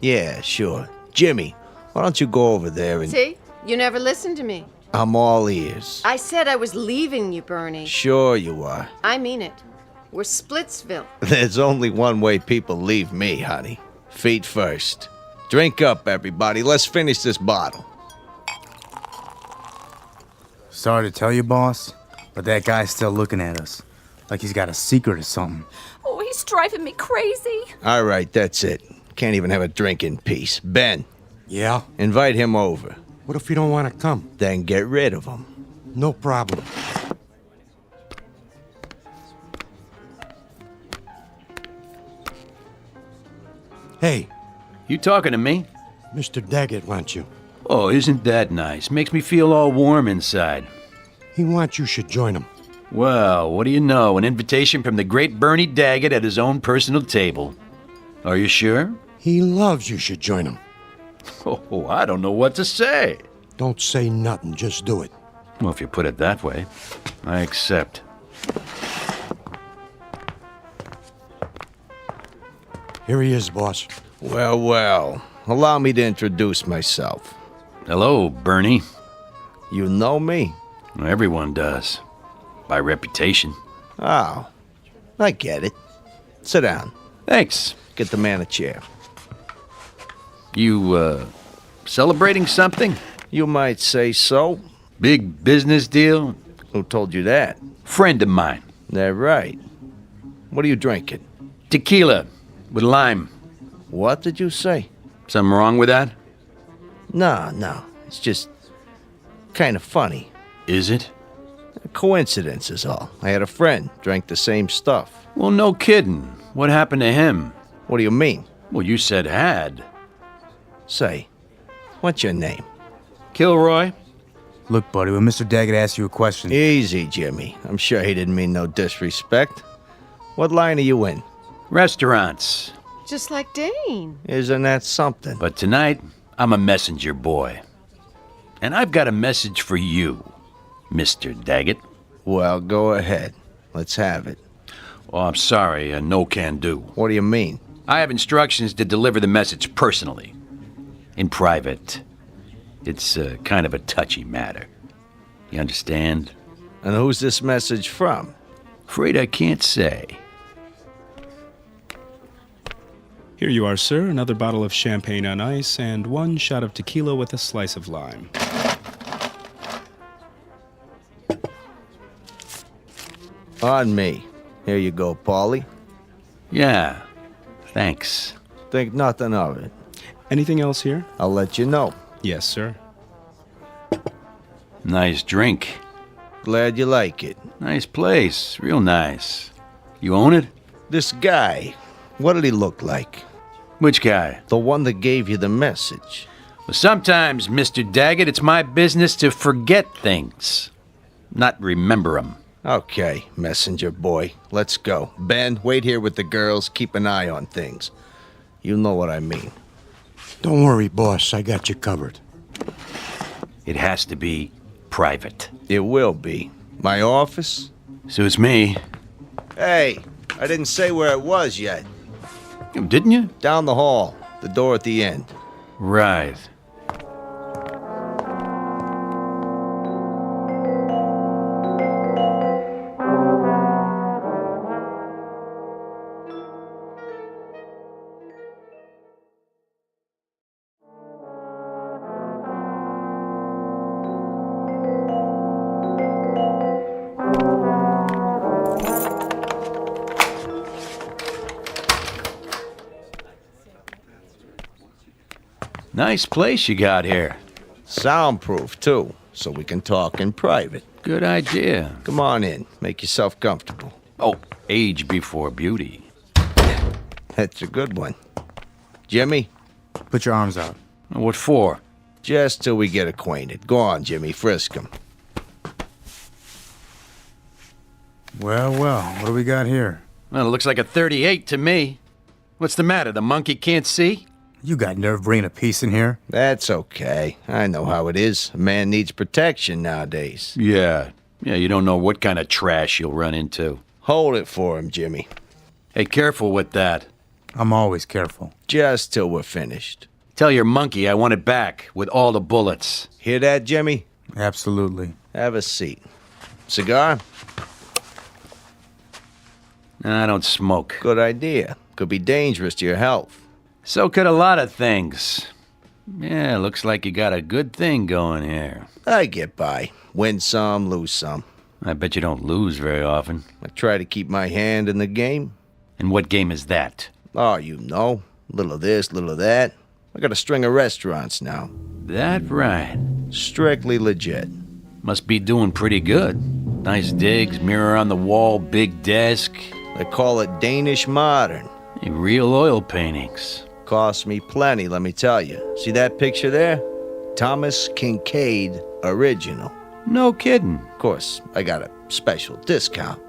Yeah, sure. Jimmy, why don't you go over there and... See? You never listened to me. I'm all ears. I said I was leaving you, Bernie. Sure you are. I mean it. We're Splitsville. There's only one way people leave me, honey. Feet first. Drink up, everybody. Let's finish this bottle. Sorry to tell you, boss, but that guy's still looking at us. Like he's got a secret or something. Oh, he's driving me crazy. All right, that's it. Can't even have a drink in peace. Ben. Yeah? Invite him over. What if you don't want to come? Then get rid of him. No problem. Hey. You talking to me? Mr. Daggett wants you. Oh, isn't that nice? Makes me feel all warm inside. He wants you should join him. Well, what do you know? An invitation from the great Bernie Daggett at his own personal table. Are you sure? He loves you should join him. Oh, I don't know what to say. Don't say nothing, just do it. Well, if you put it that way, I accept. Here he is, boss. Well, well. Allow me to introduce myself. Hello, Bernie. You know me? Everyone does. By reputation. Oh, I get it. Sit down. Thanks. Get the man a chair. You, celebrating something? You might say so. Big business deal? Who told you that? Friend of mine. That right. What are you drinking? Tequila. With lime. What did you say? Something wrong with that? No. It's just kind of funny. Is it? A coincidence is all. I had a friend drank the same stuff. Well, no kidding. What happened to him? What do you mean? Well, you said had. Say, what's your name? Kilroy? Look, buddy, when Mr. Daggett asks you a question... Easy, Jimmy. I'm sure he didn't mean no disrespect. What line are you in? Restaurants. Just like Dane. Isn't that something? But tonight, I'm a messenger boy. And I've got a message for you, Mr. Daggett. Well, go ahead. Let's have it. Oh, I'm sorry, no can do. What do you mean? I have instructions to deliver the message personally. In private. It's kind of a touchy matter. You understand? And who's this message from? Afraid I can't say. Here you are, sir. Another bottle of champagne on ice and one shot of tequila with a slice of lime. On me. Here you go, Paulie. Yeah, thanks. Think nothing of it. Anything else here? I'll let you know. Yes, sir. Nice drink. Glad you like it. Nice place. Real nice. You own it? This guy, what did he look like? Which guy? The one that gave you the message. Well, sometimes, Mr. Daggett, it's my business to forget things. Not remember them. Okay, messenger boy. Let's go. Ben, wait here with the girls. Keep an eye on things. You know what I mean. Don't worry, boss. I got you covered. It has to be private. It will be. My office? Suits me. Hey, I didn't say where it was yet. Didn't you? Down the hall. The door at the end. Right. Nice place you got here. Soundproof, too, so we can talk in private. Good idea. Come on in. Make yourself comfortable. Oh, age before beauty. That's a good one. Jimmy? Put your arms out. What for? Just till we get acquainted. Go on, Jimmy. Frisk him. Well, what do we got here? Well, it looks like a 38 to me. What's the matter? The monkey can't see? You got nerve bringing a piece in here? That's okay. I know how it is. A man needs protection nowadays. Yeah, you don't know what kind of trash you'll run into. Hold it for him, Jimmy. Hey, careful with that. I'm always careful. Just till we're finished. Tell your monkey I want it back with all the bullets. Hear that, Jimmy? Absolutely. Have a seat. Cigar? I don't smoke. Good idea. Could be dangerous to your health. So could a lot of things. Yeah, looks like you got a good thing going here. I get by. Win some, lose some. I bet you don't lose very often. I try to keep my hand in the game. And what game is that? Oh, you know. Little of this, little of that. I got a string of restaurants now. That right. Strictly legit. Must be doing pretty good. Nice digs, mirror on the wall, big desk. They call it Danish modern. Real oil paintings. Cost me plenty, let me tell you. See that picture there? Thomas Kincaid original. No kidding. Of course, I got a special discount.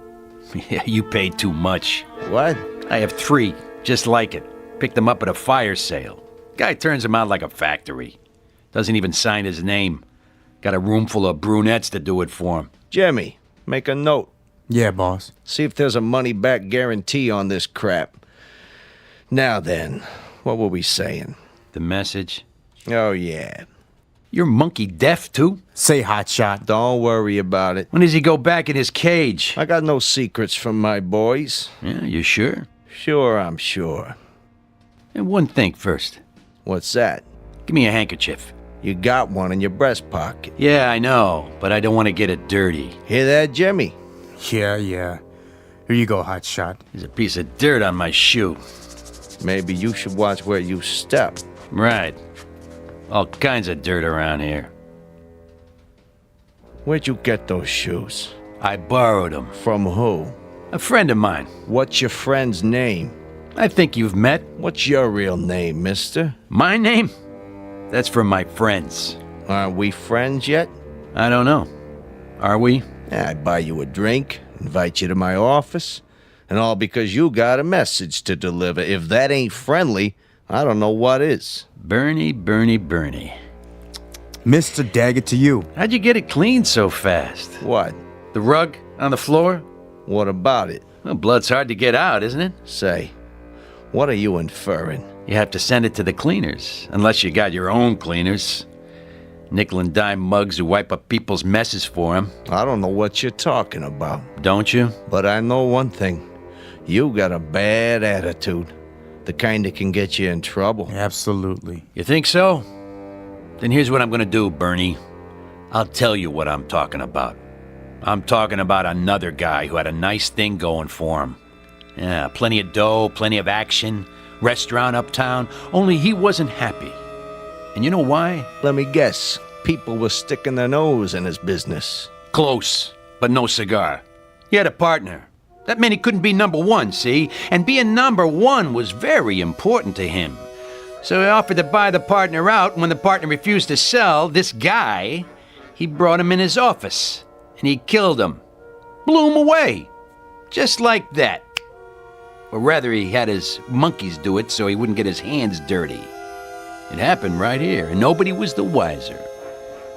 Yeah, you paid too much. What? I have 3, just like it. Picked them up at a fire sale. Guy turns them out like a factory. Doesn't even sign his name. Got a room full of brunettes to do it for him. Jimmy, make a note. Yeah, boss. See if there's a money-back guarantee on this crap. Now then, what were we saying? The message? Oh, yeah. You're monkey deaf, too? Say hotshot. Don't worry about it. When does he go back in his cage? I got no secrets from my boys. Yeah, you sure? Sure, I'm sure. And one thing first. What's that? Give me a handkerchief. You got one in your breast pocket. Yeah, I know, but I don't want to get it dirty. Hear that, Jimmy? Yeah. Here you go, hotshot. There's a piece of dirt on my shoe. Maybe you should watch where you step. Right. All kinds of dirt around here. Where'd you get those shoes? I borrowed them. From who? A friend of mine. What's your friend's name? I think you've met. What's your real name, mister? My name? That's from my friends. Aren't we friends yet? I don't know. Are we? Yeah, I'd buy you a drink, invite you to my office, and all because you got a message to deliver. If that ain't friendly, I don't know what is. Bernie. Mr. Daggett to you. How'd you get it cleaned so fast? What? The rug on the floor? What about it? Well, blood's hard to get out, isn't it? Say, what are you inferring? You have to send it to the cleaners, unless you got your own cleaners. Nickel and dime mugs who wipe up people's messes for them. I don't know what you're talking about. Don't you? But I know one thing. You got a bad attitude. The kind that can get you in trouble. Absolutely. You think so? Then here's what I'm gonna do, Bernie. I'll tell you what I'm talking about. I'm talking about another guy who had a nice thing going for him. Yeah, plenty of dough, plenty of action, restaurant uptown, only he wasn't happy. And you know why? Let me guess. People were sticking their nose in his business. Close, but no cigar. He had a partner. That meant he couldn't be number one, see? And being number one was very important to him. So he offered to buy the partner out, and when the partner refused to sell, this guy, he brought him in his office, and he killed him. Blew him away. Just like that. Or rather, he had his monkeys do it so he wouldn't get his hands dirty. It happened right here, and nobody was the wiser.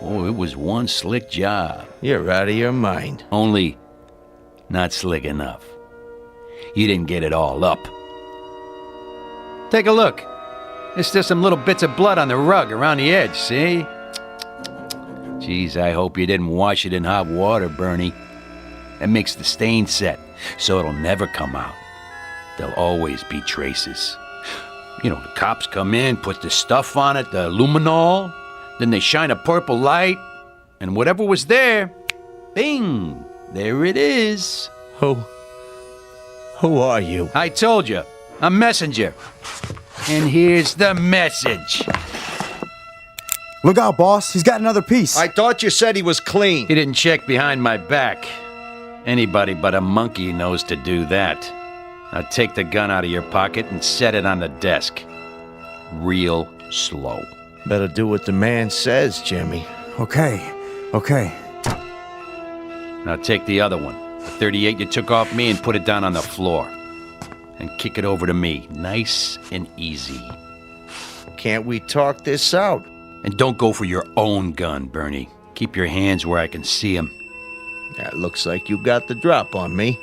Oh, it was one slick job. You're out of your mind. Only not slick enough. You didn't get it all up. Take a look. There's still some little bits of blood on the rug around the edge, see? Geez, I hope you didn't wash it in hot water, Bernie. That makes the stain set, so it'll never come out. There'll always be traces. You know, the cops come in, put the stuff on it, the luminol, then they shine a purple light, and whatever was there, bing, there it is. Who are you? I told you, a messenger. And here's the message. Look out, boss. He's got another piece. I thought you said he was clean. He didn't check behind my back. Anybody but a monkey knows to do that. Now take the gun out of your pocket and set it on the desk. Real slow. Better do what the man says, Jimmy. Okay. Now take the other one, the 38 you took off me, and put it down on the floor. And kick it over to me, nice and easy. Can't we talk this out? And don't go for your own gun, Bernie. Keep your hands where I can see them. That looks like you got the drop on me.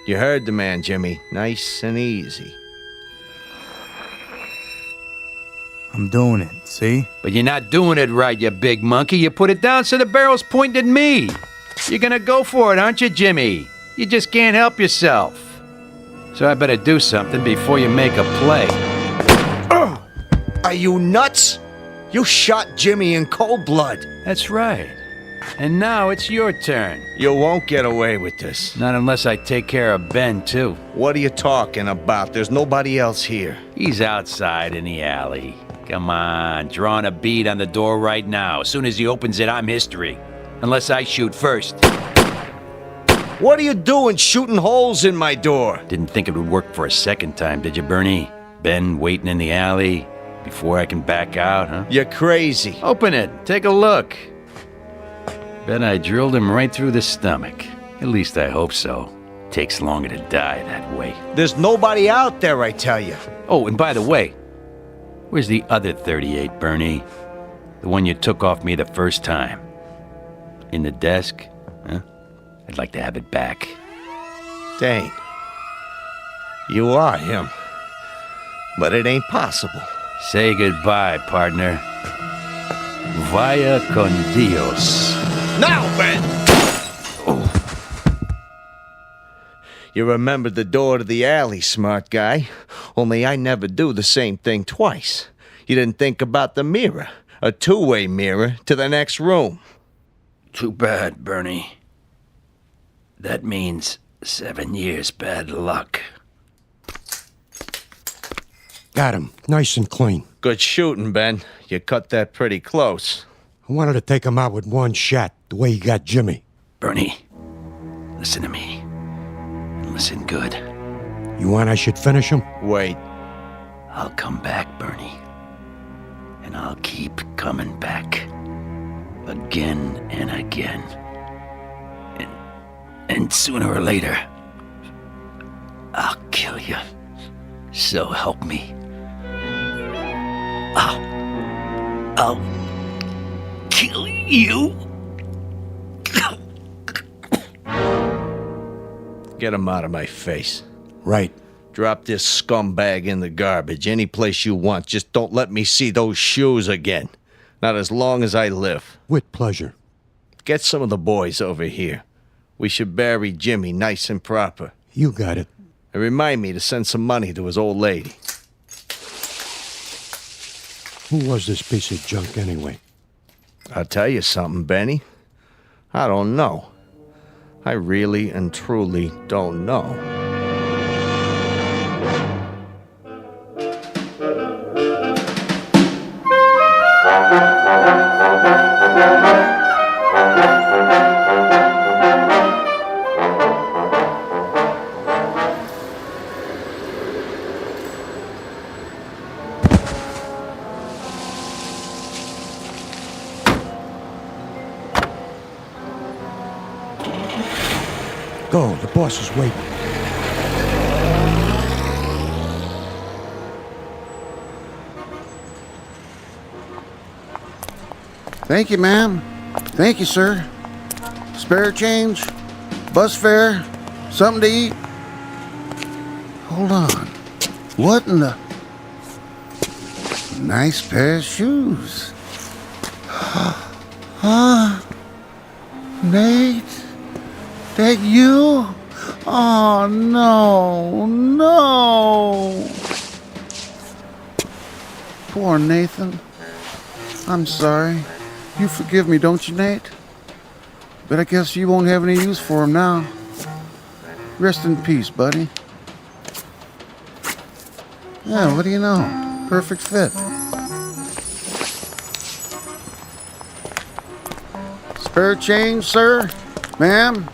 You heard the man, Jimmy. Nice and easy. I'm doing it, see? But you're not doing it right, you big monkey. You put it down so the barrel's pointed at me. You're gonna go for it, aren't you, Jimmy? You just can't help yourself. So I better do something before you make a play. Are you nuts? You shot Jimmy in cold blood. That's right. And now it's your turn. You won't get away with this. Not unless I take care of Ben, too. What are you talking about? There's nobody else here. He's outside in the alley. Come on, drawing a bead on the door right now. As soon as he opens it, I'm history. Unless I shoot first. What are you doing shooting holes in my door? Didn't think it would work for a second time, did you, Bernie? Ben waiting in the alley before I can back out, huh? You're crazy. Open it. Take a look. Bet I drilled him right through the stomach. At least I hope so. Takes longer to die that way. There's nobody out there, I tell you. Oh, and by the way, where's the other 38, Bernie? The one you took off me the first time. In the desk? Huh? I'd like to have it back. Dane. You are him. But it ain't possible. Say goodbye, partner. Vaya con Dios. Now, Ben! Oh. You remembered the door to the alley, smart guy. Only I never do the same thing twice. You didn't think about the mirror. A two-way mirror to the next room. Too bad, Bernie. That means 7 years bad luck. Got him. Nice and clean. Good shooting, Ben. You cut that pretty close. I wanted to take him out with one shot, the way he got Jimmy. Bernie, listen to me. And listen good. You want I should finish him? Wait. I'll come back, Bernie. And I'll keep coming back. Again and again. And sooner or later, I'll kill you. So help me. I'll kill you. Get him out of my face. Right. Drop this scumbag in the garbage any place you want. Just don't let me see those shoes again. Not as long as I live. With pleasure. Get some of the boys over here. We should bury Jimmy nice and proper. You got it. And remind me to send some money to his old lady. Who was this piece of junk anyway? I'll tell you something, Benny. I don't know. I really and truly don't know. Go, the boss is waiting. Thank you, ma'am. Thank you, sir. Spare change? Bus fare? Something to eat? Hold on. What in the... Nice pair of shoes. Huh? Nate? That you? Oh, no, no. Poor Nathan. I'm sorry. You forgive me, don't you, Nate? But I guess you won't have any use for him now. Rest in peace, buddy. Yeah, what do you know? Perfect fit. Spare change, sir? Ma'am?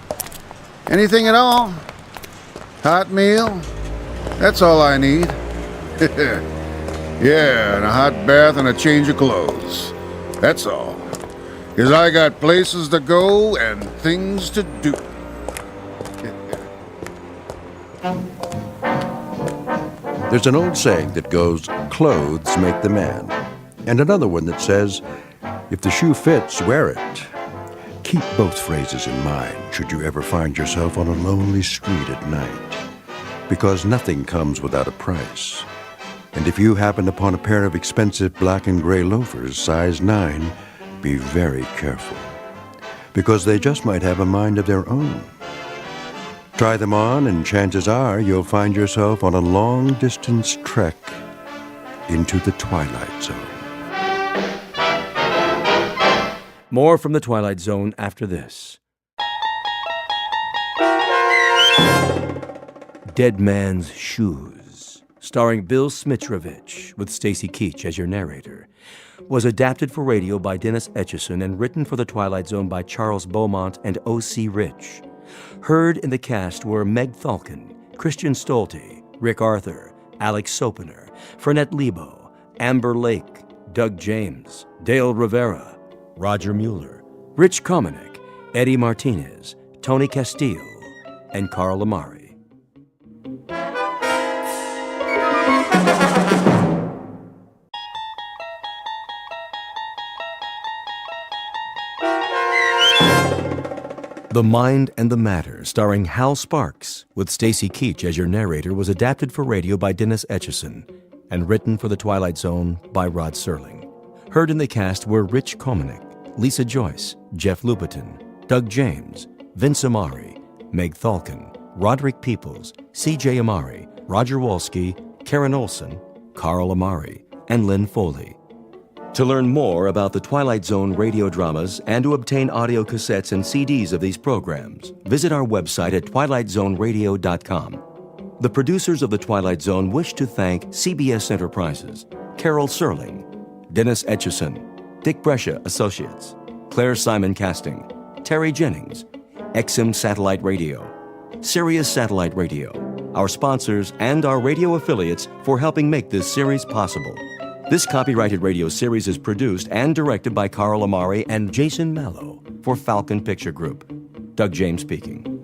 Anything at all? Hot meal? That's all I need. Yeah, and a hot bath and a change of clothes. That's all. 'Cause I got places to go and things to do. There's an old saying that goes, clothes make the man. And another one that says, if the shoe fits, wear it. Keep both phrases in mind should you ever find yourself on a lonely street at night. Because nothing comes without a price. And if you happen upon a pair of expensive black and gray loafers, size 9, be very careful. Because they just might have a mind of their own. Try them on, and chances are you'll find yourself on a long-distance trek into the Twilight Zone. More from the Twilight Zone after this. Dead Man's Shoes, starring Bill Smitrovich, with Stacy Keach as your narrator, was adapted for radio by Dennis Etchison and written for the Twilight Zone by Charles Beaumont and O.C. Rich. Heard in the cast were Meg Thalken, Christian Stolte, Rick Arthur, Alex Sopener, Fernette Lebo, Amber Lake, Doug James, Dale Rivera, Roger Mueller, Rich Komanek, Eddie Martinez, Tony Castillo, and Carl Amari. The Mind and the Matter, starring Hal Sparks, with Stacy Keach as your narrator, was adapted for radio by Dennis Etchison and written for The Twilight Zone by Rod Serling. Heard in the cast were Rich Komanek, Lisa Joyce, Jeff Lupetin, Doug James, Vince Amari, Meg Thalken, Roderick Peoples, C.J. Amari, Roger Wolski, Karen Olson, Carl Amari, and Lynn Foley. To learn more about the Twilight Zone radio dramas and to obtain audio cassettes and CDs of these programs, visit our website at twilightzoneradio.com. The producers of The Twilight Zone wish to thank CBS Enterprises, Carol Serling, Dennis Etchison, Dick Brescia Associates, Claire Simon Casting, Terry Jennings, XM Satellite Radio, Sirius Satellite Radio, our sponsors, and our radio affiliates for helping make this series possible. This copyrighted radio series is produced and directed by Carl Amari and Jason Mallow for Falcon Picture Group. Doug James speaking.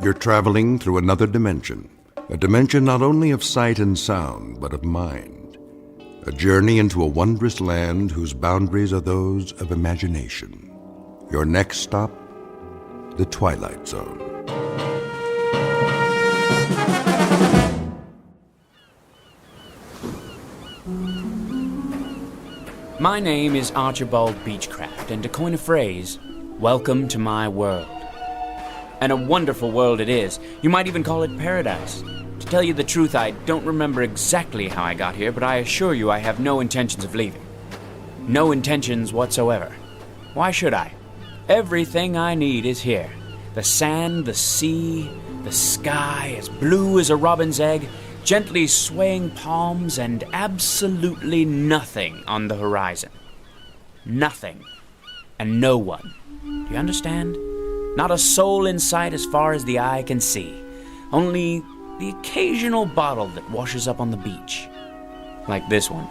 You're traveling through another dimension, a dimension not only of sight and sound, but of mind. A journey into a wondrous land whose boundaries are those of imagination. Your next stop, the Twilight Zone. My name is Archibald Beechcraft, and to coin a phrase, welcome to my world. And a wonderful world it is. You might even call it paradise. To tell you the truth, I don't remember exactly how I got here, but I assure you I have no intentions of leaving. No intentions whatsoever. Why should I? Everything I need is here. The sand, the sea, the sky, as blue as a robin's egg, gently swaying palms, and absolutely nothing on the horizon. Nothing. And no one. Do you understand? Not a soul in sight as far as the eye can see. Only the occasional bottle that washes up on the beach. Like this one.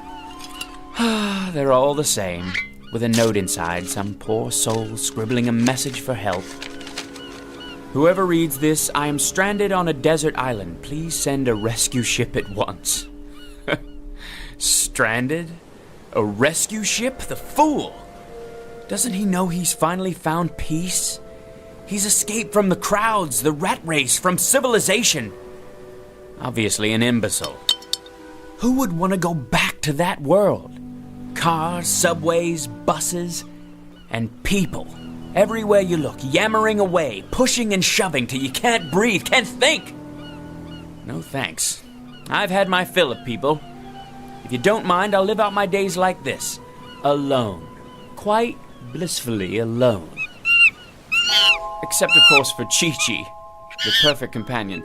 They're all the same, with a note inside, some poor soul scribbling a message for help. Whoever reads this, I am stranded on a desert island. Please send a rescue ship at once. Stranded? A rescue ship? The fool! Doesn't he know he's finally found peace? He's escaped from the crowds, the rat race, from civilization. Obviously an imbecile. Who would want to go back to that world? Cars, subways, buses, and people. Everywhere you look, yammering away, pushing and shoving till you can't breathe, can't think. No thanks. I've had my fill of people. If you don't mind, I'll live out my days like this. Alone. Quite blissfully alone. Except, of course, for Chi-Chi, the perfect companion.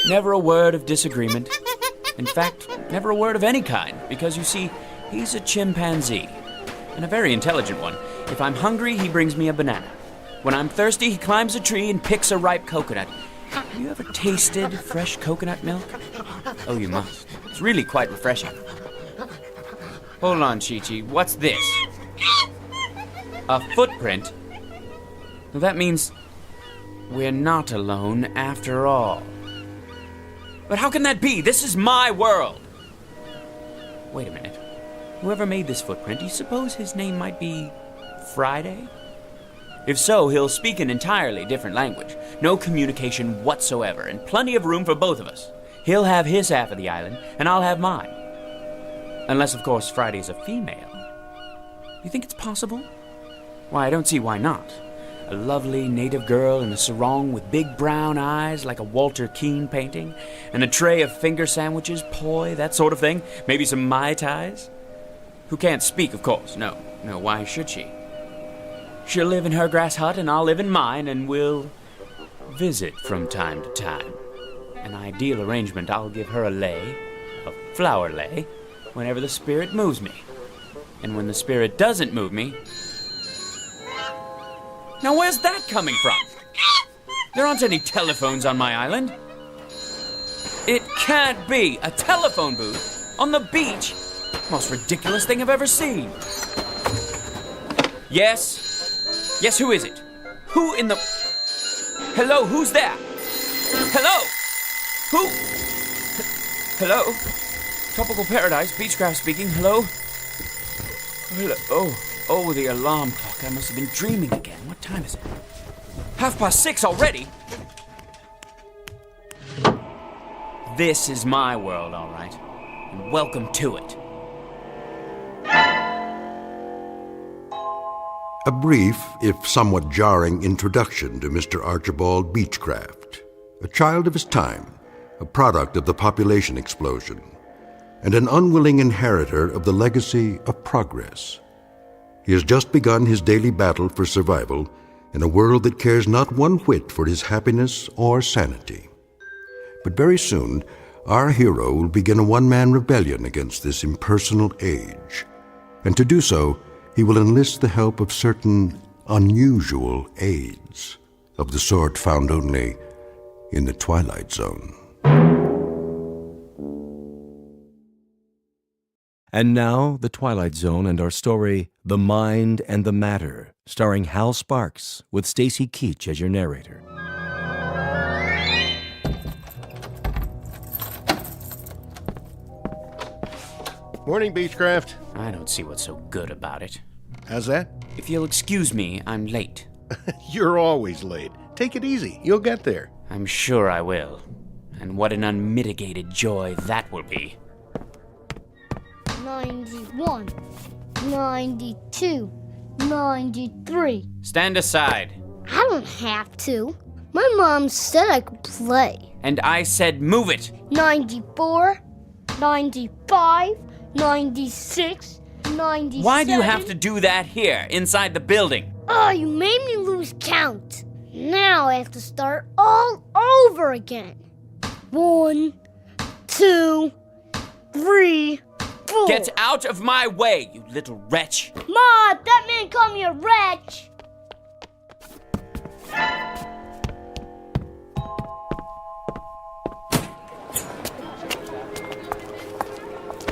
Never a word of disagreement. In fact, never a word of any kind, because, you see, he's a chimpanzee. And a very intelligent one. If I'm hungry, he brings me a banana. When I'm thirsty, he climbs a tree and picks a ripe coconut. Have you ever tasted fresh coconut milk? Oh, you must. It's really quite refreshing. Hold on, Chi-Chi. What's this? A footprint? Well, that means we're not alone after all. But how can that be? This is my world. Wait a minute. Whoever made this footprint, do you suppose his name might be Friday? If so, he'll speak an entirely different language. No communication whatsoever, and plenty of room for both of us. He'll have his half of the island, and I'll have mine. Unless, of course, Friday's a female. You think it's possible? Why, I don't see why not. A lovely native girl in a sarong with big brown eyes like a Walter Keane painting, and a tray of finger sandwiches, poi, that sort of thing. Maybe some Mai Tais. Who can't speak, of course. No, why should she? She'll live in her grass hut and I'll live in mine, and we'll visit from time to time. An ideal arrangement. I'll give her a lei, a flower lei, whenever the spirit moves me. And when the spirit doesn't move me... Now where's that coming from? There aren't any telephones on my island. It can't be a telephone booth on the beach. Most ridiculous thing I've ever seen. Yes? Yes, who is it? Who in the... Hello, who's there? Hello? Who? Hello? Tropical Paradise, Beechcraft speaking. Hello? Hello? Oh, the alarm clock. I must have been dreaming again. What time is it? 6:30 already? This is my world, all right. And welcome to it. A brief, if somewhat jarring, introduction to Mr. Archibald Beechcraft, a child of his time, a product of the population explosion, and an unwilling inheritor of the legacy of progress. He has just begun his daily battle for survival in a world that cares not one whit for his happiness or sanity. But very soon, our hero will begin a one-man rebellion against this impersonal age, and to do so, he will enlist the help of certain unusual aids, of the sort found only in the Twilight Zone. And now, The Twilight Zone and our story, The Mind and the Matter, starring Hal Sparks, with Stacy Keach as your narrator. Morning, Beechcraft. I don't see what's so good about it. How's that? If you'll excuse me, I'm late. You're always late. Take it easy. You'll get there. I'm sure I will. And what an unmitigated joy that will be. 91, 92, 93. Stand aside. I don't have to. My My mom said I could play. And I said move it. 94, 95, 96, 97. Why do you have to do that here, inside the building? Oh, you made me lose count. Now I have to start all over again. 1, 2, 3, 4. Get out of my way, you little wretch. Ma, that man called me a wretch.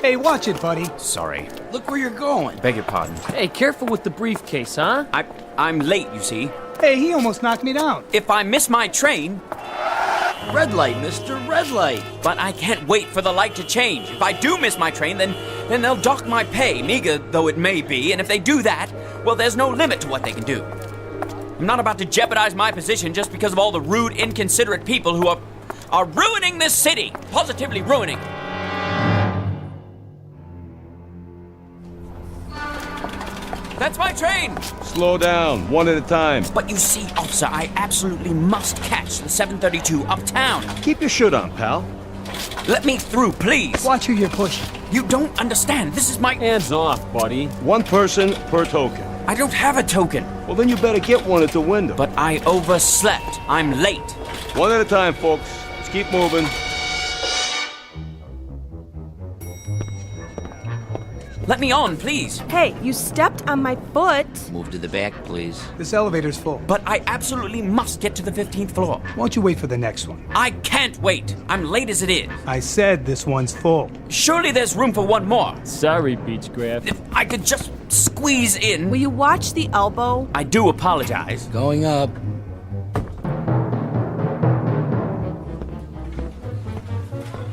Hey, watch it, buddy. Sorry. Look where you're going. Beg your pardon. Hey, careful with the briefcase, huh? I'm late, you see. Hey, he almost knocked me down. If I miss my train... Red light, mister, red light. But I can't wait for the light to change. If I do miss my train, then they'll dock my pay, meager though it may be. And if they do that, well, there's no limit to what they can do. I'm not about to jeopardize my position just because of all the rude, inconsiderate people who are ruining this city. Positively ruining. That's my train! Slow down, one at a time. But you see, officer, I absolutely must catch the 732 uptown. Keep your shirt on, pal. Let me through, please. Watch who you're pushing. You don't understand. This is my... Hands off, buddy. One person per token. I don't have a token. Well, then you better get one at the window. But I overslept. I'm late. One at a time, folks. Let's keep moving. Let me on, please. Hey, you stepped on my foot. Move to the back, please. This elevator's full. But I absolutely must get to the 15th floor. Why don't you wait for the next one? I can't wait. I'm late as it is. I said this one's full. Surely there's room for one more. Sorry, Beechcraft. If I could just squeeze in. Will you watch the elbow? I do apologize. Going up.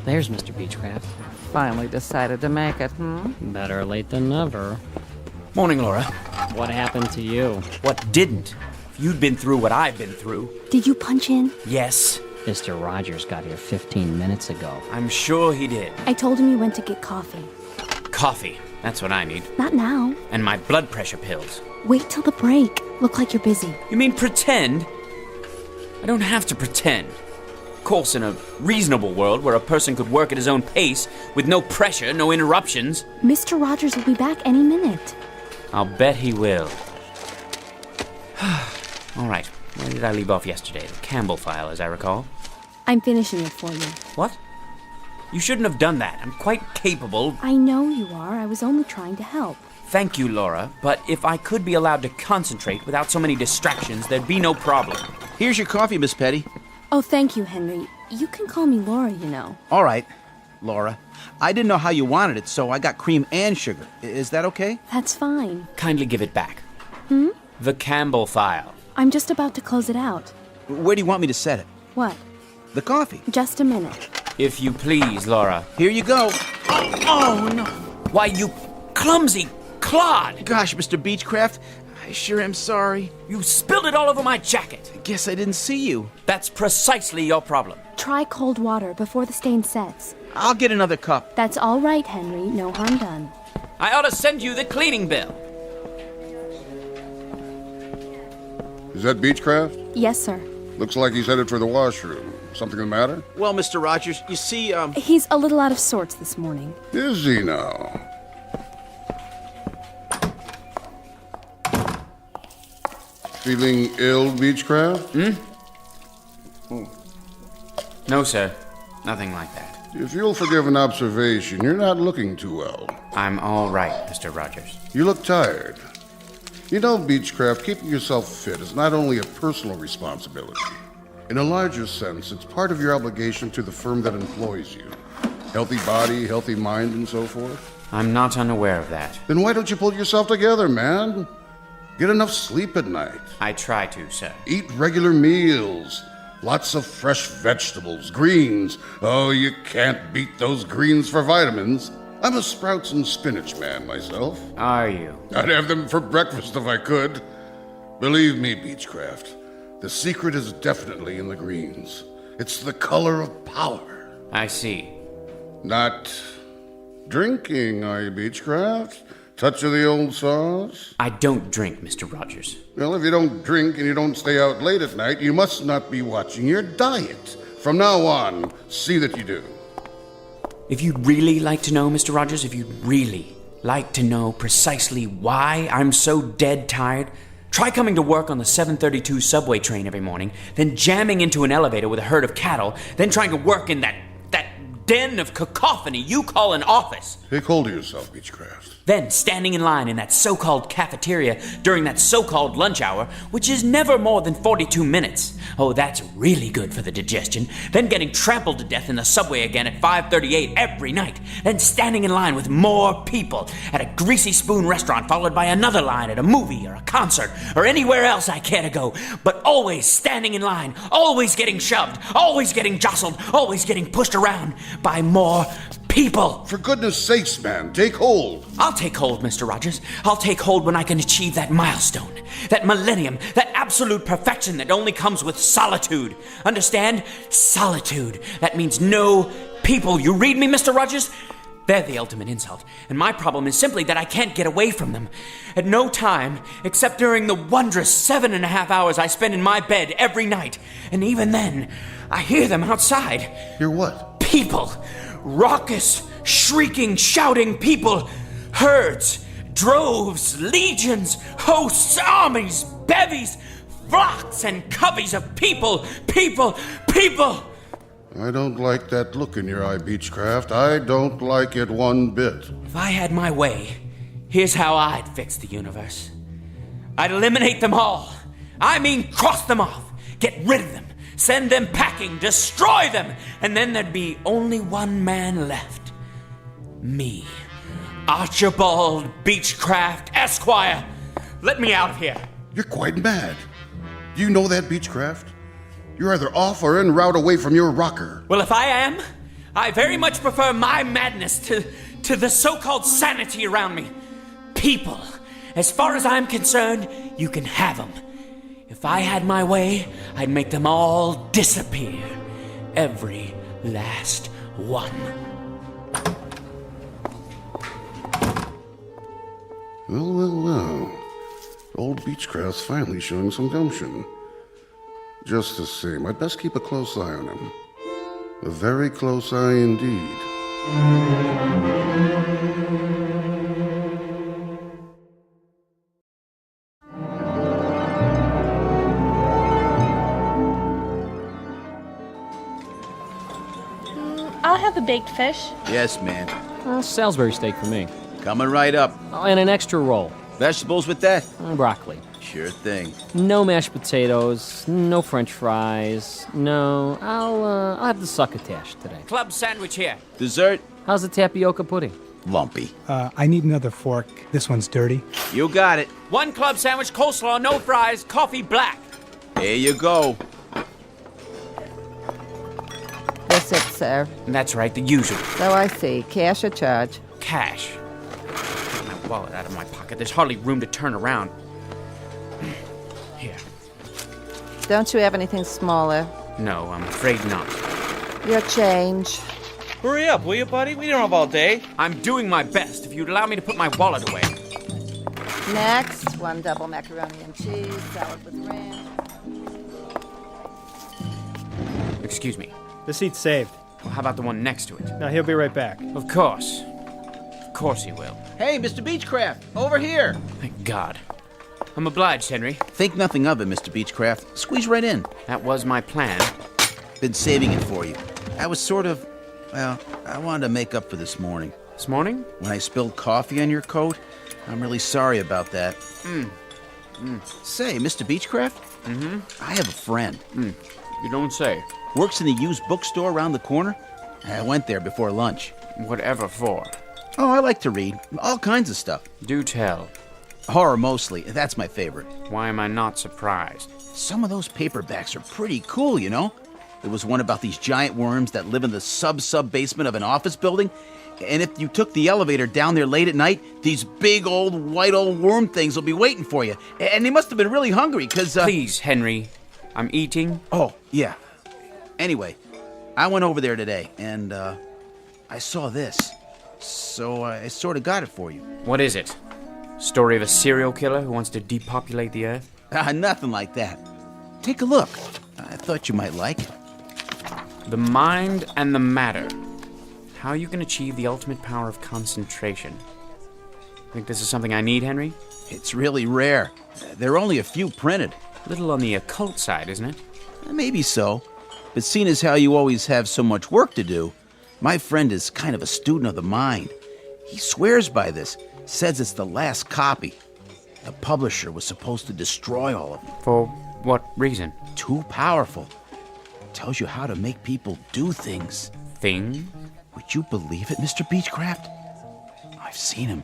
There's Mr. Beechcraft. Finally decided to make it, Better late than never. Morning, Laura. What happened to you? What didn't? If you'd been through what I've been through. Did you punch in? Yes. Mr. Rogers got here 15 minutes ago. I'm sure he did. I told him you went to get coffee. Coffee. That's what I need. Not now. And my blood pressure pills. Wait till the break. Look like you're busy. You mean pretend? I don't have to pretend. Of course, in a reasonable world where a person could work at his own pace with no pressure, no interruptions. Mr. Rogers will be back any minute. I'll bet he will. All right, where did I leave off yesterday? The Campbell file, as I recall. I'm finishing it for you. What? You shouldn't have done that. I'm quite capable. I know you are. I was only trying to help. Thank you, Laura, but if I could be allowed to concentrate without so many distractions, there'd be no problem. Here's your coffee, Miss Petty. Oh, thank you, Henry. You can call me Laura, you know. All right, Laura. I didn't know how you wanted it, so I got cream and sugar. Is that okay? That's fine. Kindly give it back. Hmm? The Campbell file. I'm just about to close it out. Where do you want me to set it? What? The coffee. Just a minute. If you please, Laura. Here you go. Oh, no. Why, you clumsy clod! Gosh, Mr. Beechcraft, I sure am sorry. You spilled it all over my jacket. I guess I didn't see you. That's precisely your problem. Try cold water before the stain sets. I'll get another cup. That's all right, Henry. No harm done. I ought to send you the cleaning bill. Is that Beechcraft? Yes, sir. Looks like he's headed for the washroom. Something the matter? Well, Mr. Rogers, you see, He's a little out of sorts this morning. Is he now? Feeling ill, Beechcraft? No, sir. Nothing like that. If you'll forgive an observation, you're not looking too well. I'm all right, Mr. Rogers. You look tired. You know, Beechcraft, keeping yourself fit is not only a personal responsibility. In a larger sense, it's part of your obligation to the firm that employs you. Healthy body, healthy mind, and so forth. I'm not unaware of that. Then why don't you pull yourself together, man? Get enough sleep at night. I try to, sir. Eat regular meals. Lots of fresh vegetables, greens. Oh, you can't beat those greens for vitamins. I'm a sprouts and spinach man myself. Are you? I'd have them for breakfast if I could. Believe me, Beechcraft, the secret is definitely in the greens. It's the color of power. I see. Not drinking, are you, Beechcraft? Touch of the old sauce? I don't drink, Mr. Rogers. Well, if you don't drink and you don't stay out late at night, you must not be watching your diet. From now on, see that you do. If you'd really like to know, Mr. Rogers, if you'd really like to know precisely why I'm so dead tired, try coming to work on the 7:32 subway train every morning, then jamming into an elevator with a herd of cattle, then trying to work in that den of cacophony you call an office. Take hold of yourself, Beechcraft. Then standing in line in that so-called cafeteria during that so-called lunch hour, which is never more than 42 minutes. Oh, that's really good for the digestion. Then getting trampled to death in the subway again at 5:38 every night. Then standing in line with more people at a Greasy Spoon restaurant, followed by another line at a movie or a concert or anywhere else I care to go. But always standing in line, always getting shoved, always getting jostled, always getting pushed around by more people. For goodness sakes, man, take hold. I'll take hold, Mr. Rogers. I'll take hold when I can achieve that milestone, that millennium, that absolute perfection that only comes with solitude. Understand? Solitude. That means no people. You read me, Mr. Rogers? They're the ultimate insult, and my problem is simply that I can't get away from them. At no time, except during the wondrous 7.5 hours I spend in my bed every night. And even then, I hear them outside. Hear what? People. Raucous, shrieking, shouting people. Herds, droves, legions, hosts, armies, bevies, flocks and coveys of people. I don't like that look in your eye, Beechcraft. I don't like it one bit. If I had my way, here's how I'd fix the universe. I'd eliminate them all. I mean, cross them off. Get rid of them. Send them packing. Destroy them. And then there'd be only one man left. Me. Archibald Beechcraft, Esquire. Let me out of here. You're quite mad. Do you know that, Beechcraft? You're either off or en route away from your rocker. Well, if I am, I very much prefer my madness to the so-called sanity around me. People, as far as I'm concerned, you can have them. If I had my way, I'd make them all disappear. Every last one. Well. Old Beechcraft's finally showing some gumption. Just the same, I'd best keep a close eye on him. A very close eye indeed. I'll have a baked fish. Yes, ma'am. Salisbury steak for me. Coming right up. Oh, and an extra roll. Vegetables with that? Broccoli. Sure thing. No mashed potatoes, no french fries, no... I'll have the succotash today. Club sandwich here. Dessert? How's the tapioca pudding? Lumpy. I need another fork. This one's dirty. You got it. One club sandwich, coleslaw, no fries, coffee black. Here you go. That's it, sir. That's right, the usual. So I see. Cash or charge? Cash. Take my wallet out of my pocket. There's hardly room to turn around. Here. Don't you have anything smaller? No, I'm afraid not. Your change. Hurry up, will you, buddy? We don't have all day. I'm doing my best. If you'd allow me to put my wallet away. Next, one double macaroni and cheese, salad with ranch. Excuse me. The seat's saved. Well, how about the one next to it? Now, he'll be right back. Of course. Of course he will. Hey, Mr. Beechcraft, over here. Thank God. I'm obliged, Henry. Think nothing of it, Mr. Beechcraft. Squeeze right in. That was my plan. Been saving it for you. I was sort of, well, I wanted to make up for this morning. This morning? When I spilled coffee on your coat. I'm really sorry about that. Say, Mr. Beechcraft? Mm-hmm. I have a friend. You don't say. Works in the used bookstore around the corner. I went there before lunch. Whatever for? Oh, I like to read. All kinds of stuff. Do tell. Horror mostly. That's my favorite. Why am I not surprised? Some of those paperbacks are pretty cool, you know? There was one about these giant worms that live in the sub-basement of an office building. And if you took the elevator down there late at night, these big white old worm things will be waiting for you. And they must have been really hungry, because... Please, Henry. I'm eating. Oh, yeah. Anyway, I went over there today, and I saw this. So I sort of got it for you. What is it? Story of a serial killer who wants to depopulate the Earth? Nothing like that. Take a look. I thought you might like it. The mind and the matter. How you can achieve the ultimate power of concentration. Think this is something I need, Henry? It's really rare. There are only a few printed. Little on the occult side, isn't it? Maybe so. But seeing as how you always have so much work to do, my friend is kind of a student of the mind. He swears by this, says it's the last copy. The publisher was supposed to destroy all of them. For what reason? Too powerful. Tells you how to make people do things. Things? Would you believe it, Mr. Beechcraft? I've seen him.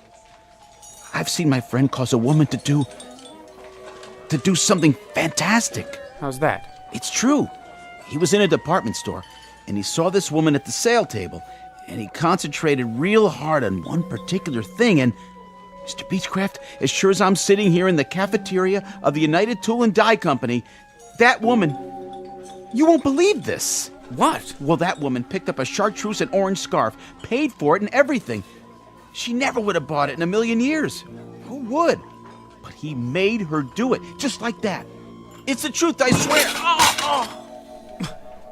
I've seen my friend cause a woman to do something fantastic. How's that? It's true. He was in a department store, and he saw this woman at the sale table, and he concentrated real hard on one particular thing, and Mr. Beechcraft, as sure as I'm sitting here in the cafeteria of the United Tool and Die Company, that woman... You won't believe this. What? Well, that woman picked up a chartreuse and orange scarf, paid for it and everything. She never would have bought it in a million years. Who would? But he made her do it, just like that. It's the truth, I swear.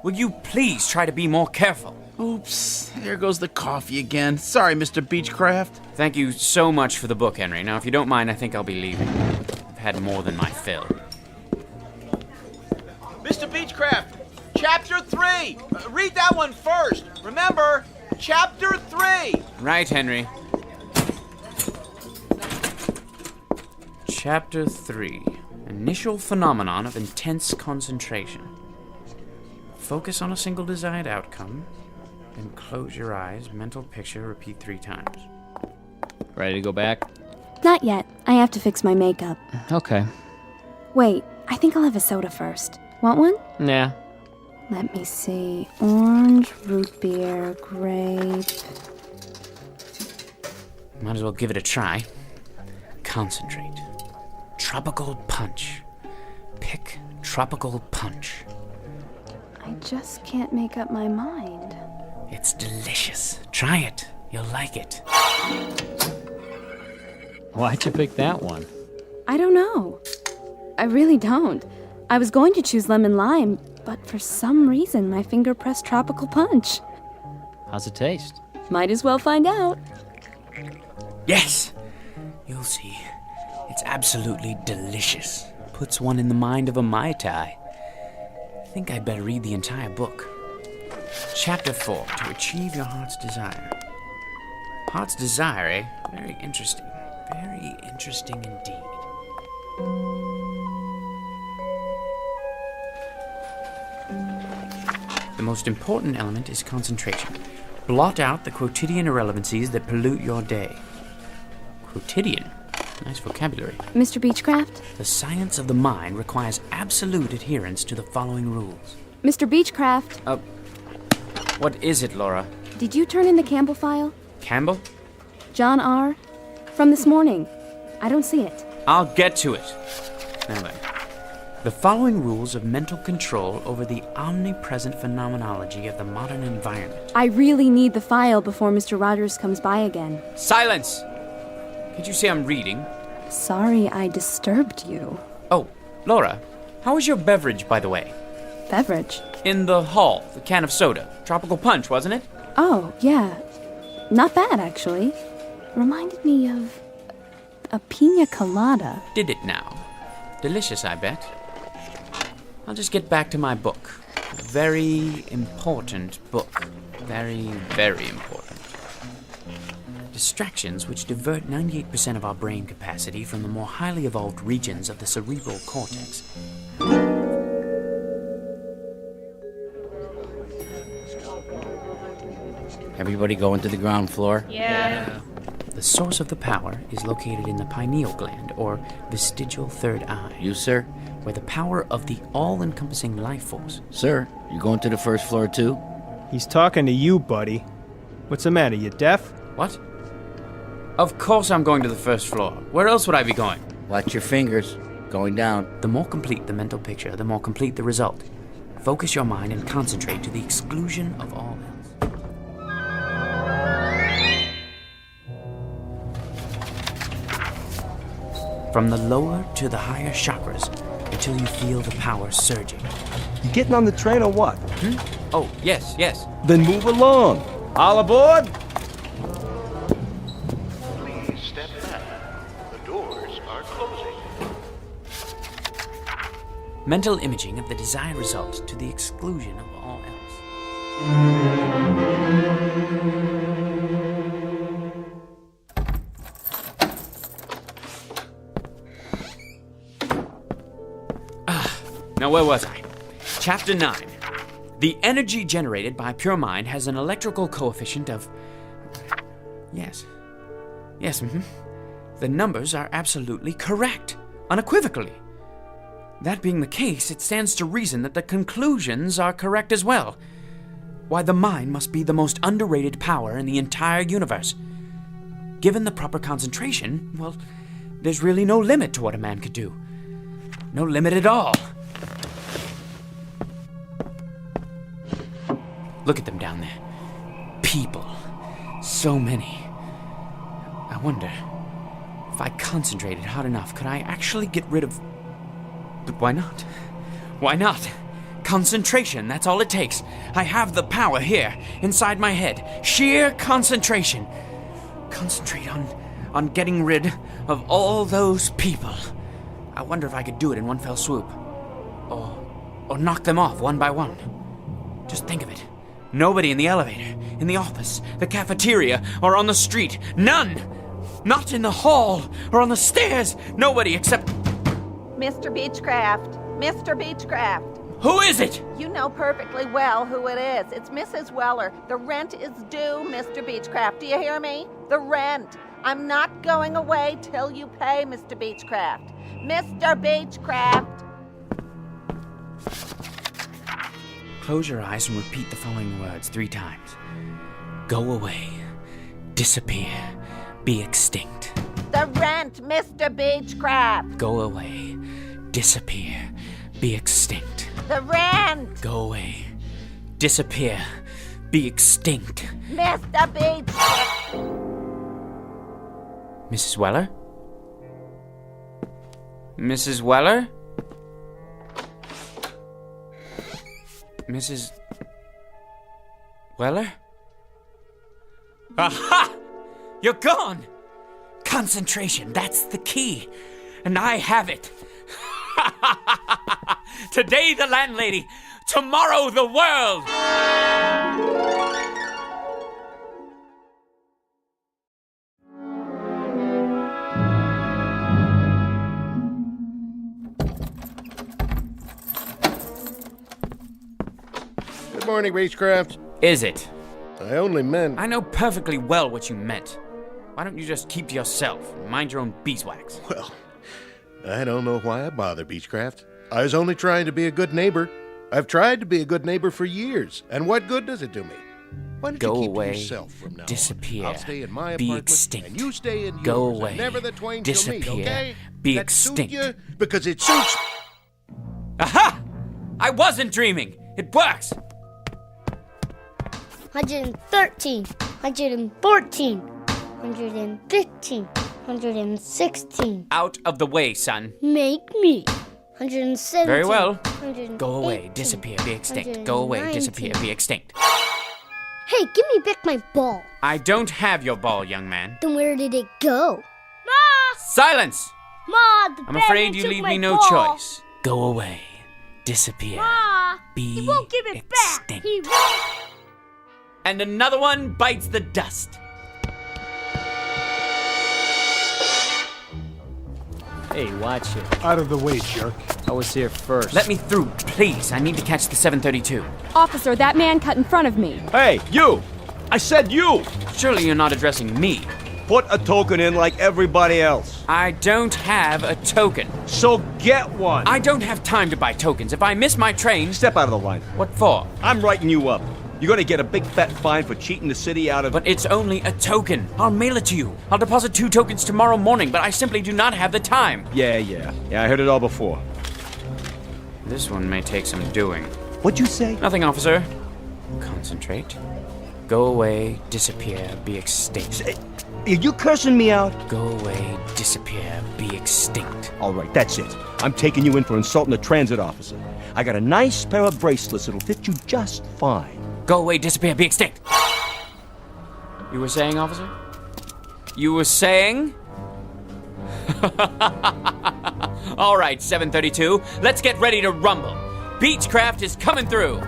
Will you please try to be more careful? Oops, there goes the coffee again. Sorry, Mr. Beechcraft. Thank you so much for the book, Henry. Now, if you don't mind, I think I'll be leaving. I've had more than my fill. Mr. Beechcraft, Chapter 3. Read that one first. Remember, Chapter 3. Right, Henry. Chapter 3. Initial phenomenon of intense concentration. Focus on a single desired outcome, then close your eyes, mental picture, repeat 3 times. Ready to go back? Not yet. I have to fix my makeup. Okay. Wait, I think I'll have a soda first. Want one? Nah. Let me see. Orange, root beer, grape. Might as well give it a try. Concentrate. Tropical punch. Pick tropical punch. I just can't make up my mind. It's delicious. Try it. You'll like it. Why'd you pick that one? I don't know. I really don't. I was going to choose lemon lime, but for some reason my finger pressed tropical punch. How's it taste? Might as well find out. Yes! You'll see. It's absolutely delicious. Puts one in the mind of a Mai Tai. I think I'd better read the entire book. Chapter 4, to achieve your heart's desire. Heart's desire, eh? Very interesting. Very interesting indeed. The most important element is concentration. Blot out the quotidian irrelevancies that pollute your day. Quotidian? Nice vocabulary. Mr. Beechcraft? The science of the mind requires absolute adherence to the following rules. Mr. Beechcraft? What is it, Laura? Did you turn in the Campbell file? Campbell? John R. From this morning. I don't see it. I'll get to it. Now then. The following rules of mental control over the omnipresent phenomenology of the modern environment. I really need the file before Mr. Rogers comes by again. Silence! Can't you see I'm reading? Sorry I disturbed you. Oh, Laura, how was your beverage, by the way? Beverage? In the hall, the can of soda. Tropical punch, wasn't it? Oh, yeah. Not bad, actually. Reminded me of a pina colada. Did it now? Delicious, I bet. I'll just get back to my book. A very important book. Very, very important. Distractions which divert 98% of our brain capacity from the more highly evolved regions of the cerebral cortex. Everybody going to the ground floor? Yeah. The source of the power is located in the pineal gland, or vestigial third eye. You, sir? Where the power of the all-encompassing life force. Sir, you going to the first floor too? He's talking to you, buddy. What's the matter, you deaf? What? Of course I'm going to the first floor. Where else would I be going? Watch your fingers. Going down. The more complete the mental picture, the more complete the result. Focus your mind and concentrate to the exclusion of all else. from the lower to the higher chakras until you feel the power surging. You getting on the train or what? Oh, yes. Then move along. All aboard? Please step back. The doors are closing. Mental imaging of the desired result to the exclusion of all else. Now, where was I? Chapter 9. The energy generated by pure mind has an electrical coefficient of... Yes, The numbers are absolutely correct, unequivocally. That being the case, it stands to reason that the conclusions are correct as well. Why, the mind must be the most underrated power in the entire universe. Given the proper concentration, well, there's really no limit to what a man could do. No limit at all. Look at them down there. People. So many. I wonder, if I concentrated hard enough, could I actually get rid of... But why not? Why not? Concentration, that's all it takes. I have the power here, inside my head. Sheer concentration. Concentrate on getting rid of all those people. I wonder if I could do it in one fell swoop. Or knock them off one by one. Just think of it. Nobody in the elevator, in the office, the cafeteria, or on the street. None! Not in the hall or on the stairs. Nobody except... Mr. Beechcraft. Mr. Beechcraft. Who is it? You know perfectly well who it is. It's Mrs. Weller. The rent is due, Mr. Beechcraft. Do you hear me? The rent. I'm not going away till you pay, Mr. Beechcraft. Mr. Beechcraft. Close your eyes and repeat the following words 3 times. Go away. Disappear. Be extinct. The rent, Mr. Beechcraft. Go away. Disappear. Be extinct. The rent. Go away. Disappear. Be extinct. Mr. Beechcraft. Mrs. Weller? Mrs. Weller? Mrs. Weller? Aha! You're gone! Concentration, that's the key. And I have it. Today the landlady, tomorrow the world! Good morning, Beechcraft. Is it? I only meant... I know perfectly well what you meant. Why don't you just keep to yourself and mind your own beeswax? Well, I don't know why I bother, Beechcraft. I was only trying to be a good neighbor. I've tried to be a good neighbor for years, and what good does it do me? Why don't Go you keep away, to yourself from now disappear, on? I'll stay in my be apartment, extinct. and you stay in yours. Go and away, never the twain disappear, shall meet, okay? be That extinct. Suit you? Because it suits... Aha! I wasn't dreaming. It works. 113, 114, 115, 116. Out of the way, son. Make me. 117. Very well. 118, Go away, disappear, be extinct. Go away, disappear, be extinct. Hey, give me back my ball. I don't have your ball, young man. Then where did it go? Ma! Silence! Ma, the I'm afraid you took leave my me no ball. choice. Go away, disappear, Ma, be he won't give it extinct. back. He won't. And another one bites the dust. Hey, watch it. Out of the way, jerk. I was here first. Let me through, please. I need to catch the 732. Officer, that man cut in front of me. Hey, you! I said you! Surely you're not addressing me. Put a token in like everybody else. I don't have a token. So get one. I don't have time to buy tokens. If I miss my train... Step out of the line. What for? I'm writing you up. You're gonna get a big fat fine for cheating the city out of... But it's only a token. I'll mail it to you. I'll deposit 2 tokens tomorrow morning, but I simply do not have the time. Yeah, I heard it all before. This one may take some doing. What'd you say? Nothing, officer. Concentrate. Go away, disappear, be extinct. Are you cursing me out? Go away, disappear, be extinct. All right, that's it. I'm taking you in for insulting a transit officer. I got a nice pair of bracelets that'll fit you just fine. Go away, disappear, be extinct. You were saying, officer? You were saying? All right, 732, let's get ready to rumble. Beechcraft is coming through.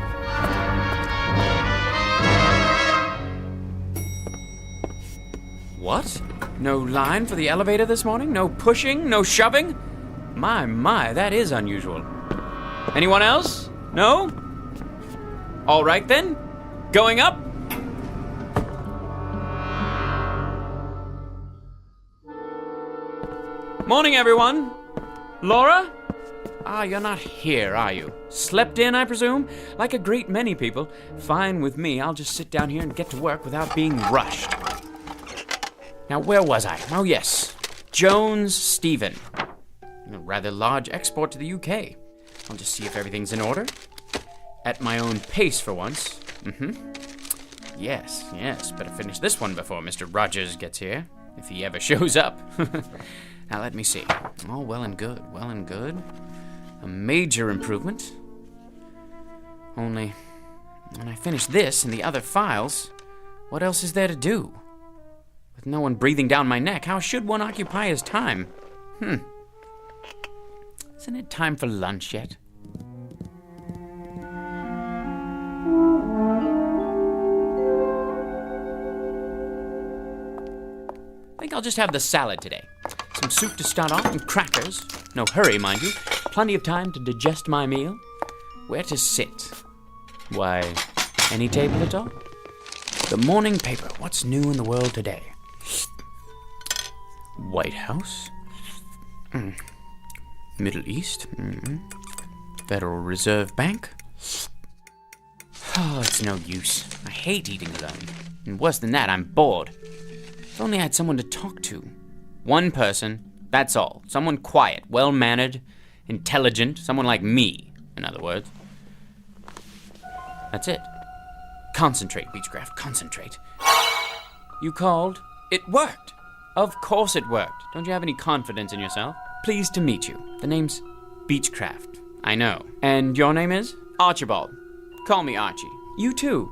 What? No line for the elevator this morning? No pushing? No shoving? My, that is unusual. Anyone else? No? All right then. Going up? Morning, everyone. Laura? You're not here, are you? Slept in, I presume? Like a great many people. Fine with me. I'll just sit down here and get to work without being rushed. Now, where was I? Oh, yes. Jones Stephen. A rather large export to the UK. I'll just see if everything's in order. At my own pace for once. Yes. Better finish this one before Mr. Rogers gets here. If he ever shows up. Now, let me see. All well and good. A major improvement. Only, when I finish this and the other files, what else is there to do? With no one breathing down my neck, how should one occupy his time? Isn't it time for lunch yet? I think I'll just have the salad today. Some soup to start off and crackers. No hurry, mind you. Plenty of time to digest my meal. Where to sit? Why, any table at all? The morning paper. What's new in the world today? White House. Middle East. Federal Reserve Bank. Oh, it's no use. I hate eating alone. And worse than that, I'm bored. If only I had someone to talk to. One person, that's all. Someone quiet, well-mannered, intelligent, someone like me, in other words. That's it. Concentrate, Beechcraft, concentrate. You called? It worked. Of course it worked. Don't you have any confidence in yourself? Pleased to meet you. The name's Beechcraft. I know. And your name is? Archibald. Call me Archie. You too.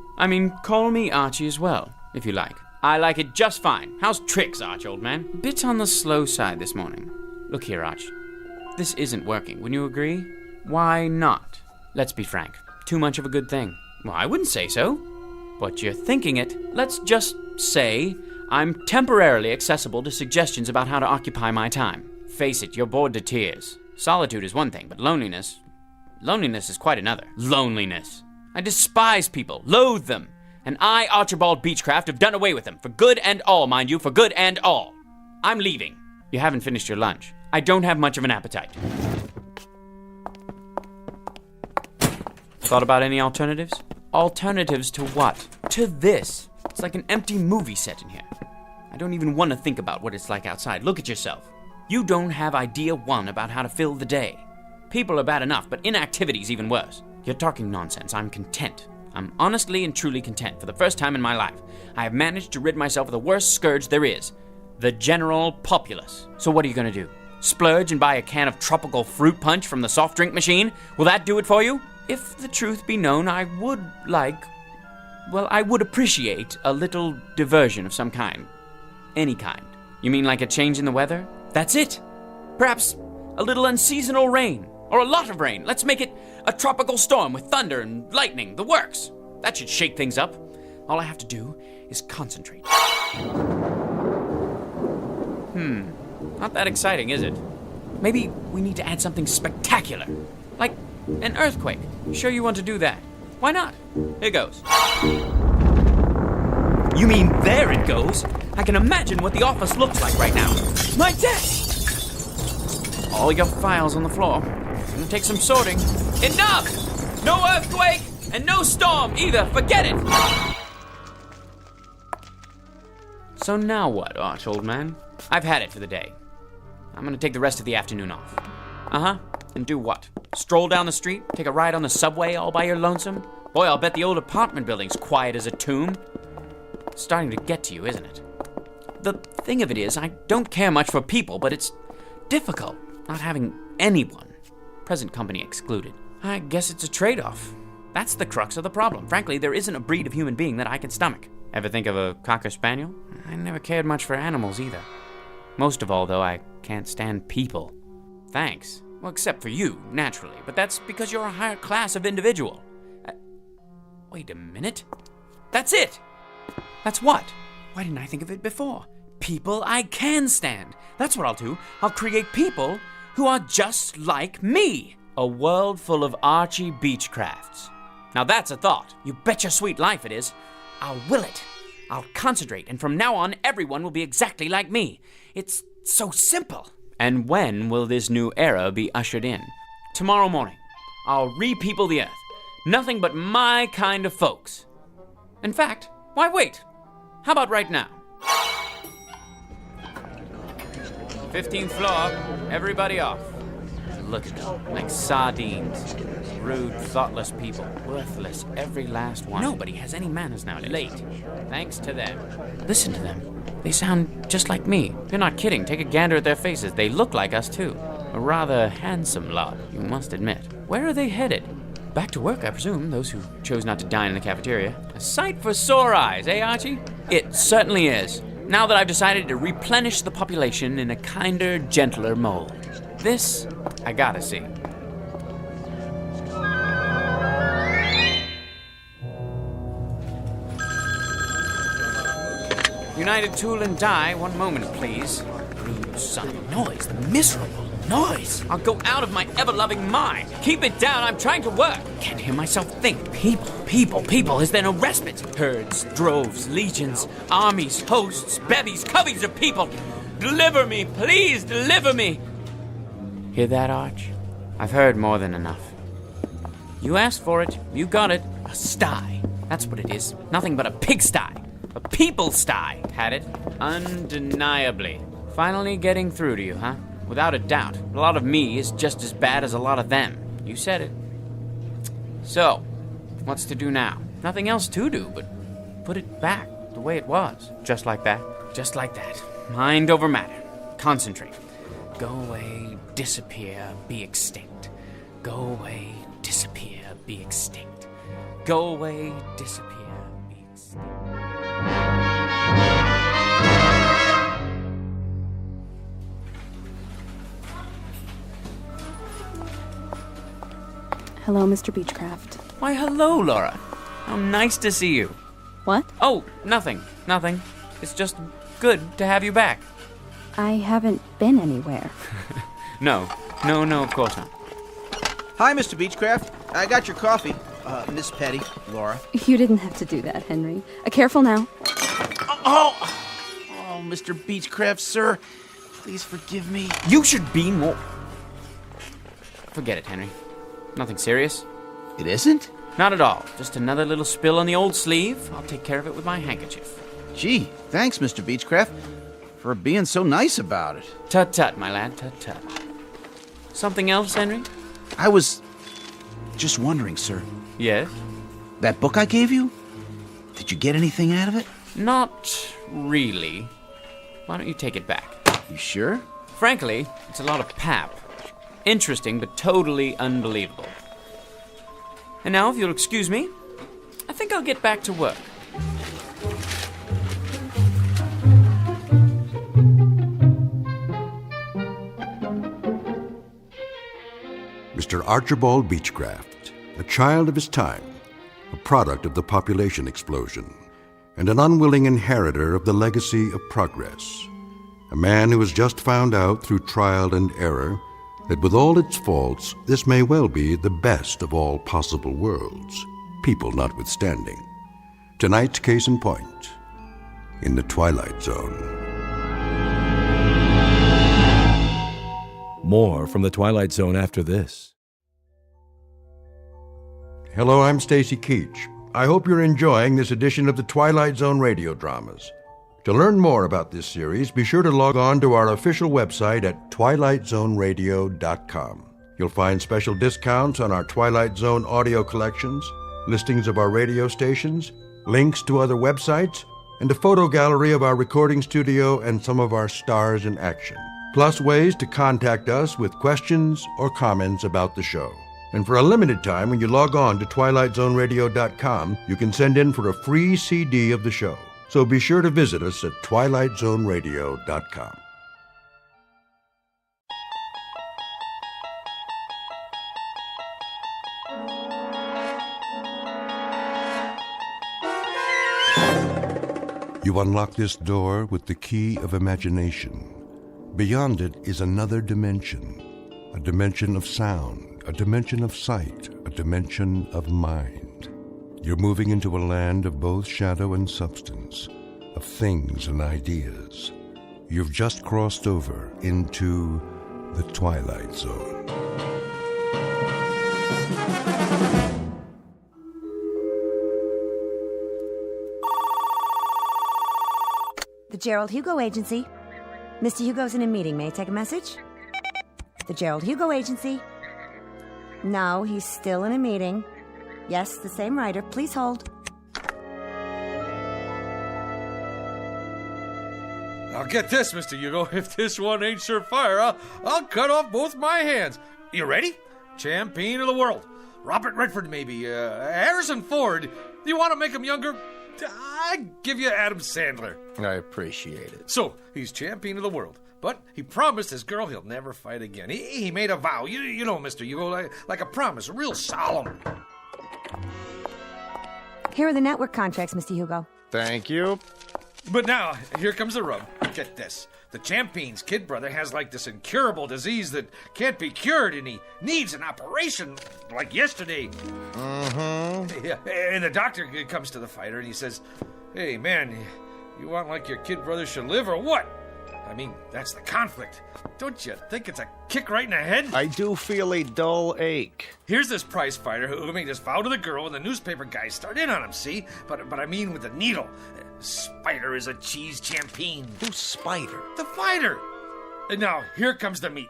Call me Archie as well, if you like. I like it just fine. How's tricks, Arch, old man? Bit on the slow side this morning. Look here, Arch. This isn't working. Wouldn't you agree? Why not? Let's be frank. Too much of a good thing. Well, I wouldn't say so. But you're thinking it. Let's just say I'm temporarily accessible to suggestions about how to occupy my time. Face it, you're bored to tears. Solitude is one thing, but loneliness is quite another. Loneliness. I despise people, loathe them. And I, Archibald Beechcraft, have done away with them. For good and all, mind you, for good and all. I'm leaving. You haven't finished your lunch. I don't have much of an appetite. Thought about any alternatives? Alternatives to what? To this. It's like an empty movie set in here. I don't even want to think about what it's like outside. Look at yourself. You don't have idea one about how to fill the day. People are bad enough, but inactivity's even worse. You're talking nonsense. I'm content. I'm honestly and truly content. For the first time in my life, I have managed to rid myself of the worst scourge there is. The general populace. So what are you going to do? Splurge and buy a can of tropical fruit punch from the soft drink machine? Will that do it for you? If the truth be known, I would appreciate a little diversion of some kind. Any kind. You mean like a change in the weather? That's it. Perhaps a little unseasonal rain. Or a lot of rain. Let's make it a tropical storm with thunder and lightning. The works. That should shake things up. All I have to do is concentrate. Not that exciting, is it? Maybe we need to add something spectacular. Like an earthquake. Sure you want to do that? Why not? Here goes. You mean there it goes? I can imagine what the office looks like right now. My desk! All your files on the floor. Gonna take some sorting. Enough! No earthquake and no storm either. Forget it! So now what, Arch, old man? I've had it for the day. I'm gonna take the rest of the afternoon off. And do what? Stroll down the street? Take a ride on the subway all by your lonesome? Boy, I'll bet the old apartment building's quiet as a tomb. It's starting to get to you, isn't it? The thing of it is, I don't care much for people, but it's difficult not having anyone, present company excluded. I guess it's a trade-off. That's the crux of the problem. Frankly, there isn't a breed of human being that I can stomach. Ever think of a Cocker Spaniel? I never cared much for animals either. Most of all, though, I can't stand people. Thanks. Well, except for you, naturally, but that's because you're a higher class of individual. Wait a minute. That's it! That's what? Why didn't I think of it before? People I can stand. That's what I'll do. I'll create people who are just like me. A world full of Archie Beechcrafts. Now that's a thought. You bet your sweet life it is. I'll will it. I'll concentrate, and from now on, everyone will be exactly like me. It's so simple. And when will this new era be ushered in? Tomorrow morning. I'll re-people the earth. Nothing but my kind of folks. In fact, why wait? How about right now? 15th floor, everybody off. Look at them, like sardines. Rude, thoughtless people. Worthless, every last one. Nobody has any manners nowadays. Late. Thanks to them. Listen to them. They sound just like me. You're not kidding. Take a gander at their faces. They look like us, too. A rather handsome lot, you must admit. Where are they headed? Back to work, I presume, those who chose not to dine in the cafeteria. A sight for sore eyes, eh, Archie? It certainly is. Now that I've decided to replenish the population in a kinder, gentler mold. This, I gotta see. United Tool and Die, one moment, please. Rude son of a noise, the miserable noise. I'll go out of my ever-loving mind. Keep it down, I'm trying to work. Can't hear myself think. People. Is there no respite? Herds, droves, legions, armies, hosts, bevies, coveys of people. Deliver me, please, deliver me. Hear that, Arch? I've heard more than enough. You asked for it, you got it. A sty. That's what it is. Nothing but a pigsty. A people sty. Had it? Undeniably. Finally getting through to you, huh? Without a doubt. A lot of me is just as bad as a lot of them. You said it. So, what's to do now? Nothing else to do but put it back the way it was. Just like that. Just like that. Mind over matter. Concentrate. Go away, disappear, be extinct. Go away, disappear, be extinct. Go away, disappear, be extinct. Hello, Mr. Beechcraft. Why, hello, Laura. How nice to see you. What? Oh, nothing. It's just good to have you back. I haven't been anywhere. No, of course not. Hi, Mr. Beechcraft. I got your coffee. Miss Petty, Laura. You didn't have to do that, Henry. Careful now. Oh, Mr. Beechcraft, sir. Please forgive me. You should be more... Forget it, Henry. Nothing serious. It isn't? Not at all. Just another little spill on the old sleeve. I'll take care of it with my handkerchief. Gee, thanks, Mr. Beechcraft, for being so nice about it. Tut-tut, my lad, tut-tut. Something else, Henry? I was just wondering, sir. Yes? That book I gave you? Did you get anything out of it? Not really. Why don't you take it back? You sure? Frankly, it's a lot of pap. Interesting, but totally unbelievable. And now, if you'll excuse me, I think I'll get back to work. Mr. Archibald Beechcraft, a child of his time, a product of the population explosion, and an unwilling inheritor of the legacy of progress. A man who has just found out through trial and error that with all its faults, this may well be the best of all possible worlds, people notwithstanding. Tonight's case in point, in the Twilight Zone. More from the Twilight Zone after this. Hello, I'm Stacy Keach. I hope you're enjoying this edition of the Twilight Zone radio dramas. To learn more about this series, be sure to log on to our official website at twilightzoneradio.com. You'll find special discounts on our Twilight Zone audio collections, listings of our radio stations, links to other websites, and a photo gallery of our recording studio and some of our stars in action, plus ways to contact us with questions or comments about the show. And for a limited time, when you log on to twilightzoneradio.com, you can send in for a free CD of the show. So be sure to visit us at twilightzoneradio.com. You unlock this door with the key of imagination. Beyond it is another dimension, a dimension of sound, a dimension of sight, a dimension of mind. You're moving into a land of both shadow and substance, of things and ideas. You've just crossed over into the Twilight Zone. The Gerald Hugo Agency. Mr. Hugo's in a meeting. May I take a message? The Gerald Hugo Agency. No, he's still in a meeting. Yes, the same writer. Please hold. Now get this, Mr. Hugo. If this one ain't surefire, I'll cut off both my hands. You ready? Champion of the world. Robert Redford, maybe. Harrison Ford. You want to make him younger? I give you Adam Sandler. I appreciate it. So, he's champion of the world. But he promised his girl he'll never fight again. He made a vow. You know, Mr. Hugo, like a promise. Real solemn. Here are the network contracts, Mr. Hugo. Thank you. But now, here comes the rub. Get this. The champion's kid brother has like this incurable disease that can't be cured, and he needs an operation like yesterday. Mm-hmm. Yeah, and the doctor comes to the fighter and he says, "Hey, man, you want like your kid brother should live or what? I mean, that's the conflict. Don't you think it's a kick right in the head?" I do feel a dull ache. Here's this prize fighter who made this vow to the girl, and the newspaper guys start in on him, see? But I mean with the needle. Spider is a cheese champion. Who's Spider? The fighter. And now, here comes the meat.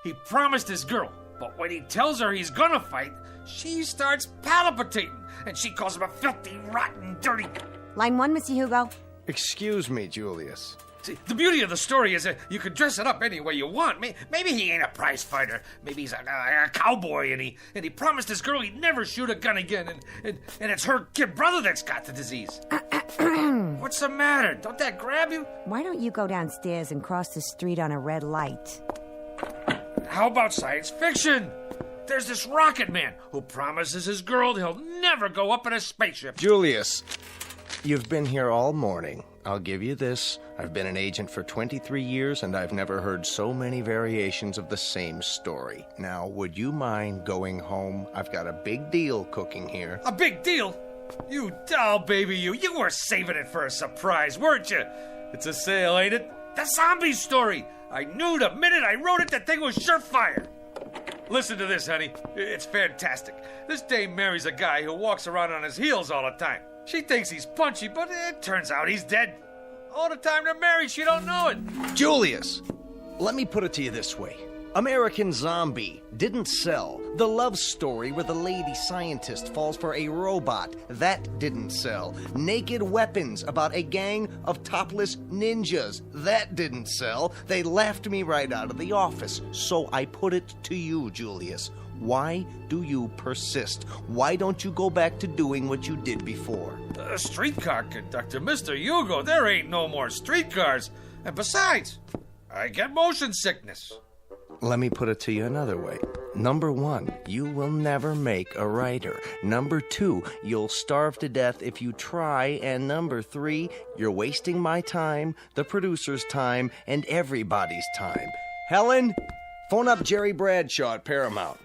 He promised his girl, but when he tells her he's gonna fight, she starts palpitating, and she calls him a filthy, rotten, dirty... Line 1, Mr. Hugo. Excuse me, Julius. See, the beauty of the story is that you can dress it up any way you want. Maybe he ain't a prize fighter. Maybe he's a cowboy, and he promised his girl he'd never shoot a gun again, and it's her kid brother that's got the disease. What's the matter? Don't that grab you? Why don't you go downstairs and cross the street on a red light? How about science fiction? There's this rocket man who promises his girl he'll never go up in a spaceship. Julius, you've been here all morning. I'll give you this. I've been an agent for 23 years, and I've never heard so many variations of the same story. Now, would you mind going home? I've got a big deal cooking here. A big deal? You doll baby, you were saving it for a surprise, weren't you? It's a sale, ain't it? The zombie story. I knew the minute I wrote it, that thing was surefire. Listen to this, honey. It's fantastic. This dame marries a guy who walks around on his heels all the time. She thinks he's punchy, but it turns out he's dead. All the time they're married, she don't know it. Julius, let me put it to you this way. American Zombie didn't sell. The love story where the lady scientist falls for a robot, that didn't sell. Naked Weapons about a gang of topless ninjas, that didn't sell. They laughed me right out of the office. So I put it to you, Julius. Why do you persist? Why don't you go back to doing what you did before? The streetcar conductor, Mr. Hugo, there ain't no more streetcars. And besides, I get motion sickness. Let me put it to you another way. Number 1, you will never make a writer. Number 2, you'll starve to death if you try. And number 3, you're wasting my time, the producer's time, and everybody's time. Helen, phone up Jerry Bradshaw at Paramount.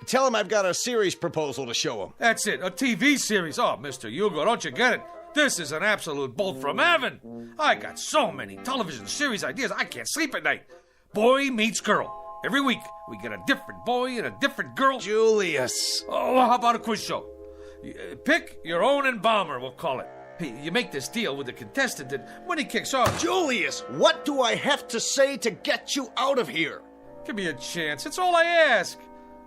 Tell him I've got a series proposal to show him. That's it, a TV series. Oh, Mr. Hugo, don't you get it? This is an absolute bolt from heaven. I got so many television series ideas, I can't sleep at night. Boy meets girl. Every week, we get a different boy and a different girl. Julius. Oh, how about a quiz show? Pick your own embalmer, we'll call it. You make this deal with the contestant that when he kicks off... Julius, what do I have to say to get you out of here? Give me a chance. It's all I ask.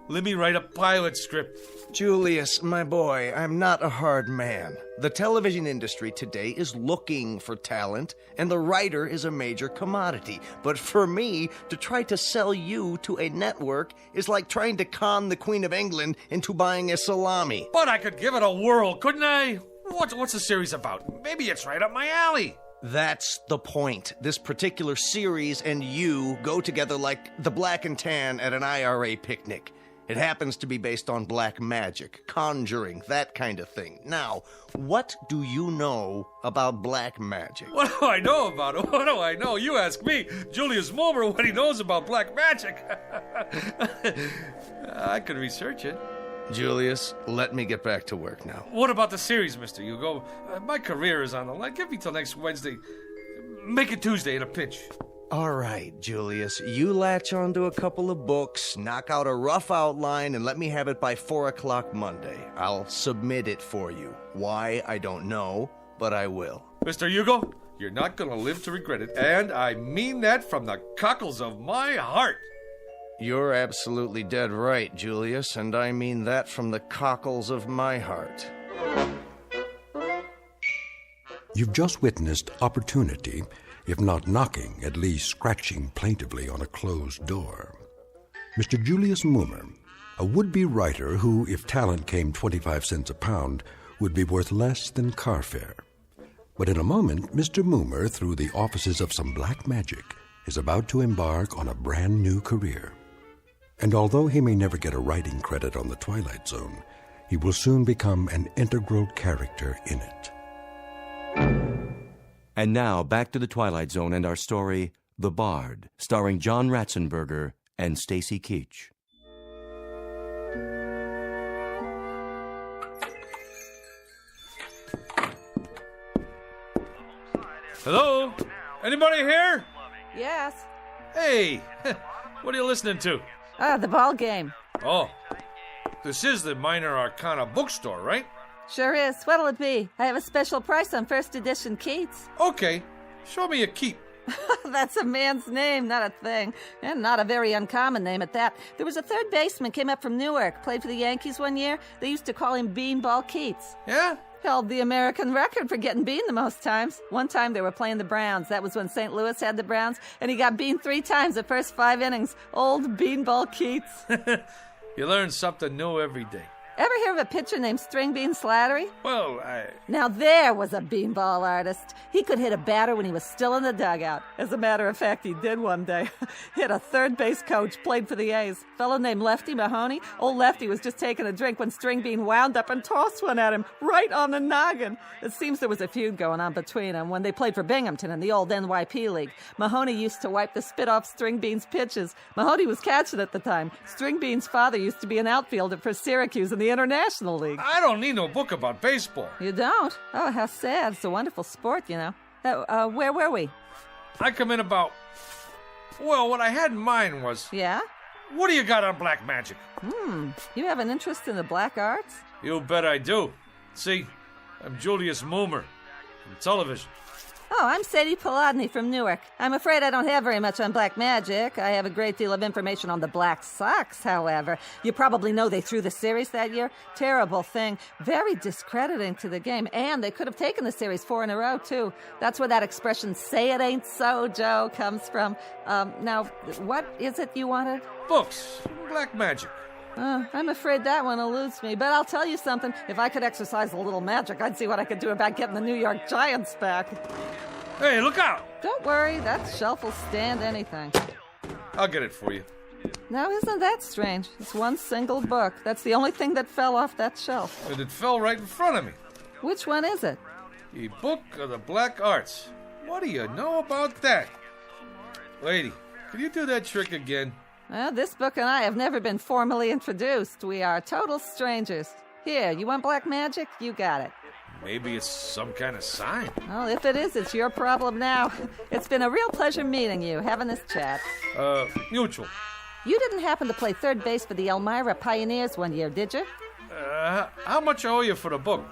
Let me write a pilot script. Julius, my boy, I'm not a hard man. The television industry today is looking for talent, and the writer is a major commodity. But for me, to try to sell you to a network is like trying to con the Queen of England into buying a salami. But I could give it a whirl, couldn't I? What's the series about? Maybe it's right up my alley. That's the point. This particular series and you go together like the black and tan at an IRA picnic. It happens to be based on black magic, conjuring, that kind of thing. Now, what do you know about black magic? What do I know about it? What do I know? You ask me, Julius Mulmer, what he knows about black magic. I could research it. Julius, let me get back to work now. What about the series, Mr. Hugo? My career is on the line. Give me till next Wednesday. Make it Tuesday at a pinch. All right, Julius, you latch onto a couple of books, knock out a rough outline, and let me have it by 4 o'clock Monday. I'll submit it for you. Why, I don't know, but I will. Mr. Hugo, you're not going to live to regret it, and I mean that from the cockles of my heart. You're absolutely dead right, Julius, and I mean that from the cockles of my heart. You've just witnessed opportunity, if not knocking, at least scratching plaintively on a closed door. Mr. Julius Mulmer, a would-be writer who, if talent came 25 cents a pound, would be worth less than car fare. But in a moment, Mr. Mulmer, through the offices of some black magic, is about to embark on a brand new career. And although he may never get a writing credit on the Twilight Zone, he will soon become an integral character in it. And now, back to the Twilight Zone and our story, The Bard, starring John Ratzenberger and Stacy Keach. Hello? Anybody here? Yes. Hey, what are you listening to? The ball game. Oh, this is the Minor Arcana bookstore, right? Sure is. What'll it be? I have a special price on first edition Keats. Okay, show me a keep. That's a man's name, not a thing. And not a very uncommon name at that. There was a third baseman came up from Newark, played for the Yankees one year. They used to call him Beanball Keats. Yeah? Held the American record for getting beaned the most times. One time they were playing the Browns. That was when St. Louis had the Browns, and he got beaned 3 times the first 5 innings. Old Beanball Keats. You learn something new every day. Ever hear of a pitcher named String Bean Slattery? Well, Now there was a beanball artist. He could hit a batter when he was still in the dugout. As a matter of fact, he did one day. Hit a third base coach, played for the A's. Fellow named Lefty Mahoney. Old Lefty was just taking a drink when String Bean wound up and tossed one at him, right on the noggin. It seems there was a feud going on between them when they played for Binghamton in the old NYP League. Mahoney used to wipe the spit off String Bean's pitches. Mahoney was catching at the time. String Bean's father used to be an outfielder for Syracuse in the International League. I don't need no book about baseball. You don't? Oh, how sad. It's a wonderful sport, you know. Where were we? I come in about... Well, what I had in mind was... Yeah? What do you got on black magic? You have an interest in the black arts? You bet I do. See, I'm Julius Mulmer from television. Oh, I'm Sadie Polodny from Newark. I'm afraid I don't have very much on black magic. I have a great deal of information on the Black Sox, however. You probably know they threw the series that year. Terrible thing. Very discrediting to the game. And they could have taken the series 4 in a row, too. That's where that expression, say it ain't so, Joe, comes from. Now, what is it you wanted? Books. Black magic. I'm afraid that one eludes me, but I'll tell you something. If I could exercise a little magic, I'd see what I could do about getting the New York Giants back. Hey, look out! Don't worry, that shelf will stand anything. I'll get it for you. Now, isn't that strange? It's one single book. That's the only thing that fell off that shelf. And it fell right in front of me. Which one is it? The Book of the Black Arts. What do you know about that? Lady, can you do that trick again? Well, this book and I have never been formally introduced. We are total strangers. Here, you want black magic? You got it. Maybe it's some kind of sign. Well, if it is, it's your problem now. It's been a real pleasure meeting you, having this chat. Mutual. You didn't happen to play third base for the Elmira Pioneers one year, did you? How much I owe you for the book?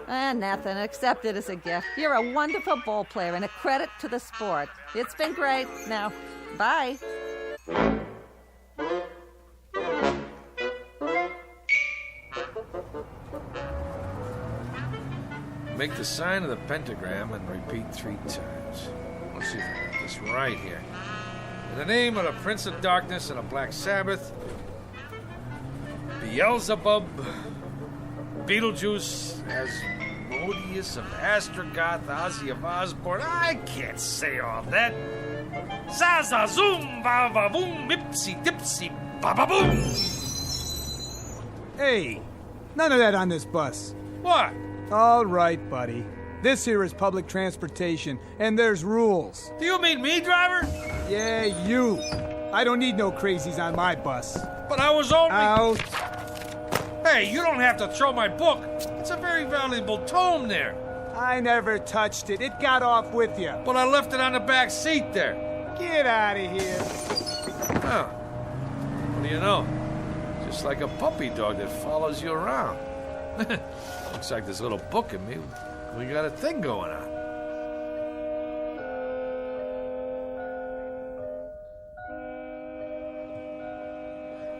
Nothing. Accept it as a gift. You're a wonderful ball player and a credit to the sport. It's been great. Now, bye. make the sign of the pentagram and repeat 3 times. Let's see if I got this right here. In the name of the Prince of Darkness and the Black Sabbath, Beelzebub, Beetlejuice, Asmodeus of Astrogoth, Ozzy of Osborne. I can't say all that. Zaza zoom, ba ba boom, ipsy dipsy, ba ba boom. Hey, none of that on this bus. What? All right, buddy. This here is public transportation, and there's rules. Do you mean me, driver? Yeah, you. I don't need no crazies on my bus. But I was only... Out. Hey, you don't have to throw my book. It's a very valuable tome there. I never touched it. It got off with you. But I left it on the back seat there. Get out of here. Oh. What do you know? Just like a puppy dog that follows you around. Looks like this little book in me. We got a thing going on.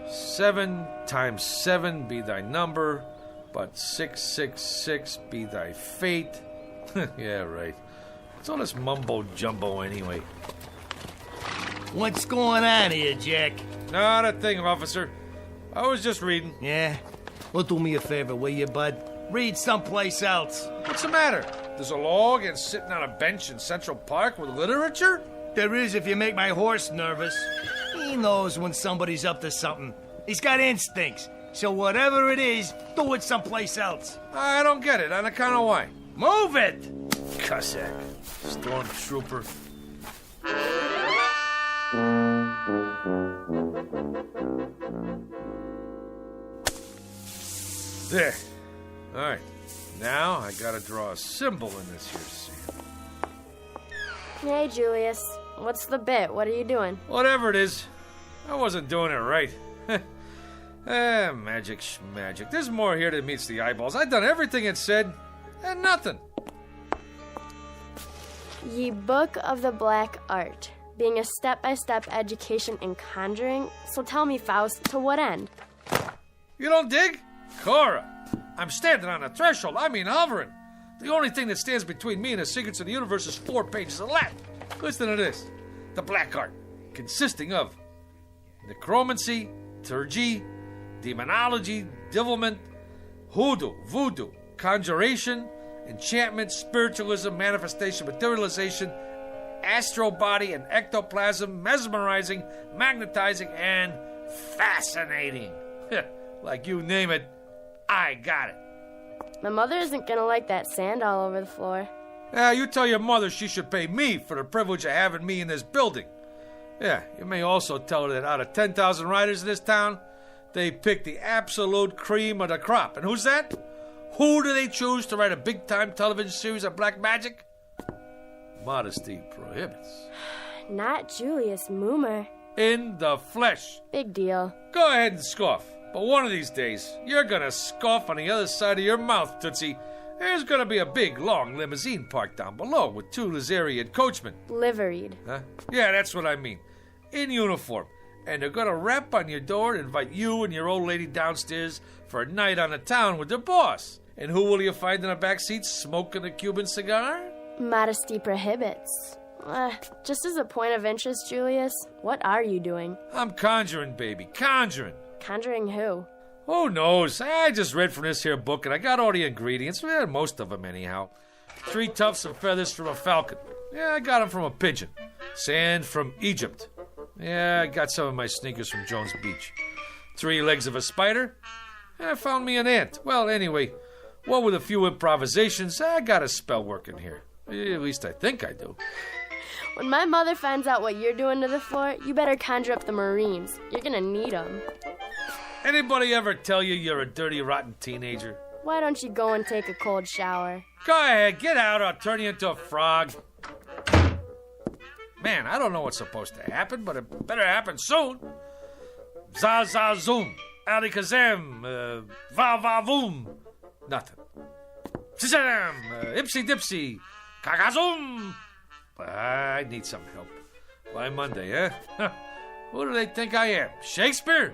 Seven times 7 be thy number, but 666 be thy fate. Yeah, right. What's all this mumbo-jumbo anyway? What's going on here, Jack? Not a thing, officer. I was just reading. Yeah? Well, do me a favor, will you, bud? Read someplace else. What's the matter? There's a law against sitting on a bench in Central Park with literature? There is if you make my horse nervous. He knows when somebody's up to something. He's got instincts. So whatever it is, do it someplace else. I don't get it. On account of why? Move it! Cossack. Stormtrooper. There. All right. Now I gotta draw a symbol in this here sand. Hey, Julius. What's the bit? What are you doing? Whatever it is, I wasn't doing it right. Magic schmagic. There's more here than meets the eyeballs. I've done everything it said, and nothing. Ye Book of the Black Art, being a step-by-step education in conjuring. So tell me, Faust, to what end? You don't dig? Cora, I'm standing on the threshold. I mean hovering. The only thing that stands between me and the secrets of the universe is 4 pages of Latin. Listen to this. The Black Art, consisting of necromancy, turgy, demonology, devilment, hoodoo, voodoo, conjuration, enchantment, spiritualism, manifestation, materialization, astral body and ectoplasm, mesmerizing, magnetizing, and fascinating. Like you name it, I got it. My mother isn't gonna like that sand all over the floor. You tell your mother she should pay me for the privilege of having me in this building. Yeah, you may also tell her that out of 10,000 writers in this town, they pick the absolute cream of the crop. And who's that? Who do they choose to write a big-time television series of black magic? Modesty prohibits. Not Julius Moomer. In the flesh. Big deal. Go ahead and scoff. But one of these days, you're gonna scoff on the other side of your mouth, Tootsie. There's gonna be a big, long limousine parked down below with 2 Lazarian coachmen. Liveried. Huh? Yeah, that's what I mean. In uniform. And they're gonna rap on your door and invite you and your old lady downstairs for a night on the town with their boss. And who will you find in the back seat smoking a Cuban cigar? Modesty prohibits. Just as a point of interest, Julius, what are you doing? I'm conjuring, baby, conjuring. Conjuring who? Who knows? I just read from this here book and I got all the ingredients. Well, most of them anyhow. 3 tufts of feathers from a falcon. Yeah, I got them from a pigeon. Sand from Egypt. Yeah, I got some of my sneakers from Jones Beach. 3 legs of a spider. I found me an ant. Well, anyway, what with a few improvisations, I got a spell working here. At least I think I do. When my mother finds out what you're doing to the floor, you better conjure up the Marines. You're gonna need them. Anybody ever tell you you're a dirty, rotten teenager? Why don't you go and take a cold shower? Go ahead, get out or I'll turn you into a frog. Man, I don't know what's supposed to happen, but it better happen soon. Za-za-zoom, alikazam, va-va-voom. Nothing. Shazam, ipsy-dipsy, kakazoom. I need some help. By Monday, eh? Who do they think I am? Shakespeare?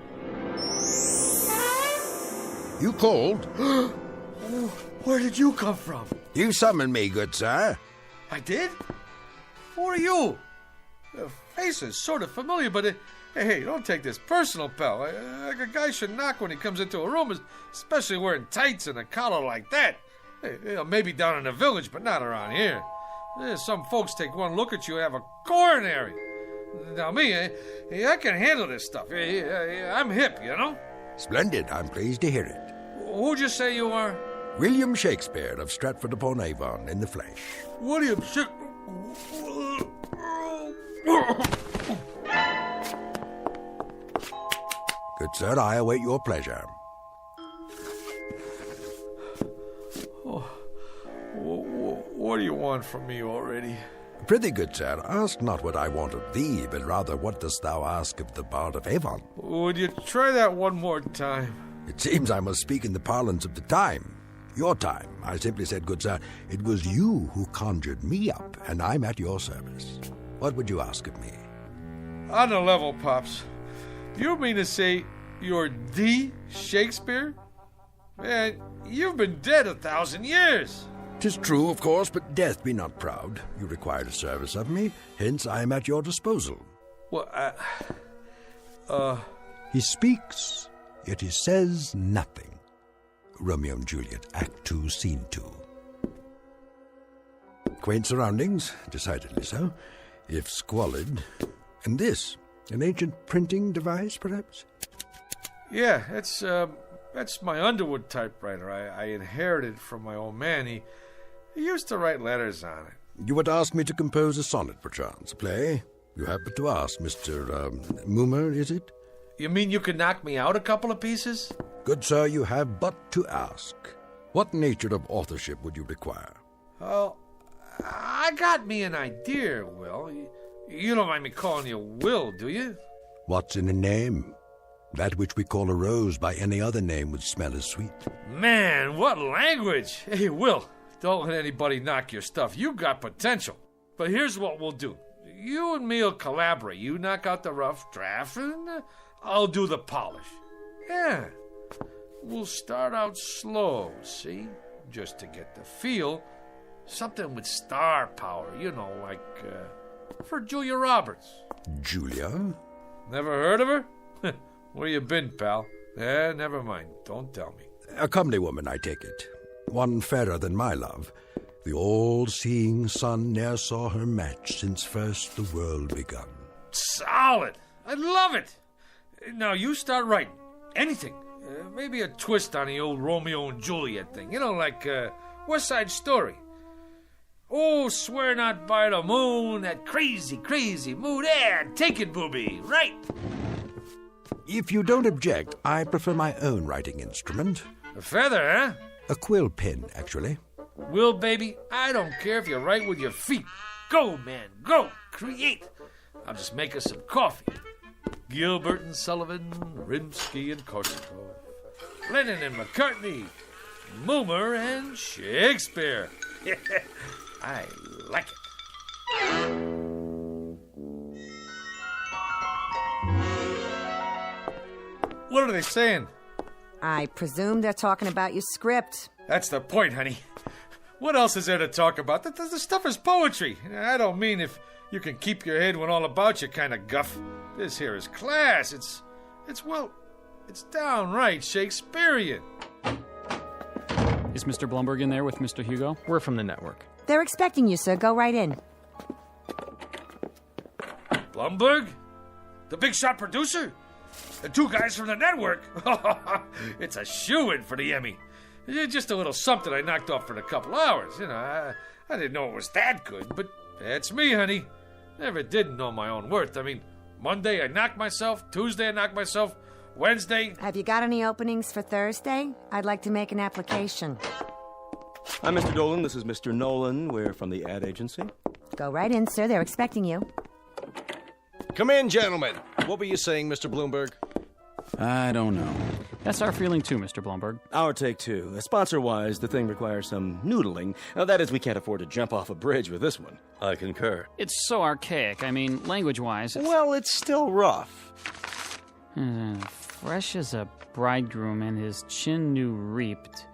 You called? Where did you come from? You summoned me, good sir. I did? Who are you? The face is sort of familiar, but hey, don't take this personal, pal. Like a guy should knock when he comes into a room, especially wearing tights and a collar like that. Hey, maybe down in the village, but not around here. Some folks take one look at you and have a coronary. Now me, I can handle this stuff. I'm hip, you know? Splendid. I'm pleased to hear it. Who'd you say you are? William Shakespeare of Stratford-upon-Avon in the flesh. William Good sir, I await your pleasure. What do you want from me already? Prithee, good sir, ask not what I want of thee, but rather what dost thou ask of the Bard of Avon? Would you try that one more time? It seems I must speak in the parlance of the time. Your time. I simply said, good sir, it was you who conjured me up, and I'm at your service. What would you ask of me? On the level, Pops. You mean to say you're the Shakespeare? Man, you've been dead 1,000 years. 'Tis true, of course, but death be not proud. You required a service of me, hence I am at your disposal. Well, He speaks, yet he says nothing. Romeo and Juliet, Act 2, Scene 2. Quaint surroundings, decidedly so, if squalid. And this, an ancient printing device, perhaps? Yeah, that's my Underwood typewriter. I inherited from my old man. He used to write letters on it. You would ask me to compose a sonnet, perchance, a play? You have but to ask, Mr. Moomer, is it? You mean you could knock me out a couple of pieces? Good sir, you have but to ask. What nature of authorship would you require? Oh, I got me an idea, Will. You don't mind me calling you Will, do you? What's in a name? That which we call a rose by any other name would smell as sweet. Man, what language! Hey, Will, don't let anybody knock your stuff. You got potential. But here's what we'll do. You and me will collaborate. You knock out the rough draft, and I'll do the polish. Yeah. We'll start out slow, see? Just to get the feel. Something with star power, you know, like for Julia Roberts. Julia? Never heard of her? Where you been, pal? Never mind. Don't tell me. A comely woman, I take it. One fairer than my love. The all-seeing sun ne'er saw her match since first the world begun. Solid! I love it! Now you start writing. Anything. Maybe a twist on the old Romeo and Juliet thing. You know, like West Side Story. Oh, swear not by the moon, that crazy, crazy moon. Take it, booby. Right. If you don't object, I prefer my own writing instrument. A feather, huh? A quill pen, actually. Will, baby, I don't care if you write with your feet. Go, man, go. Create. I'll just make us some coffee. Gilbert and Sullivan, Rimsky and Korsakov, Lennon and McCartney, Moomer and Shakespeare. I like it. What are they saying? I presume they're talking about your script. That's the point, honey. What else is there to talk about? The stuff is poetry. I don't mean if you can keep your head when all about you kind of guff. This here is class. It's downright Shakespearean. Is Mr. Blumberg in there with Mr. Hugo? We're from the network. They're expecting you, sir. Go right in. Blumberg? The big shot producer? The two guys from the network? It's a shoo-in for the Emmy. Just a little something I knocked off for a couple hours. You know, I didn't know it was that good, but that's me, honey. Never did know my own worth. I mean, Monday I knocked myself, Tuesday I knocked myself, Wednesday... Have you got any openings for Thursday? I'd like to make an application. Hi, Mr. Dolan. This is Mr. Nolan. We're from the ad agency. Go right in, sir. They're expecting you. Come in, gentlemen. What were you saying, Mr. Bloomberg? I don't know. That's our feeling too, Mr. Blumberg. Our take two. Sponsor-wise, the thing requires some noodling. That is, we can't afford to jump off a bridge with this one. I concur. It's so archaic. I mean, language-wise, it's... Well, it's still rough. Fresh as a bridegroom and his chin new reaped.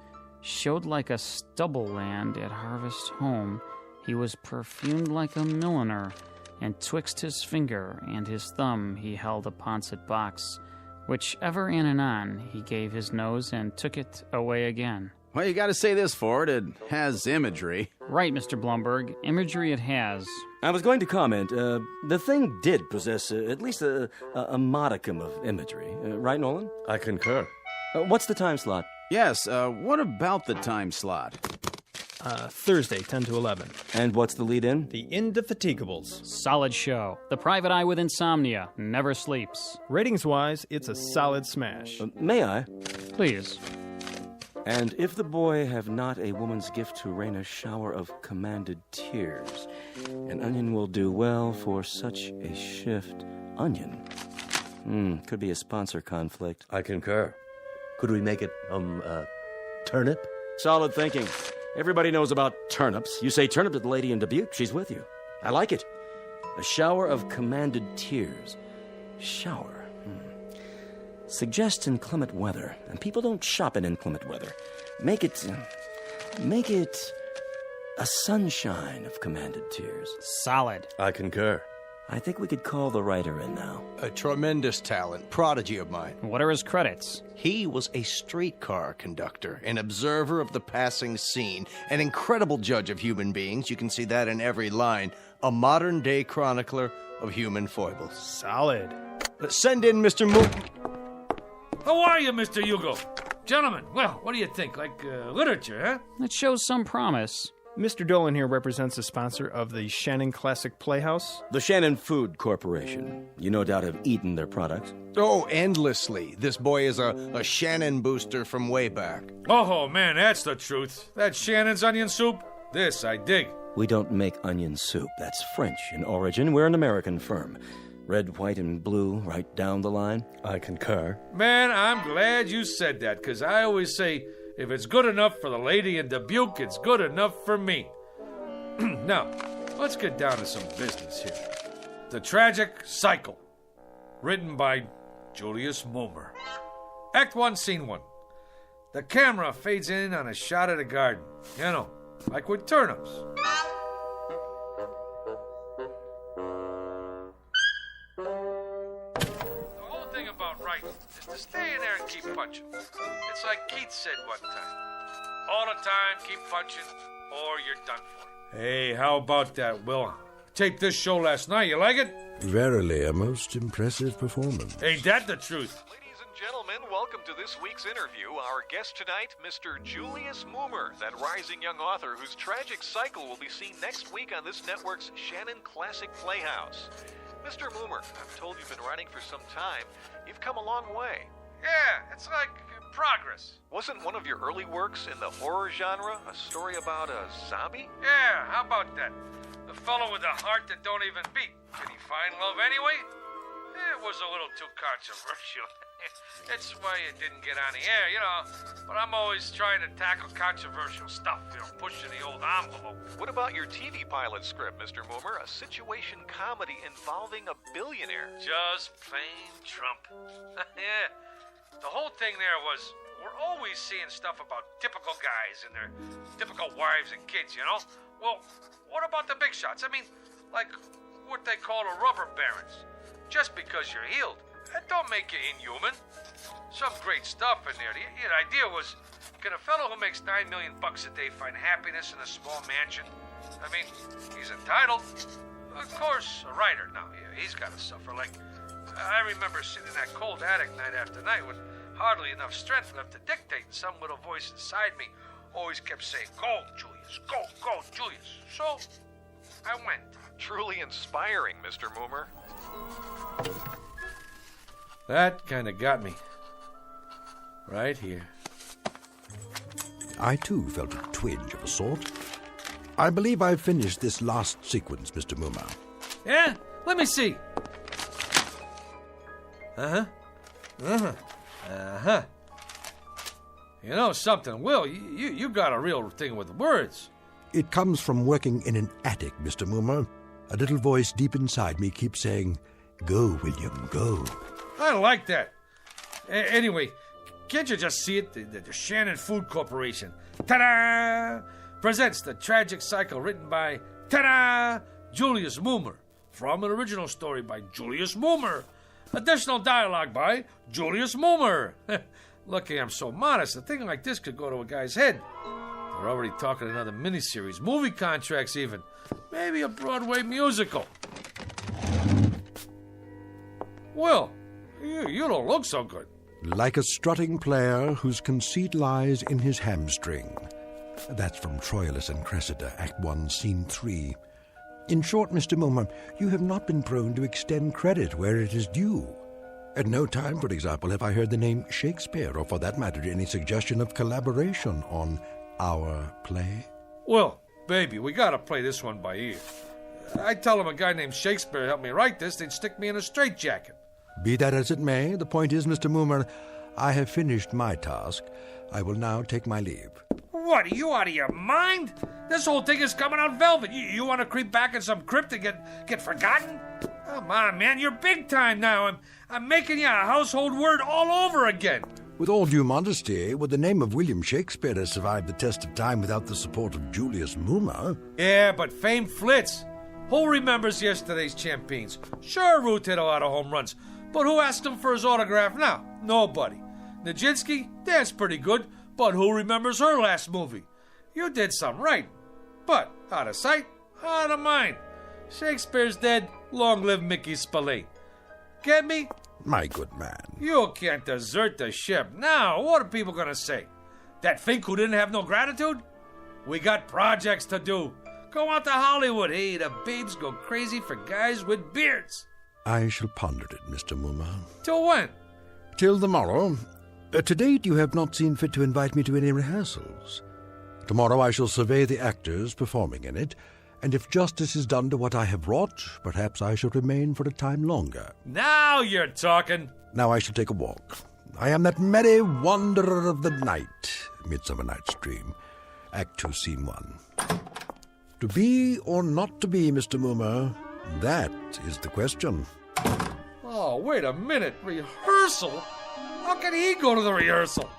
Showed like a stubble land at harvest home. He was perfumed like a milliner, and twixt his finger and his thumb he held a pouncet box, which ever and anon he gave his nose and took it away again. Well, you gotta say this for it. It has imagery. Right, Mr. Blumberg. Imagery it has. I was going to comment, the thing did possess at least a modicum of imagery. Right, Nolan? I concur. What's the time slot? Yes, what about the time slot? Thursday, 10 to 11. And what's the lead-in? The Indefatiguables. Solid show. The private eye with insomnia never sleeps. Ratings-wise, it's a solid smash. May I? Please. And if the boy have not a woman's gift to rain a shower of commanded tears, an onion will do well for such a shift. Onion? Could be a sponsor conflict. I concur. Could we make it, turnip? Solid thinking. Everybody knows about turnips. You say turnip to the lady in Dubuque, she's with you. I like it. A shower of commanded tears. Shower. Suggest inclement weather, and people don't shop in inclement weather. Make it a sunshine of commanded tears. Solid. I concur. I think we could call the writer in now. A tremendous talent, prodigy of mine. What are his credits? He was a streetcar conductor, an observer of the passing scene, an incredible judge of human beings. You can see that in every line. A modern-day chronicler of human foibles. Solid. Send in Mr. Moon. How are you, Mr. Hugo? Gentlemen, well, what do you think? Like literature, huh? It shows some promise. Mr. Dolan here represents the sponsor of the Shannon Classic Playhouse. The Shannon Food Corporation. You no doubt have eaten their products. Oh, endlessly. This boy is a Shannon booster from way back. Oh, man, that's the truth. That Shannon's onion soup, this I dig. We don't make onion soup. That's French in origin. We're an American firm. Red, white, and blue, right down the line. I concur. Man, I'm glad you said that, because I always say, if it's good enough for the lady in Dubuque, it's good enough for me. Now, let's get down to some business here. The Tragic Cycle, written by Julius Mulmer. Act 1, Scene 1. The camera fades in on a shot of the garden. You know, like with turnips. Is to stay in there and keep punching. It's like Keith said one time. All the time, keep punching, or you're done for. Hey, how about that, Will? Taped this show last night. You like it? Verily, a most impressive performance. Ain't that the truth? Ladies and gentlemen, welcome to this week's interview. Our guest tonight, Mr. Julius Mulmer, that rising young author whose tragic cycle will be seen next week on this network's Shannon Classic Playhouse. Mr. Mulmer, I'm told you've been writing for some time. You've come a long way. Yeah, it's like progress. Wasn't one of your early works in the horror genre a story about a zombie? Yeah, how about that? The fellow with a heart that don't even beat. Did he find love anyway? It was a little too controversial. That's why it didn't get on the air, you know. But I'm always trying to tackle controversial stuff, you know, pushing the old envelope. What about your TV pilot script, Mr. Mulmer? A situation comedy involving a billionaire. Just plain Trump. Yeah. The whole thing there was, we're always seeing stuff about typical guys and their typical wives and kids, you know? Well, what about the big shots? I mean, like what they call the rubber barons. Just because you're healed, that don't make you inhuman. Some great stuff in there. The idea was, can a fellow who makes $9 million a day find happiness in a small mansion? I mean, he's entitled. Of course, a writer now, he's got to suffer. Like, I remember sitting in that cold attic night after night with hardly enough strength left to dictate, and some little voice inside me always kept saying, "Go, Julius, go, Julius." So, I went. Truly inspiring, Mr. Mulmer. That kind of got me. Right here. I, too, felt a twinge of a sort. I believe I've finished this last sequence, Mr. Mulmer. Yeah? Let me see. Uh-huh. You know something, Will? You got a real thing with words. It comes from working in an attic, Mr. Mulmer. A little voice deep inside me keeps saying, "Go, William, go." I like that. Anyway, Can't you just see it? The Shannon Food Corporation. Ta-da! Presents The Tragic Cycle, written by, ta-da! Julius Moomer. From an original story by Julius Moomer. Additional dialogue by Julius Moomer. Lucky I'm so modest. A thing like this could go to a guy's head. They're already talking another miniseries, movie contracts even. Maybe a Broadway musical. Will, you don't look so good. Like a strutting player whose conceit lies in his hamstring. That's from Troilus and Cressida, Act 1, Scene 3. In short, Mr. Moomer, you have not been prone to extend credit where it is due. At no time, for example, have I heard the name Shakespeare, or for that matter, any suggestion of collaboration on our play. Well, baby, we gotta play this one by ear. I tell him a guy named Shakespeare helped me write this, they'd stick me in a straitjacket. Be that as it may, the point is, Mr. Moomer, I have finished my task. I will now take my leave. What, are you out of your mind? This whole thing is coming out velvet. You want to creep back in some crypt and get forgotten? Come on, man, you're big time now. I'm making you a household word all over again. With all due modesty, would the name of William Shakespeare have survived the test of time without the support of Julius Moomer? Yeah, but fame flits. Who remembers yesterday's champions? Sure, Root hit a lot of home runs, but who asked him for his autograph now? Nobody. Nijinsky, that's pretty good, but who remembers her last movie? You did some right, but out of sight, out of mind. Shakespeare's dead, long live Mickey Spillane. Get me? My good man. You can't desert the ship. Now, what are people gonna say? That Fink who didn't have no gratitude? We got projects to do. Go out to Hollywood. Hey, the babes go crazy for guys with beards. I shall ponder it, Mr. Moomer. Till when? Till tomorrow. To date, you have not seen fit to invite me to any rehearsals. Tomorrow I shall survey the actors performing in it, and if justice is done to what I have wrought, perhaps I shall remain for a time longer. Now you're talking. Now I shall take a walk. I am that merry wanderer of the night, Midsummer Night's Dream. Act 2, Scene 1. To be or not to be, Mr. Moomer, that is the question. Oh, wait a minute. Rehearsal? How can he go to the rehearsal?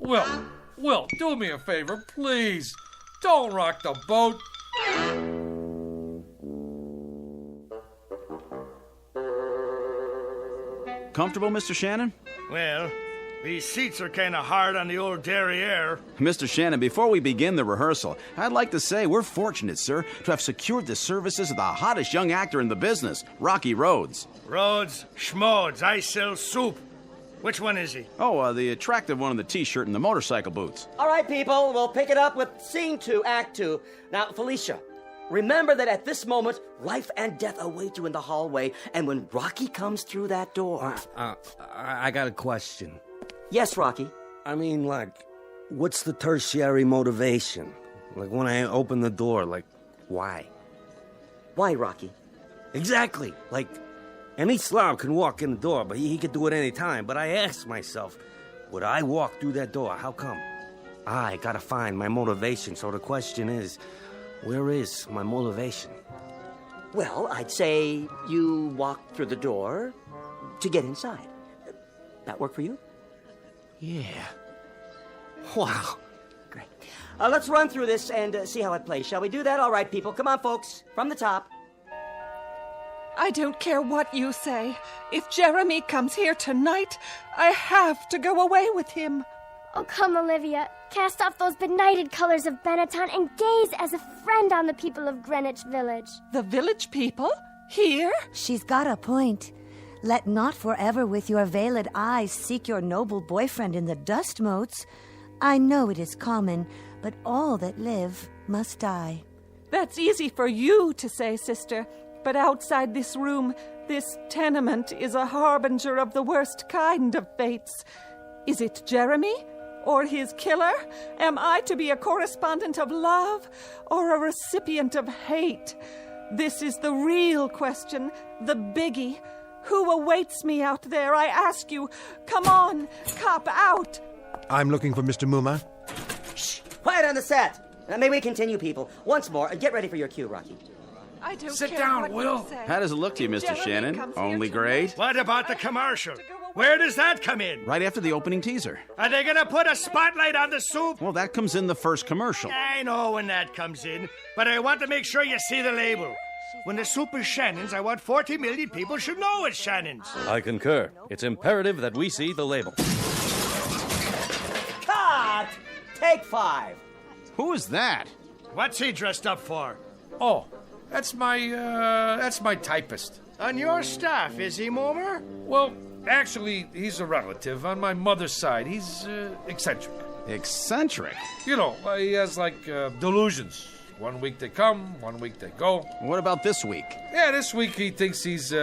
Will, do me a favor, please. Don't rock the boat. Comfortable, Mr. Shannon? Well, these seats are kind of hard on the old derriere. Mr. Shannon, before we begin the rehearsal, I'd like to say we're fortunate, sir, to have secured the services of the hottest young actor in the business, Rocky Rhodes. Rhodes, Schmodes, I sell soup. Which one is he? Oh, the attractive one in the T-shirt and the motorcycle boots. All right, people, we'll pick it up with Scene 2, Act 2. Now, Felicia, remember that at this moment, life and death await you in the hallway, and when Rocky comes through that door... I got a question. Yes, Rocky? I mean, like, what's the tertiary motivation? Like, when I open the door, like, why? Why, Rocky? Exactly. Like, any slob can walk in the door, but he could do it any time. But I ask myself, would I walk through that door? How come? I gotta find my motivation. So the question is, where is my motivation? Well, I'd say you walk through the door to get inside. That work for you? Yeah. Wow. Great. Let's run through this and see how it plays. Shall we do that? All right, people. Come on, folks. From the top. I don't care what you say. If Jeremy comes here tonight, I have to go away with him. Oh, come, Olivia. Cast off those benighted colors of Benetton and gaze as a friend on the people of Greenwich Village. The village people? Here? She's got a point. Let not forever with your veiled eyes seek your noble boyfriend in the dust motes. I know it is common, but all that live must die. That's easy for you to say, sister. But outside this room, this tenement is a harbinger of the worst kind of fates. Is it Jeremy? Or his killer? Am I to be a correspondent of love or a recipient of hate? This is the real question, the biggie. Who awaits me out there, I ask you? Come on, cop out! I'm looking for Mr. Moomer. Shh! Quiet on the set! May we continue, people? Once more, get ready for your cue, Rocky. I don't Sit care down, what Will. you say. How does it look to you, Mr. Jeremy Shannon? comes here Only tonight. great? What about the commercial? Where does that come in? Right after the opening teaser. Are they gonna put a spotlight on the soup? Well, that comes in the first commercial. I know when that comes in, but I want to make sure you see the label. When the soup is Shannon's, I want 40 million people should know it's Shannon's. I concur. It's imperative that we see the label. Cut! Take 5. Who is that? What's he dressed up for? Oh, that's my typist. On your staff, is he, Momer? Well, actually, he's a relative on my mother's side. He's eccentric. Eccentric? You know, he has delusions. 1 week they come, 1 week they go. What about this week? Yeah, this week he thinks he's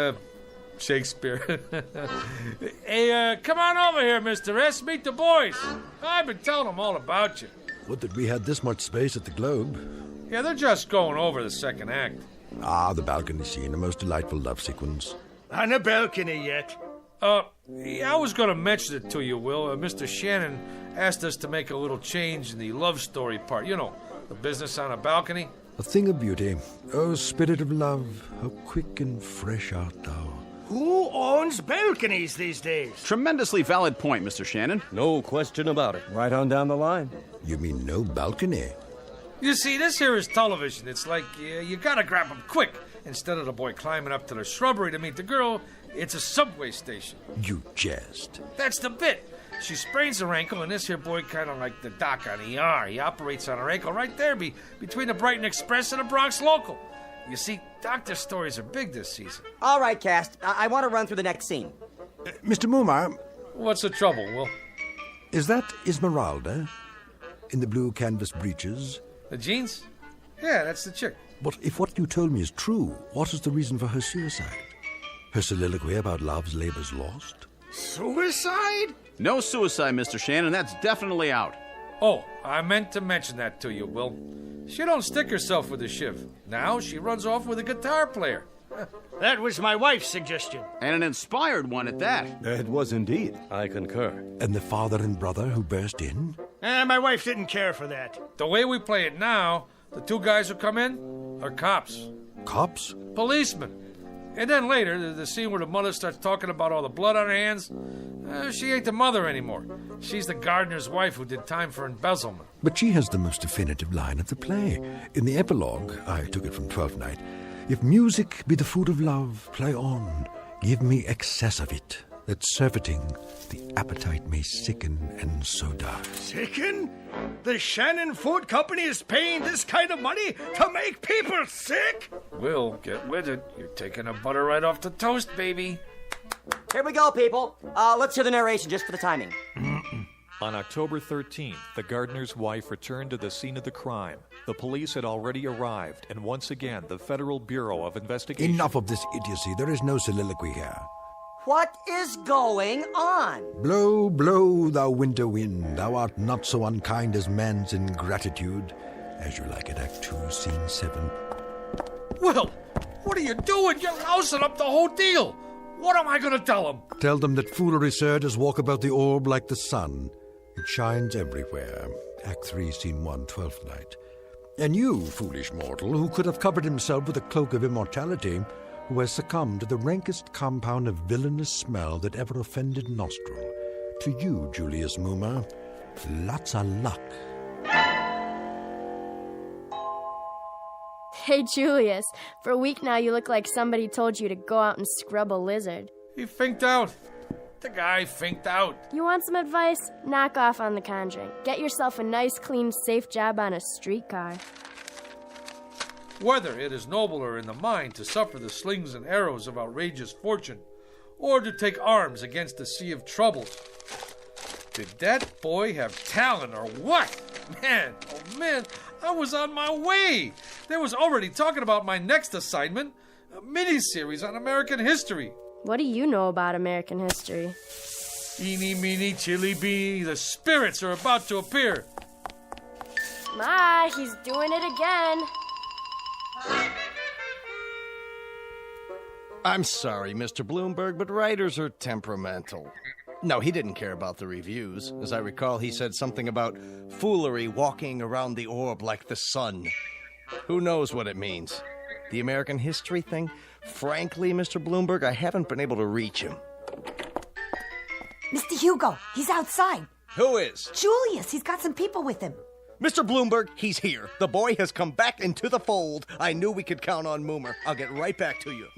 Shakespeare. Hey, come on over here, Mr. S. Meet the boys. I've been telling them all about you. Would that we had this much space at the Globe. Yeah, they're just going over the second act. Ah, the balcony scene, a most delightful love sequence. On the balcony yet? Yeah, I was going to mention it to you, Will. Mr. Shannon asked us to make a little change in the love story part. You know, the business on a balcony. A thing of beauty. Oh, spirit of love, how quick and fresh art thou. Who owns balconies these days? Tremendously valid point, Mr. Shannon. No question about it. Right on down the line. You mean no balcony? You see, this here is television. It's like you gotta grab them quick. Instead of the boy climbing up to the shrubbery to meet the girl, it's a subway station. You jest. That's the bit. She sprains her ankle, and this here boy kind of like the doc on ER. He operates on her ankle right there between the Brighton Express and the Bronx Local. You see, doctor stories are big this season. All right, cast. I want to run through the next scene. Mr. Mumar. What's the trouble, Will? Is that Esmeralda? In the blue canvas breeches? The jeans? Yeah, that's the chick. But if what you told me is true, what is the reason for her suicide? Her soliloquy about love's labor's lost? Suicide? No suicide, Mr. Shannon. That's definitely out. Oh, I meant to mention that to you, Will. She don't stick herself with a shiv. Now she runs off with a guitar player. That was my wife's suggestion. And an inspired one at that. It was indeed. I concur. And the father and brother who burst in? My wife didn't care for that. The way we play it now, the two guys who come in are cops. Cops? Policemen. And then later, the scene where the mother starts talking about all the blood on her hands, she ain't the mother anymore. She's the gardener's wife who did time for embezzlement. But she has the most definitive line of the play. In the epilogue, I took it from Twelfth Night, if music be the food of love, play on, give me excess of it, that surfeiting the appetite may sicken and so die. Sicken? The Shannon Food Company is paying this kind of money to make people sick? Will, get with it. You're taking the butter right off the toast, baby. Here we go, people. Let's hear the narration just for the timing. On October 13th, the gardener's wife returned to the scene of the crime. The police had already arrived, and once again, the Federal Bureau of Investigation... Enough of this idiocy. There is no soliloquy here. What is going on? Blow, blow, thou winter wind. Thou art not so unkind as man's ingratitude. As you like it, Act 2, Scene 7. Will, what are you doing? You're lousing up the whole deal. What am I going to tell them? Tell them that foolery, sir, does walk about the orb like the sun. It shines everywhere. Act 3, Scene 1, 12th Night. And you, foolish mortal, who could have covered himself with a cloak of immortality, who has succumbed to the rankest compound of villainous smell that ever offended nostril. To you, Julius Moomer, lots of luck. Hey, Julius, for a week now you look like somebody told you to go out and scrub a lizard. He finked out. The guy finked out. You want some advice? Knock off on The Conjuring. Get yourself a nice, clean, safe job on a streetcar. Whether it is nobler in the mind to suffer the slings and arrows of outrageous fortune, or to take arms against the sea of troubles. Did that boy have talent or what? Man, oh man, I was on my way. They was already talking about my next assignment, a mini-series on American history. What do you know about American history? Eeny, meeny, chili beanie, the spirits are about to appear. Ma, he's doing it again. I'm sorry, Mr. Bloomberg, but writers are temperamental. No, he didn't care about the reviews. As I recall, he said something about foolery walking around the orb like the sun. Who knows what it means? The American history thing? Frankly, Mr. Bloomberg, I haven't been able to reach him. Mr. Hugo, he's outside. Who is? Julius, he's got some people with him. Mr. Bloomberg, he's here. The boy has come back into the fold. I knew we could count on Moomer. I'll get right back to you.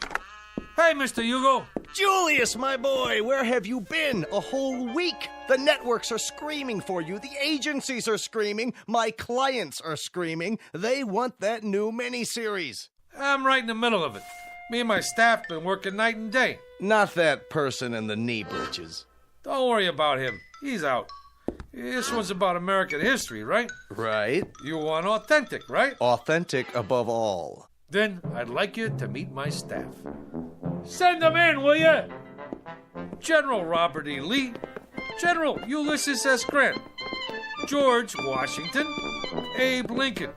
Hey, Mr. Hugo. Julius, my boy, where have you been? A whole week. The networks are screaming for you. The agencies are screaming. My clients are screaming. They want that new miniseries. I'm right in the middle of it. Me and my staff been working night and day. Not that person in the knee breeches. Don't worry about him. He's out. This one's about American history, right? Right. You want authentic, right? Authentic above all. Then I'd like you to meet my staff. Send them in, will you? General Robert E. Lee, General Ulysses S. Grant, George Washington, Abe Lincoln,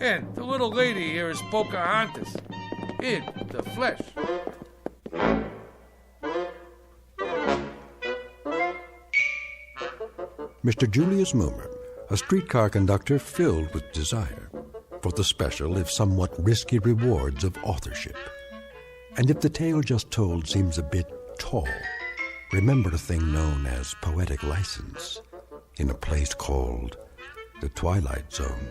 and the little lady here is Pocahontas, in the flesh. Mr. Julius Moomer, a streetcar conductor filled with desire for the special, if somewhat risky, rewards of authorship. And if the tale just told seems a bit tall, remember a thing known as poetic license in a place called the Twilight Zone.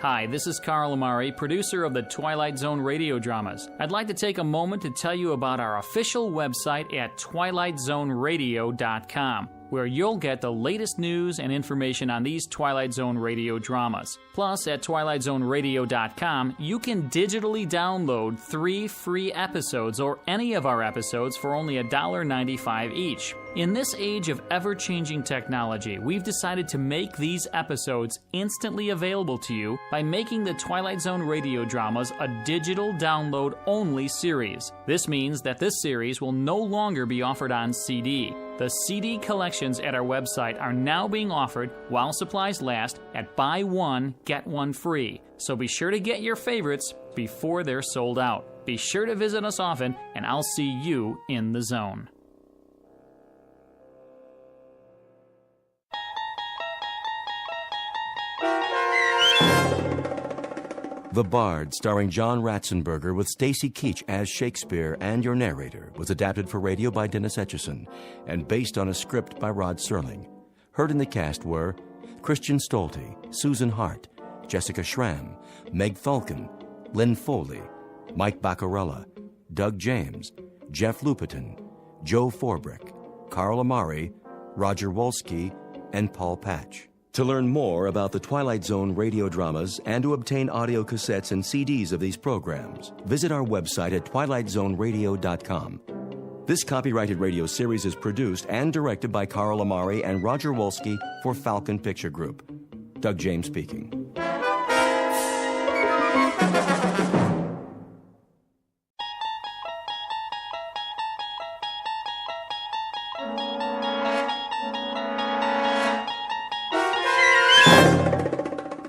Hi, this is Carl Amari, producer of the Twilight Zone radio dramas. I'd like to take a moment to tell you about our official website at twilightzoneradio.com, where you'll get the latest news and information on these Twilight Zone radio dramas. Plus, at twilightzoneradio.com, you can digitally download 3 free episodes or any of our episodes for only $1.95 each. In this age of ever-changing technology, we've decided to make these episodes instantly available to you by making the Twilight Zone radio dramas a digital download-only series. This means that this series will no longer be offered on CD. The CD collections at our website are now being offered while supplies last at buy one, get one free. So be sure to get your favorites before they're sold out. Be sure to visit us often, and I'll see you in the zone. The Bard, starring John Ratzenberger with Stacy Keach as Shakespeare and your narrator, was adapted for radio by Dennis Etchison and based on a script by Rod Serling. Heard in the cast were Christian Stolte, Susan Hart, Jessica Schramm, Meg Falcon, Lynn Foley, Mike Baccarella, Doug James, Jeff Lupiton, Joe Forbrick, Carl Amari, Roger Wolski, and Paul Patch. To learn more about the Twilight Zone radio dramas and to obtain audio cassettes and CDs of these programs, visit our website at twilightzoneradio.com. This copyrighted radio series is produced and directed by Carl Amari and Roger Wolski for Falcon Picture Group. Doug James speaking.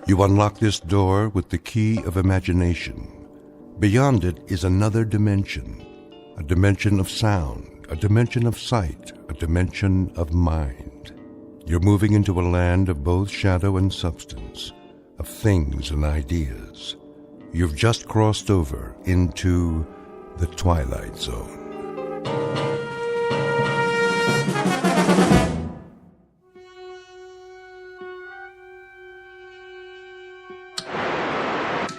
You unlock this door with the key of imagination. Beyond it is another dimension, a dimension of sound, a dimension of sight, a dimension of mind. You're moving into a land of both shadow and substance, of things and ideas. You've just crossed over into the Twilight Zone.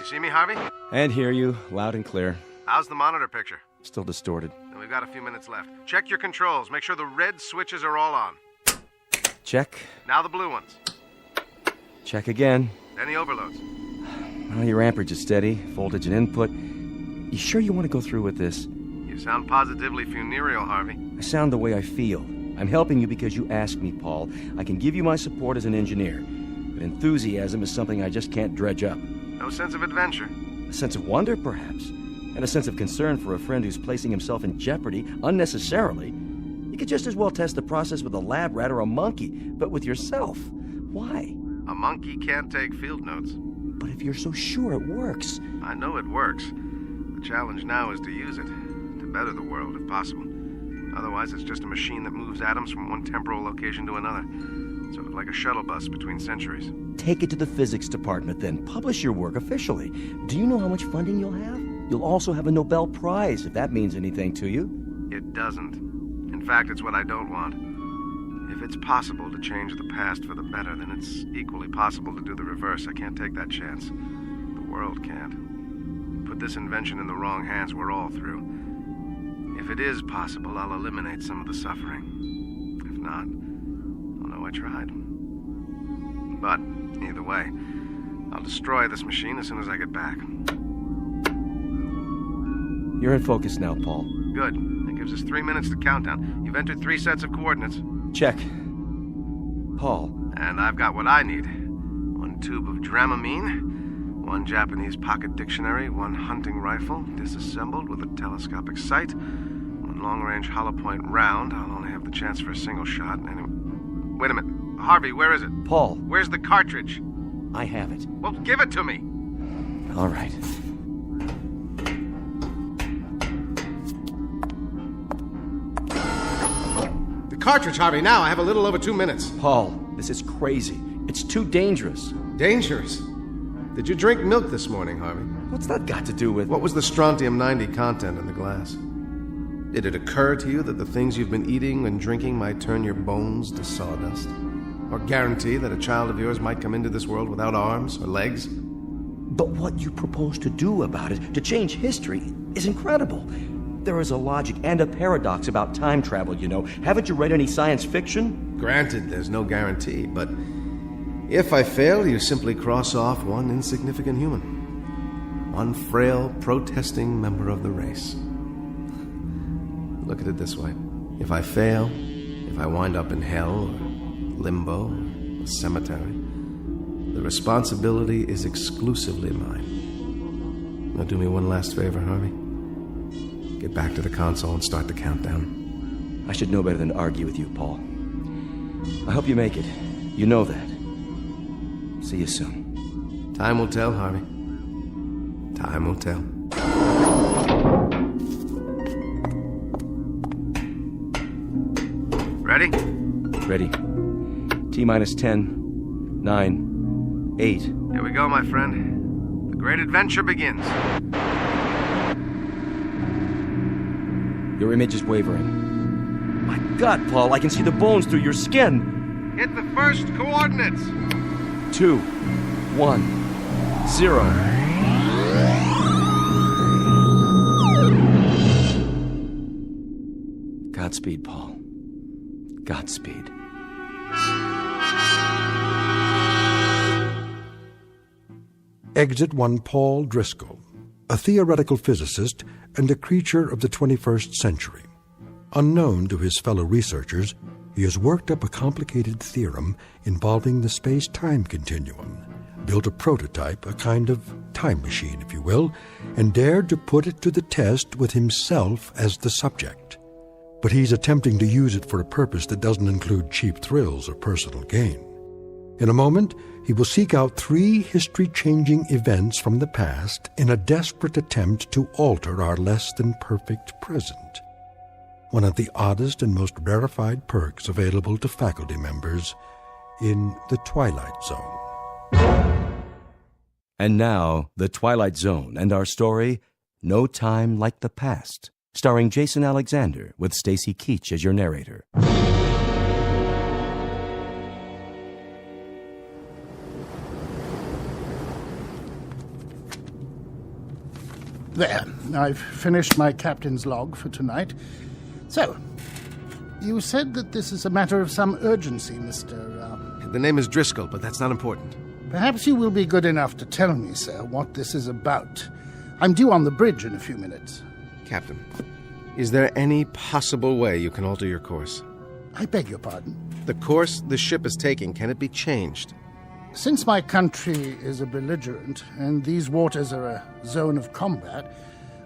See me, Harvey? And hear you, loud and clear. How's the monitor picture? Still distorted. And we've got a few minutes left. Check your controls. Make sure the red switches are all on. Check. Now the blue ones. Check again. Any overloads? Well, your amperage is steady, voltage and input. You sure you want to go through with this? You sound positively funereal, Harvey. I sound the way I feel. I'm helping you because you asked me, Paul. I can give you my support as an engineer. But enthusiasm is something I just can't dredge up. No sense of adventure? A sense of wonder, perhaps. And a sense of concern for a friend who's placing himself in jeopardy unnecessarily. You could just as well test the process with a lab rat or a monkey, but with yourself. Why? A monkey can't take field notes. But if you're so sure it works... I know it works. The challenge now is to use it. To better the world, if possible. Otherwise, it's just a machine that moves atoms from one temporal location to another. Sort of like a shuttle bus between centuries. Take it to the physics department then. Publish your work officially. Do you know how much funding you'll have? You'll also have a Nobel Prize, if that means anything to you. It doesn't. In fact, it's what I don't want. If it's possible to change the past for the better, then it's equally possible to do the reverse. I can't take that chance. The world can't. Put this invention in the wrong hands, we're all through. If it is possible, I'll eliminate some of the suffering. If not, I'll know I tried. But, either way, I'll destroy this machine as soon as I get back. You're in focus now, Paul. Good. That gives us 3 minutes to countdown. You've entered 3 sets of coordinates. Check. Paul. And I've got what I need. 1 tube of Dramamine, 1 Japanese pocket dictionary, 1 hunting rifle, disassembled with a telescopic sight, 1 long-range hollow point round. I'll only have the chance for a single shot. Anyway. Wait a minute. Harvey, where is it? Paul. Where's the cartridge? I have it. Well, give it to me. All right. Cartridge, Harvey, now. I have a little over 2 minutes. Paul, this is crazy. It's too dangerous. Dangerous? Did you drink milk this morning, Harvey? What's that got to do with... What was the strontium-90 content in the glass? Did it occur to you that the things you've been eating and drinking might turn your bones to sawdust? Or guarantee that a child of yours might come into this world without arms or legs? But what you propose to do about it, to change history, is incredible. There is a logic and a paradox about time travel, you know. Haven't you read any science fiction? Granted, there's no guarantee, but if I fail, you simply cross off one insignificant human. One frail, protesting member of the race. Look at it this way. If I fail, if I wind up in hell, or limbo, or a cemetery, the responsibility is exclusively mine. Now do me one last favor, Harvey. Get back to the console and start the countdown. I should know better than to argue with you, Paul. I hope you make it. You know that. See you soon. Time will tell, Harvey. Time will tell. Ready? Ready. T-minus 10, 9, 8. Here we go, my friend. The great adventure begins. Your image is wavering. My God, Paul, I can see the bones through your skin. Hit the first coordinates. 2, 1, 0. Godspeed, Paul. Godspeed. Exit 1 Paul Driscoll, a theoretical physicist and a creature of the 21st century. Unknown to his fellow researchers, he has worked up a complicated theorem involving the space-time continuum, built a prototype, a kind of time machine, if you will, and dared to put it to the test with himself as the subject. But he's attempting to use it for a purpose that doesn't include cheap thrills or personal gain. In a moment, he will seek out 3 history-changing events from the past in a desperate attempt to alter our less-than-perfect present. One of the oddest and most rarefied perks available to faculty members in the Twilight Zone. And now, The Twilight Zone and our story, No Time Like the Past, starring Jason Alexander with Stacy Keach as your narrator. There, I've finished my captain's log for tonight. So, you said that this is a matter of some urgency, Mr. The name is Driscoll, but that's not important. Perhaps you will be good enough to tell me, sir, what this is about. I'm due on the bridge in a few minutes. Captain, is there any possible way you can alter your course? I beg your pardon? The course the ship is taking, can it be changed? Since my country is a belligerent, and these waters are a zone of combat,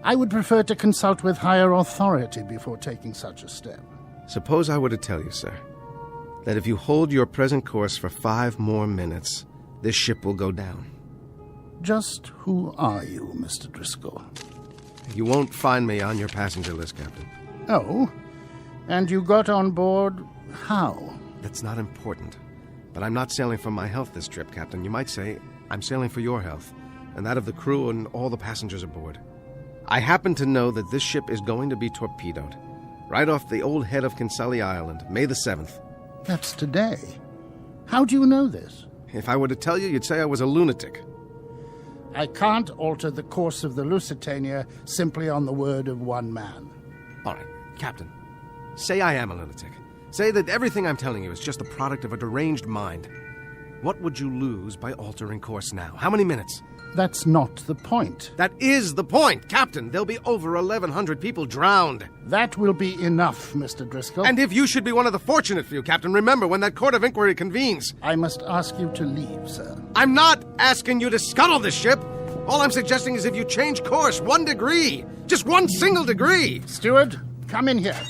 I would prefer to consult with higher authority before taking such a step. Suppose I were to tell you, sir, that if you hold your present course for 5 more minutes, this ship will go down. Just who are you, Mr. Driscoll? You won't find me on your passenger list, Captain. Oh? And you got on board how? That's not important. But I'm not sailing for my health this trip, Captain. You might say I'm sailing for your health, and that of the crew and all the passengers aboard. I happen to know that this ship is going to be torpedoed, right off the old head of Kinsale Island, May the 7th. That's today. How do you know this? If I were to tell you, you'd say I was a lunatic. I can't alter the course of the Lusitania simply on the word of one man. All right, Captain, say I am a lunatic. Say that everything I'm telling you is just the product of a deranged mind. What would you lose by altering course now? How many minutes? That's not the point. That is the point, Captain. There'll be over 1,100 people drowned. That will be enough, Mr. Driscoll. And if you should be one of the fortunate few, Captain, remember when that court of inquiry convenes. I must ask you to leave, sir. I'm not asking you to scuttle this ship. All I'm suggesting is if you change course 1 degree, just 1 single degree. Steward, come in here.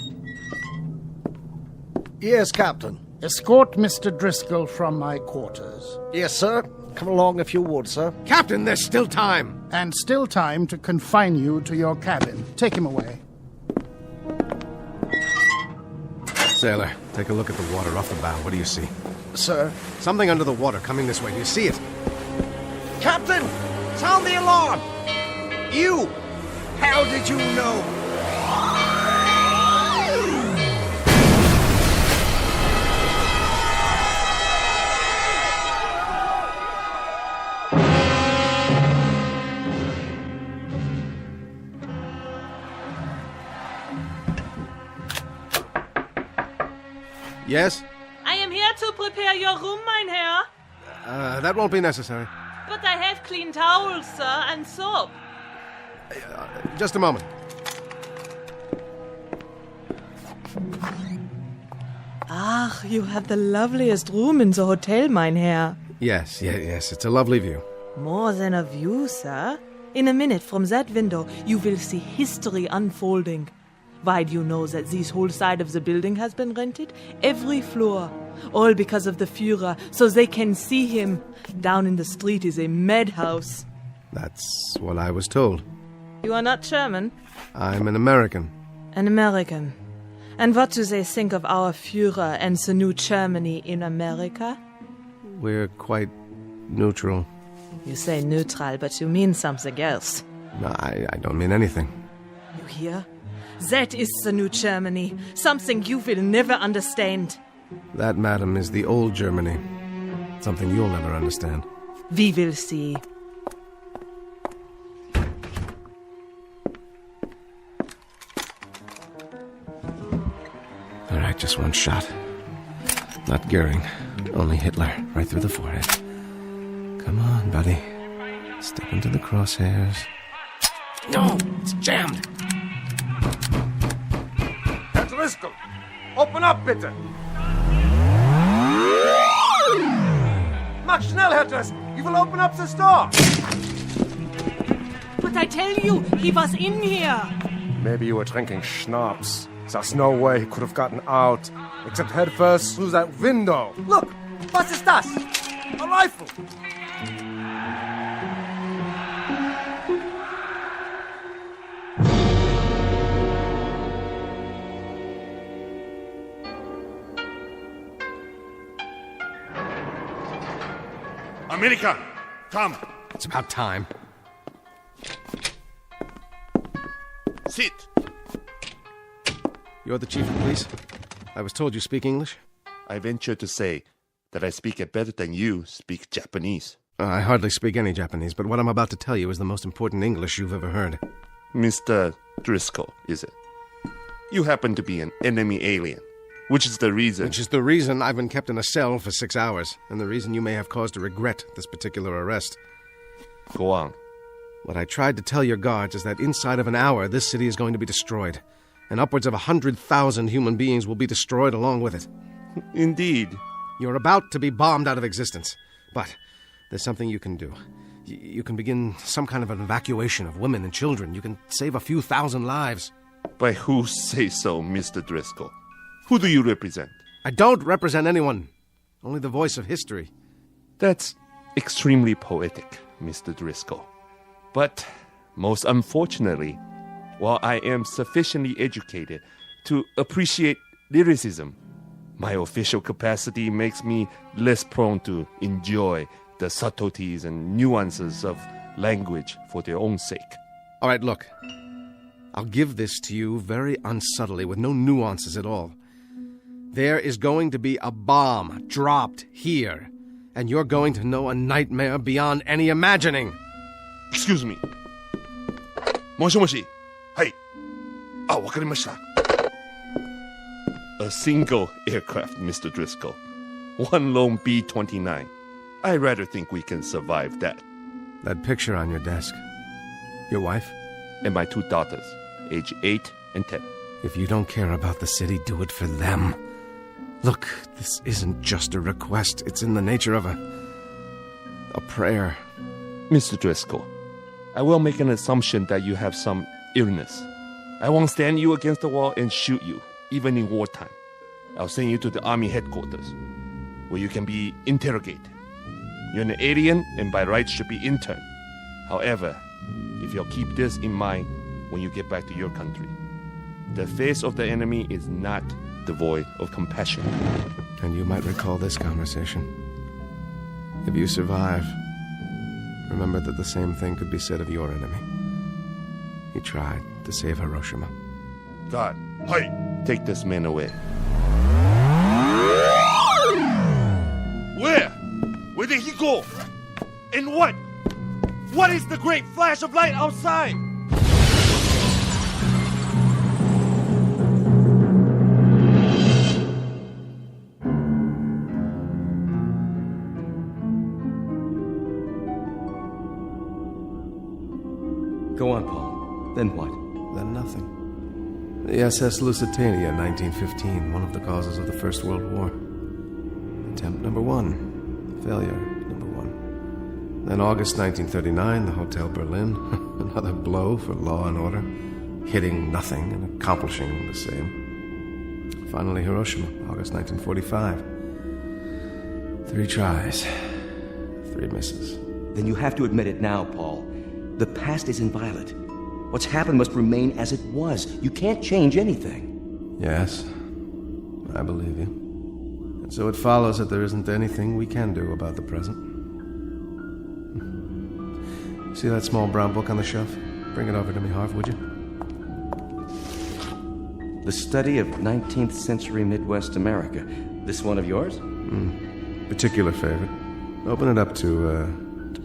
Yes, Captain. Escort Mr. Driscoll from my quarters. Yes, sir. Come along if you would, sir. Captain, there's still time. And still time to confine you to your cabin. Take him away. Sailor, take a look at the water off the bow. What do you see? Sir? Something under the water coming this way. Do you see it? Captain! Sound the alarm! You! How did you know? Yes? I am here to prepare your room, mein Herr. That won't be necessary. But I have clean towels, sir, and soap. Just a moment. Ah, you have the loveliest room in the hotel, mein Herr. Yes. It's a lovely view. More than a view, sir. In a minute from that window, you will see history unfolding. Why do you know that this whole side of the building has been rented? Every floor. All because of the Führer, so they can see him. Down in the street is a madhouse. That's what I was told. You are not German? I'm an American. An American. And what do they think of our Führer and the new Germany in America? We're quite neutral. You say neutral, but you mean something else. No, I don't mean anything. You hear? That is the new Germany. Something you will never understand. That, madam, is the old Germany. Something you'll never understand. We will see. All right, just one shot. Not Goering, only Hitler, right through the forehead. Come on, buddy. Step into the crosshairs. No, it's jammed. Herr Driscoll, open up, bitte. Mach schnell, Herr Driscoll. He will open up the door. But I tell you, he was in here. Maybe you were drinking schnapps. There's no way he could have gotten out, except head first through that window. Look, was ist das? A rifle. America, come. It's about time. Sit. You're the chief of police? I was told you speak English? I venture to say that I speak it better than you speak Japanese. I hardly speak any Japanese, but what I'm about to tell you is the most important English you've ever heard. Mr. Driscoll, is it? You happen to be an enemy alien, which is the reason I've been kept in a cell for 6 hours, and the reason you may have cause to regret this particular arrest. Go on. What I tried to tell your guards is that inside of an hour, this city is going to be destroyed, and upwards of 100,000 human beings will be destroyed along with it. Indeed. You're about to be bombed out of existence, but there's something you can do. You can begin some kind of an evacuation of women and children. You can save a few thousand lives. By who say so, Mr. Driscoll? Who do you represent? I don't represent anyone. Only the voice of history. That's extremely poetic, Mr. Driscoll. But, most unfortunately, while I am sufficiently educated to appreciate lyricism, My official capacity makes me less prone to enjoy the subtleties and nuances of language for their own sake. All right, look. I'll give this to you very unsubtly, with no nuances at all. There is going to be a bomb dropped here, and you're going to know a nightmare beyond any imagining. Excuse me. Moshi. Hey. Oh, wakarimashita. A single aircraft, Mr. Driscoll. One lone B-29. I rather think we can survive that. That picture on your desk. Your wife? And my 2 daughters, age 8 and 10. If you don't care about the city, do it for them. Look, this isn't just a request. It's in the nature of a prayer. Mr. Driscoll, I will make an assumption that you have some illness. I won't stand you against the wall and shoot you, even in wartime. I'll send you to the Army headquarters, where you can be interrogated. You're an alien and by rights should be interned. However, if you'll keep this in mind when you get back to your country, the face of the enemy is not devoid of compassion. And you might recall this conversation. If you survive, remember that the same thing could be said of your enemy. He tried to save Hiroshima. God, hey, take this man away. Where? Where did he go? And what? What is the great flash of light outside? Go on, Paul. Then what? Then nothing. The SS Lusitania, 1915, one of the causes of the First World War. Attempt number 1. Failure number 1. Then August 1939, the Hotel Berlin. Another blow for law and order. Hitting nothing and accomplishing the same. Finally, Hiroshima, August 1945. 3 tries. 3 misses. Then you have to admit it now, Paul. The past is inviolate. What's happened must remain as it was. You can't change anything. Yes, I believe you. And so it follows that there isn't anything we can do about the present. See that small brown book on the shelf? Bring it over to me, Harv, would you? The Study of 19th Century Midwest America. This one of yours? Particular favorite. Open it up to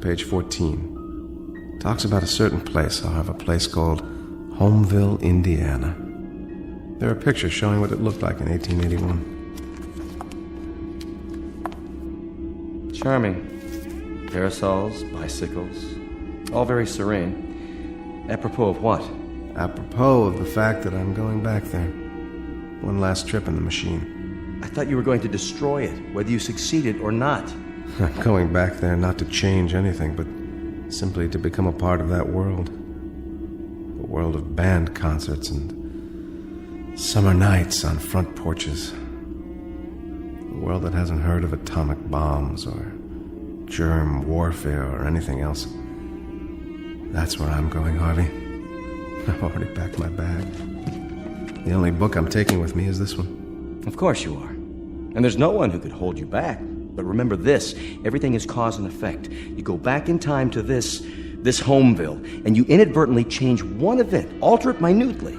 page 14. Talks about a certain place, Harv, a place called Homeville, Indiana. There are pictures showing what it looked like in 1881. Charming. Parasols, bicycles, all very serene. Apropos of what? Apropos of the fact that I'm going back there. One last trip in the machine. I thought you were going to destroy it, whether you succeeded or not. I'm going back there not to change anything, but simply to become a part of that world. The world of band concerts and summer nights on front porches. A world that hasn't heard of atomic bombs or germ warfare or anything else. That's where I'm going, Harvey. I've already packed my bag. The only book I'm taking with me is this one. Of course you are. And there's no one who could hold you back. But remember this, everything is cause and effect. You go back in time to this Homeville, and you inadvertently change one event, alter it minutely.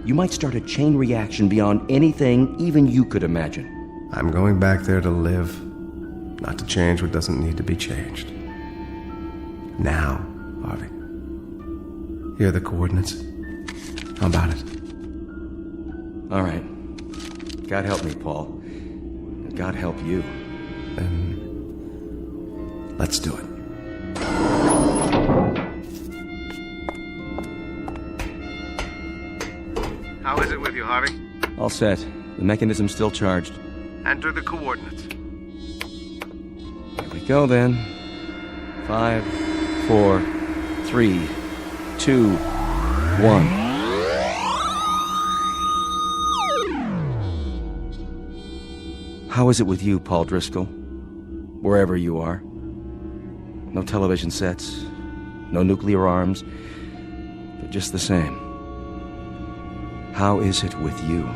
You might start a chain reaction beyond anything even you could imagine. I'm going back there to live, not to change what doesn't need to be changed. Now, Harvey. Here are the coordinates. How about it? All right. God help me, Paul. And God help you. Then let's do it. How is it with you, Harvey? All set. The mechanism's still charged. Enter the coordinates. Here we go, then. 5, 4, 3, 2, 1. How is it with you, Paul Driscoll? Wherever you are. No television sets, no nuclear arms, but just the same. How is it with you?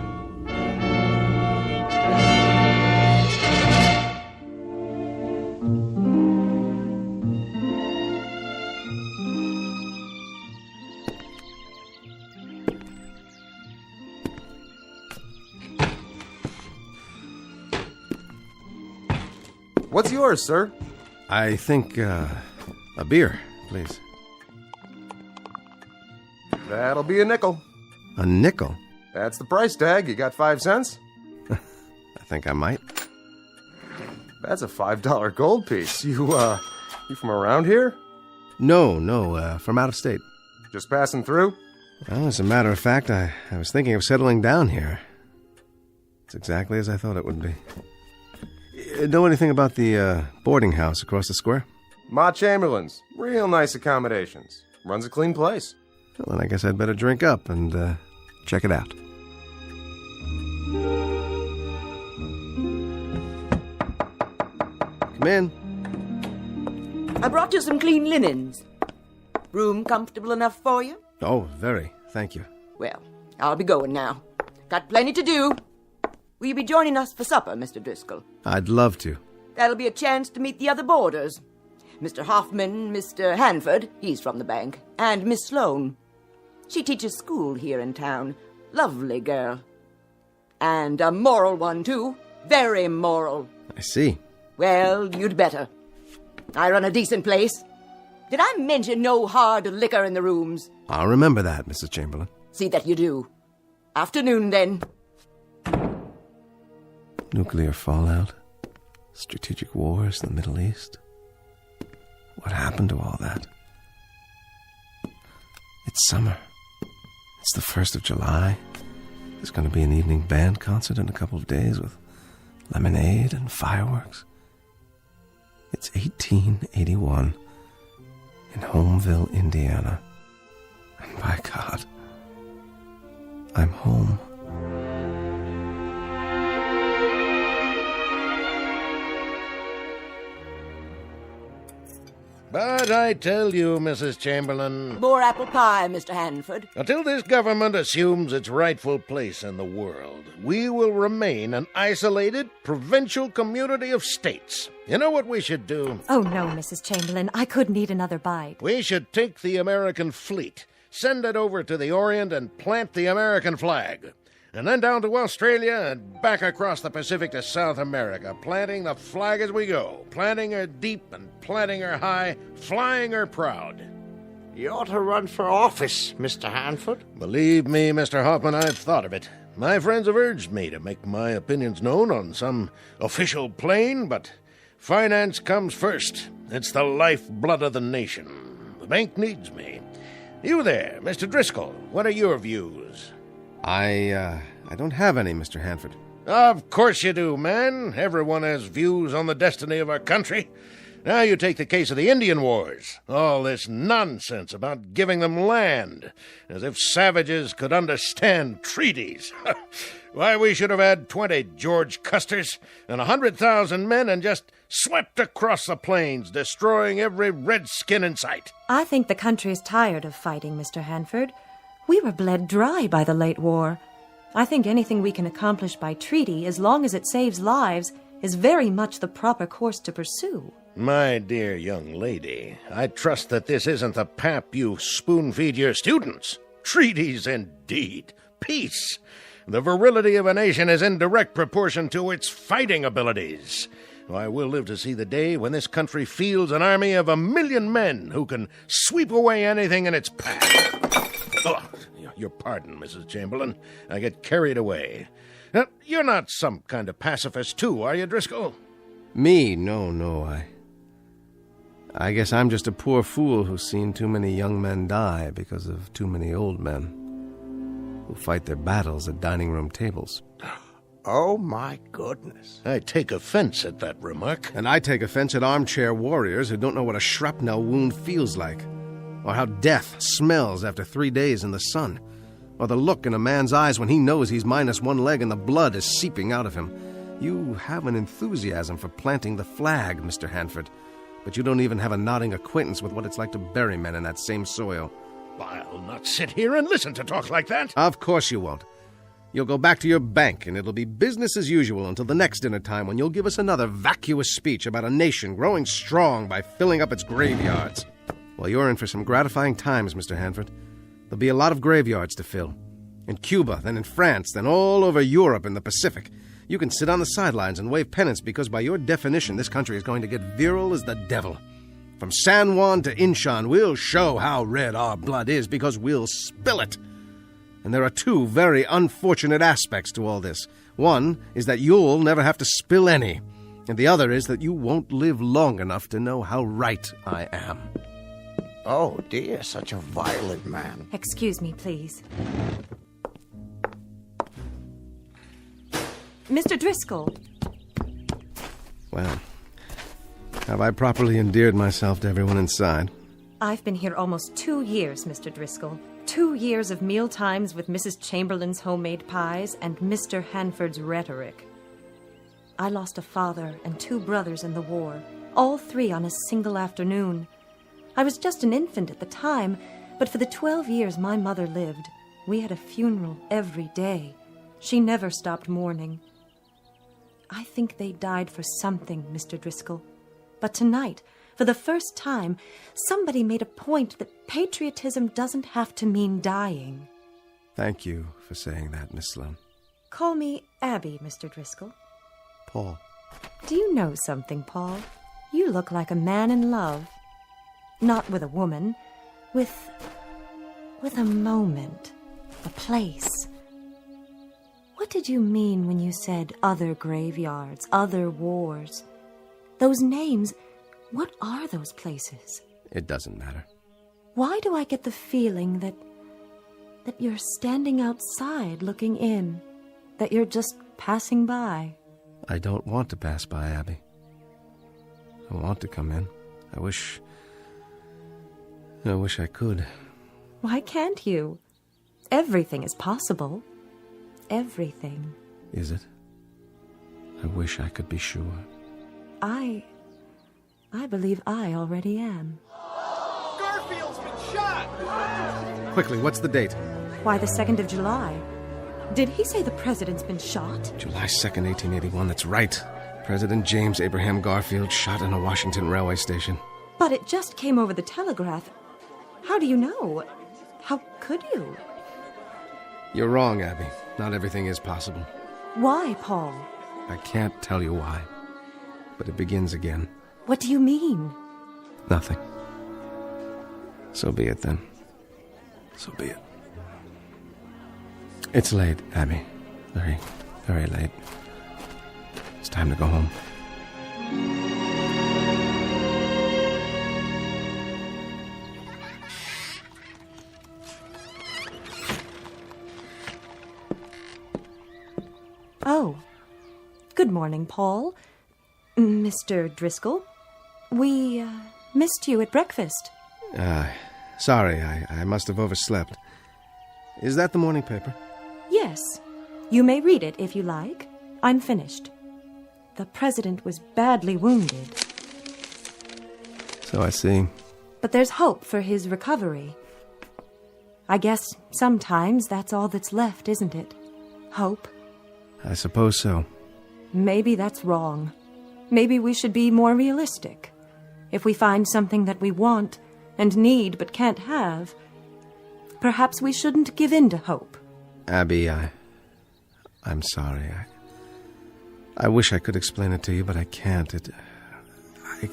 What's yours, sir? I think, a beer, please. That'll be a nickel. A nickel? That's the price tag. You got 5 cents? I think I might. That's a $5 gold piece. You from around here? No, from out of state. Just passing through? Well, as a matter of fact, I was thinking of settling down here. It's exactly as I thought it would be. Know anything about the boarding house across the square? Ma Chamberlain's. Real nice accommodations. Runs a clean place. Well, then I guess I'd better drink up and check it out. Come in. I brought you some clean linens. Room comfortable enough for you? Oh, very. Thank you. Well, I'll be going now. Got plenty to do. Will you be joining us for supper, Mr. Driscoll? I'd love to. That'll be a chance to meet the other boarders. Mr. Hoffman, Mr. Hanford, he's from the bank, and Miss Sloane. She teaches school here in town. Lovely girl. And a moral one, too. Very moral. I see. Well, you'd better. I run a decent place. Did I mention no hard liquor in the rooms? I'll remember that, Mrs. Chamberlain. See that you do. Afternoon, then. Nuclear fallout, strategic wars in the Middle East. What happened to all that? It's summer. It's the 1st of July. There's going to be an evening band concert in a couple of days with lemonade and fireworks. It's 1881 in Homeville, Indiana. And by God, I'm home. But I tell you, Mrs. Chamberlain, More apple pie, Mr. Hanford. until this government assumes its rightful place in the world, we will remain an isolated, provincial community of states. You know what we should do? Oh, no, Mrs. Chamberlain. I couldn't eat another bite. We should take the American fleet, send it over to the Orient, and plant the American flag. And then down to Australia and back across the Pacific to South America, planting the flag as we go, planting her deep and planting her high, flying her proud. You ought to run for office, Mr. Hanford. Believe me, Mr. Hoffman, I've thought of it. My friends have urged me to make my opinions known on some official plane, but finance comes first. It's the lifeblood of the nation. The bank needs me. You there, Mr. Driscoll, what are your views? I don't have any, Mr. Hanford. Of course you do, man. Everyone has views on the destiny of our country. Now you take the case of the Indian Wars. All this nonsense about giving them land, as if savages could understand treaties. Why, we should have had 20 George Custers and 100,000 men and just swept across the plains, destroying every redskin in sight. I think the country is tired of fighting, Mr. Hanford. We were bled dry by the late war. I think anything we can accomplish by treaty, as long as it saves lives, is very much the proper course to pursue. My dear young lady, I trust that this isn't the pap you spoon-feed your students. Treaties, indeed. Peace. The virility of a nation is in direct proportion to its fighting abilities. I will live to see the day when this country fields an army of 1 million men who can sweep away anything in its path. Oh, your pardon, Mrs. Chamberlain. I get carried away. You're not some kind of pacifist, too, are you, Driscoll? Me? No. I guess I'm just a poor fool who's seen too many young men die because of too many old men who fight their battles at dining room tables. Oh, my goodness. I take offense at that remark. And I take offense at armchair warriors who don't know what a shrapnel wound feels like, or how death smells after 3 days in the sun, or the look in a man's eyes when he knows he's minus one leg and the blood is seeping out of him. You have an enthusiasm for planting the flag, Mr. Hanford, but you don't even have a nodding acquaintance with what it's like to bury men in that same soil. I'll not sit here and listen to talk like that. Of course you won't. You'll go back to your bank, and it'll be business as usual until the next dinner time when you'll give us another vacuous speech about a nation growing strong by filling up its graveyards. Well, you're in for some gratifying times, Mr. Hanford. There'll be a lot of graveyards to fill. In Cuba, then in France, then all over Europe and the Pacific. You can sit on the sidelines and wave pennants because by your definition this country is going to get virile as the devil. From San Juan to Inchon, we'll show how red our blood is because we'll spill it. And there are two very unfortunate aspects to all this. One is that you'll never have to spill any, and the other is that you won't live long enough to know how right I am. Oh, dear, such a violent man. Excuse me, please. Mr. Driscoll. Well, have I properly endeared myself to everyone inside? I've been here almost 2 years, Mr. Driscoll. 2 years of meal times with Mrs. Chamberlain's homemade pies and Mr. Hanford's rhetoric. I lost a father and 2 brothers in the war, all 3 on a single afternoon. I was just an infant at the time, but for the 12 years my mother lived, we had a funeral every day. She never stopped mourning. I think they died for something, Mr. Driscoll. But tonight, for the first time, somebody made a point that patriotism doesn't have to mean dying. Thank you for saying that, Miss Sloane. Call me Abby, Mr. Driscoll. Paul. Do you know something, Paul? You look like a man in love. Not with a woman, with a moment, a place. What did you mean when you said other graveyards, other wars? Those names, what are those places? It doesn't matter. Why do I get the feeling that you're standing outside looking in, that you're just passing by? I don't want to pass by, Abby. I want to come in. I wish I could. Why can't you? Everything is possible. Everything. Is it? I wish I could be sure. I believe I already am. Garfield's been shot! Quickly, what's the date? Why, the 2nd of July. Did he say the president's been shot? July 2nd, 1881, that's right. President James Abraham Garfield shot in a Washington railway station. But it just came over the telegraph. How do you know? How could you? You're wrong, Abby. Not everything is possible. Why, Paul? I can't tell you why. But it begins again. What do you mean? Nothing. So be it, then. So be it. It's late, Abby. Very, very late. It's time to go home. Oh. Good morning, Paul. Mr. Driscoll. We missed you at breakfast. Sorry, I must have overslept. Is that the morning paper? Yes. You may read it if you like. I'm finished. The president was badly wounded. So I see. But there's hope for his recovery. I guess sometimes that's all that's left, isn't it? Hope. I suppose so. Maybe that's wrong. Maybe we should be more realistic. If we find something that we want and need but can't have, perhaps we shouldn't give in to hope. Abby, I'm sorry. I wish I could explain it to you, but I can't.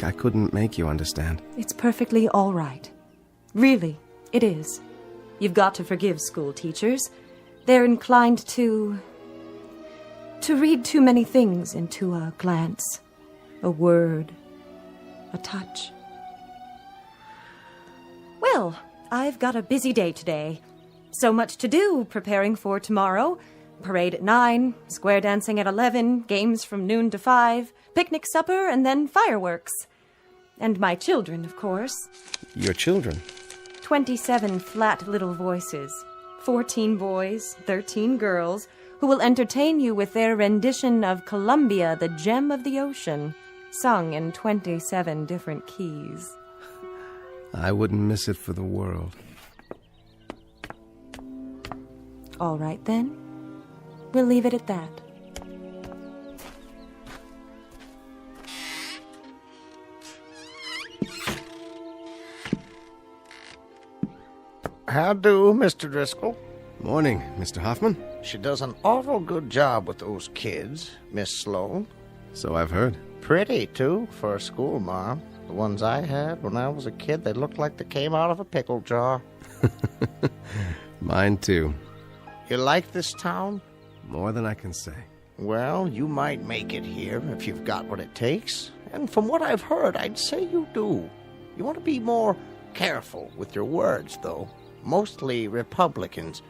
I couldn't make you understand. It's perfectly all right. Really, it is. You've got to forgive school teachers. They're inclined to read too many things into a glance, a word, a touch. Well, I've got a busy day today. So much to do preparing for tomorrow. Parade at 9, square dancing at 11, games from noon to 5, picnic supper, and then fireworks. And my children, of course. Your children? 27 flat little voices. 14 boys, 13 girls, who will entertain you with their rendition of Columbia, the Gem of the Ocean, sung in 27 different keys. I wouldn't miss it for the world. All right, then. We'll leave it at that. How do, Mr. Driscoll? Morning, Mr. Hoffman. She does an awful good job with those kids, Miss Sloane. So I've heard. Pretty, too, for a school mom. The ones I had when I was a kid, they looked like they came out of a pickle jar. Mine, too. You like this town? More than I can say. Well, you might make it here if you've got what it takes. And from what I've heard, I'd say you do. You want to be more careful with your words, though. Mostly Republicans.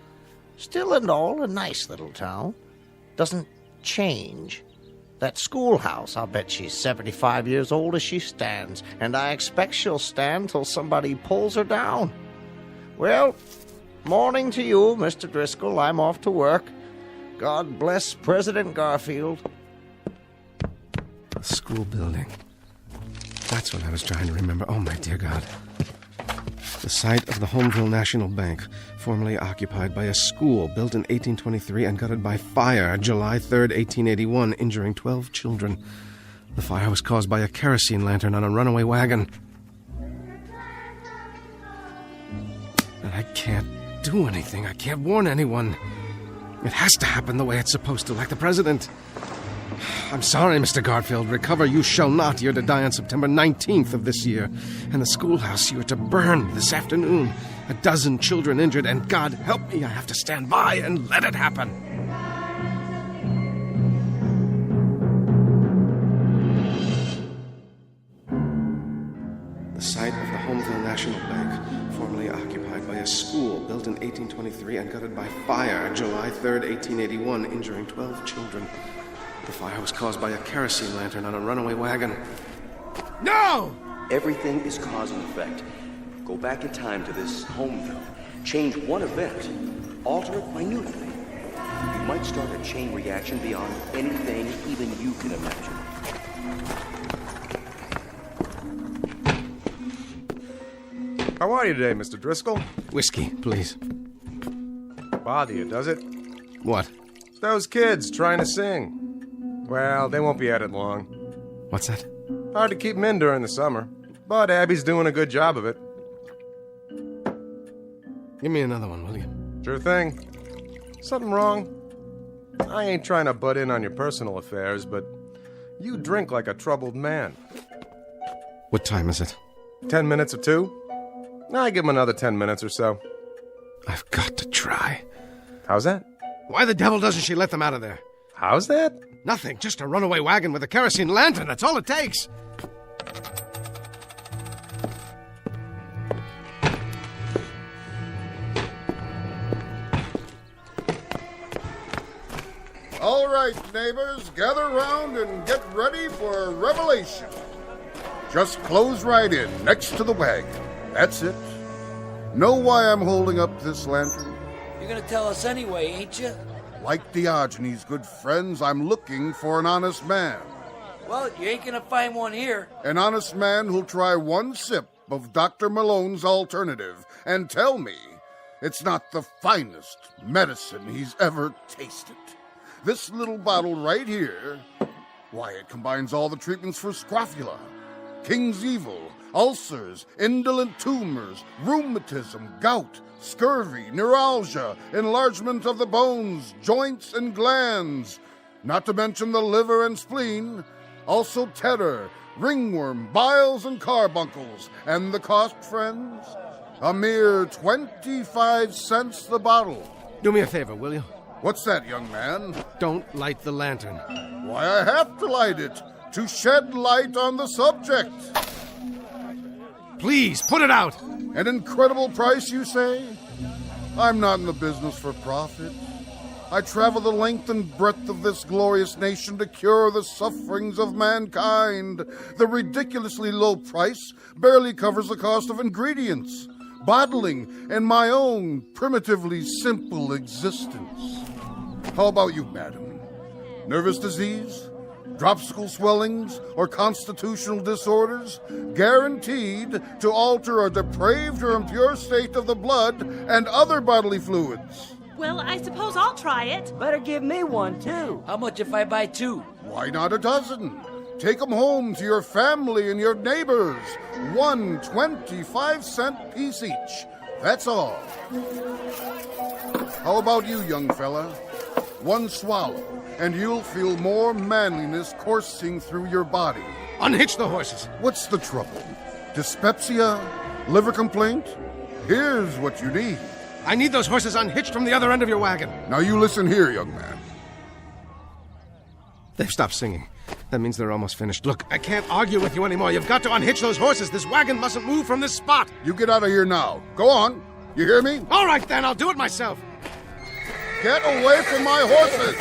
Still and all, a nice little town. Doesn't change. That schoolhouse, I'll bet she's 75 years old as she stands, and I expect she'll stand till somebody pulls her down. Well, morning to you, Mr. Driscoll. I'm off to work. God bless President Garfield. A school building. That's what I was trying to remember. Oh, my dear God. The site of the Homeville National Bank, formerly occupied by a school built in 1823 and gutted by fire July 3rd, 1881, injuring 12 children. The fire was caused by a kerosene lantern on a runaway wagon. And I can't do anything. I can't warn anyone. It has to happen the way it's supposed to, like the president. I'm sorry, Mr. Garfield. Recover you shall not. You're to die on September 19th of this year. And the schoolhouse you are to burn this afternoon. 12 children injured, and God help me, I have to stand by and let it happen. The site of the Homeville National Bank, formerly occupied by a school built in 1823 and gutted by fire July 3rd, 1881, injuring 12 children. The fire was caused by a kerosene lantern on a runaway wagon. No! Everything is cause and effect. Go back in time to this Homeville. Change one event. Alter it minutely. You might start a chain reaction beyond anything even you can imagine. How are you today, Mr. Driscoll? Whiskey, please. Bother you, does it? What? Those kids trying to sing. Well, they won't be at it long. What's that? Hard to keep them in during the summer, but Abby's doing a good job of it. Give me another one, will you? Sure thing. Something wrong? I ain't trying to butt in on your personal affairs, but you drink like a troubled man. What time is it? 10 minutes or 2? I give him another 10 minutes or so. I've got to try. How's that? Why the devil doesn't she let them out of there? How's that? Nothing, just a runaway wagon with a kerosene lantern. That's all it takes. All right, neighbors, gather round and get ready for a revelation. Just close right in, next to the wagon. That's it. Know why I'm holding up this lantern? You're gonna tell us anyway, ain't you? Like Diogenes' good friends, I'm looking for an honest man. Well, you ain't gonna find one here. An honest man who'll try one sip of Dr. Malone's alternative and tell me it's not the finest medicine he's ever tasted. This little bottle right here, why, it combines all the treatments for scrofula, King's Evil, ulcers, indolent tumors, rheumatism, gout, scurvy, neuralgia, enlargement of the bones, joints, and glands, not to mention the liver and spleen, also terror, ringworm, biles, and carbuncles. And the cost, friends? A mere 25 cents the bottle. Do me a favor, will you? What's that, young man? Don't light the lantern. Why, I have to light it, to shed light on the subject. Please, put it out! An incredible price, you say? I'm not in the business for profit. I travel the length and breadth of this glorious nation to cure the sufferings of mankind. The ridiculously low price barely covers the cost of ingredients, bottling, and my own primitively simple existence. How about you, madam? Nervous disease? Dropsical swellings, or constitutional disorders, guaranteed to alter a depraved or impure state of the blood and other bodily fluids. Well, I suppose I'll try it. Better give me one, too. How much if I buy 2? Why not a dozen? Take them home to your family and your neighbors. One 25-cent piece each. That's all. How about you, young fella? One swallow, and you'll feel more manliness coursing through your body. Unhitch the horses. What's the trouble? Dyspepsia? Liver complaint? Here's what you need. I need those horses unhitched from the other end of your wagon. Now you listen here, young man. They've stopped singing. That means they're almost finished. Look, I can't argue with you anymore. You've got to unhitch those horses. This wagon mustn't move from this spot. You get out of here now. Go on. You hear me? All right, then. I'll do it myself. Get away from my horses!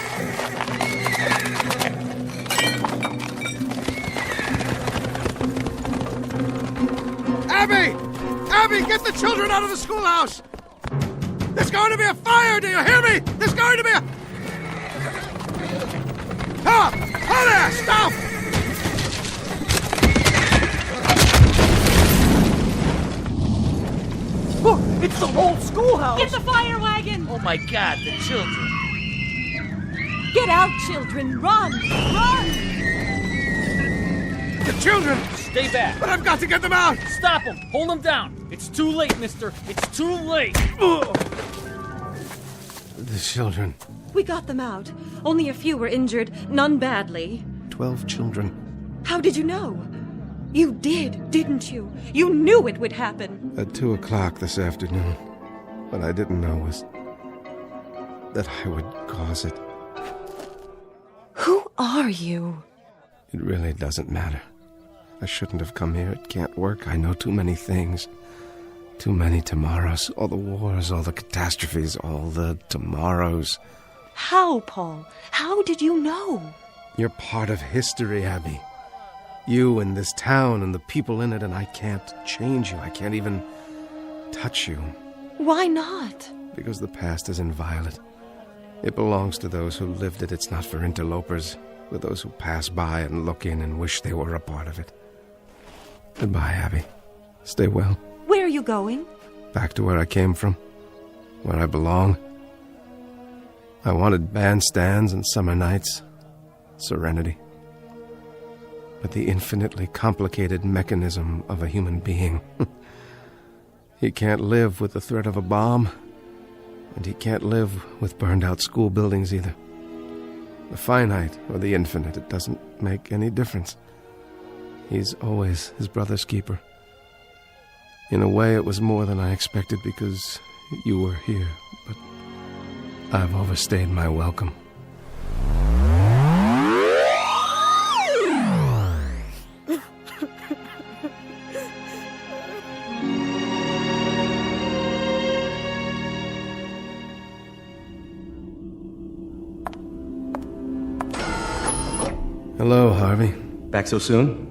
Abby! Abby, get the children out of the schoolhouse! There's going to be a fire, do you hear me? There's going to be a... Ah! Oh, there! Stop! Look, it's the whole schoolhouse! Get the fire wagon! Oh my God, the children! Get out, children! Run! Run! The children! Stay back! But I've got to get them out! Stop them! Hold them down! It's too late, mister! It's too late! The children. We got them out. Only a few were injured, none badly. 12 children. How did you know? You did, didn't you? You knew it would happen. At 2 o'clock this afternoon. What I didn't know was that I would cause it. Who are you? It really doesn't matter. I shouldn't have come here. It can't work. I know too many things. Too many tomorrows. All the wars, all the catastrophes, all the tomorrows. How, Paul? How did you know? You're part of history, Abby. You and this town and the people in it, and I can't change you. I can't even touch you. Why not? Because the past is inviolate. It belongs to those who lived it. It's not for interlopers, for those who pass by and look in and wish they were a part of it. Goodbye, Abby. Stay well. Where are you going? Back to where I came from. Where I belong. I wanted bandstands and summer nights. Serenity. But the infinitely complicated mechanism of a human being. He can't live with the threat of a bomb. And he can't live with burned-out school buildings either. The finite or the infinite, it doesn't make any difference. He's always his brother's keeper. In a way, it was more than I expected because you were here, but I've overstayed my welcome. Hello, Harvey. Back so soon?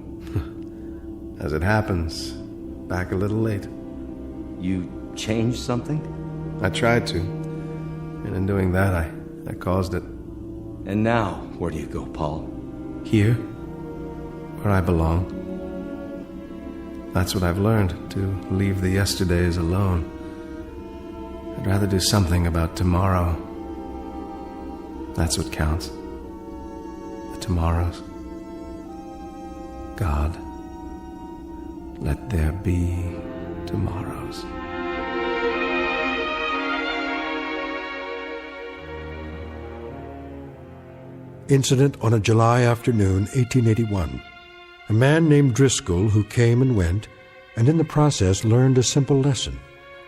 As it happens, back a little late. You changed something? I tried to. And in doing that, I caused it. And now, where do you go, Paul? Here, where I belong. That's what I've learned, to leave the yesterdays alone. I'd rather do something about tomorrow. That's what counts. The tomorrows. God, let there be tomorrows. Incident on a July afternoon, 1881. A man named Driscoll who came and went, and in the process learned a simple lesson,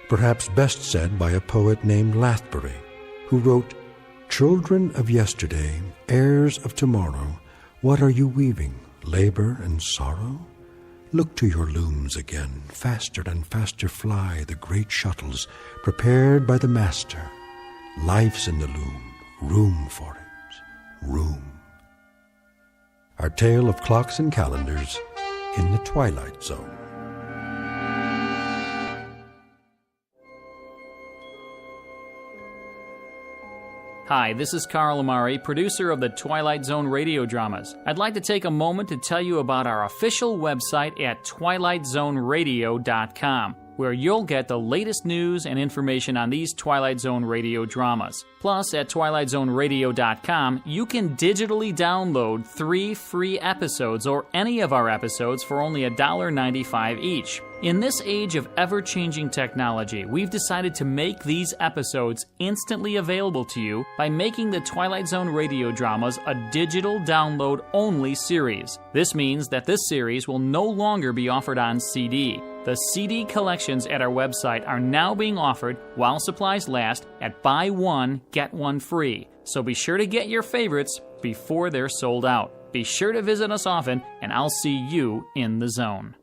perhaps best said by a poet named Lathbury, who wrote, "Children of yesterday, heirs of tomorrow, what are you weaving, labor and sorrow? Look to your looms again, faster and faster fly the great shuttles prepared by the master. Life's in the loom, room for it. Room." Our tale of clocks and calendars in the Twilight Zone. Hi, this is Carl Amari, producer of the Twilight Zone radio dramas. I'd like to take a moment to tell you about our official website at twilightzoneradio.com. where you'll get the latest news and information on these Twilight Zone radio dramas. Plus, at twilightzoneradio.com, you can digitally download 3 free episodes or any of our episodes for only $1.95 each. In this age of ever-changing technology, we've decided to make these episodes instantly available to you by making the Twilight Zone radio dramas a digital download-only series. This means that this series will no longer be offered on CD. The CD collections at our website are now being offered while supplies last at buy one, get one free. So be sure to get your favorites before they're sold out. Be sure to visit us often, and I'll see you in the zone.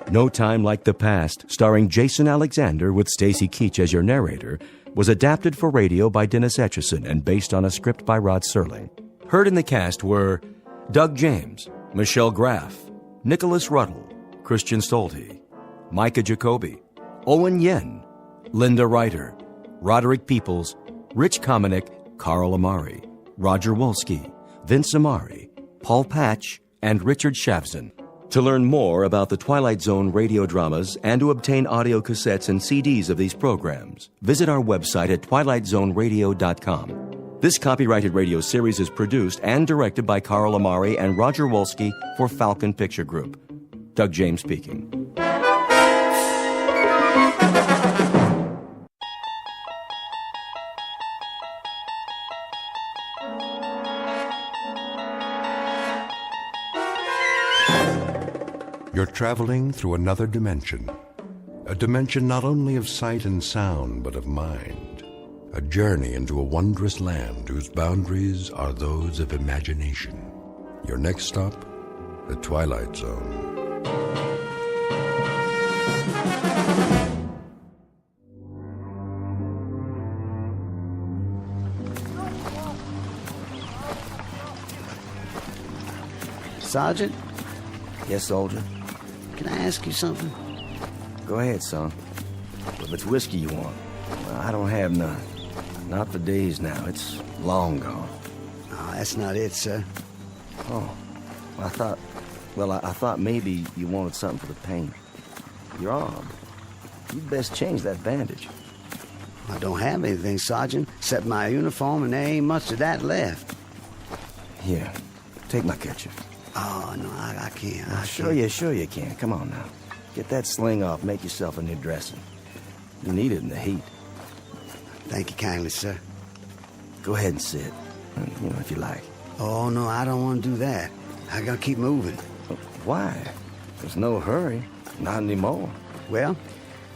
No Time Like the Past, starring Jason Alexander with Stacy Keach as your narrator, was adapted for radio by Dennis Etchison and based on a script by Rod Serling. Heard in the cast were Doug James, Michelle Graff, Nicholas Ruddle, Christian Stolte, Micah Jacoby, Owen Yen, Linda Ryder, Roderick Peoples, Rich Kominick, Carl Amari, Roger Wolski, Vince Amari, Paul Patch, and Richard Shavzin. To learn more about the Twilight Zone radio dramas and to obtain audio cassettes and CDs of these programs, visit our website at twilightzoneradio.com. This copyrighted radio series is produced and directed by Carl Amari and Roger Wolski for Falcon Picture Group. Doug James speaking. You're traveling through another dimension. A dimension not only of sight and sound, but of mind. A journey into a wondrous land whose boundaries are those of imagination. Your next stop, the Twilight Zone. Sergeant? Yes, soldier? Can I ask you something? Go ahead, son. If it's whiskey you want, well, I don't have none. Not for days now. It's long gone. Oh, that's not it, sir. Oh, I thought maybe you wanted something for the pain. Your arm. You'd best change that bandage. I don't have anything, Sergeant, except my uniform, and there ain't much of that left. Here, take my kerchief. Oh, no, I can't. Sure you can. Come on now. Get that sling off. Make yourself a new dressing. You need it in the heat. Thank you kindly, sir. Go ahead and sit. If you like. Oh, no, I don't want to do that. I gotta keep moving. Why? There's no hurry. Not anymore. Well,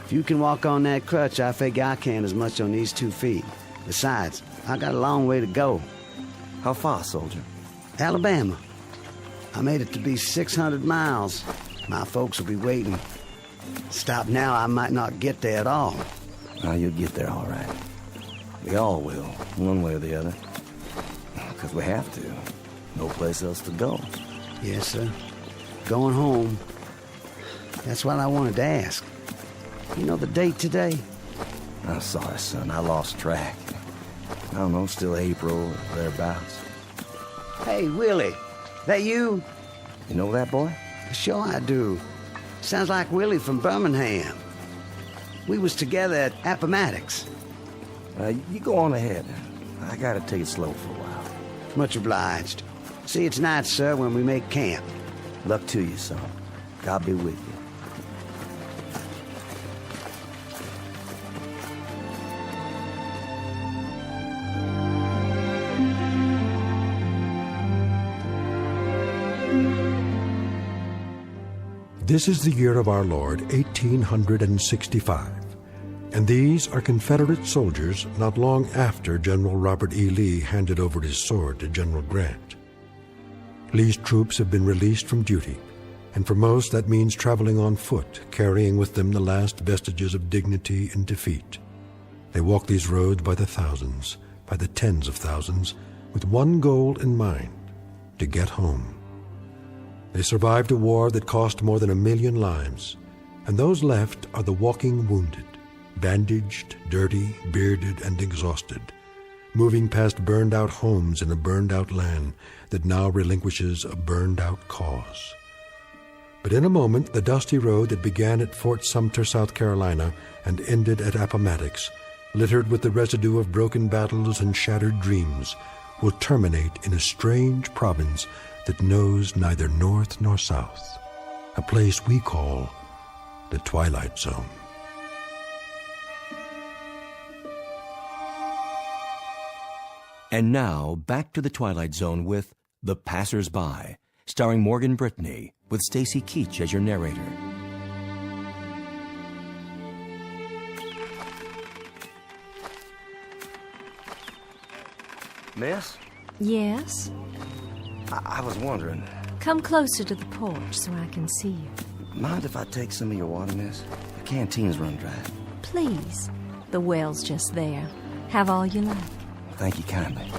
if you can walk on that crutch, I figure I can as much on these 2 feet. Besides, I got a long way to go. How far, soldier? Alabama. I made it to be 600 miles. My folks will be waiting. Stop now, I might not get there at all. Oh, you'll get there all right. We all will, one way or the other. Because we have to. No place else to go. Yes, sir. Going home. That's what I wanted to ask. You know the date today? I'm sorry, son. I lost track. I don't know, still April or thereabouts. Hey, Willie. That you? You know that boy? Sure I do. Sounds like Willie from Birmingham. We was together at Appomattox. You go on ahead. I gotta take it slow for a while. Much obliged. See, it's night, sir, when we make camp. Luck to you, son. God be with you. This is the year of our Lord, 1865, and these are Confederate soldiers not long after General Robert E. Lee handed over his sword to General Grant. Lee's troops have been released from duty, and for most that means traveling on foot, carrying with them the last vestiges of dignity and defeat. They walk these roads by the thousands, by the tens of thousands, with one goal in mind, to get home. They survived a war that cost more than 1 million lives, and those left are the walking wounded, bandaged, dirty, bearded, and exhausted, moving past burned-out homes in a burned-out land that now relinquishes a burned-out cause. But in a moment, the dusty road that began at Fort Sumter, South Carolina, and ended at Appomattox, littered with the residue of broken battles and shattered dreams, will terminate in a strange province that knows neither north nor south, a place we call the Twilight Zone. And now, back to the Twilight Zone with The Passers-By, starring Morgan Brittany, with Stacy Keach as your narrator. Miss? Yes? I was wondering, Come closer to the porch so I can see you. mind if I take some of your water, miss? The canteen's run dry. Please. The well's just there. Have all you like. Thank you kindly.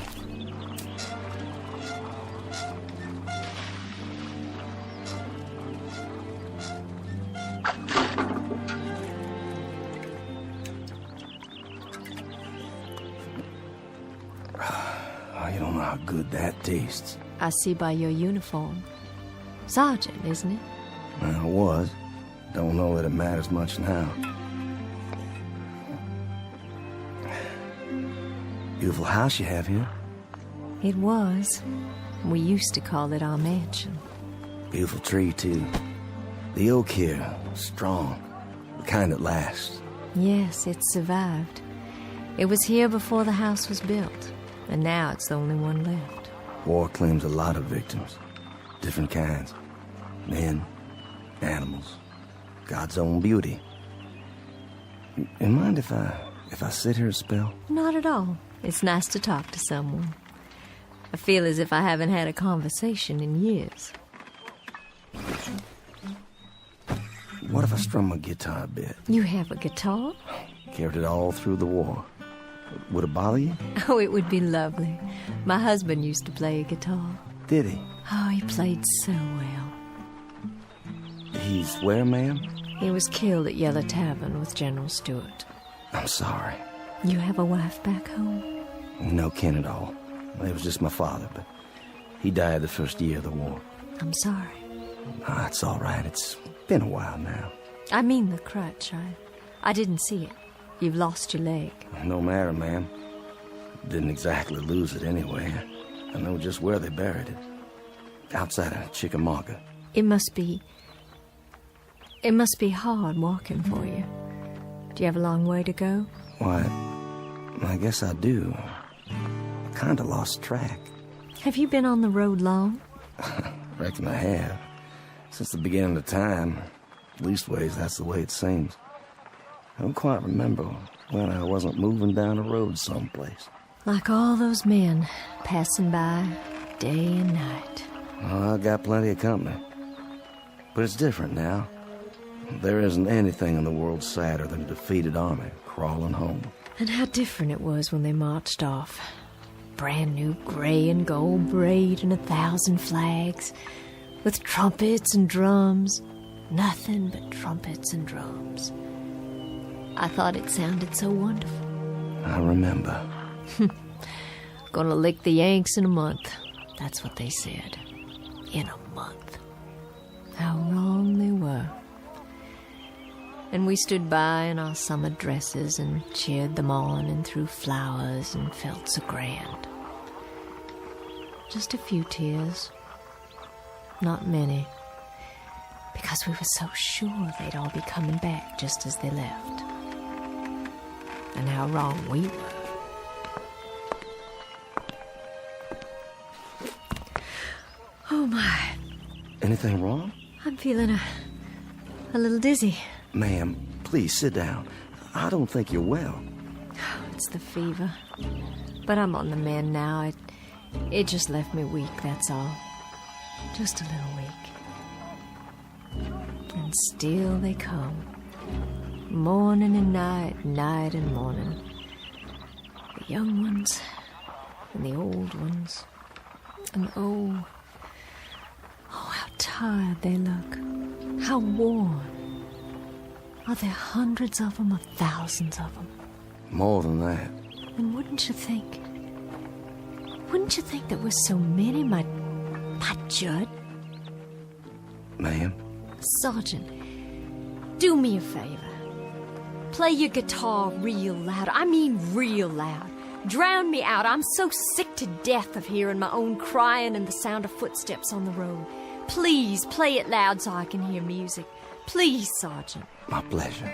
Oh, you don't know how good that tastes. I see by your uniform. Sergeant, isn't it? Well, I was. Don't know that it matters much now. Beautiful house you have here. It was. We used to call it our mansion. Beautiful tree, too. The oak here, strong. The kind that lasts. Yes, it survived. It was here before the house was built, and now it's the only one left. War claims a lot of victims. Different kinds. Men, animals, God's own beauty. You mind if I sit here a spell? Not at all. It's nice to talk to someone. I feel as if I haven't had a conversation in years. What if I strum my guitar a bit? You have a guitar? Carried it all through the war. Would it bother you? Oh, it would be lovely. My husband used to play a guitar. Did he? Oh, he played so well. He's where, ma'am? He was killed at Yellow Tavern with General Stewart. I'm sorry. You have a wife back home? No kin at all. It was just my father, but he died the first year of the war. I'm sorry. Ah, it's all right. It's been a while now. I mean the crutch. I didn't see it. You've lost your leg. No matter, ma'am. Didn't exactly lose it anyway. I know just where they buried it. Outside of Chickamauga. It must be hard walking for you. Do you have a long way to go? Why, I guess I do. I kinda lost track. Have you been on the road long? Reckon I have. Since the beginning of time. Leastways, that's the way it seems. I don't quite remember when I wasn't moving down the road someplace. Like all those men passing by day and night. Oh, I got plenty of company. But it's different now. There isn't anything in the world sadder than a defeated army crawling home. And how different it was when they marched off. Brand new gray and gold braid and 1,000 flags. With trumpets and drums. Nothing but trumpets and drums. I thought it sounded so wonderful. I remember. Gonna lick the Yanks in a month. That's what they said. In a month. How wrong they were. And we stood by in our summer dresses and cheered them on and threw flowers and felt so grand. Just a few tears. Not many. Because we were so sure they'd all be coming back just as they left. And how wrong we were. Oh my. Anything wrong? I'm feeling a little dizzy. Ma'am, please sit down. I don't think you're well. It's the fever. But I'm on the mend now. It just left me weak, that's all. Just a little weak. And still they come. Morning and night, night and morning. The young ones and the old ones. And oh, how tired they look. How worn. Are there hundreds of them or thousands of them? More than that. And wouldn't you think, Wouldn't you think there was so many, my Judd? Ma'am? Sergeant, do me a favor. Play your guitar real loud. I mean real loud. Drown me out. I'm so sick to death of hearing my own crying and the sound of footsteps on the road. Please play it loud so I can hear music. Please, Sergeant. My pleasure.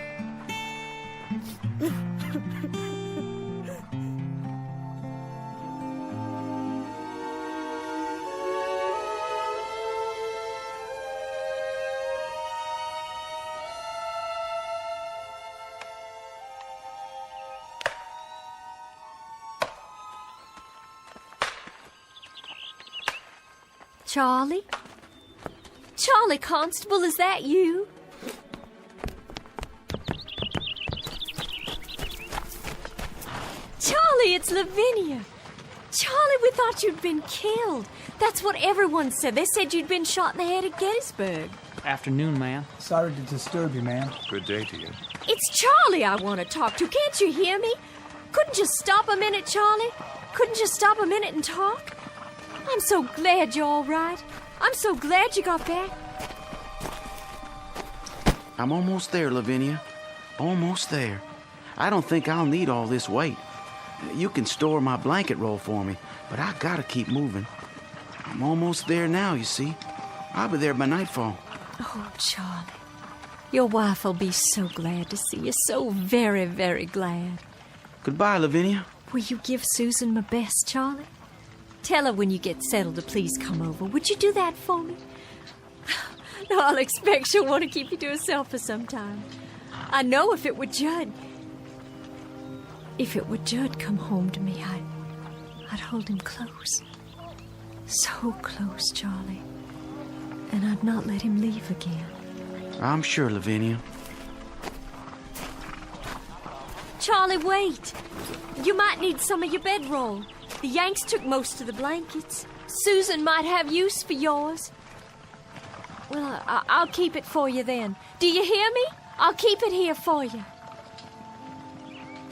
Charlie? Charlie Constable, is that you? Charlie, it's Lavinia. Charlie, we thought you'd been killed. That's what everyone said. They said you'd been shot in the head at Gettysburg. Afternoon, ma'am. Sorry to disturb you, ma'am. Good day to you. It's Charlie I want to talk to. Can't you hear me? Couldn't you stop a minute, Charlie? Couldn't you stop a minute and talk? I'm so glad you're all right. I'm so glad you got back. I'm almost there, Lavinia. Almost there. I don't think I'll need all this weight. You can store my blanket roll for me, but I gotta keep moving. I'm almost there now, you see. I'll be there by nightfall. Oh, Charlie. Your wife will be so glad to see you. So very, very glad. Goodbye, Lavinia. Will you give Susan my best, Charlie? Tell her when you get settled to please come over. Would you do that for me? No, I'll expect she'll want to keep you to herself for some time. I know if it were Judd come home to me, I'd hold him close. So close, Charlie. And I'd not let him leave again. I'm sure, Lavinia. Charlie, wait. You might need some of your bedroll. The Yanks took most of the blankets. Susan might have use for yours. Well, I'll keep it for you then. Do you hear me? I'll keep it here for you.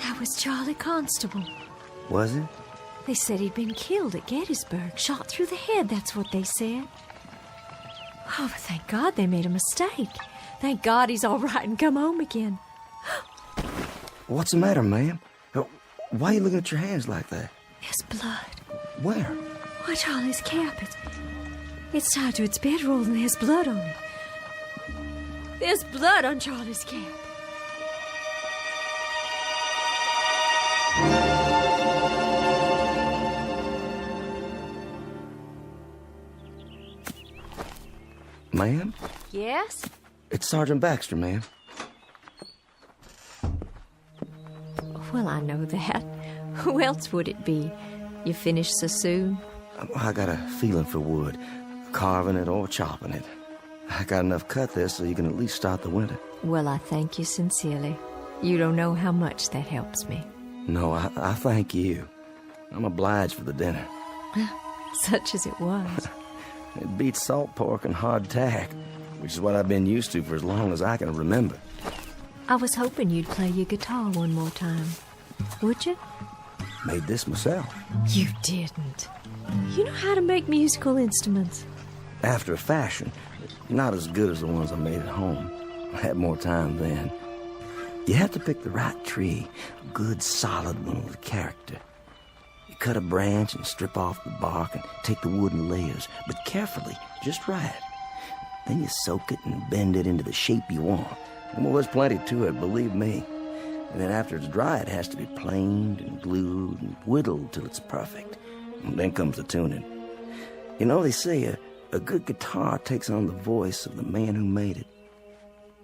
That was Charlie Constable. Was it? They said he'd been killed at Gettysburg, shot through the head, that's what they said. Oh, but thank God they made a mistake. Thank God he's all right and come home again. What's the matter, ma'am? Why are you looking at your hands like that? There's blood. Where? Why, Charlie's cap. It's tied to its bedroll and there's blood on it. There's blood on Charlie's cap. Ma'am? Yes? It's Sergeant Baxter, ma'am. Well, I know that. Who else would it be? You finished so soon? I got a feeling for wood, carving it or chopping it. I got enough cut there so you can at least start the winter. Well, I thank you sincerely. You don't know how much that helps me. No, I thank you. I'm obliged for the dinner. Such as it was. It beats salt pork and hardtack, which is what I've been used to for as long as I can remember. I was hoping you'd play your guitar one more time. Would you? Made this myself. You didn't. You know how to make musical instruments. After a fashion, not as good as the ones I made at home. I had more time then. You have to pick the right tree, a good solid one with character. You cut a branch and strip off the bark and take the wood in layers, but carefully, just right. Then you soak it and bend it into the shape you want. Well, there's plenty to it, believe me. And then after it's dry, it has to be planed and glued and whittled till it's perfect. And then comes the tuning. You know, they say a good guitar takes on the voice of the man who made it.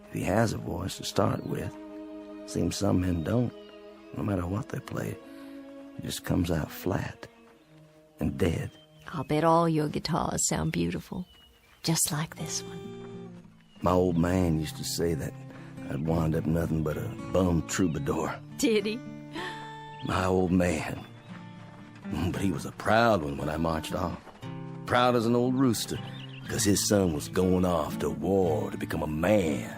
If he has a voice to start with. Seems some men don't. No matter what they play, it just comes out flat and dead. I'll bet all your guitars sound beautiful. Just like this one. My old man used to say that I'd wind up nothing but a bum troubadour. Did he? My old man. But he was a proud one when I marched off. Proud as an old rooster, because his son was going off to war to become a man.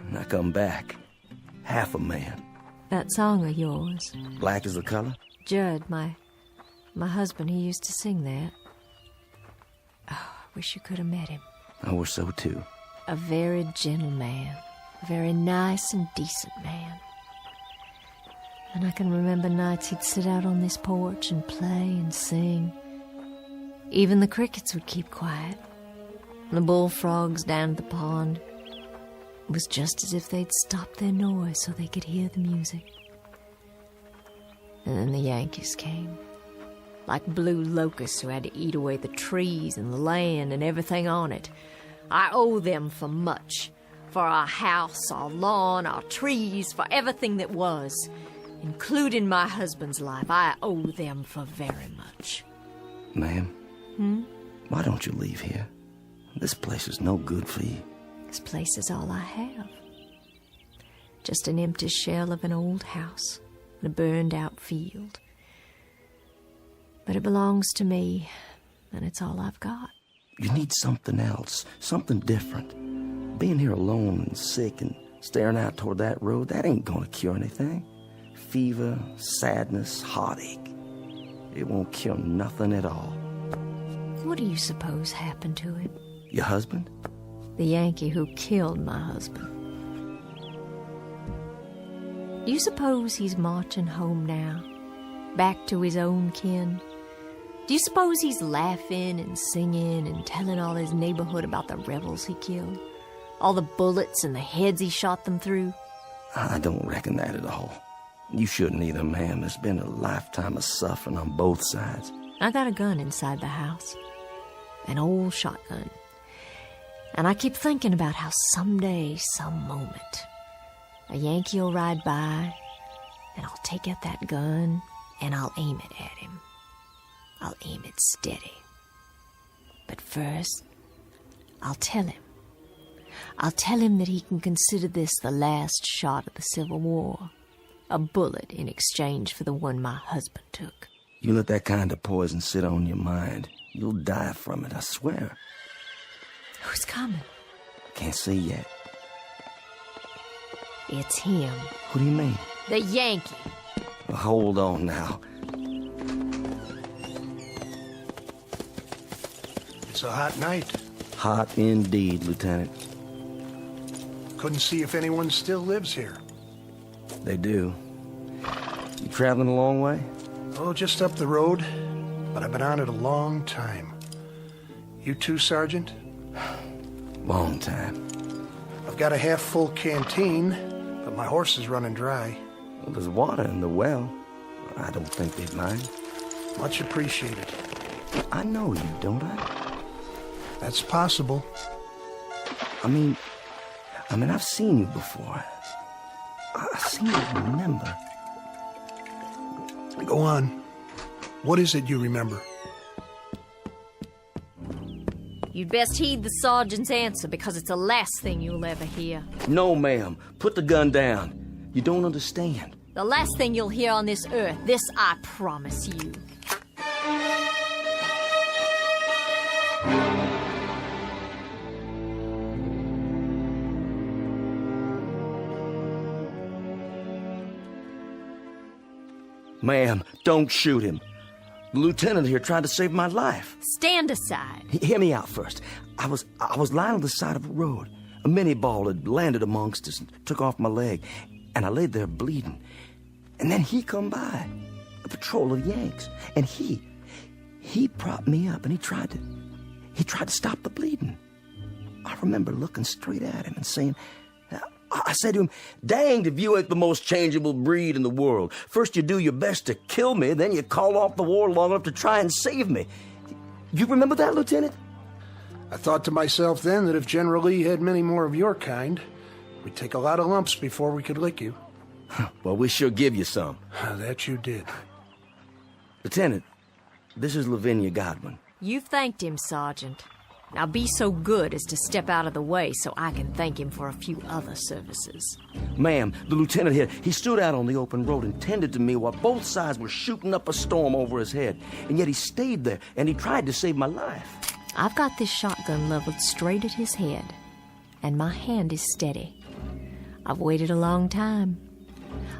And I come back, half a man. That song of yours. Black is the color? Judd, my My husband, he used to sing that. Oh, I wish you could have met him. I wish so, too. A very gentle man. A very nice and decent man. And I can remember nights he'd sit out on this porch and play and sing. Even the crickets would keep quiet. And the bullfrogs down at the pond. It was just as if they'd stopped their noise so they could hear the music. And then the Yankees came. Like blue locusts who had to eat away the trees and the land and everything on it. I owe them for much. For our house, our lawn, our trees, for everything that was. Including my husband's life. I owe them for very much. Ma'am? Why don't you leave here? This place is no good for you. This place is all I have. Just an empty shell of an old house and a burned-out field. But it belongs to me, and it's all I've got. You need something else, something different. Being here alone and sick and staring out toward that road, that ain't gonna cure anything. Fever, sadness, heartache. It won't cure nothing at all. What do you suppose happened to him? Your husband? The Yankee who killed my husband. Do you suppose he's marching home now? Back to his own kin? Do you suppose he's laughing and singing and telling all his neighborhood about the rebels he killed? All the bullets and the heads he shot them through? I don't reckon that at all. You shouldn't either, ma'am. There's been a lifetime of suffering on both sides. I got a gun inside the house. An old shotgun. And I keep thinking about how someday, some moment, a Yankee will ride by, and I'll take out that gun, and I'll aim it at him. I'll aim it steady. But first, I'll tell him. I'll tell him that he can consider this the last shot of the Civil War. A bullet in exchange for the one my husband took. You let that kind of poison sit on your mind, you'll die from it, I swear. Who's coming? Can't see yet. It's him. What do you mean? The Yankee. Well, hold on now. It's a hot night. Hot indeed, Lieutenant. Couldn't see if anyone still lives here. They do. You traveling a long way? Oh, just up the road. But I've been on it a long time. You too, Sergeant? Long time. I've got a half-full canteen, but my horse is running dry. Well, there's water in the well. I don't think they'd mind. Much appreciated. I know you, don't I? That's possible. I mean, I've seen you before. I seem to remember. Go on. What is it you remember? You'd best heed the sergeant's answer, because it's the last thing you'll ever hear. No, ma'am. Put the gun down. You don't understand. The last thing you'll hear on this earth. This I promise you. Ma'am, don't shoot him. The lieutenant here tried to save my life. Stand aside. Hear me out first. I was lying on the side of a road. A mini ball had landed amongst us and took off my leg, and I laid there bleeding. And then he come by, a patrol of Yanks, and he propped me up, and he tried to stop the bleeding. I remember looking straight at him and saying, I said to him, "Danged if you ain't the most changeable breed in the world. First you do your best to kill me, then you call off the war long enough to try and save me." You remember that, Lieutenant? I thought to myself then that if General Lee had many more of your kind, we'd take a lot of lumps before we could lick you. Well, we sure give you some. That you did. Lieutenant, this is Lavinia Godwin. You've thanked him, Sergeant. Now be so good as to step out of the way so I can thank him for a few other services. Ma'am, the lieutenant here, he stood out on the open road and tended to me while both sides were shooting up a storm over his head. And yet he stayed there, and he tried to save my life. I've got this shotgun leveled straight at his head, and my hand is steady. I've waited a long time.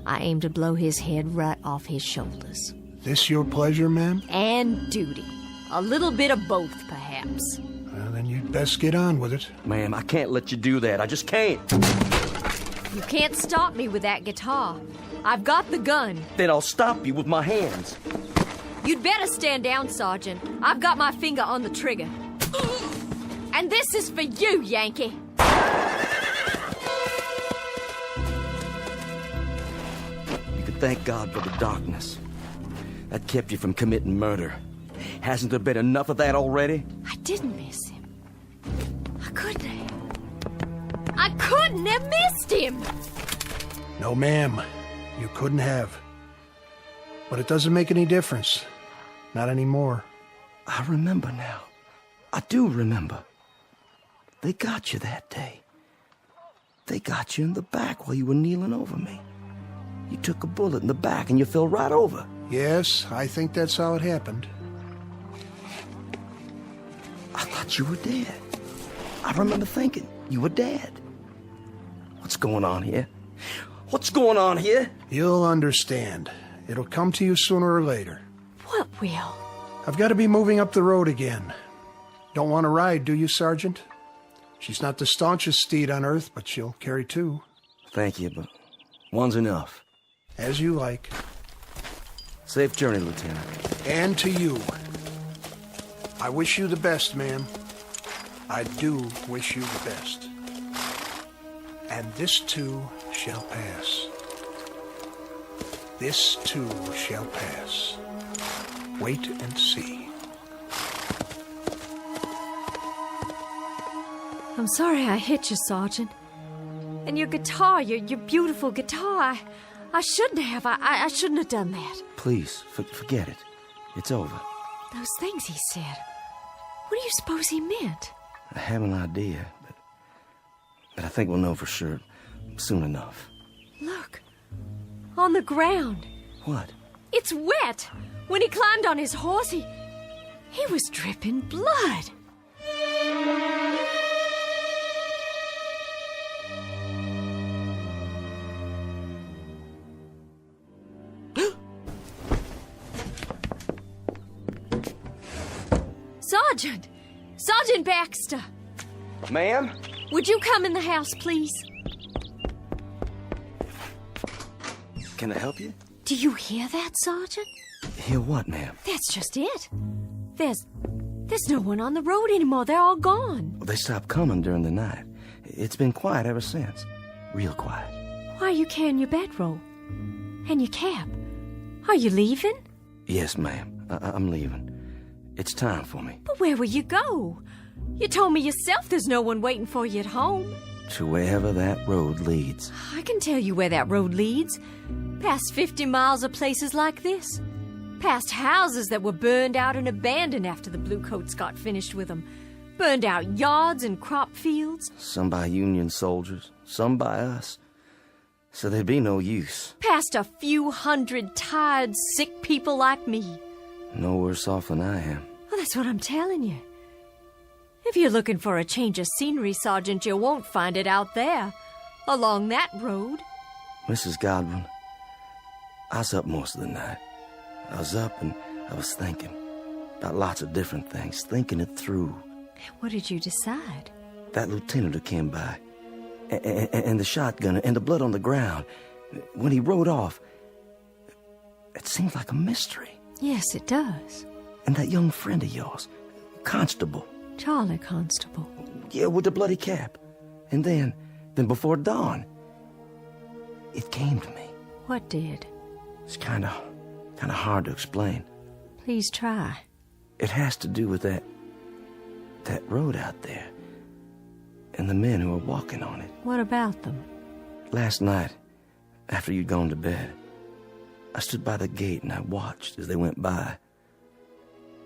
I aim to blow his head right off his shoulders. This your pleasure, ma'am? And duty. A little bit of both, perhaps. Well, then you'd best get on with it. Ma'am, I can't let you do that. I just can't. You can't stop me with that guitar. I've got the gun. Then I'll stop you with my hands. You'd better stand down, Sergeant. I've got my finger on the trigger. And this is for you, Yankee. You could thank God for the darkness. That kept you from committing murder. Hasn't there been enough of that already? I didn't miss him. I couldn't have. I couldn't have missed him. No, ma'am. You couldn't have. But it doesn't make any difference. Not anymore. I remember now. I do remember. They got you that day. They got you in the back while you were kneeling over me. You took a bullet in the back and you fell right over. Yes, I think that's how it happened. I thought you were dead. I remember thinking you were dead. What's going on here? What's going on here? You'll understand. It'll come to you sooner or later. What will? I've got to be moving up the road again. Don't want to ride, do you, Sergeant? She's not the staunchest steed on earth, but she'll carry two. Thank you, but one's enough. As you like. Safe journey, Lieutenant. And to you. I wish you the best, ma'am. I do wish you the best. And this too shall pass. This too shall pass. Wait and see. I'm sorry I hit you, Sergeant. And your guitar, your beautiful guitar, I shouldn't have. I shouldn't have done that. Please, forget it. It's over. Those things he said. What do you suppose he meant? I have an idea, but I think we'll know for sure soon enough. Look. On the ground. What? It's wet. When he climbed on his horse, he was dripping blood. Sergeant! Sergeant Baxter! Ma'am? Would you come in the house, please? Can I help you? Do you hear that, Sergeant? Hear what, ma'am? That's just it. There's no one on the road anymore. They're all gone. Well, they stopped coming during the night. It's been quiet ever since. Real quiet. Why are you carrying your bedroll? And your cap? Are you leaving? Yes, ma'am. I'm leaving. It's time for me. But where will you go? You told me yourself there's no one waiting for you at home. To wherever that road leads. I can tell you where that road leads. Past 50 miles of places like this. Past houses that were burned out and abandoned after the Bluecoats got finished with them. Burned out yards and crop fields. Some by Union soldiers, some by us. So there'd be no use. Past a few hundred tired, sick people like me. No worse off than I am. Well, that's what I'm telling you. If you're looking for a change of scenery, Sergeant, you won't find it out there. Along that road. Mrs. Godwin, I was up most of the night. I was up and I was thinking about lots of different things, thinking it through. What did you decide? That lieutenant who came by, and the shotgun, and the blood on the ground. When he rode off, it seemed like a mystery. Yes, it does. And that young friend of yours, Constable. Charlie Constable. Yeah, with the bloody cap. And then before dawn, it came to me. What did? It's kind of hard to explain. Please try. It has to do with that road out there, and the men who were walking on it. What about them? Last night, after you'd gone to bed, I stood by the gate and I watched as they went by.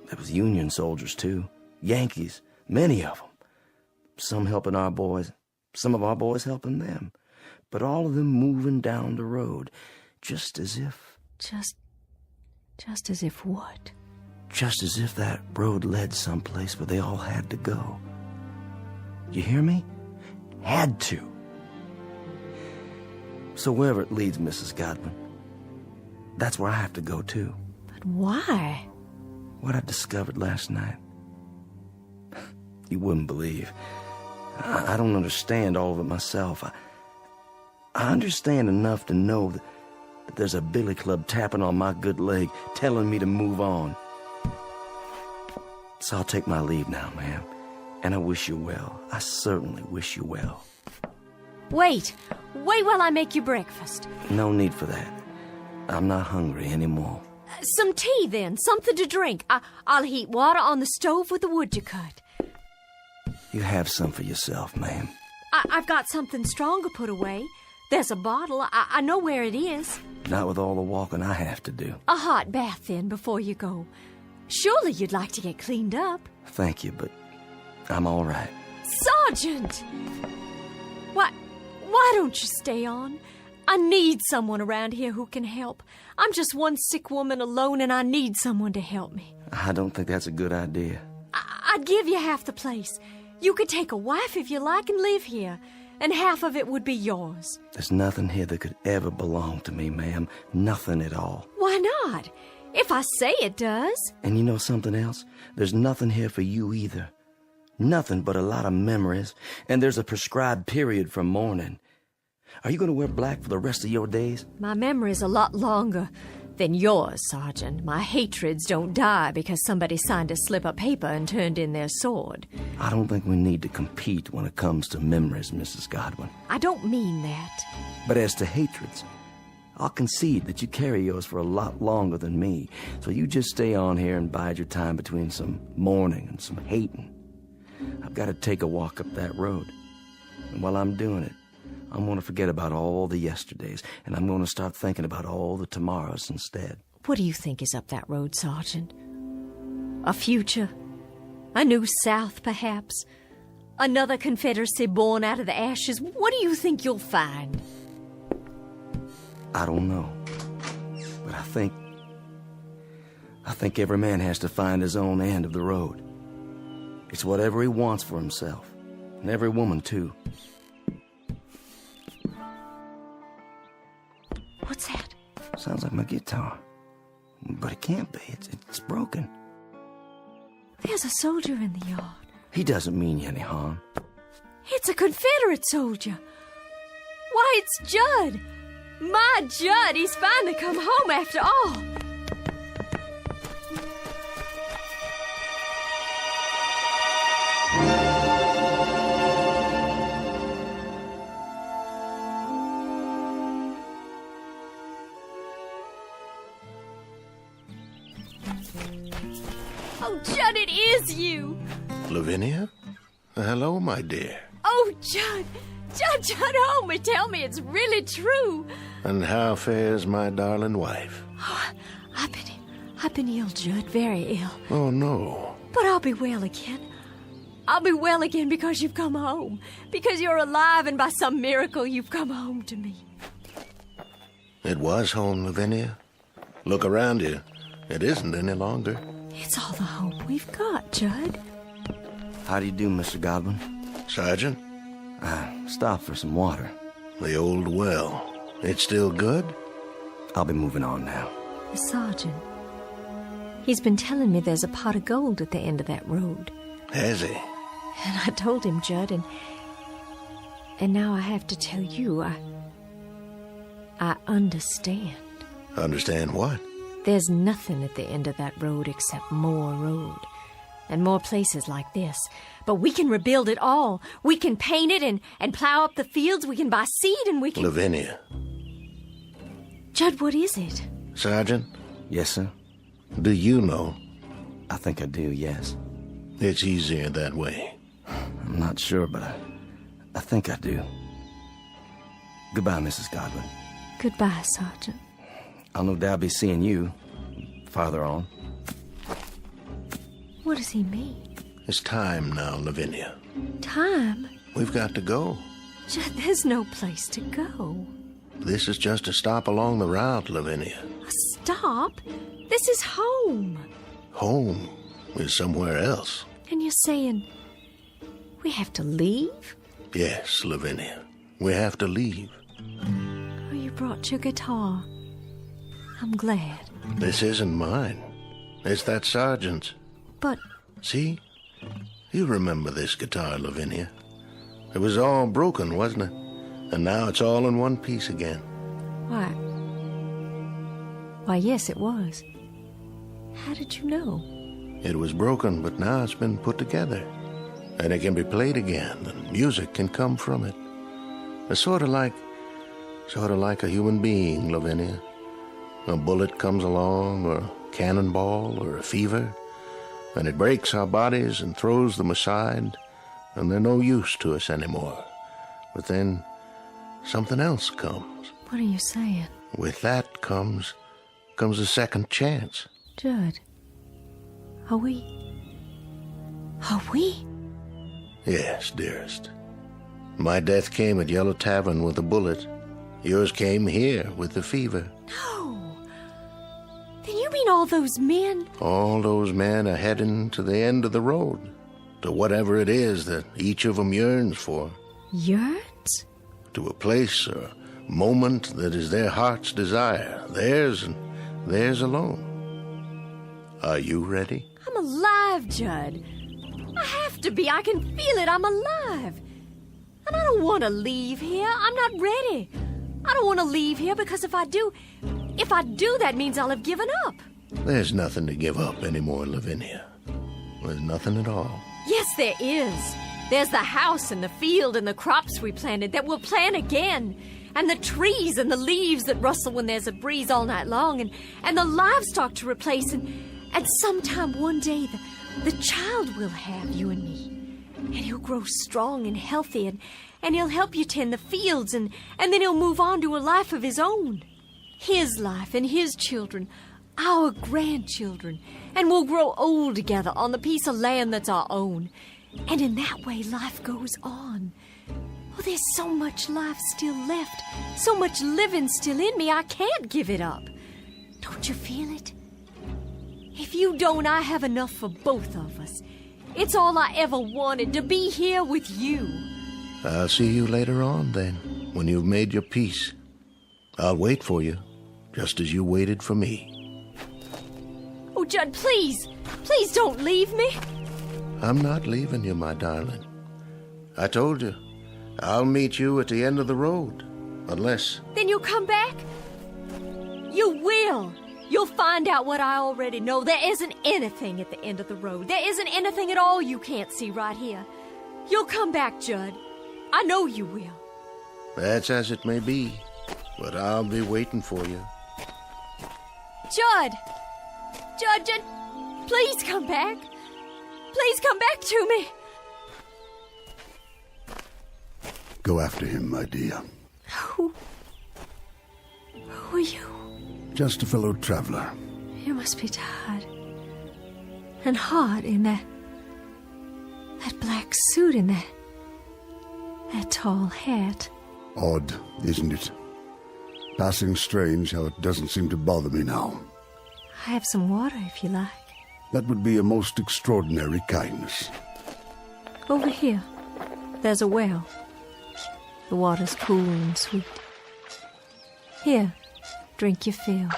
There was Union soldiers, too. Yankees, many of them. Some helping our boys, some of our boys helping them. But all of them moving down the road, just as if... Just as if what? Just as if that road led someplace where they all had to go. You hear me? Had to. So wherever it leads, Mrs. Godwin, that's where I have to go, too. But why? What I discovered last night. You wouldn't believe. I don't understand all of it myself. I understand enough to know that there's a billy club tapping on my good leg, telling me to move on. So I'll take my leave now, ma'am. And I wish you well. I certainly wish you well. Wait while I make you breakfast. No need for that. I'm not hungry anymore. Some tea, then. Something to drink. I'll heat water on the stove with the wood you cut. You have some for yourself, ma'am. I've got something stronger put away. There's a bottle. I know where it is. Not with all the walking I have to do. A hot bath, then, before you go. Surely you'd like to get cleaned up. Thank you, but I'm all right. Sergeant! Why don't you stay on? I need someone around here who can help. I'm just one sick woman alone, and I need someone to help me. I don't think that's a good idea. I'd give you half the place. You could take a wife if you like and live here, and half of it would be yours. There's nothing here that could ever belong to me, ma'am. Nothing at all. Why not? If I say it does. And you know something else? There's nothing here for you either. Nothing but a lot of memories, and there's a prescribed period for mourning. Are you going to wear black for the rest of your days? My memory's a lot longer than yours, Sergeant. My hatreds don't die because somebody signed a slip of paper and turned in their sword. I don't think we need to compete when it comes to memories, Mrs. Godwin. I don't mean that. But as to hatreds, I'll concede that you carry yours for a lot longer than me, so you just stay on here and bide your time between some mourning and some hating. I've got to take a walk up that road. And while I'm doing it, I'm going to forget about all the yesterdays, and I'm going to start thinking about all the tomorrows instead. What do you think is up that road, Sergeant? A future? A new South, perhaps? Another Confederacy born out of the ashes? What do you think you'll find? I don't know. But I think every man has to find his own end of the road. It's whatever he wants for himself. And every woman, too. What's that? Sounds like my guitar. But it can't be. It's broken. There's a soldier in the yard. He doesn't mean you any harm. It's a Confederate soldier. Why, it's Judd. My Judd, he's finally come home after all. Oh, Judd, it is you. Lavinia? Hello, my dear. Oh, Judd, hold me. Tell me it's really true. And how fares my darling wife? Oh, I've been ill, Judd, very ill. Oh, no. But I'll be well again. I'll be well again because you've come home. Because you're alive and by some miracle you've come home to me. It was home, Lavinia. Look around you. It isn't any longer. It's all the hope we've got, Judd. How do you do, Mr. Godwin? Sergeant? Stop for some water. The old well. It's still good? I'll be moving on now. The sergeant. He's been telling me there's a pot of gold at the end of that road. Has he? And I told him, Judd, and now I have to tell you, I understand. Understand what? There's nothing at the end of that road except more road. And more places like this. But we can rebuild it all. We can paint it and plow up the fields. We can buy seed and we can... Lavinia. Judd, what is it? Sergeant? Yes, sir? Do you know? I think I do, yes. It's easier that way. I'm not sure, but I think I do. Goodbye, Mrs. Godwin. Goodbye, Sergeant. I'll no doubt be seeing you farther on. What does he mean? It's time now, Lavinia. Time? We've got to go. Judd, there's no place to go. This is just a stop along the route, Lavinia. A stop? This is home. Home is somewhere else. And you're saying we have to leave? Yes, Lavinia. We have to leave. Oh, you brought your guitar. I'm glad. This isn't mine. It's that sergeant's. But... See? You remember this guitar, Lavinia. It was all broken, wasn't it? And now it's all in one piece again. Why, yes, it was. How did you know? It was broken, but now it's been put together. And it can be played again, and music can come from it. It's sort of like a human being, Lavinia. A bullet comes along, or a cannonball, or a fever, and it breaks our bodies and throws them aside, and they're no use to us anymore. But then something else comes. What are you saying? With that comes a second chance. Judd, are we? Yes, dearest. My death came at Yellow Tavern with a bullet. Yours came here with the fever. No. Then you mean all those men? All those men are heading to the end of the road, to whatever it is that each of them yearns for. Yearns? To a place or moment that is their heart's desire, theirs and theirs alone. Are you ready? I'm alive, Judd. I have to be. I can feel it. I'm alive. And I don't want to leave here. I'm not ready. I don't want to leave here because if I do, that means I'll have given up. There's nothing to give up anymore, Lavinia. There's nothing at all. Yes, there is. There's the house and the field and the crops we planted that we'll plant again. And the trees and the leaves that rustle when there's a breeze all night long. And the livestock to replace. And sometime one day, the child will have, you and me. And he'll grow strong and healthy, and he'll help you tend the fields, and then he'll move on to a life of his own. His life and his children, our grandchildren, and we'll grow old together on the piece of land that's our own. And in that way, life goes on. Oh, there's so much life still left, so much living still in me, I can't give it up. Don't you feel it? If you don't, I have enough for both of us. It's all I ever wanted, to be here with you. I'll see you later on, then, when you've made your peace. I'll wait for you, just as you waited for me. Oh, Judd, please don't leave me. I'm not leaving you, my darling. I told you, I'll meet you at the end of the road, unless... Then you'll come back? You will. You'll find out what I already know. There isn't anything at the end of the road. There isn't anything at all you can't see right here. You'll come back, Judd. I know you will. That's as it may be, but I'll be waiting for you. Judd, please come back. Please come back to me. Go after him, my dear. Who are you? Just a fellow traveler. You must be tired. And hot in that black suit and that tall hat. Odd, isn't it? Passing strange how it doesn't seem to bother me now. I have some water if you like. That would be a most extraordinary kindness. Over here, there's a well. The water's cool and sweet. Here, drink your fill.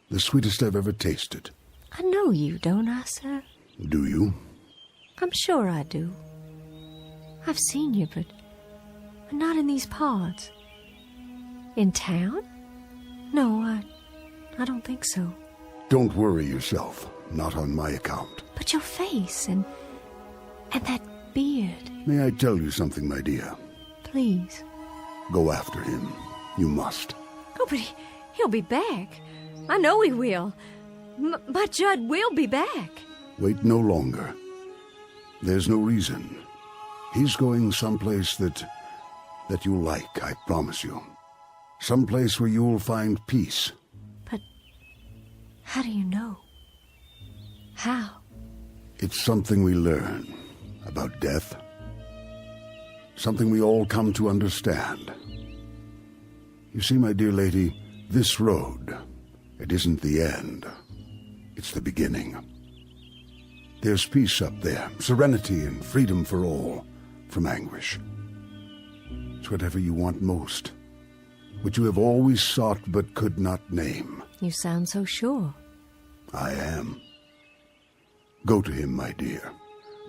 The sweetest I've ever tasted. I know you, don't I, sir? Do you? I'm sure I do. I've seen you, but not in these parts. In town? No, I don't think so. Don't worry yourself. Not on my account. But your face and that beard. May I tell you something, my dear? Please. Go after him. You must. Oh, but he'll be back. I know he will. My Judd will be back. Wait no longer. There's no reason. He's going someplace that you'll like, I promise you. Someplace where you'll find peace. But how do you know? How? It's something we learn about death. Something we all come to understand. You see, my dear lady, this road, it isn't the end. It's the beginning. There's peace up there, serenity and freedom for all from anguish. It's whatever you want most, which you have always sought but could not name. You sound so sure. I am. Go to him, my dear.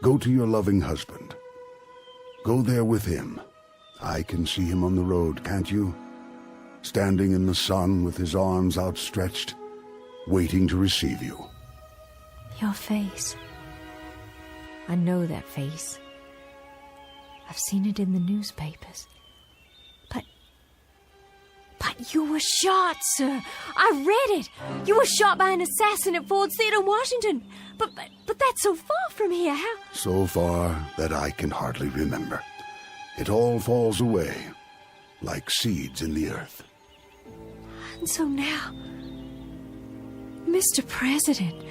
Go to your loving husband. Go there with him. I can see him on the road, can't you? Standing in the sun with his arms outstretched, waiting to receive you. Your face. I know that face. I've seen it in the newspapers. But you were shot, sir. I read it. You were shot by an assassin at Ford's Theater, Washington. But that's so far from here. How? So far that I can hardly remember. It all falls away, like seeds in the earth. And so now, Mr. President,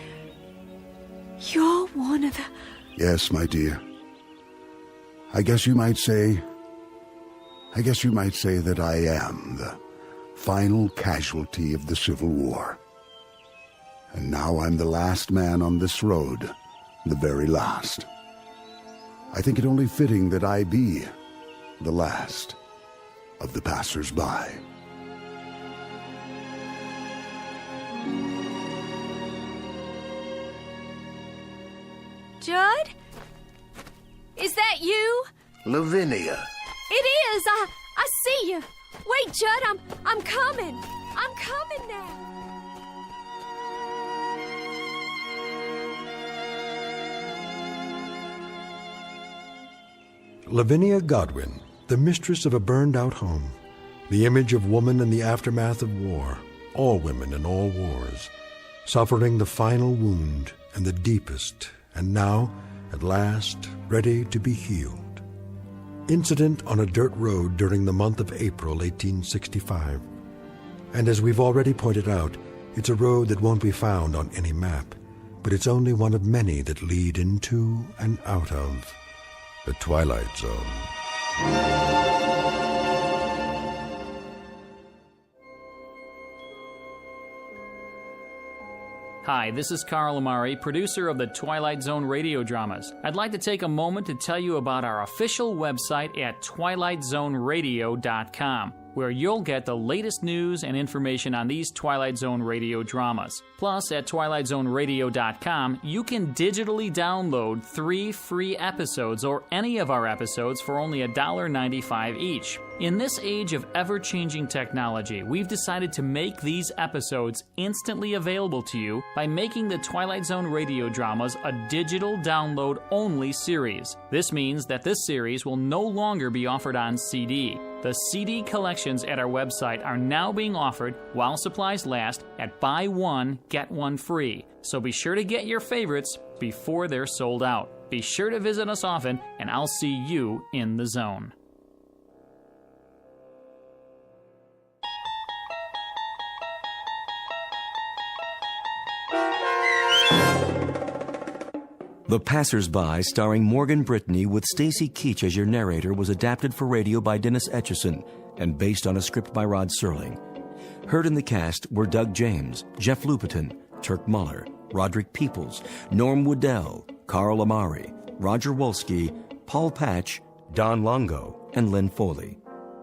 you're one of the... Yes, my dear. I guess you might say that I am the final casualty of the Civil War. And now I'm the last man on this road, the very last. I think it only fitting that I be the last of the passers-by. Judd? Is that you? Lavinia. It is. I see you. Wait, Judd, I'm coming. I'm coming now. Lavinia Godwin, the mistress of a burned-out home, the image of woman in the aftermath of war, all women in all wars, suffering the final wound and the deepest, and now, at last, ready to be healed. Incident on a dirt road during the month of April 1865. And as we've already pointed out, it's a road that won't be found on any map, but it's only one of many that lead into and out of the Twilight Zone. Hi, this is Carl Amari, producer of the Twilight Zone radio dramas. I'd like to take a moment to tell you about our official website at twilightzoneradio.com, where you'll get the latest news and information on these Twilight Zone radio dramas. Plus, at twilightzoneradio.com, you can digitally download 3 free episodes or any of our episodes for only $1.95 each. In this age of ever-changing technology, we've decided to make these episodes instantly available to you by making the Twilight Zone radio dramas a digital download-only series. This means that this series will no longer be offered on CD. The CD collections at our website are now being offered while supplies last at buy one, get one free. So be sure to get your favorites before they're sold out. Be sure to visit us often, and I'll see you in the zone. The Passers-By, starring Morgan Brittany with Stacy Keach as your narrator, was adapted for radio by Dennis Etchison and based on a script by Rod Serling. Heard in the cast were Doug James, Jeff Lupetin, Turk Muller, Roderick Peoples, Norm Woodell, Carl Amari, Roger Wolski, Paul Patch, Don Longo, and Lynn Foley.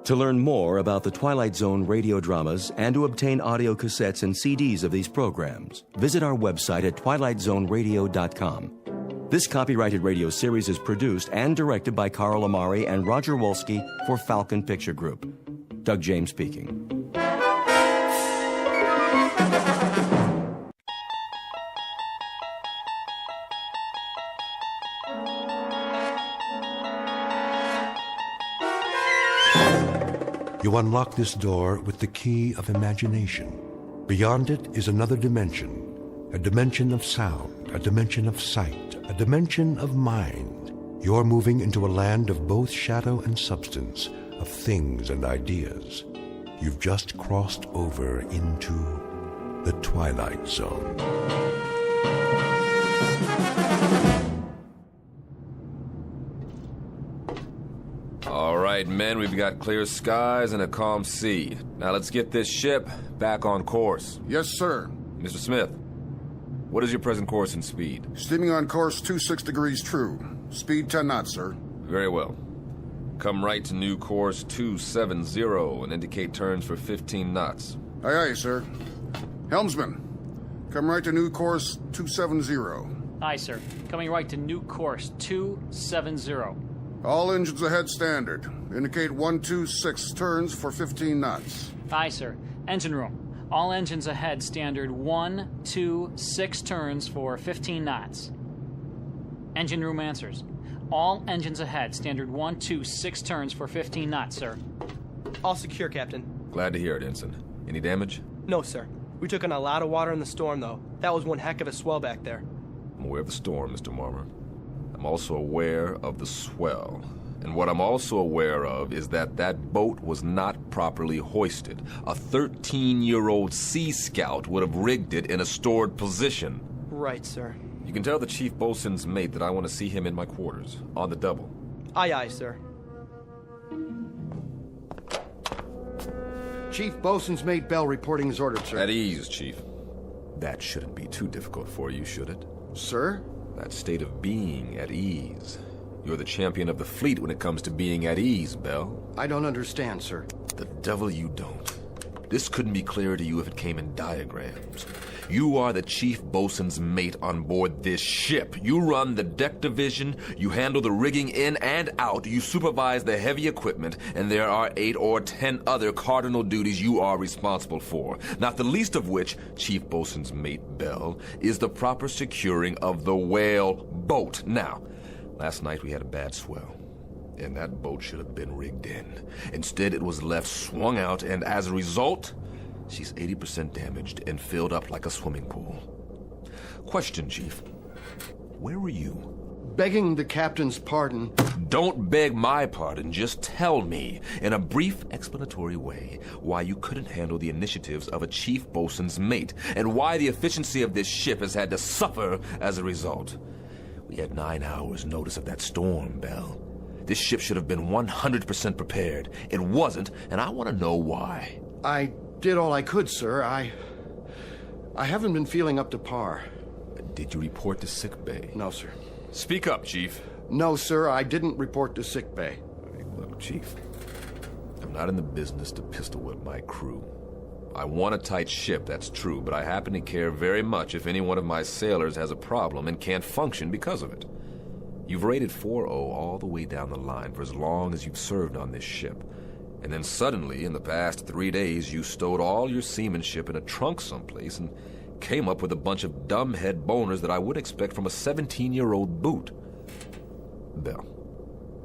To learn more about the Twilight Zone radio dramas and to obtain audio cassettes and CDs of these programs, visit our website at twilightzoneradio.com. This copyrighted radio series is produced and directed by Carl Amari and Roger Wolski for Falcon Picture Group. Doug James speaking. You unlock this door with the key of imagination. Beyond it is another dimension, a dimension of sound, a dimension of sight, a dimension of mind. You're moving into a land of both shadow and substance, of things and ideas. You've just crossed over into the Twilight Zone. All right, men, we've got clear skies and a calm sea. Now let's get this ship back on course. Yes, sir. Mr. Smith, what is your present course and speed? Steaming on course 26 degrees true. Speed 10 knots, sir. Very well. Come right to new course 270 and indicate turns for 15 knots. Aye, aye, sir. Helmsman, come right to new course 270. Aye, sir. Coming right to new course 270. All engines ahead standard. Indicate 126 turns for 15 knots. Aye, sir. Engine room. All engines ahead standard 126 turns for 15 knots. Engine room answers. All engines ahead standard 126 turns for 15 knots, sir. All secure, Captain. Glad to hear it, Ensign. Any damage? No, sir. We took in a lot of water in the storm, though. That was one heck of a swell back there. I'm aware of the storm, Mr. Marmer. I'm also aware of the swell. And what I'm also aware of is that that boat was not properly hoisted. A 13-year-old Sea Scout would have rigged it in a stored position. Right, sir. You can tell the chief boatswain's mate that I want to see him in my quarters, on the double. Aye, aye, sir. Chief Bosun's mate Bell reporting his orders, sir. At ease, Chief. That shouldn't be too difficult for you, should it? Sir? That state of being at ease. You're the champion of the fleet when it comes to being at ease, Bell. I don't understand, sir. The devil you don't. This couldn't be clearer to you if it came in diagrams. You are the chief boatswain's mate on board this ship. You run the deck division, you handle the rigging in and out, you supervise the heavy equipment, and there are 8 or 10 other cardinal duties you are responsible for. Not the least of which, chief boatswain's mate Bell, is the proper securing of the whale boat. Now, last night we had a bad swell, and that boat should have been rigged in. Instead, it was left swung out, and as a result, she's 80% damaged and filled up like a swimming pool. Question, Chief. Where were you? Begging the captain's pardon. Don't beg my pardon. Just tell me, in a brief explanatory way, why you couldn't handle the initiatives of a chief boatswain's mate, and why the efficiency of this ship has had to suffer as a result. We had 9 hours notice of that storm, Bell. This ship should have been 100% prepared. It wasn't, and I want to know why. I did all I could, sir. I haven't been feeling up to par. Did you report to sickbay? No, sir. Speak up, Chief. No, sir, I didn't report to sickbay. Look, Chief, I'm not in the business to pistol whip my crew. I want a tight ship, that's true, but I happen to care very much if any one of my sailors has a problem and can't function because of it. You've rated 4-0 all the way down the line for as long as you've served on this ship. And then suddenly, in the past 3 days, you stowed all your seamanship in a trunk someplace and came up with a bunch of dumbhead boners that I would expect from a 17-year-old boot. Bell,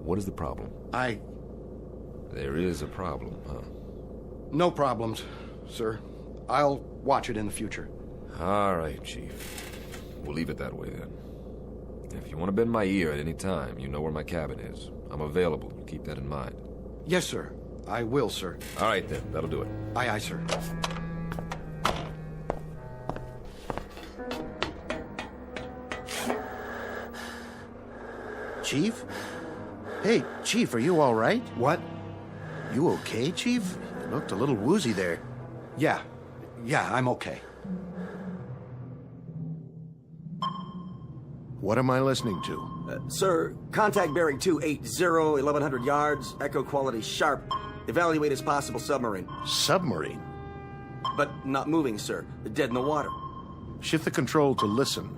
what is the problem? There is a problem, huh? No problems, sir. I'll watch it in the future. All right, Chief. We'll leave it that way, then. If you want to bend my ear at any time, you know where my cabin is. I'm available. Keep that in mind. Yes, sir. I will, sir. All right, then. That'll do it. Aye, aye, sir. Chief? Hey, Chief, are you all right? What? You okay, Chief? You looked a little woozy there. Yeah, I'm okay. What am I listening to? Sir, contact bearing 280, 1100 yards, echo quality sharp. Evaluate as possible submarine. Submarine? But not moving, sir. Dead in the water. Shift the control to listen.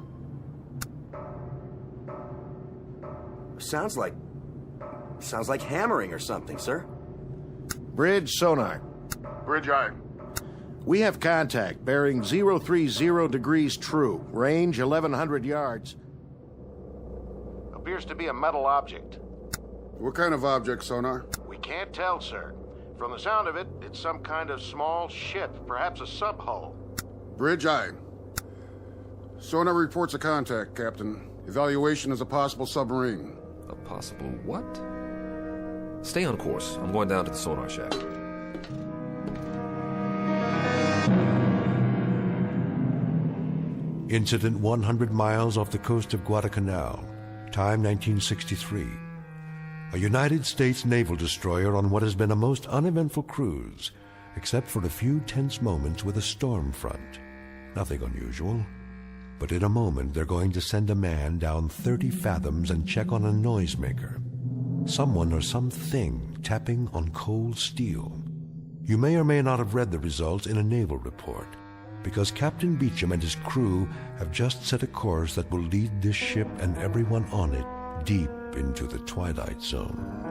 Sounds like hammering or something, sir. Bridge sonar. Bridge eye. We have contact, bearing 030 degrees true, range 1100 yards. Appears to be a metal object. What kind of object, sonar? We can't tell, sir. From the sound of it, it's some kind of small ship, perhaps a sub-hull. Bridge eye. Sonar reports a contact, Captain. Evaluation is a possible submarine. A possible what? Stay on course. I'm going down to the sonar shack. Incident 100 miles off the coast of Guadalcanal. Time 1963. A United States naval destroyer on what has been a most uneventful cruise, except for a few tense moments with a storm front. Nothing unusual. But in a moment, they're going to send a man down 30 fathoms and check on a noisemaker. someone or something tapping on cold steel. You may or may not have read the results in a naval report, because Captain Beecham and his crew have just set a course that will lead this ship and everyone on it deep into the Twilight Zone.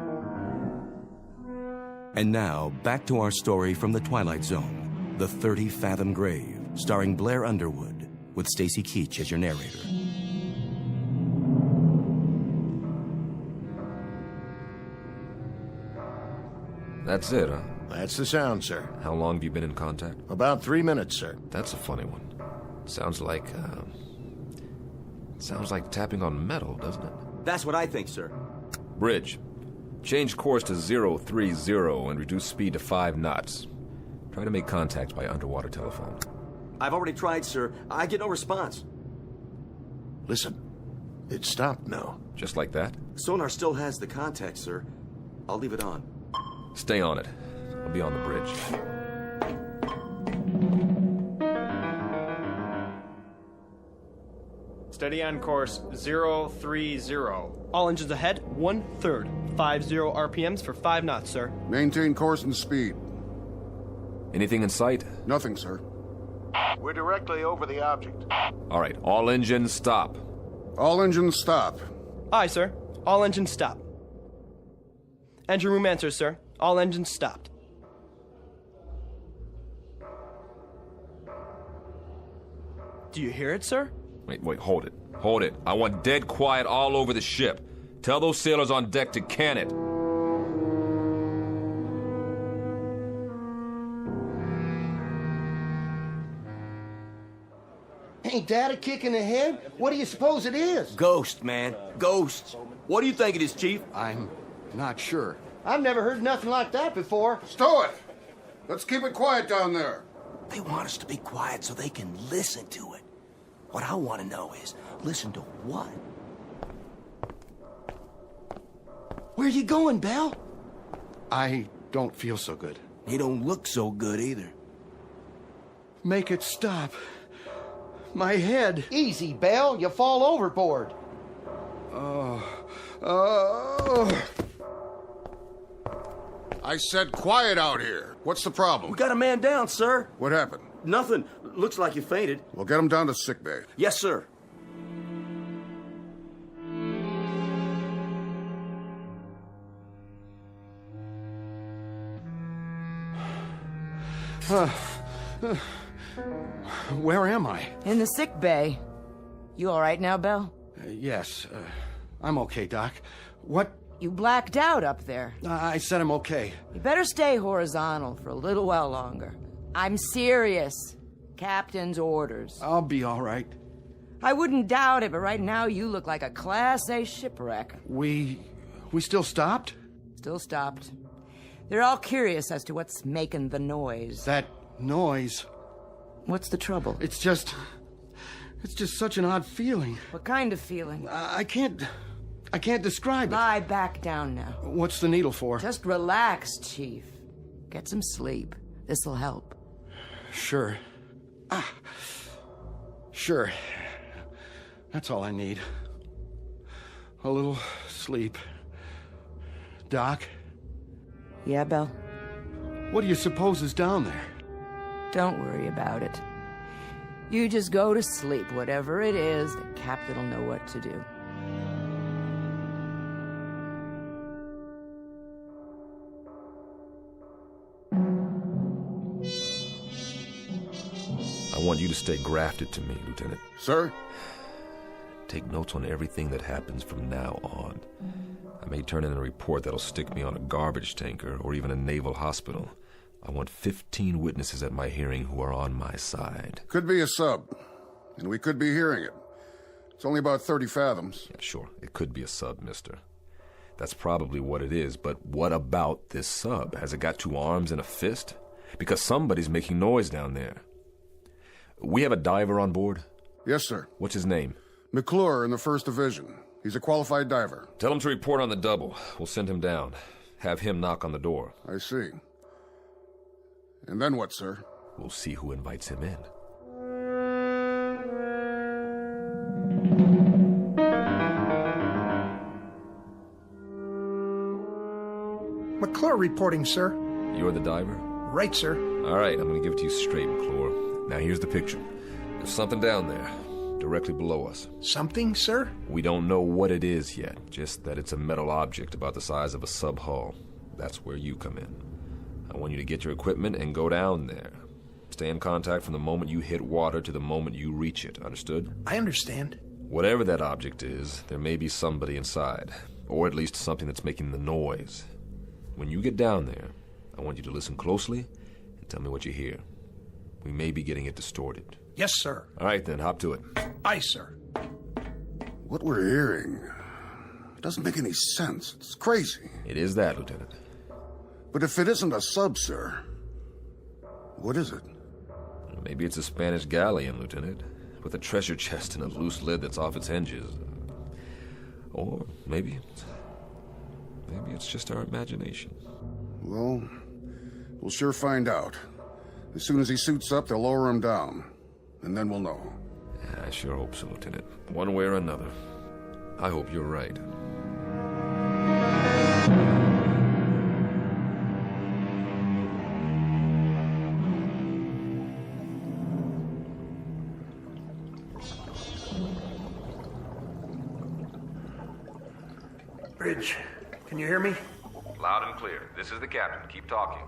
And now, back to our story from the Twilight Zone, The 30-Fathom Grave, starring Blair Underwood, with Stacy Keach as your narrator. That's it, huh? That's the sound, sir. How long have you been in contact? About 3 minutes, sir. That's a funny one. Sounds like tapping on metal, doesn't it? That's what I think, sir. Bridge. Change course to 030 and reduce speed to 5 knots. Try to make contact by underwater telephone. I've already tried, sir. I get no response. Listen, it stopped now. Just like that? Sonar still has the contact, sir. I'll leave it on. Stay on it. I'll be on the bridge. Steady on course 030. All engines ahead, 1/3. 50 RPMs for 5 knots, sir. Maintain course and speed. Anything in sight? Nothing, sir. We're directly over the object. All right, all engines stop. All engines stop. Aye, sir. All engines stop. Engine room answers, sir. All engines stopped. Do you hear it, sir? Wait, hold it. Hold it. I want dead quiet all over the ship. Tell those sailors on deck to can it. Ain't that a kick in the head? What do you suppose it is? Ghost, man. Ghosts. What do you think it is, Chief? I'm not sure. I've never heard nothing like that before. Stow it! Let's keep it quiet down there. They want us to be quiet so they can listen to it. What I want to know is, listen to what? Where you going, Belle? I don't feel so good. You don't look so good either. Make it stop. My head. Easy, Belle. You fall overboard. I said quiet out here. What's the problem? We got a man down, sir. What happened? Nothing. Looks like you fainted. We'll get him down to sickbay. Yes, sir. Where am I? In the sick bay. You all right now, Belle? Yes, I'm okay, Doc. What? You blacked out up there. I said I'm okay. You better stay horizontal for a little while longer. I'm serious. Captain's orders. I'll be all right. I wouldn't doubt it, but right now you look like a Class A shipwreck. We still stopped? Still stopped. They're all curious as to what's making the noise. That noise. What's the trouble? It's just such an odd feeling. What kind of feeling? I can't describe it. Lie back down now. What's the needle for? Just relax, Chief. Get some sleep. This'll help. Sure. Sure. That's all I need. A little sleep. Doc? Yeah, Belle? What do you suppose is down there? Don't worry about it. You just go to sleep. Whatever it is, the captain will know what to do. I want you to stay grafted to me, Lieutenant. Sir? Take notes on everything that happens from now on. I may turn in a report that'll stick me on a garbage tanker or even a naval hospital. I want 15 witnesses at my hearing who are on my side. Could be a sub, and we could be hearing it. It's only about 30 fathoms. Yeah, sure, it could be a sub, mister. That's probably what it is, but what about this sub? Has it got 2 arms and a fist? Because somebody's making noise down there. We have a diver on board? Yes, sir. What's his name? McClure in the 1st Division. He's a qualified diver. Tell him to report on the double. We'll send him down. Have him knock on the door. I see. And then what, sir? We'll see who invites him in. reporting, sir. You're the diver? Right, sir. All right, I'm going to give it to you straight, McClure. Now here's the picture. There's something down there, directly below us. Something, sir? We don't know what it is yet, just that it's a metal object about the size of a sub-hull. That's where you come in. I want you to get your equipment and go down there. Stay in contact from the moment you hit water to the moment you reach it, understood? I understand. Whatever that object is, there may be somebody inside, or at least something that's making the noise. When you get down there, I want you to listen closely and tell me what you hear. We may be getting it distorted. Yes, sir. All right, then, hop to it. Aye, sir. What we're hearing doesn't make any sense. It's crazy. It is that, Lieutenant. But if it isn't a sub, sir, what is it? Maybe it's a Spanish galleon, Lieutenant, with a treasure chest and a loose lid that's off its hinges. Or maybe it's just our imagination. Well, we'll sure find out. As soon as he suits up, they'll lower him down. And then we'll know. I sure hope so, Lieutenant. One way or another. I hope you're right. Bridge, can you hear me? Loud and clear. This is the captain. Keep talking.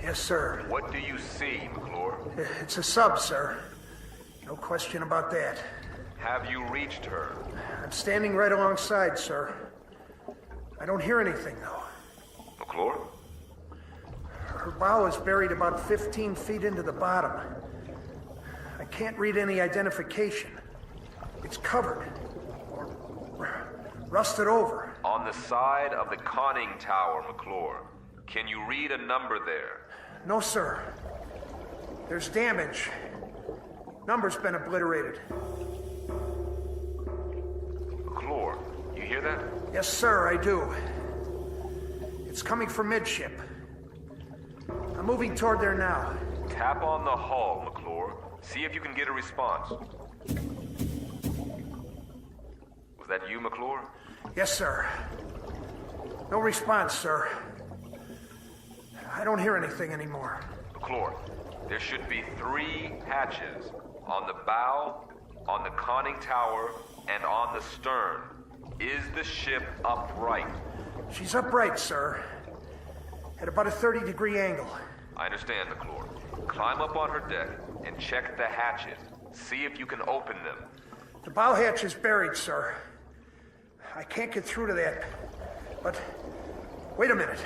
Yes, sir. What do you see, McClure? It's a sub, sir. No question about that. Have you reached her? I'm standing right alongside, sir. I don't hear anything, though. McClure? Her bow is buried about 15 feet into the bottom. I can't read any identification. It's covered. Or rusted over. On the side of the conning tower, McClure. Can you read a number there? No, sir. There's damage. Number's been obliterated. McClure, you hear that? Yes, sir, I do. It's coming from midship. I'm moving toward there now. Tap on the hull, McClure. See if you can get a response. Was that you, McClure? Yes, sir. No response, sir. I don't hear anything anymore. McClure, there should be 3 hatches. On the bow, on the conning tower, and on the stern. Is the ship upright? She's upright, sir. At about a 30-degree angle. I understand, McClure. Climb up on her deck and check the hatches. See if you can open them. The bow hatch is buried, sir. I can't get through to that. But, wait a minute.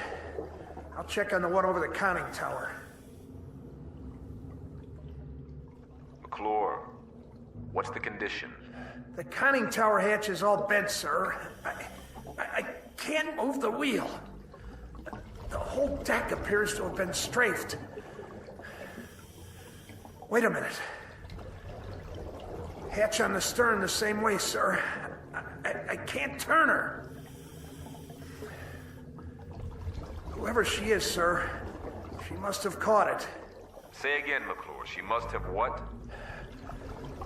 I'll check on the one over the conning tower. McClure, what's the condition? The conning tower hatch is all bent, sir. I can't move the wheel. The whole deck appears to have been strafed. Wait a minute. Hatch on the stern the same way, sir. I can't turn her. Whoever she is, sir, she must have caught it. Say again, McClure. She must have what?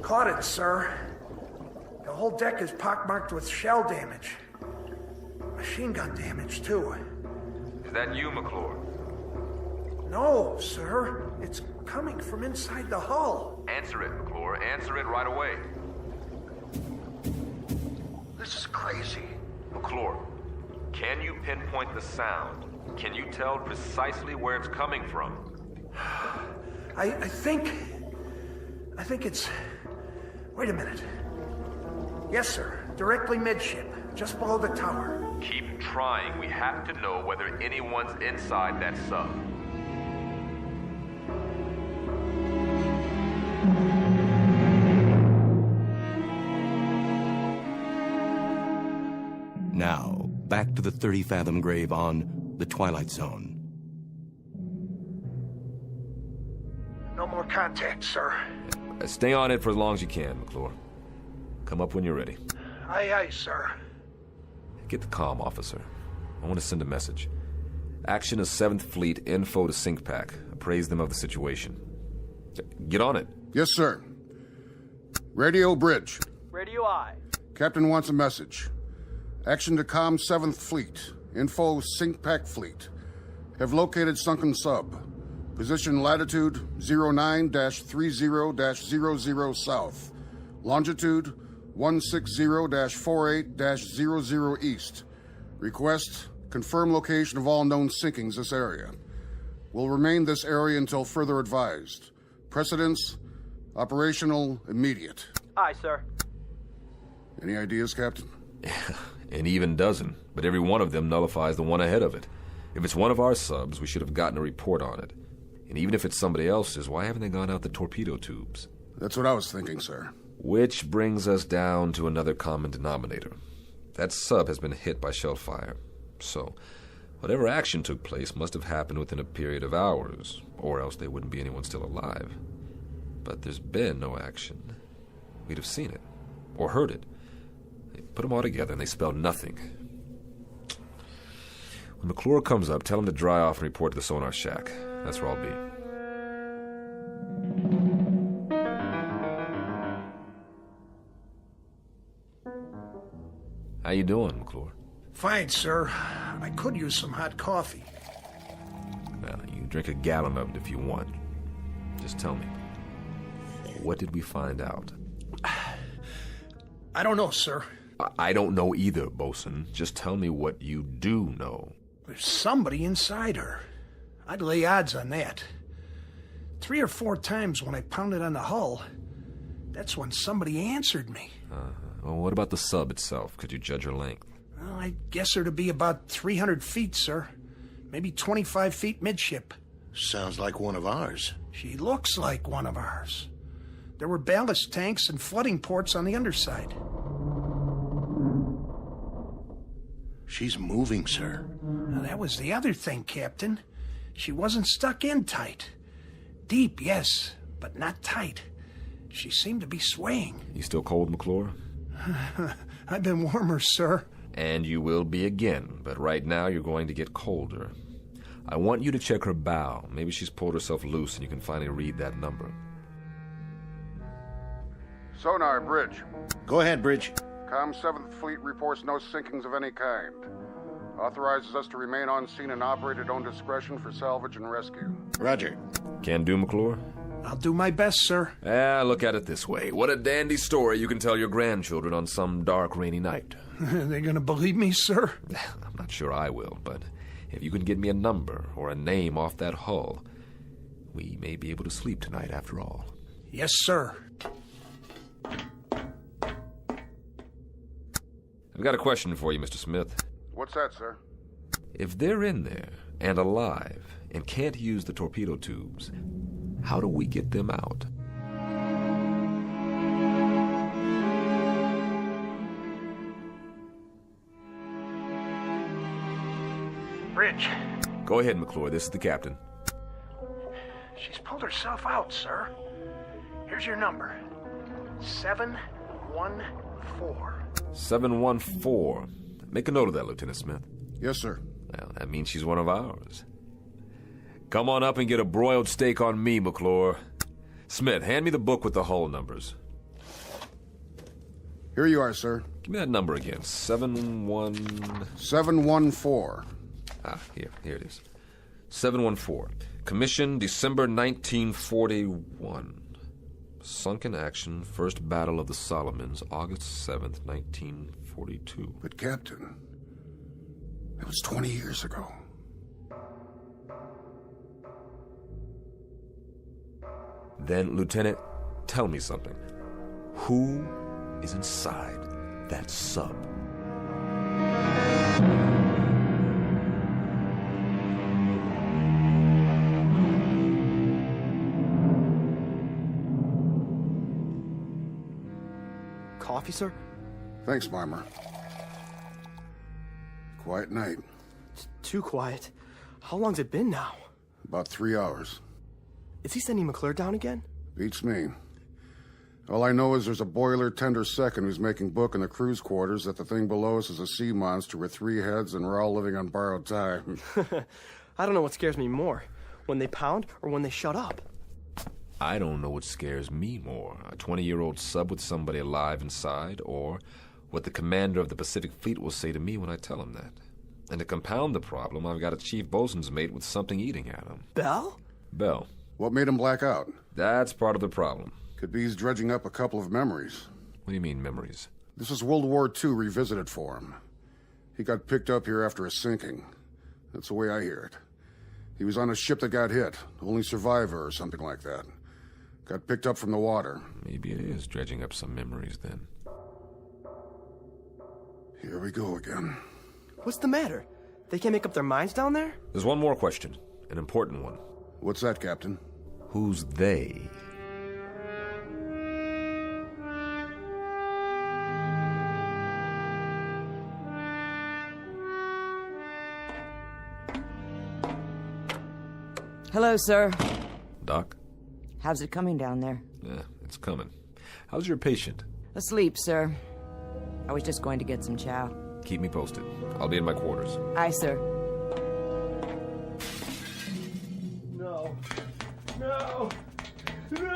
Caught it, sir. The whole deck is pockmarked with shell damage. Machine gun damage, too. Is that you, McClure? No, sir. It's coming from inside the hull. Answer it, McClure. Answer it right away. This is crazy. McClure, can you pinpoint the sound? Can you tell precisely where it's coming from? I think it's... Wait a minute. Yes, sir. Directly midship, just below the tower. Keep trying. We have to know whether anyone's inside that sub. Now, back to the 30-fathom grave on the Twilight Zone. No more contact, sir. Stay on it for as long as you can, McClure. Come up when you're ready. Aye, aye, sir. Get the comm, officer. I want to send a message. Action is 7th Fleet, info to SyncPack. Appraise them of the situation. Get on it. Yes, sir. Radio Bridge. Radio I. Captain wants a message. Action to comm 7th Fleet. Info SyncPack Fleet. Have located sunken sub. Position latitude 09-30-00 south. Longitude 160-48-00 east. Request confirm location of all known sinkings this area. Will remain this area until further advised. Precedence, operational, immediate. Aye, sir. Any ideas, Captain? An even dozen, but every one of them nullifies the one ahead of it. If it's one of our subs, we should have gotten a report on it. And even if it's somebody else's, why haven't they gone out the torpedo tubes? That's what I was thinking, sir. Which brings us down to another common denominator. That sub has been hit by shell fire. So, whatever action took place must have happened within a period of hours, or else there wouldn't be anyone still alive. But there's been no action. We'd have seen it, or heard it. They put them all together and they spell nothing. When McClure comes up, tell him to dry off and report to the sonar shack. That's where I'll be. How you doing, McClure? Fine, sir. I could use some hot coffee. Well, you can drink a gallon of it if you want. Just tell me. What did we find out? I don't know, sir. I don't know either, Bosun. Just tell me what you do know. There's somebody inside her. I'd lay odds on that. 3 or 4 times when I pounded on the hull, that's when somebody answered me. Well, what about the sub itself? Could you judge her length? Well, I guess her to be about 300 feet, sir. Maybe 25 feet midship. Sounds like one of ours. She looks like one of ours. There were ballast tanks and flooding ports on the underside. She's moving, sir. Now, that was the other thing, Captain. She wasn't stuck in tight. Deep, yes, but not tight. She seemed to be swaying. You still cold, McClure? I've been warmer, sir. And you will be again, but right now you're going to get colder. I want you to check her bow. Maybe she's pulled herself loose and you can finally read that number. Sonar, Bridge. Go ahead, Bridge. Com 7th Fleet reports no sinkings of any kind. Authorizes us to remain on scene and operate at own discretion for salvage and rescue. Roger. Can do, McClure? I'll do my best, sir. Look at it this way. What a dandy story you can tell your grandchildren on some dark, rainy night. They're gonna believe me, sir? I'm not sure I will, but if you can get me a number or a name off that hull, we may be able to sleep tonight after all. Yes, sir. I've got a question for you, Mr. Smith. What's that, sir? If they're in there and alive and can't use the torpedo tubes, how do we get them out? Bridge. Go ahead, McClure. This is the captain. She's pulled herself out, sir. Here's your number. 714. 714. Make a note of that, Lieutenant Smith. Yes, sir. Well, that means she's one of ours. Come on up and get a broiled steak on me, McClure. Smith, hand me the book with the hull numbers. Here you are, sir. Give me that number again. 714. Here it is. 714. Commission December 1941. Sunken action, First Battle of the Solomons, August 7th, 1942. But, Captain, that was 20 years ago. Then, Lieutenant, tell me something. Who is inside that sub? Coffee, sir? Thanks, Marmer. Quiet night. It's too quiet. How long's it been now? About 3 hours. Is he sending McClure down again? Beats me. All I know is there's a boiler tender second who's making book in the crew's quarters that the thing below us is a sea monster with 3 heads and we're all living on borrowed time. I don't know what scares me more, when they pound or when they shut up. I don't know what scares me more, a 20-year-old sub with somebody alive inside, or what the commander of the Pacific Fleet will say to me when I tell him that. And to compound the problem, I've got a chief bosun's mate with something eating at him. Bell? Bell. What made him black out? That's part of the problem. Could be he's dredging up a couple of memories. What do you mean, memories? This is World War II revisited for him. He got picked up here after a sinking. That's the way I hear it. He was on a ship that got hit, only survivor or something like that. Got picked up from the water. Maybe it is dredging up some memories, then. Here we go again. What's the matter? They can't make up their minds down there? There's one more question. An important one. What's that, Captain? Who's they? Hello, sir. Doc? How's it coming down there? Yeah, it's coming. How's your patient? Asleep, sir. I was just going to get some chow. Keep me posted. I'll be in my quarters. Aye, sir. No. No! No!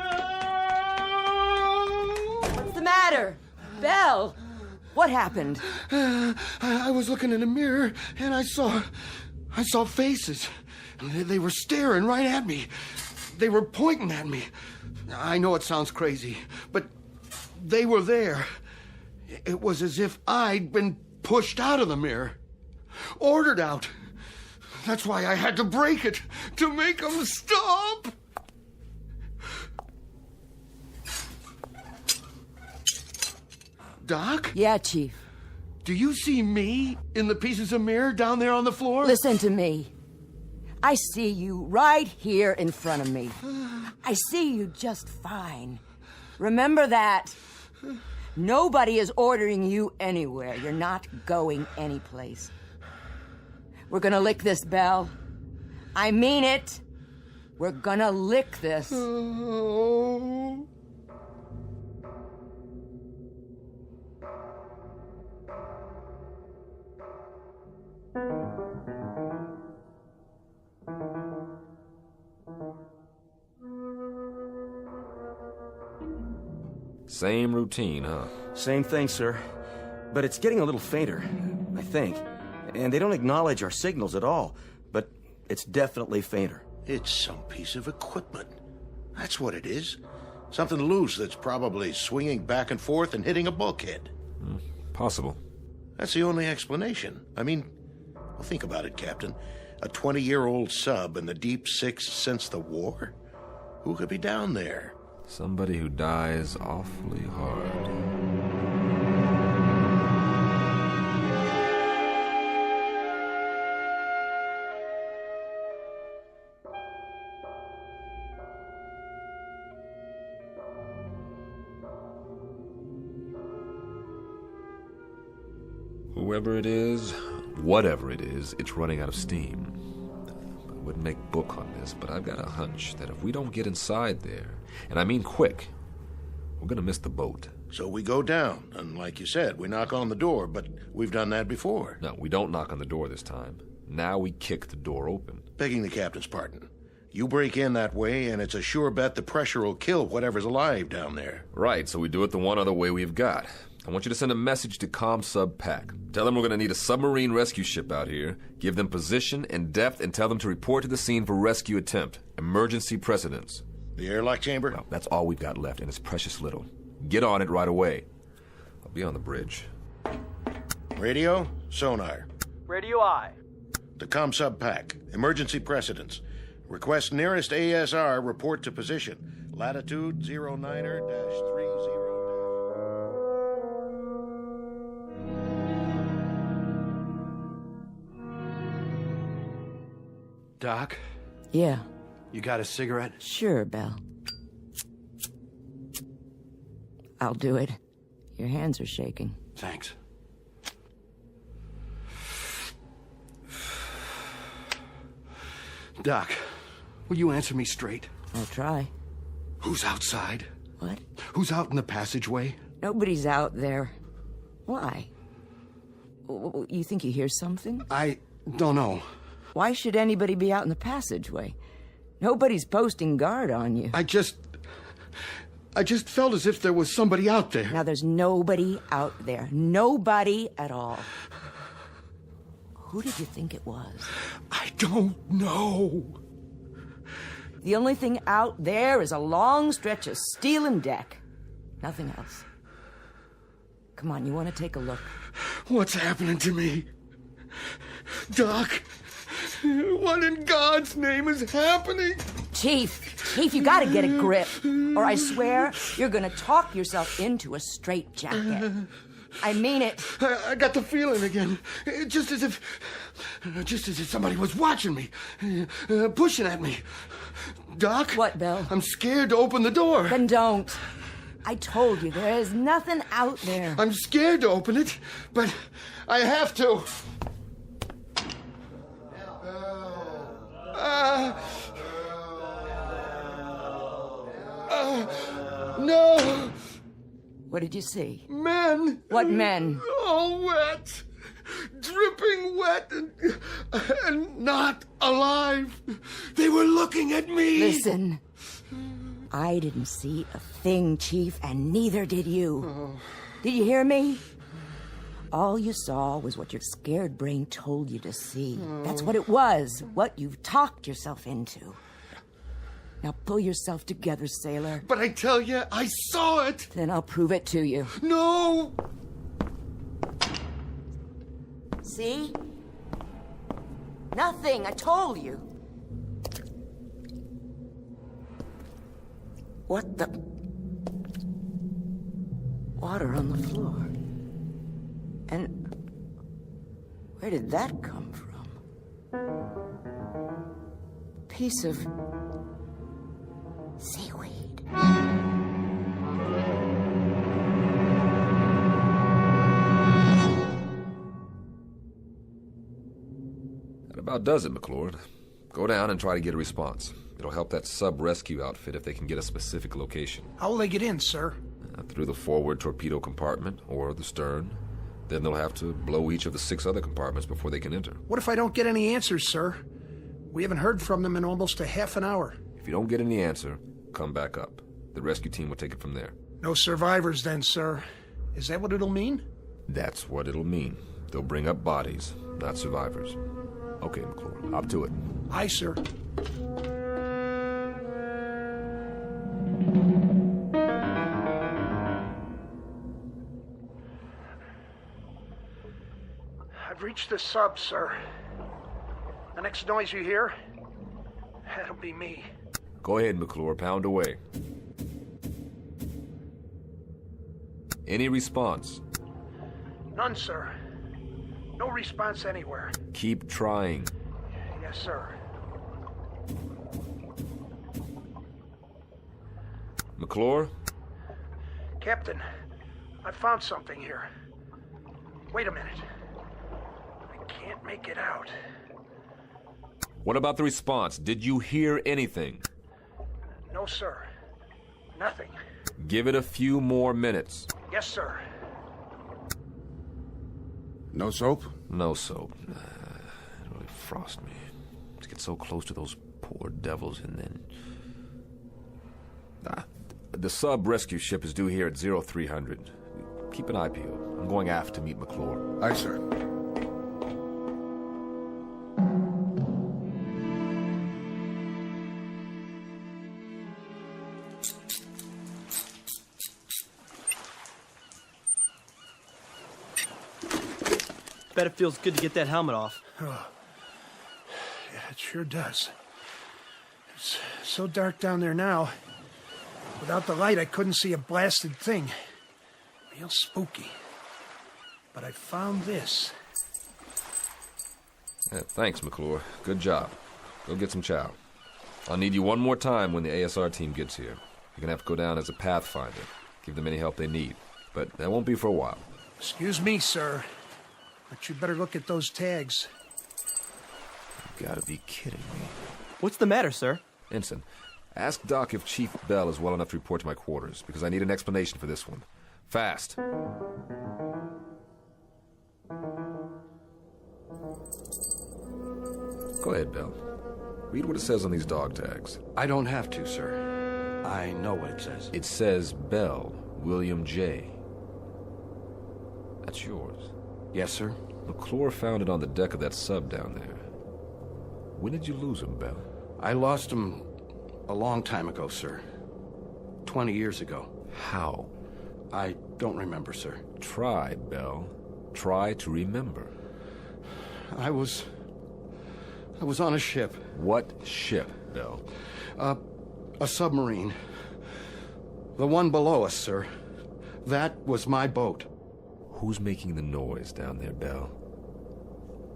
What's the matter? Belle! What happened? I was looking in a mirror, and I saw faces. They were staring right at me. They were pointing at me. I know it sounds crazy, but they were there. It was as if I'd been pushed out of the mirror. Ordered out. That's why I had to break it, to make them stop. Doc? Yeah, Chief. Do you see me in the pieces of mirror down there on the floor? Listen to me. I see you right here in front of me. I see you just fine. Remember that. Nobody is ordering you anywhere. You're not going anyplace. We're gonna lick this, Belle. I mean it. We're gonna lick this. Oh. Same routine, huh? Same thing, sir. But it's getting a little fainter, I think. And they don't acknowledge our signals at all. But it's definitely fainter. It's some piece of equipment. That's what it is. Something loose that's probably swinging back and forth and hitting a bulkhead. Possible. That's the only explanation. I mean, well, think about it, Captain. A 20-year-old sub in the deep six since the war? Who could be down there? Somebody who dies awfully hard. Whoever it is, whatever it is, it's running out of steam. I wouldn't make book on this, but I've got a hunch that if we don't get inside there, and I mean quick, we're gonna miss the boat. So we go down, and like you said, we knock on the door, but we've done that before. No, we don't knock on the door this time. Now we kick the door open. Begging the captain's pardon. You break in that way, and it's a sure bet the pressure will kill whatever's alive down there. Right, so we do it the one other way we've got. I want you to send a message to ComSub Pack. Tell them we're going to need a submarine rescue ship out here. Give them position and depth and tell them to report to the scene for rescue attempt. Emergency precedence. The airlock chamber? Well, that's all we've got left, and it's precious little. Get on it right away. I'll be on the bridge. Radio, sonar. Radio I. The ComSub Pack. Emergency precedence. Request nearest ASR, report to position. Latitude 09er-30. Doc? Yeah. You got a cigarette? Sure, Belle. I'll do it. Your hands are shaking. Thanks. Doc, will you answer me straight? I'll try. Who's outside? What? Who's out in the passageway? Nobody's out there. Why? You think you hear something? I don't know. Why should anybody be out in the passageway? Nobody's posting guard on you. I just felt as if there was somebody out there. Now there's nobody out there. Nobody at all. Who did you think it was? I don't know. The only thing out there is a long stretch of steel and deck. Nothing else. Come on, you want to take a look? What's happening to me? Doc, what in God's name is happening? Chief, you gotta get a grip, or I swear you're gonna talk yourself into a straitjacket. I mean it. I got the feeling again. Just as if somebody was watching me, pushing at me. Doc? What, Bill? I'm scared to open the door. Then don't. I told you, there is nothing out there. I'm scared to open it, but I have to. No! What did you see? Men! What men? All wet! Dripping wet and not alive! They were looking at me! Listen. I didn't see a thing, Chief, and neither did you. Oh. Did you hear me? All you saw was what your scared brain told you to see. That's what it was, what you've talked yourself into. Now pull yourself together, sailor. But I tell you, I saw it! Then I'll prove it to you. No! See? Nothing, I told you. What the... Water on the floor. And where did that come from? Piece of seaweed. That about does it, McClure. Go down and try to get a response. It'll help that sub-rescue outfit if they can get a specific location. How will they get in, sir? Through the forward torpedo compartment or the stern. Then they'll have to blow each of the 6 other compartments before they can enter. What if I don't get any answers, sir? We haven't heard from them in almost a half an hour. If you don't get any answer, come back up. The rescue team will take it from there. No survivors then, sir. Is that what it'll mean? That's what it'll mean. They'll bring up bodies, not survivors. Okay, McClure, up to it. Aye, sir. I've reached the sub, sir. The next noise you hear, that'll be me. Go ahead, McClure, pound away. Any response? None, sir. No response anywhere. Keep trying. Yes, sir. McClure? Captain, I found something here. Wait a minute. I can't make it out. What about the response? Did you hear anything? No, sir. Nothing. Give it a few more minutes. Yes, sir. No soap? No soap. It really frosts me. To get so close to those poor devils and then... The sub-rescue ship is due here at 0300. Keep an eye peeled. I'm going aft to meet McClure. Aye, sir. Bet it feels good to get that helmet off. Oh. Yeah, it sure does. It's so dark down there now. Without the light, I couldn't see a blasted thing. Real spooky. But I found this. Yeah, thanks, McClure. Good job. Go get some chow. I'll need you one more time when the ASR team gets here. You're gonna have to go down as a pathfinder. Give them any help they need. But that won't be for a while. Excuse me, sir. But you better look at those tags. You gotta be kidding me. What's the matter, sir? Ensign, ask Doc if Chief Bell is well enough to report to my quarters, because I need an explanation for this one. Fast. Go ahead, Bell. Read what it says on these dog tags. I don't have to, sir. I know what it says. It says Bell, William J. That's yours. Yes, sir. McClure found it on the deck of that sub down there. When did you lose him, Bell? I lost him a long time ago, sir. 20 years ago. How? I don't remember, sir. Try, Bell. Try to remember. I was on a ship. What ship, Bell? A submarine. The one below us, sir. That was my boat. Who's making the noise down there, Bell?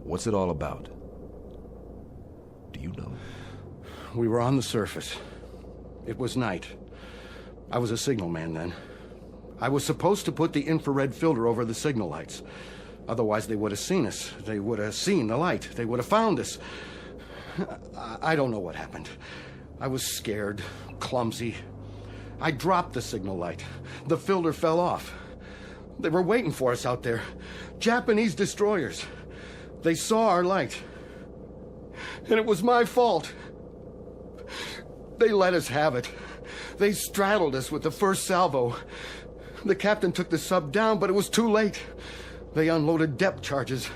What's it all about? Do you know? We were on the surface. It was night. I was a signalman then. I was supposed to put the infrared filter over the signal lights. Otherwise, they would have seen us. They would have seen the light. They would have found us. I don't know what happened. I was scared, clumsy. I dropped the signal light. The filter fell off. They were waiting for us out there. Japanese destroyers. They saw our light. And it was my fault. They let us have it. They straddled us with the first salvo. The captain took the sub down, but it was too late. They unloaded depth charges.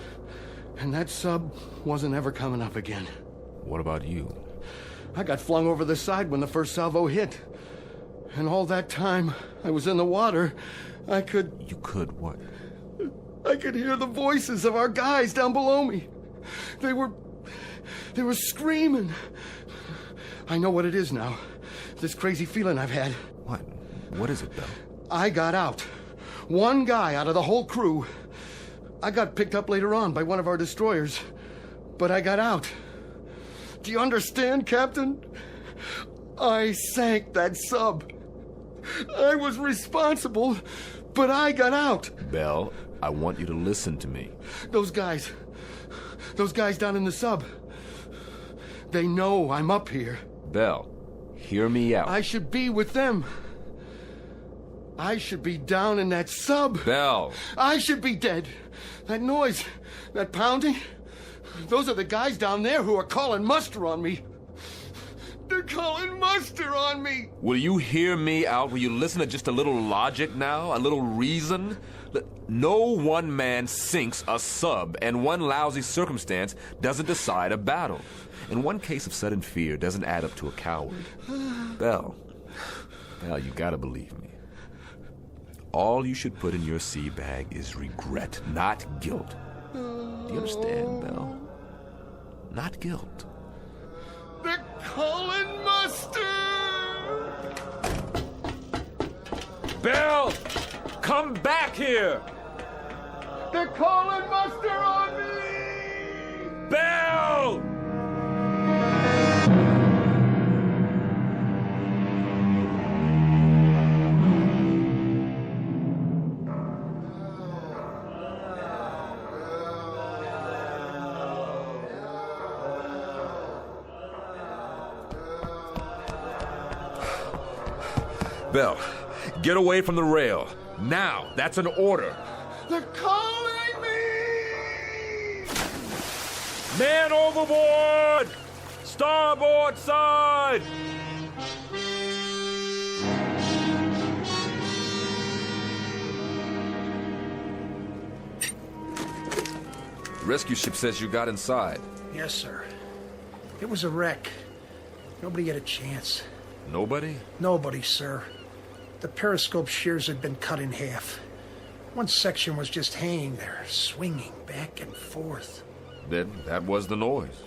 And that sub wasn't ever coming up again. What about you? I got flung over the side when the first salvo hit. And all that time I was in the water, I could... You could what? I could hear the voices of our guys down below me. They were screaming. I know what it is now. This crazy feeling I've had. What? What is it, Bell? I got out. One guy out of the whole crew. I got picked up later on by one of our destroyers. But I got out. Do you understand, Captain? I sank that sub. I was responsible, but I got out. Bell, I want you to listen to me. Those guys down in the sub, they know I'm up here. Bell, hear me out. I should be with them. I should be down in that sub. Bell. I should be dead. That noise, that pounding, those are the guys down there who are calling muster on me. They're calling muster on me. Will you hear me out? Will you listen to just a little logic now? A little reason? No one man sinks a sub, and one lousy circumstance doesn't decide a battle. And one case of sudden fear doesn't add up to a coward. Bell, you gotta believe me. All you should put in your sea bag is regret, not guilt. Do you understand, Bell? Not guilt. They're calling muster! Bell! Come back here! They're calling muster on me! Bell! Bell, get away from the rail. Now, that's an order. They're calling me! Man overboard! Starboard side! Rescue ship says you got inside. Yes, sir. It was a wreck. Nobody had a chance. Nobody? Nobody, sir. The periscope shears had been cut in half. One section was just hanging there, swinging back and forth. Then that was the noise.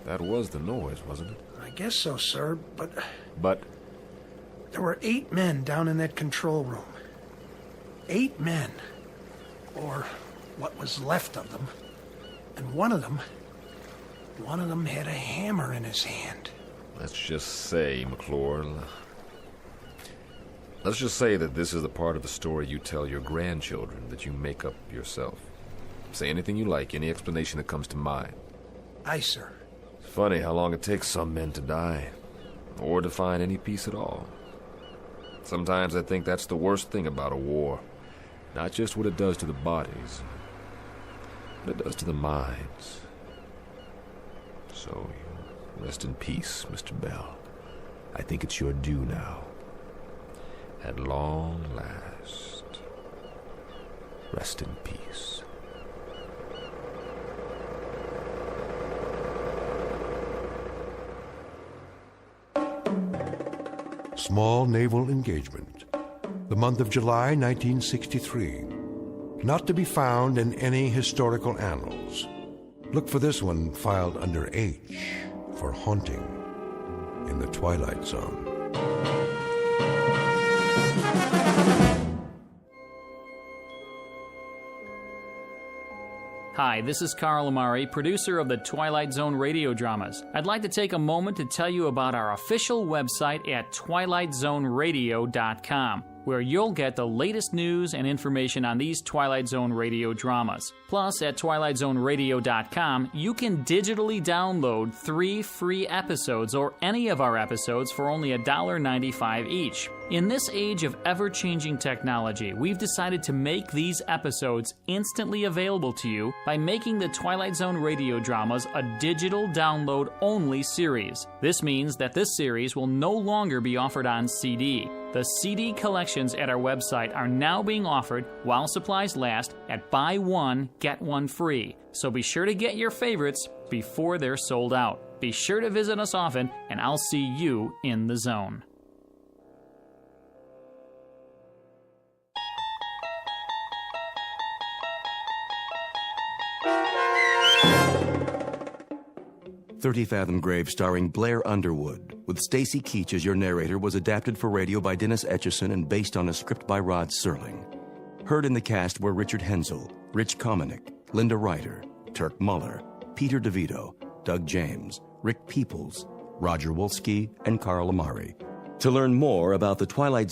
That was the noise, wasn't it? I guess so, sir, but... But? There were 8 men down in that control room. 8 men. Or what was left of them. And one of them had a hammer in his hand. Let's just say, McClure... Let's just say that this is the part of the story you tell your grandchildren that you make up yourself. Say anything you like, any explanation that comes to mind. Aye, sir. It's funny how long it takes some men to die, or to find any peace at all. Sometimes I think that's the worst thing about a war. Not just what it does to the bodies, but it does to the minds. So, you rest in peace, Mr. Bell. I think it's your due now. At long last, rest in peace. small naval engagement. The month of July 1963. Not to be found in any historical annals. Look for this one filed under H for haunting in the Twilight Zone. Hi, this is Carl Amari, producer of the Twilight Zone radio dramas. I'd like to take a moment to tell you about our official website at twilightzoneradio.com, where you'll get the latest news and information on these Twilight Zone radio dramas. Plus, at twilightzoneradio.com, you can digitally download 3 free episodes or any of our episodes for only $1.95 each. In this age of ever-changing technology, we've decided to make these episodes instantly available to you by making the Twilight Zone radio dramas a digital download-only series. This means that this series will no longer be offered on CD. The CD collections at our website are now being offered while supplies last at buy one, get one free. So be sure to get your favorites before they're sold out. Be sure to visit us often, and I'll see you in the zone. "30 Fathom Grave" starring Blair Underwood, with Stacy Keach as your narrator, was adapted for radio by Dennis Etchison and based on a script by Rod Serling. Heard in the cast were Richard Hensel, Rich Kominick, Linda Ryder, Turk Muller, Peter DeVito, Doug James, Rick Peoples, Roger Wolski, and Carl Amari. To learn more about the Twilight